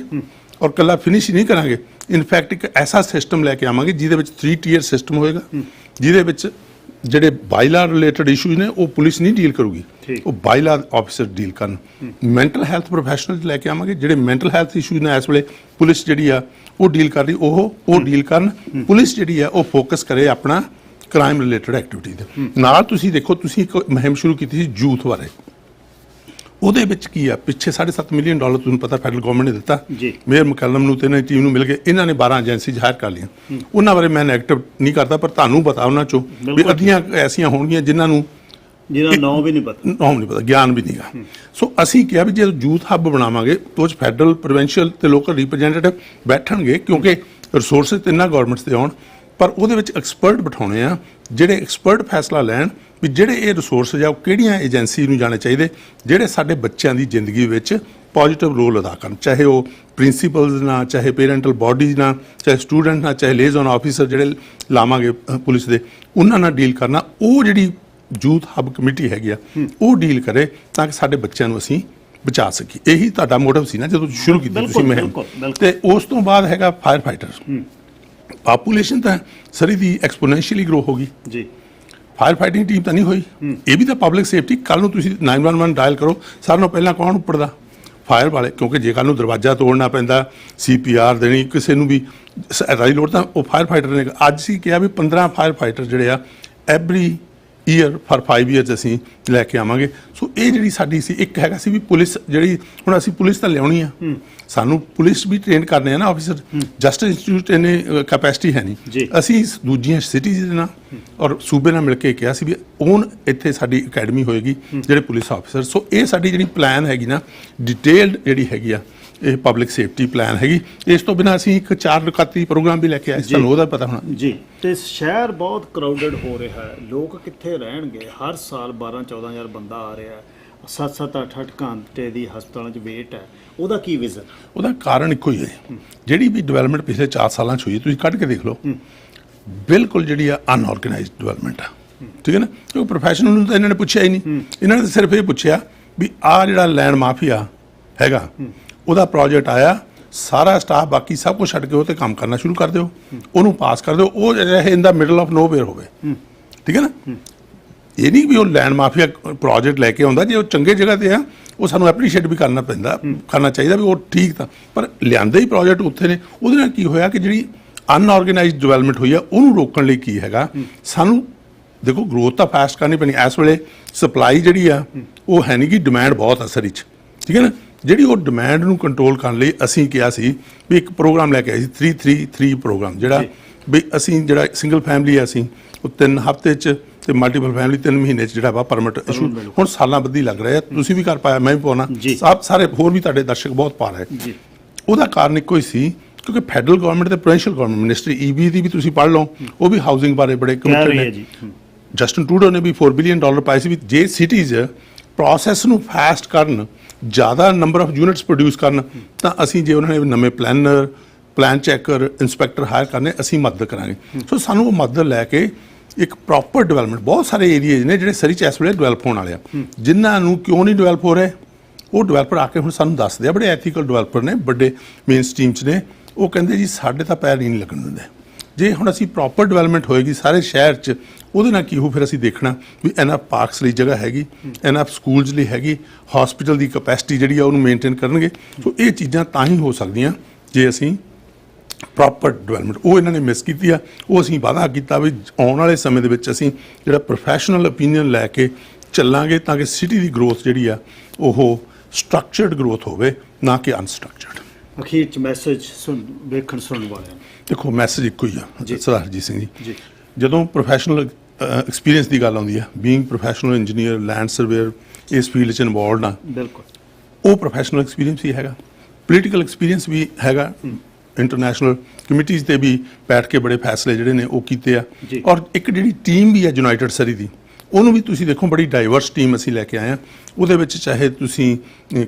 S22: ਔਰ ਇਕੱਲਾ ਫਿਨਿਸ਼ ਹੀ ਨਹੀਂ ਕਰਾਂਗੇ, ਇਨਫੈਕਟ ਇੱਕ ਐਸਾ ਸਿਸਟਮ ਲੈ ਕੇ ਆਵਾਂਗੇ ਜਿਹਦੇ ਵਿੱਚ 3 ਟੀਅਰ ਸਿਸਟਮ ਹੋਏਗਾ, ਜਿਹਦੇ ਵਿੱਚ ਜਿਹੜੇ ਬਾਈਲਾ ਰਿਲੇਟਡ ਇਸ਼ੂਜ਼ ਨੇ ਉਹ ਪੁਲਿਸ ਨਹੀਂ ਡੀਲ ਕਰੂਗੀ, ਉਹ ਬਾਈਲਾ ਆਫਿਸਰ ਡੀਲ ਕਰਨ। ਮੈਂਟਲ ਹੈਲਥ ਪ੍ਰੋਫੈਸ਼ਨਲ ਲੈ ਕੇ ਆਵਾਂਗੇ, ਜਿਹੜੇ ਮੈਂਟਲ ਹੈਲਥ ਇਸ਼ੂਜ਼ ਨੇ ਇਸ ਵੇਲੇ ਪੁਲਿਸ ਜਿਹੜੀ ਆ ਉਹ ਡੀਲ ਕਰ ਰਹੀ, ਉਹ ਡੀਲ ਕਰਨ। ਪੁਲਿਸ ਜਿਹੜੀ ਆ ਉਹ ਫੋਕਸ ਕਰੇ ਆਪਣਾ ਕ੍ਰਾਈਮ ਰਿਲੇਟਡ ਐਕਟੀਵਿਟੀ ਦੇ ਨਾਲ। ਤੁਸੀਂ ਦੇਖੋ, ਤੁਸੀਂ ਇੱਕ ਮੁਹਿੰਮ ਸ਼ੁਰੂ ਕੀਤੀ ਸੀ ਯੂਥ ਬਾਰੇ, ਉਹਦੇ ਵਿੱਚ ਕੀ ਆ, ਪਿੱਛੇ $7.5 ਮਿਲੀਅਨ ਤੁਹਾਨੂੰ ਪਤਾ ਫੈਡਰਲ ਗਵਰਨਮੈਂਟ ਨੇ ਦਿੱਤਾ। ਮੇਅਰ ਮੁਕੱਲਮ ਨੂੰ ਤੇ ਇਹਨਾਂ ਦੀ ਟੀਮ ਨੂੰ ਮਿਲ ਕੇ ਇਹਨਾਂ ਨੇ 12 ਏਜੰਸੀਜ਼ ਹਾਇਰ ਕਰ ਲਈਆਂ। ਉਹਨਾਂ ਬਾਰੇ ਮੈਂ ਨੈਗੇਟਿਵ ਨਹੀਂ ਕਰਦਾ, ਪਰ ਤੁਹਾਨੂੰ ਪਤਾ ਉਹਨਾਂ ਚੋਂ ਵੀ ਅੱਧੀਆਂ ਐਸੀਆਂ ਹੋਣਗੀਆਂ ਜਿਨ੍ਹਾਂ ਨੂੰ
S7: ਨਾਮ ਵੀ ਨਹੀਂ ਪਤਾ,
S22: ਗਿਆਨ ਵੀ ਨਹੀਂਗਾ। ਸੋ ਅਸੀਂ ਕਿਹਾ ਵੀ ਜੇ ਯੂਥ ਹੱਬ ਬਣਾਵਾਂਗੇ ਉਹ 'ਚ ਫੈਡਰਲ, ਪ੍ਰੋਵਿੰਸ਼ੀਅਲ ਤੇ ਲੋਕਲ ਰਿਪਰੈਜ਼ੈਂਟੇਟਿਵ ਬੈਠਣਗੇ, ਕਿਉਂਕਿ ਰਿਸੋਰਸਿਸ ਤਿੰਨਾਂ ਗਵਰਨਮੈਂਟਸ ਦੇ ਆਉਣ, ਪਰ ਉਹਦੇ ਵਿੱਚ ਐਕਸਪਰਟ ਬਿਠਾਉਣੇ ਆ ਜਿਹੜੇ ਐਕਸਪਰਟ ਫੈਸਲਾ ਲੈਣ ਵੀ ਜਿਹੜੇ ਇਹ ਰਿਸੋਰਸਿਸ ਆ ਉਹ ਕਿਹੜੀਆਂ ਏਜੰਸੀ ਨੂੰ ਜਾਣੇ ਚਾਹੀਦੇ, ਜਿਹੜੇ ਸਾਡੇ ਬੱਚਿਆਂ ਦੀ ਜ਼ਿੰਦਗੀ ਵਿੱਚ ਪੋਜ਼ਿਟਿਵ ਰੋਲ ਅਦਾ ਕਰਨ, ਚਾਹੇ ਉਹ ਪ੍ਰਿੰਸੀਪਲਸ ਨਾਲ, ਚਾਹੇ ਪੇਰੈਂਟਲ ਬਾਡੀਜ਼ ਨਾਲ, ਚਾਹੇ ਸਟੂਡੈਂਟ ਨਾਲ, ਚਾਹੇ ਲੇਜ਼ਨ ਆਫਿਸਰ ਜਿਹੜੇ ਲਾਵਾਂਗੇ ਪੁਲਿਸ ਦੇ, ਉਹਨਾਂ ਨਾਲ ਡੀਲ ਕਰਨਾ। ਉਹ ਜਿਹੜੀ ਯੂਥ ਹੱਬ ਕਮੇਟੀ ਹੈਗੀ ਆ ਉਹ ਡੀਲ ਕਰੇ ਤਾਂ ਕਿ ਸਾਡੇ ਬੱਚਿਆਂ ਨੂੰ ਅਸੀਂ ਬਚਾ ਸਕੀਏ। ਇਹੀ ਤੁਹਾਡਾ ਮੋਟਿਵ ਸੀ ਨਾ ਜਦੋਂ ਸ਼ੁਰੂ ਕੀਤੀ ਤੁਸੀਂ ਮੁਹਿੰਮ। ਤੇ ਉਸ ਤੋਂ ਬਾਅਦ ਹੈਗਾ ਫਾਇਰ ਫਾਈਟਰ। ਪਾਪੂਲੇਸ਼ਨ ਤਾਂ ਸਰੀ ਦੀ ਐਕਸਪੋਨੈਂਸ਼ੀਅਲੀ ਗਰੋ ਹੋ ਗਈ ਜੀ, ਫਾਇਰ ਫਾਈਟਿੰਗ ਟੀਮ ਤਾਂ ਨਹੀਂ ਹੋਈ। ਇਹ ਵੀ ਤਾਂ ਪਬਲਿਕ ਸੇਫਟੀ। ਕੱਲ੍ਹ ਨੂੰ ਤੁਸੀਂ 911 ਡਾਇਲ ਕਰੋ, ਸਾਰਿਆਂ ਨਾਲੋਂ ਪਹਿਲਾਂ ਕੌਣ ਉੱਪਰਦਾ? ਫਾਇਰ ਵਾਲੇ, ਕਿਉਂਕਿ ਜੇ ਕੱਲ੍ਹ ਨੂੰ ਦਰਵਾਜ਼ਾ ਤੋੜਨਾ ਪੈਂਦਾ, CPR ਦੇਣੀ, ਕਿਸੇ ਨੂੰ ਵੀ ਰਾਈ ਲੋੜ, ਤਾਂ ਉਹ ਫਾਇਰ ਫਾਈਟਰ ਨੇ। ਅੱਜ ਸੀ ਕਿਹਾ ਵੀ 15 ਫਾਇਰ ਫਾਈਟਰ ਜਿਹੜੇ ਆ ਐਵਰੀ ਈਅਰ ਫਾਰ 5 ਈਅਰਸ ਅਸੀਂ ਲੈ ਕੇ ਆਵਾਂਗੇ। ਸੋ ਇਹ ਜਿਹੜੀ ਸਾਡੀ ਸੀ, ਇੱਕ ਹੈਗਾ ਸੀ ਵੀ ਪੁਲਿਸ ਜਿਹੜੀ, ਹੁਣ ਅਸੀਂ ਪੁਲਿਸ ਤਾਂ ਲਿਆਉਣੀ ਆ, ਸਾਨੂੰ ਪੁਲਿਸ ਵੀ ਟ੍ਰੇਨ ਕਰਨੇ ਆ ਨਾ ਆਫਿਸਰ। ਜਸਟਿਸ ਇੰਸਟੀਚਿਊਟ ਇਹਨੇ ਕੈਪੈਸਿਟੀ ਹੈ ਨਹੀਂ। ਅਸੀਂ ਦੂਜੀਆਂ ਸਿਟੀਜ਼ ਦੇ ਨਾਲ ਔਰ ਸੂਬੇ ਨਾਲ ਮਿਲ ਕੇ ਕਿਹਾ ਸੀ ਵੀ ਹੁਣ ਇੱਥੇ ਸਾਡੀ ਅਕੈਡਮੀ ਹੋਏਗੀ ਜਿਹੜੇ ਪੁਲਿਸ ਆਫਿਸਰ। ਸੋ ਇਹ ਸਾਡੀ ਜਿਹੜੀ ਪਲਾਨ ਹੈਗੀ ਨਾ, ਡਿਟੇਲਡ ਜਿਹੜੀ ਹੈਗੀ ਆ, ਇਹ ਪਬਲਿਕ ਸੇਫਟੀ ਪਲਾਨ ਹੈਗੀ। ਇਸ ਤੋਂ ਬਿਨਾਂ ਅਸੀਂ ਇੱਕ 4 ਰਕਾਤੀ ਪ੍ਰੋਗਰਾਮ ਵੀ ਲੈ ਕੇ ਆਏ, ਤੁਹਾਨੂੰ ਉਹਦਾ ਪਤਾ ਹੋਣਾ
S7: ਜੀ। ਤੇ ਸ਼ਹਿਰ ਬਹੁਤ ਕਰਾਊਡਡ ਹੋ ਰਿਹਾ ਹੈ, ਲੋਕ ਕਿੱਥੇ ਰਹਿਣਗੇ? ਹਰ ਸਾਲ 12-14 ਹਜ਼ਾਰ ਬੰਦਾ ਆ ਰਿਹਾ ਹੈ। 7-7 8-8 ਘੰਟੇ ਦੀ ਹਸਪਤਾਲਾਂ 'ਚ ਵੇਟ ਹੈ, ਉਹਦਾ ਕੀ ਵਿਜ਼ਨ?
S22: ਉਹਦਾ ਕਾਰਨ ਇੱਕੋ ਹੀ ਹੈ, ਜਿਹੜੀ ਵੀ ਡਿਵੈਲਪਮੈਂਟ ਪਿਛਲੇ 4 ਸਾਲਾਂ 'ਚ ਹੋਈ ਤੁਸੀਂ ਕੱਢ ਕੇ ਦੇਖ ਲਓ, ਬਿਲਕੁਲ ਜਿਹੜੀ ਆ ਅਨਆਰਗੇਨਾਈਜ਼ਡ ਡਿਵੈਲਪਮੈਂਟ ਆ, ਠੀਕ ਹੈ ਨਾ। ਕਿਉਂਕਿ ਪ੍ਰੋਫੈਸ਼ਨਲ ਨੂੰ ਤਾਂ ਇਹਨਾਂ ਨੇ ਪੁੱਛਿਆ ਹੀ ਨਹੀਂ, ਇਹਨਾਂ ਨੇ ਸਿਰਫ ਇਹ ਪੁੱਛਿਆ ਵੀ ਆਹ ਜਿਹੜਾ ਲੈਂਡ ਮਾਫੀਆ ਹੈਗਾ ਉਹਦਾ ਪ੍ਰੋਜੈਕਟ ਆਇਆ, ਸਾਰਾ ਸਟਾਫ ਬਾਕੀ ਸਭ ਕੁਝ ਛੱਡ ਕੇ ਉਹ 'ਤੇ ਕੰਮ ਕਰਨਾ ਸ਼ੁਰੂ ਕਰ ਦਿਓ, ਉਹਨੂੰ ਪਾਸ ਕਰ ਦਿਓ, ਉਹ ਚਾਹੇ ਇਨ ਦਾ ਮਿਡਲ ਆਫ ਨੋਵੇਅਰ ਹੋਵੇ, ਠੀਕ ਹੈ ਨਾ। ਇਹ ਨਹੀਂ ਵੀ ਉਹ ਲੈਂਡ ਮਾਫੀਆ ਪ੍ਰੋਜੈਕਟ ਲੈ ਕੇ ਆਉਂਦਾ, ਜੇ ਉਹ ਚੰਗੇ ਜਗ੍ਹਾ 'ਤੇ ਆ ਉਹ ਸਾਨੂੰ ਐਪਰੀਸ਼ੀਏਟ ਵੀ ਕਰਨਾ ਪੈਂਦਾ, ਕਰਨਾ ਚਾਹੀਦਾ ਵੀ ਉਹ ਠੀਕ ਤਾਂ, ਪਰ ਲਿਆਂਦੇ ਹੀ ਪ੍ਰੋਜੈਕਟ ਉੱਥੇ ਨੇ। ਉਹਦੇ ਨਾਲ ਕੀ ਹੋਇਆ ਕਿ ਜਿਹੜੀ ਅਨਆਰਗੇਨਾਈਜ਼ਡ ਡਿਵੈਲਪਮੈਂਟ ਹੋਈ ਆ ਉਹਨੂੰ ਰੋਕਣ ਲਈ ਕੀ ਹੈਗਾ, ਸਾਨੂੰ ਦੇਖੋ ਗਰੋਥ ਤਾਂ ਫਾਸਟ ਕਰਨੀ ਪੈਣੀ। ਇਸ ਵੇਲੇ ਸਪਲਾਈ ਜਿਹੜੀ ਆ ਉਹ ਹੈ ਨਹੀਂ, ਕਿ ਡਿਮਾਂਡ ਬਹੁਤ ਆ ਸਰ 'ਚ, ਠੀਕ ਹੈ ਨਾ। ਜਿਹੜੀ ਉਹ ਡਿਮਾਂਡ ਨੂੰ ਕੰਟਰੋਲ ਕਰਨ ਲਈ ਅਸੀਂ ਕਿਹਾ ਸੀ ਵੀ ਇੱਕ ਪ੍ਰੋਗਰਾਮ ਲੈ ਕੇ ਆਏ ਸੀ 333 ਪ੍ਰੋਗਰਾਮ, ਜਿਹੜਾ ਵੀ ਅਸੀਂ ਜਿਹੜਾ ਸਿੰਗਲ ਫੈਮਿਲੀ ਆ ਅਸੀਂ ਉਹ 3 ਹਫ਼ਤੇ 'ਚ ਤੇ ਮਲਟੀਪਲ ਫੈਮਿਲੀ 3 ਮਹੀਨੇ 'ਚ ਜਿਹੜਾ ਵਾ ਪਰਮਿਟ ਇਸ਼ੂ ਹੁਣ ਸਾਲਾਂ ਬੱਧੀ ਲੱਗ ਰਿਹਾ। ਤੁਸੀਂ ਵੀ ਕਰ ਪਾਇਆ, ਮੈਂ ਵੀ ਪਾਉਣਾ, ਸਾਰੇ ਹੋਰ ਵੀ ਤੁਹਾਡੇ ਦਰਸ਼ਕ ਬਹੁਤ ਪਾ ਰਹੇ। ਉਹਦਾ ਕਾਰਨ ਇੱਕੋ ਹੀ ਸੀ, ਕਿਉਂਕਿ ਫੈਡਰਲ ਗਵਰਨਮੈਂਟ ਤੇ ਪ੍ਰੋਵਿੰਸ਼ੀਅਲ ਗਵਰਨਮੈਂਟ ਮਿਨਿਸਟਰੀ EB ਦੀ ਵੀ ਤੁਸੀਂ ਪੜ੍ਹ ਲਓ, ਉਹ ਵੀ ਹਾਊਸਿੰਗ ਬਾਰੇ ਬੜੇ ਕਮਿਟਡ ਨੇ। ਜਸਟਿਨ ਟਰੂਡੋ ਨੇ ਵੀ $4 ਬਿਲੀਅਨ ਪਾਏ ਸੀ ਵੀ ਜੇ ਸਿਟੀਜ਼ ਪ੍ਰੋਸੈਸ ਨੂੰ ਫਾਸਟ ਕਰਨ, ਜ਼ਿਆਦਾ ਨੰਬਰ ਆਫ ਯੂਨਿਟਸ ਪ੍ਰੋਡਿਊਸ ਕਰਨ, ਤਾਂ ਅਸੀਂ ਜੇ ਉਹਨਾਂ ਨੇ ਨਵੇਂ planner, plan checker, inspector hire ਕਰਨੇ, ਅਸੀਂ ਮਦਦ ਕਰਾਂਗੇ। ਸੋ ਸਾਨੂੰ ਉਹ ਮਦਦ ਲੈ ਕੇ ਇੱਕ ਪ੍ਰੋਪਰ ਡਿਵੈਲਪਮੈਂਟ, ਬਹੁਤ ਸਾਰੇ ਏਰੀਏਜ਼ ਨੇ ਜਿਹੜੇ ਸਰੀ 'ਚ ਇਸ ਵੇਲੇ ਡਿਵੈਲਪ ਹੋਣ ਵਾਲੇ ਆ, ਜਿਨ੍ਹਾਂ ਨੂੰ ਕਿਉਂ ਨਹੀਂ ਡਿਵੈਲਪ ਹੋ ਰਹੇ, ਉਹ ਡਿਵੈਲਪਰ ਆ ਕੇ ਹੁਣ ਸਾਨੂੰ ਦੱਸਦੇ ਆ, ਬੜੇ ਐਥੀਕਲ ਡਿਵੈਲਪਰ ਨੇ, ਵੱਡੇ ਮੇਨ ਸਟ੍ਰੀਮ 'ਚ ਨੇ, ਉਹ ਕਹਿੰਦੇ ਜੀ ਸਾਡੇ ਤਾਂ ਪੈਰ ਨਹੀਂ ਲੱਗਣ ਦਿੰਦੇ। ਜੇ ਹੁਣ ਅਸੀਂ ਪ੍ਰੋਪਰ ਡਿਵੈਲਪਮੈਂਟ ਹੋਏਗੀ ਸਾਰੇ ਸ਼ਹਿਰ 'ਚ, ਉਹਦੇ ਨਾਲ ਕੀ ਹੋ, ਫਿਰ ਅਸੀਂ ਦੇਖਣਾ ਵੀ ਐਨਐਫ ਪਾਰਕਸ ਲਈ ਜਗ੍ਹਾ ਹੈਗੀ, ਐਨਐਫ ਸਕੂਲਸ ਲਈ ਹੈਗੀ, ਹਸਪੀਟਲ ਦੀ ਕਪੈਸਿਟੀ ਜਿਹੜੀ ਆ ਉਹਨੂੰ ਮੇਨਟੇਨ ਕਰਨਗੇ। ਸੋ ਇਹ ਚੀਜ਼ਾਂ ਤਾਂ ਹੀ ਹੋ ਸਕਦੀਆਂ ਜੇ ਅਸੀਂ ਪ੍ਰੋਪਰ ਡਿਵੈਲਪਮੈਂਟ, ਉਹ ਇਹਨਾਂ ਨੇ ਮਿਸ ਕੀਤੀ ਆ। ਉਹ ਅਸੀਂ ਵਾਅਦਾ ਕੀਤਾ ਵੀ ਆਉਣ ਵਾਲੇ ਸਮੇਂ ਦੇ ਵਿੱਚ ਅਸੀਂ ਜਿਹੜਾ ਪ੍ਰੋਫੈਸ਼ਨਲ ਓਪੀਨੀਅਨ ਲੈ ਕੇ ਚੱਲਾਂਗੇ, ਤਾਂ ਕਿ ਸਿਟੀ ਦੀ ਗਰੋਥ ਜਿਹੜੀ ਆ ਉਹ ਸਟਰਕਚਰਡ ਗਰੋਥ ਹੋਵੇ, ਨਾ ਕਿ ਅਨਸਟਰਕਚਰਡ।
S7: ਅਖੀਰ 'ਚ ਮੈਸੇਜ ਵੇਖਣ ਸੁਣਨ ਵਾਲਿਆਂ ਨੂੰ
S22: ਦੇਖੋ, ਮੈਸੇਜ ਇੱਕੋ ਹੀ ਆ ਸਰਦਾਰ ਹਰਜੀਤ ਸਿੰਘ ਜੀ, ਜਦੋਂ ਪ੍ਰੋਫੈਸ਼ਨਲ ਐਕਸਪੀਰੀਅੰਸ ਦੀ ਗੱਲ ਆਉਂਦੀ ਆ, being professional engineer, land surveyor, ਇਸ ਫੀਲਡ 'ਚ ਇਨਵੋਲਵਡ ਆ, ਬਿਲਕੁਲ ਉਹ ਪ੍ਰੋਫੈਸ਼ਨਲ ਐਕਸਪੀਰੀਅੰਸ ਵੀ ਹੈਗਾ, ਪੋਲੀਟੀਕਲ ਐਕਸਪੀਰੀਅੰਸ ਵੀ ਹੈਗਾ, ਇੰਟਰਨੈਸ਼ਨਲ ਕਮੇਟੀਜ਼ 'ਤੇ ਵੀ ਬੈਠ ਕੇ ਬੜੇ ਫੈਸਲੇ ਜਿਹੜੇ ਨੇ ਉਹ ਕੀਤੇ ਆ, ਔਰ ਇੱਕ ਜਿਹੜੀ ਟੀਮ ਵੀ ਆ ਯੂਨਾਈਟਿਡ ਸਰੀ ਦੀ, ਉਹਨੂੰ ਵੀ ਤੁਸੀਂ ਦੇਖੋ ਬੜੀ ਡਾਈਵਰਸ ਟੀਮ ਅਸੀਂ ਲੈ ਕੇ ਆਏ ਹਾਂ। ਉਹਦੇ ਵਿੱਚ ਚਾਹੇ ਤੁਸੀਂ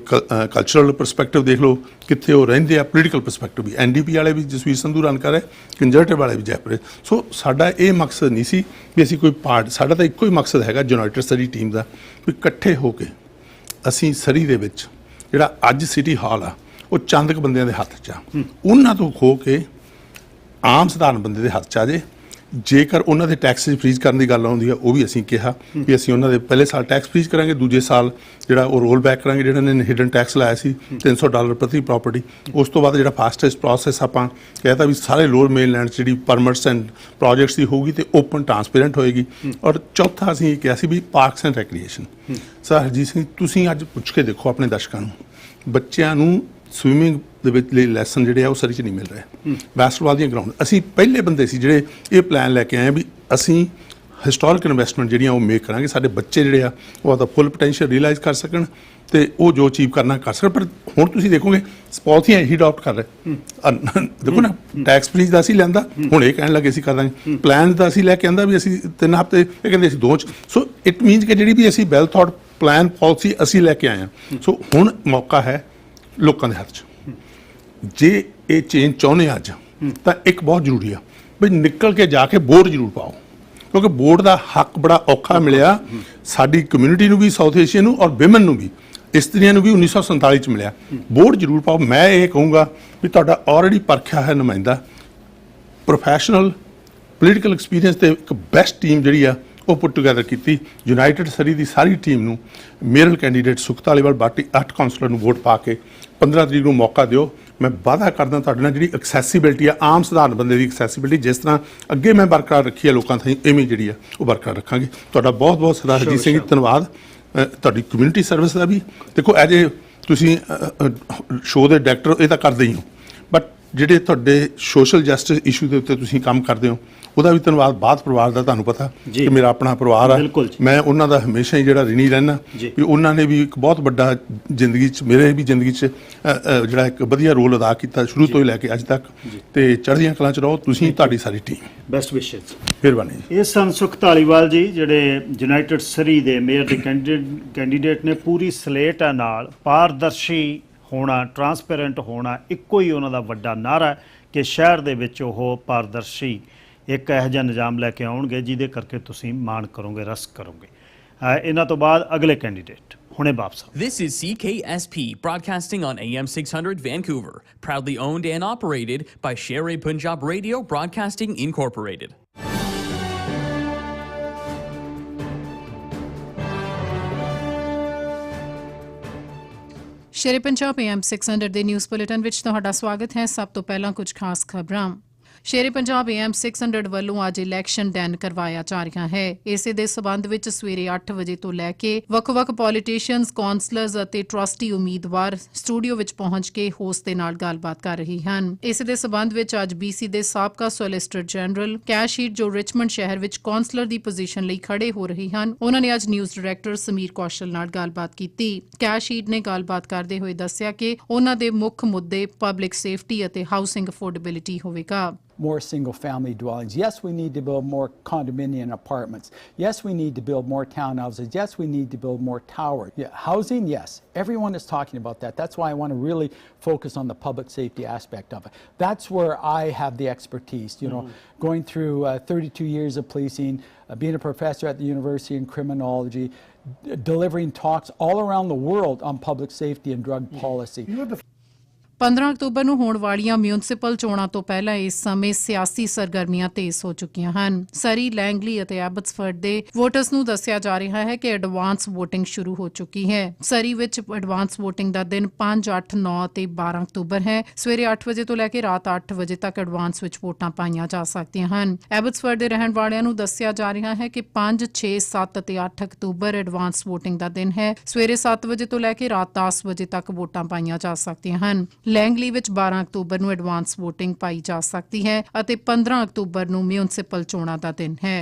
S22: ਕਲਚਰਲ ਪਰਸਪੈਕਟਿਵ ਦੇਖ ਲਓ, ਕਿੱਥੇ ਉਹ ਰਹਿੰਦੇ ਆ, ਪੋਲੀਟੀਕਲ ਪਰਸਪੈਕਟਿਵ ਵੀ, NDP ਵਾਲੇ ਵੀ ਜਸਵੀਰ ਸੰਧੂ ਰਨ ਕਰ ਰਹੇ, ਕੰਜ਼ਰਵੇਟਿਵ ਵਾਲੇ ਵੀ ਜੈਪਰੇ। ਸੋ ਸਾਡਾ ਇਹ ਮਕਸਦ ਨਹੀਂ ਸੀ ਵੀ ਅਸੀਂ ਕੋਈ ਪਾਰਟ, ਸਾਡਾ ਤਾਂ ਇੱਕੋ ਹੀ ਮਕਸਦ ਹੈਗਾ ਯੂਨਾਈਟਿਡ ਸਰੀ ਟੀਮ ਦਾ, ਵੀ ਇਕੱਠੇ ਹੋ ਕੇ ਅਸੀਂ ਸਰੀ ਦੇ ਵਿੱਚ ਜਿਹੜਾ ਅੱਜ ਸਿਟੀ ਹਾਲ ਆ ਉਹ ਚੰਦ ਕੁ ਬੰਦਿਆਂ ਦੇ ਹੱਥ 'ਚ ਆ, ਉਹਨਾਂ ਤੋਂ ਖੋ ਕੇ ਆਮ ਸਧਾਰਨ ਬੰਦੇ ਦੇ ਹੱਥ 'ਚ ਆ ਜੇ। ਜੇਕਰ ਉਹਨਾਂ ਦੇ ਟੈਕਸਿਸ ਫਰੀਜ਼ ਕਰਨ ਦੀ ਗੱਲ ਆਉਂਦੀ ਆ, ਉਹ ਵੀ ਅਸੀਂ ਕਿਹਾ ਵੀ ਅਸੀਂ ਉਹਨਾਂ ਦੇ ਪਹਿਲੇ ਸਾਲ ਟੈਕਸ ਫਰੀਜ਼ ਕਰਾਂਗੇ, ਦੂਜੇ ਸਾਲ ਜਿਹੜਾ ਉਹ ਰੋਲ ਬੈਕ ਕਰਾਂਗੇ, ਜਿਹੜਾ ਨੇ ਹਿਡਨ ਟੈਕਸ ਲਾਇਆ ਸੀ $300 ਪ੍ਰਤੀ ਪ੍ਰਾਪਰਟੀ। ਉਸ ਤੋਂ ਬਾਅਦ ਜਿਹੜਾ ਫਾਸਟੈਸਟ ਪ੍ਰੋਸੈਸ ਆਪਾਂ ਕਹਿਤਾ ਵੀ ਸਾਰੇ ਲੋਅਰ ਮੇਨਲੈਂਡ 'ਚ ਜਿਹੜੀ ਪਰਮਿਟਸ ਐਂਡ ਪ੍ਰੋਜੈਕਟਸ ਦੀ ਹੋਊਗੀ ਤੇ ਓਪਨ ਟਰਾਂਸਪੇਰੈਂਟ ਹੋਏਗੀ। ਔਰ ਚੌਥਾ ਅਸੀਂ ਇਹ ਕਿਹਾ ਸੀ ਵੀ parks and recreation. Sir Harjit Singh, ਤੁਸੀਂ ਅੱਜ ਪੁੱਛ ਕੇ ਦੇਖੋ ਆਪਣੇ ਦਰਸ਼ਕਾਂ ਨੂੰ, ਬੱਚਿਆਂ ਨੂੰ ਸਵਿਮਿੰਗ ਦੇ ਵਿੱਚ ਲਈ ਲੈਸਨ ਜਿਹੜੇ ਆ ਉਹ ਸਰੀ 'ਚ ਨਹੀਂ ਮਿਲ ਰਹੇ। ਬਾਸਕਟਬਾਲ ਦੀਆਂ ਗਰਾਊਂਡ, ਅਸੀਂ ਪਹਿਲੇ ਬੰਦੇ ਸੀ ਜਿਹੜੇ ਇਹ ਪਲਾਨ ਲੈ ਕੇ ਆਏ ਵੀ ਅਸੀਂ ਹਿਸਟੋਰਿਕ ਇਨਵੈਸਟਮੈਂਟ ਜਿਹੜੀਆਂ ਉਹ ਮੇਕ ਕਰਾਂਗੇ, ਸਾਡੇ ਬੱਚੇ ਜਿਹੜੇ ਆ ਉਹ ਆਪਦਾ ਫੁੱਲ ਪੋਟੈਂਸ਼ੀਅਲ ਰੀਅਲਾਈਜ਼ ਕਰ ਸਕਣ ਤੇ ਉਹ ਜੋ ਅਚੀਵ ਕਰਨਾ ਕਰ ਸਕਣ। ਪਰ ਹੁਣ ਤੁਸੀਂ ਦੇਖੋਗੇ ਪਾਲਿਸੀਆਂ ਇਹੀ ਅਡਾਪਟ ਕਰ ਰਹੇ। ਦੇਖੋ ਨਾ, ਟੈਕਸ ਫਰੀਜ਼ ਦਾ ਅਸੀਂ ਲੈਂਦਾ, ਹੁਣ ਇਹ ਕਹਿਣ ਲੱਗੇ ਅਸੀਂ ਕਰ ਦਾਂਗੇ, ਪਲਾਨ ਦਾ ਅਸੀਂ ਲੈ ਕੇ ਆਂਦਾ ਵੀ ਅਸੀਂ 3 ਹਫ਼ਤੇ, ਇਹ ਕਹਿੰਦੇ ਅਸੀਂ 2 'ਚ। ਸੋ ਇਟ ਮੀਨਸ ਕਿ ਜਿਹੜੀ ਵੀ ਅਸੀਂ ਵੈਲ ਥਾਟ ਪਲਾਨ ਪਾਲਿਸੀ ਅਸੀਂ ਲੈ ਕੇ ਆਏ ਹਾਂ। ਸੋ ਹੁਣ ਮੌਕਾ ਹੈ ਲੋਕਾਂ ਦੇ ਹੱਥ 'ਚ, ਜੇ ਇਹ ਚੇਂਜ ਚਾਹੁੰਦੇ ਅੱਜ ਤਾਂ ਇੱਕ ਬਹੁਤ ਜ਼ਰੂਰੀ ਆ ਵੀ ਨਿਕਲ ਕੇ ਜਾ ਕੇ ਵੋਟ ਜ਼ਰੂਰ ਪਾਓ, ਕਿਉਂਕਿ ਵੋਟ ਦਾ ਹੱਕ ਬੜਾ ਔਖਾ ਮਿਲਿਆ ਸਾਡੀ ਕਮਿਊਨਿਟੀ ਨੂੰ ਵੀ, ਸਾਊਥ ਏਸ਼ੀਆ ਨੂੰ, ਔਰ ਵਿਮਨ ਨੂੰ ਵੀ, ਇਸਤਰੀਆਂ ਨੂੰ ਵੀ 1947 'ਚ ਮਿਲਿਆ। ਵੋਟ ਜ਼ਰੂਰ ਪਾਓ। ਮੈਂ ਇਹ ਕਹੂੰਗਾ ਵੀ ਤੁਹਾਡਾ ਆਲਰੇਡੀ ਪਰਖਿਆ ਹੈ ਨੁਮਾਇੰਦਾ, ਪ੍ਰੋਫੈਸ਼ਨਲ ਪੋਲੀਟੀਕਲ ਐਕਸਪੀਰੀਅੰਸ ਤੇ ਇੱਕ ਬੈਸਟ ਟੀਮ ਜਿਹੜੀ ਆ ਉਹ ਪੁੱਟ ਟੂਗੈਦਰ ਕੀਤੀ। ਯੂਨਾਈਟਿਡ ਸਰੀ ਦੀ ਸਾਰੀ ਟੀਮ ਨੂੰ ਮੇਅਰਲ ਕੈਂਡੀਡੇਟ ਸੁਖ ਧਾਲੀਵਾਲ ਬਾਟੀ 8 ਕਾਉਂਸਲਰ ਨੂੰ ਵੋਟ ਪਾ ਕੇ 15 ਤਰੀਕ ਨੂੰ ਮੌਕਾ ਦਿਓ। ਮੈਂ ਵਾਅਦਾ ਕਰਦਾ ਤੁਹਾਡੇ ਨਾਲ ਜਿਹੜੀ ਐਕਸੈਸੀਬਿਲਿਟੀ ਆ, ਆਮ ਸਧਾਰਨ ਬੰਦੇ ਦੀ ਐਕਸੈਸੀਬਿਲਿਟੀ ਜਿਸ ਤਰ੍ਹਾਂ ਅੱਗੇ ਮੈਂ ਬਰਕਰਾਰ ਰੱਖੀ ਹੈ ਲੋਕਾਂ ਤਾਈਂ, ਇਵੇਂ ਜਿਹੜੀ ਆ ਉਹ ਬਰਕਰਾਰ ਰੱਖਾਂਗੇ। ਤੁਹਾਡਾ ਬਹੁਤ ਬਹੁਤ ਸਰਦਾਰ ਹਰਜੀਤ ਸਿੰਘ ਜੀ ਧੰਨਵਾਦ। ਤੁਹਾਡੀ ਕਮਿਊਨਿਟੀ ਸਰਵਿਸ ਦਾ ਵੀ ਦੇਖੋ, ਐਜ ਏ ਤੁਸੀਂ ਸ਼ੋਅ ਦੇ ਡਾਇਰੈਕਟਰ ਇਹ ਤਾਂ ਕਰਦੇ ਹੀ ਹੋ, ਬਟ ਜਿਹੜੇ ਤੁਹਾਡੇ ਸੋਸ਼ਲ ਜਸਟਿਸ ਇਸ਼ੂ ਦੇ ਉੱਤੇ ਤੁਸੀਂ ਕੰਮ ਕਰਦੇ ਹੋ, ਉਹਦਾ ਵੀ ਧੰਨਵਾਦ ਬਾਅਦ ਪਰਿਵਾਰ ਦਾ। ਤੁਹਾਨੂੰ ਪਤਾ ਕਿ ਮੇਰਾ ਆਪਣਾ ਪਰਿਵਾਰ ਆ, ਮੈਂ ਉਹਨਾਂ ਦਾ ਹਮੇਸ਼ਾ ਹੀ ਜਿਹੜਾ ਰਿਣੀ ਰਹਿਣਾ ਵੀ ਉਹਨਾਂ ਨੇ ਵੀ ਇੱਕ ਬਹੁਤ ਵੱਡਾ ਜ਼ਿੰਦਗੀ 'ਚ, ਮੇਰੇ ਵੀ ਜ਼ਿੰਦਗੀ 'ਚ ਜਿਹੜਾ ਇੱਕ ਵਧੀਆ ਰੋਲ ਅਦਾ ਕੀਤਾ ਸ਼ੁਰੂ ਤੋਂ ਹੀ ਲੈ ਕੇ ਅੱਜ ਤੱਕ। ਤੇ ਚੜ੍ਹਦੀਆਂ ਕਲਾਂ 'ਚ ਰਹੋ ਤੁਸੀਂ, ਤੁਹਾਡੀ ਸਾਰੀ ਟੀਮ।
S7: ਬੈਸਟ ਵਿਸ਼ੇਸ।
S22: ਮਿਹਰਬਾਨੀ ਜੀ।
S7: ਇਹ ਸਨ ਸੁਖ ਧਾਲੀਵਾਲ ਜੀ, ਜਿਹੜੇ ਯੂਨਾਈਟਿਡ ਸਰੀ ਦੇ ਮੇਅਰ ਦੇ ਕੈਂਡੀਡੇਟ ਨੇ। ਪੂਰੀ ਸਲੇਟ ਹੈ ਨਾਲ ਪਾਰਦਰਸ਼ੀ ਹੋਣਾ, ਟਰਾਂਸਪੇਰੈਂਟ ਹੋਣਾ ਇੱਕੋ ਹੀ ਉਹਨਾਂ ਦਾ ਵੱਡਾ ਨਾਅਰਾ ਕਿ ਸ਼ਹਿਰ ਦੇ ਵਿੱਚ ਉਹ ਪਾਰਦਰਸ਼ੀ ਇੱਕ ਇਹੋ ਜਿਹਾ ਨਿਜ਼ਾਮ ਲੈ ਕੇ ਆਉਣਗੇ ਜਿਹਦੇ ਕਰਕੇ ਤੁਸੀਂ ਮਾਣ ਕਰੋਗੇ, ਰਸ ਕਰੋਗੇ। ਇਹਨਾਂ ਤੋਂ ਬਾਅਦ ਅਗਲੇ ਕੈਂਡੀਡੇਟ ਹੁਣੇ ਵਾਪਸ।
S1: This is CKSP broadcasting on AM 600 Vancouver, proudly owned and operated by Sher-E-Punjab Radio Broadcasting Incorporated.
S26: ਸ਼ੇਰ-ਏ-ਪੰਜਾਬ AM 600 ਦੇ ਨਿਊਜ਼ ਬੁਲੇਟਿਨ ਵਿੱਚ ਤੁਹਾਡਾ ਸਵਾਗਤ ਹੈ। ਸਭ ਤੋਂ ਪਹਿਲਾਂ ਕੁਝ ਖਾਸ ਖਬਰਾਂ। ਸ਼ੇਰ-ਏ-ਪੰਜਾਬ AM 600 ਵੱਲੋਂ ਅੱਜ ਇਲੈਕਸ਼ਨ ਡੈਨ ਕਰਵਾਇਆ ਜਾ ਰਿਹਾ ਹੈ। ਇਸੇ ਦੇ ਸਬੰਧ ਵਿੱਚ ਸਵੇਰੇ 8 ਵਜੇ ਤੋਂ ਲੈ ਕੇ ਵੱਖ-ਵੱਖ ਪੋਲੀਟੀਸ਼ੀਅਨਸ, ਕੌਂਸਲਰਸ ਅਤੇ ਟਰਸਟੀ ਉਮੀਦਵਾਰ ਸਟੂਡੀਓ ਵਿੱਚ ਪਹੁੰਚ ਕੇ ਹੋਸਟ ਦੇ ਨਾਲ ਗੱਲਬਾਤ ਕਰ ਰਹੇ ਹਨ। ਇਸੇ ਦੇ ਸਬੰਧ ਵਿੱਚ ਅੱਜ BC ਦੇ ਸਾਬਕਾ ਸੋਲਿਸਿਟਰ ਜਨਰਲ ਕੈਸ਼-ਹੀਟ, ਜੋ ਰਿਚਮੰਡ ਸ਼ਹਿਰ ਵਿੱਚ ਕੌਂਸਲਰ ਦੀ ਪੋਜੀਸ਼ਨ ਲਈ ਖੜੇ ਹੋ ਰਹੇ ਹਨ, ਉਹਨਾਂ ਨੇ ਅੱਜ ਨਿਊਜ਼ ਡਾਇਰੈਕਟਰ ਸਮੀਰ ਕੌਸ਼ਲ ਨਾਲ ਗੱਲਬਾਤ ਕੀਤੀ। ਕੈਸ਼-ਹੀਟ ਨੇ ਗੱਲਬਾਤ ਕਰਦੇ ਹੋਏ ਦੱਸਿਆ ਕਿ ਉਹਨਾਂ ਦੇ ਮੁੱਖ ਮੁੱਦੇ ਪਬਲਿਕ ਸੇਫਟੀ ਅਤੇ ਹਾਊਸਿੰਗ ਅਫੋਰਡੇਬਿਲਿਟੀ ਹੋਵੇਗਾ।
S4: More single-family dwellings. Yes, we need to build more condominium apartments. Yes, we need to build more townhouses. Yes, we need to build more towers. Yeah, housing, yes. Everyone is talking about that. That's why I want to really focus on the public safety aspect of it. That's where I have the expertise. You know, going through 32 years of policing, being a professor at the university in criminology, delivering talks all around the world on public safety and drug policy.
S26: 15 ਅਕਤੂਬਰ ਨੂੰ ਹੋਣ ਵਾਲੀਆਂ ਮਿਊਨਿਸਪਲ ਚੋਣਾਂ ਤੋਂ ਪਹਿਲਾਂ ਇਸ ਸਮੇਂ ਸਿਆਸੀ ਸਰਗਰਮੀਆਂ ਤੇਜ਼ ਹੋ ਚੁੱਕੀਆਂ ਹਨ। ਸਰੀ, ਲੈਂਗਲੀ ਅਤੇ ਐਬਟਸਫੋਰਡ ਦੇ ਵੋਟਰਸ ਨੂੰ ਦੱਸਿਆ ਜਾ ਰਿਹਾ ਹੈ ਕਿ ਐਡਵਾਂਸ ਵੋਟਿੰਗ ਸ਼ੁਰੂ ਹੋ ਚੁੱਕੀ ਹੈ। ਸਰੀ ਵਿੱਚ ਐਡਵਾਂਸ ਵੋਟਿੰਗ ਦਾ ਦਿਨ 5, 8, 9 ਅਤੇ 12 ਅਕਤੂਬਰ ਹੈ। ਸਵੇਰੇ 8 ਵਜੇ ਤੋਂ ਲੈ ਕੇ ਰਾਤ 8 ਵਜੇ ਤੱਕ ਐਡਵਾਂਸ ਵਿੱਚ ਵੋਟਾਂ ਪਾਈਆਂ ਜਾ ਸਕਦੀਆਂ ਹਨ। ਐਬਟਸਫੋਰਡ ਦੇ ਰਹਿਣ ਵਾਲਿਆਂ ਨੂੰ ਦੱਸਿਆ ਜਾ ਰਿਹਾ ਹੈ ਕਿ 5, 6, 7 ਅਤੇ 8 ਅਕਤੂਬਰ ਐਡਵਾਂਸ ਵੋਟਿੰਗ ਦਾ ਦਿਨ ਹੈ। ਸਵੇਰੇ 7 ਵਜੇ ਤੋਂ ਲੈ ਕੇ ਰਾਤ 10 ਵਜੇ ਤੱਕ ਵੋਟਾਂ ਪਾਈਆਂ ਜਾ ਸਕਦੀਆਂ ਹਨ। ਲੈਂਗਲੀ ਵਿੱਚ 12 ਅਕਤੂਬਰ ਨੂੰ ਐਡਵਾਂਸ ਵੋਟਿੰਗ ਪਾਈ ਜਾ ਸਕਦੀ ਹੈ ਅਤੇ 15 ਅਕਤੂਬਰ ਨੂੰ ਮਿਊਨਿਸਪਲ ਚੋਣਾਂ ਦਾ ਦਿਨ ਹੈ।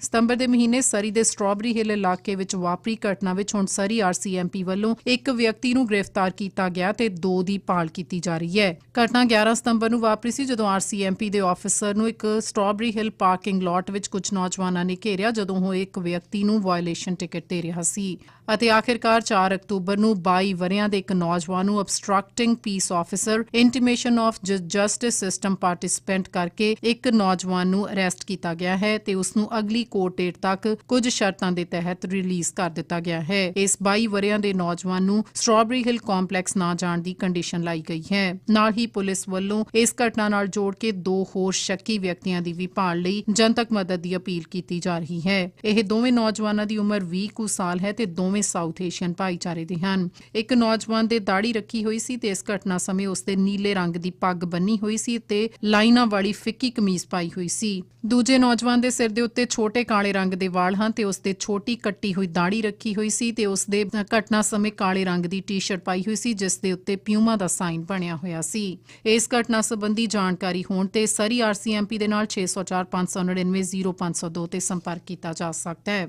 S26: ਸਤੰਬਰ ਦੇ ਮਹੀਨੇ ਸਰੀ ਦੇ ਸਟ੍ਰਾਬਰੀ ਹਿੱਲ ਇਲਾਕੇ ਵਿੱਚ ਵਾਪਰੀ ਘਟਨਾ ਵਿੱਚ ਹੁਣ ਸਰੀ RCMP ਵੱਲੋਂ ਇੱਕ ਵਿਅਕਤੀ ਨੂੰ ਗ੍ਰਿਫਤਾਰ ਕੀਤਾ ਗਿਆ ਤੇ 2 ਦੀ ਭਾਲ ਕੀਤੀ ਜਾ ਰਹੀ ਹੈ। ਘਟਨਾ 11 ਸਤੰਬਰ ਨੂੰ ਵਾਪਰੀ ਸੀ, ਜਦੋਂ RCMP ਦੇ ਆਫੀਸਰ ਨੂੰ ਇੱਕ ਸਟ੍ਰਾਬਰੀ ਹਿੱਲ ਪਾਰਕਿੰਗ ਲਾਟ ਵਿੱਚ ਕੁਝ ਨੌਜਵਾਨਾਂ ਨੇ ਘੇਰਿਆ, ਜਦੋਂ ਉਹ ਇੱਕ ਵਿਅਕਤੀ ਨੂੰ ਵਾਇਓਲੇਸ਼ਨ ਟਿਕਟ ਦੇ ਰਿਹਾ ਸੀ। ਅਤੇ ਆਖਿਰਕਾਰ 4 ਅਕਤੂਬਰ ਨੂੰ 22 ਵਰ੍ਹਿਆਂ ਦੇ ਇੱਕ ਨੌਜਵਾਨ ਨੂੰ obstructing peace officer, intimidation of justice system participant ਕਰਕੇ ਇੱਕ ਨੌਜਵਾਨ ਨੂੰ ਅਰੈਸਟ ਕੀਤਾ ਗਿਆ ਹੈ ਤੇ ਉਸ ਨੂੰ ਅਗਲੀ ਕੋਰਟ ਡੇਟ ਤੱਕ ਕੁਝ ਸ਼ਰਤਾਂ ਦੇ ਤਹਿਤ ਰਿਲੀਜ਼ ਕਰ ਦਿੱਤਾ ਗਿਆ ਹੈ। ਇਸ 22 ਵਰ੍ਹਿਆਂ ਦੇ ਨੌਜਵਾਨ ਨੂੰ ਸਟ੍ਰਾਬਰੀ ਹਿੱਲ ਕੰਪਲੈਕਸ ਨਾ ਜਾਣ ਦੀ ਕੰਡੀਸ਼ਨ ਲਾਈ ਗਈ ਹੈ। ਨਾਲ ਹੀ ਪੁਲਿਸ ਵੱਲੋਂ ਇਸ ਘਟਨਾ ਨਾਲ ਜੋੜ ਕੇ 2 ਹੋਰ ਸ਼ੱਕੀ ਵਿਅਕਤੀਆਂ ਦੀ ਵੀ ਭਾਲ ਲਈ ਜਨਤਕ ਮਦਦ ਦੀ ਅਪੀਲ ਕੀਤੀ ਜਾ ਰਹੀ ਹੈ। ਇਹ ਦੋਵੇਂ ਨੌਜਵਾਨਾਂ ਦੀ ਉਮਰ 20 ਕੁ ਸਾਲ ਹੈ ਤੇ ਦੋਵੇਂ ਸਾਊਥ ਏਸ਼ੀਅਨ ਭਾਈਚਾਰੇ ਦੇ ਹਨ। ਇੱਕ ਨੌਜਵਾਨ ਦੇ ਦਾੜੀ ਰੱਖੀ ਹੋਈ ਸੀ ਤੇ ਇਸ ਘਟਨਾ ਸਮੇਂ ਉਸ ਦੇ ਨੀਲੇ ਰੰਗ ਦੀ ਪੱਗ ਬੰਨੀ ਹੋਈ ਸੀ ਤੇ ਲਾਈਨਾਂ ਵਾਲੀ ਫਿੱਕੀ ਕਮੀਜ਼ ਪਾਈ ਹੋਈ ਸੀ। ਦੂਜੇ ਨੌਜਵਾਨ ਦੇ ਸਿਰ ਦੇ ਉੱਤੇ ਛੋਟੇ ਕਾਲੇ ਰੰਗ ਦੇ ਵਾਲ ਹਨ ਤੇ ਉਸ ਦੇ ਛੋਟੀ ਕੱਟੀ ਹੋਈ ਦਾੜੀ ਰੱਖੀ ਹੋਈ ਸੀ ਤੇ ਉਸ ਦੇ ਘਟਨਾ ਸਮੇਂ ਕਾਲੇ ਰੰਗ ਦੀ ਟੀ-ਸ਼ਰਟ ਪਾਈ ਹੋਈ ਸੀ, ਜਿਸ ਦੇ ਉੱਤੇ ਪਿਊਮਾ ਦਾ ਸਾਈਨ ਬਣਿਆ ਹੋਇਆ ਸੀ। ਇਸ ਘਟਨਾ ਸੰਬੰਧੀ ਜਾਣਕਾਰੀ ਹੋਣ ਤੇ ਸਰੀ RCMP ਦੇ ਨਾਲ 604 599 0502 ਤੇ ਸੰਪਰਕ ਕੀਤਾ ਜਾ ਸਕਦਾ ਹੈ।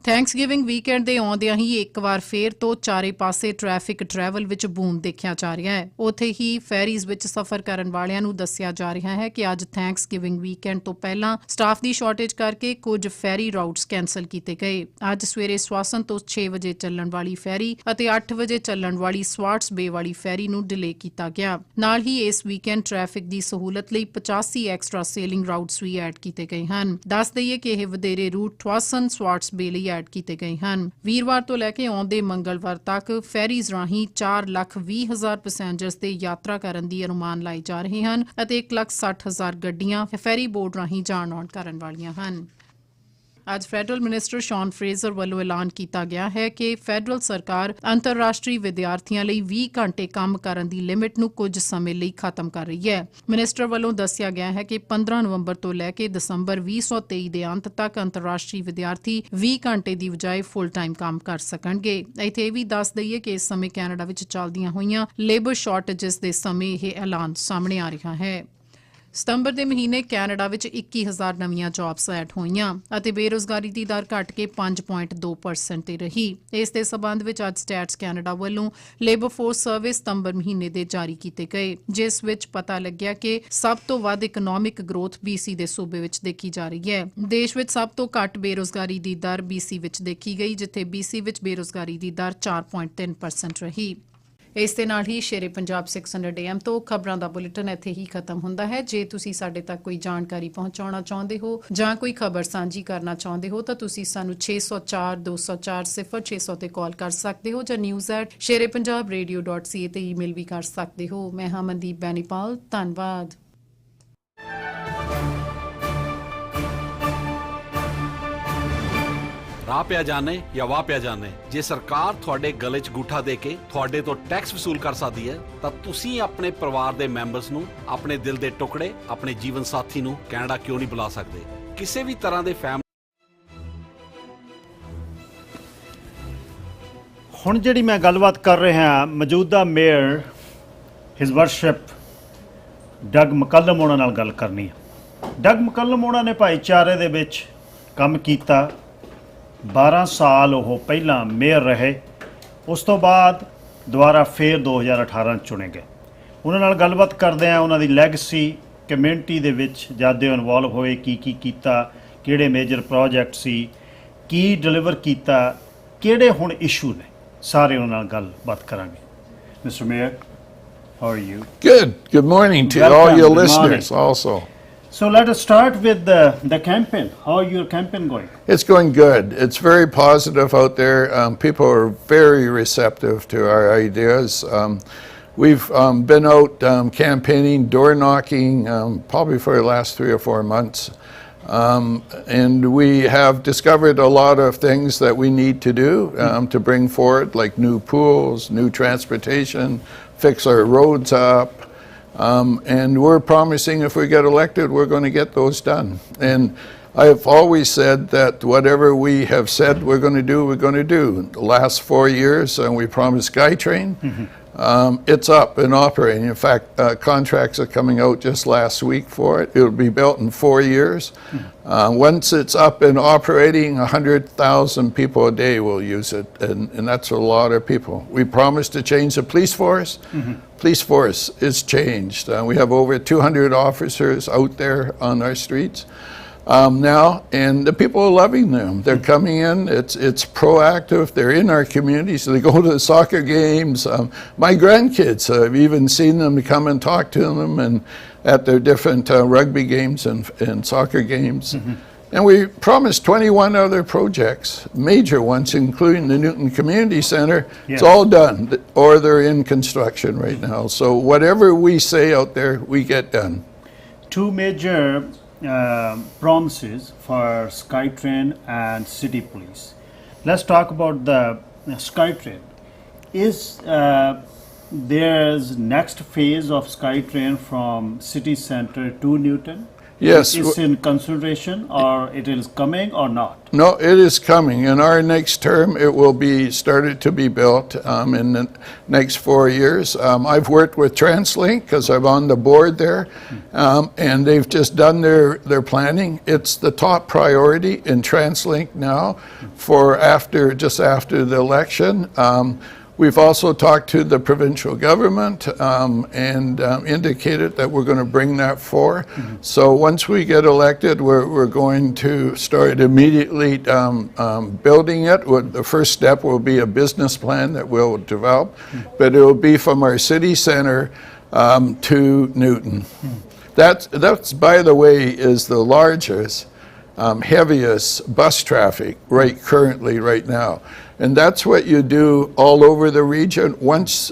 S26: ਥੈਂਕਸਗਿਵਿੰਗ ਵੀਕਐਂਡ ਦੇ ਆਉਂਦਿਆਂ ਹੀ ਇੱਕ ਵਾਰ ਫੇਰ ਤੋਂ ਚਾਰੇ ਪਾਸੇ ਟ੍ਰੈਫਿਕ ਟਰੈਵਲ ਵਿੱਚ ਬੂਮ ਦੇਖਿਆ ਜਾ ਰਿਹਾ ਹੈ। ਉੱਥੇ ਹੀ ਫੈਰੀਜ਼ ਵਿੱਚ ਸਫ਼ਰ ਕਰਨ ਵਾਲਿਆਂ ਨੂੰ ਦੱਸਿਆ ਜਾ ਰਿਹਾ ਹੈ ਕਿ ਅੱਜ ਥੈਂਕਸਗਿਵਿੰਗ ਵੀਕਐਂਡ ਤੋਂ ਪਹਿਲਾਂ ਸਟਾਫ ਦੀ ਸ਼ਾਰਟੇਜ ਕਰਕੇ ਕੁਝ ਫੈਰੀ ਰਾਊਟਸ ਕੈਂਸਲ ਕੀਤੇ ਗਏ। ਅੱਜ ਸਵੇਰੇ ਸਵਾਸਨ ਤੋਂ 6 ਵਜੇ ਚੱਲਣ ਵਾਲੀ ਫੈਰੀ ਅਤੇ 8 ਵਜੇ ਚੱਲਣ ਵਾਲੀ ਸਵਾਟਸ ਬੇ ਵਾਲੀ ਫੈਰੀ ਨੂੰ ਡਿਲੇ ਕੀਤਾ ਗਿਆ। ਨਾਲ ਹੀ ਇਸ ਵੀਕਐਂਡ ਟ੍ਰੈਫਿਕ ਦੀ ਸਹੂਲਤ ਲਈ 85 ਐਕਸਟਰਾ ਸੇਲਿੰਗ ਰਾਊਟਸ ਵੀ ਐਡ ਕੀਤੇ ਗਏ ਹਨ। ਦੱਸ ਦਈਏ ਕਿ ਇਹ ਵਧੇਰੇ ਰੂਟ ਸਵਾਸਨ, ਸਵਾਟਸ ਬੇ ਲਈ ਐਡ ਕੀਤੇ ਗਏ ਹਨ। ਵੀਰਵਾਰ ਤੋਂ ਲੈ ਕੇ ਆਉਂਦੇ ਮੰਗਲਵਾਰ ਤੱਕ ਫੈਰੀਜ਼ ਰਾਹੀਂ 4,20,000 ਪੈਸੇਂਜਰਸ ਦੇ ਯਾਤਰਾ ਕਰਨ ਦੀ ਅਨੁਮਾਨ ਲਾਏ ਜਾ ਰਹੇ ਹਨ ਅਤੇ 1,60,000 ਗੱਡੀਆਂ ਫੈਰੀ ਬੋਰਡ ਰਾਹੀਂ ਜਾਣ ਆਉਣ ਕਰਨ ਵਾਲੀਆਂ ਹਨ। ਅੱਜ ਫੈਡਰਲ ਮਿਨਿਸਟਰ ਸ਼ੌਨ ਫਰੇਜ਼ਰ ਵੱਲੋਂ ਐਲਾਨ ਕੀਤਾ ਗਿਆ ਹੈ ਕਿ ਫੈਡਰਲ ਸਰਕਾਰ ਅੰਤਰਰਾਸ਼ਟਰੀ ਵਿਦਿਆਰਥੀਆਂ ਲਈ 20 ਘੰਟੇ ਕੰਮ ਕਰਨ ਦੀ ਲਿਮਿਟ ਨੂੰ ਕੁਝ ਸਮੇਂ ਲਈ ਖਤਮ ਕਰ ਰਹੀ ਹੈ। ਮਿਨਿਸਟਰ ਵੱਲੋਂ ਦੱਸਿਆ ਗਿਆ ਹੈ ਕਿ 15 ਨਵੰਬਰ ਤੋਂ ਲੈ ਕੇ ਦਸੰਬਰ 2023 ਦੇ ਅੰਤ ਤੱਕ ਅੰਤਰਰਾਸ਼ਟਰੀ ਵਿਦਿਆਰਥੀ 20 ਘੰਟੇ ਦੀ ਬਜਾਏ ਫੁੱਲ ਟਾਈਮ ਕੰਮ ਕਰ ਸਕਣਗੇ। ਇੱਥੇ ਇਹ ਵੀ ਦੱਸ ਦਈਏ ਕਿ ਇਸ ਸਮੇਂ ਕੈਨੇਡਾ ਵਿੱਚ ਚੱਲਦੀਆਂ ਹੋਈਆਂ ਲੇਬਰ ਸ਼ਾਰਟੇਜਸ ਦੇ ਸਮੇਂ ਇਹ ਐਲਾਨ ਸਾਹਮਣੇ ਆ ਰਿਹਾ ਹੈ। ਸਤੰਬਰ ਦੇ ਮਹੀਨੇ ਕੈਨੇਡਾ ਵਿੱਚ 21,000 ਨਵੀਆਂ ਜੌਬਸ ਐਡ ਹੋਈਆਂ ਅਤੇ ਬੇਰੁਜ਼ਗਾਰੀ ਦੀ ਦਰ ਘਟ ਕੇ 5.2% ਤੇ ਰਹੀ। ਇਸ ਦੇ ਸਬੰਧ ਵਿੱਚ ਅੱਜ ਸਟੈਟਸ ਕੈਨੇਡਾ ਵੱਲੋਂ ਲੇਬਰ ਫੋਰਸ ਸਰਵੇ ਸਤੰਬਰ ਮਹੀਨੇ ਦੇ ਜਾਰੀ ਕੀਤੇ ਗਏ, ਜਿਸ ਵਿੱਚ ਪਤਾ ਲੱਗਿਆ ਕਿ ਸਭ ਤੋਂ ਵੱਧ ਇਕਨੋਮਿਕ ਗਰੋਥ BC ਦੇ ਸੂਬੇ ਵਿੱਚ ਦੇਖੀ ਜਾ ਰਹੀ ਹੈ। ਦੇਸ਼ ਵਿੱਚ ਸਭ ਤੋਂ ਘੱਟ ਬੇਰੁਜ਼ਗਾਰੀ ਦੀ ਦਰ BC ਵਿੱਚ ਦੇਖੀ ਗਈ, ਜਿੱਥੇ BC ਵਿੱਚ ਬੇਰੁਜ਼ਗਾਰੀ ਦੀ ਦਰ 4.3% ਰਹੀ। ਇਸ ਦੇ ਨਾਲ ਹੀ ਸ਼ੇਰੇ ਪੰਜਾਬ 600 AM ਤੋਂ ਖਬਰਾਂ ਦਾ ਬੁਲੇਟਿਨ ਇੱਥੇ ਹੀ ਖਤਮ ਹੁੰਦਾ ਹੈ। ਜੇ ਤੁਸੀਂ ਸਾਡੇ ਤੱਕ ਕੋਈ ਜਾਣਕਾਰੀ ਪਹੁੰਚਾਉਣਾ ਚਾਹੁੰਦੇ ਹੋ ਜਾਂ ਕੋਈ ਖਬਰ ਸਾਂਝੀ ਕਰਨਾ ਚਾਹੁੰਦੇ ਹੋ ਤਾਂ ਤੁਸੀਂ ਸਾਨੂੰ 604 204 0600 ਤੇ ਕਾਲ ਕਰ ਸਕਦੇ ਹੋ ਜਾਂ news@sherepunjabradio.ca ਤੇ ਈਮੇਲ ਵੀ ਕਰ ਸਕਦੇ ਹੋ। ਮੈਂ ਹਾਂ ਮਨਦੀਪ ਬੈਨੀਪਾਲ, ਧੰਨਵਾਦ।
S6: ਰਾਹ ਪਿਆ ਜਾਣੇ ਜਾਂ ਵਾਹ ਪਿਆ ਜਾਣੇ, ਜੇ ਸਰਕਾਰ ਤੁਹਾਡੇ ਗਲੇ 'ਚ ਗੂਠਾ ਦੇ ਕੇ ਤੁਹਾਡੇ ਤੋਂ ਟੈਕਸ ਵਸੂਲ ਕਰ ਸਕਦੀ ਹੈ ਤਾਂ ਤੁਸੀਂ ਆਪਣੇ ਪਰਿਵਾਰ ਦੇ ਮੈਂਬਰਸ ਨੂੰ, ਆਪਣੇ ਦਿਲ ਦੇ ਟੁਕੜੇ, ਆਪਣੇ ਜੀਵਨ ਸਾਥੀ ਨੂੰ ਕੈਨੇਡਾ ਕਿਉਂ ਨਹੀਂ ਬੁਲਾ ਸਕਦੇ? ਕਿਸੇ ਵੀ ਤਰ੍ਹਾਂ ਦੇ
S7: ਹੁਣ ਜਿਹੜੀ ਮੈਂ ਗੱਲਬਾਤ ਕਰ ਰਿਹਾ ਮੌਜੂਦਾ ਮੇਅਰ ਹਿਜ਼ ਵਰਸ਼ਿਪ ਡਗ ਮਕੱਲਮ ਉਹਨਾਂ ਨਾਲ ਗੱਲ ਕਰਨੀ ਹੈ। ਡਗ ਮਕੱਲਮ ਉਹਨਾਂ ਨੇ ਭਾਈਚਾਰੇ ਦੇ ਵਿੱਚ ਕੰਮ ਕੀਤਾ। 12 ਸਾਲ ਉਹ ਪਹਿਲਾਂ ਮੇਅਰ ਰਹੇ, ਉਸ ਤੋਂ ਬਾਅਦ ਦੁਬਾਰਾ ਫੇਰ 2018 ਚੁਣੇ ਗਏ। ਉਹਨਾਂ ਨਾਲ ਗੱਲਬਾਤ ਕਰਦੇ ਆ ਉਹਨਾਂ ਦੀ ਲੈਗਸੀ, ਕਮਿਊਨਿਟੀ ਦੇ ਵਿੱਚ ਜਦ ਦੇ ਇਨਵੋਲਵ ਹੋਏ, ਕੀ ਕੀਤਾ, ਕਿਹੜੇ ਮੇਜਰ ਪ੍ਰੋਜੈਕਟ ਸੀ, ਕੀ ਡਿਲੀਵਰ ਕੀਤਾ, ਕਿਹੜੇ ਹੁਣ ਇਸ਼ੂ ਨੇ, ਸਾਰੇ ਉਹਨਾਂ ਨਾਲ ਗੱਲਬਾਤ ਕਰਾਂਗੇ। Mister mayor, how are you?
S3: Good morning to all your listeners also.
S7: So let us start with the campaign. How is your campaign going?
S3: It's going good. It's very positive out there. People are very receptive to our ideas. We've been out campaigning, door knocking, probably for the last 3 or 4 months. And we have discovered a lot of things that we need to do to bring forward, like new pools, new transportation, fix our roads up. And we're promising if we get elected, we're going to get those done. And I've always said that whatever we have said we're going to do, we're going to do. The last 4 years, we promised SkyTrain. It's up and operating. In fact, contracts are coming out just last week for it. It'll be built in 4 years. Once it's up and operating, 100,000 people a day will use it, and that's a lot of people. We promised to change the police force. Police force is changed. We have over 200 officers out there on our streets now, and the people are loving them. They're coming in. It's proactive. They're in our communities. They go to the soccer games. My grandkids, I've even seen them come and talk to them, and at their different rugby games and soccer games. And we promised 21 other projects, major ones, including the Newton Community Center. Yes. It's all done, or they're in construction right now. So whatever we say out there, we get done.
S7: 2 major promises for SkyTrain and City Police. Let's talk about the SkyTrain. Is there's next phase of SkyTrain from City Center to Newton?
S3: Yes.
S7: Is in consideration, or it is coming or not?
S3: No, it is coming. In our next term, it will be started to be built in the next 4 years. I've worked with TransLink because I'm on the board there, and they've just done their planning. It's the top priority in TransLink now for just after the election. We've also talked to the provincial government and indicated that we're going to bring that forward. So once we get elected, we're going to start immediately building it. The first step will be a business plan that we'll develop, but it will be from our city center to Newton. That's, by the way, is the largest, heaviest bus traffic currently right now. And that's what you do all over the region. Once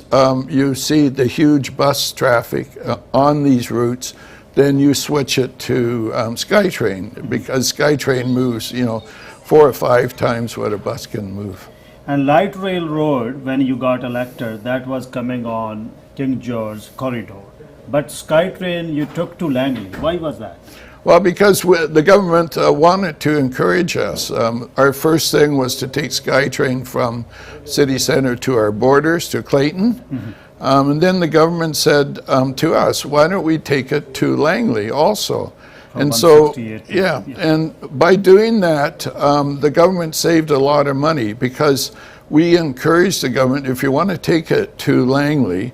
S3: you see the huge bus traffic on these routes, then you switch it to SkyTrain, because SkyTrain moves, 4 or 5 times what a bus can move.
S7: And light rail road, when you got elected, that was coming on King George corridor. But SkyTrain you took to Langley. Why was that?
S3: Well, because the government wanted to encourage us. Our first thing was to take SkyTrain from city center to our borders, to Clayton. And then the government said to us, why don't we take it to Langley also? And so, yeah, and by doing that, the government saved a lot of money, because we encouraged the government, if you want to take it to Langley,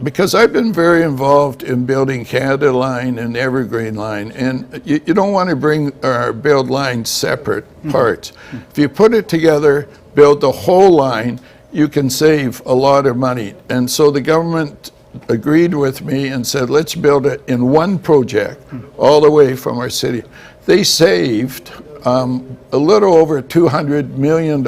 S3: because I've been very involved in building Canada Line and Evergreen Line, and you don't want to build lines separate parts. If you put it together, build the whole line, you can save a lot of money. And so the government agreed with me and said, let's build it in one project all the way from our city. They saved a little over $200 million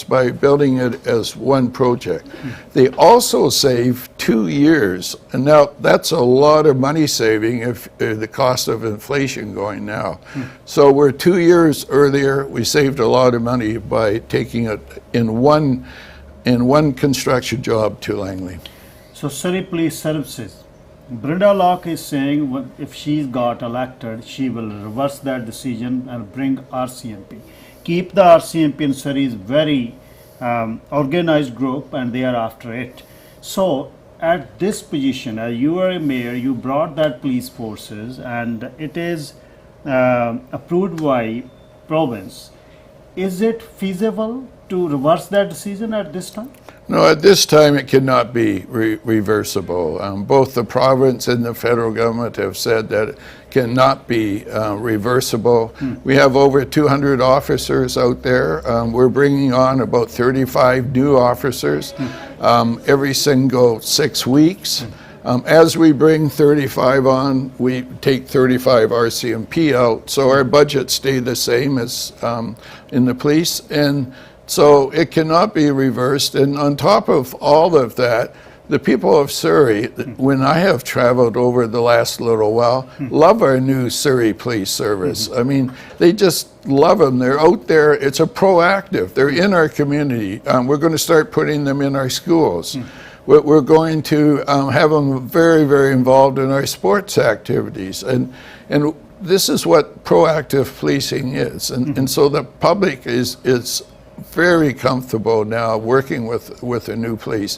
S3: by building it as one project. They also saved 2 years, and now that's a lot of money saving if the cost of inflation going now. So we're 2 years earlier. We saved a lot of money by taking it in one construction job to Langley.
S7: So Surrey Police Services, Brenda Locke is saying if she got elected, she will reverse that decision and bring RCMP. Keep the RCMP in Surrey is very organized group, and they are after it. So at this position, as you are a mayor, you brought that police forces, and it is approved by province. Is it feasible to reverse that decision at this time?
S3: No, at this time it cannot be reversible. Both the province and the federal government have said that it cannot be reversible. We have over 200 officers out there. We're bringing on about 35 new officers every single 6 weeks. As we bring 35 on, we take 35 RCMP out, so our budgets stay the same as in the police. And so it cannot be reversed. And on top of all of that, the people of Surrey, when I have traveled over the last little while, love our new Surrey Police Service. I mean, they just love them. They're out there. It's a proactive. They're in our community. We're going to start putting them in our schools. We're going to have them very, very involved in our sports activities. And this is what proactive policing is. And so the public is very comfortable now working with the new police.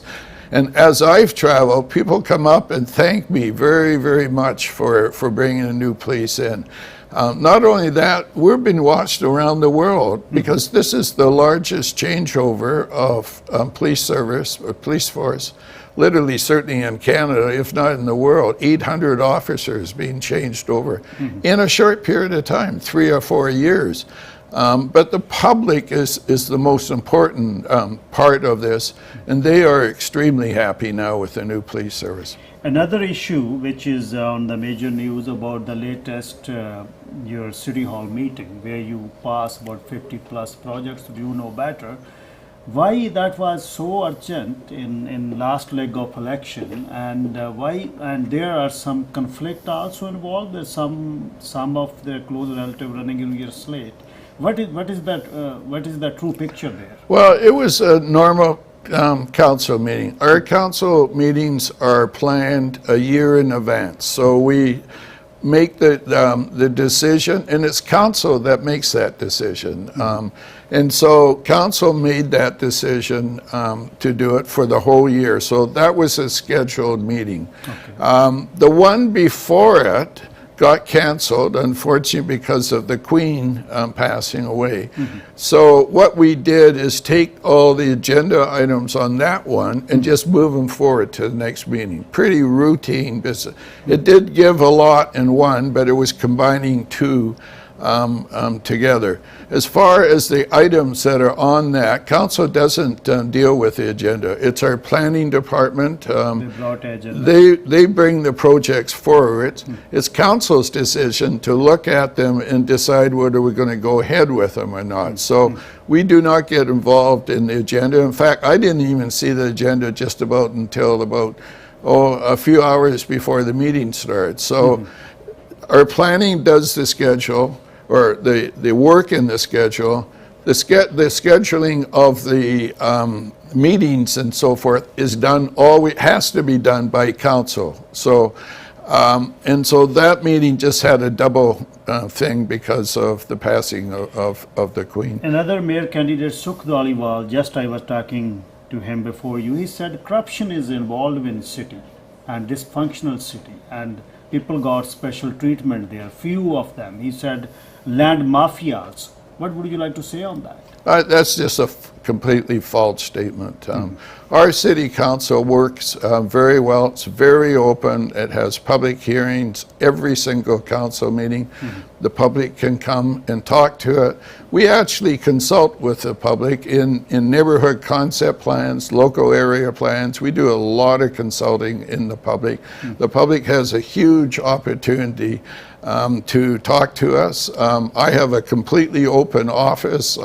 S3: And as I've traveled, people come up and thank me very, very much for bringing a new police in. Not only that, we've been watched around the world, because this is the largest changeover of police service or police force, literally certainly in Canada, if not in the world. 800 officers being changed over in a short period of time, 3 or 4 years. But the public is the most important part of this, and they are extremely happy now with the new police service.
S7: Another issue which is on the major news about the latest your City Hall meeting, where you pass about 50 plus projects, you know better. Why that was so urgent in last leg of election, and why? And there are some conflict also involved. There's some of their close relative running in your slate. What is the true picture there? Well,
S3: it was a normal council meeting. Our council meetings are planned a year in advance, so we make the decision, and it's council that makes that decision. And so council made that decision to do it for the whole year. So that was a scheduled meeting. Okay. The one before it got canceled, unfortunately, because of the Queen passing away. So what we did is take all the agenda items on that one and just move them forward to the next meeting. Pretty routine business. It did give a lot in one, but it was combining two together. As far as the items that are on that, council doesn't deal with the agenda. It's our planning department. They bring the projects forward. It's council's decision to look at them and decide whether we're going to go ahead with them or not. So we do not get involved in the agenda. In fact, I didn't even see the agenda just about until about a few hours before the meeting starts. So our planning does the schedule, or the work in the schedule. The scheduling of the meetings and so forth is done, has to be done by council. So, and so that meeting just had a double thing because of the passing of the Queen.
S7: Another mayor candidate, Sukh Dhaliwal, just I was talking to him before you, he said corruption is involved in city and dysfunctional city, and people got special treatment there, few of them. He said land mafias. What would you like to say on that?
S3: That's just a completely false statement. Our city council works very well. It's very open. It has public hearings every single council meeting. The public can come and talk to it. We actually consult with the public in neighborhood concept plans, local area plans. We do a lot of consulting in the public. The public has a huge opportunity to talk to us. I have a completely open office.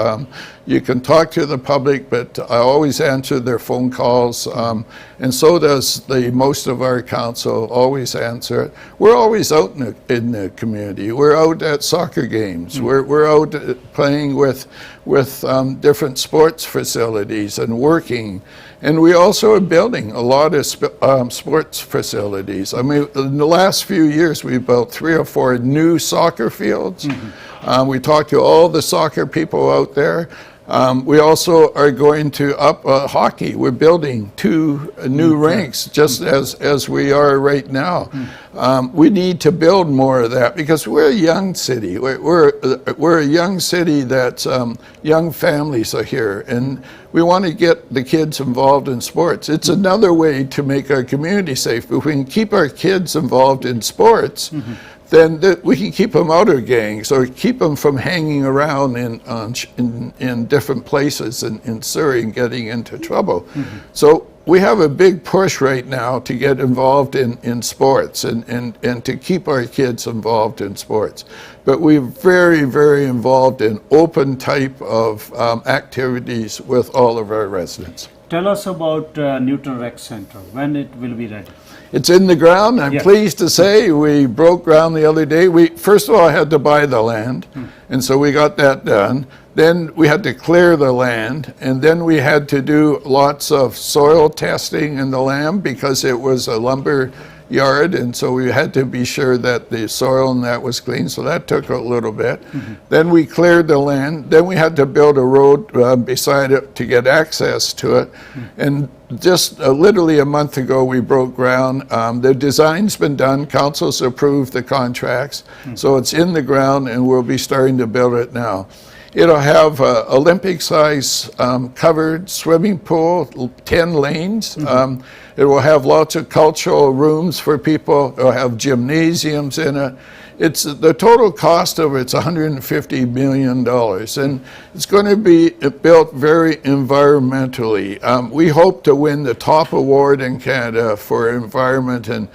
S3: You can talk to the public, but I always answer their phone calls, and so does most of our council always answer it. We're always out in the community. We're out at soccer games. We're out playing with different sports facilities and working. And we also are building a lot of sports facilities. I mean, in the last few years, we built 3 or 4 new soccer fields. We talked to all the soccer people out there. We also are going to up hockey. We're building 2 new rinks, just as we are right now. We need to build more of that because we're a young city. We're a young city that young families are here, and we want to get the kids involved in sports. It's another way to make our community safe. If we can keep our kids involved in sports, then we can keep them out of gangs or keep them from hanging around in different places in Surrey and getting into trouble. So we have a big push right now to get involved in sports and to keep our kids involved in sports. But we're very, very involved in open type of activities with all of our residents.
S7: Tell us about Newton Rec Center, when it will be ready.
S3: It's in the ground. I'm pleased to say we broke ground the other day. We first of all had to buy the land, and so we got that done. Then we had to clear the land, and then we had to do lots of soil testing in the land because it was a lumber yard, and so we had to be sure that the soil and that was clean, so that took a little bit. Then we cleared the land. Then we had to build a road beside it to get access to it, and just literally a month ago we broke ground. The design's been done, council's approved the contracts, so it's in the ground and we'll be starting to build it now. It'll have Olympic-size covered swimming pool, 10 lanes. It will have lots of cultural rooms for people. It'll have gymnasiums in it. It's the total cost of it's $150 million, and it's going to be built very environmentally. We hope to win the top award in Canada for environment and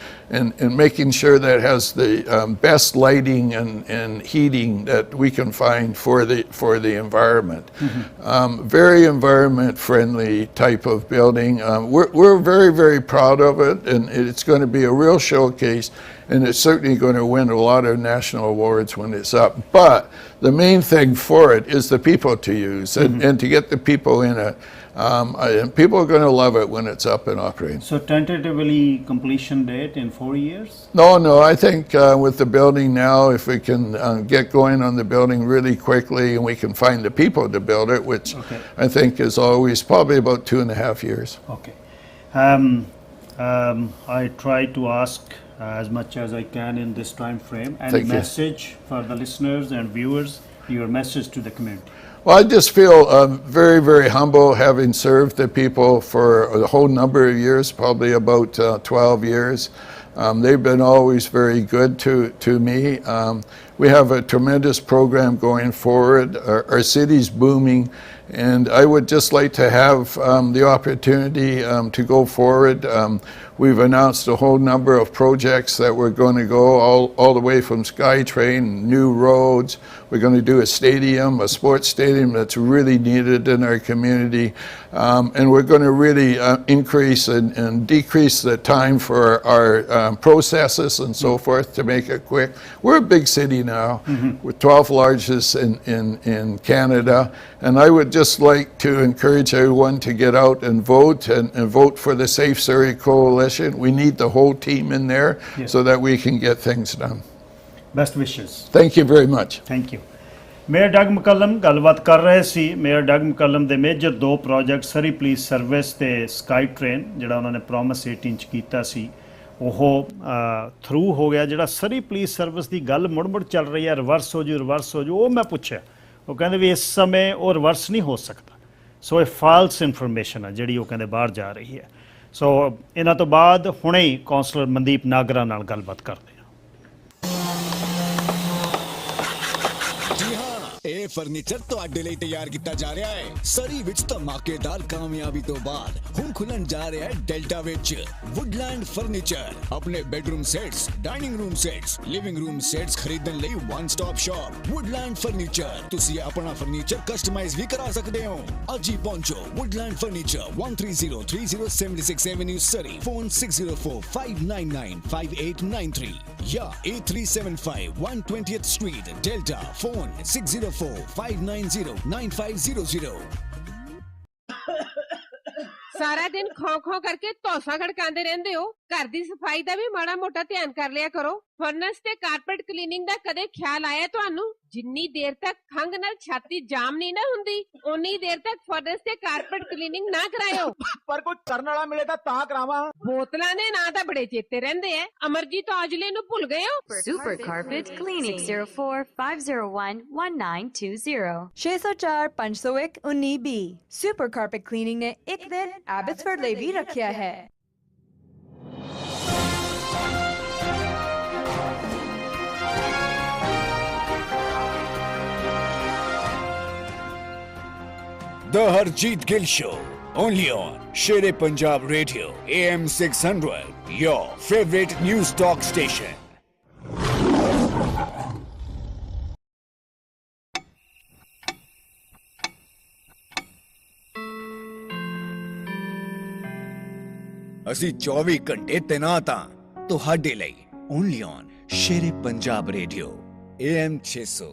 S3: making sure that it has the best lighting and heating that we can find for the environment. Very environment friendly type of building. We're very, very proud of it, and it's going to be a real showcase. And it's certainly going to win a lot of national awards when it's up. But the main thing for it is the people to use and to get the people in it. And people are going to love it when it's up and operating.
S7: So tentatively completion date in 4 years?
S3: No, I think with the building now, if we can get going on the building really quickly and we can find the people to build it, which I think is always probably about 2.5 years.
S7: Okay. I try to ask as much as I can in this time frame. And message for the listeners and viewers, your message to the community.
S3: Well, I just feel very, very humble having served the people for a whole number of years, probably about 12 years. They've been always very good to me. We have a tremendous program going forward. Our city's booming, And I would just like to have the opportunity to go forward. We've announced a whole number of projects that we're going to go all the way from SkyTrain, new roads. We're going to do a stadium, a sports stadium that's really needed in our community. And we're going to really increase and decrease the time for our processes and so forth to make it quick. We're a big city now. We're 12th largest in Canada. And I would just like to encourage everyone to get out and vote for the Safe Surrey Coalition. We need the whole team in there so that we can get things done.
S7: Best wishes.
S3: Thank you very much.
S7: Thank you. Mayor Doug McCallum ਗੱਲਬਾਤ ਕਰ ਰਹੇ ਸੀ। ਮੇਅਰ ਡਗ ਮਕਲਮ ਦੇ major 2 project Surrey police service ਤੇ ਸਕਾਈ ਟ੍ਰੇਨ ਜਿਹੜਾ ਉਹਨਾਂ ਨੇ ਪ੍ਰੋਮਿਸ 18 ਚ ਕੀਤਾ ਸੀ ਉਹ ਥਰੂ ਹੋ ਗਿਆ। ਜਿਹੜਾ ਸਰੀ ਪੁਲਿਸ ਸਰਵਿਸ ਦੀ ਗੱਲ ਮੁੜ ਚੱਲ ਰਹੀ ਹੈ ਰਿਵਰਸ ਹੋ ਜੂ ਉਹ ਮੈਂ ਪੁੱਛਿਆ, ਉਹ ਕਹਿੰਦੇ ਵੀ ਇਸ ਸਮੇਂ ਉਹ ਰਿਵਰਸ ਨਹੀਂ ਹੋ ਸਕਦਾ। ਸੋ ਇਹ ਫਾਲਸ ਇਨਫੋਰਮੇਸ਼ਨ ਹੈ ਜਿਹੜੀ ਉਹ ਕਹਿੰਦੇ ਬਾਹਰ ਜਾ ਰਹੀ ਹੈ। ਸੋ ਇਹਨਾਂ ਤੋਂ ਬਾਅਦ ਹੁਣੇ ਹੀ ਕੌਂਸਲਰ ਮਨਦੀਪ ਨਾਗਰਾ ਨਾਲ ਗੱਲਬਾਤ ਕਰਦੇ ਹਾਂ।
S11: ਇਹ ਫਰਨੀਚਰ ਤੁਹਾਡੇ ਲਈ ਤਿਆਰ ਕੀਤਾ ਜਾ ਰਿਹਾ ਹੈ। ਸਰੀ ਵਿੱਚ ਧਮਾਕੇਦਾਰ ਕਾਮਯਾਬੀ ਤੋਂ ਬਾਅਦ ਹੁਣ ਖੁੱਲਣ ਜਾ ਰਿਹਾ ਹੈ ਡੈਲਟਾ ਵਿੱਚ ਵੁੱਡਲੈਂਡ ਫਰਨੀਚਰ। ਆਪਣੇ bedroom sets, dining room sets, living room sets ਖਰੀਦਣ ਲਈ one stop shop Woodland furniture. ਤੁਸੀਂ ਆਪਣਾ ਫਰਨੀਚਰ ਕਸਟਮਾਈਜ਼ ਵੀ ਕਰਾ ਸਕਦੇ ਹੋ। ਅੱਜ ਹੀ ਪਹੁੰਚੋ ਵੁੱਡਲੈਂਡ ਫਰਨੀਚਰ 13030 ਐਵਨਿਊ ਸਰੀ। ਫੋਨ 6045995893 ਜਾਂ 8375 120th Street Delta। ਫੋਨ 6045909500।
S12: ਸਾਰਾ ਦਿਨ ਖੋਂ ਕਰਕੇ ਧੌਸਾਂ ਖੜਕਾਉਂਦੇ ਰਹਿੰਦੇ ਹੋ। ਘਰ ਦੀ ਸਫਾਈ ਦਾ ਵੀ ਮਾੜਾ ਮੋਟਾ ਧਿਆਨ ਕਰ ਲਿਆ ਕਰੋ। ਫਰਨਸ ਤੇ ਕਾਰਪੈਟ ਕਲੀਨਿੰਗ ਦਾ ਕਦੇ ਖਿਆਲ ਆਇਆ ਤੁਹਾਨੂੰ? ਜਿੰਨੀ ਦੇਰ ਤੱਕ ਖੰਘ ਨਾਲ ਛਾਤੀ ਜਾਮ ਨਹੀਂ ਨਾ ਹੁੰਦੀ ਉਨੀ ਦੇਰ ਤੱਕ ਫਰਨਸ ਤੇ ਕਾਰਪੈਟ ਕਲੀਨਿੰਗ ਨਾ ਕਰਾਇਓ।
S17: ਪਰ ਕੋਈ ਕਰਨ ਵਾਲਾ ਮਿਲੇ ਤਾਂ ਕਰਾਵਾਂ।
S12: ਬੋਤਲਾਂ ਦੇ ਨਾਂ ਤਾਂ ਬੜੇ ਚੇਤੇ ਰਹਿੰਦੇ ਐ। ਅਮਰਜੀਤ ਔਜਲੇ ਨੂੰ ਭੁੱਲ ਗਏ ਹੋ?
S19: Super Carpet Cleaning 04-501-1920
S10: 604 501 19B। Super Carpet Cleaning ਨੇ ਇੱਕ ਦਿਨ ਐਬਟਸਫੋਰਡ ਲਈ ਵੀ ਰੱਖਿਆ ਹੈ।
S21: The Harjeet Gill Show, only on Sher-E-Punjab Radio, AM 600, your favorite news talk station. ਅਸੀਂ 24 ਘੰਟੇ ਤੈਨਾਤ ਹਾਂ ਤੁਹਾਡੇ ਲਈ, only on Sher-E-Punjab Radio, AM 600।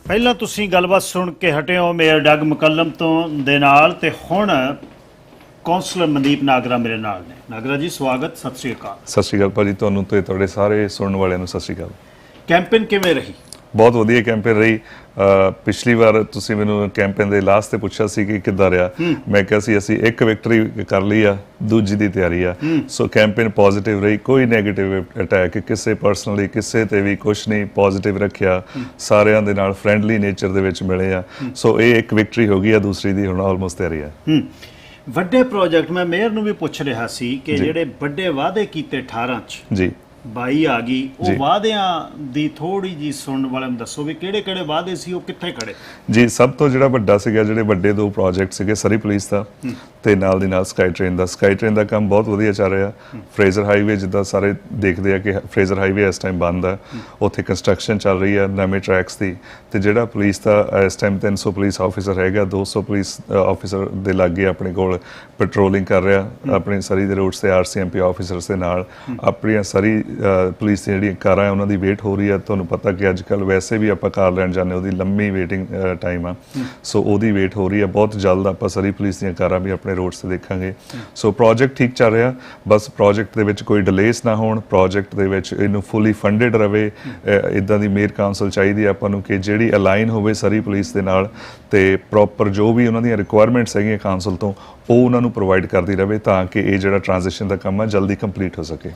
S7: ਪਹਿਲਾਂ ਤੁਸੀਂ ਗੱਲਬਾਤ ਸੁਣ ਕੇ ਹਟੇ ਹੋ ਮੇਅਰ ਡਗ ਮਕਲਮ ਤੋਂ ਦੇ ਨਾਲ, ਤੇ ਹੁਣ ਕੌਂਸਲਰ ਮਨਦੀਪ ਨਾਗਰਾ ਮੇਰੇ ਨਾਲ ਨੇ। ਨਾਗਰਾ ਜੀ ਸਵਾਗਤ, ਸਤਿ ਸ਼੍ਰੀ ਅਕਾਲ।
S23: ਸਤਿ ਸ਼੍ਰੀ ਅਕਾਲ ਭਾਜੀ, ਤੁਹਾਨੂੰ ਤੇ ਤੁਹਾਡੇ ਸਾਰੇ ਸੁਣਨ ਵਾਲਿਆਂ ਨੂੰ ਸਤਿ ਸ਼੍ਰੀ ਅਕਾਲ।
S7: ਕੈਂਪੇਨ ਕਿਵੇਂ ਰਹੀ?
S23: ਬਹੁਤ ਵਧੀਆ ਕੈਂਪੇਨ ਰਹੀ। ਪਿਛਲੀ ਵਾਰ ਤੁਸੀਂ ਮੈਨੂੰ ਕੈਂਪੇਨ ਦੇ ਲਾਸਟ ਤੇ ਪੁੱਛਿਆ ਸੀ ਕਿ ਕਿੱਦਾਂ ਰਿਹਾ। ਮੈਂ ਕਿਹਾ ਸੀ ਅਸੀਂ ਇੱਕ ਵਿਕਟਰੀ ਕਰ ਲਈ ਆ, ਦੂਜੀ ਦੀ ਤਿਆਰੀ ਆ। ਸੋ ਕੈਂਪੇਨ ਪੋਜ਼ਿਟਿਵ ਰਹੀ, ਕੋਈ ਨੈਗੇਟਿਵ ਅਟੈਕ ਕਿਸੇ ਪਰਸਨਲੀ ਕਿਸੇ ਤੇ ਵੀ ਕੁਛ ਨਹੀਂ, ਪੋਜ਼ਿਟਿਵ ਰੱਖਿਆ। ਸਾਰਿਆਂ ਦੇ ਨਾਲ ਫਰੈਂਡਲੀ ਨੇਚਰ ਦੇ ਵਿੱਚ ਮਿਲੇ ਆ। ਸੋ ਇਹ ਇੱਕ ਵਿਕਟਰੀ ਹੋ ਗਈ ਆ, ਦੂਸਰੀ ਦੀ ਹੁਣ ਆਲਮੋਸਟ ਤਿਆਰੀ ਆ।
S7: ਵੱਡੇ ਪ੍ਰੋਜੈਕਟ ਮੈਂ ਮੇਅਰ ਨੂੰ ਵੀ ਪੁੱਛ ਰਿਹਾ ਸੀ ਕਿ ਜਿਹੜੇ ਵੱਡੇ ਵਾਅਦੇ ਕੀਤੇ 18 ਚ
S23: ਜੀ
S7: 22 ਆ ਗਈ, ਉਹ ਵਾਅਦਿਆਂ ਦੀ ਥੋੜੀ ਜੀ ਸੁਣਨ ਵਾਲਿਆਂ ਨੂੰ ਦੱਸੋ ਵੀ ਕਿਹੜੇ ਕਿਹੜੇ ਵਾਅਦੇ ਸੀ, ਉਹ ਕਿੱਥੇ ਖੜੇ?
S23: ਜੀ ਸਭ ਤੋਂ ਜਿਹੜਾ ਵੱਡਾ ਸੀਗਾ, ਜਿਹੜੇ ਵੱਡੇ 2 ਪ੍ਰੋਜੈਕਟ ਸੀਗੇ ਸਰੀ ਪੁਲਿਸ ਦਾ ਤੇ ਨਾਲ ਦੀ ਨਾਲ ਸਕਾਈ ਟ੍ਰੇਨ ਦਾ। ਸਕਾਈ ਟ੍ਰੇਨ ਦਾ ਕੰਮ ਬਹੁਤ ਵਧੀਆ ਚੱਲ ਰਿਹਾ। ਫਰੇਜ਼ਰ ਹਾਈਵੇ ਜਿੱਦਾਂ ਸਾਰੇ ਦੇਖਦੇ ਆ ਕਿ ਫਰੇਜ਼ਰ ਹਾਈਵੇ ਇਸ ਟਾਈਮ ਬੰਦ ਆ, ਉੱਥੇ ਕੰਸਟਰਕਸ਼ਨ ਚੱਲ ਰਹੀ ਆ ਨਵੇਂ ਟਰੈਕਸ ਦੀ। ਤੇ ਜਿਹੜਾ ਪੁਲਿਸ ਦਾ ਇਸ ਟਾਈਮ 300 ਪੁਲਿਸ ਆਫੀਸਰ ਹੈਗਾ, 200 ਪੁਲਿਸ ਆਫੀਸਰ ਦੇ ਲਾਗੇ ਆਪਣੇ ਕੋਲ ਪੈਟਰੋਲਿੰਗ ਕਰ ਰਿਹਾ ਆਪਣੇ ਸਰੀ ਦੇ ਰੋਡਸ ਤੇ RCMP ਆਫੀਸਰਸ ਦੇ ਨਾਲ। ਆਪਣੀਆਂ ਸਰੀ ਪੁਲਿਸ ਦੀਆਂ ਜਿਹੜੀਆਂ ਕਾਰਾਂ ਉਹਨਾਂ ਦੀ ਵੇਟ ਹੋ ਰਹੀ ਆ। ਤੁਹਾਨੂੰ ਪਤਾ ਕਿ ਅੱਜ ਕੱਲ੍ਹ ਵੈਸੇ ਵੀ ਆਪਾਂ ਕਾਰ ਲੈਣ ਜਾਂਦੇ, ਉਹਦੀ ਲੰਮੀ ਵੇਟਿੰਗ ਟਾਈਮ ਆ। ਸੋ ਉਹਦੀ ਵੇਟ ਹੋ ਰਹੀ ਆ। ਬਹੁਤ ਜਲਦ ਆਪਾਂ ਸਰੀ ਪੁਲਿਸ ਦੀਆਂ ਕਾਰਾਂ ਵੀ ਆਪਣੇ ਰੋਡਸ ਤੇ ਦੇਖਾਂਗੇ। ਸੋ ਪ੍ਰੋਜੈਕਟ ਠੀਕ ਚੱਲ ਰਿਹਾ, ਬਸ ਪ੍ਰੋਜੈਕਟ ਦੇ ਵਿੱਚ ਕੋਈ ਡਿਲੇਸ ਨਾ ਹੋਣ, ਪ੍ਰੋਜੈਕਟ ਦੇ ਵਿੱਚ ਇਹਨੂੰ ਫੁੱਲੀ ਫੰਡਡ ਰਵੇ। ਇੱਦਾਂ ਦੀ ਮੇਅਰ ਕਾਉਂਸਲ ਚਾਹੀਦੀ ਆਪਾਂ ਨੂੰ ਕਿ ਜਿਹੜੀ ਅਲਾਈਨ ਹੋਵੇ ਸਰੀ ਪੁਲਿਸ ਦੇ ਨਾਲ, ਤੇ ਪ੍ਰੋਪਰ ਜੋ ਵੀ ਉਹਨਾਂ ਦੀਆਂ ਰਿਕੁਆਇਰਮੈਂਟਸ ਹੈਗੀਆਂ ਕਾਉਂਸਲ ਤੋਂ ਉਹ ਉਹਨਾਂ ਨੂੰ ਪ੍ਰੋਵਾਈਡ ਕਰਦੀ ਰਹੇ, ਤਾਂ ਕਿ ਇਹ ਜਿਹੜਾ ਟ੍ਰਾਂਜੀਸ਼ਨ ਦਾ ਕੰਮ ਆ ਜਲਦੀ ਕੰਪਲੀਟ ਹੋ ਸਕੇ।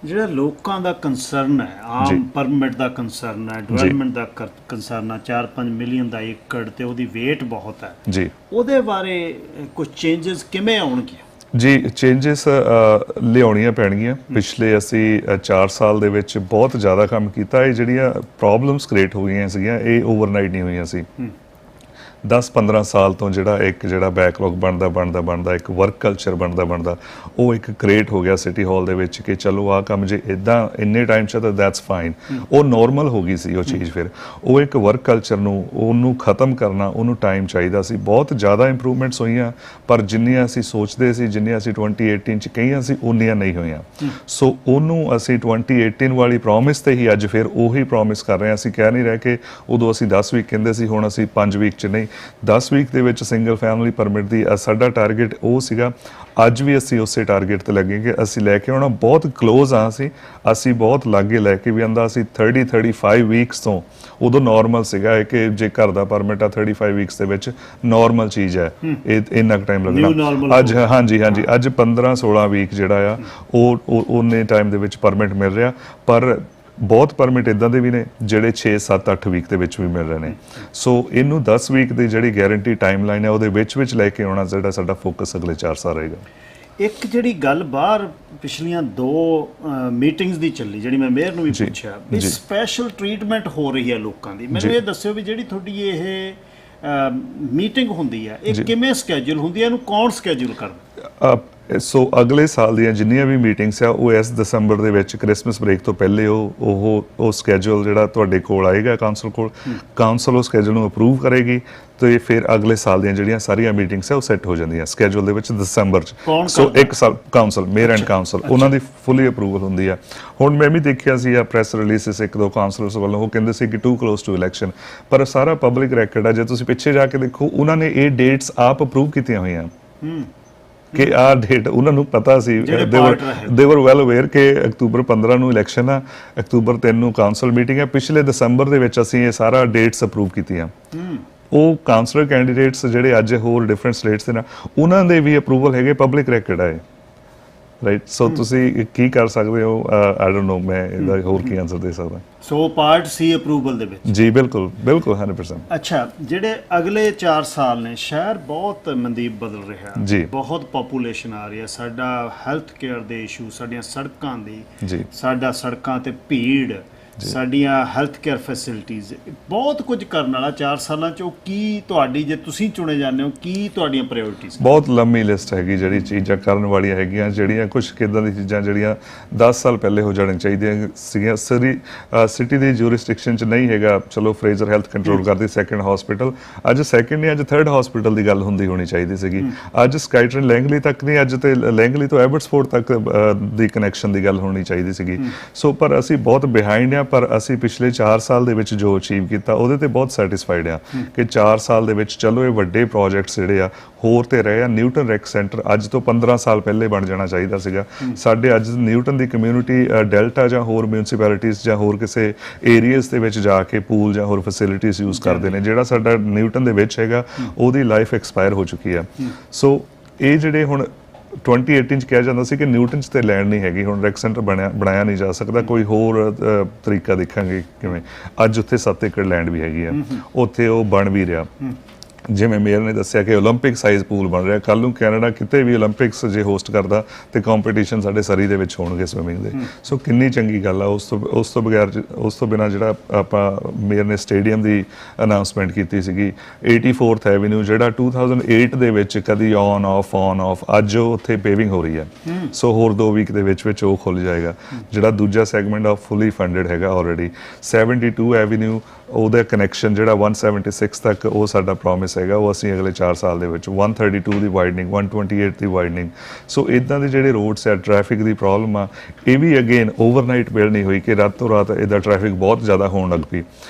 S7: ਜਿਹੜਾ ਲੋਕਾਂ ਦਾ ਕੰਸਰਨ ਹੈ, ਆਮ ਪਰਮਿਟ ਦਾ ਕੰਸਰਨ ਹੈ, ਡਿਵੈਲਪਮੈਂਟ ਦਾ ਕੰਸਰਨ ਹੈ, 4-5 ਮਿਲੀਅਨ ਦਾ ਏਕੜ ਤੇ ਉਹਦੀ ਵੇਟ ਬਹੁਤ ਹੈ ਜੀ, ਉਹਦੇ ਬਾਰੇ ਕੁਝ ਚੇਂਜਸ ਕਿਵੇਂ ਆਉਣਗੇ?
S23: ਜੀ ਚੇਂਜਸ ਲਿਆਉਣੀਆਂ ਪੈਣਗੀਆਂ। ਪਿਛਲੇ ਅਸੀਂ 4 ਸਾਲ ਦੇ ਵਿੱਚ ਬਹੁਤ ਜ਼ਿਆਦਾ ਕੰਮ ਕੀਤਾ। ਇਹ ਜਿਹੜੀਆਂ ਪ੍ਰੋਬਲਮਸ ਕ੍ਰੀਏਟ ਹੋਈਆਂ ਸੀਗੀਆਂ ਇਹ ਓਵਰਨਾਈਟ ਨਹੀਂ ਹੋਈਆਂ ਸੀ। 10-15 ਸਾਲ ਤੋਂ ਜਿਹੜਾ ਬੈਕਲੌਗ ਬਣਦਾ ਇੱਕ ਵਰਕ ਕਲਚਰ ਬਣਦਾ ਉਹ ਇੱਕ ਕ੍ਰੀਏਟ ਹੋ ਗਿਆ ਸਿਟੀ ਹਾਲ ਦੇ ਵਿੱਚ ਕਿ ਚਲੋ ਆਹ ਕੰਮ ਜੇ ਇੱਦਾਂ ਇੰਨੇ ਟਾਈਮ 'ਚ ਤਾਂ ਦੈਟਸ ਫਾਈਨ। ਉਹ ਨੋਰਮਲ ਹੋ ਗਈ ਸੀ ਉਹ ਚੀਜ਼। ਫਿਰ ਉਹ ਇੱਕ ਵਰਕ ਕਲਚਰ ਉਹਨੂੰ ਖ਼ਤਮ ਕਰਨਾ ਉਹਨੂੰ ਟਾਈਮ ਚਾਹੀਦਾ ਸੀ। ਬਹੁਤ ਜ਼ਿਆਦਾ ਇੰਪਰੂਵਮੈਂਟਸ ਹੋਈਆਂ ਪਰ ਜਿੰਨੀਆਂ ਅਸੀਂ ਸੋਚਦੇ ਸੀ, ਜਿੰਨੀਆਂ ਅਸੀਂ 2018 'ਚ ਕਹੀਆਂ ਸੀ ਉਨੀਆਂ ਨਹੀਂ ਹੋਈਆਂ। ਸੋ ਉਹਨੂੰ ਅਸੀਂ 2018 ਵਾਲੀ ਪ੍ਰੋਮਿਸ ਤੇ ਹੀ ਅੱਜ ਫਿਰ ਉਹੀ ਪ੍ਰੋਮਿਸ ਕਰ ਰਹੇ ਹਾਂ। ਅਸੀਂ ਕਹਿ ਨਹੀਂ ਰਹੇ ਕਿ ਉਦੋਂ ਅਸੀਂ 10 ਵੀਕ ਕਹਿੰਦੇ ਸੀ ਹੁਣ ਅਸੀਂ 5 ਵੀਕ 'ਚ ਨਹੀਂ, 10 ਵੀਕ ਦੇ ਵਿੱਚ ਸਿੰਗਲ ਫੈਮਿਲੀ ਪਰਮਿਟ ਦੀ ਸਾਡਾ ਟਾਰਗੇਟ ਉਹ ਸੀਗਾ। ਅੱਜ ਵੀ ਅਸੀਂ ਉਸੇ ਟਾਰਗੇਟ ਤੇ ਲੱਗੇ ਕਿ ਅਸੀਂ ਲੈ ਕੇ ਆਉਣਾ। ਬਹੁਤ ਕਲੋਜ਼ ਆ ਅਸੀਂ ਬਹੁਤ ਲਾਗੇ ਲੈ ਕੇ ਵੀ ਆਂਦਾ। ਅਸੀਂ 30-35 ਵੀਕਸ ਤੋਂ ਉਦੋਂ ਨੋਰਮਲ ਸੀਗਾ ਕਿ ਜੇ ਘਰ ਦਾ ਪਰਮਿਟ ਆ 35 ਵੀਕਸ ਦੇ ਵਿੱਚ ਨੋਰਮਲ ਚੀਜ਼ ਹੈ। ਇਹ ਇੰਨਾ ਕੁ ਟਾਈਮ ਲੱਗਣਾ। ਅੱਜ ਹਾਂਜੀ ਅੱਜ 15-16 ਵੀਕ ਜਿਹੜਾ ਆ ਉਹ ਉਹਨੇ ਟਾਈਮ ਦੇ ਵਿੱਚ ਪਰਮਿਟ ਮਿਲ ਰਿਹਾ। ਪਰ ਬਹੁਤ ਪਰਮਿਟ ਇੱਦਾਂ ਦੇ ਵੀ ਨੇ ਜਿਹੜੇ 6-7-8 ਵੀਕ ਦੇ ਵਿੱਚ ਵੀ ਮਿਲ ਰਹੇ ਨੇ। ਸੋ ਇਹਨੂੰ 10 ਵੀਕ ਦੀ ਜਿਹੜੀ ਗਾਰੰਟੀ ਟਾਈਮ ਲਾਈਨ ਹੈ ਉਹਦੇ ਵਿੱਚ ਲੈ ਕੇ ਆਉਣਾ ਜਿਹੜਾ ਸਾਡਾ ਫੋਕਸ ਅਗਲੇ 4 ਸਾਲ ਰਹੇਗਾ।
S7: ਇੱਕ ਜਿਹੜੀ ਗੱਲ ਬਾਹਰ ਪਿਛਲੀਆਂ 2 ਮੀਟਿੰਗਸ ਦੀ ਚੱਲੀ ਜਿਹੜੀ ਮੈਂ ਮੇਅਰ ਨੂੰ ਵੀ ਪੁੱਛਿਆ ਵੀ ਸਪੈਸ਼ਲ ਟ੍ਰੀਟਮੈਂਟ ਹੋ ਰਹੀ ਹੈ ਲੋਕਾਂ ਦੀ। ਮੈਨੂੰ ਇਹ ਦੱਸਿਓ ਵੀ ਜਿਹੜੀ ਤੁਹਾਡੀ ਇਹ ਮੀਟਿੰਗ ਹੁੰਦੀ ਹੈ ਇਹ ਕਿਵੇਂ ਸਕੈਜੂਲ ਹੁੰਦੀ ਹੈ, ਇਹਨੂੰ ਕੌਣ ਸਕੈਜੂਲ ਕਰਦਾ?
S23: ਸੋ ਅਗਲੇ ਸਾਲ ਦੀਆਂ ਜਿੰਨੀਆਂ ਵੀ ਮੀਟਿੰਗਸ ਆ ਉਹ ਇਸ ਦਸੰਬਰ ਦੇ ਵਿੱਚ ਕ੍ਰਿਸਮਸ ਬ੍ਰੇਕ ਤੋਂ ਪਹਿਲੇ ਉਹ ਸਕੈਜੂਲ ਜਿਹੜਾ ਤੁਹਾਡੇ ਕੋਲ ਆਏਗਾ ਕਾਉਂਸਲ ਕੋਲ। ਕਾਉਂਸਲ ਉਹ ਸਕੈਜੂਲ ਨੂੰ ਅਪਰੂਵ ਕਰੇਗੀ ਤੇ ਫਿਰ ਅਗਲੇ ਸਾਲ ਦੀਆਂ ਜਿਹੜੀਆਂ ਸਾਰੀਆਂ ਮੀਟਿੰਗਸ ਆ ਉਹ ਸੈੱਟ ਹੋ ਜਾਂਦੀਆਂ ਸਕੈਜੂਲ ਦੇ ਵਿੱਚ ਦਸੰਬਰ 'ਚ। ਸੋ 1 ਸਾਲ ਕਾਉਂਸਲ ਮੇਅਰ ਐਂਡ ਕਾਉਂਸਲ ਉਹਨਾਂ ਦੀ ਫੁੱਲੀ ਅਪਰੂਵਲ ਹੁੰਦੀ ਆ। ਹੁਣ ਮੈਂ ਵੀ ਦੇਖਿਆ ਸੀ ਆ ਪ੍ਰੈਸ ਰਿਲੀਜ਼ਸ 1-2 ਕਾਉਂਸਲਰਸ ਵੱਲੋਂ ਉਹ ਕਹਿੰਦੇ ਸੀ ਕਿ ਟੂ ਕਲੋਜ਼ ਟੂ ਇਲੈਕਸ਼ਨ, ਪਰ ਸਾਰਾ ਪਬਲਿਕ ਰੈਕਰਡ ਆ। ਜੇ ਤੁਸੀਂ ਪਿੱਛੇ ਜਾ ਕੇ ਦੇਖੋ ਉਹਨਾਂ ਨੇ ਇਹ ਡੇਟਸ ਆਪ ਅਪਰੂਵ ਕੀਤੀਆਂ ਹੋਈਆਂ ਕਿ ਆਹ ਡੇਟ ਉਹਨਾਂ ਨੂੰ ਪਤਾ ਸੀ। ਦੇ ਵਰ ਵੈਲ ਅਵੇਅਰ ਕਿ ਅਕਤੂਬਰ 15 ਨੂੰ ਇਲੈਕਸ਼ਨ ਆ, ਅਕਤੂਬਰ 3 ਨੂੰ ਕਾਉਂਸਲ ਮੀਟਿੰਗ ਹੈ। ਪਿਛਲੇ ਦਸੰਬਰ ਦੇ ਵਿੱਚ ਅਸੀਂ ਇਹ ਸਾਰਾ ਡੇਟਸ ਅਪਰੂਵ ਕੀਤੀਆਂ। ਉਹ ਕਾਉਂਸਲਰ ਕੈਂਡੀਡੇਟਸ ਜਿਹੜੇ ਅੱਜ ਹੋਰ ਡਿਫਰੈਂਟ ਸਟੇਟਸ ਦੇ ਨਾਲ ਉਹਨਾਂ ਦੇ ਵੀ ਅਪਰੂਵਲ ਹੈਗੇ, ਪਬਲਿਕ ਰੈਕਰਡ ਹੈ ਰਾਈਟ। ਸੋ ਤੁਸੀਂ ਕੀ ਕਰ ਸਕਦੇ ਹੋ? ਆਈ ਡੋਨਟ ਨੋ ਮੈਂ ਇਹਦਾ ਹੋਰ ਕੀ ਆਨਸਰ ਦੇ ਸਕਦਾ।
S7: ਸੋ ਪਾਰਟ ਸੀ ਅਪਰੂਵਲ ਦੇ ਵਿੱਚ।
S23: ਜੀ ਬਿਲਕੁਲ 100%।
S7: ਅੱਛਾ, ਜਿਹੜੇ ਅਗਲੇ 4 ਸਾਲ ਨੇ ਸ਼ਹਿਰ ਬਹੁਤ ਮਨਦੀਪ ਬਦਲ ਰਿਹਾ
S23: ਜੀ,
S7: ਬਹੁਤ ਪੋਪੂਲੇਸ਼ਨ ਆ ਰਹੀ ਹੈ। ਸਾਡਾ ਹੈਲਥ ਕੇਅਰ ਦੇ ਇਸ਼ੂ, ਸਾਡੀਆਂ ਸੜਕਾਂ ਦੀ
S23: ਜੀ,
S7: ਸਾਡਾ ਸੜਕਾਂ ਤੇ ਭੀੜ, ਸਾਡੀਆਂ ਹੈਲਥ ਕੇਅਰ ਫੈਸਿਲਿਟੀਜ਼, ਬਹੁਤ ਕੁਝ ਕਰਨ ਵਾਲਾ 4 ਸਾਲਾਂ 'ਚ। ਉਹ ਕੀ ਤੁਹਾਡੀ ਜੇ ਤੁਸੀਂ ਚੁਣੇ ਜਾਂਦੇ ਹੋ ਕੀ ਤੁਹਾਡੀਆਂ ਪ੍ਰਾਇੋਰਟੀਜ਼?
S23: ਬਹੁਤ ਲੰਮੀ ਲਿਸਟ ਹੈਗੀ ਜਿਹੜੀ ਚੀਜ਼ਾਂ ਕਰਨ ਵਾਲੀਆਂ ਹੈਗੀਆਂ। ਜਿਹੜੀਆਂ ਕੁਝ ਕਿੱਦਾਂ ਦੀ ਚੀਜ਼ਾਂ ਜਿਹੜੀਆਂ 10 ਸਾਲ ਪਹਿਲੇ ਹੋ ਜਾਣੀਆਂ ਚਾਹੀਦੀਆਂ ਸੀਗੀਆਂ। ਸਿਟੀ ਦੀ ਜੂਰਿਸਡਿਕਸ਼ਨ 'ਚ ਨਹੀਂ ਹੈਗਾ। ਚਲੋ ਫਰੇਜ਼ਰ ਹੈਲਥ ਕੰਟਰੋਲ ਕਰਦੀ 2nd ਹਸਪੀਟਲ, ਅੱਜ 2nd ਨਹੀਂ ਅੱਜ 3rd ਹਸਪੀਟਲ ਦੀ ਗੱਲ ਹੁੰਦੀ ਹੋਣੀ ਚਾਹੀਦੀ ਸੀਗੀ। ਅੱਜ ਸਕਾਈਟਰਨ ਲੈਂਗਲੀ ਤੱਕ ਨਹੀਂ, ਅੱਜ ਤੇ ਲੈਂਗਲੀ ਤੋਂ ਐਬਟਸਫੋਰਡ ਤੱਕ ਦੀ ਕਨੈਕਸ਼ਨ ਦੀ ਗੱਲ ਹੋਣੀ ਚਾਹੀਦੀ ਸੀਗੀ। ਸੋ ਪਰ ਅਸੀਂ ਬਹੁਤ ਬਿਹਾਈਂਡ ਆ। ਪਰ ਅਸੀਂ ਪਿਛਲੇ 4 ਸਾਲ ਦੇ ਵਿੱਚ ਜੋ ਅਚੀਵ ਕੀਤਾ ਉਹਦੇ ਤੇ ਬਹੁਤ ਸੈਟੀਸਫਾਈਡ ਆ ਕਿ 4 ਸਾਲ ਦੇ ਵਿੱਚ ਚਲੋ ਇਹ ਵੱਡੇ ਪ੍ਰੋਜੈਕਟਸ ਜਿਹੜੇ ਆ ਹੋਰ ਤੇ ਰਹੇ ਆ। ਨਿਊਟਨ ਰੈਕ ਸੈਂਟਰ ਅੱਜ ਤੋਂ 15 ਸਾਲ ਪਹਿਲੇ ਬਣ ਜਾਣਾ ਚਾਹੀਦਾ ਸੀਗਾ। ਸਾਡੇ ਅੱਜ ਨਿਊਟਨ ਦੀ ਕਮਿਊਨਿਟੀ ਡੈਲਟਾ ਜਾਂ ਹੋਰ ਮਿਊਨਿਸਪੈਲਿਟੀਜ਼ ਜਾਂ ਹੋਰ ਕਿਸੇ ਏਰੀਆਜ਼ ਦੇ ਵਿੱਚ ਜਾ ਕੇ ਪੂਲ ਜਾਂ ਹੋਰ ਫੈਸਿਲਿਟੀਜ਼ ਯੂਜ਼ ਕਰਦੇ ਨੇ। ਜਿਹੜਾ ਸਾਡਾ ਨਿਊਟਨ ਦੇ ਵਿੱਚ ਹੈਗਾ ਉਹਦੀ ਲਾਈਫ ਐਕਸਪਾਇਰ ਹੋ ਚੁੱਕੀ ਆ। ਸੋ ਇਹ ਜਿਹੜੇ ਹੁਣ 2018 'ਚ ਕਿਹਾ ਜਾਂਦਾ ਸੀ ਕਿ ਨਿਊਟਨ 'ਚ ਤੇ ਲੈਂਡ ਨਹੀਂ ਹੈਗੀ, ਹੁਣ ਰੈਕ ਸੈਂਟਰ ਬਣਾਇਆ ਨਹੀਂ ਜਾ ਸਕਦਾ, ਕੋਈ ਹੋਰ ਤਰੀਕਾ ਦੇਖਾਂਗੇ ਕਿਵੇਂ। ਅੱਜ ਉੱਥੇ 7 ਏਕੜ ਲੈਂਡ ਵੀ ਹੈਗੀ ਆ, ਉੱਥੇ ਉਹ ਬਣ ਵੀ ਰਿਹਾ। ਜਿਵੇਂ ਮੇਅਰ ਨੇ ਦੱਸਿਆ ਕਿ ਓਲੰਪਿਕ ਸਾਈਜ਼ ਪੂਲ ਬਣ ਰਿਹਾ। ਕੱਲ੍ਹ ਨੂੰ ਕੈਨੇਡਾ ਕਿਤੇ ਵੀ ਓਲੰਪਿਕਸ ਜੇ ਹੋਸਟ ਕਰਦਾ ਤੇ ਕੰਪੀਟੀਸ਼ਨ ਸਾਡੇ ਸਰੀ ਦੇ ਵਿੱਚ ਹੋਣਗੇ ਸਵਿਮਿੰਗ ਦੇ। ਸੋ ਕਿੰਨੀ ਚੰਗੀ ਗੱਲ ਆ। ਉਸ ਤੋਂ ਬਿਨਾਂ ਜਿਹੜਾ ਆਪਾਂ ਮੇਅਰ ਨੇ ਸਟੇਡੀਅਮ ਦੀ ਅਨਾਊਂਸਮੈਂਟ ਕੀਤੀ ਸੀਗੀ 84th ਐਵੀਨਿਊ ਜਿਹੜਾ 2008 ਦੇ ਵਿੱਚ ਕਦੀ ਔਨ ਆਫ ਅੱਜ ਉਹ ਉੱਥੇ ਪੇਵਿੰਗ ਹੋ ਰਹੀ ਹੈ। ਸੋ ਹੋਰ 2 ਵੀਕ ਦੇ ਵਿੱਚ ਉਹ ਖੁੱਲ੍ਹ ਜਾਏਗਾ। ਜਿਹੜਾ ਦੂਜਾ ਸੈਗਮੈਂਟ ਆ ਫੁੱਲੀ ਫੰਡਡ ਹੈਗਾ ਆਲਰੇਡੀ। 72 ਐਵੀਨਿਊ ਉਹਦਾ ਕਨੈਕਸ਼ਨ ਜਿਹੜਾ 176 ਤੱਕ ਉਹ ਸਾਡਾ ਪ੍ਰੋਮਿਸ ਹੈਗਾ ਉਹ ਅਸੀਂ ਅਗਲੇ 4 ਸਾਲ ਦੇ ਵਿੱਚ 132 ਦੀ ਵਾਈਡਨਿੰਗ 128 ਦੀ ਵਾਈਡਨਿੰਗ। ਸੋ ਇੱਦਾਂ ਦੇ ਜਿਹੜੇ ਰੋਡਸ ਆ ਟ੍ਰੈਫਿਕ ਦੀ ਪ੍ਰੋਬਲਮ ਆ ਇਹ ਵੀ ਅਗੇਨ ਓਵਰਨਾਈਟ ਬਿਲਡ ਨਹੀਂ ਹੋਈ ਕਿ ਰਾਤੋਂ ਰਾਤ ਇਹਦਾ ਟ੍ਰੈਫਿਕ ਬਹੁਤ ਜ਼ਿਆਦਾ ਹੋਣ ਲੱਗ ਪਈ।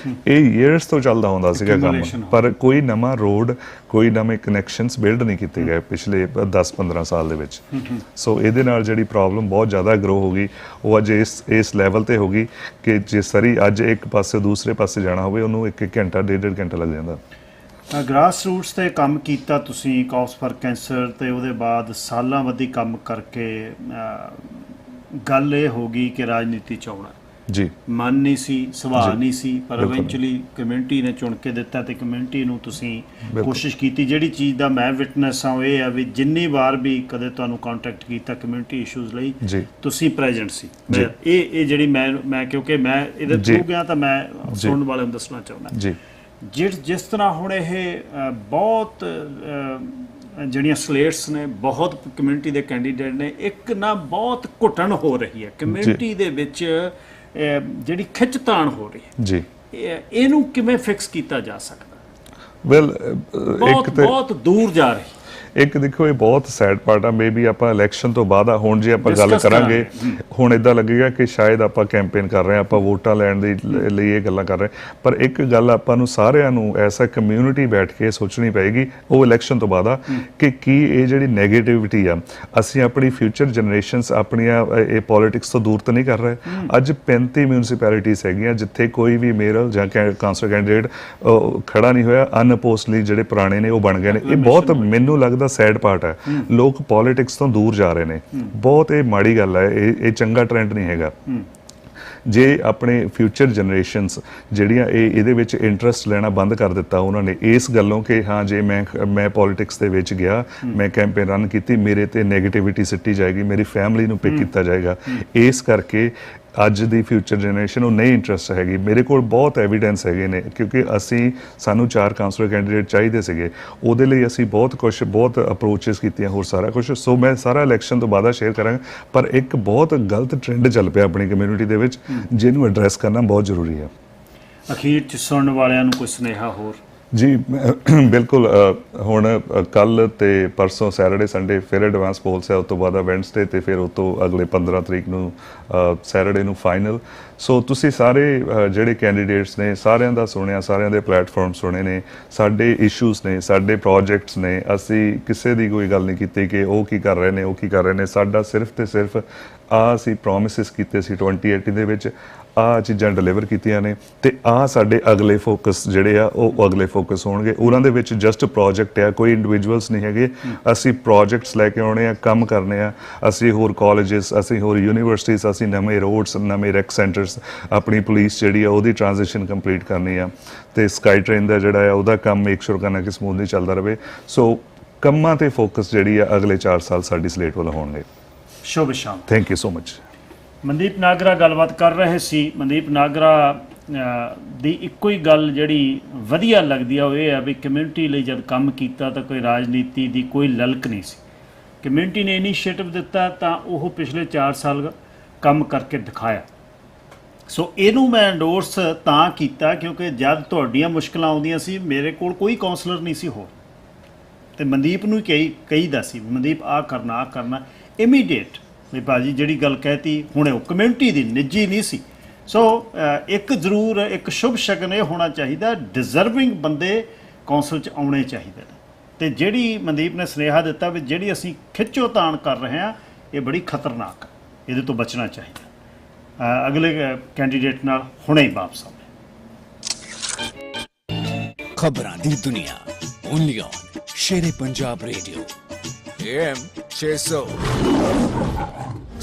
S23: ਇਹ ਈਅਰਸ ਤੋਂ ਚੱਲਦਾ ਹੁੰਦਾ ਸੀਗਾ ਕੰਮ, ਪਰ ਕੋਈ ਨਵਾਂ ਰੋਡ ਕੋਈ ਨਵੇਂ ਕਨੈਕਸ਼ਨਸ ਬਿਲਡ ਨਹੀਂ ਕੀਤੇ ਗਏ ਪਿਛਲੇ 10-15 ਸਾਲ ਦੇ ਵਿੱਚ। ਸੋ ਇਹਦੇ ਨਾਲ ਜਿਹੜੀ ਪ੍ਰੋਬਲਮ ਬਹੁਤ ਜ਼ਿਆਦਾ ਗਰੋ ਹੋ ਗਈ ਉਹ ਅੱਜ ਇਸ ਲੈਵਲ ਤੇ ਹੋ ਗਈ ਕਿ ਜੇ ਸਰੀ ਅੱਜ ਇੱਕ ਪਾਸੇ ਦੂਸਰੇ ਪਾਸੇ ਜਾਣਾ ਹੋਵੇ ਉਹਨੂੰ 1 ਘੰਟਾ 1.5 ਘੰਟਾ ਲੱਗ ਜਾਂਦਾ।
S7: ਗ੍ਰਾਸ ਰੂਟਸ ਤੇ ਕੰਮ ਕੀਤਾ ਤੁਸੀਂ, ਕਾਜ਼ ਫਾਰ ਕੈਂਸਰ, ਤੇ ਉਹਦੇ ਬਾਅਦ ਸਾਲਾਂ ਬੱਧੀ ਕੰਮ ਕਰਕੇ ਗੱਲ ਇਹ ਹੋ ਗਈ ਕਿ ਰਾਜਨੀਤੀ 'ਚ ਆਉਣਾ।
S23: ਜੀ
S7: ਮਨ ਨਹੀਂ ਸੀ, ਸੁਭਾਅ
S23: ਜੀ।
S7: ਨਹੀਂ ਸੀ, ਪਰ
S23: ਬਿਲਕੁਲ।
S7: ਇਵੈਂਚੁਅਲੀ ਕਮਿਊਨਿਟੀ ਨੇ ਚੁਣ ਕੇ ਦਿੱਤਾ ਤੇ ਕਮਿਊਨਿਟੀ ਨੂੰ ਤੁਸੀਂ ਕੋਸ਼ਿਸ਼ ਕੀਤੀ। ਜਿਹੜੀ ਚੀਜ਼ ਦਾ ਮੈਂ ਵਿਟਨੈਸ ਹਾਂ ਉਹ ਇਹ ਆ ਵੀ ਜਿੰਨੀ ਵਾਰ ਵੀ ਕਦੇ ਤੁਹਾਨੂੰ ਕੰਟੈਕਟ ਕੀਤਾ ਕਮਿਊਨਿਟੀ ਇਸ਼ੂਜ਼ ਲਈ
S23: ਜੀ
S7: ਤੁਸੀਂ ਪ੍ਰੈਜ਼ੈਂਟ ਸੀ।
S23: ਜੀ।
S7: ਇਹ ਜਿਹੜੀ ਮੈਂ ਕਿਉਂਕਿ ਮੈਂ ਇਹਦੇ
S23: ਜੀ।
S7: ਥਰੂ ਗਿਆ ਤਾਂ ਮੈਂ
S23: ਜੀ।
S7: ਸੁਣਨ ਵਾਲਿਆਂ ਨੂੰ ਦੱਸਣਾ ਚਾਹੁੰਦਾ
S23: ਜੀ
S7: ਜਿਸ ਤਰ੍ਹਾਂ ਹੁਣ ਇਹ ਬਹੁਤ ਜਿਹੜੀਆਂ ਸਲੇਟਸ ਨੇ, ਬਹੁਤ ਕਮਿਊਨਿਟੀ ਦੇ ਕੈਂਡੀਡੇਟ ਨੇ, ਇੱਕ ਨਾ ਬਹੁਤ ਘੁੱਟਣ ਹੋ ਰਹੀ ਹੈ ਕਮਿਊਨਿਟੀ ਦੇ ਵਿੱਚ, ਜਿਹੜੀ ਖਿੱਚਤਾਣ ਹੋ ਰਹੀ ਹੈ
S23: ਜੀ,
S7: ਇਹਨੂੰ ਕਿਵੇਂ ਫਿਕਸ ਕੀਤਾ ਜਾ ਸਕਦਾ?
S23: ਵੈਲ
S7: ਬਹੁਤ ਦੂਰ ਜਾ ਰਹੀ।
S23: ਇੱਕ ਦੇਖੋ ਇਹ ਬਹੁਤ ਸੈਡ ਪਾਰਟ ਆ, ਮੇਬੀ ਆਪਾਂ ਇਲੈਕਸ਼ਨ ਤੋਂ ਬਾਅਦ ਹੁਣ ਜੇ ਆਪਾਂ ਗੱਲ ਕਰਾਂਗੇ ਹੁਣ ਇਦਾਂ ਲੱਗੇਗਾ ਕਿ ਸ਼ਾਇਦ ਆਪਾਂ ਕੈਂਪੇਨ ਕਰ ਰਹੇ ਹਾਂ, ਆਪਾਂ ਵੋਟਾਂ ਲੈਣ ਦੇ ਲਈ ਇਹ ਗੱਲਾਂ ਕਰ ਰਹੇ, ਪਰ ਇੱਕ ਗੱਲ ਆਪਾਂ ਨੂੰ ਸਾਰਿਆਂ ਨੂੰ ਐਸਾ ਕਮਿਊਨਿਟੀ ਬੈਠ ਕੇ ਸੋਚਣੀ ਪਏਗੀ ਉਹ ਇਲੈਕਸ਼ਨ ਤੋਂ ਬਾਅਦ ਆ ਕਿ ਕੀ ਇਹ ਜਿਹੜੀ ਨੈਗੇਟਿਵਿਟੀ ਆ ਅਸੀਂ ਆਪਣੀ ਫਿਊਚਰ ਜਨਰੇਸ਼ਨਸ ਆਪਣੀਆਂ ਇਹ ਪੋਲਿਟਿਕਸ ਤੋਂ ਦੂਰ ਤਾਂ ਨਹੀਂ ਕਰ ਰਹੇ। ਅੱਜ 35 ਮਿਊਨਿਸਪੈਲਿਟੀਜ਼ ਹੈਗੀਆਂ ਜਿੱਥੇ ਕੋਈ ਵੀ ਮੇਅਰ ਜਾਂ ਕਾਉਂਸਲਰ ਕੈਂਡੀਡੇਟ ਖੜਾ ਨਹੀਂ ਹੋਇਆ, ਅਨਅਪੋਜ਼ਡਲੀ ਜਿਹੜੇ ਪੁਰਾਣੇ ਨੇ ਉਹ ਬਣ ਗਏ ਨੇ। ਇਹ ਬਹੁਤ ਮੈਨੂੰ ਲੱਗਦਾ ਸੈਡ ਪਾਰਟ ਹੈ, ਲੋਕ ਪੋਲਿਟਿਕਸ ਤੋਂ ਦੂਰ ਜਾ ਰਹੇ ਨੇ, ਬਹੁਤ ਇਹ ਮਾੜੀ ਗੱਲ ਹੈ, ਇਹ ਚੰਗਾ ਟ੍ਰੈਂਡ ਨਹੀਂ ਹੈਗਾ। ਜੇ ਆਪਣੇ ਫਿਊਚਰ ਜਨਰੇਸ਼ਨਸ ਜਿਹੜੀਆਂ ਇਹਦੇ ਵਿੱਚ ਇੰਟਰਸਟ ਲੈਣਾ ਬੰਦ ਕਰ ਦਿੱਤਾ ਉਹਨਾਂ ਨੇ ਇਸ ਗੱਲੋਂ ਕਿ ਹਾਂ ਜੇ ਮੈਂ ਪੋਲਿਟਿਕਸ ਦੇ ਵਿੱਚ ਗਿਆ, ਮੈਂ ਕੈਂਪੇਨ ਰਨ ਕੀਤੀ, ਮੇਰੇ ਤੇ ਨੈਗੇਟਿਵਿਟੀ ਸਿੱਟੀ ਜਾਏਗੀ, ਮੇਰੀ ਫੈਮਿਲੀ ਨੂੰ ਪਿਕ ਕੀਤਾ ਜਾਏਗਾ, ਇਸ ਕਰਕੇ ਅੱਜ ਦੀ ਫਿਊਚਰ ਜਨਰੇਸ਼ਨ ਨੂੰ ਨਹੀਂ ਇੰਟਰਸਟ ਹੈਗੀ। ਮੇਰੇ ਕੋਲ ਬਹੁਤ ਐਵੀਡੈਂਸ ਹੈਗੇ ਨੇ ਕਿਉਂਕਿ ਸਾਨੂੰ 4 ਕਾਉਂਸਲਰ ਕੈਂਡੀਡੇਟ ਚਾਹੀਦੇ ਸੀਗੇ, ਉਹਦੇ ਲਈ ਅਸੀਂ ਬਹੁਤ ਅਪਰੋਚਸ ਕੀਤੀਆਂ, ਹੋਰ ਸਾਰਾ ਕੁਝ। ਸੋ ਮੈਂ ਸਾਰਾ ਇਲੈਕਸ਼ਨ ਤੋਂ ਬਾਅਦ ਸ਼ੇਅਰ ਕਰਾਂਗਾ, ਪਰ ਇੱਕ ਬਹੁਤ ਗਲਤ ਟ੍ਰੈਂਡ ਚੱਲ ਪਿਆ ਆਪਣੀ ਕਮਿਊਨਿਟੀ ਦੇ ਵਿੱਚ ਜਿਹਨੂੰ ਐਡਰੈਸ ਕਰਨਾ ਬਹੁਤ ਜ਼ਰੂਰੀ ਹੈ।
S7: ਅਖੀਰ 'ਚ ਸੁਣਨ ਵਾਲਿਆਂ ਨੂੰ ਕੋਈ ਸੁਨੇਹਾ ਹੋਰ?
S23: ਜੀ ਬਿਲਕੁਲ, ਹੁਣ ਕੱਲ੍ਹ ਤੇ ਪਰਸੋਂ ਸੈਟਰਡੇ ਸੰਡੇ ਫਿਰ ਐਡਵਾਂਸ ਪੋਲਸ ਹੈ, ਉਸ ਤੋਂ ਬਾਅਦ ਵੈਡਨਸਡੇ ਤੇ ਫਿਰ ਉਸ ਤੋਂ ਅਗਲੇ 15 ਤਰੀਕ ਨੂੰ ਸੈਟਰਡੇ ਨੂੰ ਫਾਈਨਲ। ਸੋ ਤੁਸੀਂ ਸਾਰੇ ਜਿਹੜੇ ਕੈਂਡੀਡੇਟਸ ਨੇ ਸਾਰਿਆਂ ਦਾ ਸੁਣਿਆ, ਸਾਰਿਆਂ ਦੇ ਪਲੇਟਫਾਰਮ ਸੁਣੇ ਨੇ, ਸਾਡੇ ਇਸ਼ੂਜ਼ ਨੇ, ਸਾਡੇ ਪ੍ਰੋਜੈਕਟਸ ਨੇ, ਅਸੀਂ ਕਿਸੇ ਦੀ ਕੋਈ ਗੱਲ ਨਹੀਂ ਕੀਤੀ ਕਿ ਉਹ ਕੀ ਕਰ ਰਹੇ ਨੇ, ਉਹ ਕੀ ਕਰ ਰਹੇ ਨੇ। ਸਾਡਾ ਸਿਰਫ ਤੇ ਸਿਰਫ ਅਸੀਂ ਪ੍ਰੋਮਿਸਿਸ ਕੀਤੇ ਸੀ 2018 ਦੇ ਵਿੱਚ, ਆਹ ਚੀਜ਼ਾਂ ਡਿਲੀਵਰ ਕੀਤੀਆਂ ਨੇ ਤੇ ਆਹ ਸਾਡੇ ਅਗਲੇ ਫੋਕਸ ਜਿਹੜੇ ਆ ਉਹ ਅਗਲੇ ਫੋਕਸ ਹੋਣਗੇ। ਉਹਨਾਂ ਦੇ ਵਿੱਚ ਜਸਟ ਪ੍ਰੋਜੈਕਟ ਆ, ਕੋਈ ਇੰਡੀਵਿਜੂਅਲਸ ਨਹੀਂ ਹੈਗੇ। ਅਸੀਂ ਪ੍ਰੋਜੈਕਟਸ ਲੈ ਕੇ ਆਉਣੇ ਆ, ਕੰਮ ਕਰਨੇ ਆ। ਅਸੀਂ ਹੋਰ ਕਾਲਜਸ, ਅਸੀਂ ਹੋਰ ਯੂਨੀਵਰਸਿਟੀਜ਼, ਅਸੀਂ ਨਵੇਂ ਰੋਡਸ, ਨਵੇਂ ਰੈਕ ਸੈਂਟਰਸ, ਆਪਣੀ ਪੁਲਿਸ ਜਿਹੜੀ ਆ ਉਹਦੀ ਟ੍ਰਾਂਜੀਸ਼ਨ ਕੰਪਲੀਟ ਕਰਨੀ ਆ ਤੇ ਸਕਾਈ ਟ੍ਰੇਨ ਦਾ ਜਿਹੜਾ ਆ ਉਹਦਾ ਕੰਮ ਮੇਕ ਸ਼ੋਰ ਕਰਨਾ ਕਿ ਸਮੂਥਲੀ ਚੱਲਦਾ ਰਹੇ। ਸੋ ਕੰਮਾਂ ਤੇ ਫੋਕਸ ਜਿਹੜੀ ਆ ਅਗਲੇ 4 ਸਾਲ ਸਾਡੀ ਸਲੇਟ ਵੱਲ ਹੋਣਗੇ।
S7: ਸ਼ੁਭ ਸ਼ਾਮ।
S23: Thank you so much.
S7: Mandeep Nagra ਗੱਲਬਾਤ ਕਰ ਰਹੇ ਸੀ। ਮਨਦੀਪ ਨਾਗਰਾ ਦੀ ਇੱਕੋ ਹੀ ਗੱਲ ਜਿਹੜੀ ਵਧੀਆ ਲੱਗਦੀ ਆ ਉਹ ਇਹ ਆ ਵੀ ਕਮਿਊਨਿਟੀ ਲਈ ਜਦ ਕੰਮ ਕੀਤਾ ਤਾਂ ਕੋਈ ਰਾਜਨੀਤੀ ਦੀ ਕੋਈ ਲਲਕ ਨਹੀਂ ਸੀ। ਕਮਿਊਨਿਟੀ ਨੇ ਇਨੀਸ਼ੀਏਟਿਵ ਦਿੱਤਾ ਤਾਂ ਉਹ ਪਿਛਲੇ 4 ਸਾਲ ਕੰਮ ਕਰਕੇ ਦਿਖਾਇਆ। ਸੋ ਇਹਨੂੰ ਮੈਂ ਐਂਡੋਰਸ ਤਾਂ ਕੀਤਾ ਕਿਉਂਕਿ ਜਦ ਤੁਹਾਡੀਆਂ ਮੁਸ਼ਕਲਾਂ ਆਉਂਦੀਆਂ ਸੀ ਮੇਰੇ ਕੋਲ ਕੋਈ ਕਾਉਂਸਲਰ ਨਹੀਂ ਸੀ ਹੋਰ, ਤੇ ਮਨਦੀਪ ਨੂੰ ਕਹੀਦਾ ਸੀ ਮਨਦੀਪ ਆਹ ਕਰਨਾ ਇਮੀਡੀਏਟ ਵੀ ਭਾਜੀ ਜਿਹੜੀ ਗੱਲ ਕਹਿਤੀ ਹੁਣ ਉਹ ਕਮਿਊਨਿਟੀ ਦੀ ਨਿੱਜੀ ਨਹੀਂ ਸੀ। ਸੋ ਇੱਕ ਜ਼ਰੂਰ ਇੱਕ ਸ਼ੁਭ ਸ਼ਗਨ ਇਹ ਹੋਣਾ ਚਾਹੀਦਾ, ਡਿਜ਼ਰਵਿੰਗ ਬੰਦੇ ਕੌਂਸਲ 'ਚ ਆਉਣੇ ਚਾਹੀਦੇ ਨੇ। ਤੇ ਜਿਹੜੀ ਮਨਦੀਪ ਨੇ ਸੁਨੇਹਾ ਦਿੱਤਾ ਵੀ ਜਿਹੜੀ ਅਸੀਂ ਖਿੱਚੋਤਾਣ ਕਰ ਰਹੇ ਹਾਂ ਇਹ ਬੜੀ ਖਤਰਨਾਕ ਹੈ, ਇਹਦੇ ਤੋਂ ਬਚਣਾ ਚਾਹੀਦਾ। ਅਗਲੇ ਕੈਂਡੀਡੇਟ ਨਾਲ ਹੁਣੇ ਹੀ ਵਾਪਸ ਆਉਂਦੇ।
S21: ਖਬਰਾਂ ਦੀ ਦੁਨੀਆ only on Sher-e-Punjab radio AM 600।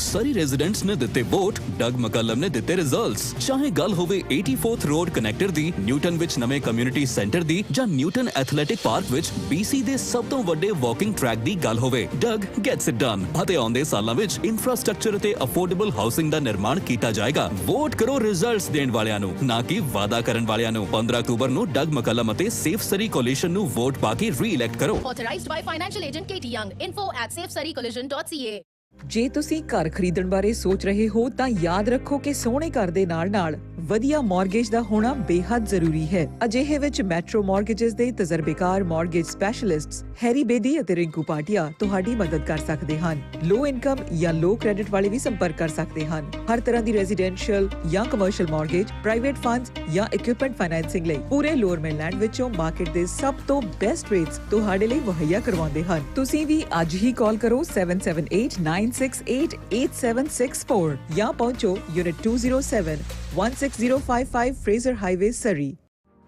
S2: Surrey residents ਨੇ ਦਿੱਤੇ ਵੋਟ, ਡਗ ਮਕਲਮ ਨੇ ਦਿੱਤੇ ਰਿਜ਼ਲਟਸ। ਚਾਹੇ ਗੱਲ ਹੋਵੇ 84th ਰੋਡ ਕਨੈਕਟਰ ਦੀ, ਨਿਊਟਨ ਵਿੱਚ ਨਵੇਂ ਕਮਿਊਨਿਟੀ ਸੈਂਟਰ ਦੀ, ਜਾਂ ਨਿਊਟਨ ਐਥਲੈਟਿਕ ਪਾਰਕ ਵਿੱਚ BC ਦੇ ਸਭ ਤੋਂ ਵੱਡੇ ਵਾਕਿੰਗ ਟਰੈਕ ਦੀ ਗੱਲ ਹੋਵੇ, ਡਗ ਗੈਟਸ ਇਟ ਡਨ। ਅਤੇ ਆਉਂਦੇ ਸਾਲਾਂ ਵਿੱਚ ਇਨਫਰਾਸਟ੍ਰਕਚਰ ਅਤੇ ਅਫੋਰਡੇਬਲ ਹਾਊਸਿੰਗ ਦਾ ਨਿਰਮਾਣ ਕੀਤਾ ਜਾਏਗਾ। ਵੋਟ ਕਰੋ ਰਿਜ਼ਲਟਸ ਦੇਣ ਵਾਲਿਆਂ ਨੂੰ, ਨਾ ਕਿ ਵਾਅਦਾ ਕਰਨ ਵਾਲਿਆਂ ਨੂੰ। 15 ਅਕਤੂਬਰ ਨੂੰ ਡਗ ਮਕਲਮ ਅਤੇ ਸੇਫ ਸਰੀ ਕੋਲੀਸ਼ਨ ਨੂੰ ਵੋਟ ਪਾ ਕੇ ਰੀ-ਇਲੈਕਟ ਕਰੋ।
S5: Authorized by financial agent Katie Young. info@safesaricollision.ca।
S9: ਜੇ ਤੁਸੀਂ ਘਰ ਖਰੀਦਣ ਬਾਰੇ ਸੋਚ ਰਹੇ ਹੋ ਤਾਂ ਯਾਦ ਰੱਖੋ ਕਿ ਸੋਹਣੇ ਘਰ ਦੇ ਨਾਲ-ਨਾਲ ਵਧੀਆ ਮਾਰਗੇਜ ਦਾ ਹੋਣਾ ਬੇਹੱਦ ਜ਼ਰੂਰੀ ਹੈ। ਅਜਿਹੇ ਵਿੱਚ ਮੈਟਰੋ ਮਾਰਗੇਜਸ ਦੇ ਤਜਰਬੇਕਾਰ ਮਾਰਗੇਜ ਸਪੈਸ਼ਲਿਸਟਸ ਹੈਰੀ ਬੇਦੀ ਅਤੇ ਰਿੰਕੂ ਪਾਟਿਆ ਤੁਹਾਡੀ ਮਦਦ ਕਰ ਸਕਦੇ ਹਨ। ਲੋ ਇਨਕਮ ਜਾਂ ਲੋ ਕ੍ਰੈਡਿਟ ਵਾਲੇ ਵੀ ਸੰਪਰਕ ਕਰ ਸਕਦੇ ਹਨ। ਹਰ ਤਰ੍ਹਾਂ ਦੀ ਰੈਜ਼ੀਡੈਂਸ਼ੀਅਲ ਜਾਂ ਕਮਰਸ਼ੀਅਲ ਮਾਰਗੇਜ, ਪ੍ਰਾਈਵੇਟ ਫੰਡਸ ਜਾਂ ਇਕਵਿਪਮੈਂਟ ਫਾਈਨੈਂਸਿੰਗ ਲਈ ਪੂਰੇ ਲੋਅਰ ਮੇਨਲੈਂਡ ਵਿੱਚੋਂ ਮਾਰਕੀਟ ਦੇ ਸਭ ਤੋਂ ਬੈਸਟ ਰੇਟਸ ਤੁਹਾਡੇ ਲਈ ਮੁਹੱਈਆ ਕਰਵਾਉਂਦੇ ਹਨ। ਤੁਸੀਂ ਵੀ ਅੱਜ ਹੀ ਕਾਲ ਕਰੋ 7789688764 ਜਾਂ ਪਹੁੰਚੋ ਯੂਨਿਟ 207 16055 ਫਰੇਜ਼ਰ ਹਾਈਵੇ ਸਰੀ।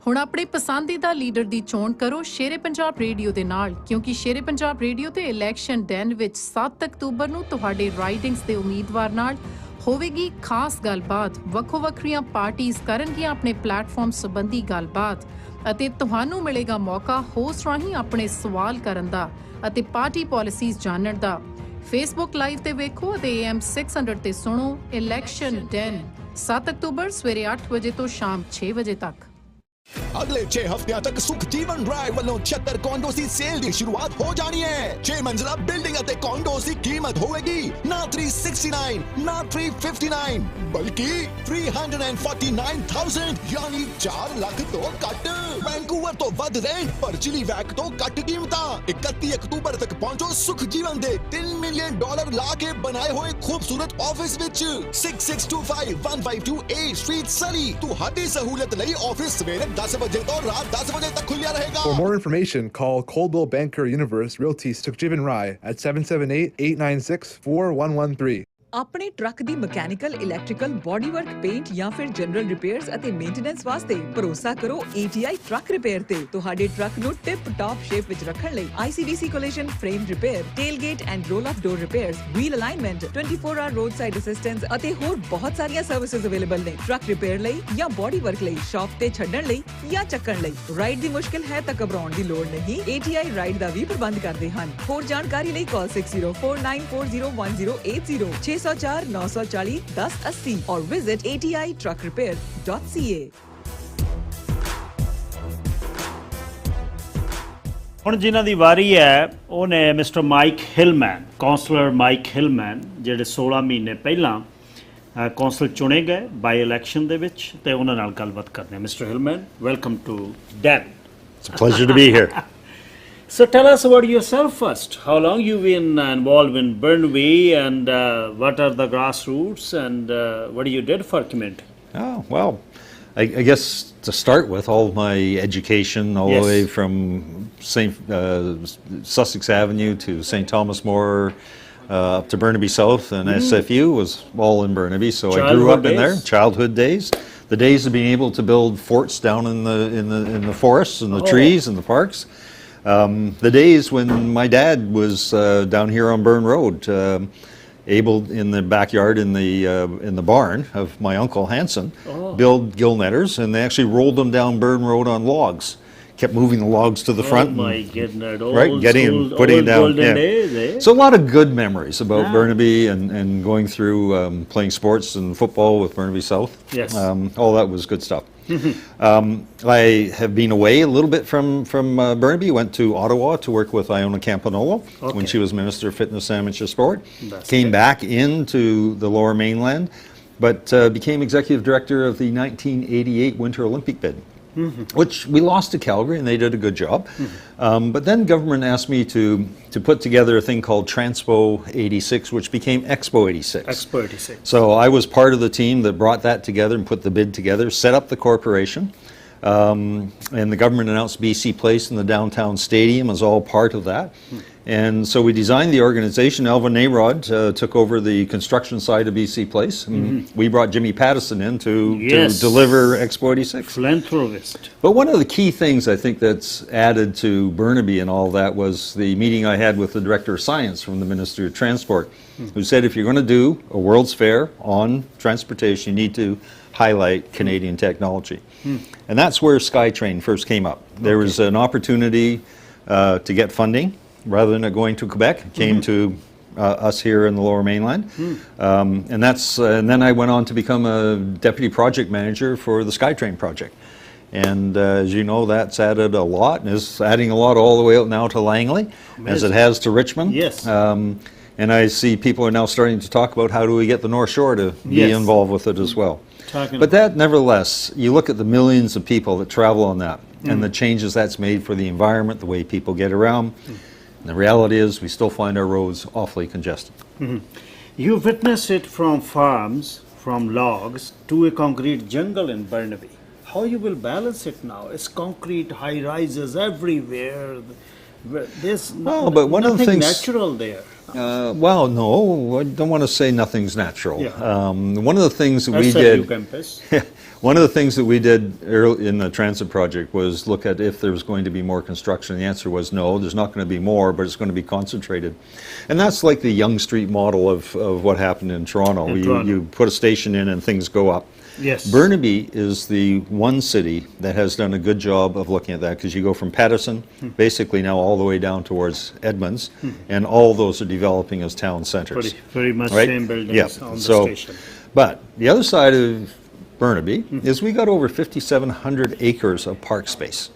S26: ਹੁਣ ਆਪਣੇ ਪਸੰਦੀਦਾ ਲੀਡਰ ਦੀ ਚੋਣ ਕਰੋ ਸ਼ੇਰ-ਏ-ਪੰਜਾਬ ਰੇਡੀਓ ਦੇ ਨਾਲ, ਕਿਉਂਕਿ ਸ਼ੇਰ-ਏ-ਪੰਜਾਬ ਰੇਡੀਓ ਤੇ ਇਲੈਕਸ਼ਨ ਦਿਨ ਵਿੱਚ 7 ਅਕਤੂਬਰ ਨੂੰ ਤੁਹਾਡੇ ਰਾਈਡਿੰਗਸ ਦੇ ਉਮੀਦਵਾਰ ਨਾਲ ਹੋਵੇਗੀ ਖਾਸ ਗੱਲਬਾਤ, ਵੱਖੋ ਵੱਖਰੀਆਂ ਪਾਰਟੀਆਂ ਕਰਨਗੀਆਂ ਆਪਣੇ ਪਲੇਟਫਾਰਮ ਸੰਬੰਧੀ ਗੱਲਬਾਤ ਅਤੇ ਤੁਹਾਨੂੰ ਮਿਲੇਗਾ ਮੌਕਾ ਹੋਸਟ ਰਾਹੀਂ ਆਪਣੇ ਸਵਾਲ ਕਰਨ ਦਾ ਅਤੇ ਪਾਰਟੀ ਪਾਲਿਸੀਜ਼ ਜਾਣਨ ਦਾ। ਫੇਸਬੁੱਕ ਲਾਈਵ ਤੇ ਵੇਖੋ ਅਤੇ AM 600 ਤੇ ਸੁਣੋ ਇਲੈਕਸ਼ਨ ਡੈਨ 7 ਅਕਤੂਬਰ ਸਵੇਰੇ 8 ਵਜੇ ਤੋਂ ਸ਼ਾਮ 6 ਵਜੇ ਤੱਕ।
S11: अगले 6 हफ्तियां तक सुख जीवन राय वालों 76 कॉन्डोस की सेल की शुरुआत हो जानी है। 6 मंजिला बिल्डिंग ਅਤੇ कॉन्डोस की कीमत होगी ना 369 ना 359 बल्कि 349,000 यानी 4 लाख तो कट। वैंकूवर तो वध रेंट पर चिली वैक तो कट कीमतां। 31 अक्तूबर तक पहुंचो सुख जीवन दे $3 मिलियन ला के बनाए हुए खूबसूरत ऑफिस विच 6625 152 स्ट्रीट सरी। ਤੁਹਾਡੀ सहूलत ਲਈ ऑफिस सवेरे 10 बजे तो रात 10 बजे तक खुलिया रहेगा।
S16: For more information, call Coldwell Banker Universe Realty Sukhjivan Rai at 778-896-4113.
S9: ਆਪਣੇ ਟਰੱਕ ਦੀ mechanical, electrical, body work, paint ਜਾਂ ਫਿਰ ਜਨਰਲ ਰਿਪੇਅਰਸ ਅਤੇ ਮੇਨਟੇਨੈਂਸ ਵਾਸਤੇ ਭਰੋਸਾ ਕਰੋ ATI ਟਰੱਕ ਰਿਪੇਅਰ ਤੇ। ਤੁਹਾਡੇ ਟਰੱਕ ਨੂੰ ਟਿਪ ਟਾਪ ਸ਼ੇਪ ਵਿੱਚ ਰੱਖਣ ਲਈ ICBC collision, frame repair, tailgate and roll off door repairs, wheel alignment, 24 hour road side assistance ਅਤੇ ਹੋਰ ਬਹੁਤ ਸਾਰੀਆਂ ਸਰਵਿਸਿਜ਼ ਅਵੇਲੇਬਲ ਨੇ। ਟਰੱਕ ਰਿਪੇਅਰ ਲਈ ਜਾਂ ਬਾਡੀ ਵਰਕ ਲਈ, ਸ਼ਾਪ ਤੇ ਛੱਡਣ ਲਈ ਜਾਂ ਚੱਕਣ ਲਈ। ਰਾਈਡ ਦੀ ਮੁਸ਼ਕਿਲ ਹੈ ਤਾਂ ਘਬਰਾਉਣ ਦੀ ਲੋੜ ਨਹੀਂ, ATI ਰਾਈਡ ਦਾ ਵੀ ਪ੍ਰਬੰਧ ਕਰਦੇ ਹਨ। ਹੋਰ ਜਾਣਕਾਰੀ ਲਈ ਕਾਲ 6049401080 604 940 1080 or visit atitruckrepair.ca।
S7: ਹੁਣ ਜਿਨ੍ਹਾਂ ਦੀ ਵਾਰੀ ਹੈ ਉਹ ਨੇ ਮਿਸਟਰ ਮਾਈਕ ਹਿਲਮੈਨ, ਕਾਉਂਸਲਰ ਮਾਈਕ ਹਿਲਮੈਨ, ਜਿਹੜੇ 16 ਮਹੀਨੇ ਪਹਿਲਾਂ ਕੌਂਸਲ ਚੁਣੇ ਗਏ ਬਾਈ ਇਲੈਕਸ਼ਨ ਦੇ ਵਿੱਚ, ਤੇ ਉਹਨਾਂ ਨਾਲ ਗੱਲਬਾਤ ਕਰਦੇ ਹਾਂ। Mister Hillman, welcome to Dan.
S13: It's a pleasure to be here.
S7: So tell us about yourself first. How long you've been involved in Burnaby, and what are the grassroots, and what you did for community?
S13: Oh, well, I guess to start with, all of my education, all the way from Sussex Avenue to St. Thomas More, up to Burnaby South, and SFU was all in Burnaby. So I grew up in there. Childhood days, the days of being able to build forts down in the forests and the trees and the parks. The days when my dad was down here on Burn Road, able in the backyard in the barn of my uncle Hanson, build gill netters, and they actually rolled them down Burn Road on logs. Kept moving the logs to the front.
S7: Oh my goodness!
S13: Right, getting and putting it down.
S7: Days, eh?
S13: So a lot of good memories about Burnaby and going through playing sports and football with Burnaby South.
S7: Yes.
S13: All that was good stuff. I have been away a little bit from Burnaby. Went to Ottawa to work with Iona Campagnolo when she was Minister of Fitness, Amateur Sport. Came back into the Lower Mainland, but became Executive Director of the 1988 Winter Olympic bid. Which we lost to Calgary, and they did a good job. But then government asked me to put together a thing called Transpo 86, which became Expo 86.
S7: Expo 86.
S13: So I was part of the team that brought that together and put the bid together, set up the corporation. And the government announced BC Place in the downtown stadium as all part of that. And so we designed the organization. Alvin Narod took over the construction side of BC Place. We brought Jimmy Pattison in to deliver Expo 86.
S7: Philanthropist.
S13: But one of the key things I think that's added to Burnaby and all that was the meeting I had with the Director of Science from the Ministry of Transport, who said if you're going to do a World's Fair on transportation, you need to highlight Canadian technology. And that's where SkyTrain first came up. There was an opportunity to get funding. Rather than it going to Quebec, it came to us here in the Lower Mainland. And then I went on to become a Deputy Project Manager for the SkyTrain project. And as you know, that's added a lot, and is adding a lot all the way out now to Langley, as it has to Richmond.
S7: Yes.
S13: And I see people are now starting to talk about how do we get the North Shore to be involved with it as well. But that, nevertheless, you look at the millions of people that travel on that, and the changes that's made for the environment, the way people get around. And the reality is we still find our roads awfully congested.
S7: You witnessed it from farms, from logs, to a concrete jungle in Burnaby. How you will balance it now? It's concrete high rises everywhere. There's
S13: but one of the
S7: nothing
S13: things,
S7: natural there.
S13: Well, no, I don't want to say nothing's natural.
S7: Yeah.
S13: One of the things that we
S7: SLU
S13: did,
S7: campus.
S13: one of the things that we did early in the transit project was look at if there was going to be more construction. The answer was no, there's not going to be more, but it's going to be concentrated. And that's like the Yonge Street model of what happened in Toronto. You put a station in and things go up.
S7: Yes.
S13: Burnaby is the one city that has done a good job of looking at that, because you go from Patterson, basically now all the way down towards Edmonds, and all those are developing as town centres.
S7: Pretty much
S13: right?
S7: same buildings
S13: Yeah.
S7: on the
S13: So,
S7: station.
S13: but the other side of Burnaby is we got over 5,700 acres of park space.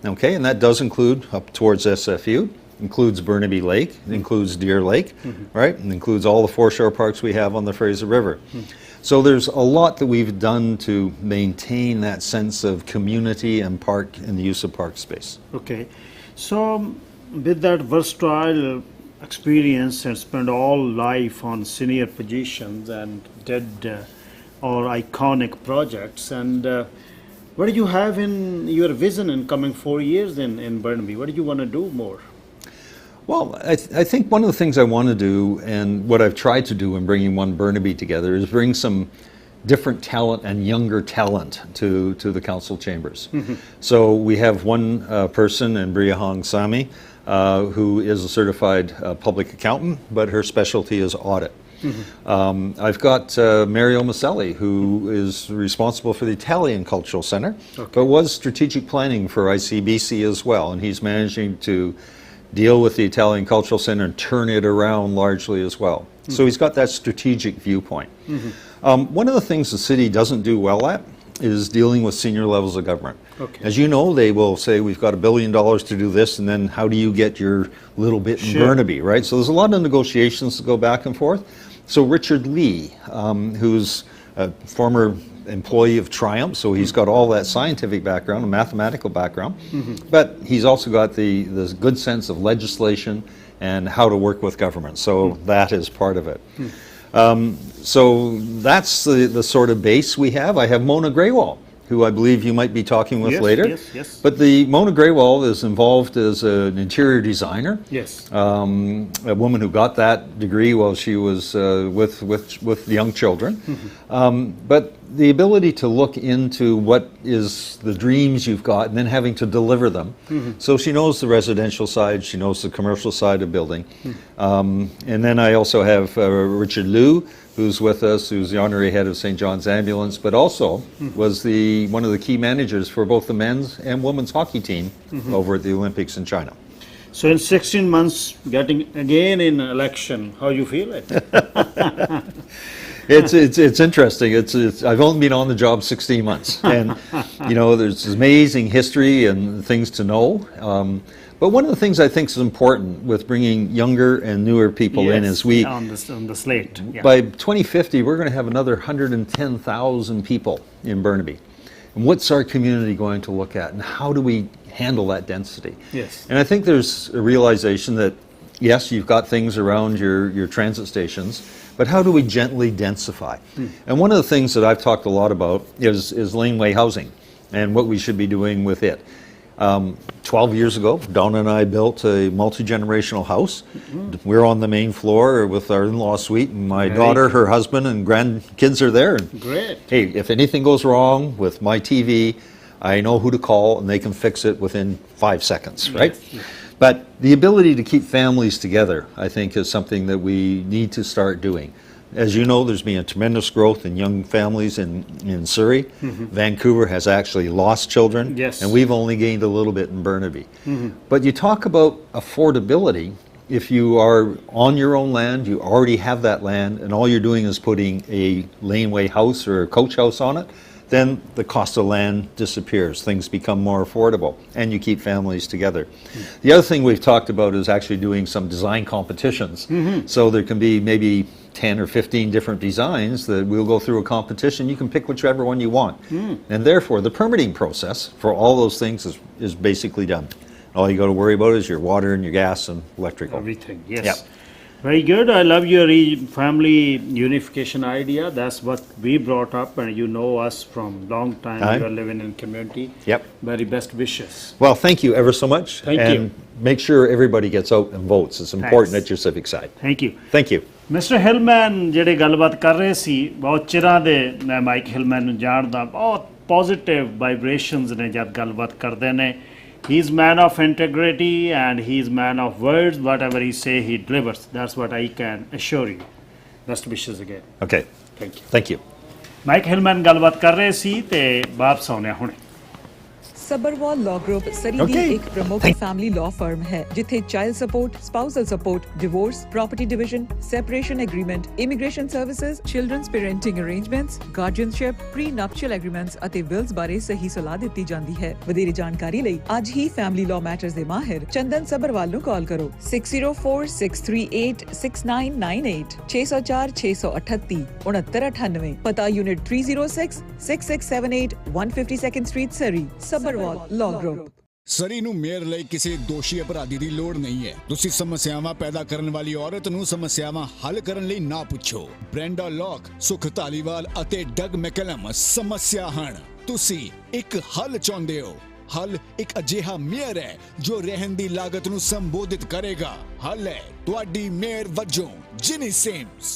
S13: Okay, and that does include up towards SFU, includes Burnaby Lake, it includes Deer Lake, right, and includes all the foreshore parks we have on the Fraser River. So there's a lot that we've done to maintain that sense of community and park and the use of park space.
S7: Okay, so with that versatile experience and spent all life on senior positions and did or iconic projects, and what do you have in your vision in coming 4 years in Burnaby? What do you want to do more?
S13: Well, I think one of the things I want to do, and what I've tried to do in bringing One Burnaby together, is bring some different talent and younger talent to the council chambers. So we have one person in Bria Hong Sami, who is a certified public accountant, but her specialty is audit. I've got Mario Maselli, who is responsible for the Italian Cultural Centre, but was strategic planning for ICBC as well, and he's managing to deal with the Italian Cultural Centre and turn it around largely as well. So he's got that strategic viewpoint. One of the things the city doesn't do well at is dealing with senior levels of government. As you know, they will say, we've got $1 billion to do this, and then how do you get your little bit in Burnaby, right? So there's a lot of negotiations to go back and forth. So Richard Lee, who's a former employee of Triumph, so he's got all that scientific background, a mathematical background, but he's also got the good sense of legislation and how to work with government. So that is part of it. So that's the sort of base we have. I have Mona Greywall, who I believe you might be talking with later.
S7: Yes.
S13: But the Mona Greywall is involved as an interior designer.
S7: Yes.
S13: A woman who got that degree while she was with young children. But the ability to look into what is the dreams you've got and then having to deliver them. So she knows the residential side, she knows the commercial side of building. And then I also have Richard Liu, who's with us, who's the honorary head of St. John's Ambulance, but also was one of the key managers for both the men's and women's hockey team over at the Olympics in China.
S7: So in 16 months, getting again in election, how you feel it?
S13: It's interesting. I've only been on the job 16 months, and you know, there's amazing history and things to know. But one of the things I think is important with bringing younger and newer people in is we
S7: on the slate. Yeah.
S13: By 2050 we're going to have another 110,000 people in Burnaby. And what's our community going to look at, and how do we handle that density?
S7: Yes.
S13: And I think there's a realization that yes, you've got things around your transit stations, but how do we gently densify? And one of the things that I've talked a lot about is laneway housing and what we should be doing with it. 12 years ago, Donna and I built a multi-generational house. We're on the main floor with our in-law suite, and my daughter, her husband, and grandkids are there.
S7: Great.
S13: Hey, if anything goes wrong with my TV, I know who to call, and they can fix it within 5 seconds, right?
S7: Yes.
S13: But the ability to keep families together, I think, is something that we need to start doing. As you know, there's been a tremendous growth in young families in Surrey. Vancouver has actually lost children, and we've only gained a little bit in Burnaby. But you talk about affordability. If you are on your own land, you already have that land, and all you're doing is putting a laneway house or a coach house on it, then the cost of land disappears. Things become more affordable, and you keep families together. The other thing we've talked about is actually doing some design competitions. So there can be maybe 10 or 15 different designs that we'll go through a competition. You can pick whichever one you want. And therefore, the permitting process for all those things is basically done. All you got to worry about is your water and your gas and electrical.
S7: Everything, yes.
S13: Yep.
S7: Very good. I love your family unification idea. That's what we brought up, and you know us from long time. You are living in community.
S13: Yep.
S7: Very best wishes.
S13: Well, thank you ever so much.
S7: Thank you.
S13: Make sure everybody gets out and votes. It's important at your civic side.
S7: Thank you.
S13: Thank you.
S7: Mister Hillman ਜਿਹੜੇ ਗੱਲਬਾਤ ਕਰ ਰਹੇ ਸੀ, ਬਹੁਤ ਚਿਰਾਂ ਦੇ ਮੈਂ ਮਾਈਕ ਹਿਲਮੈਨ ਨੂੰ ਜਾਣਦਾ, ਬਹੁਤ ਪੋਜ਼ਿਟਿਵ ਵਾਈਬ੍ਰੇਸ਼ਨਸ ਨੇ ਜਦ ਗੱਲਬਾਤ ਕਰਦੇ ਨੇ. He is man of integrity and he is man of words. Whatever he say, he delivers. That's what I can assure you. Best wishes again.
S13: Okay.
S7: Thank you.
S13: Thank you.
S7: Mike Hillman ਗੱਲਬਾਤ ਕਰ ਰਹੇ ਸੀ ਤੇ ਵਾਪਸ ਆਉਂਦੇ ਹੁਣੇ.
S9: ਸਬਰਵਾਲ ਲਾਅ ਗਰੁੱਪ ਸਰੀ ਦੀ ਇੱਕ ਪ੍ਰਮੁੱਖ ਫੈਮਿਲੀ ਲਾਅ ਫਰਮ ਹੈ ਜਿੱਥੇ child support, spousal support, divorce, property division, separation agreement, immigration services, children's parenting arrangements, guardianship, prenuptial agreements ਅਤੇ ਵਿਲਸ ਬਾਰੇ ਸਹੀ ਸਲਾਹ ਦਿੱਤੀ ਜਾਂਦੀ ਹੈ. ਵਧੇਰੇ ਜਾਣਕਾਰੀ ਲਈ ਅੱਜ ਹੀ ਫੈਮਿਲੀ ਲਾਅ ਮੈਟਰਸ ਦੇ ਮਾਹਿਰ ਚੰਦਨ ਸਬਰਵਾਲ ਨੂੰ ਕਾਲ ਕਰੋ 6046386998 604 638 6998. ਪਤਾ unit 306 6678 152nd Street Surrey. Sabharwal Law Group.
S11: Surrey ਨੂੰ ਮੇਅਰ ਲਈ ਕਿਸੇ ਦੋਸ਼ੀ ਅਪਰਾਧੀ ਦੀ ਲੋੜ ਨਹੀਂ ਹੈ. ਤੁਸੀਂ ਸਮੱਸਿਆਵਾਂ ਪੈਦਾ ਕਰਨ ਵਾਲੀ ਔਰਤ ਨੂੰ ਸਮੱਸਿਆਵਾਂ ਹੱਲ ਕਰਨ ਲਈ ਨਾ ਪੁੱਛੋ. ਬ੍ਰੈਂਡਾ ਲੌਕ, ਸੁਖ ਧਾਲੀਵਾਲ ਅਤੇ ਡਗ ਮੈਕਲਮ ਸਮੱਸਿਆ ਹਨ. ਤੁਸੀਂ ਇੱਕ ਹੱਲ ਚਾਹੁੰਦੇ ਹੋ. ਹੱਲ ਇੱਕ ਅਜਿਹਾ ਮੇਅਰ ਹੈ ਜੋ ਰਹਿਣ ਦੀ ਲਾਗਤ ਨੂੰ ਸੰਬੋਧਿਤ ਕਰੇਗਾ. ਹੱਲ ਹੈ ਤੁਹਾਡੀ ਮੇਅਰ ਵਜੋਂ ਜਿਨੀ ਸਿਮਸ.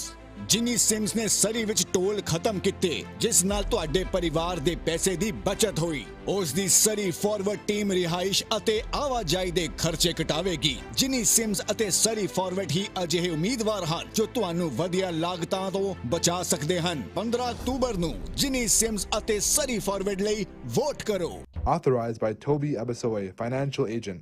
S11: ਜਿਨੀ ਸਿਮਸ ਨੇ ਸਰੀ ਵਿੱਚ ਟੋਲ ਖਤਮ ਕੀਤੇ ਜਿਸ ਨਾਲ ਤੁਹਾਡੇ ਪਰਿਵਾਰ ਦੇ ਪੈਸੇ ਦੀ ਬਚਤ ਹੋਈ. ਉਸ ਦੀ ਸਰੀ ਫਾਰਵਰਡ ਟੀਮ ਰਿਹਾਇਸ਼ ਅਤੇ ਆਵਾਜਾਈ ਦੇ ਖਰਚੇ ਘਟਾਵੇਗੀ. ਜਿਨੀ ਸਿਮਸ ਅਤੇ ਸਰੀ ਫਾਰਵਰਡ ਹੀ ਅਜਿਹੇ ਉਮੀਦਵਾਰ ਹਨ ਜੋ ਤੁਹਾਨੂੰ ਵਧੀਆ ਲਾਗਤਾਂ ਤੋਂ ਬਚਾ ਸਕਦੇ ਹਨ. 15 ਅਕਤੂਬਰ ਨੂੰ ਜਿਨੀ ਸਿਮਸ ਅਤੇ ਸਰੀ ਫਾਰਵਰਡ ਲਈ ਵੋਟ ਕਰੋ.
S16: Authorized by Toby Abasoy, financial agent.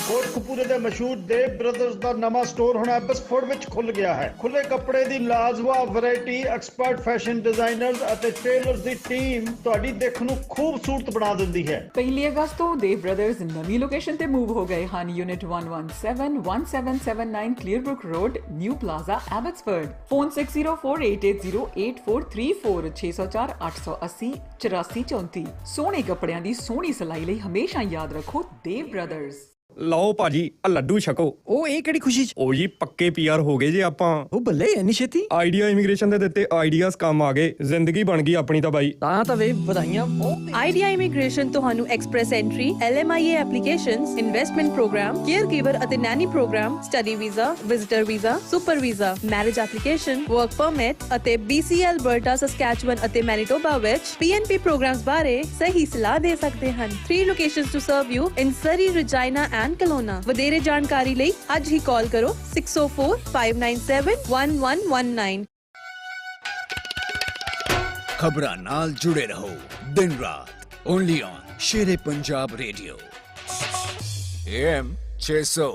S7: ਕੋਟਕਪੂਰੇ ਦੇ ਮਸ਼ਹੂਰ ਦੇਵ ਬ੍ਰਦਰਜ਼ ਦਾ ਨਵਾਂ ਸਟੋਰ ਹੁਣ ਐਬਸਫੋਰਡ ਵਿੱਚ ਖੁੱਲ ਗਿਆ ਹੈ. ਖੁੱਲੇ ਕੱਪੜੇ ਦੀ ਲਾਜਵਾਬ ਵੈਰਾਈਟੀ, ਐਕਸਪਰਟ ਫੈਸ਼ਨ ਡਿਜ਼ਾਈਨਰਜ਼ ਅਤੇ ਟੇਲਰਸ ਦੀ ਟੀਮ ਤੁਹਾਡੀ ਦਿੱਖ ਨੂੰ ਖੂਬਸੂਰਤ ਬਣਾ ਦਿੰਦੀ ਹੈ.
S9: 1 ਅਗਸਤ ਤੋਂ ਦੇਵ ਬ੍ਰਦਰਜ਼ ਨਵੀਂ ਲੋਕੇਸ਼ਨ ਤੇ ਮੂਵ ਹੋ ਗਏ ਹਨ. Unit 1171779 Clearbrook road, new plaza, Abbotsford. Phone 6048808434 604 880 8434. ਸੋਹਣੇ ਕੱਪੜਿਆਂ ਦੀ ਸੋਹਣੀ ਸਿਲਾਈ ਲਈ ਹਮੇਸ਼ਾ ਯਾਦ ਰੱਖੋ ਦੇਵ ਬ੍ਰਦਰਜ਼.
S14: ਲਓ ਭਾਜੀ ਆ ਲੱਡੂ ਛਕੋ. ਉਹ ਇਹ ਕਿਹੜੀ ਖੁਸ਼ੀ ਚ? ਉਹ ਜੀ ਪੱਕੇ ਪੀਆਰ ਹੋ ਗਏ ਜੇ ਆਪਾਂ. ਉਹ ਬੱਲੇ ਇੰਨੀ ਛੇਤੀ? ਆਈਡੀਆ ਇਮੀਗ੍ਰੇਸ਼ਨ ਦੇ ਦਿੱਤੇ ਆਈਡੀਆਸ ਕੰਮ ਆ ਗਏ. ਜ਼ਿੰਦਗੀ ਬਣ ਗਈ ਆਪਣੀ ਤਾਂ ਬਾਈ. ਤਾਂ ਵੇ ਵਧਾਈਆਂ.
S10: ਆਈਡੀਆ ਇਮੀਗ੍ਰੇਸ਼ਨ ਤੁਹਾਨੂੰ express entry, LMIA applications, investment programme, care giver ਅਤੇ nanny programme, study visa, visitor visa, super visa, marriage application, work permit ਅਤੇ BC, ਅਲਬਰਟਾ, ਸਸਕੈਚੁਅਨ ਅਤੇ ਮੈਨੀਟੋਬਾ ਵਿੱਚ PNP ਪ੍ਰੋਗਰਾਮਸ ਬਾਰੇ ਸਹੀ ਸਲਾਹ ਦੇ ਸਕਦੇ ਹਨ. 3 locations to serve you in Surrey, Regina and Kelowna. ਵਧੇਰੇ ਜਾਣਕਾਰੀ ਲਈ ਅੱਜ ਹੀ ਕਾਲ ਕਰੋ 6045971119.
S21: ਖਬਰਾਂ ਨਾਲ ਜੁੜੇ ਰਹੋ ਦਿਨ ਰਾਤ only on Sher-e-Punjab radio AM 600.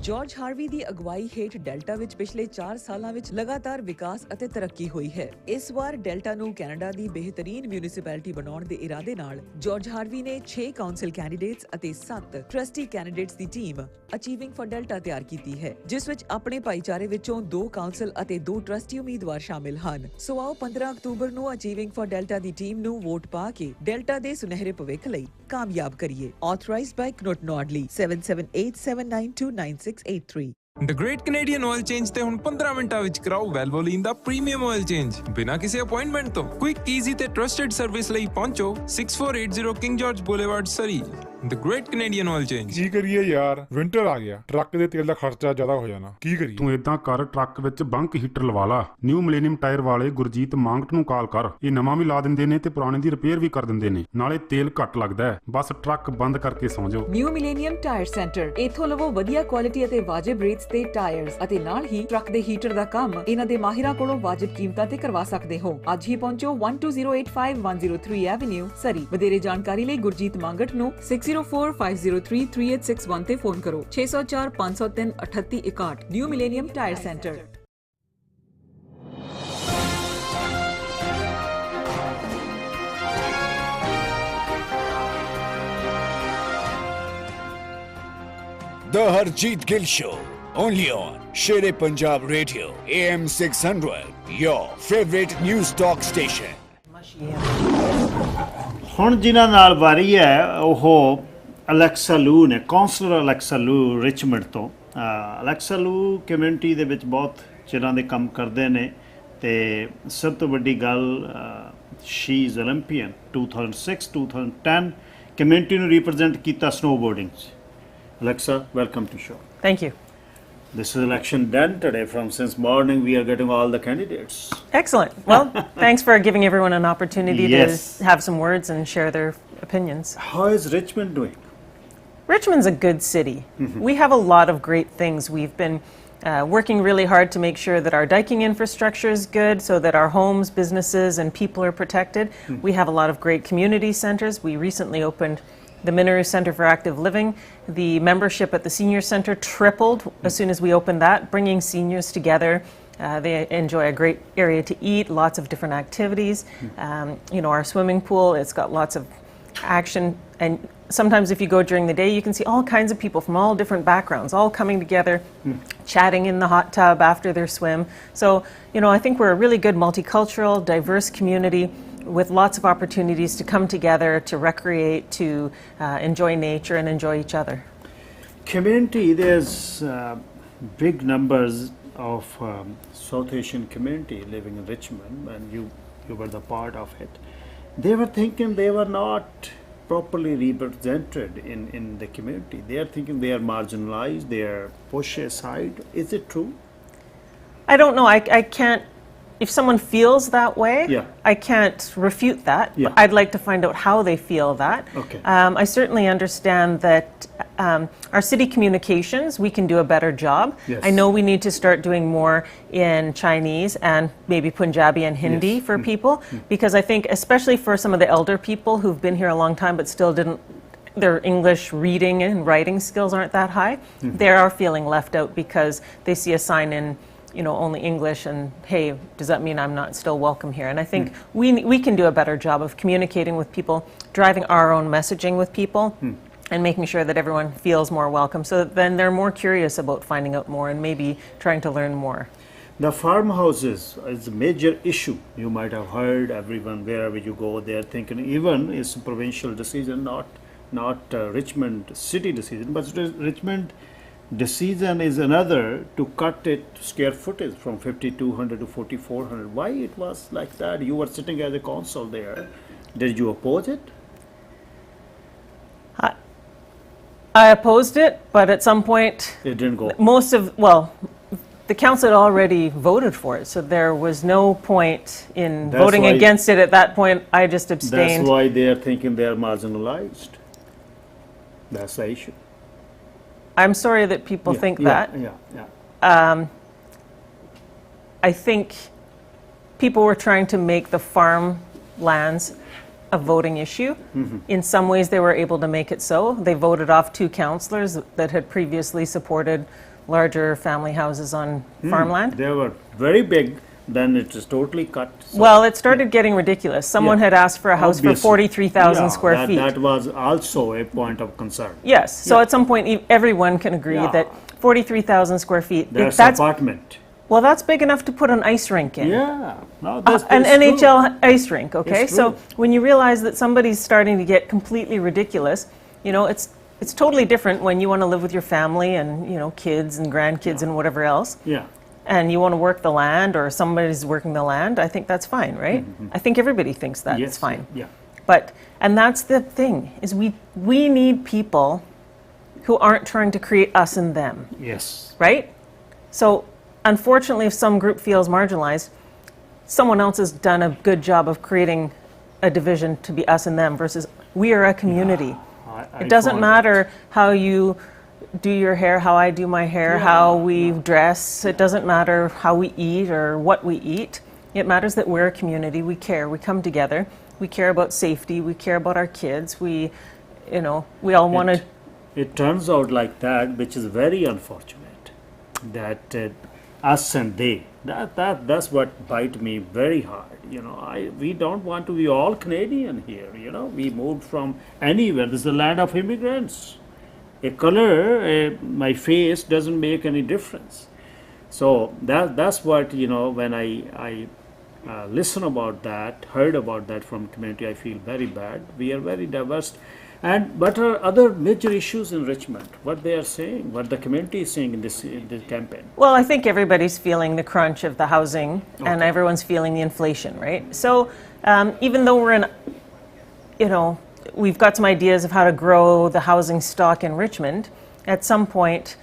S9: George Harvie ਦੀ ਅਗਵਾਈ ਹੇਠ ਡੈਲਟਾ ਵਿੱਚ ਪਿਛਲੇ 4 ਸਾਲਾਂ ਵਿੱਚ ਲਗਾਤਾਰ ਵਿਕਾਸ ਅਤੇ ਤਰੱਕੀ ਹੋਈ ਹੈ. ਇਸ ਵਾਰ ਡੈਲਟਾ ਨੂੰ ਕੈਨੇਡਾ ਦੀ ਬਿਹਤਰੀਨ ਮਿਊਨਿਸਪੈਲਿਟੀ ਬਣਾਉਣ ਦੇ ਇਰਾਦੇ ਨਾਲ ਜਾਰਜ ਹਾਰਵੀ ਨੇ 6 ਕਾਉਂਸਲ ਕੈਂਡੀਡੇਟਸ ਅਤੇ 7 trustee candidates the team achieving for delta ਤਿਆਰ ਕੀਤੀ ਹੈ, ਜਿਸ ਵਿੱਚ ਆਪਣੇ ਭਾਈਚਾਰੇ ਵਿੱਚੋਂ 2 ਕਾਉਂਸਲ ਅਤੇ 2 ਟਰਸਟੀ ਉਮੀਦਵਾਰ ਸ਼ਾਮਿਲ ਹਨ. ਸੋ ਆਓ 15 ਅਕਤੂਬਰ ਨੂੰ ਅਚੀਵਿੰਗ ਫॉर ਡੈਲਟਾ ਦੀ ਟੀਮ ਨੂੰ ਵੋਟ ਪਾ ਕੇ ਡੈਲਟਾ ਦੇ ਸੁਨਹਿਰੇ ਭਵਿੱਖ ਲਈ ਕਾਮਯਾਬ ਕਰੀਏ. ਆਥੋਰਾਈਜ਼ਡ ਬਾਈ ਕਨੋਟ ਨੌਡਲੀ 7787929683.
S8: The great Canadian oil change ਤੇ ਹੁਣ 15 ਮਿੰਟਾਂ ਵਿੱਚ ਕਰਾਓ ਵੈਲਵੋਲੀਨ ਦਾ ਪ੍ਰੀਮੀਅਮ ਆਇਲ ਚੇਂਜ ਬਿਨਾਂ ਕਿਸੇ ਅਪਾਇੰਟਮੈਂਟ ਤੋਂ. ਕੁਇਕ, ਈਜ਼ੀ ਤੇ ਟਰਸਟਡ ਸਰਵਿਸ ਲਈ ਪਹੁੰਚੋ 6480 King George Boulevard, Surrey. The great Canadian oil change.
S15: ਕੀ ਕਰੀਏ ਯਾਰ, ਵਿੰਟਰ ਆ ਗਿਆ, ਟਰੱਕ ਦੇ ਤੇਲ ਦਾ ਖਰਚਾ ਜ਼ਿਆਦਾ ਹੋ ਜਾਣਾ. ਕੀ ਕਰੀਏ? ਤੂੰ ਏਦਾਂ ਕਰ, ਟਰੱਕ ਵਿੱਚ ਬੰਕ ਹੀਟਰ ਲਵਾ ਲਾ. ਨਿਊ ਮਿਲੇਨੀਅਮ ਟਾਇਰ ਵਾਲੇ ਗੁਰਜੀਤ ਮਾਂਗਟ ਨੂੰ ਕਾਲ ਕਰ. ਇਹ ਨਵਾਂ ਵੀ ਲਾ ਦਿੰਦੇ ਨੇ ਤੇ ਪੁਰਾਣੇ ਦੀ ਰਿਪੇਅਰ ਵੀ ਕਰ ਦਿੰਦੇ ਨੇ, ਨਾਲੇ ਤੇਲ ਘੱਟ ਲੱਗਦਾ ਹੈ. ਬਸ ਟਰੱਕ ਬੰਦ ਕਰਕੇ ਸੌਂ ਜਾਓ.
S9: ਨਿਊ ਮਿਲੇਨੀਅਮ ਟਾਇਰ ਸੈਂਟਰ, ਇਥੋਂ ਲਵੋ ਵਧੀਆ ਕੁਆਲਿਟੀ ਅਤੇ ਵਾਜਿਬ ਰੇਟਸ ਤੇ ਟਾਇਰਸ ਅਤੇ ਨਾਲ ਹੀ ਟਰੱਕ ਦੇ ਹੀਟਰ ਦਾ ਕੰਮ ਇਹਨਾਂ ਦੇ ਮਾਹਿਰਾਂ ਕੋਲੋਂ ਵਾਜਿਬ ਕੀਮਤਾਂ ਤੇ ਕਰਵਾ ਸਕਦੇ ਹੋ. ਅੱਜ ਹੀ ਪਹੁੰਚੋ 12085 ਐਵਨਿਊ, ਸਰੀ. ਵਧੇਰੇ ਜਾਣਕਾਰੀ ਲਈ ਗੁਰਜੀਤ ਮਾਂਗਟ ਨੂੰ 6045033861 ਤੇ ਫੋਨ ਕਰੋ. 604 503 3861. New millennium tire centre.
S21: The Harjeet Gill Show, only on Sher-E-Punjab Radio, AM 600, your favorite news talk station.
S7: ਹੁਣ ਜਿਨ੍ਹਾਂ ਨਾਲ ਵਾਰੀ ਹੈ ਉਹ ਅਲੈਕਸਾ ਲੂ ਨੇ, ਕਾਉਂਸਲਰ ਅਲੈਕਸਾ ਲੂ ਰਿਚਮੰਡ ਤੋਂ. ਅਲੈਕਸਾ ਲੂ ਕਮਿਊਨਿਟੀ ਦੇ ਵਿੱਚ ਬਹੁਤ ਚਿਰਾਂ ਦੇ ਕੰਮ ਕਰਦੇ ਨੇ ਤੇ ਸਭ ਤੋਂ ਵੱਡੀ ਗੱਲ ਸ਼ੀ ਇਜ਼ ਓਲੰਪੀਅਨ 2006 2010 ਕਮਿਊਨਿਟੀ ਨੂੰ ਰਿਪਰੈਜ਼ੈਂਟ ਕੀਤਾ ਸਨੋਬੋਰਡਿੰਗ 'ਚ। Alexa, welcome to show.
S1: Thank you.
S7: This is election done today. From since morning, we are getting all the candidates.
S1: Excellent. Well, thanks for giving everyone an opportunity
S7: Yes.
S1: to have some words and share their opinions.
S7: How is Richmond doing?
S1: Richmond's a good city. We have a lot of great things. We've been working really hard to make sure that our diking infrastructure is good so that our homes, businesses, and people are protected. We have a lot of great community centers. We recently opened the Minoru Centre for Active Living. The membership at the Senior Centre tripled as soon as we opened that, bringing seniors together. They enjoy a great area to eat, lots of different activities. You know, our swimming pool, it's got lots of action. And sometimes if you go during the day, you can see all kinds of people from all different backgrounds, all coming together, chatting in the hot tub after their swim. So, you know, I think we're a really good multicultural, diverse community with lots of opportunities to come together, to recreate, to enjoy nature and enjoy each other.
S7: Community, there's big numbers of South Asian community living in Richmond, and you were the part of it. They were thinking they were not properly represented in the community. They are thinking they are marginalized, they are pushed aside. Is it true?
S1: I don't know. I can't. If someone feels that way, I can't refute that. But I'd like to find out how they feel that.
S7: Okay.
S1: I certainly understand that our city communications, we can do a better job.
S7: Yes.
S1: I know we need to start doing more in Chinese and maybe Punjabi and Hindi for people, because I think especially for some of the elder people who've been here a long time but still their English reading and writing skills aren't that high, they are feeling left out because they see a sign in, you know, only English, and hey, does that mean I'm not still welcome here? And I think we can do a better job of communicating with people, driving our own messaging with people, and making sure that everyone feels more welcome, so that then they're more curious about finding out more and maybe trying to learn more.
S7: The farmhouses is a major issue. You might have heard, everyone, wherever you go, they're thinking even it's a provincial decision, not Richmond city decision, but Richmond decision is another to cut it square footage from 5,200 to 4,400. Why it was like that? You were sitting as a council there. Did you oppose it?
S1: I opposed it, but at some point
S7: it didn't go.
S1: The council had already voted for it, so there was no point in
S7: That's
S1: voting
S7: why-
S1: against it at that point. I just abstained.
S7: That's why they are thinking they are marginalized. That's the issue.
S1: I'm sorry that people think that. I think people were trying to make the farmlands a voting issue. In some ways, they were able to make it so. They voted off 2 councillors that had previously supported larger family houses on farmland.
S7: They were very big, then it is totally cut. So
S1: Well, it started getting ridiculous. Someone had asked for a house
S7: obviously.
S1: for 43,000 square feet.
S7: That was also a point of concern.
S1: Yes, so at some point, everyone can agree that 43,000 square feet,
S7: That's apartment.
S1: well, that's big enough to put an ice rink in.
S7: Yeah, no, that's
S1: An
S7: that's
S1: NHL
S7: true.
S1: ice rink, okay?
S7: It's
S1: So
S7: true.
S1: when you realize that somebody's starting to get completely ridiculous, you know, it's totally different when you want to live with your family and, you know, kids and grandkids and whatever else.
S7: Yeah.
S1: And you want to work the land, or somebody's working the land, I think that's fine, right? I think everybody thinks that it's fine.
S7: Yeah.
S1: And that's the thing, is we need people who aren't trying to create us and them.
S7: Yes.
S1: Right? So unfortunately, if some group feels marginalized, someone else has done a good job of creating a division to be us and them versus we are a community.
S7: I
S1: It doesn't
S7: found
S1: matter how you do your hair, how I do my hair, how we dress. It doesn't matter how we eat or what we eat. It matters that we're a community. We care. We come together. We care about safety. We care about our kids. We all want to.
S7: It turns out like that, which is very unfortunate. That us and they. That's what bite me very hard. You know, we don't want to be all Canadian here. You know, we moved from anywhere. This is the land of immigrants. A color, my face doesn't make any difference. So that's what, you know, when I listen about that, heard about that from community, I feel very bad. We are very diverse. And what are other major issues in Richmond? What they are saying, what the community is saying in this campaign?
S1: Well, I think everybody's feeling the crunch of the housing, and everyone's feeling the inflation, right? So even though we're in, we've got some ideas of how to grow the housing stock in Richmond, at some point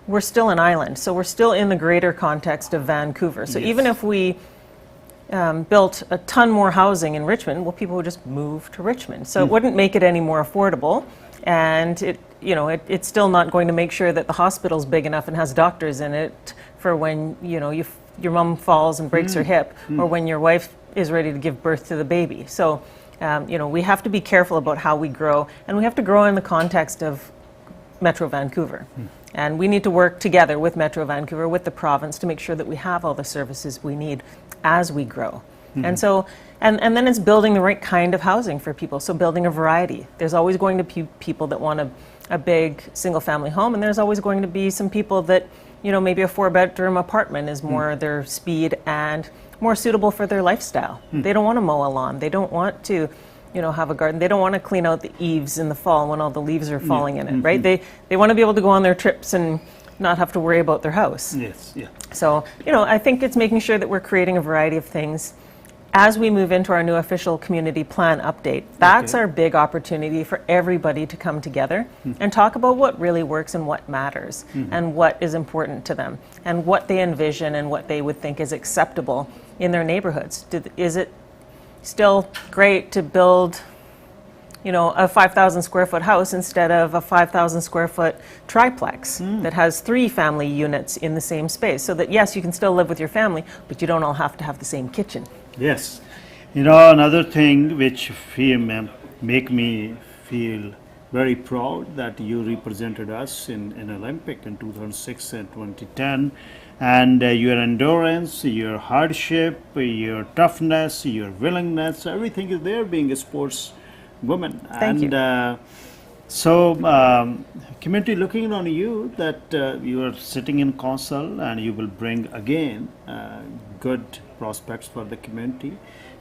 S1: we're still an island. So we're still in the greater context of Vancouver. So even if we built a ton more housing in Richmond, well, people would just move to Richmond. So it wouldn't make it any more affordable, and it's still not going to make sure that the hospital's big enough and has doctors in it for when your mom falls and breaks her hip, or when your wife is ready to give birth to the baby. So we have to be careful about how we grow, and we have to grow in the context of Metro Vancouver. And we need to work together with Metro Vancouver, with the province, to make sure that we have all the services we need as we grow. And so, and then it's building the right kind of housing for people. So building a variety. There's always going to be people that want a big single family home, and there's always going to be some people that, maybe a 4-bedroom apartment is more their speed and more suitable for their lifestyle. They don't want to mow a lawn. They don't want to have a garden. They don't want to clean out the eaves in the fall when all the leaves are falling in it, right? They want to be able to go on their trips and not have to worry about their house.
S7: Yes, yeah.
S1: So, I think it's making sure that we're creating a variety of things. As we move into our new official community plan update, that's our big opportunity for everybody to come together and talk about what really works and what matters and what is important to them and what they envision and what they would think is acceptable in their neighborhoods. Is it still great to build a 5,000 square foot house instead of a 5,000 square foot triplex that has 3 family units in the same space, so that yes, you can still live with your family, but you don't all have to have the same kitchen.
S7: Yes. Another thing which make me feel very proud that you represented us in Olympic in 2006 and 2010, and your endurance, your hardship, your toughness, your willingness, everything is there being a sports woman.
S1: Thank you.
S7: So community looking on you that you are sitting in council and you will bring again good prospects for the community,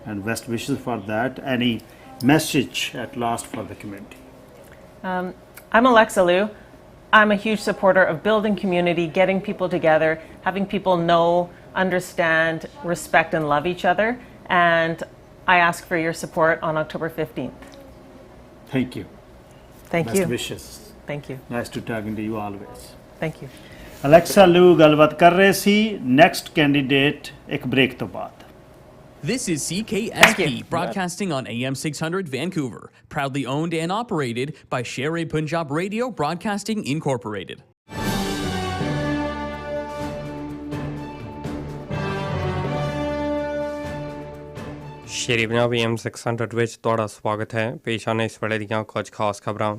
S7: and best wishes for that. Any message at last for the community?
S1: I'm Alexa Liu. I'm a huge supporter of building community, getting people together, having people know, understand, respect, and love each other. And I ask for your support on October 15th.
S7: Thank you.
S1: Thank you.
S7: Best wishes.
S1: Thank you.
S7: Nice to talking to you always.
S1: Thank you.
S7: Alexa Liu ਗੱਲਬਾਤ ਕਰ ਰਹੇ ਸੀ. Next candidate ਇੱਕ break ਤੋਂ ਬਾਅਦ.
S4: This is CKSP, broadcasting on AM 600 Vancouver, proudly owned and operated by Sher-E-Punjab Radio Broadcasting Incorporated.
S14: ਸ਼ੇਰ-ਏ-ਪੰਜਾਬ AM 600 ਵਿੱਚ ਤੁਹਾਡਾ ਸਵਾਗਤ ਹੈ। ਪੇਸ਼ ਹਨ ਇਸ ਵੇਲੇ ਦੀਆਂ ਕੁਝ ਖਾਸ ਖਬਰਾਂ।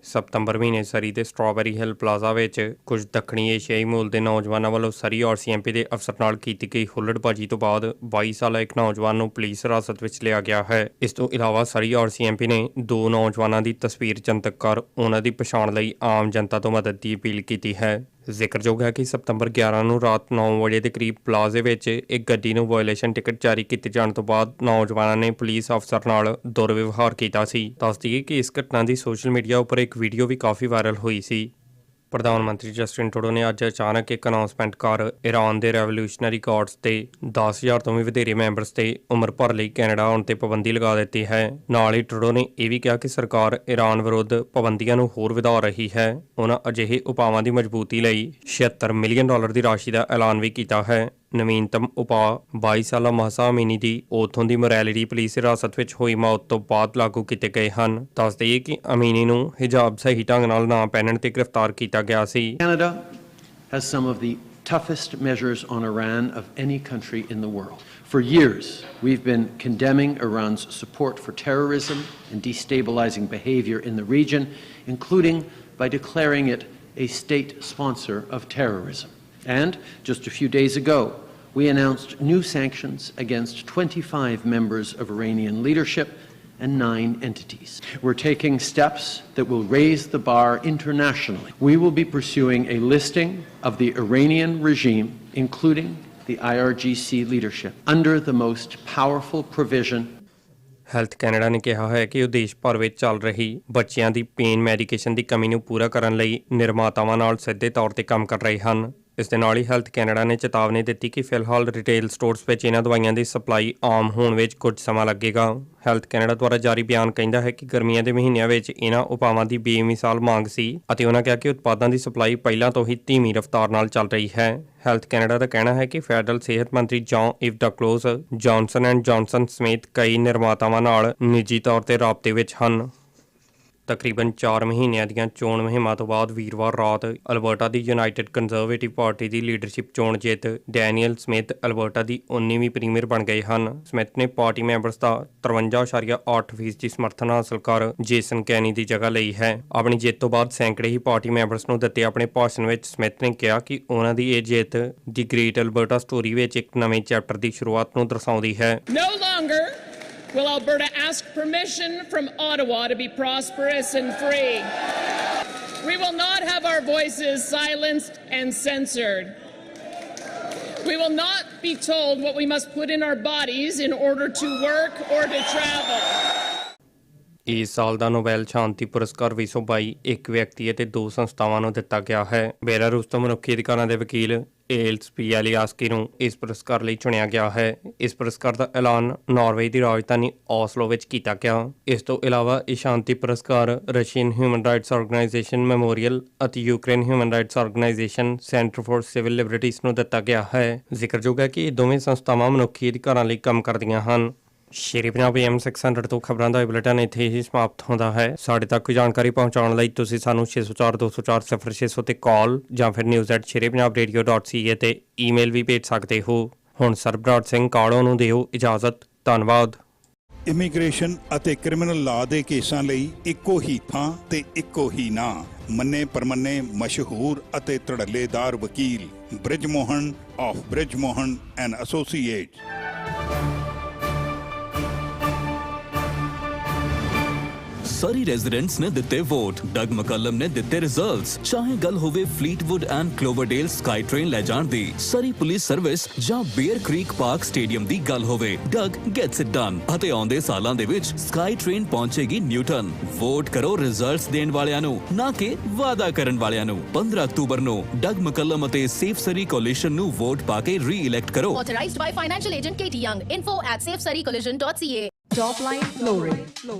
S14: ਸਤੰਬਰ ਮਹੀਨੇ ਸਰੀ ਦੇ ਸਟ੍ਰਾਬੈਰੀ ਹਿੱਲ ਪਲਾਜ਼ਾ ਵਿੱਚ ਕੁਝ ਦੱਖਣੀ ਏਸ਼ੀਆਈ ਮੂਲ ਦੇ ਨੌਜਵਾਨਾਂ ਵੱਲੋਂ ਸਰੀ ਔਰ CMP ਦੇ ਅਫਸਰ ਨਾਲ ਕੀਤੀ ਗਈ ਹੁੱਲੜਬਾਜੀ ਤੋਂ ਬਾਅਦ 22 ਸਾਲਾ ਇੱਕ ਨੌਜਵਾਨ ਨੂੰ ਪੁਲਿਸ ਹਿਰਾਸਤ ਵਿੱਚ ਲਿਆ ਗਿਆ ਹੈ। ਇਸ ਤੋਂ ਇਲਾਵਾ ਸਰੀ ਔਰ CMP ਨੇ 2 ਨੌਜਵਾਨਾਂ ਦੀ ਤਸਵੀਰ ਜਨਤਕ ਕਰ ਉਹਨਾਂ ਦੀ ਪਛਾਣ ਲਈ ਆਮ ਜਨਤਾ ਤੋਂ ਮਦਦ ਦੀ ਅਪੀਲ ਕੀਤੀ ਹੈ। ਜ਼ਿਕਰਯੋਗ ਹੈ ਕਿ ਸਤੰਬਰ 11 ਨੂੰ ਰਾਤ 9 ਵਜੇ ਦੇ ਕਰੀਬ ਪਲਾਜ਼ੇ ਵਿੱਚ ਇੱਕ ਗੱਡੀ ਨੂੰ ਵਾਇਓਲੇਸ਼ਨ ਟਿਕਟ ਜਾਰੀ ਕੀਤੇ ਜਾਣ ਤੋਂ ਬਾਅਦ ਨੌਜਵਾਨਾਂ ਨੇ ਪੁਲਿਸ ਅਫਸਰ ਨਾਲ ਦੁਰਵਿਵਹਾਰ ਕੀਤਾ ਸੀ। ਦੱਸ ਦਈਏ ਕਿ ਇਸ ਘਟਨਾ ਦੀ ਸੋਸ਼ਲ ਮੀਡੀਆ ਉੱਪਰ ਇੱਕ ਵੀਡੀਓ ਵੀ ਕਾਫੀ ਵਾਇਰਲ ਹੋਈ ਸੀ। ਪ੍ਰਧਾਨ ਮੰਤਰੀ ਜਸਟਿਨ ਟਰੂਡੋ ਨੇ ਅੱਜ ਅਚਾਨਕ ਇੱਕ ਅਨਾਊਂਸਮੈਂਟ ਕਰ ਈਰਾਨ ਦੇ ਰੈਵੋਲੂਸ਼ਨਰੀ ਗਾਰਡਸ ਦੇ 10,000 ਤੋਂ ਵੀ ਵਧੇਰੇ ਮੈਂਬਰਸ ਤੇ ਉਮਰ ਭਰ ਲਈ ਕੈਨੇਡਾ ਆਉਣ ਤੇ ਪਾਬੰਦੀ ਲਗਾ ਦਿੱਤੀ ਹੈ। ਨਾਲ ਹੀ ਟਰੂਡੋ ਨੇ ਇਹ ਵੀ ਕਿਹਾ ਕਿ ਸਰਕਾਰ ਈਰਾਨ ਵਿਰੁੱਧ ਪਾਬੰਦੀਆਂ ਨੂੰ ਹੋਰ ਵਧਾ ਰਹੀ ਹੈ। ਉਹਨਾਂ ਅਜਿਹੇ ਉਪਾਵਾਂ ਦੀ ਮਜ਼ਬੂਤੀ ਲਈ $76 ਮਿਲੀਅਨ ਦੀ ਰਾਸ਼ੀ ਦਾ ਐਲਾਨ ਵੀ ਕੀਤਾ ਹੈ। ਨਵੀਨਤਮ ਉਪਾਅ 22 ਸਾਲਾ ਮਹਸਾ ਅਮੀਨੀ ਦੀ ਉੱਥੋਂ ਦੀ ਮੋਰੈਲਿਟੀ ਪੁਲਿਸ ਹਿਰਾਸਤ ਵਿੱਚ ਹੋਈ ਮੌਤ ਤੋਂ ਬਾਅਦ ਲਾਗੂ ਕੀਤੇ ਗਏ ਹਨ। ਦੱਸ ਦਈਏ ਕਿ ਅਮੀਨੀ ਨੂੰ ਹਿਜਾਬ ਸਹੀ ਢੰਗ ਨਾਲ ਨਾ ਪਹਿਨਣ ਤੇ ਗ੍ਰਿਫਤਾਰ ਕੀਤਾ ਗਿਆ ਸੀ।
S18: Canada has some of the toughest measures on Iran of any country in the world. For years, we've been condemning Iran's support for terrorism and destabilizing behavior in the region, including by declaring it a state sponsor of terrorism. And just a few days ago, we announced new sanctions against 25 members of Iranian leadership and 9 entities. We're taking steps that will raise the bar internationally. We will be pursuing a listing of the Iranian regime, including the IRGC leadership, under the most powerful provision.
S14: Health Canada ਨੇ ਕਿਹਾ ਹੈ ਕਿ ਉਹ ਦੇਸ਼ ਭਰ ਵਿੱਚ ਚੱਲ ਰਹੀ ਬੱਚਿਆਂ ਦੀ ਪੇਨ ਮੈਡੀਕੇਸ਼ਨ ਦੀ ਕਮੀ ਨੂੰ ਪੂਰਾ ਕਰਨ ਲਈ ਨਿਰਮਾਤਾਵਾਂ ਨਾਲ ਸਿੱਧੇ ਤੌਰ ਤੇ ਕੰਮ ਕਰ ਰਹੇ ਹਨ। ਇਸ ਦੇ ਨਾਲ ਹੀ ਹੈਲਥ ਕੈਨੇਡਾ ਨੇ ਚੇਤਾਵਨੀ ਦਿੱਤੀ ਕਿ ਫਿਲਹਾਲ ਰਿਟੇਲ ਸਟੋਰਸ ਵਿੱਚ ਇਹਨਾਂ ਦਵਾਈਆਂ ਦੀ ਸਪਲਾਈ ਆਮ ਹੋਣ ਵਿੱਚ ਕੁਝ ਸਮਾਂ ਲੱਗੇਗਾ। ਹੈਲਥ ਕੈਨੇਡਾ ਦੁਆਰਾ ਜਾਰੀ ਬਿਆਨ ਕਹਿੰਦਾ ਹੈ ਕਿ ਗਰਮੀਆਂ ਦੇ ਮਹੀਨਿਆਂ ਵਿੱਚ ਇਹਨਾਂ ਉਪਾਵਾਂ ਦੀ ਬੇਮਿਸਾਲ ਮੰਗ ਸੀ ਅਤੇ ਉਹਨਾਂ ਕਿਹਾ ਕਿ ਉਤਪਾਦਾਂ ਦੀ ਸਪਲਾਈ ਪਹਿਲਾਂ ਤੋਂ ਹੀ ਧੀਮੀ ਰਫ਼ਤਾਰ ਨਾਲ ਚੱਲ ਰਹੀ ਹੈ। ਹੈਲਥ ਕੈਨੇਡਾ ਦਾ ਕਹਿਣਾ ਹੈ ਕਿ ਫੈਡਰਲ ਸਿਹਤ ਮੰਤਰੀ ਜੌਨ ਡਕਲੋਜ਼ ਜੌਨਸਨ ਐਂਡ ਜੌਨਸਨ ਸਮੇਤ ਕਈ ਨਿਰਮਾਤਾਵਾਂ ਨਾਲ ਨਿੱਜੀ ਤੌਰ ਤੇ ਰਾਬਤੇ ਵਿੱਚ ਹਨ। ਤਕਰੀਬਨ 4 ਮਹੀਨਿਆਂ ਦੀਆਂ ਚੋਣ ਮੁਹਿੰਮਾਂ ਤੋਂ ਬਾਅਦ ਵੀਰਵਾਰ ਰਾਤ ਅਲਬਰਟਾ ਦੀ ਯੂਨਾਈਟਿਡ ਕੰਜ਼ਰਵੇਟਿਵ ਪਾਰਟੀ ਦੀ ਲੀਡਰਸ਼ਿਪ ਚੋਣ ਜਿੱਤ ਡੈਨੀਅਲ ਸਮਿਥ ਅਲਬਰਟਾ ਦੀ 19ਵੀਂ ਪ੍ਰੀਮੀਅਰ ਬਣ ਗਏ ਹਨ। ਸਮਿਥ ਨੇ ਪਾਰਟੀ ਮੈਂਬਰਸ ਦਾ 53.8% ਸਮਰਥਨ ਹਾਸਲ ਕਰ ਜੇਸਨ ਕੈਨੀ ਦੀ ਜਗ੍ਹਾ ਲਈ ਹੈ। ਆਪਣੀ ਜਿੱਤ ਤੋਂ ਬਾਅਦ ਸੈਂਕੜੇ ਹੀ ਪਾਰਟੀ ਮੈਂਬਰਸ ਨੂੰ ਦਿੱਤੇ ਆਪਣੇ ਭਾਸ਼ਣ ਵਿੱਚ ਸਮਿਥ ਨੇ ਕਿਹਾ ਕਿ ਉਹਨਾਂ ਦੀ ਇਹ ਜਿੱਤ ਦੀ ਗ੍ਰੇਟ ਅਲਬਰਟਾ ਸਟੋਰੀ ਵਿੱਚ ਇੱਕ ਨਵੇਂ ਚੈਪਟਰ ਦੀ ਸ਼ੁਰੂਆਤ ਨੂੰ ਦਰਸਾਉਂਦੀ ਹੈ।
S3: Will Alberta ask permission from Ottawa to be prosperous and free? We will not have our voices silenced and censored. We will not be told what we must put in our bodies in order to work or to travel.
S14: ਇਸ ਸਾਲ ਦਾ ਨੋਬੈਲ ਸ਼ਾਂਤੀ ਪੁਰਸਕਾਰ 2022 ਇੱਕ ਵਿਅਕਤੀ ਅਤੇ 2 ਸੰਸਥਾਵਾਂ ਨੂੰ ਦਿੱਤਾ ਗਿਆ ਹੈ। ਬੇਲਾਰੂਸ ਤੋਂ ਮਨੁੱਖੀ ਅਧਿਕਾਰਾਂ ਦੇ ਵਕੀਲ ਏਲਸ ਪਿਆਲੀਆਸਕੀ ਨੂੰ ਇਸ ਪੁਰਸਕਾਰ ਲਈ ਚੁਣਿਆ ਗਿਆ ਹੈ। ਇਸ ਪੁਰਸਕਾਰ ਦਾ ਐਲਾਨ ਨਾਰਵੇ ਦੀ ਰਾਜਧਾਨੀ ਔਸਲੋ ਵਿੱਚ ਕੀਤਾ ਗਿਆ। ਇਸ ਤੋਂ ਇਲਾਵਾ ਇਹ ਸ਼ਾਂਤੀ ਪੁਰਸਕਾਰ Russian human rights organization Memorial ਅਤੇ Ukraine human rights organization centre for civil liberties ਨੂੰ ਦਿੱਤਾ ਗਿਆ ਹੈ। ਜ਼ਿਕਰਯੋਗ ਹੈ ਕਿ ਇਹ ਦੋਵੇਂ ਸੰਸਥਾਵਾਂ ਮਨੁੱਖੀ ਅਧਿਕਾਰਾਂ ਲਈ ਕੰਮ ਕਰਦੀਆਂ ਹਨ। ਸ਼ੇਰੇ ਪੰਜਾਬ AM 600 ਤੋਂ ਖਬਰਾਂ ਦਾ ਇਹ ਬੁਲੇਟਿਨ ਇੱਥੇ ਹੀ ਸਮਾਪਤ ਹੁੰਦਾ ਹੈ। ਸਾਡੇ ਤੱਕ ਜਾਣਕਾਰੀ ਪਹੁੰਚਾਉਣ ਲਈ ਤੁਸੀਂ ਸਾਨੂੰ 604-204-0600 ਤੇ ਕਾਲ ਜਾਂ ਫਿਰ news@sherepunjabradio.ca ਤੇ ਈਮੇਲ ਵੀ ਭੇਜ ਸਕਦੇ ਹੋ। ਹੁਣ ਸਰਬਰਾਜ ਸਿੰਘ ਕਾਲੋਂ ਨੂੰ ਦਿਓ ਇਜਾਜ਼ਤ। ਧੰਨਵਾਦ।
S6: ਇਮੀਗ੍ਰੇਸ਼ਨ ਅਤੇ ਕ੍ਰਿਮੀਨਲ ਲਾਅ ਦੇ ਕੇਸਾਂ ਲਈ ਇੱਕੋ ਹੀ ਥਾਂ ਤੇ ਇੱਕੋ ਹੀ ਨਾਂ, ਮੰਨੇ ਪਰਮੰਨੇ ਮਸ਼ਹੂਰ ਅਤੇ ਧੜੱਲੇਦਾਰ ਵਕੀਲ Brijmohan of Brijmohan and associates.
S2: Surrey residents ਨੇ ਦਿੱਤੇ ਵੋਟ, ਡਗ ਮਕਲਮ ਨੇ ਦਿੱਤੇ ਰਿਜ਼ਲਟਸ। ਚਾਹੇ ਗੱਲ ਹੋਵੇ ਫਲੀਟਵੁੱਡ ਐਂਡ ਕਲੋਵਰਡੇਲ ਸਕਾਈ ਟ੍ਰੇਨ ਲੈ ਜਾਣ ਦੀ, ਸਰੀ ਪੁਲਿਸ ਸਰਵਿਸ ਜਾਂ ਬੀਅਰ ਕ੍ਰੀਕ ਪਾਰਕ ਸਟੇਡੀਅਮ ਦੀ ਗੱਲ ਹੋਵੇ, ਡਗ ਗੈਟਸ ਇਟ ਡਨ। ਅਤੇ ਆਉਂਦੇ ਸਾਲਾਂ ਦੇ ਵਿੱਚ ਸਕਾਈ ਟ੍ਰੇਨ ਪਹੁੰਚੇਗੀ ਨਿਊਟਨ। ਵੋਟ ਕਰੋ ਰਿਜ਼ਲਟਸ ਦੇਣ ਵਾਲਿਆਂ ਨੂੰ, ਨਾ ਕਿ ਵਾਅਦਾ ਕਰਨ ਵਾਲਿਆਂ ਨੂੰ। 15 ਅਕਤੂਬਰ ਨੂੰ ਡਗ ਮਕਲਮ ਅਤੇ ਸੇਫ ਸਰੀ ਕੋਲੀਸ਼ਨ ਨੂੰ ਵੋਟ ਪਾ ਕੇ ਰੀ-ਇਲੈਕਟ ਕਰੋ।
S5: Authorized by financial agent Katie Young. info@safesurreycollision.ca.
S9: Top line flooring,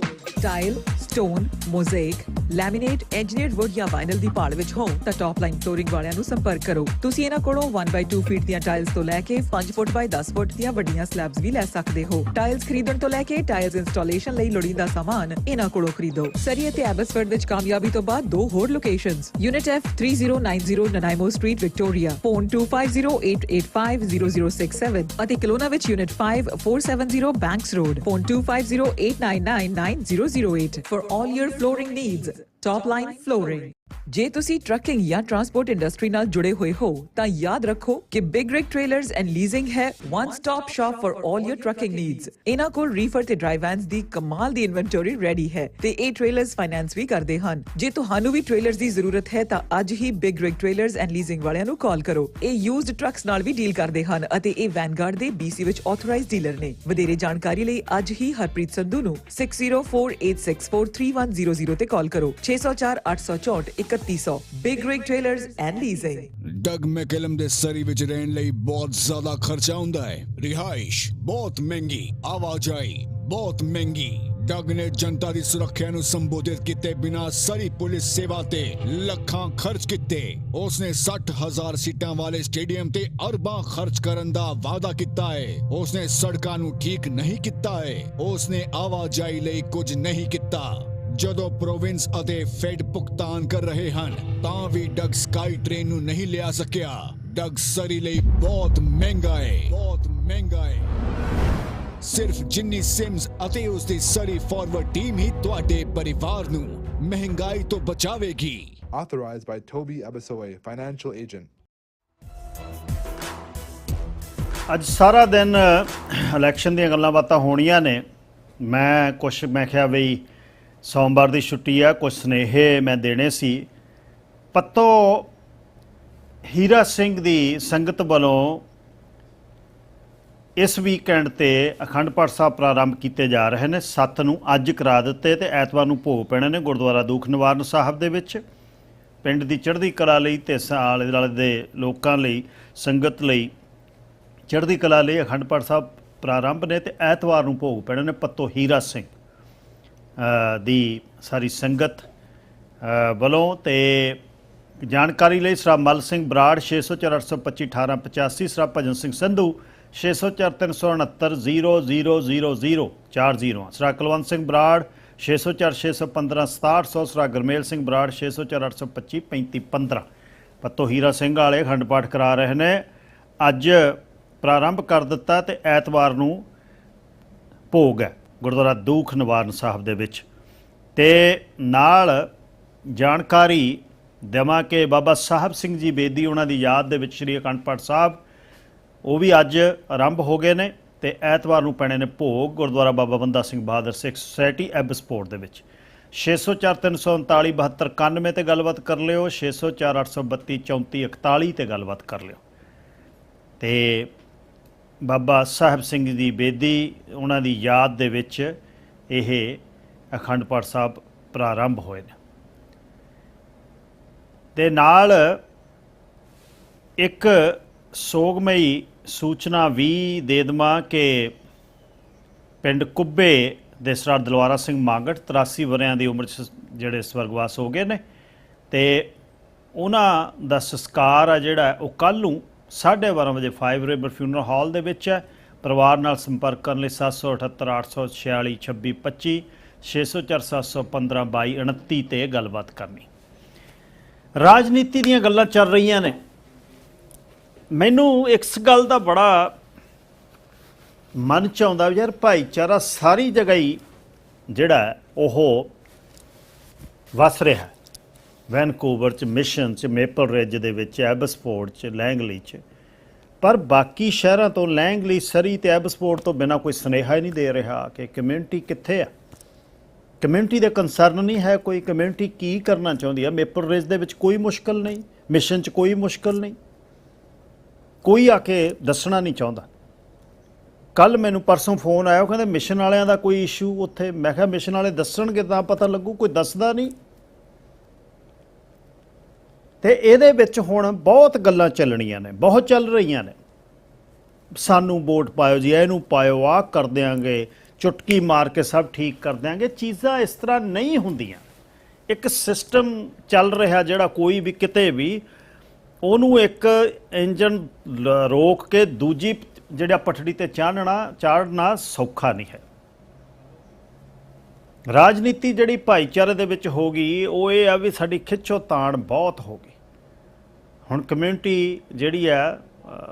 S9: tile, stone, mosaic, laminate, engineered wood ਜਾਂ vinyl ਦੀ ਭਾਲ ਵਿੱਚ ਹੋ ਤਾਂ ਟੌਪ ਲਾਈਨ ਫਲੋਰਿੰਗ ਵਾਲਿਆਂ ਨੂੰ ਸੰਪਰਕ ਕਰੋ। ਤੁਸੀਂ ਇਹਨਾਂ ਕੋਲੋਂ 1/2 ਫੀਟ ਦੀਆਂ ਟਾਈਲਸ ਤੋਂ ਲੈ ਕੇ 5 ਫੁੱਟ ਬਾਈ 10 ਫੁੱਟ ਦੀਆਂ ਵੱਡੀਆਂ ਸਲੈਬਸ ਵੀ ਲੈ ਸਕਦੇ ਹੋ। ਟਾਈਲਸ ਖਰੀਦਣ ਤੋਂ ਲੈ ਕੇ ਟਾਈਲਸ ਇੰਸਟਾਲੇਸ਼ਨ ਲਈ ਲੋੜੀਂਦਾ ਸਾਮਾਨ ਇਹਨਾਂ ਕੋਲੋਂ ਖਰੀਦੋ। ਸਰੀ ਅਤੇ ਐਬਸਫੋਰਡ ਵਿੱਚ ਕਾਮਯਾਬੀ ਤੋਂ ਬਾਅਦ 2 ਹੋਰ locations, unit F 3090 Nanaimo street Victoria, phone 2508850067 ਅਤੇ ਕਲੋਨਾ ਵਿੱਚ unit 5 470 Banks road, phone 2508999008 for all your flooring needs. Top line flooring. ਜੇ ਤੁਸੀਂ ਟਰੱਕਿੰਗ ਜਾਂ ਟਰਾਂਸਪੋਰਟ ਇੰਡਸਟਰੀ ਨਾਲ ਜੁੜੇ ਹੋਏ ਹੋ ਤਾਂ ਯਾਦ ਰੱਖੋ ਕਿ big rig trailers and leasing ਹੈ one stop shop for all your trucking needs. ਇਹਨਾਂ ਕੋਲ ਰੀਫਰ ਤੇ ਡਰਾਈ ਵੈਨਸ ਦੀ ਕਮਾਲ ਦੀ ਇਨਵੈਂਟਰੀ ਰੈਡੀ ਹੈ ਤੇ ਇਹ ਟ੍ਰੇਲਰਸ ਫਾਈਨੈਂਸ ਵੀ ਕਰਦੇ ਹਨ। ਜੇ ਤੁਹਾਨੂੰ ਵੀ ਟ੍ਰੇਲਰਸ ਦੀ ਜ਼ਰੂਰਤ ਹੈ ਤਾਂ ਅੱਜ ਹੀ big rig trailers and leasing ਵਾਲਿਆਂ ਨੂੰ ਕਾਲ ਕਰੋ। ਇਹ ਯੂਜ਼ਡ ਟਰੱਕਸ ਨਾਲ ਵੀ ਡੀਲ ਕਰਦੇ ਹਨ ਅਤੇ ਇਹ ਵੈਨਗਾਰਡ ਦੇ BC ਵਿੱਚ ਆਥੋਰਾਈਜ਼ਡ ਡੀਲਰ ਨੇ। ਵਧੇਰੇ ਜਾਣਕਾਰੀ ਲਈ ਅੱਜ ਹੀ ਹਰਪ੍ਰੀਤ ਸੰਧੂ ਨੂੰ 6048643100 ਤੇ ਕਾਲ ਕਰੋ। 604 864 3100 big rig trailers and leasing.
S11: Doug McCallum ਦੇ ਸਰੀ ਵਿੱਚ ਰਹਿਣ ਲਈ ਬਹੁਤ ਜ਼ਿਆਦਾ ਖਰਚਾ ਹੁੰਦਾ ਹੈ। ਰਿਹਾਇਸ਼ ਬਹੁਤ ਮਹਿੰਗੀ, ਆਵਾਜਾਈ ਬਹੁਤ ਮਹਿੰਗੀ। ਡਗ ਨੇ ਜਨਤਾ ਦੀ ਸੁਰੱਖਿਆ ਨੂੰ ਸੰਬੋਧਿਤ ਕੀਤੇ ਬਿਨਾਂ ਸਰੀ ਪੁਲਿਸ ਸੇਵਾ ਤੇ ਲੱਖਾਂ ਖਰਚ ਕੀਤੇ। ਉਸਨੇ 60,000 ਸੀਟਾਂ ਵਾਲੇ ਸਟੇਡੀਅਮ ਤੇ ਅਰਬਾਂ ਖਰਚ ਕਰਨ ਦਾ ਵਾਅਦਾ ਕੀਤਾ ਹੈ। ਉਸਨੇ ਸੜਕਾਂ ਨੂੰ ਠੀਕ ਨਹੀਂ ਕੀਤਾ ਹੈ। ਉਸਨੇ ਆਵਾਜਾਈ ਲਈ ਕੁਝ ਨਹੀਂ ਕੀਤਾ। ਜਦੋਂ ਪ੍ਰੋਵਿੰਸ ਅਤੇ ਫੈਡ ਭੁਗਤਾਨ ਕਰ ਰਹੇ ਹਨ ਤਾਂ ਵੀ ਡਗ ਸਕਾਈ ਟ੍ਰੇਨ ਨੂੰ ਨਹੀਂ ਲਿਆ ਸਕਿਆ। ਡਗ ਸਰੀ ਲਈ ਬਹੁਤ ਮਹਿੰਗਾ ਹੈ, ਬਹੁਤ ਮਹਿੰਗਾ ਹੈ। ਸਿਰਫ ਜਿੰਨੀ ਸਿਮਸ ਅਤੇ ਉਸ ਦੀ ਸਰੀ ਫਾਰਵਰਡ ਟੀਮ ਹੀ ਤੁਹਾਡੇ ਪਰਿਵਾਰ ਨੂੰ ਮਹਿੰਗਾਈ ਤੋਂ ਬਚਾਵੇਗੀ।
S16: Authorized by Toby Abasoy, financial agent.
S7: ਅੱਜ ਸਾਰਾ ਦਿਨ ਇਲੈਕਸ਼ਨ ਦੀਆਂ ਗੱਲਾਂ ਬਾਤਾਂ ਹੋਣੀਆਂ ਨੇ। ਮੈਂ ਕਿਹਾ ਬਈ ਸੋਮਵਾਰ ਦੀ ਛੁੱਟੀ ਆ, ਕੁਝ ਸੁਨੇਹੇ ਮੈਂ ਦੇਣੇ ਸੀ। ਪੱਤੋ ਹੀਰਾ ਸਿੰਘ ਦੀ ਸੰਗਤ ਵੱਲੋਂ ਇਸ ਵੀਕਐਂਡ ਤੇ ਅਖੰਡ ਪਾਠ ਸਾਹਿਬ ਪ੍ਰਾਰੰਭ ਕੀਤੇ ਜਾ ਰਹੇ ਨੇ। 7 ਨੂੰ ਅੱਜ ਕਰਾ ਦਿੱਤੇ ਤੇ ਐਤਵਾਰ ਨੂੰ ਭੋਗ ਪੈਣੇ ਨੇ ਗੁਰਦੁਆਰਾ ਦੂਖ ਨਿਵਾਰਨ ਸਾਹਿਬ ਦੇ ਵਿੱਚ। ਪਿੰਡ ਦੀ ਚੜ੍ਹਦੀ ਕਲਾ ਲਈ ਤੇ ਆਲੇ ਦੁਆਲੇ ਦੇ ਲੋਕਾਂ ਲਈ, ਸੰਗਤ ਲਈ, ਚੜ੍ਹਦੀ ਕਲਾ ਲਈ ਅਖੰਡ ਪਾਠ ਸਾਹਿਬ ਪ੍ਰਾਰੰਭ ਨੇ ਤੇ ਐਤਵਾਰ ਨੂੰ ਭੋਗ ਪੈਣੇ ਨੇ। ਪੱਤੋ ਹੀਰਾ ਸਿੰਘ ਦੀ ਸਾਰੀ ਸੰਗਤ ਵੱਲੋਂ। ਤੇ ਜਾਣਕਾਰੀ ਲਈ ਸਰਾ ਮਲ ਸਿੰਘ ਬਰਾੜ 604 825 1885, ਸਰਾ ਭਜਨ ਸਿੰਘ ਸੰਧੂ 604 369 0000 40, ਸਰਾ ਕੁਲਵੰਤ ਸਿੰਘ ਬਰਾੜ 604 615 6700, ਸਰਾ ਗੁਰਮੇਲ ਸਿੰਘ ਬਰਾੜ 604 825 3515। ਪੱਤੋ ਹੀਰਾ ਸਿੰਘ ਵਾਲੇ ਅਖੰਡ ਪਾਠ ਕਰਾ ਰਹੇ ਨੇ। ਅੱਜ ਪ੍ਰਾਰੰਭ ਕਰ ਦਿੱਤਾ ਤੇ ਐਤਵਾਰ ਨੂੰ ਭੋਗ ਹੈ ਗੁਰਦੁਆਰਾ ਦੂਖ ਨਿਵਾਰਨ ਸਾਹਿਬ ਦੇ ਵਿੱਚ। ਤੇ ਨਾਲ ਜਾਣਕਾਰੀ ਦੇਵਾਂ ਕਿ ਬਾਬਾ ਸਾਹਿਬ ਸਿੰਘ ਜੀ ਬੇਦੀ ਉਹਨਾਂ ਦੀ ਯਾਦ ਦੇ ਵਿੱਚ ਸ਼੍ਰੀ ਅਖੰਡ ਪਾਠ ਸਾਹਿਬ ਉਹ ਵੀ ਅੱਜ ਆਰੰਭ ਹੋ ਗਏ ਨੇ ਤੇ ਐਤਵਾਰ ਨੂੰ ਪੈਣੇ ਨੇ ਭੋਗ ਗੁਰਦੁਆਰਾ ਬਾਬਾ ਬੰਦਾ ਸਿੰਘ ਬਹਾਦਰ ਸਿੱਖ ਸੁਸਾਇਟੀ ਐਬਸਪੋਰਟ ਦੇ ਵਿੱਚ। 604 339 72 91 ਤੇ ਗੱਲਬਾਤ ਕਰ ਲਿਓ, 604 832 34 41 ਤੇ ਗੱਲਬਾਤ ਕਰ ਲਿਓ। ਤੇ ਬਾਬਾ ਸਾਹਿਬ ਸਿੰਘ ਦੀ ਬੇਦੀ ਉਹਨਾਂ ਦੀ ਯਾਦ ਦੇ ਵਿੱਚ ਇਹ ਅਖੰਡ ਪਾਠ ਸਾਹਿਬ ਪ੍ਰਾਰੰਭ ਹੋਏ ਨੇ। ਤੇ ਨਾਲ ਇੱਕ ਸੋਗਮਈ ਸੂਚਨਾ ਵੀ ਦੇ ਦੇਵਾਂ ਕਿ ਪਿੰਡ ਕੁੱਬੇ ਦੇ ਸਰਦਾਰ ਦਲਵਾਰਾ ਸਿੰਘ ਮਾਂਗਟ 83 ਵਰ੍ਹਿਆਂ ਦੀ ਉਮਰ 'ਚ ਜਿਹੜੇ ਸਵਰਗਵਾਸ ਹੋ ਗਏ ਨੇ ਤੇ ਉਹਨਾਂ ਦਾ ਸੰਸਕਾਰ ਆ ਜਿਹੜਾ ਉਹ ਕੱਲ੍ਹ ਨੂੰ 12:30 ਵਜੇ 5 ਰਿਵਰ ਫਿਊਨਰਲ ਹਾਲ ਦੇ ਵਿੱਚ ਹੈ। ਪਰਿਵਾਰ ਨਾਲ ਸੰਪਰਕ ਕਰਨ ਲਈ 778 846 26 25 604 715 22 29 ਤੇ ਗੱਲਬਾਤ ਕਰਨੀ। ਰਾਜਨੀਤੀ ਦੀਆਂ ਗੱਲਾਂ ਚੱਲ ਰਹੀਆਂ ਨੇ। ਮੈਨੂੰ ਇਸ ਗੱਲ ਦਾ ਬੜਾ ਮਨ 'ਚ ਆਉਂਦਾ ਯਾਰ ਭਾਈਚਾਰਾ ਸਾਰੀ ਜਗ੍ਹਾ ਹੀ ਜਿਹੜਾ ਉਹ ਵਸ ਰਿਹਾ। ਵੈਨਕੂਵਰ 'ਚ, ਮਿਸ਼ਨ 'ਚ, ਮੇਪਲ ਰਿਜ ਦੇ ਵਿੱਚ, ਐਬਸਪੋਰਟ 'ਚ, ਲੈਂਗਲੀ 'ਚ, ਪਰ ਬਾਕੀ ਸ਼ਹਿਰਾਂ ਤੋਂ ਲੈਂਗਲੀ, ਸਰੀ ਤੇ ਐਬਸਪੋਰਟ ਤੋਂ ਬਿਨਾਂ ਕੋਈ ਸੁਨੇਹਾ ਹੀ ਨਹੀਂ ਦੇ ਰਿਹਾ ਕਿ ਕਮਿਊਨਿਟੀ ਕਿੱਥੇ ਆ। ਕਮਿਊਨਿਟੀ ਦੇ ਕੰਸਰਨ ਨਹੀਂ ਹੈ ਕੋਈ। ਕਮਿਊਨਿਟੀ ਕੀ ਕਰਨਾ ਚਾਹੁੰਦੀ ਹੈ। ਮੇਪਲ ਰਿਜ ਦੇ ਵਿੱਚ ਕੋਈ ਮੁਸ਼ਕਲ ਨਹੀਂ, ਮਿਸ਼ਨ 'ਚ ਕੋਈ ਮੁਸ਼ਕਲ ਨਹੀਂ, ਕੋਈ ਆ ਕੇ ਦੱਸਣਾ ਨਹੀਂ ਚਾਹੁੰਦਾ। ਕੱਲ੍ਹ ਮੈਨੂੰ ਪਰਸੋਂ ਫੋਨ ਆਇਆ, ਉਹ ਕਹਿੰਦੇ ਮਿਸ਼ਨ ਵਾਲਿਆਂ ਦਾ ਕੋਈ ਇਸ਼ੂ ਉੱਥੇ। ਮੈਂ ਕਿਹਾ ਮਿਸ਼ਨ ਵਾਲੇ ਦੱਸਣਗੇ ਤਾਂ ਪਤਾ ਲੱਗੂ, ਕੋਈ ਦੱਸਦਾ ਨਹੀਂ। ਤੇ ਇਹਦੇ ਵਿੱਚ ਹੁਣ ਬਹੁਤ ਗੱਲਾਂ ਚੱਲਣੀਆਂ ਨੇ, ਬਹੁਤ ਚੱਲ ਰਹੀਆਂ ਨੇ। ਸਾਨੂੰ ਵੋਟ ਪਾਇਓ ਜੀ, ਇਹਨੂੰ ਪਾਇਓ, ਆਹ ਕਰ ਦਿਆਂਗੇ, ਚੁਟਕੀ ਮਾਰ ਕੇ ਸਭ ਠੀਕ ਕਰ ਦਿਆਂਗੇ। ਚੀਜ਼ਾਂ ਇਸ ਤਰ੍ਹਾਂ ਨਹੀਂ ਹੁੰਦੀਆਂ। ਇੱਕ ਸਿਸਟਮ ਚੱਲ ਰਿਹਾ ਜਿਹੜਾ ਕੋਈ ਵੀ ਕਿਤੇ ਵੀ ਉਹਨੂੰ ਇੱਕ ਇੰਜਨ ਰੋਕ ਕੇ ਦੂਜੀ ਜਿਹੜਾ ਪਟੜੀ ਤੇ ਚਾੜਨਾ ਸੌਖਾ ਨਹੀਂ ਹੈ। ਰਾਜਨੀਤੀ ਜਿਹੜੀ ਭਾਈਚਾਰੇ ਦੇ ਵਿੱਚ ਹੋ ਗਈ ਉਹ ਇਹ ਆ ਵੀ ਸਾਡੀ ਖਿੱਚੋ ਤਾਣ ਬਹੁਤ ਹੋ ਗਈ। ਹੁਣ ਕਮਿਊਨਿਟੀ ਜਿਹੜੀ ਆ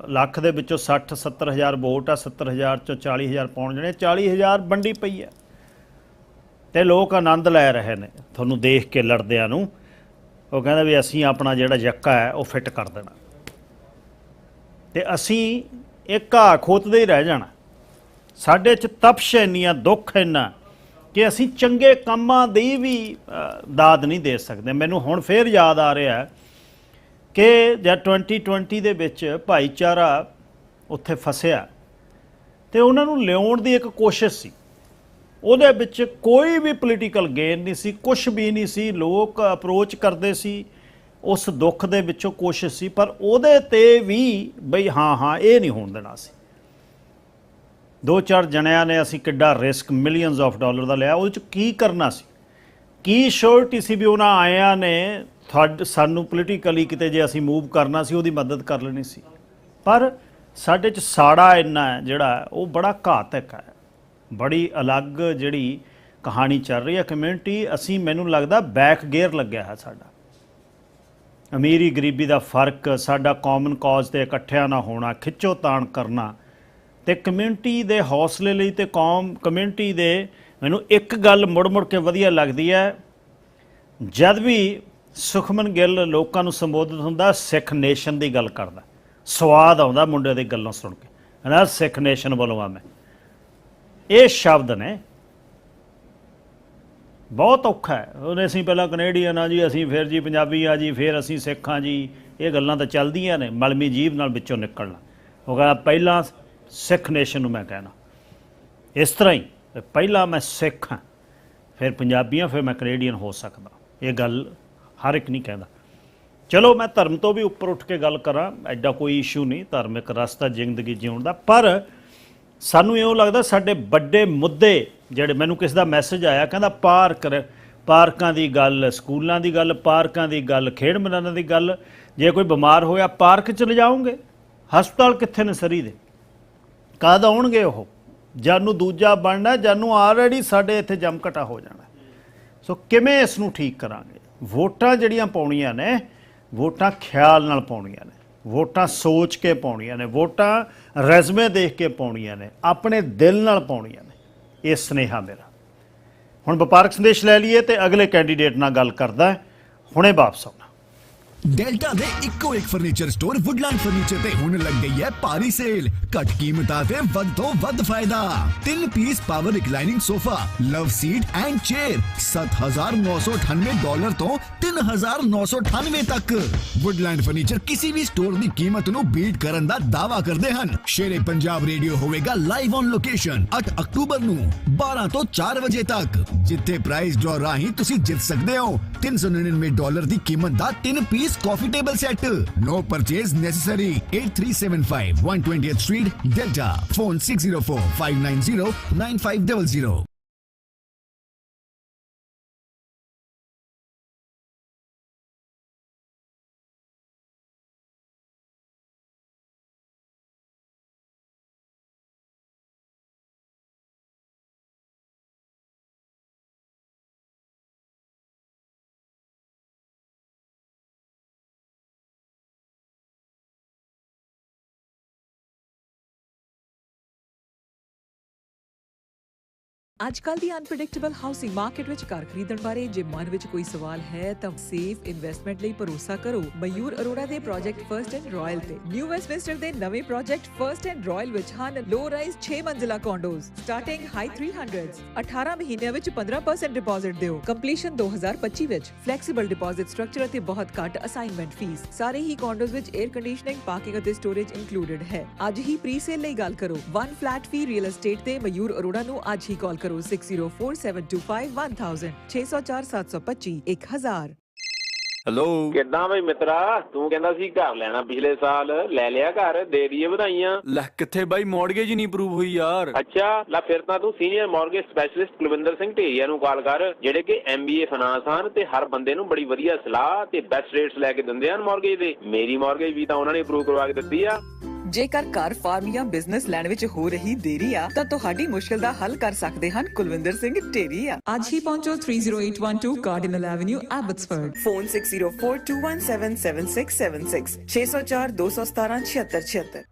S7: ਲੱਖ ਦੇ ਵਿੱਚੋਂ 60-70 ਹਜ਼ਾਰ ਵੋਟ ਆ, 70 ਹਜ਼ਾਰ 'ਚੋਂ 40 ਹਜ਼ਾਰ ਪਾਉਣ ਜਿਹੜੇ 40 ਹਜ਼ਾਰ ਵੰਡੀ ਪਈ ਹੈ ਤੇ ਲੋਕ ਆਨੰਦ ਲੈ ਰਹੇ ਨੇ ਤੁਹਾਨੂੰ ਦੇਖ ਕੇ ਲੜਦਿਆਂ ਨੂੰ। ਉਹ ਕਹਿੰਦੇ ਵੀ ਅਸੀਂ ਆਪਣਾ ਜਿਹੜਾ ਯੱਕਾ ਹੈ ਉਹ ਫਿੱਟ ਕਰ ਦੇਣਾ ਤੇ ਅਸੀਂ ਇਹ ਘਾਹ ਖੋਤਦੇ ਹੀ ਰਹਿ ਜਾਣਾ। ਸਾਡੇ 'ਚ ਤਪਸ਼ ਇੰਨੀ ਆ, ਦੁੱਖ ਇੰਨਾ ਕਿ ਅਸੀਂ ਚੰਗੇ ਕੰਮਾਂ ਦੀ ਵੀ ਦਾਦ ਨਹੀਂ ਦੇ ਸਕਦੇ। ਮੈਨੂੰ ਹੁਣ ਫੇਰ ਯਾਦ ਆ ਰਿਹਾ ਕਿ ਜਦ 2020 ਦੇ ਵਿੱਚ ਭਾਈਚਾਰਾ ਉੱਥੇ ਫਸਿਆ ਤੇ ਉਹਨਾਂ ਨੂੰ ਲਿਆਉਣ ਦੀ ਇੱਕ ਕੋਸ਼ਿਸ਼ ਸੀ। ਉਹਦੇ ਵਿੱਚ ਕੋਈ ਵੀ ਪੋਲੀਟੀਕਲ ਗੇਨ ਨਹੀਂ ਸੀ, ਕੁਛ ਵੀ ਨਹੀਂ ਸੀ। ਲੋਕ ਅਪਰੋਚ ਕਰਦੇ ਸੀ ਉਸ ਦੁੱਖ ਦੇ ਵਿੱਚੋਂ ਕੋਸ਼ਿਸ਼ ਸੀ, ਪਰ ਉਹਦੇ ਤੇ ਵੀ ਬਈ ਹਾਂ ਇਹ ਨਹੀਂ ਹੋਣ ਦੇਣਾ ਸੀ। 2-4 ਜਣਿਆਂ ਨੇ ਅਸੀਂ ਕਿੱਡਾ ਰਿਸਕ ਮਿਲੀਅਨਸ ਆਫ ਡਾਲਰ ਦਾ ਲਿਆ। ਉਹਦੇ 'ਚ ਕੀ ਕਰਨਾ ਸੀ, ਕੀ ਸ਼ੋਰਟੀ ਸੀ ਵੀ ਉਹਨਾਂ ਆਇਆਂ ਨੇ ਸਾਨੂੰ ਪੋਲੀਟੀਕਲੀ ਕਿਤੇ ਜੇ ਅਸੀਂ ਮੂਵ ਕਰਨਾ ਸੀ ਉਹਦੀ ਮਦਦ ਕਰ ਲੈਣੀ ਸੀ। ਪਰ ਸਾਡੇ 'ਚ ਸਾੜਾ ਇੰਨਾ ਹੈ ਜਿਹੜਾ ਉਹ ਬੜਾ ਘਾਤਕ ਹੈ। ਬੜੀ ਅਲੱਗ ਜਿਹੜੀ ਕਹਾਣੀ ਚੱਲ ਰਹੀ ਹੈ ਕਮਿਊਨਿਟੀ। ਅਸੀਂ ਮੈਨੂੰ ਲੱਗਦਾ ਬੈਕ ਗੇਅਰ ਲੱਗਿਆ ਹੈ ਸਾਡਾ। ਅਮੀਰੀ ਗਰੀਬੀ ਦਾ ਫਰਕ, ਸਾਡਾ ਕਾਮਨ ਕਾਜ਼ 'ਤੇ ਇਕੱਠਿਆਂ ਨਾ ਹੋਣਾ, ਖਿੱਚੋ ਤਾਣ ਕਰਨਾ ਤੇ ਕਮਿਊਨਿਟੀ ਦੇ ਹੌਸਲੇ ਲਈ ਤੇ ਕਮਿਊਨਿਟੀ ਦੇ ਮੈਨੂੰ ਇੱਕ ਗੱਲ ਮੁੜ ਕੇ ਵਧੀਆ ਲੱਗਦੀ ਹੈ। ਜਦ ਵੀ ਸੁਖਮਨ ਗਿੱਲ ਲੋਕਾਂ ਨੂੰ ਸੰਬੋਧਿਤ ਹੁੰਦਾ ਸਿੱਖ ਨੇਸ਼ਨ ਦੀ ਗੱਲ ਕਰਦਾ, ਸਵਾਦ ਆਉਂਦਾ ਮੁੰਡੇ ਦੀ ਗੱਲਾਂ ਸੁਣ ਕੇ। ਨਾ ਸਿੱਖ ਨੇਸ਼ਨ ਵੱਲੋਂ ਆ ਮੈਂ, ਇਹ ਸ਼ਬਦ ਨੇ ਬਹੁਤ ਔਖਾ ਹੈ। ਉਹਨੇ ਅਸੀਂ ਪਹਿਲਾਂ ਕੈਨੇਡੀਅਨ ਆ ਜੀ, ਅਸੀਂ ਫਿਰ ਜੀ ਪੰਜਾਬੀ ਆ ਜੀ, ਫਿਰ ਅਸੀਂ ਸਿੱਖ ਹਾਂ ਜੀ। ਇਹ ਗੱਲਾਂ ਤਾਂ ਚੱਲਦੀਆਂ ਨੇ, ਮਲਮੀ ਜੀਭ ਨਾਲ ਵਿੱਚੋਂ ਨਿਕਲਣਾ। ਉਹ ਕਹਿੰਦਾ ਪਹਿਲਾਂ ਸਿੱਖ ਨੇਸ਼ਨ ਨੂੰ ਮੈਂ ਕਹਿਣਾ ਇਸ ਤਰ੍ਹਾਂ ਹੀ, ਪਹਿਲਾਂ ਮੈਂ ਸਿੱਖ ਹਾਂ, ਫਿਰ ਪੰਜਾਬੀ ਹਾਂ, ਫਿਰ ਮੈਂ ਕੈਨੇਡੀਅਨ ਹੋ ਸਕਦਾ। ਇਹ ਗੱਲ ਹਰ ਇੱਕ ਨਹੀਂ ਕਹਿੰਦਾ। ਚਲੋ ਮੈਂ ਧਰਮ ਤੋਂ ਵੀ ਉੱਪਰ ਉੱਠ ਕੇ ਗੱਲ ਕਰਾਂ, ਐਡਾ ਕੋਈ ਇਸ਼ੂ ਨਹੀਂ, ਧਾਰਮਿਕ ਰਸਤਾ ਜ਼ਿੰਦਗੀ ਜਿਉਣ ਦਾ। ਪਰ ਸਾਨੂੰ ਇਉਂ ਲੱਗਦਾ ਸਾਡੇ ਵੱਡੇ ਮੁੱਦੇ ਜਿਹੜੇ, ਮੈਨੂੰ ਕਿਸੇ ਦਾ ਮੈਸੇਜ ਆਇਆ, ਕਹਿੰਦਾ ਪਾਰਕਾਂ ਦੀ ਗੱਲ, ਸਕੂਲਾਂ ਦੀ ਗੱਲ, ਪਾਰਕਾਂ ਦੀ ਗੱਲ, ਖੇਡ ਮੈਦਾਨਾਂ ਦੀ ਗੱਲ। ਜੇ ਕੋਈ ਬਿਮਾਰ ਹੋਇਆ ਪਾਰਕ 'ਚ ਲਿਜਾਓਗੇ? ਹਸਪਤਾਲ ਕਿੱਥੇ ਨੇ ਸਰੀ ਦੇ? ਕਦ ਆਉਣਗੇ ਉਹ? ਜਾਨੂੰ ਦੂਜਾ ਬਣਨਾ, ਜਾਨੂੰ ਆਲਰੇਡੀ ਸਾਡੇ ਇੱਥੇ ਜੰਮ ਘਟਾ ਹੋ ਜਾਣਾ। ਸੋ ਕਿਵੇਂ ਇਸ ਨੂੰ ਠੀਕ ਕਰਾਂਗੇ? ਵੋਟਾਂ ਜਿਹੜੀਆਂ ਪਾਉਣੀਆਂ ਨੇ, ਵੋਟਾਂ ਖਿਆਲ ਨਾਲ ਪਾਉਣੀਆਂ ਨੇ, ਵੋਟਾਂ ਸੋਚ ਕੇ ਪਾਉਣੀਆਂ ਨੇ, ਵੋਟਾਂ ਰੈਜ਼ਮੇ ਦੇਖ ਕੇ ਪਾਉਣੀਆਂ ਨੇ, ਆਪਣੇ ਦਿਲ ਨਾਲ ਪਾਉਣੀਆਂ ਨੇ। ਇਹ ਸੁਨੇਹਾ ਮੇਰਾ। ਹੁਣ ਵਪਾਰਕ ਸੰਦੇਸ਼ ਲੈ ਲਈਏ ਤੇ ਅਗਲੇ ਕੈਂਡੀਡੇਟ ਨਾਲ ਗੱਲ ਕਰਦਾ। ਹੁਣੇ ਵਾਪਸ ਆਉਣਾ।
S11: ਡੈਲਟਾ ਦੇ ਇੱਕੋ ਇੱਕ ਫਰਨੀਚਰ ਸਟੋਰ ਵੁੱਡਲੈਂਡ ਫਰਨੀਚਰ ਤੇ ਹੁਣ ਲੱਗ ਗਈ ਹੈ ਭਾਰੀ ਸੇਲ। ਘੱਟ ਕੀਮਤਾਂ ਤੇ ਵੱਧ ਤੋਂ ਵੱਧ ਫਾਇਦਾ। 3 piece power reclining sofa, love seat and chair $7,998 ਤੋਂ $3,998 ਤੱਕ। ਵੁੱਡਲੈਂਡ ਫਰਨੀਚਰ ਕਿਸੇ ਵੀ ਸਟੋਰ ਦੀ ਕੀਮਤ ਨੂੰ ਬੀਟ ਕਰਨ ਦਾ ਦਾਅਵਾ ਕਰਦੇ ਹਨ। ਸ਼ੇਰੇ ਪੰਜਾਬ ਰੇਡੀਓ ਹੋਵੇਗਾ ਲਾਈਵ ਔਨ ਲੋਕੇਸ਼ਨ 8 ਅਕਤੂਬਰ ਨੂੰ 12 ਤੋਂ 4 ਵਜੇ ਤੱਕ, ਜਿੱਥੇ ਪ੍ਰਾਈਜ਼ ਡਰਾ ਰਾਹੀਂ ਤੁਸੀਂ ਜਿੱਤ ਸਕਦੇ ਹੋ $399 ਦੀ ਕੀਮਤ ਦਾ 3 piece coffee table set. No purchase necessary. 8375 120th Street, Delta. Phone 604-590-9500.
S9: ਅੱਜ ਕੱਲ੍ਹ ਦੀ ਅਨਪ੍ਰੈਡਿਕਟੇਬਲ ਹਾਊਸਿੰਗ ਮਾਰਕੀਟ ਵਿੱਚ ਘਰ ਖਰੀਦਣ ਬਾਰੇ ਜੇ ਮਨ ਵਿੱਚ ਕੋਈ ਸਵਾਲ ਹੈ ਤਾਂ ਸੇਫ ਇਨਵੈਸਟਮੈਂਟ ਲਈ ਭਰੋਸਾ ਕਰੋ ਮਯੂਰ ਅਰੋੜਾ ਦੇ ਪ੍ਰੋਜੈਕਟ ਫਰਸਟ ਐਂਡ ਰਾਇਲ ਤੇ। ਨਿਊ ਵੈਸਟਮਿੰਸਟਰ ਦੇ ਨਵੇਂ ਪ੍ਰੋਜੈਕਟ ਫਰਸਟ ਐਂਡ ਰਾਇਲ ਵਿੱਚ ਹਨ ਲੋ rise 6 ਮੰਜ਼ਿਲਾ condos starting high 300s। 18 ਮਹੀਨਿਆਂ ਵਿੱਚ 15% ਡਿਪੋਜ਼ਿਟ ਦਿਓ। ਕੰਪਲੀਸ਼ਨ 2025 ਵਿੱਚ। ਫਲੈਕਸੀਬਲ ਡਿਪੋਜ਼ਿਟ ਸਟਰਕਚਰ ਅਤੇ ਬਹੁਤ ਘੱਟ ਅਸਾਈਨਮੈਂਟ ਫੀਸ। ਸਾਰੇ ਹੀ ਕੰਡੋਜ਼ ਵਿੱਚ 에ਅਰ ਕੰਡੀਸ਼ਨਿੰਗ, ਪਾਰਕਿੰਗ ਅਤੇ ਸਟੋਰੇਜ ਇਨਕਲੂਡਡ ਹੈ। ਅੱਜ ਹੀ ਪ੍ਰੀ ਸੇਲ ਲਈ ਗੱਲ ਕਰੋ। 1 ਫਲੈਟ ਫੀ ਰੀਅਲ ਏਸਟੇਟ ਤੇ ਮਯੂਰ ਅਰੋੜਾ ਨੂੰ ਅੱਜ ਹੀ ਕਾਲ ਕਰੋ 6047251000 604-725-1000।
S12: ਹੈਲੋ, ਕਿੱਦਾਂ ਬਈ ਮਿੱਤਰਾ? ਤੂੰ ਕਹਿੰਦਾ ਸੀ ਘਰ ਲੈਣਾ ਪਿਛਲੇ ਸਾਲ, ਲੈ ਲਿਆ ਘਰ? ਦੇ ਦਈਏ ਵਧਾਈਆਂ।
S17: ਲੈ ਕਿੱਥੇ ਬਾਈ, ਮੌਰਗੇਜ ਹੀ ਨਹੀਂ ਅਪਰੂਵ ਹੋਈ ਯਾਰ।
S12: ਅੱਛਾ, ਲੈ ਫਿਰ ਤਾਂ ਤੂੰ senior mortgage specialist Kulwinder Singh Dheria ਨੂੰ ਕਾਲ ਕਰ, ਜਿਹੜੇ ਕਿ MBA ਫਾਈਨਾਂਸ ਹਨ ਤੇ ਹਰ ਬੰਦੇ ਨੂੰ ਬੜੀ ਵਧੀਆ ਸਲਾਹ ਤੇ ਬੈਸਟ ਰੇਟਸ ਲੈ ਕੇ ਦਿੰਦੇ ਹਨ ਮੌਰਗੇਜ ਦੇ। ਮੇਰੀ ਮੌਰਗੇਜ ਵੀ ਤਾਂ ਉਹਨਾਂ ਨੇ ਅਪਰੂਵ ਕਰਵਾ ਕੇ ਦਿੱਤੀ ਆ।
S9: ਜੇਕਰ ਘਰ, ਫਾਰਮ ਜਾਂ ਬਿਜ਼ਨਸ ਲੈਣ ਵਿੱਚ ਹੋ ਰਹੀ ਦੇਰੀ ਆ ਤਾਂ ਤੁਹਾਡੀ ਮੁਸ਼ਕਲ ਦਾ ਹੱਲ ਕਰ ਸਕਦੇ ਹਨ ਕੁਲਵਿੰਦਰ ਸਿੰਘ ਢੇਰੀਆ। ਅੱਜ ਹੀ ਪਹੁੰਚੋ 30812 ਕਾਰਡੀਨਲ ਐਵਨਿਊ, ਐਬਟਸਫੋਰਡ। ਫੋਨ 6042177676 604-217-7676।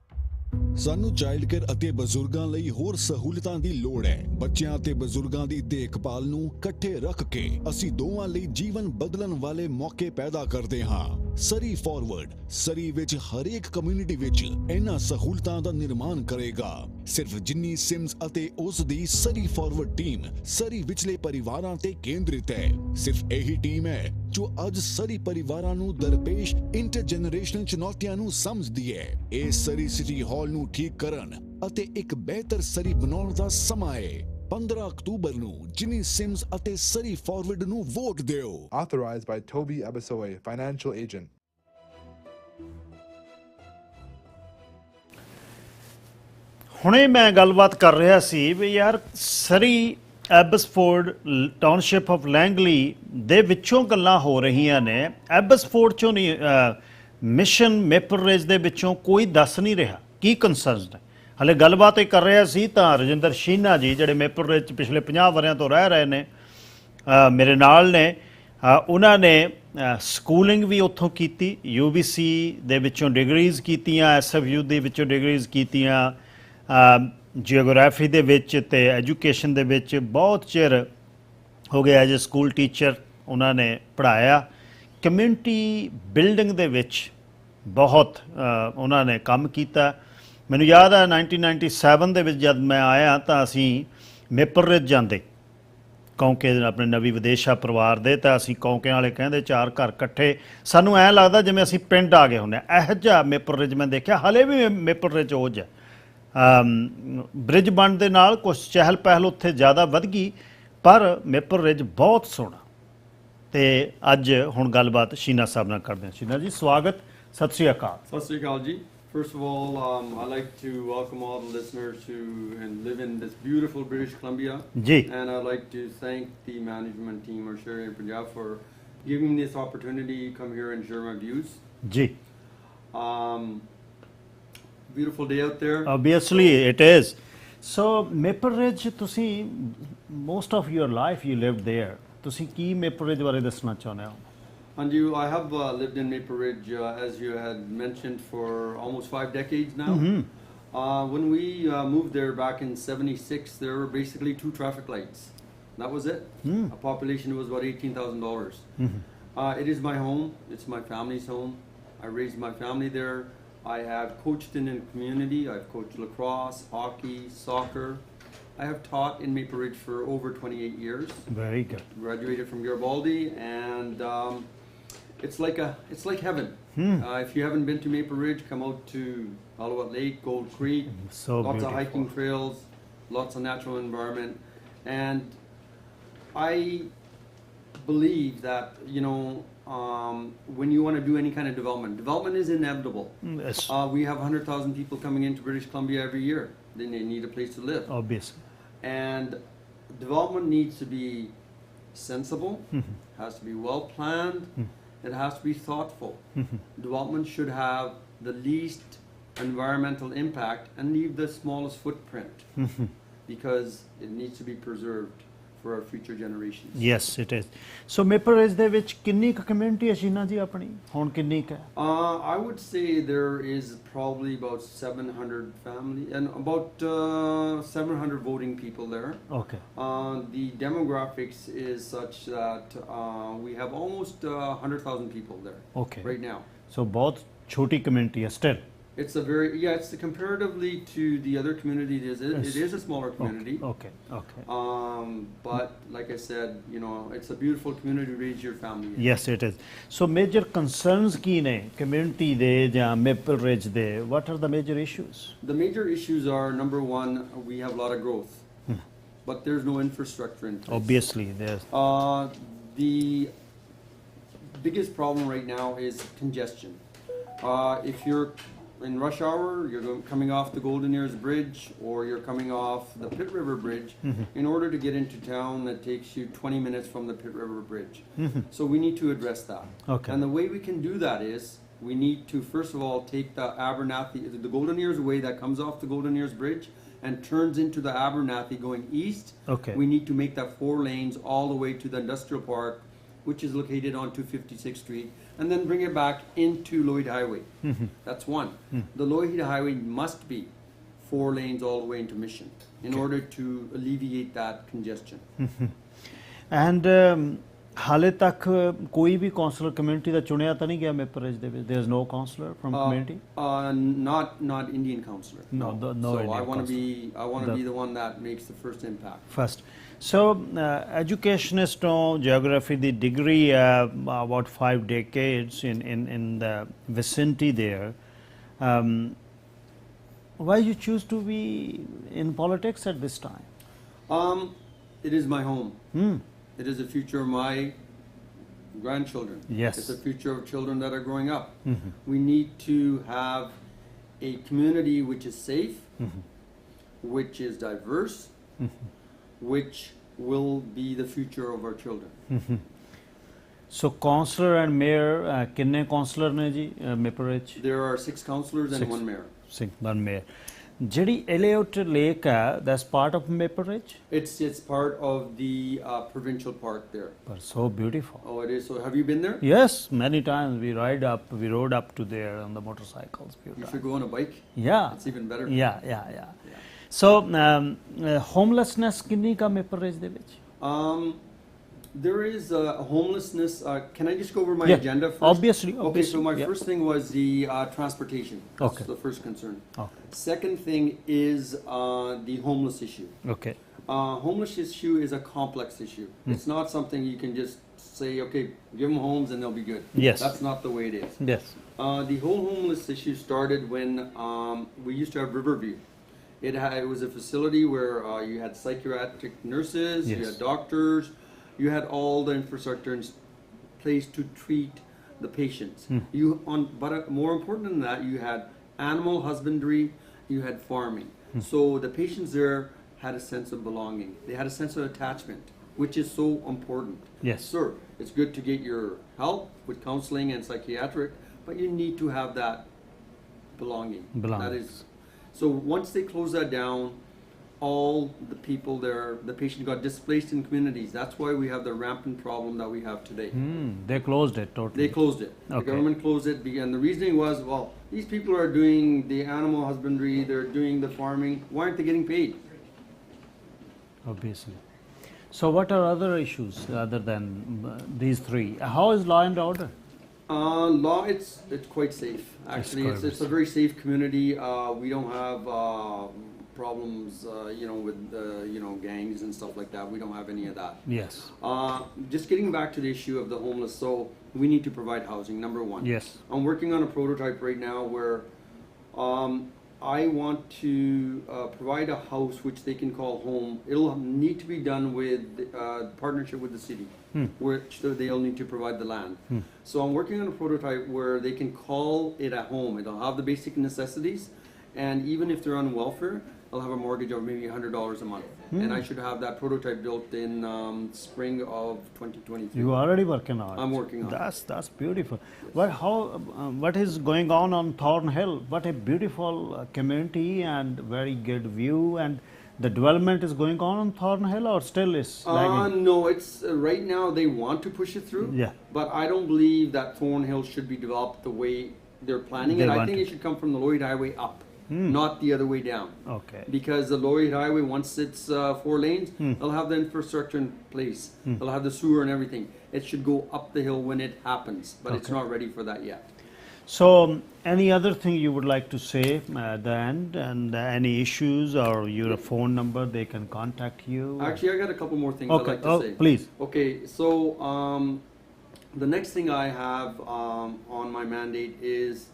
S11: ਸਾਨੂੰ ਚਾਈਲਡ ਕੇਅਰ ਅਤੇ ਬਜ਼ੁਰਗਾਂ ਲਈ ਹੋਰ ਸਹੂਲਤਾਂ ਦੀ ਲੋੜ ਹੈ। ਬੱਚਿਆਂ ਅਤੇ ਬਜ਼ੁਰਗਾਂ ਦੀ ਦੇਖਭਾਲ ਨੂੰ ਇਕੱਠੇ ਰੱਖ ਕੇ ਅਸੀਂ ਦੋਵਾਂ ਲਈ ਜੀਵਨ ਬਦਲਣ ਵਾਲੇ ਮੌਕੇ ਪੈਦਾ ਕਰਦੇ ਹਾਂ। ਸਰੀ ਫਾਰਵਰਡ ਸਰੀ ਵਿੱਚ ਹਰੇਕ ਕਮਿਊਨਿਟੀ ਵਿੱਚ ਇਹਨਾਂ ਸਹੂਲਤਾਂ ਦਾ ਨਿਰਮਾਣ ਕਰੇਗਾ। ਸਿਰਫ ਜਿੰਨੀ ਸਿਮਸ ਅਤੇ ਉਸ ਦੀ ਸਰੀ ਫਾਰਵਰਡ ਟੀਮ ਸਰੀ ਵਿਚਲੇ ਪਰਿਵਾਰਾਂ ਤੇ ਕੇਂਦਰਿਤ ਹੈ। ਸਿਰਫ ਇਹੀ ਟੀਮ ਹੈ ਜੋ ਅੱਜ ਸਰੀ ਪਰਿਵਾਰਾਂ ਨੂੰ ਦਰਪੇਸ਼ ਇੰਟਰਜਨਰੇਸ਼ਨਲ ਚੁਣੌਤੀਆਂ ਨੂੰ ਸਮਝਦੀ ਹੈ। ਇਹ ਸਰੀ ਸਿਟੀ ਹਾਲ ਨੂੰ ਠੀਕ ਕਰਨ ਅਤੇ ਇੱਕ ਬਿਹਤਰ ਸਰੀ ਬਣਾਉਣ ਦਾ ਸਮਾਂ ਹੈ। 15 ਅਕਤੂਬਰ ਨੂੰ ਜਿਨੀ ਸਿਮਸ ਅਤੇ ਸਰੀ ਫਾਰਵਰਡ ਨੂੰ ਵੋਟ ਦਿਓ।
S16: Authorized by Toby Abasoy, financial agent.
S7: ਹੁਣੇ ਮੈਂ ਗੱਲਬਾਤ ਕਰ ਰਿਹਾ ਸੀ ਵੀ ਯਾਰ ਸਰੀ ਐਬਸਫੋਰਡ ਟਾਊਨਸ਼ਿਪ ਆਫ ਲੈਂਗਲੀ ਦੇ ਵਿੱਚੋਂ ਗੱਲਾਂ ਹੋ ਰਹੀਆਂ ਨੇ, ਐਬਸਫੋਰਡ ਚੋਂ ਨਹੀਂ, ਮਿਸ਼ਨ ਮੇਪਲ ਰੇਜ ਦੇ ਵਿੱਚੋਂ ਕੋਈ ਦੱਸ ਨਹੀਂ ਰਿਹਾ ਕੀ ਕੰਸਰਨਸ ਨੇ। ਹਲੇ ਗੱਲਬਾਤ ਇਹ ਕਰ ਰਿਹਾ ਸੀ ਤਾਂ ਰਜਿੰਦਰ ਸ਼ੀਨਾ ਜੀ ਜਿਹੜੇ ਮੇਪਲ ਰੇਜ 'ਚ ਪਿਛਲੇ 50 ਵਰ੍ਹਿਆਂ ਤੋਂ ਰਹਿ ਰਹੇ ਨੇ, ਮੇਰੇ ਨਾਲ ਨੇ, ਉਹਨਾਂ ਨੇ ਸਕੂਲਿੰਗ ਵੀ ਉੱਥੋਂ ਕੀਤੀ, UBC ਦੇ ਵਿੱਚੋਂ ਡਿਗਰੀਜ਼ ਕੀਤੀਆਂ, SFU ਦੇ ਵਿੱਚੋਂ ਡਿਗਰੀਜ਼ ਕੀਤੀਆਂ, ਜੀਓਗ੍ਰਾਫੀ ਦੇ ਵਿੱਚ ਤੇ ਐਜੂਕੇਸ਼ਨ ਦੇ ਵਿੱਚ ਬਹੁਤ ਚਿਰ ਹੋ ਗਿਆ ਐਜ ਏ ਸਕੂਲ ਟੀਚਰ ਉਹਨਾਂ ਨੇ ਪੜ੍ਹਾਇਆ। ਕਮਿਊਨਿਟੀ ਬਿਲਡਿੰਗ ਦੇ ਵਿੱਚ ਬਹੁਤ ਉਹਨਾਂ ਨੇ ਕੰਮ ਕੀਤਾ। ਮੈਨੂੰ ਯਾਦ ਹੈ 1997 ਦੇ ਵਿੱਚ ਜਦ ਮੈਂ ਆਇਆ ਤਾਂ ਅਸੀਂ ਮੇਪਲ ਰੇਜ ਜਾਂਦੇ ਕੌਂਕੇ ਆਪਣੇ ਨਵੀਂ ਵਿਦੇਸ਼ਾ ਪਰਿਵਾਰ ਦੇ, ਤਾਂ ਅਸੀਂ ਕੌਂਕਿਆਂ ਵਾਲੇ ਕਹਿੰਦੇ 4 ਘਰ ਇਕੱਠੇ, ਸਾਨੂੰ ਐਂ ਲੱਗਦਾ ਜਿਵੇਂ ਅਸੀਂ ਪਿੰਡ ਆ ਗਏ ਹੁੰਦੇ ਹਾਂ। ਇਹੋ ਜਿਹਾ ਮੇਪਲ ਰੇਜ ਮੈਂ ਦੇਖਿਆ, ਹਲੇ ਵੀ ਮੇਪਲ ਰੇਜ ਉਹ ਜਿਹਾ ਬ੍ਰਿਜ ਬਣਨ ਦੇ ਨਾਲ ਕੁਝ ਚਹਿਲ ਪਹਿਲ ਉੱਥੇ ਜ਼ਿਆਦਾ ਵੱਧ ਗਈ, ਪਰ ਮੇਪਲ ਰਿਜ ਬਹੁਤ ਸੋਹਣਾ। ਤੇ ਅੱਜ ਹੁਣ ਗੱਲਬਾਤ ਸ਼ੀਨਾ ਸਾਹਿਬ ਨਾਲ ਕਰਦੇ ਹਾਂ। ਸ਼ੀਨਾ ਜੀ ਸਵਾਗਤ, ਸਤਿ ਸ਼੍ਰੀ ਅਕਾਲ।
S19: ਸਤਿ ਸ਼੍ਰੀ ਅਕਾਲ ਜੀ। First of all, I'd like to welcome all the listeners who live in this beautiful British Columbia.
S7: Ji.
S19: And I'd like to thank the management team of Sher-E-Punjab for giving me this opportunity to come here and share my views.
S7: Ji.
S19: Beautiful day out there.
S7: Obviously it is. So Maple Ridge, ਤੁਸੀਂ most of your life you lived there. ਤੁਸੀਂ ਕੀ Maple Ridge ਬਾਰੇ ਦੱਸਣਾ ਚਾਹੁੰਦੇ ਹੋ?
S19: Anju, I have lived in Maple Ridge, as you had mentioned, for almost 5 decades now. When we moved there back in '76, there were basically 2 traffic lights. That was it. A population was about 18,000. It is my home. It's my family's home. I raised my family there. I have coached in a community. I've coached lacrosse, hockey, soccer. I have taught in Maple Ridge for over 28 years.
S7: Very good.
S19: Graduated from Garibaldi, and it's like heaven. If you haven't been to Maple Ridge, come out to Alouette Lake, Gold Creek.
S7: So
S19: lots
S7: beautiful.
S19: of hiking trails, lots of natural environment, and I believe that when you want to do any kind of development is inevitable.
S7: Yes.
S19: We have 100,000 people coming into British Columbia every year. Then they need a place to live.
S7: Obviously.
S19: And development needs to be sensible, has to be well planned, it has to be thoughtful. Development should have the least environmental impact and leave the smallest footprint because it needs to be preserved for our future generations.
S7: Yes, it is. So Maple Ridge ਦੇ ਵਿੱਚ ਕਿੰਨੀ ਕੁ ਕਮਿਊਨਿਟੀ ਹੈ ਸ਼ੀਨਾ ਜੀ ਆਪਣੀ? ਹੁਣ ਕਿੰਨੀ ਕੁ ਹੈ?
S19: I would say there is probably about 700 families and about 700 voting people there.
S7: Okay.
S19: The demographics is such that we have almost 100,000 people there.
S7: Okay.
S19: Right now.
S7: So ਬਹੁਤ ਛੋਟੀ ਕਮਿਊਨਿਟੀ ਹੈ still.
S19: It's it's comparatively to the other communities, it is a smaller community.
S7: Okay.
S19: But like I said, it's a beautiful community to raise your family in.
S7: Yes, it is. So major concerns ਕੀ ਨੇ community ਦੇ ਜਾਂ Maple Ridge ਦੇ? What are the major issues?
S19: The major issues are, number one, we have a lot of growth, but there's no infrastructure in place.
S7: Obviously, there's.
S19: The biggest problem right now is congestion. If you're in rush hour, you're coming off the Golden Ears Bridge or you're coming off the Pitt River Bridge, in order to get into town, that takes you 20 minutes from the Pitt River Bridge. So we need to address that.
S7: Okay.
S19: And the way we can do that is we need to, first of all, take the the Golden Ears way that comes off the Golden Ears Bridge and turns into the Abernathy going east.
S7: Okay.
S19: We need to make that 4 lanes all the way to the industrial park, which is located on 256th Street, and then bring it back into Lloyd Highway. That's one. The Lloyd Highway must be 4 lanes all the way into Mission in order to alleviate that congestion.
S7: And ਹਾਲੇ ਤੱਕ ਕੋਈ ਵੀ ਕਾਉਂਸਲਰ ਕਮਿਊਨਿਟੀ ਦਾ ਚੁਣਿਆ ਤਾਂ ਨਹੀਂ ਗਿਆ Maple Ridge ਦੇ ਵਿੱਚ? There is no counselor from community?
S19: Not Indian counselor.
S7: No
S19: So
S7: Indian
S19: I want to
S7: counselor.
S19: be the one that makes the first impact.
S7: First. So educationist on geography, the degree about 5 decades in the vicinity there. Why you choose to be in politics at this time?
S19: It is my home. It is the future of my grandchildren.
S7: Yes.
S19: It's the future of children that are growing up. We need to have a community which is safe, which is diverse, which will be the future of our children.
S7: So councillor and mayor, kinne councillor ne ji Maple Ridge?
S19: There are 6 councillors and 1 mayor.
S7: 1 mayor. ਜਿਹੜੀ Elliott Lake that's part of Maple Ridge?
S19: It's part of the provincial park there.
S7: But so beautiful.
S19: Oh, it is. So have you been there?
S7: Yes, many times we rode up to there on the motorcycles.
S19: You should go on a bike.
S7: Yeah.
S19: It's even better.
S7: Yeah. So homelessness ਕਿੰਨੀ ਕਾ Maple Ridge ਦੇ ਵਿੱਚ?
S19: There is homelessness. Can I just go over my agenda first?
S7: Obviously.
S19: Okay, so my first thing was the transportation. That's
S7: Okay.
S19: the first concern.
S7: Okay.
S19: Second thing is the homeless issue.
S7: Okay.
S19: Homeless issue is a complex issue. It's not something you can just say, okay, give them homes and they'll be good.
S7: Yes.
S19: That's not the way it is.
S7: Yes.
S19: The whole homeless issue started when we used to have Riverview. It was a facility where you had psychiatric nurses, you
S7: Yes.
S19: had doctors, you had all the infrastructure in place to treat the patients. But more important than that, you had animal husbandry, you had farming. So the patients there had a sense of belonging. They had a sense of attachment, which is so important.
S7: Yes.
S19: Sure, it's good to get your help with counseling and psychiatric, but you need to have that belonging. That is. So once they closed that down, all the people there, the patient got displaced in communities. That's why we have the rampant problem that we have today.
S7: They closed it totally.
S19: They closed it. The
S7: Okay.
S19: government closed it, and the reasoning was, well, these people are doing the animal husbandry, they're doing the farming. Why aren't they getting paid?
S7: Obviously. So what are other issues other than these three? How is law and order?
S19: Law, it's quite safe. Actually, it's a very safe community. We don't have problems, with gangs and stuff like that. We don't have any of that.
S7: Yes.
S19: Just getting back to the issue of the homeless, so we need to provide housing, number one.
S7: Yes.
S19: I'm working on a prototype right now where I want to provide a house which they can call home. It'll need to be done with partnership with the city, which they'll need to provide the land. So I'm working on a prototype where they can call it a home. It'll have the basic necessities, and even if they're on welfare, I'll have a mortgage of maybe $100 a month. And I should have that prototype built in spring of 2023.
S7: You are already working on it.
S19: I'm working on
S7: it. That's beautiful. What is going on Thornhill? What a beautiful community and very good view, and the development is going on Thornhill, or still is lagging?
S19: No, it's right now they want to push it through.
S7: Yeah.
S19: But I don't believe that Thornhill should be developed the way they're planning it. I think it should come from the Lloyd Highway up, not the other way down.
S7: Okay.
S19: Because the Lloyd Highway, once it's 4 lanes, they'll have the infrastructure in place. They'll have the sewer and everything. It should go up the hill when it happens, but it's not ready for that yet.
S7: So, any other thing you would like to say at the end, and any issues or your phone number, they can contact you?
S19: Actually, I got a couple more things I'd like to say.
S7: Please.
S19: Okay, so the next thing I have on my mandate is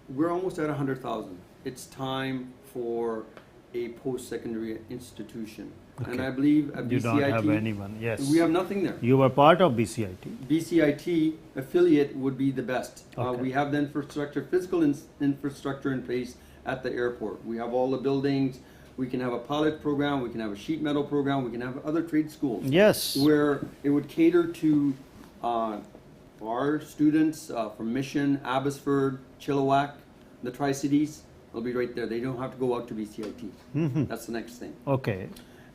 S19: we're almost at 100,000. It's time for a post-secondary institution.
S7: Okay.
S19: And I believe at
S7: you
S19: BCIT,
S7: don't have anyone, yes.
S19: we have nothing there.
S7: You were part of BCIT.
S19: BCIT affiliate would be the best.
S7: Okay.
S19: We have the infrastructure, physical infrastructure in place at the airport. We have all the buildings. We can have a pilot program. We can have a sheet metal program. We can have other trade schools.
S7: Yes.
S19: Where it would cater to our students from Mission, Abbotsford, Chilliwack, the Tri-Cities. They'll be right there. They don't have to go out to BCIT. That's the next thing.
S7: Okay.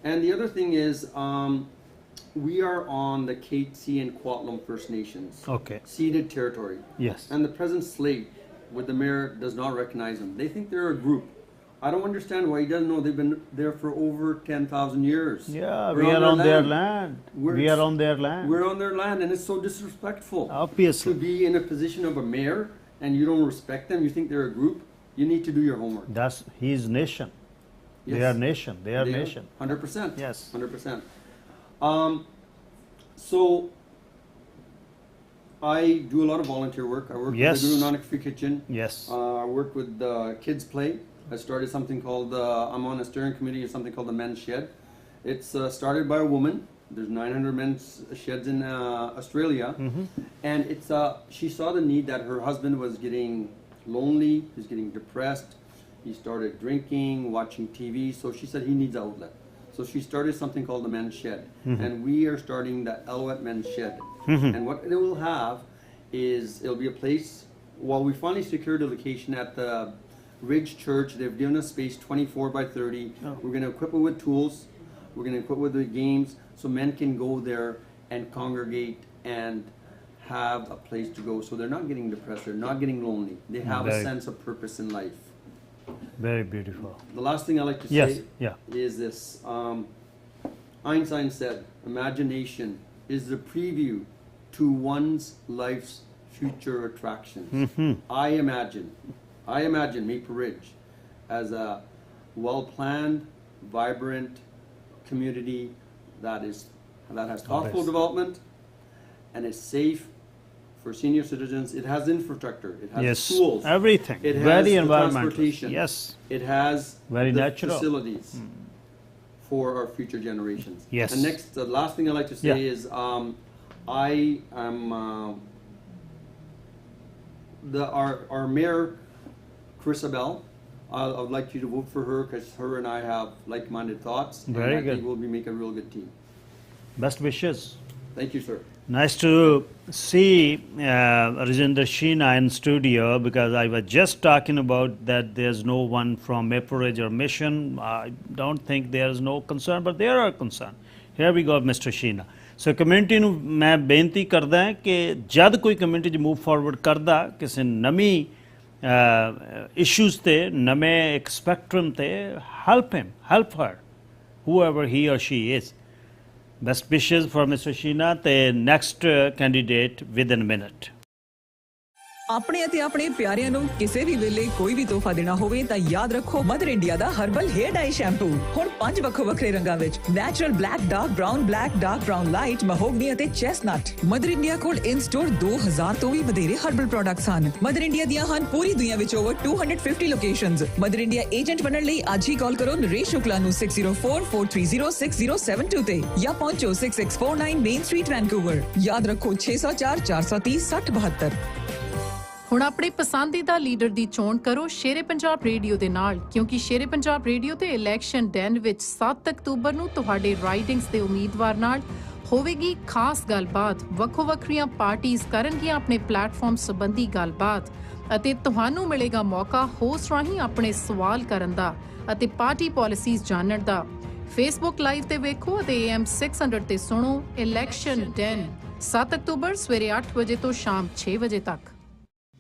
S19: And the other thing is, we are on the Katzie and Kwatlam First Nations.
S7: Okay.
S19: Ceded territory.
S7: Yes.
S19: And the present slate with the mayor does not recognize them. They think they're a group. I don't understand why he doesn't know they've been there for over 10,000 years.
S7: Yeah, we are on their land. We are on their land.
S19: We're on their land, and it's so disrespectful.
S7: Obviously.
S19: To be in a position of a mayor and you don't respect them, you think they're a group, you need to do your homework.
S7: That's his nation.
S19: Yes.
S7: They are nation. They are nation.
S19: 100%.
S7: Yes.
S19: 100%. So I do a lot of volunteer work. I work
S7: Yes.
S19: with the Guru Nanak Free Kitchen.
S7: Yes.
S19: I work with Kids Play. I started something called, I'm on a steering committee of something called the Men's Shed. It's started by a woman. There's 900 men's sheds in Australia. And it's she saw the need that her husband was getting lonely, he was getting depressed. He started drinking, watching TV, so she said he needs an outlet. So she started something called the Men's Shed. And we are starting the Alouette Men's Shed. And what it will have is, it'll be a place, while we finally secured a location at the Ridge Church, they've given us space 24 by 30. We're going to equip it with tools. We're going to equip it with the games, so men can go there and congregate and have a place to go. So they're not getting depressed, they're not getting lonely. They have a sense of purpose in life.
S7: Very beautiful.
S19: The last thing I like to say is this. Einstein said, imagination is the preview to one's life's future attractions. I imagine Maple Ridge as a well-planned, vibrant community that has thoughtful development and is safe for senior citizens. It has infrastructure. It has
S7: Yes,
S19: schools.
S7: everything.
S19: It has
S7: Very
S19: the
S7: environmental.
S19: transportation.
S7: Yes.
S19: It has
S7: Very
S19: the
S7: natural.
S19: facilities for our future generations.
S7: Yes.
S19: And next, the last thing I'd like to say is I am our mayor, Chrisabel. I would like you to vote for her because her and I have like-minded thoughts.
S7: Very
S19: and I
S7: good.
S19: think we'll be making a real good team.
S7: Best wishes.
S19: Thank you, sir.
S7: Nice to see Rajinder Sheena in studio, because I was just talking about that there's no one from Maple Ridge or Mission. I don't think there's no concern, but there are concern. Here we go, Mr. Sheena. So community ਨੂੰ ਮੈਂ ਬੇਨਤੀ ਕਰਦਾ ਹਾਂ ਕਿ ਜਦ ਕੋਈ ਕਮਿਊਨਿਟੀ 'ਚ ਮੂਵ ਫਾਰਵਰਡ ਕਰਦਾ ਕਿਸੇ ਨਵੀਂ ਇਸ਼ੂਜ਼ ਤੇ ਨਵੇਂ ਇੱਕ ਸਪੈਕਟਰਮ ਤੇ help her, whoever he or she is. Best wishes for Mr. Sheena. The next candidate within a minute.
S9: ਆਪਣੇ ਅਤੇ ਆਪਣੇ ਪਿਆਰਿਆਂ ਨੂੰ ਕਿਸੇ ਵੀ ਵੇਲੇ ਕੋਈ ਵੀ ਤੋਹਫਾ ਦੇਣਾ ਹੋਵੇ ਤਾਂ ਯਾਦ ਰੱਖੋ ਮਦਰ ਇੰਡੀਆ ਦਾ ਹਰਬਲ ਹੇਅਰ ਡਾਈ ਸ਼ੈਂਪੂ ਹੁਣ 5 ਵੱਖੋ ਵੱਖਰੇ ਰੰਗਾਂ ਵਿੱਚ natural black, dark brown light, mahogany ਅਤੇ ਚੈਸਟਨਟ। ਮਦਰ ਇੰਡੀਆ ਕੋਲ ਇਨ ਸਟੋਰ 2000 ਤੋਂ ਵੀ ਵਧੇਰੇ ਹਰਬਲ ਪ੍ਰੋਡਕਟਸ ਹਨ। ਮਦਰ ਇੰਡੀਆ ਦੀਆਂ ਹਨ ਪੂਰੀ ਦੁਨੀਆ ਵਿੱਚ over 250 locations. Mother India agent ਬਣਨ ਲਈ ਅੱਜ ਹੀ ਕਾਲ ਕਰੋ ਨਰੇਸ਼ ਸ਼ੁਕਲਾ ਨੂੰ 6044306072 ਤੇ ਜਾਂ ਪਹੁੰਚੋ 6649 ਮੇਨ ਸਟਰੀਟ ਵੈਨਕੂਵਰ। ਯਾਦ ਰੱਖੋ 604 430 6072।
S20: ਹੁਣ ਆਪਣੇ ਪਸੰਦੀਦਾ ਲੀਡਰ ਦੀ ਚੋਣ ਕਰੋ ਸ਼ੇਰੇ ਪੰਜਾਬ ਰੇਡੀਓ ਦੇ ਨਾਲ, ਕਿਉਂਕਿ ਸ਼ੇਰੇ ਪੰਜਾਬ ਰੇਡੀਓ ਤੇ ਇਲੈਕਸ਼ਨ ਡੈਨ ਵਿੱਚ 7 ਅਕਤੂਬਰ ਨੂੰ ਤੁਹਾਡੇ ਰਾਈਡਿੰਗਸ ਦੇ ਉਮੀਦਵਾਰ ਨਾਲ ਹੋਵੇਗੀ ਖਾਸ ਗੱਲਬਾਤ। ਵੱਖੋ ਵੱਖਰੀਆਂ ਪਾਰਟੀਆਂ ਕਰਨਗੀਆਂ ਆਪਣੇ ਪਲੇਟਫਾਰਮ ਸੰਬੰਧੀ ਗੱਲਬਾਤ ਅਤੇ ਤੁਹਾਨੂੰ ਮਿਲੇਗਾ ਮੌਕਾ ਹੋਸਟ ਰਾਹੀਂ ਆਪਣੇ ਸਵਾਲ ਕਰਨ ਦਾ ਅਤੇ ਪਾਰਟੀ ਪਾਲਿਸੀਜ਼ ਜਾਣਨ ਦਾ। ਫੇਸਬੁੱਕ ਲਾਈਵ ਤੇ ਵੇਖੋ ਅਤੇ AM 600 ਤੇ ਸੁਣੋ ਇਲੈਕਸ਼ਨ ਡੈਨ 7 ਅਕਤੂਬਰ ਸਵੇਰੇ 8 ਵਜੇ ਤੋਂ ਸ਼ਾਮ 6 ਵਜੇ ਤੱਕ।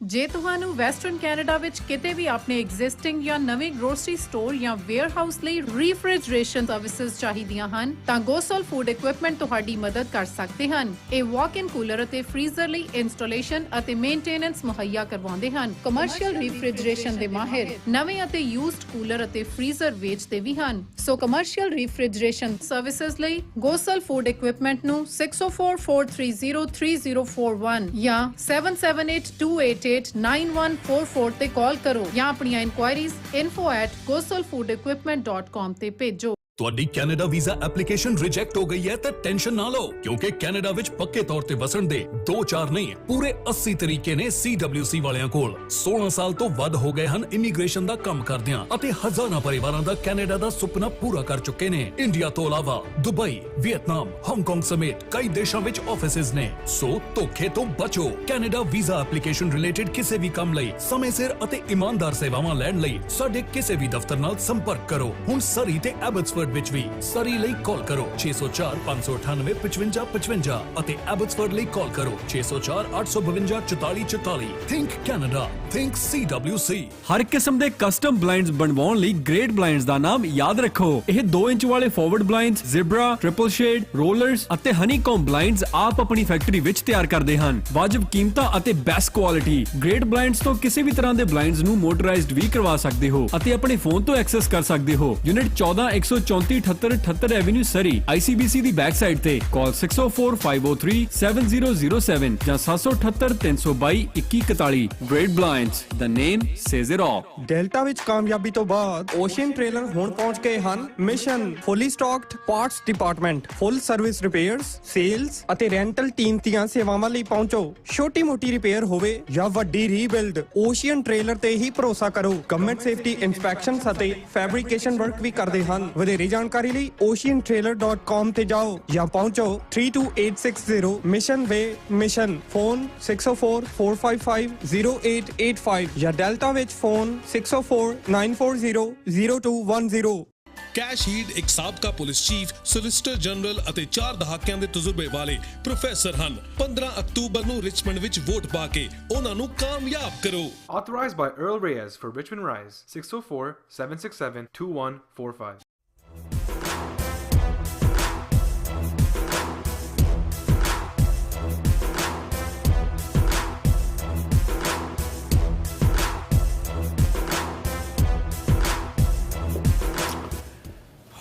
S20: ਜੇ ਤੁਹਾਨੂੰ ਵੈਸਟਰਨ ਕੈਨੇਡਾ ਵਿੱਚ ਕਿਤੇ ਵੀ ਆਪਣੇ ਐਗਜ਼ਿਸਟਿੰਗ ਜਾਂ ਨਵੇਂ ਗਰੋਸਰੀ ਸਟੋਰ ਜਾਂ ਵੇਅਰਹਾਊਸ ਲਈ ਰੀਫ੍ਰਿਜਰੇਸ਼ਨ ਸਰਵਿਸਿਜ਼ ਚਾਹੀਦੀਆਂ ਹਨ ਤਾਂ ਗੋਸਲ ਫੂਡ ਇਕਵਿਪਮੈਂਟ ਤੁਹਾਡੀ ਮਦਦ ਕਰ ਸਕਦੇ ਹਨ। ਇਹ ਵਾਕ-ਇਨ ਕੂਲਰ ਅਤੇ ਫ੍ਰੀਜ਼ਰ ਲਈ ਇੰਸਟਾਲੇਸ਼ਨ ਅਤੇ ਮੇਨਟੇਨੈਂਸ ਮੁਹੱਈਆ ਕਰਵਾਉਂਦੇ ਹਨ। ਕਮਰਸ਼ੀਅਲ ਰੀਫ੍ਰਿਜਰੇਸ਼ਨ ਦੇ ਮਾਹਿਰ ਨਵੇਂ ਅਤੇ ਯੂਜ਼ਡ ਕੂਲਰ ਅਤੇ ਫ੍ਰੀਜ਼ਰ ਵੇਚਦੇ ਵੀ ਹਨ। ਸੋ ਕਮਰਸ਼ੀਅਲ ਰੀਫ੍ਰਿਜਰੇਸ਼ਨ ਸਰਵਿਸਿਜ਼ ਲਈ ਗੋਸਲ ਫੂਡ ਇਕਵਿਪਮੈਂਟ ਨੂੰ 6044303041 ਜਾਂ 7782889144 ਤੇ ਕਾਲ ਕਰੋ ਜਾਂ ਆਪਣੀਆਂ ਇਨਕੁਆਇਰੀਜ਼ info@gosalfoodequipment.com ਤੇ ਭੇਜੋ।
S22: ਤੁਹਾਡੀ ਕੈਨੇਡਾ ਵੀਜ਼ਾ ਐਪਲੀਕੇਸ਼ਨ ਰਿਜੈਕਟ ਹੋ ਗਈ ਹੈ ਤਾਂ ਟੈਨਸ਼ਨ ਨਾ ਲਓ, ਕਿਉਂਕਿ ਕੈਨੇਡਾ ਵਿੱਚ ਪੱਕੇ ਤੌਰ ਤੇ ਵਸਣ ਦੇ 2-4 ਨਹੀਂ ਪੂਰੇ 80 ਤਰੀਕੇ ਨੇ CWC ਵਾਲਿਆਂ ਕੋਲ। 16 ਸਾਲ ਤੋਂ ਵੱਧ ਹੋ ਗਏ ਹਨ ਇਮੀਗ੍ਰੇਸ਼ਨ ਦਾ ਕੰਮ ਕਰਦਿਆਂ ਅਤੇ ਹਜ਼ਾਰਾਂ ਪਰਿਵਾਰਾਂ ਦਾ ਕੈਨੇਡਾ ਦਾ ਸੁਪਨਾ ਪੂਰਾ ਕਰ ਚੁੱਕੇ ਨੇ। ਇੰਡੀਆ ਤੋਂ ਇਲਾਵਾ ਦੁਬਈ, ਵੀਅਤਨਾਮ, ਹਾਂਗਕਾਂਗ ਸਮੇਤ ਕਈ ਦੇਸ਼ਾਂ ਵਿੱਚ ਆਫਿਸਿਜ਼ ਨੇ। ਸੋ ਧੋਖੇ ਤੋਂ ਬਚੋ। ਕੈਨੇਡਾ ਵੀਜ਼ਾ ਐਪਲੀਕੇਸ਼ਨ ਰਿਲੇਟਡ ਕਿਸੇ ਵੀ ਕੰਮ ਲਈ ਸਮੇਂ ਸਿਰ ਅਤੇ ਇਮਾਨਦਾਰ ਸੇਵਾਵਾਂ ਲੈਣ ਲਈ ਸਾਡੇ ਕਿਸੇ ਵੀ ਦਫ਼ਤਰ ਨਾਲ ਸੰਪਰਕ ਕਰੋ। ਹੁਣ ਸਰੀ ਤੇ ਐਬਟਸਫੋਰਡ ਵਿੱਚ ਵੀ ਸਰੀ ਲਈ ਕਾਲ ਕਰੋ 604 598 5555 ਅਤੇ ਐਬਟਸਫੋਰਡ ਲਈ ਕਾਲ ਕਰੋ 604 852 4444। Think Canada, think CWC।
S23: ਹਰ ਕਿਸਮ ਦੇ ਕਸਟਮ ਬਲਾਈਂਡਸ ਬਣਵਾਉਣ ਲਈ ਗ੍ਰੇਟ ਬਲਾਈਂਡਸ ਦਾ ਨਾਮ ਯਾਦ ਰੱਖੋ। ਇਹ 2 ਇੰਚ ਵਾਲੇ forward blinds, ਜ਼ਿਬਰਾ, triple shade, rollers ਅਤੇ ਹਨੀਕੌਮ ਬਲਾਈਂਡਸ ਆਪ ਆਪਣੀ ਫੈਕਟਰੀ ਵਿੱਚ ਤਿਆਰ ਕਰਦੇ ਹਨ। ਵਾਜਬ ਕੀਮਤਾਂ ਅਤੇ ਬੈਸਟ ਕੁਆਲਿਟੀ। ਗ੍ਰੇਟ ਬਲਾਈਂਡਸ ਤੋਂ ਕਿਸੇ ਵੀ ਤਰ੍ਹਾਂ ਦੇ ਬਲਾਈਂਡਸ ਨੂੰ ਮੋਟਰਾਈਜ਼ਡ ਵੀ ਕਰਵਾ ਸਕਦੇ ਹੋ ਅਤੇ ਆਪਣੇ ਫੋਨ ਤੋਂ ਐਕਸੈਸ ਕਰ ਸਕਦੇ ਹੋ। ਯੂਨਿਟ 14 134 78 ਐਵਨਿਊ ਸਰੀ, ICBC ਦੀ ਬੈਕ ਸਾਈਡ ਤੇ। ਕਾਲ 6045037007 ਜਾਂ 778 322 2141। Great blinds, the name says it all।
S24: Delta ਵਿੱਚ ਕਾਮਯਾਬੀ ਤੋਂ ਬਾਅਦ ਓਸ਼ੀਅਨ ਟ੍ਰੇਲਰ ਹੁਣ ਪਹੁੰਚ ਗਏ ਹਨ ਮਿਸ਼ਨ। ਫੁੱਲੀ ਸਟਾਕਡ ਪਾਰਟਸ ਡਿਪਾਰਟਮੈਂਟ, ਫੁੱਲ ਸਰਵਿਸ ਰਿਪੇਅਰਸ, ਸੇਲਸ ਅਤੇ ਰੈਂਟਲ ਟੀਮ ਦੀਆਂ ਸੇਵਾਵਾਂ ਲਈ ਪਹੁੰਚੋ। ਛੋਟੀ ਮੋਟੀ ਰਿਪੇਅਰ ਹੋਵੇ ਜਾਂ ਵੱਡੀ ਰੀਬਿਲਡ, ਓਸ਼ੀਅਨ ਟ੍ਰੇਲਰ ਤੇ ਹੀ ਭਰੋਸਾ ਕਰੋ। ਗਵਰਨਮੈਂਟ ਸੇਫਟੀ ਇਨਸਪੈਕਸ਼ਨਸ ਅਤੇ ਫੈਬਰਿਕੇਸ਼ਨ ਵਰਕ ਵੀ ਕਰਦੇ ਹਨ। ਵਧੇਰੇ ਜਾਣਕਾਰੀ ਲਈ oceantrailer.com ਤੇ ਜਾਓ ਜਾਂ ਪਹੁੰਚੋ 32860 ਮਿਸ਼ਨ ਵੇ, ਮਿਸ਼ਨ। ਫੋਨ 6044550885 ਜਾਂ ਡੈਲਟਾ ਵਿੱਚ ਫੋਨ 6049400210।
S25: ਕੈਸ਼ ਹੀਡ ਇੱਕ ਸਾਬਕਾ ਪੁਲਿਸ ਚੀਫ, ਸੋਲਿਸਿਟਰ ਜਨਰਲ ਅਤੇ 4 ਦਹਾਕਿਆਂ ਦੇ ਤਜਰਬੇ ਵਾਲੇ ਪ੍ਰੋਫੈਸਰ ਹਨ। 15 ਅਕਤੂਬਰ ਨੂੰ ਰਿਚਮੰਡ ਵਿੱਚ ਵੋਟ ਪਾ ਕੇ ਉਹਨਾਂ ਨੂੰ ਕਾਮਯਾਬ ਕਰੋ।
S26: Authorized by Earl Reyes for Richmond Rise, 604-767-2145.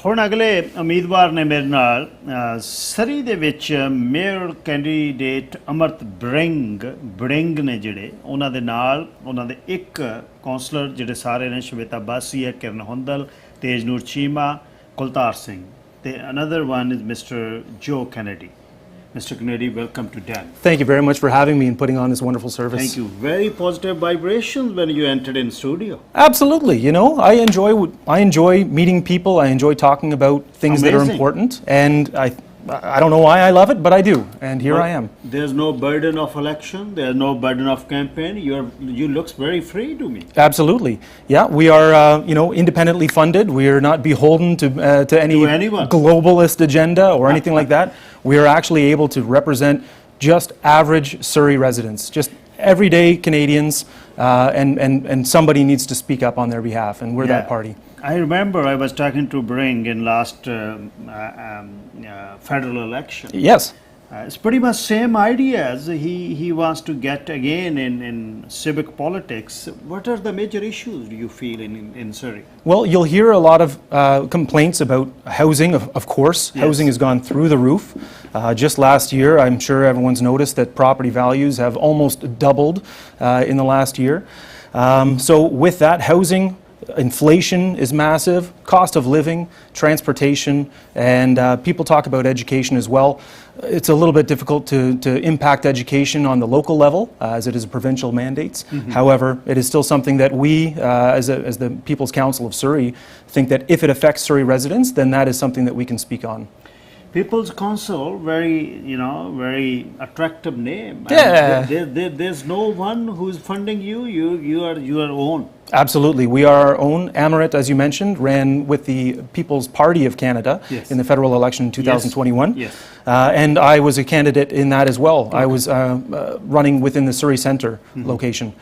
S7: ਹੁਣ ਅਗਲੇ ਉਮੀਦਵਾਰ ਨੇ ਮੇਰੇ ਨਾਲ ਸਰੀ ਦੇ ਵਿੱਚ ਮੇਅਰ ਕੈਂਡੀਡੇਟ ਅਮਰਤ ਬ੍ਰਿੰਗ ਨੇ ਜਿਹੜੇ ਉਹਨਾਂ ਦੇ ਨਾਲ ਉਹਨਾਂ ਦੇ ਇੱਕ ਕੌਂਸਲਰ ਜਿਹੜੇ ਸਾਰੇ ਨੇ ਸ਼ਵੇਤਾ ਬਾਸੀ ਹੈ, ਕਿਰਨ ਹੁੰਦਲ, ਤੇਜਨੂਰ ਚੀਮਾ, ਕੁਲਤਾਰ ਸਿੰਘ ਤੇ another one is Mr. Joe Kennedy. Mr. Kennedy, welcome to Dan.
S1: Thank you very much for having me and putting on this wonderful service.
S7: Thank you. Very positive vibrations when you entered in studio.
S1: Absolutely. You know, I enjoy meeting people. I enjoy talking about things that are important, and I don't know why I love it, but I do, and here I am.
S7: There's no burden of election. There's no burden of campaign. You looks very free to me.
S1: Absolutely. Yeah, we are independently funded. We are not beholden to any globalist agenda or anything like that. We are actually able to represent just average Surrey residents, just everyday Canadians, and somebody needs to speak up on their behalf, and we're that party.
S7: I remember I was talking to Bring in last federal election.
S1: Yes.
S7: It's pretty much same ideas. He wants to get again in civic politics. What are the major issues do you feel in Surrey?
S1: Well, you'll hear a lot of complaints about housing, of course. Yes. Housing has gone through the roof. Just last year, I'm sure everyone's noticed that property values have almost doubled in the last year. So with that, housing, inflation is massive, cost of living, transportation, and people talk about education as well. It's a little bit difficult to impact education on the local level as it is provincial mandates. Mm-hmm. However, it is still something that we, as the People's Council of Surrey, think that if it affects Surrey residents, then that is something that we can speak on.
S7: People's Council, very attractive name.
S1: Yeah.
S7: There's no one who's funding you. You are your own.
S1: Absolutely. We are our own. Amarit, as you mentioned, ran with the People's Party of Canada in the federal election in 2021.
S7: Yes.
S1: And I was a candidate in that as well. Okay. I was running within the Surrey Centre location.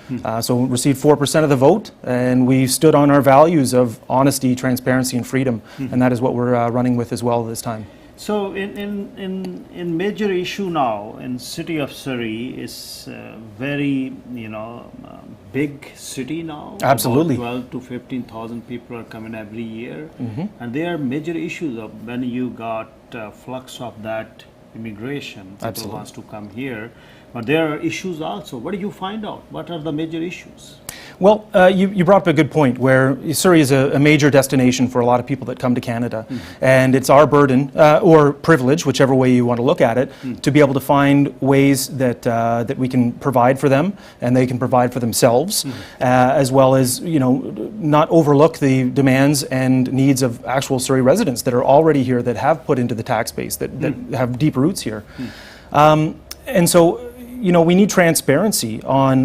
S1: So received 4% of the vote, and we stood on our values of honesty, transparency, and freedom. And that is what we're running with as well this time.
S7: So in major issue now in city of Surrey is very big city now.
S1: Absolutely.
S7: About 12 to 15,000 people are coming every year, and there are major issues of when you got flux of that immigration. People wants to come here, but there are issues also. What do you find out? What are the major issues?
S1: Well, you brought up a good point where Surrey is a major destination for a lot of people that come to Canada. And it's our burden, or privilege, whichever way you want to look at it, to be able to find ways that we can provide for them and they can provide for themselves, as well as, not overlook the demands and needs of actual Surrey residents that are already here, that have put into the tax base, that have deep roots here. And so, we need transparency on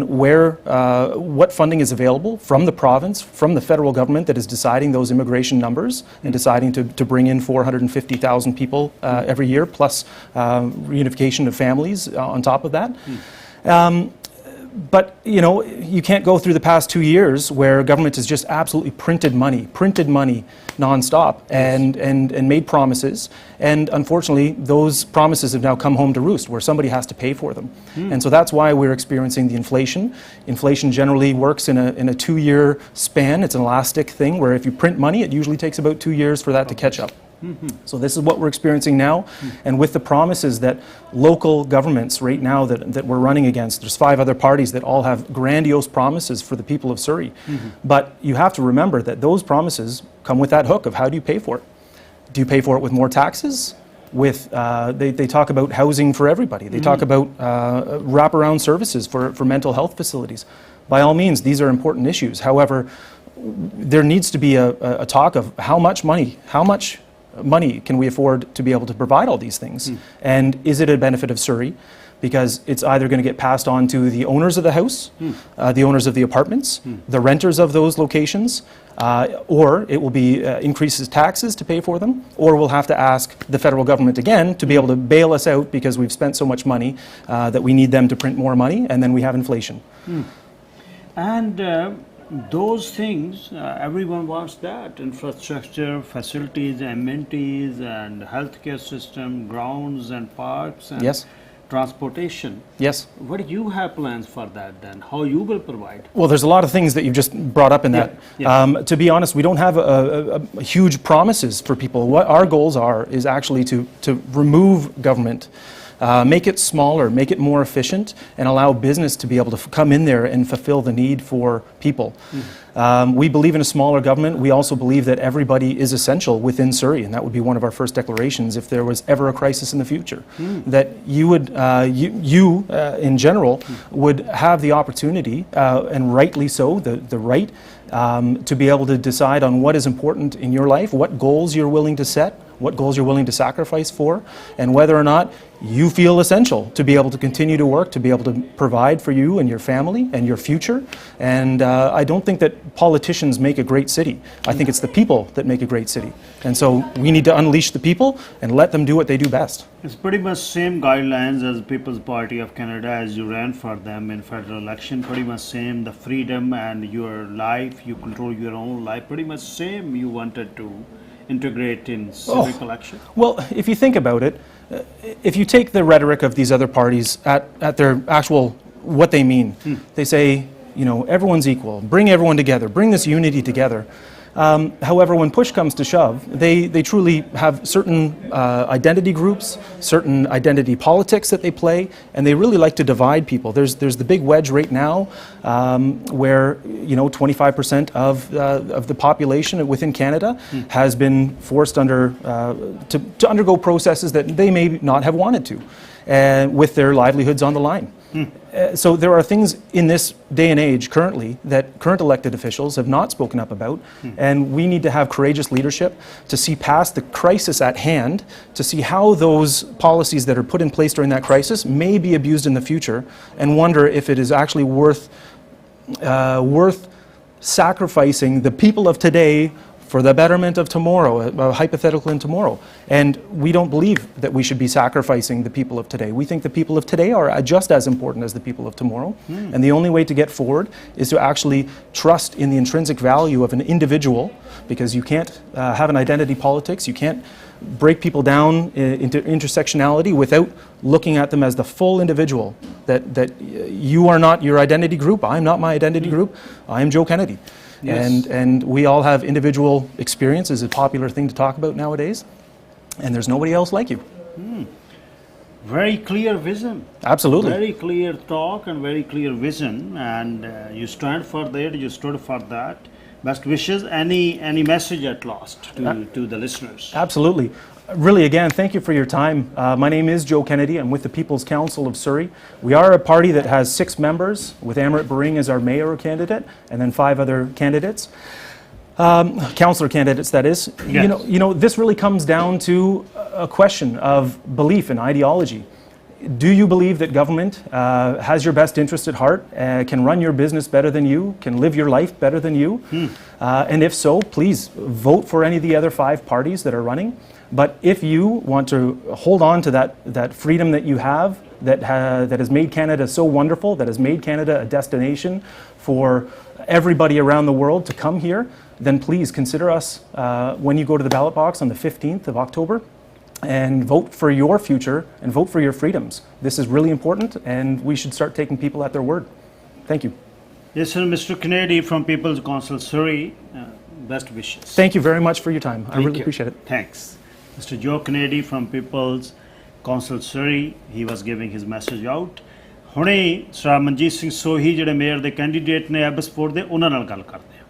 S1: what funding is available from the province, from the federal government that is deciding those immigration numbers and deciding to bring in 450,000 people every year, plus reunification of families on top of that. But, you can't go through the past 2 years where government has just absolutely printed money nonstop and made promises. And unfortunately, those promises have now come home to roost where somebody has to pay for them. And so that's why we're experiencing the inflation. Inflation generally works in a 2-year span. It's an elastic thing where if you print money, it usually takes about 2 years for that to catch up. So this is what we're experiencing now, and with the promises that local governments right now that we're running against, there's 5 other parties that all have grandiose promises for the people of Surrey. But you have to remember that those promises come with that hook of how do you pay for it? Do you pay for it with more taxes? They talk about housing for everybody. They talk about wraparound services for mental health facilities. By all means, these are important issues. However, there needs to be a talk of how much money can we afford to be able to provide all these things? And is it a benefit of Surrey? Because it's either going to get passed on to the owners of the house, the owners of the apartments, the renters of those locations, or it will be increases taxes to pay for them, or we'll have to ask the federal government again to be able to bail us out because we've spent so much money that we need them to print more money, and then we have inflation.
S7: And those things, everyone wants that. Infrastructure, facilities, amenities, and healthcare system, grounds and parks, and transportation.
S1: Yes.
S7: What do you have plans for that then? How you will provide?
S1: Well, there's a lot of things that you've just brought up in that. To be honest, we don't have a huge promises for people. What our goals are is actually to remove government, make it smaller, make it more efficient, and allow business to be able to come in there and fulfill the need for people. We believe in a smaller government. We also believe that everybody is essential within Surrey, and that would be one of our first declarations if there was ever a crisis in the future. That you would, in general, would have the opportunity, and rightly so, the right to be able to decide on what is important in your life, what goals you're willing to set, what goals you're willing to sacrifice for, and whether or not you feel essential to be able to continue to work, to be able to provide for you and your family and your future. And I don't think that politicians make a great city. I think it's the people that make a great city. And so we need to unleash the people and let them do what they do best.
S7: It's pretty much same guidelines as People's Party of Canada as you ran for them in federal election. Pretty much same, the freedom and your life, you control your own life. Pretty much same you wanted to integrate in civic election.
S1: Well, if you think about it, if you take the rhetoric of these other parties at their actual, what they mean, they say, you know, everyone's equal, bring everyone together, bring this unity together. However, when push comes to shove, they truly have certain identity groups, certain identity politics that they play, and they really like to divide people. There's the big wedge right now where, you know, 25% of the population within Canada has been forced under to undergo processes that they may not have wanted to, and with their livelihoods on the line. So there are things in this day and age currently that current elected officials have not spoken up about, and we need to have courageous leadership to see past the crisis at hand, to see how those policies that are put in place during that crisis may be abused in the future, and wonder if it is actually worth sacrificing the people of today for the betterment of tomorrow, a hypothetical in tomorrow. And we don't believe that we should be sacrificing the people of today. We think the people of today are just as important as the people of tomorrow. And the only way to get forward is to actually trust in the intrinsic value of an individual, because you can't have an identity politics, you can't break people down into intersectionality without looking at them as the full individual, that you are not your identity group, I'm not my identity group, I am Joe Kennedy. Yes. And we all have individual experience, is a popular thing to talk about nowadays, and there's nobody else like you.
S7: Very clear vision.
S1: Absolutely.
S7: Very clear talk and very clear vision, and you stand for that, you stood for that. Best wishes. Any message at last to the listeners? Absolutely. Really, again, thank you for your time. My name is Joe Kennedy. I'm with the People's Council of Surrey. We are a party that has 6 members, with Amrit Baring as our mayor candidate, and then 5 other candidates. Councillor candidates, that is. Yes. You know, this really comes down to a question of belief and ideology. Do you believe that government has your best interest at heart, can run your business better than you, can live your life better than you? And if so, please vote for any of the other 5 parties that are running. But if you want to hold on to that freedom that you have, that has made Canada so wonderful, that has made Canada a destination for everybody around the world to come here, then please consider us when you go to the ballot box on the 15th of October. And vote for your future and vote for your freedoms. This is really important, and we should start taking people at their word. Thank you. Yes, sir, Mr. Kennedy from People's Council Surrey. Best wishes.
S1: Thank you very much for your time. I really appreciate it.
S7: Thanks. Mr. Joe Kennedy from People's Council Surrey. He was giving his message out. ਹੁਣੇ ਸਰ ਮਨਜੀਤ ਸਿੰਘ ਸੋਹੀ ਜਿਹੜੇ ਮੇਅਰ ਦੇ ਕੈਂਡੀਡੇਟ ਨੇ ਐਬਸਪੋਰਟ ਦੇ ਉਹਨਾਂ ਨਾਲ ਗੱਲ ਕਰਦੇ ਹਾਂ।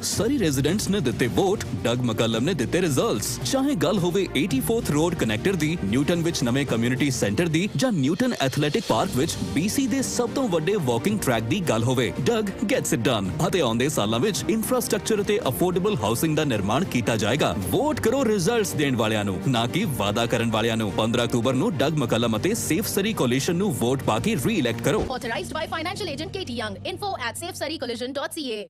S2: ਸਰੀ ਰੈਜ਼ੀਡੈਂਟਸ ਨੇ ਦਿੱਤੇ ਵੋਟ, ਡਗ ਮਕਲਮ ਨੇ ਦਿੱਤੇ ਰਿਜ਼ਲਟਸ। ਚਾਹੇ ਗੱਲ ਹੋਵੇ 84th ਰੋਡ ਕਨੈਕਟਰ ਦੀ, ਨਿਊਟਨ ਵਿੱਚ ਨਵੇਂ ਕਮਿਊਨਿਟੀ ਸੈਂਟਰ ਦੀ, ਜਾਂ ਨਿਊਟਨ ਐਥਲੈਟਿਕ ਪਾਰਕ ਵਿੱਚ BC ਦੇ ਸਭ ਤੋਂ ਵੱਡੇ ਵਾਕਿੰਗ ਟਰੈਕ ਦੀ ਗੱਲ ਹੋਵੇ, ਡਗ ਗੈਟਸ ਇਟ ਡਨ। ਅਤੇ ਆਉਂਦੇ ਸਾਲਾਂ ਵਿੱਚ ਇਨਫਰਾਸਟ੍ਰਕਚਰ ਅਤੇ ਅਫੋਰਡੇਬਲ ਹਾਊਸਿੰਗ ਦਾ ਨਿਰਮਾਣ ਕੀਤਾ ਜਾਏਗਾ। ਵੋਟ ਕਰੋ ਰਿਜ਼ਲਟਸ ਦੇਣ ਵਾਲਿਆਂ ਨੂੰ, ਨਾ ਕਿ ਵਾਅਦਾ ਕਰਨ ਵਾਲਿਆਂ ਨੂੰ। 15 ਅਕਤੂਬਰ ਨੂੰ ਡਗ ਮਕਲਮ ਅਤੇ ਸੇਫ ਸਰੀ ਕੋਲੀਸ਼ਨ ਨੂੰ ਵੋਟ ਪਾ ਕੇ ਰੀ-ਇਲੈਕਟ ਕਰੋ।
S5: Authorized by financial agent KT Young. info@safesaricollision.ca।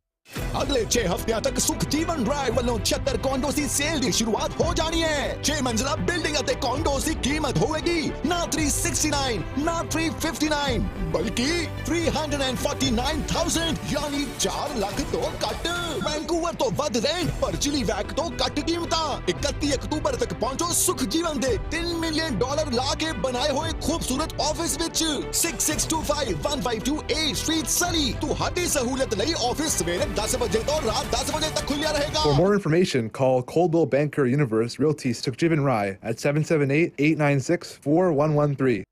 S11: अगले 6 हफ्तियां तक सुख जीवन ड्राइव वालों 76 कॉन्डोस की सेल की शुरुआत हो जानी है। 6 मंजिला बिल्डिंग अते कॉन्डोस की कीमत होगी ना 369 ना 359 बल्कि 349,000 यानी 4 लाख तो कट। ਵੈਨਕੂਵਰ ਤੋਂ ਵੱਧ ਰੇਂਜ ਪਰ ਚਿਲੀ ਵੈਕ ਤੋਂ ਘੱਟ ਕੀਮਤਾਂ। 31 ਅਕਤੂਬਰ ਤੱਕ ਪਹੁੰਚੋ ਸੁਖ ਜੀਵਨ ਦੇ $3 ਮਿਲੀਅਨ ਲਾ ਕੇ ਬਣਾਏ ਹੋਏ ਖੂਬਸੂਰਤ ਆਫਿਸ ਵਿੱਚ। 6625 152 A Street Surrey। ਤੁਹਾਡੀ ਸਹੂਲਤ ਲਈ ਆਫਿਸ ਸਵੇਰੇ 10 ਵਜੇ ਤੋਂ ਰਾਤ 10 ਵਜੇ ਤੱਕ ਖੁੱਲਿਆ ਰਹੇਗਾ।
S16: For more information, call Coldwell Banker Universe Realty Sukhjivan Rai at 778-896-4113.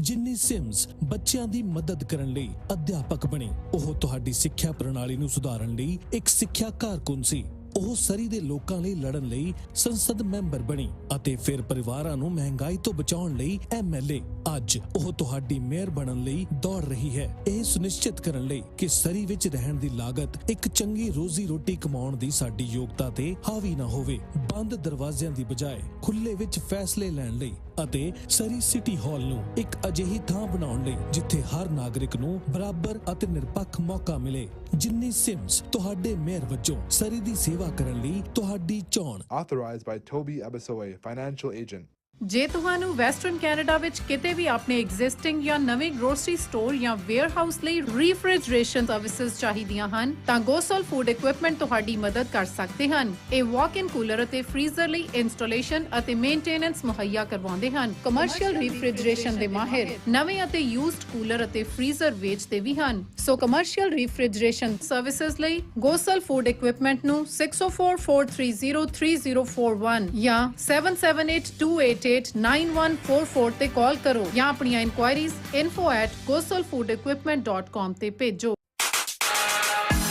S25: ਜਿੰਨੀ ਸਿਮਸ ਬੱਚਿਆਂ ਦੀ ਮਦਦ ਕਰਨ ਲਈ ਅਧਿਆਪਕ ਬਣੀ, ਉਹ ਤੁਹਾਡੀ ਸਿੱਖਿਆ ਪ੍ਰਣਾਲੀ ਨੂੰ ਸੁਧਾਰਨ ਲਈ ਇੱਕ ਸਿੱਖਿਆ ਕਾਰਕੁਨ ਸੀ। ਉਹ ਸਰੀ ਦੇ ਲੋਕਾਂ ਲਈ ਲੜਨ ਲਈ ਸੰਸਦ ਮੈਂਬਰ ਬਣੀ ਅਤੇ ਫਿਰ ਪਰਿਵਾਰਾਂ ਨੂੰ ਮਹਿੰਗਾਈ ਤੋਂ ਬਚਾਉਣ ਲਈ MLA। ਅੱਜ ਉਹ ਤੁਹਾਡੀ ਮੇਅਰ ਬਣਨ ਲਈ ਦੌੜ ਰਹੀ ਹੈ, ਇਹ ਸੁਨਿਸ਼ਚਿਤ ਕਰਨ ਲਈ ਕਿ ਸਰੀ ਵਿੱਚ ਰਹਿਣ ਦੀ ਲਾਗਤ ਇੱਕ ਚੰਗੀ ਰੋਜ਼ੀ ਰੋਟੀ ਕਮਾਉਣ ਦੀ ਸਾਡੀ ਯੋਗਤਾ ਤੇ ਹਾਵੀ ਨਾ ਹੋਵੇ। ਬੰਦ ਦਰਵਾਜ਼ਿਆਂ ਦੀ ਬਜਾਏ ਖੁੱਲੇ ਵਿੱਚ ਫੈਸਲੇ ਲੈਣ ਲਈ ਅਤੇ ਸਰੀ ਸਿਟੀ ਹਾਲ ਨੂੰ ਇੱਕ ਅਜਿਹੀ ਥਾਂ ਬਣਾਉਣ ਲਈ ਜਿੱਥੇ ਹਰ ਨਾਗਰਿਕ ਨੂੰ ਬਰਾਬਰ ਅਤੇ ਨਿਰਪੱਖ ਮੌਕਾ ਮਿਲੇ। ਜਿੰਨੀ ਸਿਮਸ ਤੁਹਾਡੇ ਮੇਅਰ ਵਜੋਂ ਸਰੀ ਦੀ ਸੇਵਾ ਕਰਨ ਲਈ ਤੁਹਾਡੀ ਚੋਣ।
S16: Authorized by Toby Abasoy, Financial Agent.
S20: ਜੇ ਤੁਹਾਨੂੰ ਵੈਸਟਰਨ ਕੈਨੇਡਾ ਵਿੱਚ ਕਿਤੇ ਵੀ ਆਪਣੇ ਐਗਜ਼ਿਸਟਿੰਗ ਜਾਂ ਨਵੇਂ ਗਰੋਸਰੀ ਸਟੋਰ ਜਾਂ ਵੇਅਰਹਾਊਸ ਲਈ ਰੀਫ੍ਰਿਜਰੇਸ਼ਨ ਸਰਵਿਸਿਜ਼ ਚਾਹੀਦੀਆਂ ਹਨ ਤਾਂ ਗੋਸਲ ਫੂਡ ਇਕਵਿਪਮੈਂਟ ਤੁਹਾਡੀ ਮਦਦ ਕਰ ਸਕਦੇ ਹਨ। ਇਹ ਵਾਕ-ਇਨ ਕੂਲਰ ਅਤੇ ਫ੍ਰੀਜ਼ਰ ਲਈ ਇੰਸਟਾਲੇਸ਼ਨ ਅਤੇ ਮੇਨਟੇਨੈਂਸ ਮੁਹੱਈਆ ਕਰਵਾਉਂਦੇ ਹਨ। ਕਮਰਸ਼ੀਅਲ ਰੀਫ੍ਰਿਜਰੇਸ਼ਨ ਦੇ ਮਾਹਿਰ ਨਵੇਂ ਅਤੇ ਯੂਜ਼ਡ ਕੂਲਰ ਅਤੇ ਫ੍ਰੀਜ਼ਰ ਵੇਚਦੇ ਵੀ ਹਨ। ਸੋ ਕਮਰਸ਼ੀਅਲ ਰੀਫ੍ਰਿਜਰੇਸ਼ਨ ਸਰਵਿਸਿਜ਼ ਲਈ ਗੋਸਲ ਫੂਡ ਇਕਵਿਪਮੈਂਟ ਨੂੰ 6044303041 ਜਾਂ 7782889144 ਤੇ ਕਾਲ ਕਰੋ ਜਾਂ ਆਪਣੀਆਂ ਇਨਕੁਆਇਰੀਜ਼ info@gosalfoodequipment.com ਤੇ ਭੇਜੋ।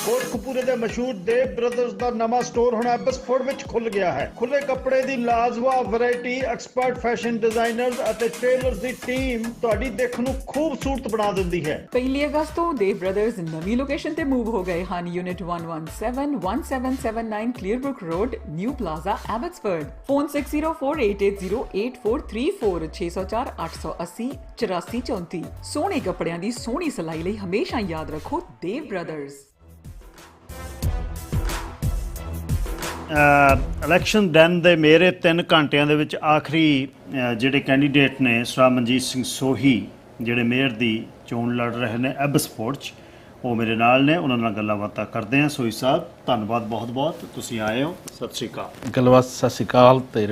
S7: ਕੋਟਕਪੂਰੇ ਦੇ ਮਸ਼ਹੂਰ ਦੇਵ ਬ੍ਰਦਰਜ਼ ਦਾ ਨਵਾਂ ਸਟੋਰ ਹੁਣ ਐਬਸਫੋਰਡ ਵਿੱਚ ਖੁੱਲ ਗਿਆ ਹੈ। ਖੁੱਲੇ ਕੱਪੜੇ ਦੀ ਲਾਜਵਾਬ ਵੈਰਾਈਟੀ, ਐਕਸਪਰਟ ਫੈਸ਼ਨ ਡਿਜ਼ਾਈਨਰਜ਼ ਅਤੇ ਟੇਲਰਜ਼ ਦੀ ਟੀਮ ਤੁਹਾਡੀ ਦਿੱਖ ਨੂੰ ਖੂਬਸੂਰਤ ਬਣਾ ਦਿੰਦੀ ਹੈ।
S9: 1 ਅਗਸਤ ਤੋਂ ਦੇਵ ਬ੍ਰਦਰਜ਼ ਨਵੀਂ ਲੋਕੇਸ਼ਨ ਤੇ ਮੂਵ ਹੋ ਗਏ ਹਨ। Unit 117-1779 Clearbrook road, new plaza, Abbotsford. Phone 6048808434 604-880-8434। ਸੋਹਣੇ ਕੱਪੜਿਆਂ ਦੀ ਸੋਹਣੀ ਸਿਲਾਈ ਲਈ ਹਮੇਸ਼ਾ ਯਾਦ ਰੱਖੋ ਦੇਵ ਬ੍ਰਦਰਜ਼।
S7: ਇਲੈਕਸ਼ਨ ਦਿਨ ਦੇ ਮੇਰੇ 3 ਘੰਟਿਆਂ ਦੇ ਵਿੱਚ ਆਖਰੀ ਜਿਹੜੇ ਕੈਂਡੀਡੇਟ ਨੇ ਸਰਾ ਮਨਜੀਤ ਸਿੰਘ ਸੋਹੀ ਜਿਹੜੇ ਮੇਅਰ ਦੀ ਚੋਣ ਲੜ ਰਹੇ ਨੇ ਐਬਸਫੋਰਡ 'ਚ, ਉਹ ਮੇਰੇ ਨਾਲ ਨੇ। ਉਹਨਾਂ ਨਾਲ ਗੱਲਾਂ ਬਾਤਾਂ ਕਰਦੇ ਹਾਂ। ਸੋਹੀ ਸਾਹਿਬ, ਧੰਨਵਾਦ ਬਹੁਤ ਬਹੁਤ, ਤੁਸੀਂ ਆਏ ਹੋ। ਸਤਿ ਸ਼੍ਰੀ ਅਕਾਲ।
S4: ਗੱਲਬਾਤ ਸਤਿ ਸ਼੍ਰੀ ਅਕਾਲ ਤੇ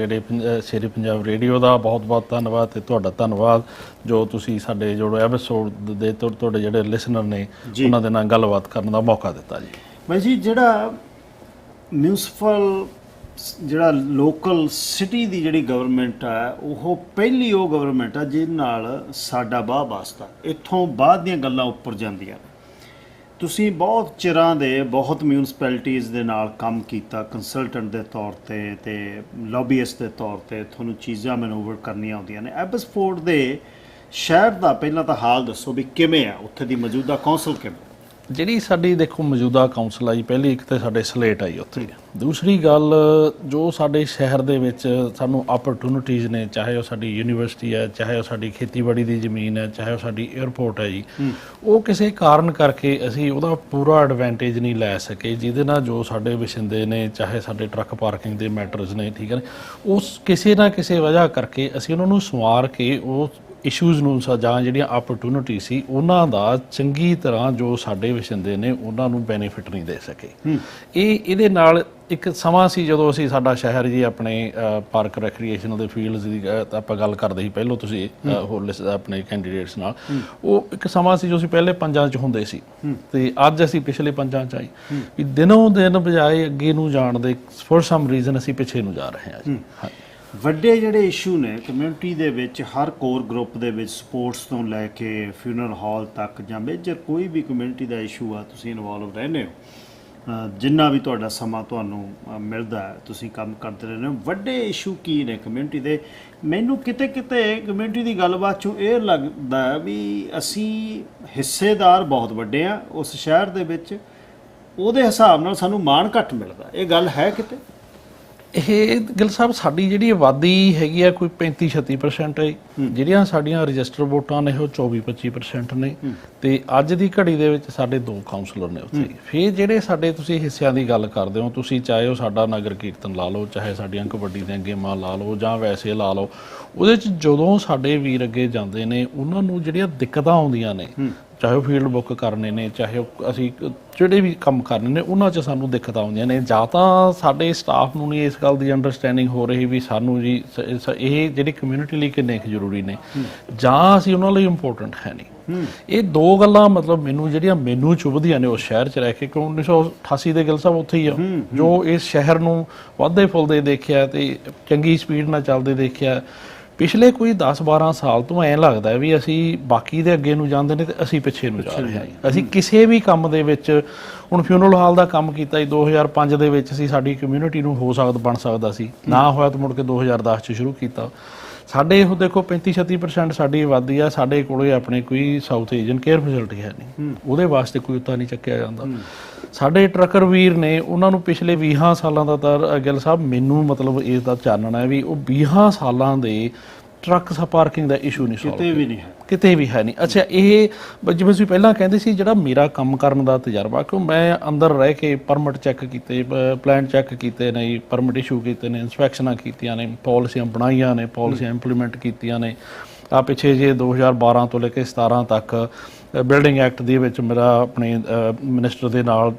S4: ਸ਼ੇਰੇ ਪੰਜਾਬ ਰੇਡੀਓ ਦਾ ਬਹੁਤ ਬਹੁਤ ਧੰਨਵਾਦ ਤੇ ਤੁਹਾਡਾ ਧੰਨਵਾਦ ਜੋ ਤੁਸੀਂ ਸਾਡੇ ਜਿਹੜੇ ਐਬਸਫੋਰਡ ਦੇ ਤੁਹਾਡੇ ਜਿਹੜੇ ਲਿਸਨਰ ਨੇ ਉਹਨਾਂ ਦੇ ਨਾਲ ਗੱਲਬਾਤ ਕਰਨ ਦਾ ਮੌਕਾ ਦਿੱਤਾ ਜੀ।
S7: ਬਾਈ ਜੀ, ਜਿਹੜਾ ਮਿਊਨਸਿਪਲ ਜਿਹੜਾ ਲੋਕਲ ਸਿਟੀ ਦੀ ਜਿਹੜੀ ਗਵਰਨਮੈਂਟ ਹੈ ਉਹ ਪਹਿਲੀ ਉਹ ਗਵਰਨਮੈਂਟ ਆ ਜਿਹਦੇ ਨਾਲ ਸਾਡਾ ਵਾਹ ਵਾਸਤਾ, ਇੱਥੋਂ ਬਾਅਦ ਦੀਆਂ ਗੱਲਾਂ ਉੱਪਰ ਜਾਂਦੀਆਂ। ਤੁਸੀਂ ਬਹੁਤ ਚਿਰਾਂ ਦੇ ਬਹੁਤ ਮਿਊਨਿਸਪੈਲਿਟੀਜ਼ ਦੇ ਨਾਲ ਕੰਮ ਕੀਤਾ ਕੰਸਲਟੈਂਟ ਦੇ ਤੌਰ ਤੇ ਲੌਬੀਇਸਟ ਦੇ ਤੌਰ ਤੇ, ਤੁਹਾਨੂੰ ਚੀਜ਼ਾਂ ਮੈਨੂਵਰ ਕਰਨੀਆਂ ਆਉਂਦੀਆਂ ਨੇ। ਐਬਸਫੋਰਡ ਦੇ ਸ਼ਹਿਰ ਦਾ ਪਹਿਲਾਂ ਤਾਂ ਹਾਲ ਦੱਸੋ ਵੀ ਕਿਵੇਂ ਆ, ਉੱਥੇ ਦੀ ਮੌਜੂਦਾ ਕੌਂਸਲ ਕਿਵੇਂ?
S4: ਜਿਹੜੀ ਸਾਡੀ ਦੇਖੋ ਮੌਜੂਦਾ ਕਾਉਂਸਲ ਆਈ, ਪਹਿਲੀ ਇੱਕ ਤਾਂ ਸਾਡੇ ਸਲੇਟ ਆਈ ਉੱਥੇ। ਦੂਸਰੀ ਗੱਲ, ਜੋ ਸਾਡੇ ਸ਼ਹਿਰ ਦੇ ਵਿੱਚ ਸਾਨੂੰ ਅਪਰਚੂਨਿਟੀਜ਼ ਨੇ, ਚਾਹੇ ਉਹ ਸਾਡੀ ਯੂਨੀਵਰਸਿਟੀ ਹੈ, ਚਾਹੇ ਉਹ ਸਾਡੀ ਖੇਤੀਬਾੜੀ ਦੀ ਜ਼ਮੀਨ ਹੈ, ਚਾਹੇ ਉਹ ਸਾਡੀ ਏਅਰਪੋਰਟ ਹੈ ਜੀ, ਉਹ ਕਿਸੇ ਕਾਰਨ ਕਰਕੇ ਅਸੀਂ ਉਹਦਾ ਪੂਰਾ ਐਡਵਾਂਟੇਜ ਨਹੀਂ ਲੈ ਸਕੇ, ਜਿਹਦੇ ਨਾਲ ਜੋ ਸਾਡੇ ਵਸਿੰਦੇ ਨੇ, ਚਾਹੇ ਸਾਡੇ ਟਰੱਕ ਪਾਰਕਿੰਗ ਦੇ ਮੈਟਰਸ ਨੇ, ਠੀਕ ਹੈ ਨਾ, ਉਸ ਕਿਸੇ ਨਾ ਕਿਸੇ ਵਜ੍ਹਾ ਕਰਕੇ ਅਸੀਂ ਉਹਨਾਂ ਨੂੰ ਸੰਵਾਰ ਕੇ ਉਹ ਇਸ਼ੂਜ਼ ਨੂੰ ਜਾਂ ਜਿਹੜੀਆਂ ਅਪਰਚੂਨਿਟੀ ਸੀ ਉਹਨਾਂ ਦਾ ਚੰਗੀ ਤਰ੍ਹਾਂ ਜੋ ਸਾਡੇ ਵਸਿੰਦੇ ਨੇ ਉਹਨਾਂ ਨੂੰ ਬੈਨੀਫਿਟ ਨਹੀਂ ਦੇ ਸਕੇ। ਇਹਦੇ ਨਾਲ ਇੱਕ ਸਮਾਂ ਸੀ ਜਦੋਂ ਅਸੀਂ ਸਾਡਾ ਸ਼ਹਿਰ ਜੀ ਆਪਣੇ ਪਾਰਕ ਰੈਕਰੀਏਸ਼ਨ ਦੇ ਫੀਲਡਸ ਦੀ ਆਪਾਂ ਗੱਲ ਕਰਦੇ ਸੀ ਪਹਿਲਾਂ ਤੁਸੀਂ ਹੋਰ ਆਪਣੇ ਕੈਂਡੀਡੇਟਸ ਨਾਲ, ਉਹ ਇੱਕ ਸਮਾਂ ਸੀ ਜੋ ਅਸੀਂ ਪਹਿਲੇ 5 'ਚ ਹੁੰਦੇ ਸੀ ਤੇ ਅੱਜ ਅਸੀਂ ਪਿਛਲੇ 5 'ਚ ਆਏ ਵੀ ਦਿਨੋਂ ਦਿਨ ਬਜਾਏ ਅੱਗੇ ਨੂੰ ਜਾਣ ਦੇ ਫੋਰ ਸਮ ਰੀਜ਼ਨ ਅਸੀਂ ਪਿੱਛੇ ਨੂੰ ਜਾ ਰਹੇ ਹਾਂ ਜੀ।
S7: ਵੱਡੇ ਜਿਹੜੇ ਇਸ਼ੂ ਨੇ ਕਮਿਊਨਿਟੀ ਦੇ ਵਿੱਚ, ਹਰ ਕੋਰ ਗਰੁੱਪ ਦੇ ਵਿੱਚ, ਸਪੋਰਟਸ ਤੋਂ ਲੈ ਕੇ ਫਿਊਨਰਲ ਹਾਲ ਤੱਕ ਜਾਂ ਮੇਜਰ ਕੋਈ ਵੀ ਕਮਿਊਨਿਟੀ ਦਾ ਇਸ਼ੂ ਆ, ਤੁਸੀਂ ਇਨਵੋਲਵ ਰਹਿੰਦੇ ਹੋ। ਜਿੰਨਾ ਵੀ ਤੁਹਾਡਾ ਸਮਾਂ ਤੁਹਾਨੂੰ ਮਿਲਦਾ ਹੈ ਤੁਸੀਂ ਕੰਮ ਕਰਦੇ ਰਹਿੰਦੇ ਹੋ। ਵੱਡੇ ਇਸ਼ੂ ਕੀ ਨੇ ਕਮਿਊਨਿਟੀ ਦੇ? ਮੈਨੂੰ ਕਿਤੇ ਕਿਤੇ ਕਮਿਊਨਿਟੀ ਦੀ ਗੱਲਬਾਤ 'ਚੋਂ ਇਹ ਲੱਗਦਾ ਵੀ ਅਸੀਂ ਹਿੱਸੇਦਾਰ ਬਹੁਤ ਵੱਡੇ ਆ ਉਸ ਸ਼ਹਿਰ ਦੇ ਵਿੱਚ, ਉਹਦੇ ਹਿਸਾਬ ਨਾਲ ਸਾਨੂੰ ਮਾਣ ਘੱਟ ਮਿਲਦਾ। ਇਹ ਗੱਲ ਹੈ ਕਿਤੇ?
S4: ਇਹ ਗਿੱਲ ਸਾਹਿਬ, ਸਾਡੀ ਜਿਹੜੀ ਆਬਾਦੀ ਹੈਗੀ ਆ ਕੋਈ 35-36% ਹੈ। ਜਿਹੜੀਆਂ ਸਾਡੀਆਂ ਰਜਿਸਟਰ ਵੋਟਾਂ ਨੇ ਉਹ 24-25% ਨੇ ਤੇ ਅੱਜ ਦੀ ਘੜੀ ਦੇ ਵਿੱਚ ਸਾਡੇ 2 ਕਾਉਂਸਲਰ ਨੇ ਉੱਥੇ। ਫਿਰ ਜਿਹੜੇ ਸਾਡੇ ਤੁਸੀਂ ਹਿੱਸਿਆਂ ਦੀ ਗੱਲ ਕਰਦੇ ਹੋ, ਤੁਸੀਂ ਚਾਹੇ ਉਹ ਸਾਡਾ ਨਗਰ ਕੀਰਤਨ ਲਾ ਲਓ, ਚਾਹੇ ਸਾਡੀਆਂ ਕਬੱਡੀ ਦੀਆਂ ਗੇਮਾਂ ਲਾ ਲਓ ਜਾਂ ਵੈਸੇ ਲਾ ਲਓ, ਉਹਦੇ 'ਚ ਜਦੋਂ ਸਾਡੇ ਵੀਰ ਅੱਗੇ ਜਾਂਦੇ ਨੇ ਉਹਨਾਂ ਨੂੰ ਜਿਹੜੀਆਂ ਦਿੱਕਤਾਂ ਆਉਂਦੀਆਂ ਨੇ ਚਾਹੇ ਉਹ ਫੀਲਡ ਬੁੱਕ ਕਰਨੇ ਨੇ, ਚਾਹੇ ਉਹ ਅਸੀਂ ਜਿਹੜੇ ਵੀ ਕੰਮ ਕਰਨੇ ਨੇ, ਉਹਨਾਂ 'ਚ ਸਾਨੂੰ ਦਿੱਕਤਾਂ ਆਉਂਦੀਆਂ ਨੇ। ਜਾਂ ਤਾਂ ਸਾਡੇ ਸਟਾਫ ਨੂੰ ਨਹੀਂ ਇਸ ਗੱਲ ਦੀ ਅੰਡਰਸਟੈਂਡਿੰਗ ਹੋ ਰਹੀ ਵੀ ਸਾਨੂੰ ਜੀ ਇਹ ਜਿਹੜੀ ਕਮਿਊਨਿਟੀ ਲਈ ਕਿੰਨੇ ਕੁ ਜ਼ਰੂਰੀ ਨੇ, ਜਾਂ ਅਸੀਂ ਉਹਨਾਂ ਲਈ ਇੰਪੋਰਟੈਂਟ ਹੈ ਨਹੀਂ। ਇਹ ਦੋ ਗੱਲਾਂ ਮਤਲਬ ਮੈਨੂੰ ਚੁਭਦੀਆਂ ਨੇ ਉਸ ਸ਼ਹਿਰ 'ਚ ਰਹਿ ਕੇ, ਕਿਉਂ 1988 ਦੇ ਗਿੱਲ ਸਾਹਿਬ ਉੱਥੇ ਹੀ ਆ ਜੋ ਇਸ ਸ਼ਹਿਰ ਨੂੰ ਵੱਧਦੇ ਫੁੱਲਦੇ ਦੇਖਿਆ ਤੇ ਚੰਗੀ ਸਪੀਡ ਨਾਲ ਚੱਲਦੇ ਦੇਖਿਆ। ਪਿਛਲੇ ਕੋਈ 10-12 ਸਾਲ ਤੋਂ ਐਂ ਲੱਗਦਾ ਵੀ ਅਸੀਂ ਬਾਕੀ ਦੇ ਅੱਗੇ ਨੂੰ ਜਾਂਦੇ ਨੇ ਤੇ ਅਸੀਂ ਪਿੱਛੇ ਨੂੰ ਜਾ ਰਹੇ ਹਾਂ। ਅਸੀਂ ਕਿਸੇ ਵੀ ਕੰਮ ਦੇ ਵਿੱਚ, ਹੁਣ ਫਿਊਨਰਲ ਹਾਲ ਦਾ ਕੰਮ ਕੀਤਾ ਜੀ 2005 ਦੇ ਵਿੱਚ ਸੀ, ਸਾਡੀ ਕਮਿਊਨਿਟੀ ਨੂੰ ਬਣ ਸਕਦਾ ਸੀ, ਨਾ ਹੋਇਆ ਤਾਂ ਮੁੜ ਕੇ 2010 'ਚ ਸ਼ੁਰੂ ਕੀਤਾ। ਸਾਡੇ ਉਹ ਦੇਖੋ 35-36% ਸਾਡੀ ਆਬਾਦੀ ਆ, ਸਾਡੇ ਕੋਲੇ ਆਪਣੇ ਕੋਈ ਸਾਊਥ ਏਸ਼ੀਅਨ ਕੇਅਰ ਫੈਸਿਲਿਟੀ ਹੈ ਨਹੀਂ, ਉਹਦੇ ਵਾਸਤੇ ਕੋਈ ਉੱਤਾ ਨਹੀਂ ਚੱਕਿਆ ਜਾਂਦਾ। ਸਾਡੇ ਟਰੱਕਰ ਵੀਰ ਨੇ, ਉਹਨਾਂ ਨੂੰ ਪਿਛਲੇ 20 ਸਾਲਾਂ ਦਾ ਤਾਂ ਗਿੱਲ ਸਾਹਿਬ ਮੈਨੂੰ ਮਤਲਬ ਇਸ ਦਾ ਚਾਨਣਾ ਹੈ ਵੀ ਉਹ 20 ਸਾਲਾਂ ਦੇ ਟਰੱਕ ਪਾਰਕਿੰਗ ਦਾ ਇਸ਼ੂ ਨਹੀਂ ਸੋਲਵ ਕਿਤੇ ਵੀ ਹੈ ਨਹੀਂ। ਅੱਛਾ, ਇਹ ਜਿਵੇਂ ਤੁਸੀਂ ਪਹਿਲਾਂ ਕਹਿੰਦੇ ਸੀ, ਜਿਹੜਾ ਮੇਰਾ ਕੰਮ ਕਰਨ ਦਾ ਤਜਰਬਾ, ਕਿਉਂ ਮੈਂ ਅੰਦਰ ਰਹਿ ਕੇ ਪਰਮਿਟ ਚੈੱਕ ਕੀਤੇ, ਪਲਾਨ ਚੈੱਕ ਕੀਤੇ ਨੇ, ਪਰਮਿਟ ਇਸ਼ੂ ਕੀਤੇ ਨੇ, ਇੰਸਪੈਕਸ਼ਨਾਂ ਕੀਤੀਆਂ ਨੇ, ਪਾਲਿਸੀਆਂ ਬਣਾਈਆਂ ਨੇ, ਪਾਲਿਸੀਆਂ ਇੰਪਲੀਮੈਂਟ ਕੀਤੀਆਂ ਨੇ। ਆ ਪਿੱਛੇ ਜੇ 2012 ਤੋਂ ਲੈ ਕੇ 17 ਤੱਕ ਬਿਲਡਿੰਗ ਐਕਟ ਦੇ ਵਿੱਚ ਮੇਰਾ ਆਪਣੇ ਮਿਨਿਸਟਰ ਦੇ ਨਾਲ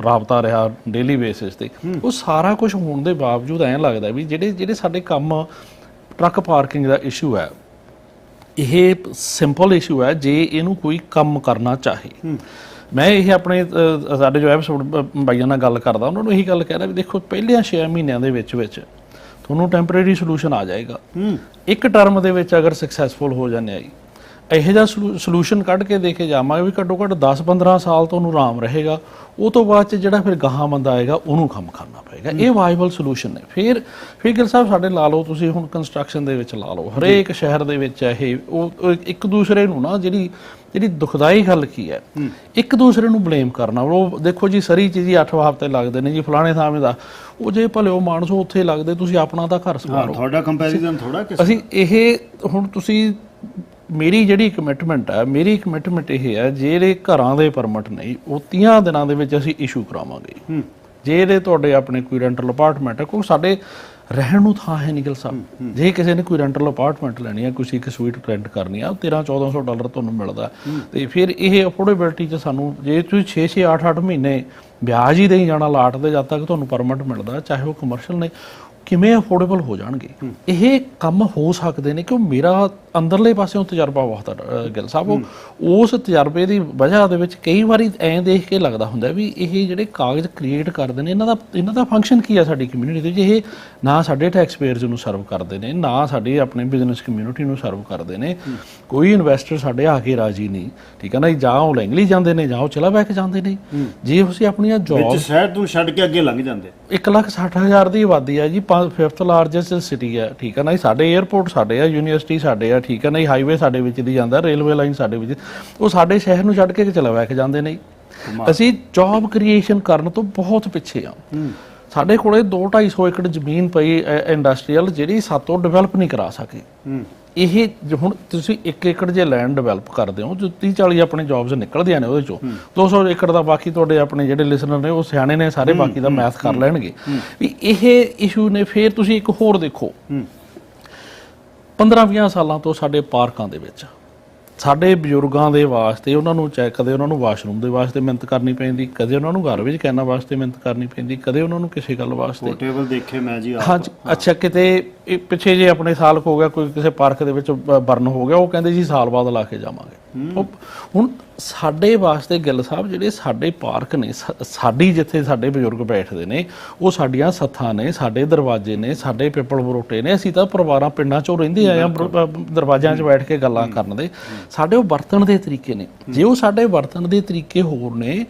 S4: ਰਾਬਤਾ ਰਿਹਾ ਡੇਲੀ ਬੇਸਿਸ 'ਤੇ। ਉਹ ਸਾਰਾ ਕੁਝ ਹੋਣ ਦੇ ਬਾਵਜੂਦ ਐਂ ਲੱਗਦਾ ਵੀ ਜਿਹੜੇ ਸਾਡੇ ਕੰਮ ਟਰੱਕ ਪਾਰਕਿੰਗ ਦਾ ਇਸ਼ੂ ਹੈ, ਇਹ ਸਿੰਪਲ ਇਸ਼ੂ ਹੈ ਜੇ ਇਹਨੂੰ ਕੋਈ ਕੰਮ ਕਰਨਾ ਚਾਹੇ। ਮੈਂ ਇਹ ਆਪਣੇ ਸਾਡੇ ਜੋ ਐਪੀਸੋਡ ਬਾਈਆਂ ਨਾਲ ਗੱਲ ਕਰਦਾ, ਉਹਨਾਂ ਨੂੰ ਇਹੀ ਗੱਲ ਕਹਿ ਰਿਹਾ ਵੀ ਦੇਖੋ ਪਹਿਲਿਆਂ 6 ਮਹੀਨਿਆਂ ਦੇ ਵਿੱਚ ਤੁਹਾਨੂੰ ਟੈਂਪਰੇਰੀ ਸੋਲੂਸ਼ਨ ਆ ਜਾਏਗਾ। ਇੱਕ ਟਰਮ ਦੇ ਵਿੱਚ ਅਗਰ ਸਕਸੈਸਫੁਲ ਹੋ ਜਾਂਦੇ ਆਈ, ਇਹੋ ਜਿਹਾ ਸੋਲੂਸ਼ਨ ਕੱਢ ਕੇ ਦੇ ਕੇ ਜਾਵਾਂਗੇ ਵੀ ਘੱਟੋ ਘੱਟ 10-15 ਸਾਲ ਤੁਹਾਨੂੰ ਆਰਾਮ ਰਹੇਗਾ। ਉਹ ਤੋਂ ਬਾਅਦ 'ਚ ਜਿਹੜਾ ਫਿਰ ਗਾਹਾਂ ਬੰਦਾ ਆਏਗਾ ਉਹਨੂੰ ਕੰਮ ਕਰਨਾ ਪਏਗਾ। ਇਹ ਵਾਇਬਲ ਸੋਲੂਸ਼ਨ ਨੇ। ਫਿਰ ਗਿੱਲ ਸਾਹਿਬ ਸਾਡੇ ਲਾ ਲਓ, ਤੁਸੀਂ ਹੁਣ ਕੰਸਟਰਕਸ਼ਨ ਦੇ ਵਿੱਚ ਲਾ ਲਓ, ਹਰੇਕ ਸ਼ਹਿਰ ਦੇ ਵਿੱਚ ਇਹ ਉਹ ਇੱਕ ਦੂਸਰੇ ਨੂੰ ਨਾ ਜਿਹੜੀ ਦੁਖਦਾਈ ਗੱਲ ਕੀ ਹੈ, ਇੱਕ ਦੂਸਰੇ ਨੂੰ ਬਲੇਮ ਕਰਨਾ। ਉਹ ਦੇਖੋ ਜੀ ਸਰੀ 'ਚ ਜੀ 8 ਹਫ਼ਤੇ ਲੱਗਦੇ ਨੇ ਜੀ ਫਲਾਣੇ ਥਾਂ ਦਾ, ਉਹ ਜੇ ਭਲੇ ਉਹ ਮਾਨਸੋ ਉੱਥੇ ਲੱਗਦੇ, ਤੁਸੀਂ ਆਪਣਾ ਤਾਂ ਘਰ ਸੰਭਾਲੋ।
S7: ਤੁਹਾਡਾ ਕੰਪੈਰੀਜ਼ਨ ਥੋੜਾ
S4: ਅਸੀਂ ਇਹ ਹੁਣ ਤੁਸੀਂ ਮੇਰੀ ਜਿਹੜੀ ਕਮਿਟਮੈਂਟ ਹੈ, ਮੇਰੀ ਕਮਿਟਮੈਂਟ ਇਹ ਹੈ, ਜਿਹੜੇ ਘਰਾਂ ਦੇ ਪਰਮਿਟ ਨਹੀਂ ਉਹ 30 ਦਿਨਾਂ ਦੇ ਵਿੱਚ ਅਸੀਂ ਇਸ਼ੂ ਕਰਾਵਾਂਗੇ। ਜਿਹੜੇ ਤੁਹਾਡੇ ਆਪਣੇ ਕੋਈ ਰੈਂਟਲ ਅਪਾਰਟਮੈਂਟ ਹੈ, ਕਿਉਂਕਿ ਸਾਡੇ ਰਹਿਣ ਨੂੰ ਥਾਂ ਹੈ ਨਹੀਂ ਗਿੱਲ ਸਾਹਿਬ। ਜੇ ਕਿਸੇ ਨੇ ਕੋਈ ਰੈਂਟਲ ਅਪਾਰਟਮੈਂਟ ਲੈਣੀ ਹੈ, ਕਿਸੇ ਇੱਕ ਸਵੀਟ ਰੈਂਟ ਕਰਨੀ ਆ, $1300-1400 ਤੁਹਾਨੂੰ ਮਿਲਦਾ। ਤੇ ਫਿਰ ਇਹ ਅਫੋਰਡੇਬਿਲਟੀ 'ਚ ਸਾਨੂੰ ਜੇ ਤੁਸੀਂ 6-6 8-8 ਮਹੀਨੇ ਵਿਆਜ ਹੀ ਦੇਈ ਜਾਣਾ ਲਾਟ ਦੇ, ਜਦ ਤੱਕ ਤੁਹਾਨੂੰ ਪਰਮਿਟ ਮਿਲਦਾ, ਚਾਹੇ ਉਹ ਕਮਰਸ਼ੀਅਲ ਨੇ, ਕਿਵੇਂ ਅਫੋਰਡੇਬਲ ਹੋ ਜਾਣਗੇ? ਇਹ ਕੰਮ ਹੋ ਸਕਦੇ ਨੇ। ਕਿਉਂ ਮੇਰਾ ਅੰਦਰਲੇ ਪਾਸਿਓਂ ਤਜਰਬਾ ਬਹੁਤ ਗਿੱਲ ਸਾਹਿਬ, ਉਸ ਤਜਰਬੇ ਦੀ ਵਜ੍ਹਾ ਦੇ ਵਿੱਚ ਕਈ ਵਾਰੀ ਐਂ ਦੇਖ ਕੇ ਲੱਗਦਾ ਹੁੰਦਾ ਵੀ ਇਹ ਜਿਹੜੇ ਕਾਗਜ਼ ਕ੍ਰੀਏਟ ਕਰਦੇ ਨੇ, ਇਹਨਾਂ ਦਾ ਫੰਕਸ਼ਨ ਕੀ ਆ ਸਾਡੀ ਕਮਿਊਨਿਟੀ ਦੇ ਵਿੱਚ? ਇਹ ਨਾ ਸਾਡੇ ਟੈਕਸ ਪੇਅਰਸ ਨੂੰ ਸਰਵ ਕਰਦੇ ਨੇ, ਨਾ ਸਾਡੀ ਆਪਣੇ ਬਿਜ਼ਨਸ ਕਮਿਊਨਿਟੀ ਨੂੰ ਸਰਵ ਕਰਦੇ ਨੇ। ਕੋਈ ਇਨਵੈਸਟਰ ਸਾਡੇ ਆ ਕੇ ਰਾਜੀ ਨਹੀਂ, ਠੀਕ ਹੈ ਨਾ? ਜਾਂ ਉਹ ਲੈਂਗਲੀ ਜਾਂਦੇ ਨੇ, ਜਾਂ ਉਹ ਚਲਾ ਬੈਕ ਜਾਂਦੇ ਨੇ। ਜੇ ਅਸੀਂ ਆਪਣੀਆਂ ਜੌਬ
S7: ਸ਼ਹਿਰ ਤੋਂ ਛੱਡ ਕੇ ਅੱਗੇ ਲੰਘ ਜਾਂਦੇ।
S4: 1,60,000 ਦੀ ਆਬਾਦੀ ਹੈ ਜੀ, 5th ਲਾਰਜੈਸਟ ਸਿਟੀ ਹੈ, ਠੀਕ ਹੈ ਨਾ? ਸਾਡੇ ਏਅਰਪੋਰਟ ਸਾਡੇ ਆ, ਯੂਨੀਵਰਸਿਟੀ ਸਾਡੇ ਆ, ਠੀਕ ਹੈ ਨਾ? ਹਾਈਵੇ ਸਾਡੇ ਵਿੱਚ ਦੀ ਜਾਂਦਾ, ਰੇਲਵੇ ਲਾਈਨ ਸਾਡੇ ਵਿੱਚ, ਉਹ ਸਾਡੇ ਸ਼ਹਿਰ ਨੂੰ ਛੱਡ ਕੇ ਚਲਾ ਬੈਕ ਜਾਂਦੇ ਨੇ। ਅਸੀਂ ਜੌਬ ਕ੍ਰੀਏਸ਼ਨ ਕਰਨ ਤੋਂ ਬਹੁਤ ਪਿੱਛੇ ਆ। ਸਾਡੇ ਕੋਲੇ 2-250 ਏਕੜ ਜ਼ਮੀਨ ਪਈ ਇੰਡਸਟਰੀਅਲ, ਜਿਹੜੀ ਸਾਤੋਂ ਡਿਵੈਲਪ ਨਹੀਂ ਕਰਾ ਸਕੇ। ਇਹ ਹੁਣ ਤੁਸੀਂ 1 ਏਕੜ ਜੇ ਲੈਂਡ ਡਿਵੈਲਪ ਕਰਦੇ ਹੋ, 30-40 ਆਪਣੇ ਜੌਬਸ ਨਿਕਲਦੀਆਂ ਨੇ ਉਹਦੇ ਚੋਂ। 200 ਏਕੜ ਦਾ ਬਾਕੀ ਤੁਹਾਡੇ ਆਪਣੇ ਜਿਹੜੇ ਲਿਸਨਰ ਨੇ ਉਹ ਸਿਆਣੇ ਨੇ, ਸਾਰੇ ਬਾਕੀ ਦਾ ਮੈਥ ਕਰ ਲੈਣਗੇ ਵੀ ਇਹ ਇਸ਼ੂ ਨੇ। ਫਿਰ ਤੁਸੀਂ ਇੱਕ ਹੋਰ ਦੇਖੋ, 15-20 ਸਾਲਾਂ ਤੋਂ ਸਾਡੇ ਪਾਰਕਾਂ ਦੇ ਵਿੱਚ ਸਾਡੇ ਬਜ਼ੁਰਗਾਂ ਦੇ ਵਾਸਤੇ, ਉਹਨਾਂ ਨੂੰ ਕਦੇ ਉਹਨਾਂ ਨੂੰ ਵਾਸ਼ਰੂਮ ਦੇ ਵਾਸਤੇ ਮਿਹਨਤ ਕਰਨੀ ਪੈਂਦੀ, ਕਦੇ ਉਹਨਾਂ ਨੂੰ ਗਾਰਬੇਜ ਕੈਨਾਂ ਵਾਸਤੇ ਮਿਹਨਤ ਕਰਨੀ ਪੈਂਦੀ, ਕਦੇ ਉਹਨਾਂ ਨੂੰ ਕਿਸੇ ਗੱਲ ਵਾਸਤੇ।
S7: ਟੇਬਲ ਦੇਖੇ ਮੈਂ ਜੀ।
S4: ਹਾਂਜੀ, ਅੱਛਾ, ਕਿਤੇ ਪਿੱਛੇ ਜੇ ਆਪਣੇ ਸਾਲ ਹੋ ਗਿਆ, ਕੋਈ ਕਿਸੇ ਪਾਰਕ ਦੇ ਵਿੱਚ ਬਰਨ ਹੋ ਗਿਆ, ਉਹ ਕਹਿੰਦੇ ਜੀ ਸਾਲ ਬਾਅਦ ਲਾ ਕੇ ਜਾਵਾਂਗੇ। ਹੁਣ ਸਾਡੇ ਵਾਸਤੇ ਗਿੱਲ ਸਾਹਿਬ, ਜਿਹੜੇ ਸਾਡੇ ਪਾਰਕ ਨੇ, ਸਾਡੀ ਜਿੱਥੇ ਸਾਡੇ ਬਜ਼ੁਰਗ ਬੈਠਦੇ ਨੇ, ਉਹ ਸਾਡੀਆਂ ਸੱਥਾਂ ਨੇ, ਸਾਡੇ ਦਰਵਾਜ਼ੇ ਨੇ, ਸਾਡੇ ਪਿੱਪਲ ਬਰੋਟੇ ਨੇ। ਅਸੀਂ ਤਾਂ ਪਰਿਵਾਰਾਂ ਪਿੰਡਾਂ 'ਚੋਂ ਰਹਿੰਦੇ ਆਏ ਹਾਂ, ਦਰਵਾਜ਼ਿਆਂ 'ਚ ਬੈਠ ਕੇ ਗੱਲਾਂ ਕਰਨ ਦੇ। ਸਾਡੇ ਉਹ ਵਰਤਣ ਦੇ ਤਰੀਕੇ ਨੇ। ਜੇ ਉਹ ਸਾਡੇ ਵਰਤਣ ਦੇ ਤਰੀਕੇ ਹੋਰ ਨੇ,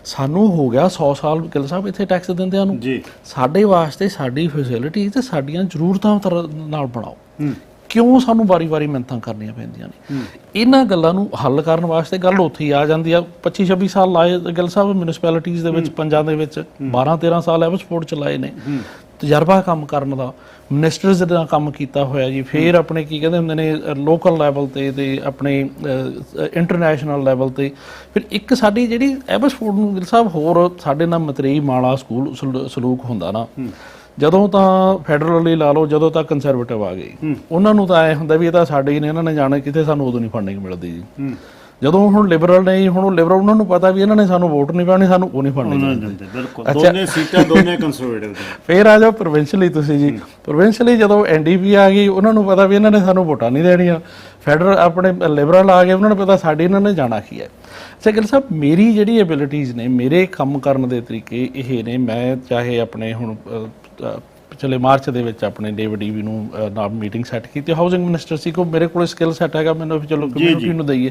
S4: ਸਾਨੂੰ ਹੋ ਗਿਆ 100 ਸਾਲ ਗਿੱਲ ਸਾਹਿਬ ਇੱਥੇ ਟੈਕਸ ਦਿੰਦਿਆਂ ਨੂੰ। ਸਾਡੇ ਵਾਸਤੇ ਸਾਡੀ ਫੈਸਿਲਿਟੀ ਤੇ ਸਾਡੀਆਂ ਜ਼ਰੂਰਤਾਂ ਨਾਲ ਬਣਾਓ। ਕਿਉਂ ਸਾਨੂੰ ਵਾਰੀ-ਵਾਰੀ ਮਿਹਨਤਾਂ ਕਰਨੀਆਂ ਪੈਂਦੀਆਂ ਨੇ? ਇਹਨਾਂ ਗੱਲਾਂ ਨੂੰ ਹੱਲ ਕਰਨ ਵਾਸਤੇ ਗੱਲ ਉੱਥੇ ਹੀ ਆ ਜਾਂਦੀ ਆ। 25-26 ਸਾਲ ਲਾਏ ਗਿੱਲ ਸਾਹਿਬ ਮਿਊਨਿਸਪੈਲਿਟੀਜ਼ ਦੇ ਵਿੱਚ, ਪੰਜਾਂ ਦੇ ਵਿੱਚ 12-13 ਸਾਲ ਐਵਸਪੋਰਟ ਚਲਾਏ ਨੇ। ਤਜਰਬਾ ਕੰਮ ਕਰਨ ਦਾ, ਮਿਨਿਸਟਰਸ ਦਾ ਕੰਮ ਕੀਤਾ ਹੋਇਆ ਜੀ। ਫਿਰ ਆਪਣੇ ਕੀ ਕਹਿੰਦੇ ਹੁੰਦੇ ਨੇ, ਲੋਕਲ ਲੈਵਲ 'ਤੇ ਆਪਣੇ ਇੰਟਰਨੈਸ਼ਨਲ ਲੈਵਲ 'ਤੇ। ਫਿਰ ਇੱਕ ਸਾਡੀ ਜਿਹੜੀ ਐਵਸਪੋਰਟ ਨੂੰ ਗਿੱਲ ਸਾਹਿਬ ਹੋਰ ਸਾਡੇ ਨਾਲ ਮਤਰੇਈ ਮਾੜਾ ਸਲੂਕ ਹੁੰਦਾ ਨਾ, ਜਦੋਂ ਤਾਂ ਫੈਡਰਲੀ ਲਾ ਲਓ, ਜਦੋਂ ਤਾਂ ਕੰਸਰਵੇਟਿਵ ਆ ਗਈ, ਉਹਨਾਂ ਨੂੰ ਤਾਂ ਐਂ ਹੁੰਦਾ ਵੀ ਇਹ ਤਾਂ ਸਾਡੇ ਹੀ ਨੇ, ਇਹਨਾਂ ਨੇ ਜਾਣਾ ਕਿਤੇ, ਸਾਨੂੰ ਉਦੋਂ ਨਹੀਂ ਫੰਡਿੰਗ ਮਿਲਦੀ ਜੀ। ਜਦੋਂ ਹੁਣ ਲਿਬਰਲ ਨੇ ਹੁਣ ਉਹ ਲਿਬਰਲ ਉਹਨਾਂ ਨੂੰ ਪਤਾ ਵੀ ਇਹਨਾਂ ਨੇ ਸਾਨੂੰ ਵੋਟ ਨਹੀਂ ਪਾਉਣੀ, ਸਾਨੂੰ ਉਹ ਨਹੀਂ ਪਾਉਣੀ
S7: ਬਿਲਕੁਲ ਦੋਨੇ ਸੀਟਾਂ ਦੋਨੇ ਕੰਜ਼ਰਵੇਟਿਵ ਦੇ।
S4: ਫਿਰ ਆ ਜਾਓ ਪ੍ਰੋਵਿੰਸ਼ਲੀ ਤੁਸੀਂ ਜੀ, ਪ੍ਰੋਵਿੰਸ਼ਲੀ ਜਦੋਂ NDP ਆ ਗਈ ਉਹਨਾਂ ਨੂੰ ਪਤਾ ਵੀ ਇਹਨਾਂ ਨੇ ਸਾਨੂੰ ਵੋਟਾਂ ਨਹੀਂ ਦੇਣੀਆਂ, ਫੈਡਰਲ ਆਪਣੇ ਲਿਬਰਲ ਆ ਗਏ ਉਹਨਾਂ ਨੂੰ ਪਤਾ ਸਾਡੀ ਇਹਨਾਂ ਨੇ ਜਾਣਾ ਕੀ ਹੈ। ਅੱਛਾ ਗਿੱਲ ਸਾਹਿਬ, ਮੇਰੀ ਜਿਹੜੀ ਐਬਿਲਿਟੀਜ਼ ਨੇ, ਮੇਰੇ ਕੰਮ ਕਰਨ ਦੇ ਤਰੀਕੇ ਇਹ ਨੇ, ਮੈਂ ਚਾਹੇ ਆਪਣੇ ਹੁਣ ਪਿਛਲੇ ਮਾਰਚ ਦੇ ਵਿੱਚ ਆਪਣੇ ਡੇਵਿਡ ਈਵੀ ਨੂੰ ਨਾਲ ਮੀਟਿੰਗ ਸੈੱਟ ਕੀਤੀ, ਹਾਊਸਿੰਗ ਮਿਨਿਸਟਰ ਸੀ, ਕੋ ਮੇਰੇ ਕੋਲ ਸਕਿੱਲ ਸੈੱਟ ਹੈਗਾ, ਮੈਨੂੰ ਵੀ ਚਲੋ ਕਮਿਊਨਿਟੀ ਨੂੰ ਦਈਏ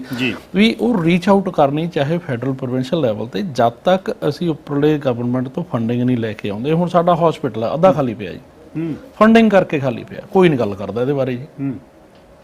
S4: ਵੀ ਉਹ ਰੀਚ ਆਊਟ ਕਰਨੀ, ਚਾਹੇ ਫੈਡਰਲ ਪ੍ਰੋਵਿੰਸ਼ੀਅਲ ਲੈਵਲ ਤੇ, ਜਦ ਤੱਕ ਅਸੀਂ ਉੱਪਰਲੇ ਗਵਰਨਮੈਂਟ ਤੋਂ ਫੰਡਿੰਗ ਨਹੀਂ ਲੈ ਕੇ ਆਉਂਦੇ। ਹੁਣ ਸਾਡਾ ਹਸਪੀਟਲ ਆ ਅੱਧਾ ਖਾਲੀ ਪਿਆ ਜੀ, ਫੰਡਿੰਗ ਕਰਕੇ ਖਾਲੀ ਪਿਆ, ਕੋਈ ਨਹੀਂ ਗੱਲ ਕਰਦਾ ਇਹਦੇ ਬਾਰੇ ਜੀ,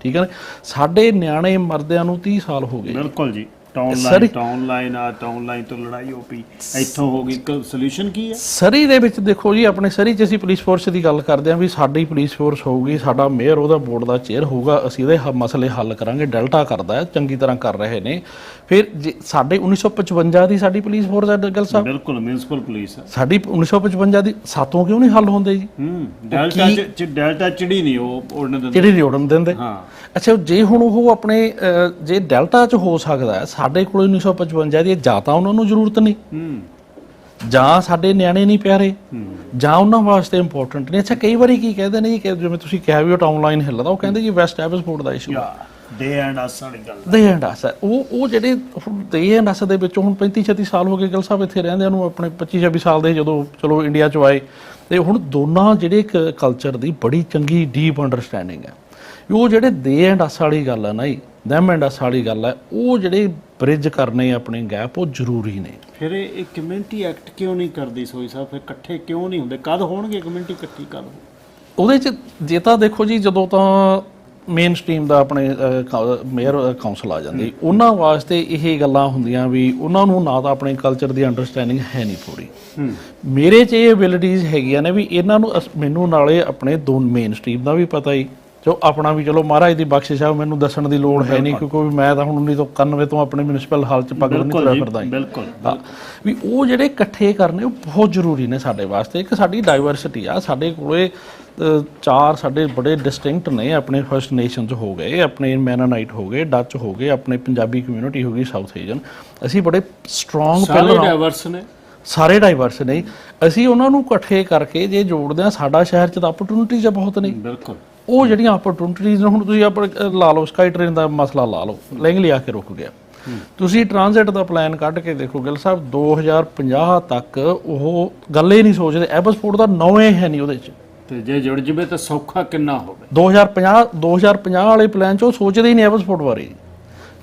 S4: ਠੀਕ ਹੈ ਨਾ। ਸਾਡੇ ਨਿਆਣੇ ਮਰਦਿਆਂ ਨੂੰ 30 ਸਾਲ ਹੋ ਗਏ।
S7: ਬਿਲਕੁਲ ਜੀ, ਟਾਊਨ ਲਾਈਨ ਤੋਂ ਲੜਾਈ ਹੋ ਪਈ, ਇੱਥੋਂ ਹੋ ਗਈ, ਸੋਲੂਸ਼ਨ ਕੀ ਹੈ? ਸਰੀ ਦੇ ਵਿੱਚ ਦੇਖੋ ਜੀ, ਆਪਣੇ ਸਰੀ 'ਚ ਅਸੀਂ ਪੁਲਿਸ ਫੋਰਸ ਦੀ ਗੱਲ ਕਰਦੇ ਹਾਂ ਵੀ ਸਾਡੀ ਪੁਲਿਸ ਫੋਰਸ ਹੋਊਗੀ, ਸਾਡਾ ਮੇਅਰ ਉਹਦਾ ਬੋਰਡ ਦਾ ਚੇਅਰ ਹੋਊਗਾ, ਅਸੀਂ ਇਹਦੇ ਮਸਲੇ ਹੱਲ ਕਰਾਂਗੇ। ਡੈਲਟਾ ਕਰਦਾ ਹੈ, ਚੰਗੀ ਤਰ੍ਹਾਂ ਕਰ ਰਹੇ ਨੇ। ਫਿਰ ਸਾਡੇ 1955 ਦੀ ਸਾਡੀ ਪੁਲਿਸ ਫੋਰਸ ਹੈ ਗੱਲ ਸਾਹਿਬ, ਬਿਲਕੁਲ ਮਿਊਨਿਸਪਲ ਪੁਲਿਸ ਸਾਡੀ 1955 ਦੀ, ਸਾਤੋਂ ਕਿਉਂ ਨਹੀਂ ਹੱਲ ਹੁੰਦੇ ਜੀ? ਡੈਲਟਾ ਚਿੜੀ ਨਹੀਂ ਉਡਣ ਦਿੰਦੇ। ਅੱਛਾ, ਜੇ ਹੁਣ ਉਹ ਆਪਣੇ ਜੇ ਡੈਲਟਾ 'ਚ ਹੋ ਸਕਦਾ ਹੈ, ਸਾਡੇ ਕੋਲ 1955 ਦੀ, ਜਾਂ ਤਾਂ ਉਹਨਾਂ ਨੂੰ ਜ਼ਰੂਰਤ ਨਹੀਂ, ਜਾਂ ਸਾਡੇ ਨਿਆਣੇ ਨਹੀਂ ਪਿਆਰੇ, ਜਾਂ ਉਹਨਾਂ ਵਾਸਤੇ ਇੰਪੋਰਟੈਂਟ ਨਹੀਂ। ਅੱਛਾ, ਕਈ ਵਾਰੀ ਕੀ ਕਹਿੰਦੇ ਨੇ ਜੀ, ਜਿਵੇਂ ਤੁਸੀਂ ਕਿਹਾ ਵੀ ਉਹ ਟਾਊਨ ਲਾਈਨ ਹਿੱਲਦਾ, ਉਹ ਕਹਿੰਦੇ ਜੀ ਵੈਸਟ ਐਬਸਫੋਰਡ ਦਾ ਇਸ਼ੂ ਦੇ ਐਂਡ ਅਸ ਵਾਲੀ ਗੱਲ, ਦੇ ਐਂਡ ਅਸ। ਉਹ ਜਿਹੜੇ ਦੇ ਐਂਡ ਅਸ ਦੇ ਵਿੱਚੋਂ ਹੁਣ 35-36 ਸਾਲ ਹੋ ਗਏ ਗਿੱਲ ਸਾਹਿਬ ਇੱਥੇ ਰਹਿੰਦਿਆਂ ਨੂੰ, ਆਪਣੇ 25-26 ਸਾਲ ਦੇ ਜਦੋਂ ਚਲੋ ਇੰਡੀਆ 'ਚ ਆਏ, ਤੇ ਹੁਣ ਦੋਨਾਂ ਜਿਹੜੇ ਕਲਚਰ ਦੀ ਬੜੀ ਚੰਗੀ ਡੀਪ ਅੰਡਰਸਟੈਂਡਿੰਗ ਹੈ। ਉਹ ਜਿਹੜੇ ਦੇ ਐਂਡ ਅਸ ਵਾਲੀ ਗੱਲ ਹੈ ਨਾ ਜੀ, ਦੈਮ ਐਂਡ ਅਸ ਵਾਲੀ ਗੱਲ ਹੈ, ਉਹ ਜਿਹੜੇ ਬ੍ਰਿਜ ਕਰਨੇ ਆਪਣੇ ਗੈਪ, ਉਹ ਜ਼ਰੂਰੀ ਨੇ। ਫਿਰ ਇਹ ਕਮਿਊਨਿਟੀ ਐਕਟ ਕਿਉਂ ਨਹੀਂ ਕਰਦੀ ਸੋਈ ਸਾਹਿਬ? ਫਿਰ ਇਕੱਠੇ ਕਿਉਂ ਨਹੀਂ ਹੁੰਦੇ? ਕਦ ਹੋਣਗੇ ਕਮਿਊਨਿਟੀ ਇਕੱਠੀ? ਕਦ ਉਹਦੇ 'ਚ ਜੇ ਤਾਂ ਦੇਖੋ ਜੀ, ਜਦੋਂ ਤਾਂ ਮੇਨ ਸਟ੍ਰੀਮ ਦਾ ਆਪਣੇ ਮੇਅਰ ਕਾਉਂਸਲ ਆ ਜਾਂਦੀ, ਉਹਨਾਂ ਵਾਸਤੇ ਇਹ ਗੱਲਾਂ ਹੁੰਦੀਆਂ ਵੀ ਉਹਨਾਂ ਨੂੰ ਨਾ ਤਾਂ ਆਪਣੇ ਕਲਚਰ ਦੀ ਅੰਡਰਸਟੈਂਡਿੰਗ ਹੈ ਨਹੀਂ ਥੋੜ੍ਹੀ। ਮੇਰੇ 'ਚ ਇਹ ਐਬਿਲਿਟੀਜ਼ ਹੈਗੀਆਂ ਨੇ ਵੀ ਇਹਨਾਂ ਨੂੰ ਮੈਨੂੰ ਨਾਲੇ ਆਪਣੇ ਦੋ ਮੇਨ ਸਟ੍ਰੀਮ ਦਾ ਵੀ ਪਤਾ ਹੀ, ਜੋ ਆਪਣਾ ਵੀ ਚਲੋ ਮਹਾਰਾਜ ਦੀ ਬਖਸ਼ਿਸ਼ ਆ, ਮੈਨੂੰ ਦੱਸਣ ਦੀ ਲੋੜ ਹੈ ਨਹੀਂ, ਕਿਉਂਕਿ ਮੈਂ ਤਾਂ ਹੁਣ 1991 ਤੋਂ ਆਪਣੇ ਮਿਊਨਿਸਪਲ ਹਾਲ 'ਚ ਪੱਗ ਨਹੀਂ ਤੁਰਿਆ ਫਿਰਦਾ ਜੀ। ਬਿਲਕੁਲ ਵੀ ਉਹ ਜਿਹੜੇ ਇਕੱਠੇ ਕਰਨੇ ਉਹ ਬਹੁਤ ਜ਼ਰੂਰੀ ਨੇ ਸਾਡੇ ਵਾਸਤੇ। ਇੱਕ ਸਾਡੀ ਡਾਈਵਰਸਿਟੀ ਆ, ਸਾਡੇ ਕੋਲੇ 4 ਸਾਡੇ ਬੜੇ ਡਿਸਟਿੰਕਟ ਨੇ, ਆਪਣੇ ਫਸਟ ਨੇਸ਼ਨਸ ਹੋ ਗਏ, ਆਪਣੇ ਮੈਨਾਨਾਈਟ ਹੋ ਗਏ, ਡੱਚ ਹੋ ਗਏ, ਆਪਣੇ ਪੰਜਾਬੀ ਕਮਿਊਨਿਟੀ ਹੋ ਗਈ, ਸਾਊਥ ਏਸ਼ੀਅਨ, ਅਸੀਂ ਬੜੇ ਸਟਰੋਂਗ ਡਾਈਵਰਸ ਨੇ, ਸਾਰੇ ਡਾਈਵਰਸ ਨੇ। ਅਸੀਂ ਉਹਨਾਂ ਨੂੰ ਇਕੱਠੇ ਕਰਕੇ ਜੇ ਜੋੜਦੇ ਹਾਂ, ਸਾਡਾ ਸ਼ਹਿਰ 'ਚ ਤਾਂ ਅਪਰਚੂਨਿਟੀਜ਼ ਬਹੁਤ ਨੇ। ਬਿਲਕੁਲ, ਉਹ ਜਿਹੜੀਆਂ ਅਪਰਚੂਨਿਟੀਜ਼ ਨੇ, ਹੁਣ ਤੁਸੀਂ ਆਪਣੇ ਲਾ ਲਓ ਸਕਾਈ ਟ੍ਰੇਨ ਦਾ ਮਸਲਾ ਲਾ ਲਓ, ਲੈਂਗਲੀ ਆ ਕੇ ਰੁਕ ਗਿਆ। ਤੁਸੀਂ ਟ੍ਰਾਂਜ਼ਿਟ ਦਾ ਪਲਾਨ ਕੱਢ ਕੇ ਦੇਖੋ ਗਿੱਲ ਸਾਹਿਬ, 2050 ਤੱਕ ਉਹ ਗੱਲ ਹੀ ਨਹੀਂ ਸੋਚਦੇ, ਐਬਸਫੋਰਡ ਦਾ ਨੌਵੇਂ ਹੈ ਨਹੀਂ ਉਹਦੇ 'ਚ, ਤੇ ਜੇ ਜੁੜ ਜਵੇ ਤਾਂ ਸੌਖਾ ਕਿੰਨਾ ਹੋਵੇ। 2050 ਵਾਲੇ ਪਲਾਨ 'ਚ ਉਹ ਸੋਚਦੇ ਹੀ ਨਹੀਂ ਐਬਸਫੋਰਡ ਬਾਰੇ,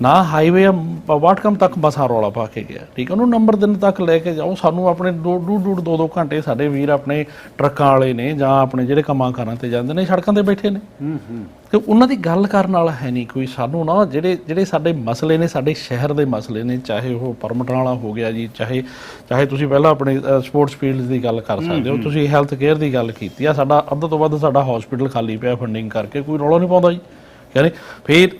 S7: ਨਾ ਹਾਈਵੇ ਵਾਟਕਮ ਤੱਕ ਮਸਾਂ ਰੌਲਾ ਪਾ ਕੇ ਗਿਆ, ਠੀਕ ਹੈ। ਉਹਨੂੰ ਨੰਬਰ ਦਿਨ ਤੱਕ ਲੈ ਕੇ ਜਾਓ, ਸਾਨੂੰ ਆਪਣੇ 2 ਘੰਟੇ ਸਾਡੇ ਵੀਰ ਆਪਣੇ ਟਰੱਕਾਂ ਵਾਲੇ ਨੇ ਜਾਂ ਆਪਣੇ ਜਿਹੜੇ ਕੰਮਾਂ ਕਾਰਾਂ ਤੇ ਜਾਂਦੇ ਨੇ, ਸੜਕਾਂ ਤੇ ਬੈਠੇ ਨੇ, ਤੇ ਉਹਨਾਂ ਦੀ ਗੱਲ ਕਰਨ ਵਾਲਾ ਹੈ ਨਹੀਂ ਕੋਈ। ਸਾਨੂੰ ਨਾ ਜਿਹੜੇ ਸਾਡੇ ਮਸਲੇ ਨੇ, ਸਾਡੇ ਸ਼ਹਿਰ ਦੇ ਮਸਲੇ ਨੇ, ਚਾਹੇ ਉਹ ਪਰਮਿਟਾਂ ਵਾਲਾ ਹੋ ਗਿਆ ਜੀ, ਚਾਹੇ ਤੁਸੀਂ ਪਹਿਲਾਂ ਆਪਣੇ ਸਪੋਰਟਸ ਫੀਲਡ ਦੀ ਗੱਲ ਕਰ ਸਕਦੇ ਹੋ, ਤੁਸੀਂ ਹੈਲਥ ਕੇਅਰ ਦੀ ਗੱਲ ਕੀਤੀ ਆ, ਸਾਡਾ ਅੱਧ ਤੋਂ ਵੱਧ ਸਾਡਾ ਹਸਪੀਟਲ ਖਾਲੀ ਪਿਆ ਫੰਡਿੰਗ ਕਰਕੇ, ਕੋਈ ਰੌਲਾ ਨਹੀਂ ਪਾਉਂਦਾ ਜੀ, ਯਾਨੀ ਫਿਰ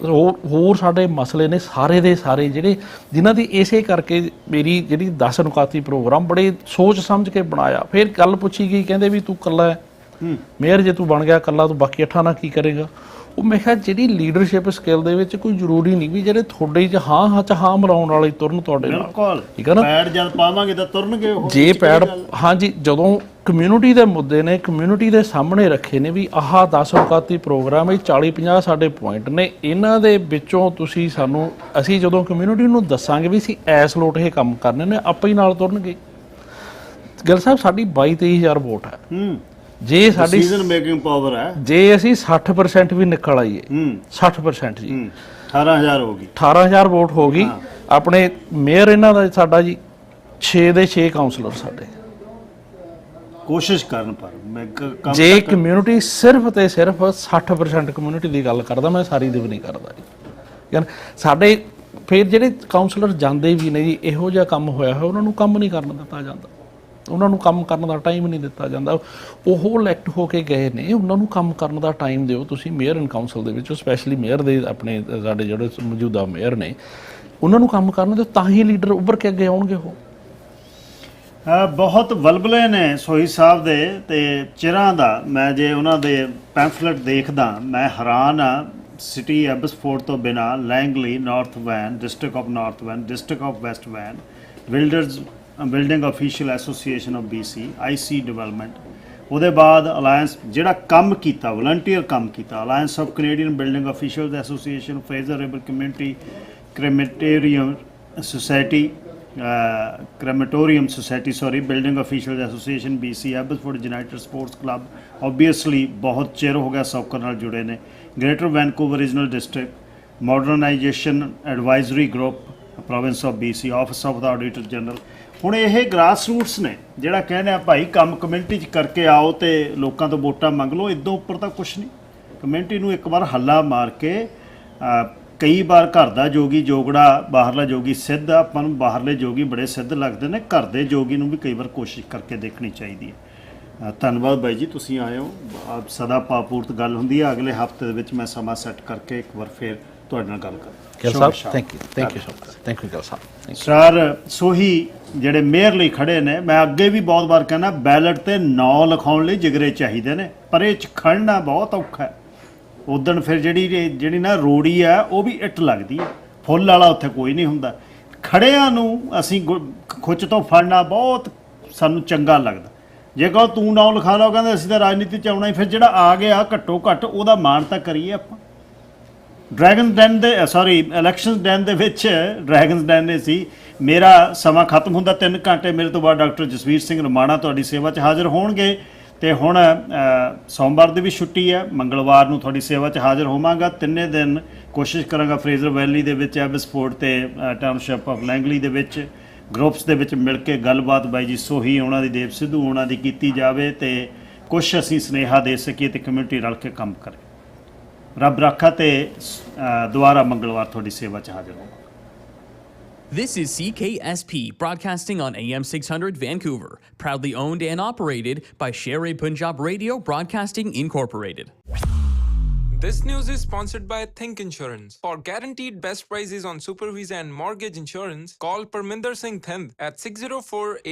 S7: ਹੋਰ ਸਾਡੇ ਮਸਲੇ ਨੇ ਸਾਰੇ ਦੇ ਸਾਰੇ ਜਿਹੜੇ, ਜਿਨ੍ਹਾਂ ਦੀ ਇਸੇ ਕਰਕੇ ਮੇਰੀ ਜਿਹੜੀ 10 ਨੁਕਾਤੀ ਪ੍ਰੋਗਰਾਮ ਬੜੇ ਸੋਚ ਸਮਝ ਕੇ ਬਣਾਇਆ। ਫਿਰ ਗੱਲ ਪੁੱਛੀ ਗਈ, ਕਹਿੰਦੇ ਵੀ ਤੂੰ ਇਕੱਲਾ ਹੈ ਮੇਅਰ, ਜੇ ਤੂੰ ਬਣ ਗਿਆ ਇਕੱਲਾ, ਤੂੰ ਬਾਕੀ 8 ਨਾਲ ਕੀ ਕਰੇਗਾ? ਉਹ ਮੈਂ ਕਿਹਾ ਜਿਹੜੀ ਲੀਡਰਸ਼ਿਪ ਸਕਿੱਲ ਦੇ ਵਿੱਚ ਕੋਈ ਜ਼ਰੂਰੀ ਨਹੀਂ ਵੀ ਜਿਹੜੇ ਤੁਹਾਡੇ 'ਚ ਹਾਂ ਮਿਲਾਉਣ ਵਾਲੇ ਤੁਰਨ ਤੁਹਾਡੇ ਨਾਲ, ਠੀਕ ਹੈ ਨਾ। ਪੈੜ ਜਦ ਪਾਵਾਂਗੇ ਤਾਂ ਤੁਰਨਗੇ ਉਹ, ਜੇ ਪੈੜ, ਹਾਂਜੀ, ਜਦੋਂ ਕਮਿਊਨਿਟੀ ਦੇ ਮੁੱਦੇ ਨੇ, ਕਮਿਊਨਿਟੀ ਦੇ ਸਾਹਮਣੇ ਰੱਖੇ ਨੇ ਵੀ ਆਹ 10 ਔਕਾਤੀ ਪ੍ਰੋਗਰਾਮ ਹੈ, 40-50 ਸਾਡੇ ਪੁਆਇੰਟ ਨੇ, ਇਹਨਾਂ ਦੇ ਵਿੱਚੋਂ ਤੁਸੀਂ ਸਾਨੂੰ, ਅਸੀਂ ਜਦੋਂ ਕਮਿਊਨਿਟੀ ਨੂੰ ਦੱਸਾਂਗੇ ਵੀ ਅਸੀਂ ਐਸ ਲੋਟ ਇਹ ਕੰਮ ਕਰਨੇ ਨੇ, ਆਪੇ ਹੀ ਨਾਲ ਤੁਰਨਗੇ। ਗਿੱਲ ਸਾਹਿਬ, ਸਾਡੀ 22-23 ਵੋਟ ਹੈ, ਜੇ ਸਾਡੀ ਡਿਸੀਜਨ ਮੇਕਿੰਗ ਪਾਵਰ ਹੈ, ਜੇ ਅਸੀਂ 60% ਵੀ ਨਿਕਲ ਆਈਏ, 60% ਜੀ, 18000 ਹੋ ਗਈ, 18000 ਵੋਟ ਹੋ ਗਈ। ਆਪਣੇ ਮੇਅਰ ਇਹਨਾਂ ਦਾ ਸਾਡਾ ਜੀ 6 ਦੇ 6 ਕਾਉਂਸਲਰ ਸਾਡੇ ਕੋਸ਼ਿਸ਼ ਕਰਨ, ਪਰ ਜੇ ਕਮਿਊਨਿਟੀ ਸਿਰਫ ਤੇ ਸਿਰਫ 60% ਕਮਿਊਨਿਟੀ ਦੀ ਗੱਲ ਕਰਦਾ, ਮੈਂ ਸਾਰੀ ਦੀ ਵੀ ਨਹੀਂ ਕਰਦਾ ਜੀ, ਯਾਨੀ ਸਾਡੇ ਫਿਰ ਜਿਹੜੇ ਕਾਉਂਸਲਰ ਜਾਂਦੇ ਵੀ ਨੇ ਜੀ, ਇਹੋ ਜਿਹਾ ਕੰਮ ਹੋਇਆ ਹੋਇਆ, ਉਹਨਾਂ ਨੂੰ ਕੰਮ ਨਹੀਂ ਕਰਨ ਦਿੱਤਾ ਜਾਂਦਾ, ਉਹਨਾਂ ਨੂੰ ਕੰਮ ਕਰਨ ਦਾ ਟਾਈਮ ਨਹੀਂ ਦਿੱਤਾ ਜਾਂਦਾ। ਉਹ ਇਲੈਕਟ ਹੋ ਕੇ ਗਏ ਨੇ, ਉਹਨਾਂ ਨੂੰ ਕੰਮ ਕਰਨ ਦਾ ਟਾਈਮ ਦਿਓ ਤੁਸੀਂ। ਮੇਅਰ ਐਂਡ ਕਾਉਂਸਲ ਦੇ ਵਿੱਚ ਸਪੈਸ਼ਲੀ ਮੇਅਰ ਦੇ ਆਪਣੇ ਸਾਡੇ ਜਿਹੜੇ ਮੌਜੂਦਾ ਮੇਅਰ ਨੇ, ਉਹਨਾਂ ਨੂੰ ਕੰਮ ਕਰਨ ਦਿਓ, ਤਾਂ ਹੀ ਲੀਡਰ ਉੱਭਰ ਕੇ ਅੱਗੇ ਆਉਣਗੇ। ਉਹ ਬਹੁਤ ਵਲਵਲੇ ਨੇ ਸੋਈ ਸਾਹਿਬ ਦੇ, ਤੇ ਚਿਰਾਂ ਦਾ ਮੈਂ ਜੇ ਉਹਨਾਂ ਦੇ ਪੈਂਫਲੇਟ ਦੇਖਦਾ, ਮੈਂ ਹੈਰਾਨ ਆ ਸਿਟੀ ਐਬਸਫੋਰਡ ਤੋਂ ਬਿਨਾਂ Langley, North Van, district of North Van, district of West Van, building official association of BC, IC development, ਉਹਦੇ ਬਾਅਦ ਅਲਾਇੰਸ ਜਿਹੜਾ ਕੰਮ ਕੀਤਾ, ਵਲੰਟੀਅਰ ਕੰਮ ਕੀਤਾ, alliance of Canadian building officials association, Fraser river community crematorium society, building officials association BC, Abbotsford United sports club, obviously ਬਹੁਤ ਚਿਰ ਹੋ ਗਿਆ ਸੌਕਰ ਨਾਲ ਜੁੜੇ ਨੇ, greater Vancouver regional district, modernization advisory group, province of BC, office of the auditor general. ਹੁਣ ਇਹ ਗ੍ਰਾਸ ਰੂਟਸ ਨੇ ਜਿਹੜਾ ਕਹਿੰਦੇ ਆ ਭਾਈ ਕੰਮ ਕਮਿਊਨਿਟੀ 'ਚ ਕਰਕੇ ਆਓ ਅਤੇ ਲੋਕਾਂ ਤੋਂ ਵੋਟਾਂ ਮੰਗ ਲਓ, ਇੱਦੋਂ ਉੱਪਰ ਤਾਂ ਕੁਛ ਨਹੀਂ। ਕਮਿਊਨਿਟੀ ਨੂੰ ਇੱਕ ਵਾਰ ਹੱਲਾ ਮਾਰ ਕੇ, ਕਈ ਵਾਰ ਘਰ ਦਾ ਜੋਗੀ ਜੋਗੜਾ, ਬਾਹਰਲਾ ਜੋਗੀ ਸਿੱਧ, ਆਪਾਂ ਨੂੰ ਬਾਹਰਲੇ ਜੋਗੀ ਬੜੇ ਸਿੱਧ ਲੱਗਦੇ ਨੇ, ਘਰ ਦੇ ਜੋਗੀ ਨੂੰ ਵੀ ਕਈ ਵਾਰ ਕੋਸ਼ਿਸ਼ ਕਰਕੇ ਦੇਖਣੀ ਚਾਹੀਦੀ ਹੈ। ਧੰਨਵਾਦ ਬਾਈ ਜੀ, ਤੁਸੀਂ ਆਏ ਹੋ। ਸਦਾ ਭਾਵਪੂਰਤ ਗੱਲ ਹੁੰਦੀ ਹੈ। ਅਗਲੇ ਹਫ਼ਤੇ ਦੇ ਵਿੱਚ ਮੈਂ ਸਮਾਂ ਸੈੱਟ ਕਰਕੇ ਇੱਕ ਵਾਰ ਫਿਰ ਤੁਹਾਡੇ ਨਾਲ ਗੱਲ ਕਰਾਂ।
S4: ਥੈਂਕ ਯੂ
S7: ਸਰ ਸੋਹੀ ਜਿਹੜੇ ਮੇਅਰ ਲਈ ਖੜੇ ਨੇ, ਮੈਂ ਅੱਗੇ ਵੀ ਬਹੁਤ ਵਾਰ ਕਹਿੰਦਾ ਬੈਲਟ ਤੇ ਨਾਂ ਲਿਖਾਉਣ ਲਈ ਜਿਗਰੇ ਚਾਹੀਦੇ ਨੇ, ਪਰ ਇਹ 'ਚ ਖੜਨਾ ਬਹੁਤ ਔਖਾ ਹੈ। ਉਦਣ ਫਿਰ ਜਿਹੜੀ ਨਾ ਰੋੜੀ ਆ ਉਹ ਵੀ ਇੱਟ ਲੱਗਦੀ ਹੈ, ਫੁੱਲ ਵਾਲਾ ਉੱਥੇ ਕੋਈ ਨਹੀਂ ਹੁੰਦਾ। ਖੜਿਆਂ ਨੂੰ ਅਸੀਂ ਖੁੱਚ ਤੋਂ ਫੜਨਾ ਬਹੁਤ ਸਾਨੂੰ ਚੰਗਾ ਲੱਗਦਾ। ਜੇ ਕਹੋ ਤੂੰ ਨਾਂ ਲਿਖਾ ਲਓ, ਕਹਿੰਦੇ ਅਸੀਂ ਤਾਂ ਰਾਜਨੀਤੀ 'ਚ ਆਉਣਾ ਹੀ, ਫਿਰ ਜਿਹੜਾ ਆ ਗਿਆ ਘੱਟੋ ਘੱਟ ਉਹਦਾ ਮਾਣ ਤਾਂ ਕਰੀਏ ਆਪਾਂ। ਇਲੈਕਸ਼ਨ ਡੈਨ ਦੇ ਵਿੱਚ ਡਰੈਗਨਸ ਡੈਨ ਨੇ ਸੀ। ਮੇਰਾ ਸਮਾਂ ਖਤਮ ਹੁੰਦਾ 3 ਘੰਟੇ, ਮੇਰੇ ਤੋਂ ਬਾਅਦ ਡਾਕਟਰ ਜਸਵੀਰ ਸਿੰਘ ਰਮਾਣਾ ਤੁਹਾਡੀ ਸੇਵਾ 'ਚ ਹਾਜ਼ਰ ਹੋਣਗੇ। ਅਤੇ ਹੁਣ ਸੋਮਵਾਰ ਦੀ ਵੀ ਛੁੱਟੀ ਹੈ, ਮੰਗਲਵਾਰ ਨੂੰ ਤੁਹਾਡੀ ਸੇਵਾ 'ਚ ਹਾਜ਼ਰ ਹੋਵਾਂਗਾ। 3 ਦਿਨ ਕੋਸ਼ਿਸ਼ ਕਰਾਂਗਾ ਫਰੇਜ਼ਰ ਵੈਲੀ ਦੇ ਵਿੱਚ, ਐਬਸਫੋਰਡ ਅਤੇ ਟਾਊਨਸ਼ਿਪ ਆਫ ਲੈਂਗਲੀ ਦੇ ਵਿੱਚ ਗਰੁੱਪਸ ਦੇ ਵਿੱਚ ਮਿਲ ਕੇ ਗੱਲਬਾਤ ਬਾਈ ਜੀ ਸੋਹੀ ਉਹਨਾਂ ਦੀ, ਦੇਵ ਸਿੱਧੂ ਉਹਨਾਂ ਦੀ ਕੀਤੀ ਜਾਵੇ ਅਤੇ ਕੁਛ ਅਸੀਂ ਸੁਨੇਹਾ ਦੇ ਸਕੀਏ ਅਤੇ ਕਮਿਊਨਿਟੀ ਰਲ ਕੇ ਕੰਮ ਕਰੇ। ਰੱਬ ਰਾਖਾ ਤੇ ਦੁਬਾਰਾ ਮੰਗਲਵਾਰ ਤੁਹਾਡੀ ਸੇਵਾ 'ਚ ਹਾਜ਼ਰ ਹੋਵਾਂਗਾ।
S8: This is CKSP, broadcasting on AM 600 Vancouver, proudly owned and operated by Sher-E-Punjab Radio Broadcasting Incorporated.
S10: This news is sponsored by Think Insurance. For guaranteed best prices on super visa and mortgage insurance, call Parminder Singh Thind at 604-8